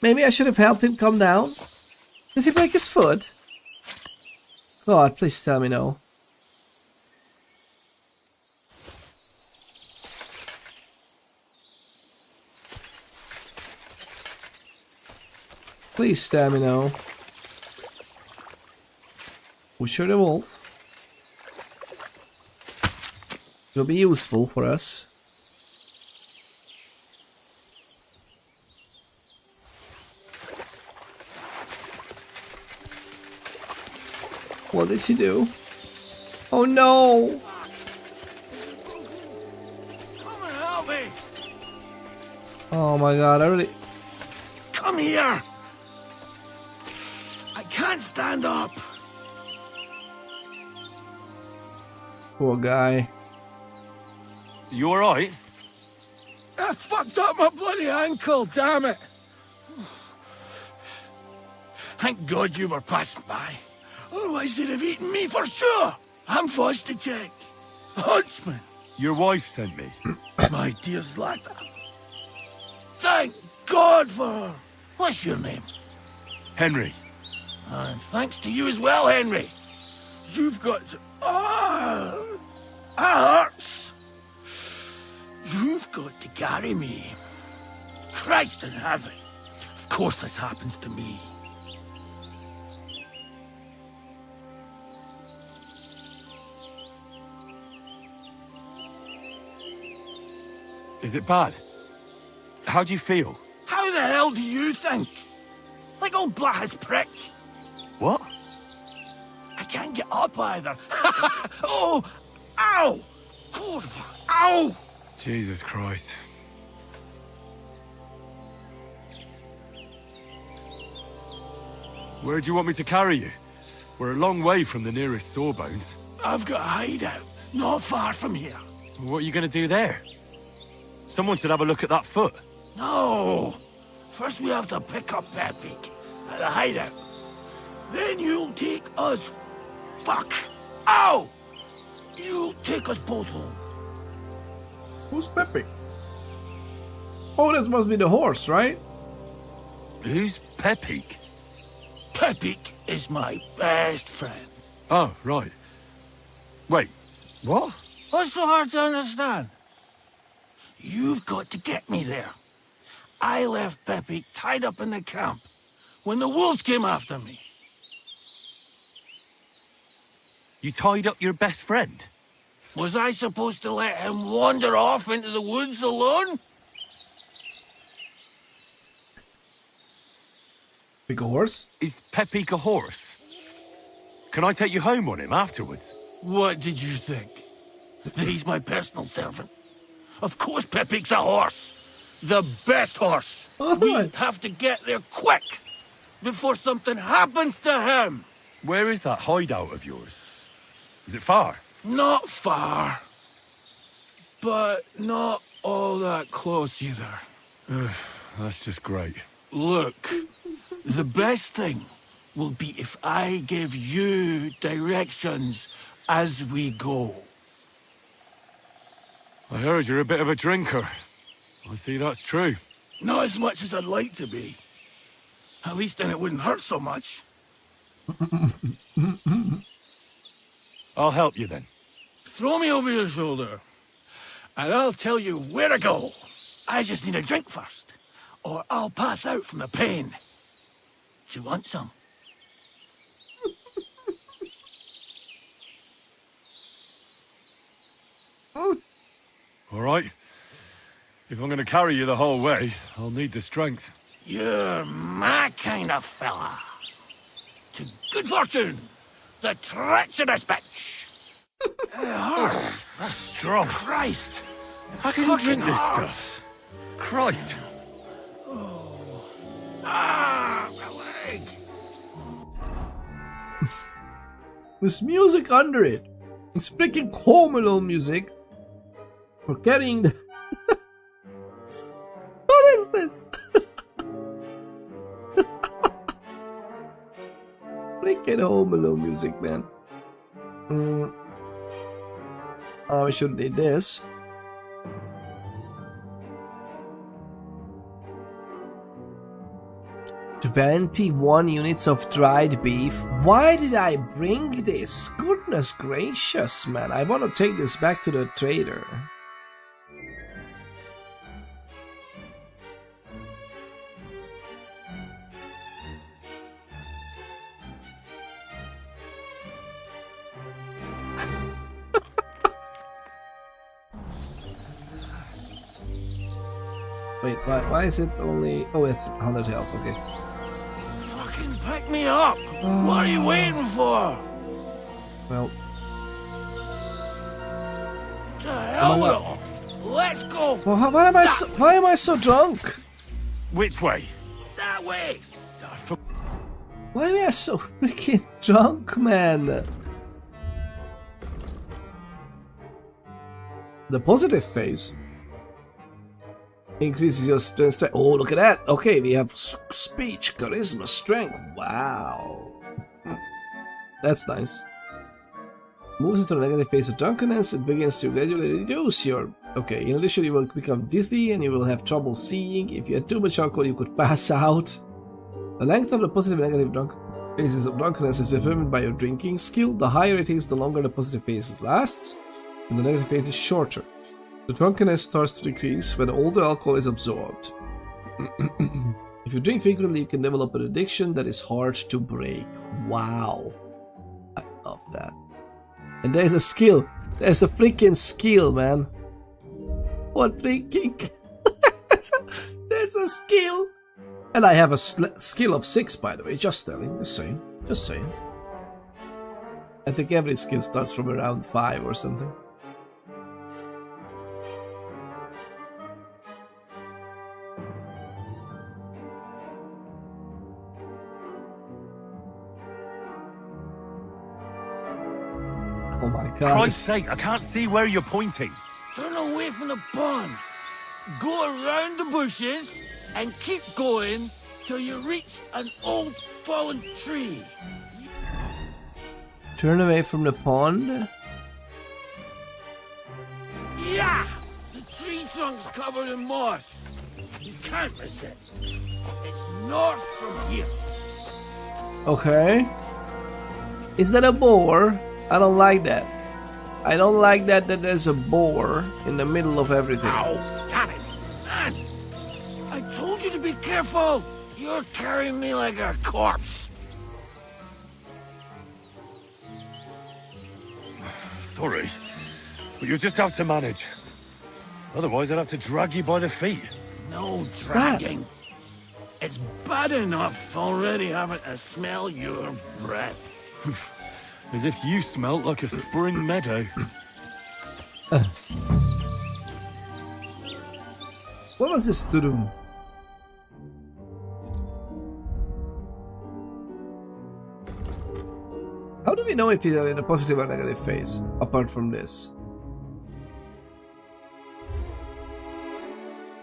Maybe I should have helped him come down. Did he break his foot? God, please tell me no. Please tell me no. Butcher the wolf. It will be useful for us. What does he do? Oh no! Come and help me! Oh my god, I really... Come here! I can't stand up! Poor guy. You alright? I fucked up my bloody ankle, damn it! Thank God you were passing by. Otherwise they'd have eaten me for sure. I'm forced to check. Huntsman. Your wife sent me. My dear Zlata. Thank God for her. What's your name? Henry. And thanks to you as well, Henry. You've got to... hurts. You've got to carry me. Christ in heaven. Of course this happens to me. Is it bad? How do you feel? How the hell do you think? Like old Black's prick. What? I can't get up either. Oh! Ow! Ow! Jesus Christ. Where do you want me to carry you? We're a long way from the nearest sawbones. I've got a hideout, not far from here. What are you going to do there? Someone should have a look at that foot. No! First we have to pick up Pepik at the hideout. Then you'll take us... Fuck! Ow! You'll take us both home. Who's Pepik? Oh, that must be the horse, right? Who's Pepik? Pepik is my best friend. Oh, right. Wait, what? What's so hard to understand? You've got to get me there. I left Pepik tied up in the camp when the wolves came after me. You tied up your best friend? Was I supposed to let him wander off into the woods alone? Pick a horse? Is Pepik a horse? Can I take you home on him afterwards? What did you think? That he's my personal servant? Of course Pepik's a horse. The best horse. We have to get there quick before something happens to him. Where is that hideout of yours? Is it far? Not far. But not all that close either. That's just great. Look, the best thing will be if I give you directions as we go. I heard you're a bit of a drinker. I see that's true. Not as much as I'd like to be. At least then it wouldn't hurt so much. I'll help you then. Throw me over your shoulder, and I'll tell you where to go. I just need a drink first, or I'll pass out from the pain. Do you want some? All right. If I'm going to carry you the whole way, I'll need the strength. You're my kind of fella. To good fortune, the treacherous bitch. That's strong. Christ. How can you drink this stuff? Christ. Ah, my leg. With music under it. It's freaking Home Alone music. For carrying the... What is this? Freaking Home Alone music, man. Oh, we shouldn't need this. $21 units of dried beef. Why did I bring this? Goodness gracious, man. I want to take this back to the trader. Wait, why is it only... Oh, it's 100 health, okay. Fucking pick me up! What are you waiting for? Well... To hell with it all. Let's go! Well, why am I so drunk? Which way? That way! Why am I so freaking drunk, man? The positive phase. Increases your strength. Oh, look at that. Okay, we have speech, charisma, strength. Wow. That's nice. Moves into the negative phase of drunkenness. It begins to gradually reduce your... Okay, in addition, you will become dizzy and you will have trouble seeing. If you had too much alcohol, you could pass out. The length of the positive and negative phases of drunkenness is determined by your drinking skill. The higher it is, the longer the positive phases lasts, and the negative phase is shorter. The drunkenness starts to decrease when all the alcohol is absorbed. If you drink frequently, you can develop an addiction that is hard to break. Wow. I love that. And there's a skill. There's a freaking skill, man. What freaking... there's a skill. And I have a skill of 6, by the way. Just telling. Just saying. Just saying. I think every skill starts from around 5 or something. Oh my god. Christ's sake, I can't see where you're pointing. Turn away from the pond. Go around the bushes and keep going till you reach an old fallen tree. Turn away from the pond? Yeah! The tree trunk's covered in moss. You can't miss it. It's north from here. Okay. Is that a boar? I don't like that. I don't like that there's a boar in the middle of everything. Ow! Damn it! Man! I told you to be careful! You're carrying me like a corpse. Sorry, but you'll just have to manage. Otherwise, I'd have to drag you by the feet. No dragging. It's bad enough already having to smell your breath. As if you smelt like a spring meadow. What was this to do? How do we know if we are in a positive or negative phase, apart from this?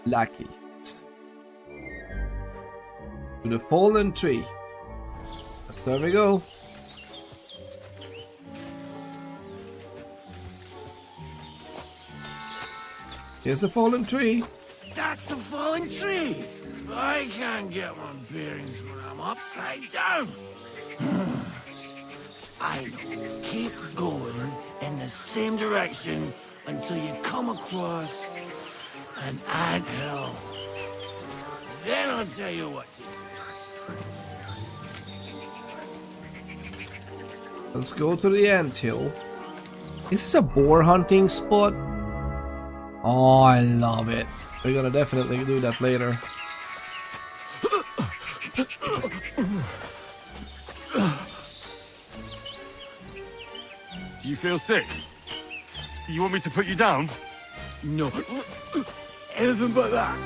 Lucky. To the fallen tree. There we go. Here's a fallen tree. That's the fallen tree. I can't get my bearings when I'm upside down. I know. Keep going in the same direction until you come across an anthill. Then I'll tell you what to do. Let's go to the anthill. Is this a boar hunting spot? Oh, I love it. We're gonna definitely do that later. Do you feel sick? You want me to put you down? No. Anything but that.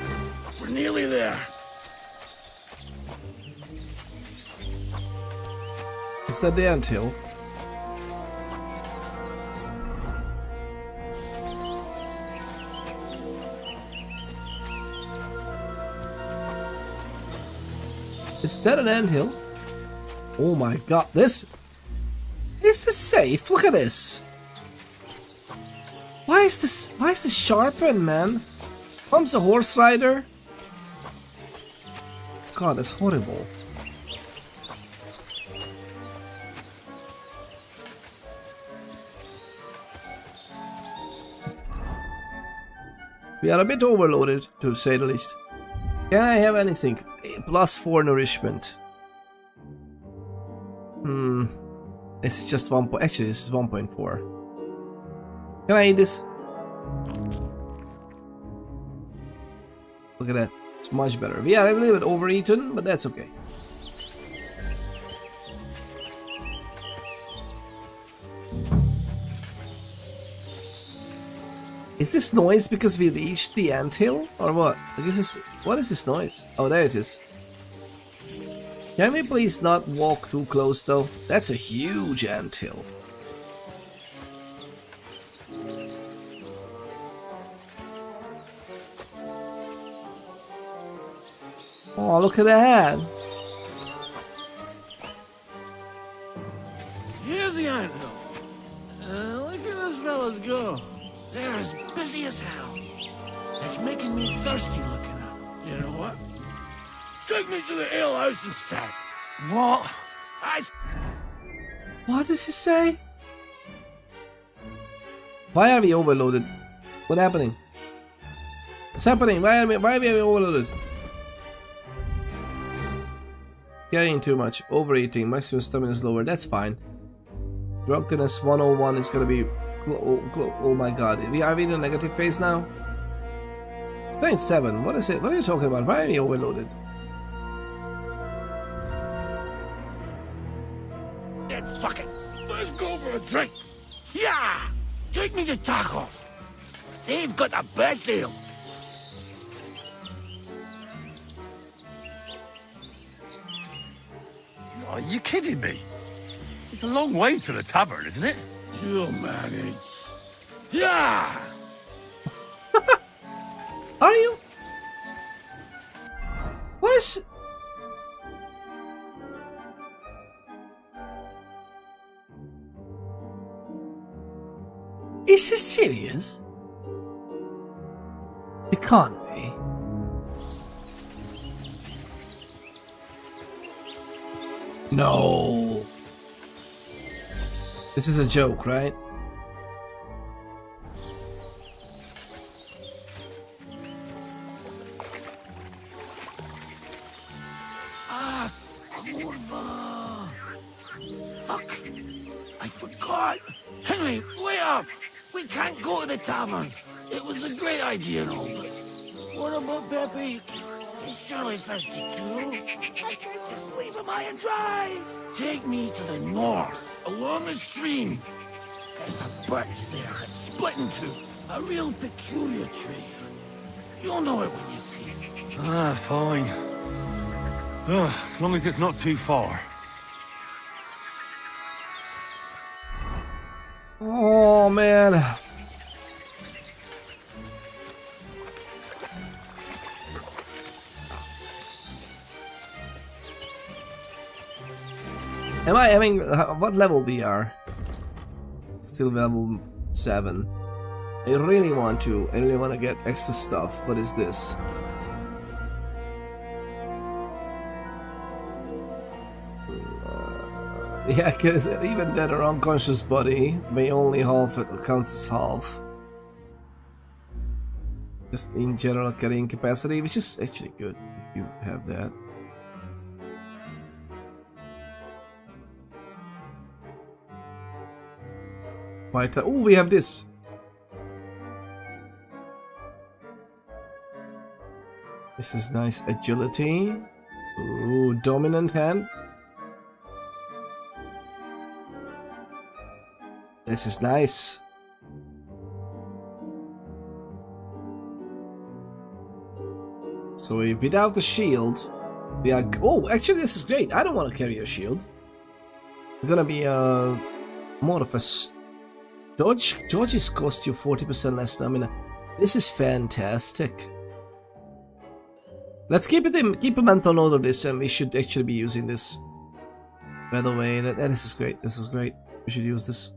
We're nearly there. Is that the anthill? Is that an anthill? Oh my god, this is this safe? Look at this. Why is this sharpened, man? Comes a horse rider. God, that's horrible. We are a bit overloaded, to say the least. Can I have anything? +4 nourishment. This is just 1. Actually, this is 1.4. Can I eat this? Look at that. It's much better. We are a little bit overeaten, but that's okay. Is this noise because we reached the anthill? Or what? What is this noise? Oh, there it is. Can we please not walk too close though? That's a huge anthill. Oh, look at that. Here's the anthill. Look at those fellas go. They're as busy as hell. It's making me thirsty looking at them. You know what? Take me to the alehouse instead. What? What does he say? Why are we overloaded? What's happening? What's happening? Why are we overloaded? Carrying too much, overeating, maximum stamina is lower. That's fine. Drunkenness 101 is gonna be. Oh my god, are we in a negative phase now? Strength 7. What is it? What are you talking about? Why are we overloaded? Then fuck it. Let's go for a drink. Yeah! Take me to tacos. They've got the best deal. Are you kidding me? It's a long way to the tavern, isn't it? You'll manage. Yeah! Are you? What is... Is this serious? It can't be. No. This is a joke, right? Ah, Morva. Fuck. I forgot. Henry, wait up. We can't go to the tavern. It was a great idea and all, but what about Pepe? He's surely thirsty too. I can't just leave him high and dry. Take me to the north, along the stream. There's a birch there that's split in two. A real peculiar tree. You'll know it when you see it. Ah, fine. As long as it's not too far. Oh man. Am I having what level we are? Still level 7. I really want to get extra stuff. What is this? Yeah, because even that our unconscious body may only counts as half. Just in general carrying capacity, which is actually good if you have that. Oh, we have this. This is nice agility. Ooh, dominant hand. This is nice. So without the shield, we are. Oh, actually, this is great. I don't want to carry a shield. We're gonna be more of a dodge. Dodges cost you 40% less stamina. This is fantastic. Let's keep a mental note of this, and we should actually be using this. By the way, this is great. This is great. We should use this.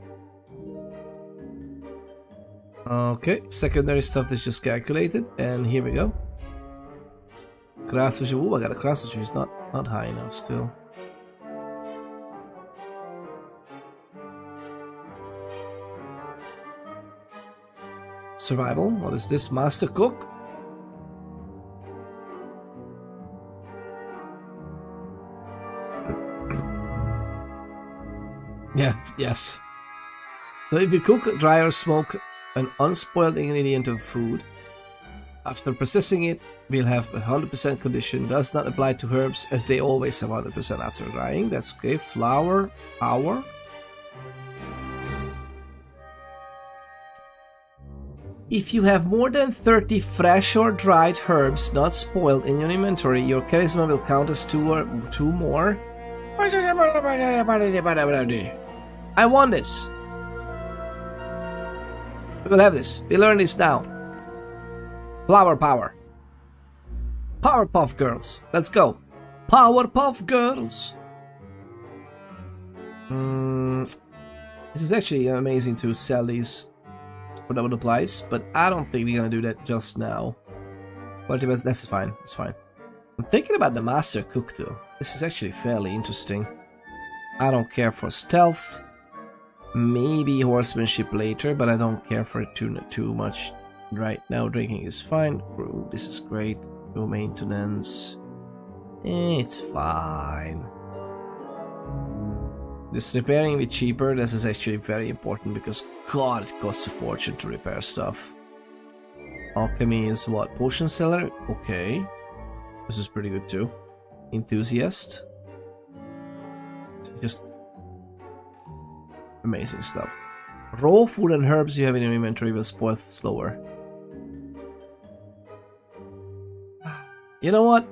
Okay, secondary stuff that's just calculated, and here we go. Craftsman. Ooh, I got a Craftsman. It's not high enough still. Survival. What is this? Master Cook. Yeah. Yes. So if you cook, dry, or smoke an unspoiled ingredient of food, after processing it, we'll have 100% condition. Does not apply to herbs, as they always have 100% after drying. That's okay. Flour, power. If you have more than 30 fresh or dried herbs not spoiled in your inventory, your charisma will count as 2 more. I want this. We will have this. We learn this now. Flower power. Powerpuff Girls. Let's go. Powerpuff Girls. This is actually amazing to sell these for double supplies, but I don't think we're gonna do that just now. But that's fine. It's fine. I'm thinking about the Master Cook though. This is actually fairly interesting. I don't care for stealth. Maybe horsemanship later, but I don't care for it too much right now. Drinking is fine. Ooh, this is great. No maintenance. It's fine. This repairing will be cheaper. This is actually very important because god, it costs a fortune to repair stuff. Alchemy is what? Potion seller? Okay. This is pretty good too. Enthusiast. Just amazing stuff. Raw food and herbs you have in your inventory will spoil slower. You know what?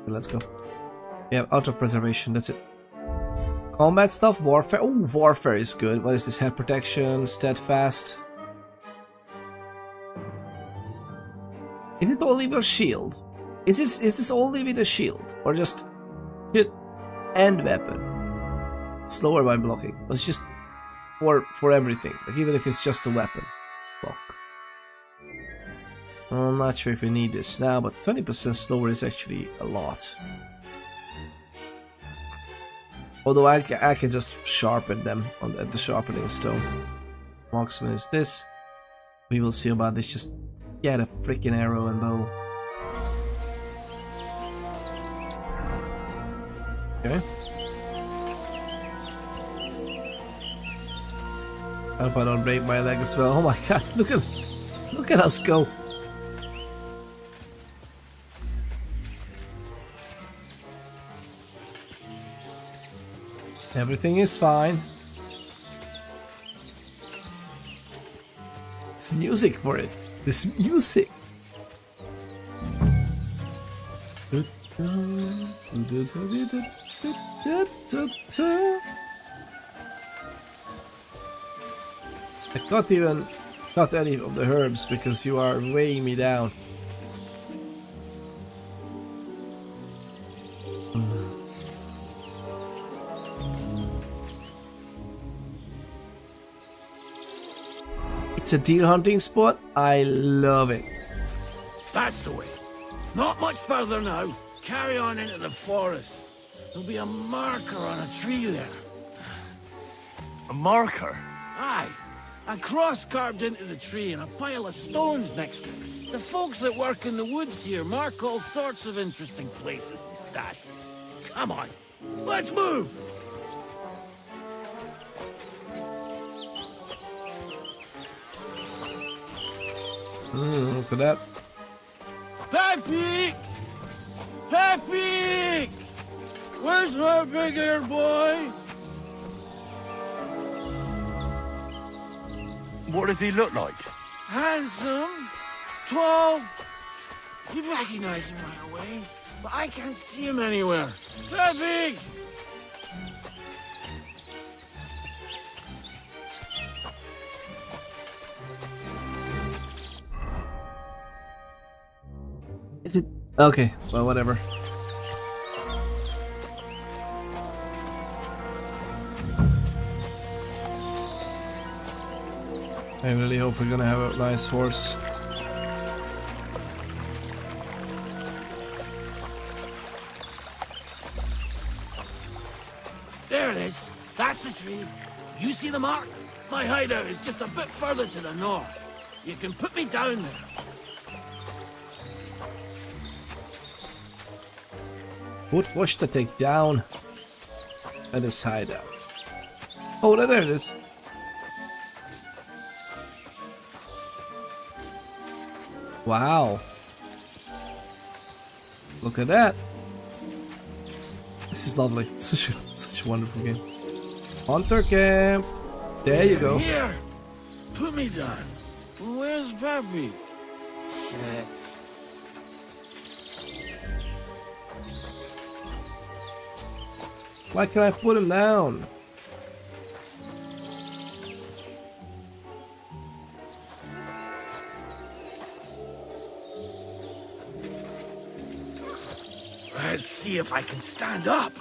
Let's go. We have auto preservation, that's it. Combat stuff, warfare. Oh, warfare is good. What is this? Head protection, steadfast. Is it only with shield? Is this only with a shield? Or just hit and weapon? Slower by blocking. It's just for everything. Like even if it's just a weapon. Block. I'm not sure if we need this now, but 20% slower is actually a lot. Although I can just sharpen them on the sharpening stone. Marksman is this. We will see about this. Just get a freaking arrow and bow. Okay. I hope I don't break my leg as well. Oh my god! Look at us go. Everything is fine. It's music for it. This music. I can't even cut any of the herbs because you are weighing me down. It's a deer hunting spot. I love it. That's the way. Not much further now. Carry on into the forest. There'll be a marker on a tree there. A marker? Aye. A cross carved into the tree and a pile of stones next to it. The folks that work in the woods here mark all sorts of interesting places and stashes. Come on. Let's move! Look at that. Peppy! Peppy! Where's my big ear boy? What does he look like? Handsome, tall. You recognize him right away, but I can't see him anywhere. Peppy! Is it? Okay, well, whatever. I really hope we're gonna have a nice horse. There it is. That's the tree. You see the mark? My hideout is just a bit further to the north. You can put me down there. What watch to take down at his hideout? Oh, there it is. Wow. Look at that. This is lovely. Such a wonderful game. Hunter camp. There you go. Here. Put me down. Where's Peppy? Shit. Why can I put him down? Let's see if I can stand up.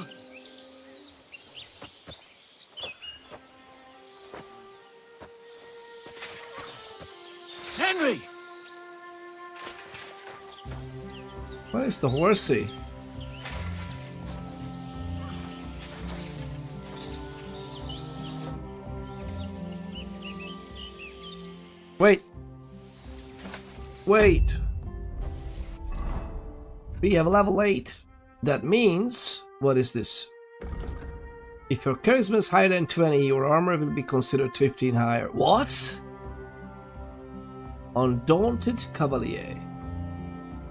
Henry! What is the horsey? Wait. Wait. We have a level 8. That means... What is this? If your charisma is higher than 20, your armor will be considered 15 higher. What? Undaunted Cavalier.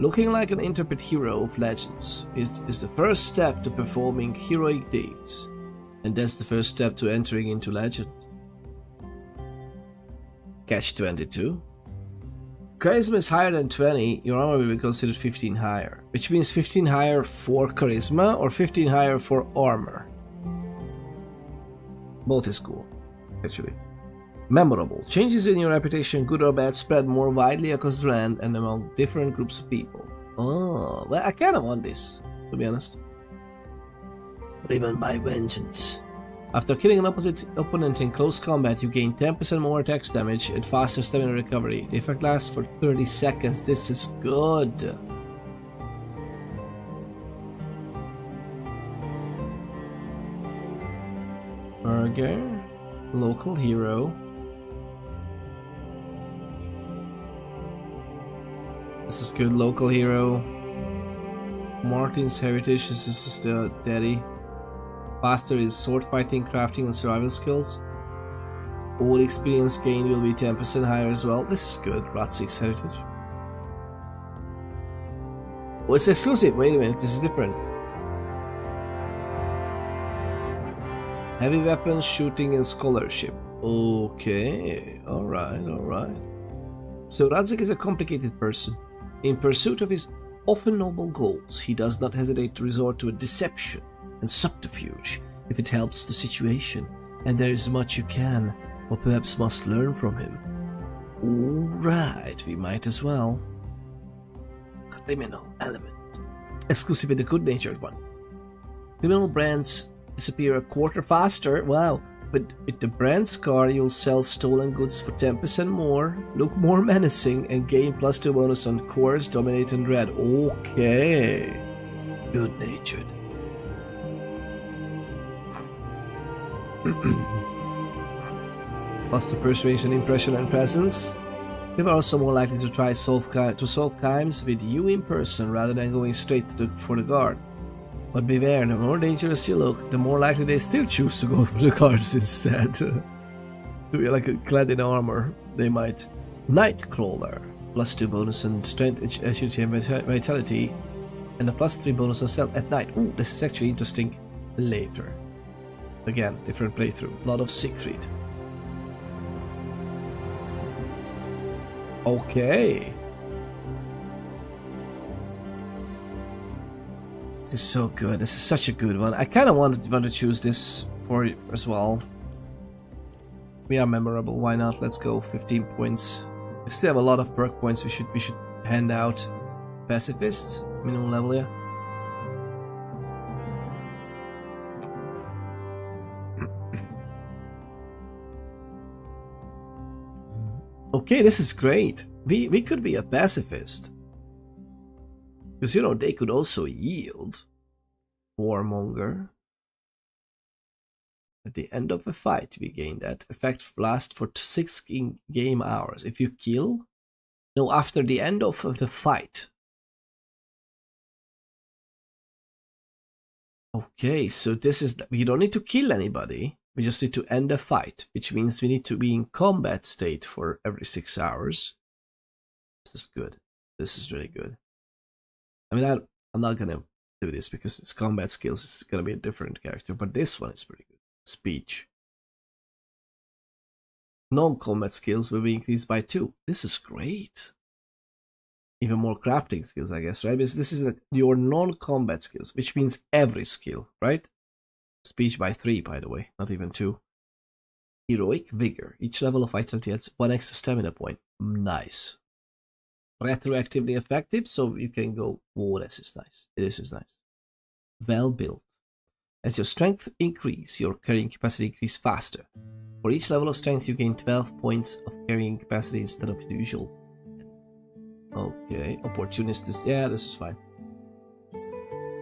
Looking like an intrepid hero of legends is the first step to performing heroic deeds. And that's the first step to entering into legend. Catch 22. Charisma is higher than 20, your armor will be considered 15 higher. Which means 15 higher for charisma or 15 higher for armor. Both is cool, actually. Memorable. Changes in your reputation, good or bad, spread more widely across the land and among different groups of people. Oh, well, I kinda want this, to be honest. Driven by vengeance. After killing an opponent in close combat, you gain 10% more attack damage and faster stamina recovery. The effect lasts for 30 seconds. This is good. Burger. Local hero. This is good. Local hero. Martin's heritage. This is the daddy. Faster is sword fighting, crafting, and survival skills. All experience gained will be 10% higher as well. This is good. Ratzig's heritage. Oh, it's exclusive. Wait a minute, this is different. Heavy weapons, shooting, and scholarship. Okay, alright, alright. So Ratzig is a complicated person. In pursuit of his often noble goals, he does not hesitate to resort to a deception and subterfuge if it helps the situation, and there is much you can, or perhaps must learn from him. Alright, we might as well. Criminal element. Exclusive with the good-natured one. Criminal brands disappear a quarter faster, wow, but with the brand scar you'll sell stolen goods for 10% more, look more menacing, and gain +2 bonus on cores, dominate, and dread. Okay. Good-natured. Plus the persuasion, impression, and presence. People are also more likely to try solve crimes with you in person rather than going straight for the guard. But beware, the more dangerous you look, the more likely they still choose to go for the guards instead. To be like clad in armor, they might. Nightcrawler, +2 bonus on strength, agility, and vitality, and a +3 bonus on stealth at night. Ooh, this is actually interesting later. Again, different playthrough. Blood of Siegfried. Okay. This is so good. This is such a good one. I kind of want to choose this for it as well. We are memorable. Why not? Let's go. 15 points. We still have a lot of perk points. We should hand out. Pacifist, minimum level, yeah. Okay, this is great. We could be a pacifist. Because, you know, they could also yield. Warmonger. At the end of a fight, we gain that. Effect lasts for 6 game hours. If you kill... No, after the end of the fight. Okay, so this is... We don't need to kill anybody. We just need to end a fight, which means we need to be in combat state for every 6 hours. This is good. This is really good. I mean, I'm not gonna do this because it's combat skills. It's gonna be a different character, but this one is pretty good. Speech. Non-combat skills will be increased by 2. This is great. Even more crafting skills, I guess, right? Because this is your non-combat skills, which means every skill, right? Speech by 3, by the way, not even 2. Heroic Vigor. Each level of vitality adds 1 extra stamina point. Nice. Retroactively effective, so you can go, oh, this is nice. This is nice. well built. As your strength increase, your carrying capacity increase faster. For each level of strength, you gain 12 points of carrying capacity instead of the usual. Okay, opportunist. Yeah, this is fine.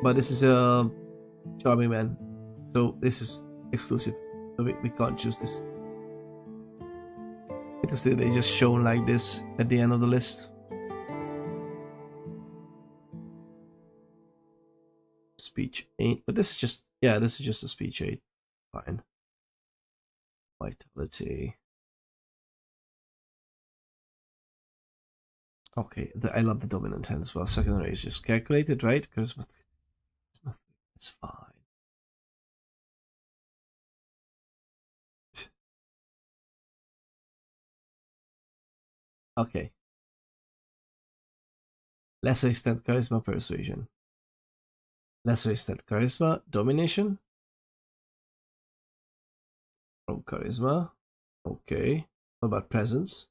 But this is a charming man, so this is exclusive. So we can't choose this. Interesting, they just shown like this at the end of the list. Speech 8, but this is just, yeah, this is just a speech 8. Fine. Vitality. Okay, I love the dominant hand as well. Secondary is just calculated, right? Charisma. It's fine. Okay. Lesser extent charisma, persuasion. Lesser extent charisma, domination. From charisma. Okay. What about presence?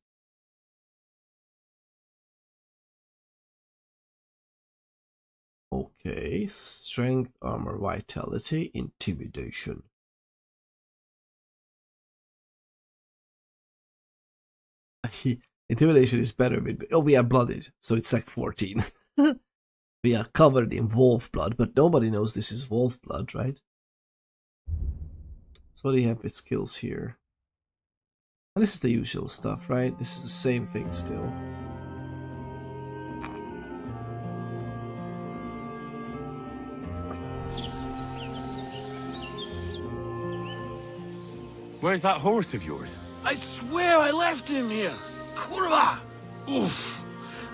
Okay. Strength, armor, vitality, intimidation. Intimidation is better with. Oh, we are blooded, so it's like 14. We are covered in wolf blood, but nobody knows this is wolf blood, right? So what do you have with skills here? And this is the usual stuff, right? This is the same thing still. Where's that horse of yours? I swear I left him here. Kurwa! Oof.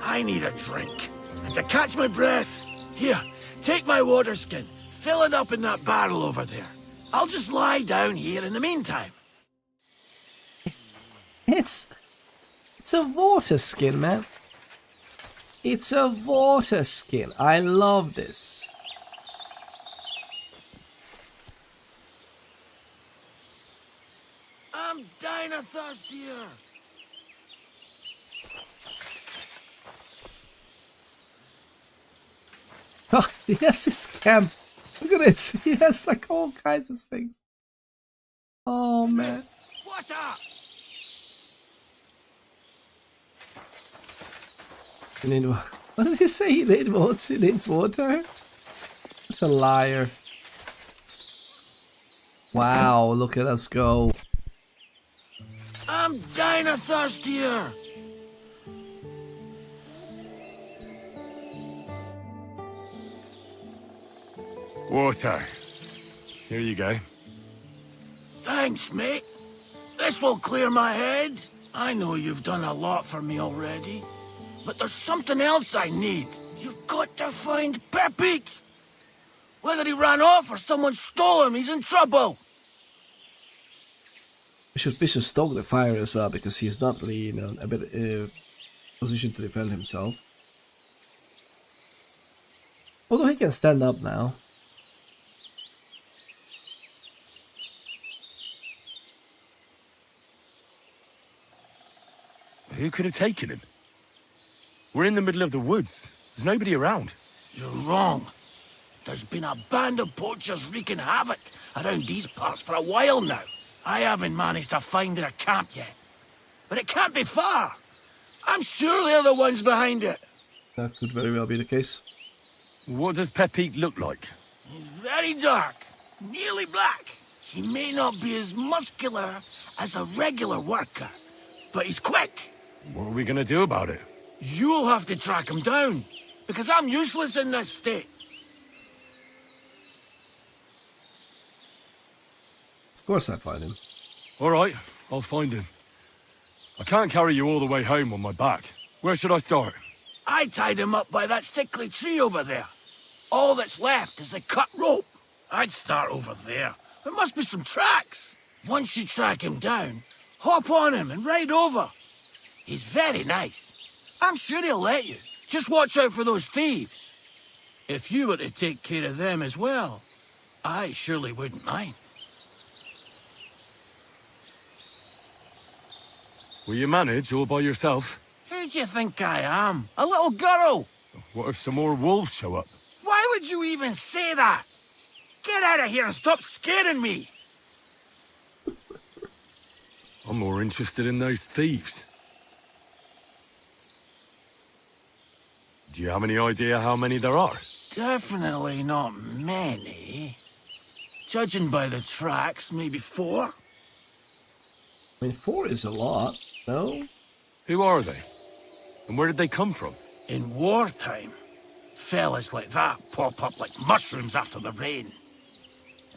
I need a drink. And to catch my breath, here, take my water skin. Fill it up in that barrel over there. I'll just lie down here in the meantime. It's a water skin, man. It's a water skin. I love this. I'm dying of thirst here. Oh, he has his camp. Look at this. He has like all kinds of things. Oh man. Water! You need, what did he say? He needs water? He needs water? That's a liar. Wow, look at us go. I'm dying of thirst here. Water. Here you go. Thanks, mate. This will clear my head. I know you've done a lot for me already. But there's something else I need. You've got to find Pepik. Whether he ran off or someone stole him, he's in trouble. We should stoke the fire as well, because he's not really in a bit position to defend himself. Although he can stand up now. Who could have taken him? We're in the middle of the woods. There's nobody around. You're wrong. There's been a band of poachers wreaking havoc around these parts for a while now. I haven't managed to find their camp yet. But it can't be far. I'm sure they're the ones behind it. That could very well be the case. What does Pepik look like? He's very dark, nearly black. He may not be as muscular as a regular worker, but he's quick. What are we gonna do about it? You'll have to track him down, because I'm useless in this state. Of course I find him. Alright, I'll find him. I can't carry you all the way home on my back. Where should I start? I tied him up by that sickly tree over there. All that's left is the cut rope. I'd start over there. There must be some tracks. Once you track him down, hop on him and ride over. He's very nice. I'm sure he'll let you. Just watch out for those thieves. If you were to take care of them as well, I surely wouldn't mind. Will you manage all by yourself? Who do you think I am? A little girl? What if some more wolves show up? Why would you even say that? Get out of here and stop scaring me! I'm more interested in those thieves. Do you have any idea how many there are? Definitely not many. Judging by the tracks, maybe 4. I mean, 4 is a lot, no? Who are they? And where did they come from? In wartime, fellas like that pop up like mushrooms after the rain.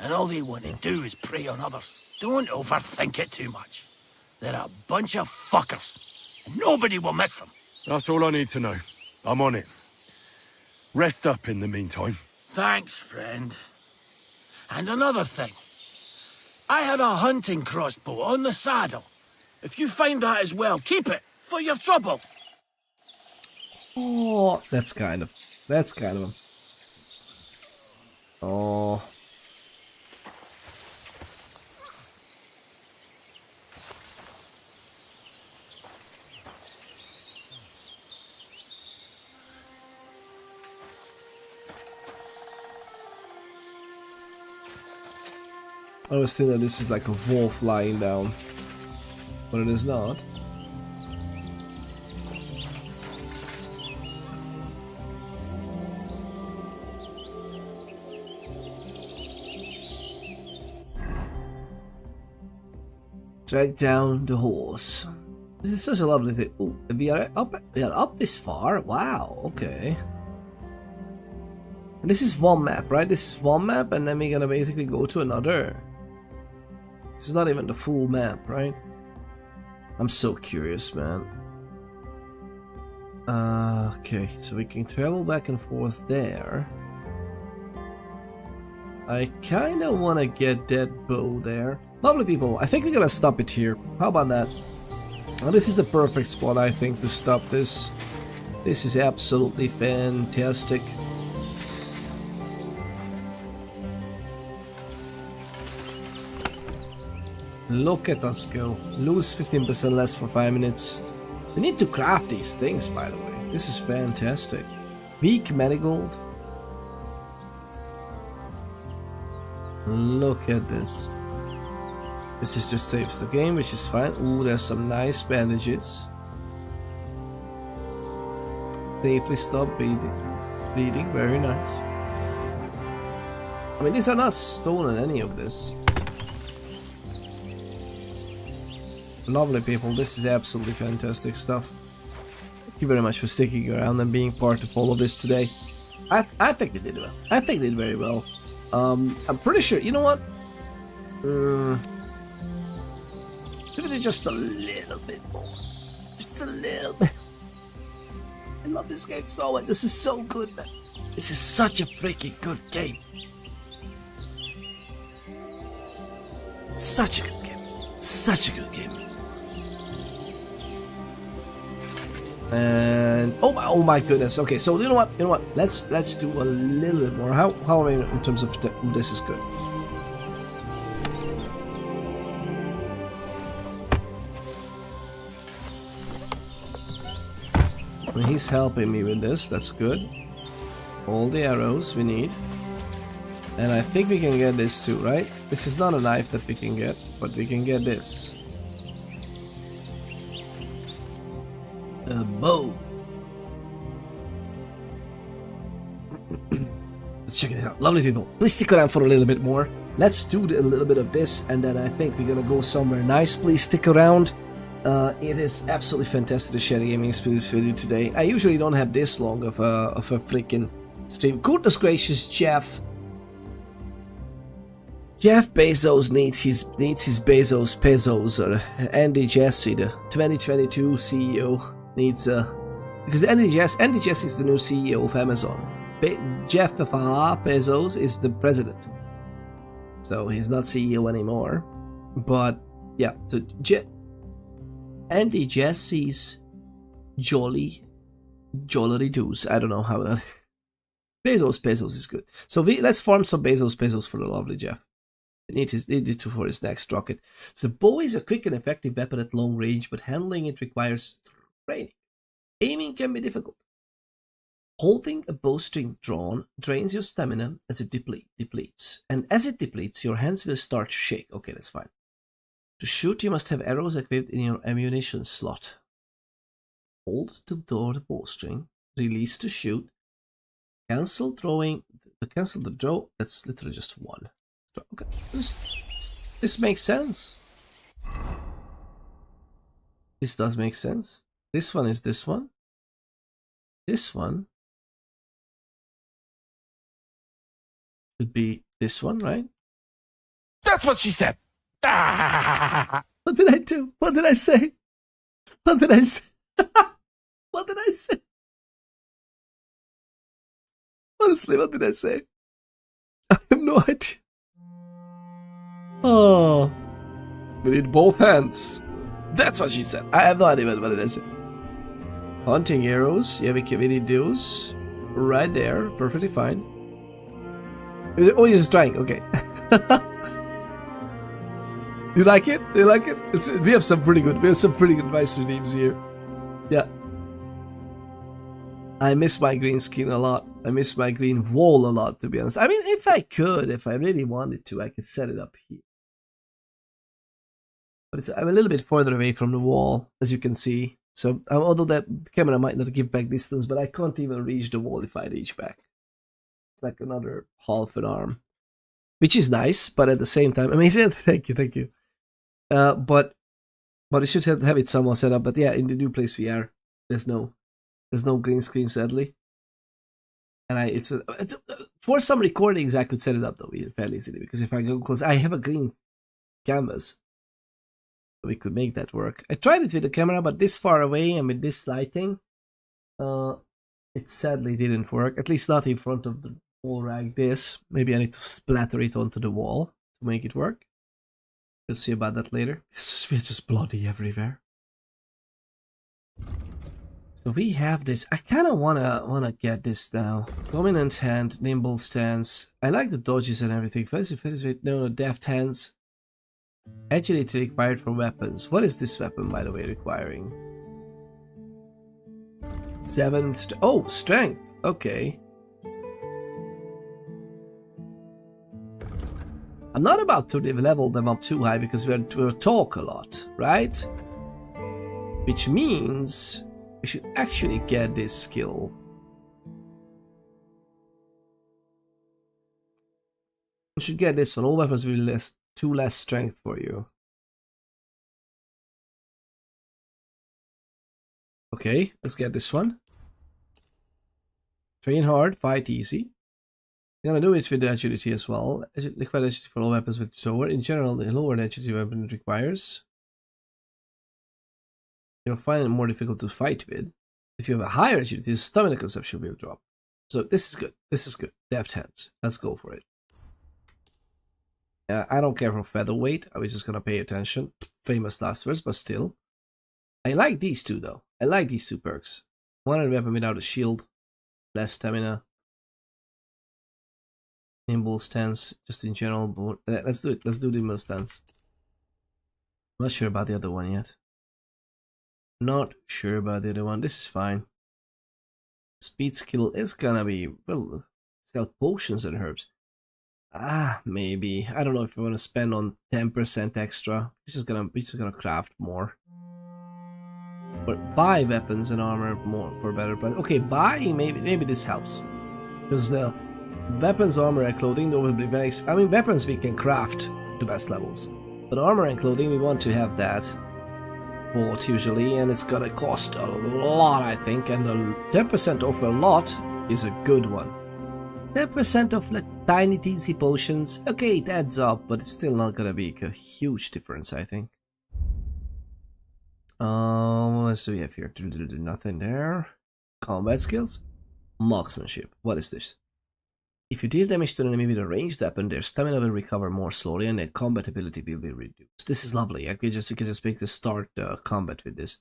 And all they want to do is prey on others. Don't overthink it too much. They're a bunch of fuckers. And nobody will miss them. That's all I need to know. I'm on it. Rest up in the meantime. Thanks, friend. And another thing. I had a hunting crossbow on the saddle. If you find that as well, keep it for your trouble. Oh, that's kind of Oh. I was thinking that this is like a wolf lying down, but it is not. Drag down the horse. This is such a lovely thing. Ooh, we are up this far. Wow. Okay. And this is one map, right? This is one map, and then we're gonna basically go to another. This is not even the full map, right? I'm so curious, man. Okay, so we can travel back and forth there. I kinda wanna get that bow there. Lovely people, I think we're gonna stop it here. How about that? Well, this is a perfect spot, I think, to stop this. This is absolutely fantastic. Look at us go. Lose 15% less for 5 minutes. We need to craft these things, by the way. This is fantastic. Weak marigold. Look at this. This is just saves the game, which is fine. Ooh, there's some nice bandages. Safely stop bleeding. Very nice. I mean, these are not stolen, any of this. Lovely people, this is absolutely fantastic stuff. Thank you very much for sticking around and being part of all of this today. I think they did well. I think they did very well. I'm pretty sure, you know what? Give it just a little bit more. Just a little bit. I love this game so much. This is so good, man. This is such a freaking good game. Such a good game. Such a good game. And oh my goodness. Okay, so you know what? Let's do a little bit more. How are we in terms of this is good? I mean, he's helping me with this. That's good. All the arrows we need, and I think we can get this too, right? This is not a knife that we can get, but we can get this. A bow. Let's check it out. Lovely people, please stick around for a little bit more. Let's do a little bit of this, and then I think we're gonna go somewhere nice. Please stick around. It is absolutely fantastic to share a gaming experience with you today. I usually don't have this long of a freaking stream. Goodness gracious, Jeff Bezos needs his Bezos pesos, or Andy Jassy, the 2022 CEO. Needs because Andy Jassy is the new CEO of Amazon. Jeff Bezos is the president, so he's not CEO anymore. But yeah, so Andy Jassy's jolly doos. I don't know how that. Bezos is good. So let's farm some Bezos for the lovely Jeff. Need it for his next rocket. So the bow is a quick and effective weapon at long range, but handling it requires training. Aiming can be difficult. Holding a bowstring drawn drains your stamina as it depletes. And as it depletes, your hands will start to shake. Okay, that's fine. To shoot, you must have arrows equipped in your ammunition slot. Hold to draw the bowstring. Release to shoot. Cancel throwing. Cancel the draw. That's literally just one. Okay, this makes sense. This does make sense. This one is this one. This one should be this one, right? That's what she said. What did I do? What did I say? What did I say? What did I say? Honestly, what did I say? I have no idea. Oh, we need both hands. That's what she said. I have no idea what did I say. Hunting arrows. Yeah, we need those. Right there. Perfectly fine. Oh, you're just trying. Okay. You like it? You like it? We have some pretty good vice redeems here. Yeah. I miss my green skin a lot. I miss my green wall a lot, to be honest. I mean, if I really wanted to, I could set it up here. But I'm a little bit further away from the wall, as you can see. So, although that camera might not give back distance, but I can't even reach the wall if I reach back. It's like another half an arm. Which is nice, but at the same time, amazing. Thank you. But you should have it somewhat set up. But yeah, in the new place we are, there's no green screen, sadly. And for some recordings I could set it up though fairly easily, because if I go, because I have a green canvas, we could make that work. I tried it with the camera, but this far away and with this lighting, it sadly didn't work. At least not in front of the wall like this. Maybe I need to splatter it onto the wall to make it work. We'll see about that later. It's just bloody everywhere. So we have this. I kind of wanna get this now. Dominant hand, nimble stance. I like the dodges and everything. No, deft hands. Agility required for weapons. What is this weapon, by the way, requiring? 7. Oh, strength. Okay. I'm not about to level them up too high because we'll talk a lot, right? Which means we should actually get this skill. We should get this one. All weapons will be 2 less strength for you. Okay, let's get this one. Train hard, fight easy. I'm gonna do it with the agility as well. Liquid agility for all weapons with lower. In general, the lower agility weapon it requires. You'll find it more difficult to fight with. If you have a higher agility, the stamina consumption will drop. So this is good. This is good. Deft hands. Let's go for it. I don't care for featherweight. I was just gonna pay attention. Famous last words, but still. I like these two though. I like these 2 perks. One weapon without a shield, less stamina. Nimble stance, just in general. Let's do it. Let's do the nimble stance. I'm not sure about the other one yet. Not sure about the other one. This is fine. Speed skill is gonna be, well, sell potions and herbs. Maybe. I don't know if I want to spend on 10% extra. We're just gonna craft more. But buy weapons and armor more for better price. Okay, buy, maybe this helps. Because the weapons, armor, and clothing, though, will be very. I mean, weapons we can craft to best levels, but armor and clothing we want to have that bought usually, and it's gonna cost a lot, I think. And 10% off a lot is a good one. 10% off like tiny teensy potions. Okay, it adds up, but it's still not gonna be a huge difference, I think. What do we have here? Nothing there. Combat skills, marksmanship. What is this? If you deal damage to an enemy with a ranged weapon, their stamina will recover more slowly and their combat ability will be reduced. This is lovely. We can just make the start combat with this.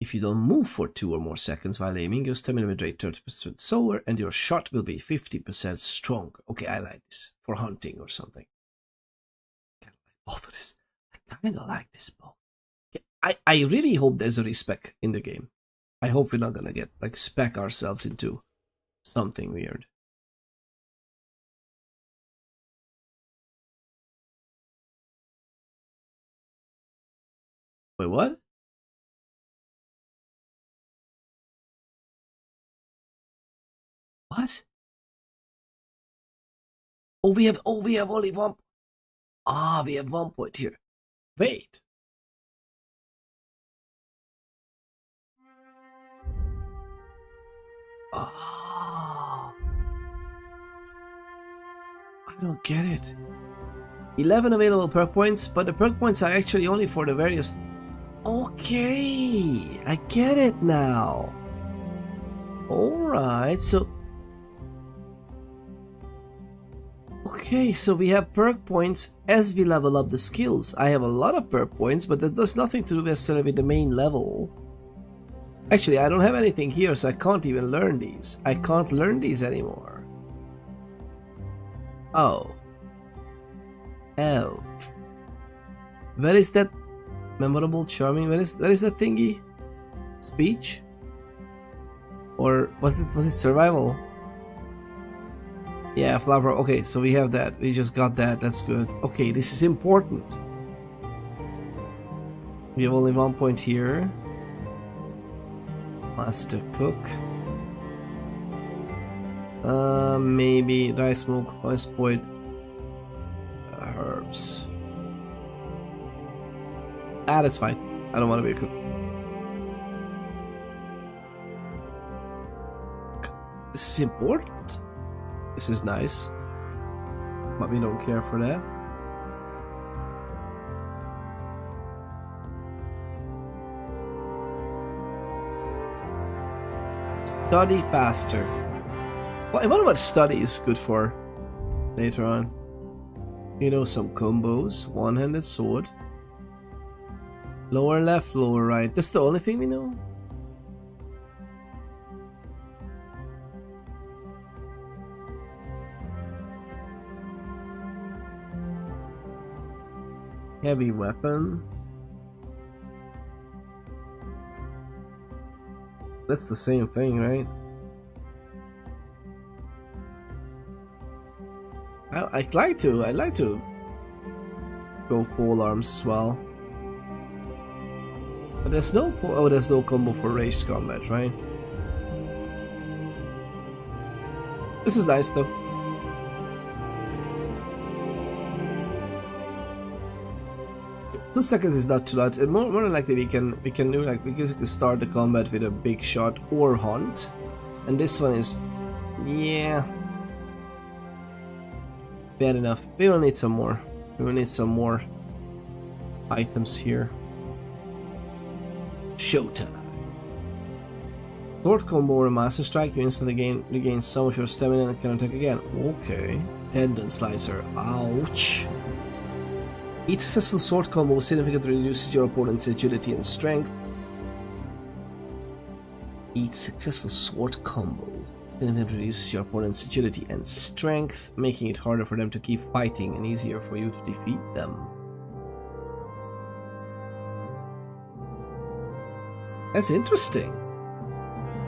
If you don't move for 2 or more seconds while aiming, your stamina will rate 30% slower and your shot will be 50% stronger. Okay, I like this. For hunting or something. I like both of this. I kinda like this bow. I really hope there's a respec in the game. I hope we're not gonna get like spec ourselves into something weird. Wait, what? What? Oh, we have only one. Ah, we have 1 point here. Wait. Ah, I don't get it. 11 available perk points, but the perk points are actually only for the various. Okay, I get it now. Alright, so... Okay, so we have perk points as we level up the skills. I have a lot of perk points, but that does nothing to do necessarily with the main level. Actually, I don't have anything here, so I can't even learn these. I can't learn these anymore. Oh. Oh. Where is that memorable, charming? Where is that thingy? Speech? Or was it survival? Yeah, flower. Okay, so we have that. We just got that. That's good. Okay, this is important. We have only 1 point here. Master cook. Maybe dry smoke, voice point, herbs. Ah, that's fine. I don't want to be a cook. This is important. This is nice, but we don't care for that. Study faster. What about study is good for later on? You know, some combos, one-handed sword. Lower left, lower right. That's the only thing we know? Heavy weapon. That's the same thing, right? I'd like to go pole arms as well. But there's no combo for ranged combat, right? This is nice though. Two seconds is not too much. More than likely we can do like we can start the combat with a big shot or hunt, and this one is, yeah, bad enough. We will need some more. We will need some more items here. Showtime. Sword combo or master strike. You instantly regain some of your stamina and can attack again. Okay. Tendon slicer. Ouch. Each successful sword combo significantly reduces your opponent's agility and strength. Each successful sword combo significantly reduces your opponent's agility and strength, making it harder for them to keep fighting and easier for you to defeat them. That's interesting.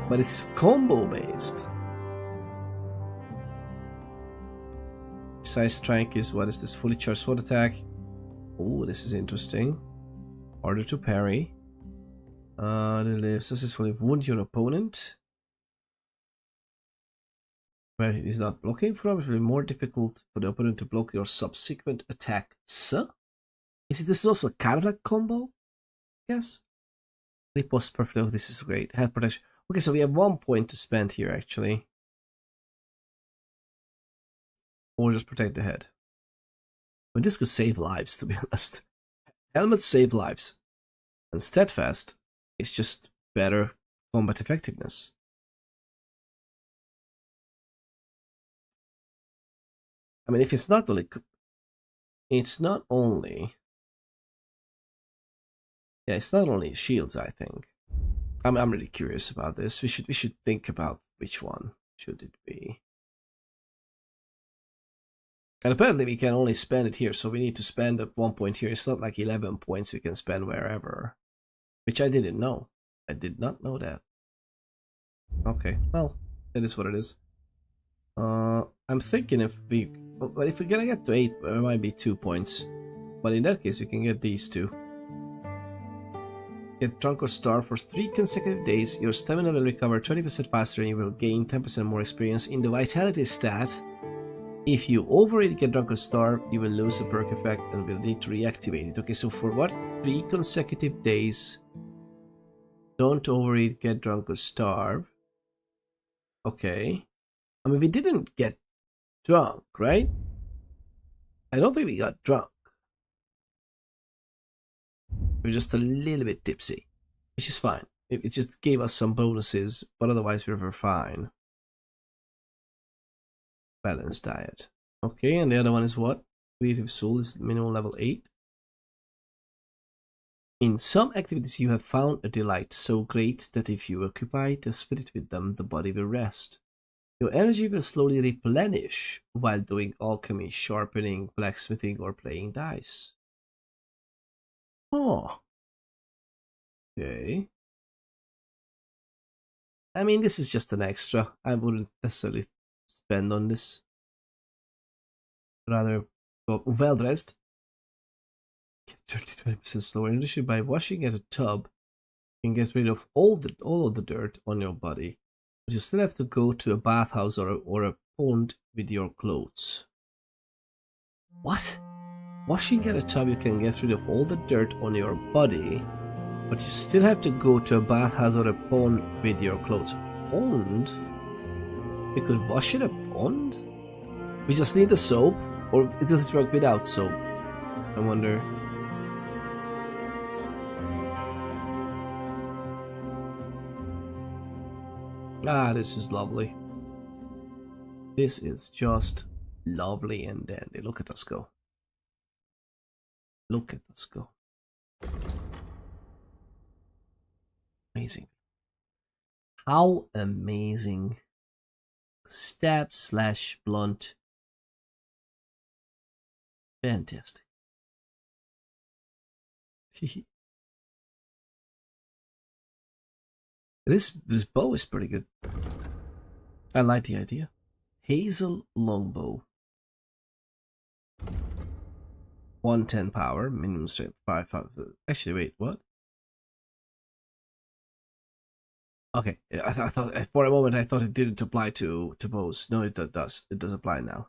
But it's combo based. Precise strike is, what is this? Fully charged sword attack. Oh, this is interesting. Harder to parry. Successfully wound your opponent. Where he is not blocking from, it will be more difficult for the opponent to block your subsequent attack. So, this is also kind of like combo? Yes. Riposte perfect. Oh, this is great. Health protection. Okay, so we have 1 point to spend here actually. Or just protect the head. I mean, this could save lives, to be honest. Helmets save lives. And steadfast is just better combat effectiveness. I mean, if it's not only... It's not only... Yeah, it's not only shields, I think. I'm really curious about this. We should think about which one should it be. And apparently we can only spend it here, so we need to spend at 1 point here. It's not like 11 points we can spend wherever. Which I didn't know. I did not know that. Okay, well, that is what it is. I'm thinking if we're gonna get to 8, it might be 2 points. But in that case, you can get these two. Get drunk or starve for 3 consecutive days. Your stamina will recover 20% faster and you will gain 10% more experience in the vitality stat. If you overeat, get drunk or starve, you will lose a perk effect and will need to reactivate it. Okay, so for what? 3 consecutive days. Don't overeat, get drunk or starve. Okay. I mean, we didn't get drunk, right? I don't think we got drunk. We're just a little bit tipsy, which is fine. It just gave us some bonuses, but otherwise we were fine. Balanced diet. Okay, and the other one is what? Creative Soul is minimum level 8. In some activities you have found a delight so great that if you occupy the spirit with them, the body will rest. Your energy will slowly replenish while doing alchemy, sharpening, blacksmithing, or playing dice. Oh. Okay. I mean, this is just an extra. I wouldn't necessarily spend on this. Rather go well dressed. Get 30-20% slower energy by washing at a tub. You can get rid of all of the dirt on your body. But you still have to go to a bathhouse or a pond with your clothes. What? Washing at a tub, you can get rid of all the dirt on your body, but you still have to go to a bathhouse or a pond with your clothes. Pond? We could wash in a pond? We just need the soap? Or does it work without soap? I wonder. Ah, this is lovely. This is just lovely and dandy. Look at us go. Look at us go. Amazing. How amazing. Stab / blunt. Fantastic. This bow is pretty good. I like the idea. Hazel longbow. 110 power, minimum strength 5. Actually, wait, what? Okay, I thought for a moment I thought it didn't apply to bows. No, it does. It does apply now.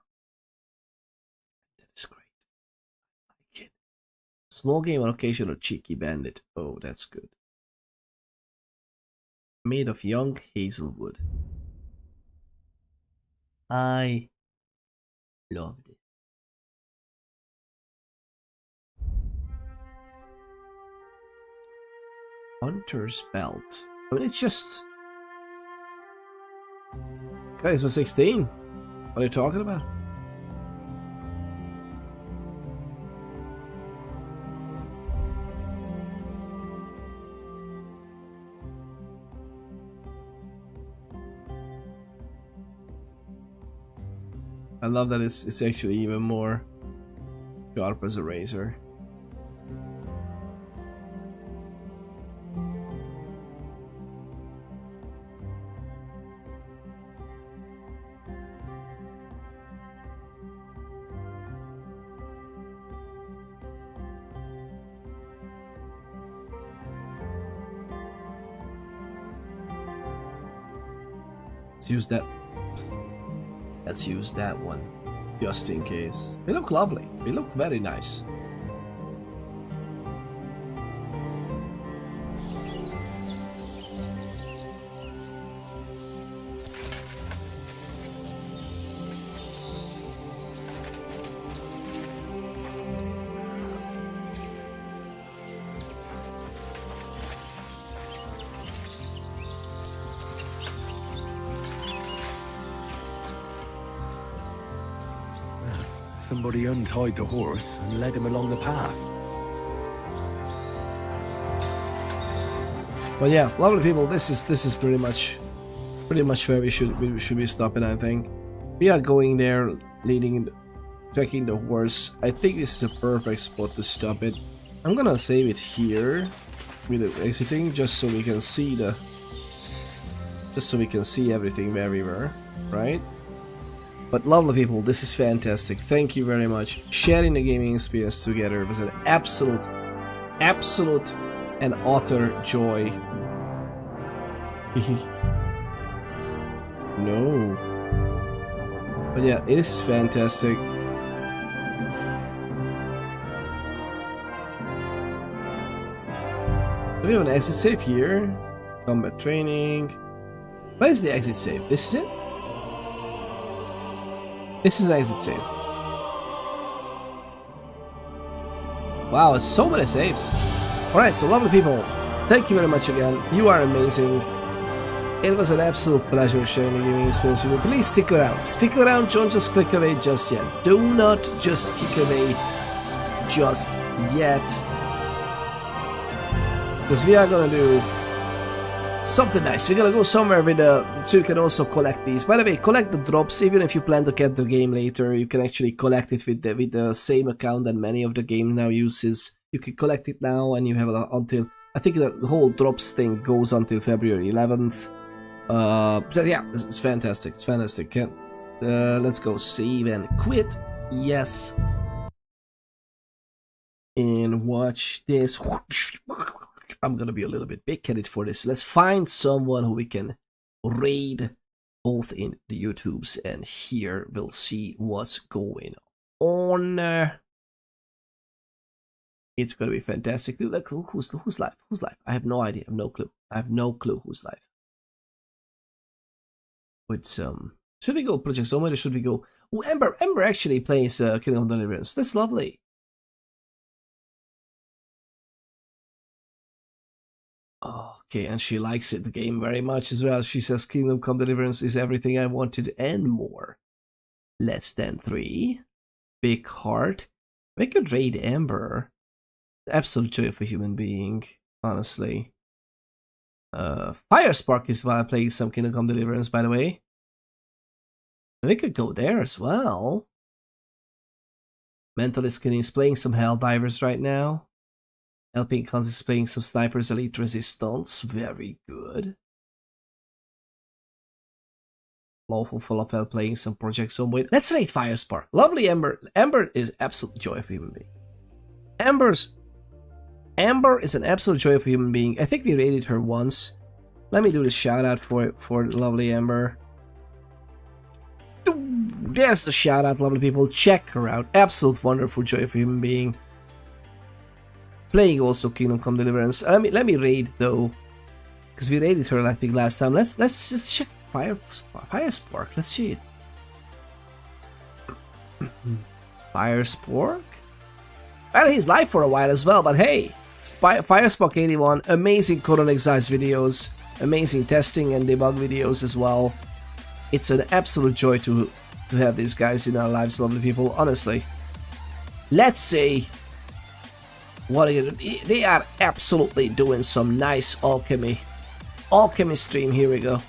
That is great. I like it. Small game on occasional cheeky bandit. Oh, that's good. Made of young hazelwood. I loved it. Hunter's belt. I mean, it's just charisma 16. What are you talking about? I love that it's actually even more sharp as a razor. Use that. Let's use that one, just in case. They look lovely. They look very nice. Somebody untied the horse and led him along the path. Well, yeah, lovely people. This is pretty much where we should be stopping. I think we are going there, tracking the horse. I think this is a perfect spot to stop it. I'm gonna save it here with the exiting, just so we can see the just so we can see everything where we were, right? But lovely people, this is fantastic. Thank you very much. Sharing the gaming experience together was an absolute and utter joy. No. But yeah, it is fantastic. Do we have an exit save here? Combat training. Where is the exit save? This is it? This is an exit save. Wow, it's so many saves. Alright, so lovely people, thank you very much again. You are amazing. It was an absolute pleasure sharing the gaming experience with you. Please stick around. Stick around, don't just click away just yet. Do not just kick away just yet. Because we are gonna do something nice. We're gonna go somewhere with so you can also collect these. By the way, collect the drops. Even if you plan to get the game later, you can actually collect it with the same account that many of the game now uses. You can collect it now, and you have until, I think the whole drops thing goes until February 11th. So yeah, it's fantastic. It's fantastic. Let's go save and quit. Yes. And watch this. I'm gonna be a little bit big-headed for this. Let's find someone who we can raid both in the YouTubes and here. We'll see what's going on. It's gonna be fantastic. Dude, like, who's live? Who's live? I have no idea. I have no clue. I have no clue who's live. With should we go Project Somewhere or should we go? Oh, Ember actually plays Kingdom of Deliverance. That's lovely. Okay, and she likes the game very much as well. She says Kingdom Come Deliverance is everything I wanted and more. Less than 3. Big heart. We could raid Ember. The absolute joy of a human being, honestly. Firespark is while playing some Kingdom Come Deliverance, by the way. We could go there as well. Mentalist Skinny is playing some Helldivers right now. Helping Cons is playing some Snipers Elite Resistance. Very good. Lawful Falafel playing some Project Somewhere. Let's raid Firespark. Lovely Ember. Ember is absolute joy of a human being. Ember is an absolute joy of a human being. I think we raided her once. Let me do the shout out for lovely Ember. There's the shout out, lovely people. Check her out. Absolute wonderful joy of a human being. Playing also Kingdom Come Deliverance. Let me raid though, because we raided her I think last time. Let's just check Firespark. Let's see it. Firespark. Well, he's live for a while as well, but hey, Firespark 81, amazing Code on Exiles videos, amazing testing and debug videos as well. It's an absolute joy to have these guys in our lives, lovely people. Honestly, let's see. What are you doing? They are absolutely doing some nice alchemy stream. Here we go.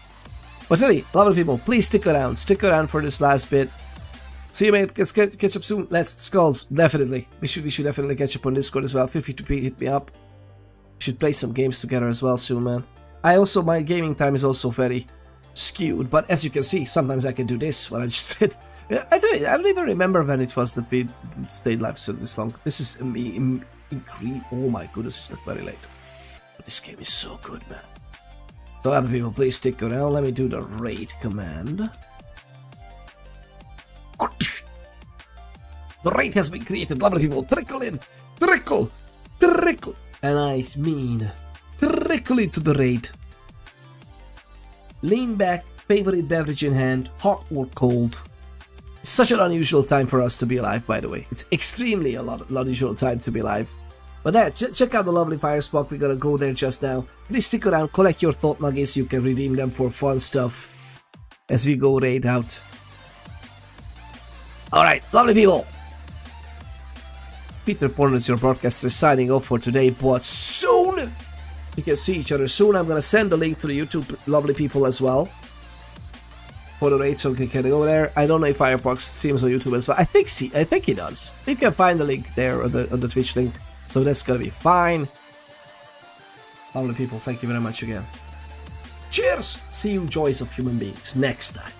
But really, lovely people, please stick around for this last bit. See you, mate. Let's catch up soon. Let's skulls, definitely. We should definitely catch up on Discord as well. Feel free to hit me up. We should play some games together as well soon, man. My gaming time is also very skewed, but as you can see, sometimes I can do this. What I just did. I don't even remember when it was that we stayed live so this long. This is oh my goodness, it's like very late. But this game is so good, man. So other people, please stick around. Let me do the raid command. The raid has been created, lovely people. Trickle in, trickle, and I mean trickle into the raid. Lean back, favorite beverage in hand, hot or cold. It's such an unusual time for us to be alive, by the way. It's extremely unusual time to be alive. But yeah, check out the lovely Firespark. We're gonna go there just now. Please stick around, collect your thought nuggets. You can redeem them for fun stuff as we go raid out. Alright, lovely people. Peter Pornitz, your broadcaster, signing off for today, but soon we can see each other soon. I'm gonna send the link to the YouTube, lovely people, as well. For the raid, so they can go there. I don't know if Firefox streams on YouTube as well. I think he does. You can find the link there on the Twitch link. So that's gonna be fine. Lovely people, thank you very much again. Cheers! See you, joys of human beings, next time.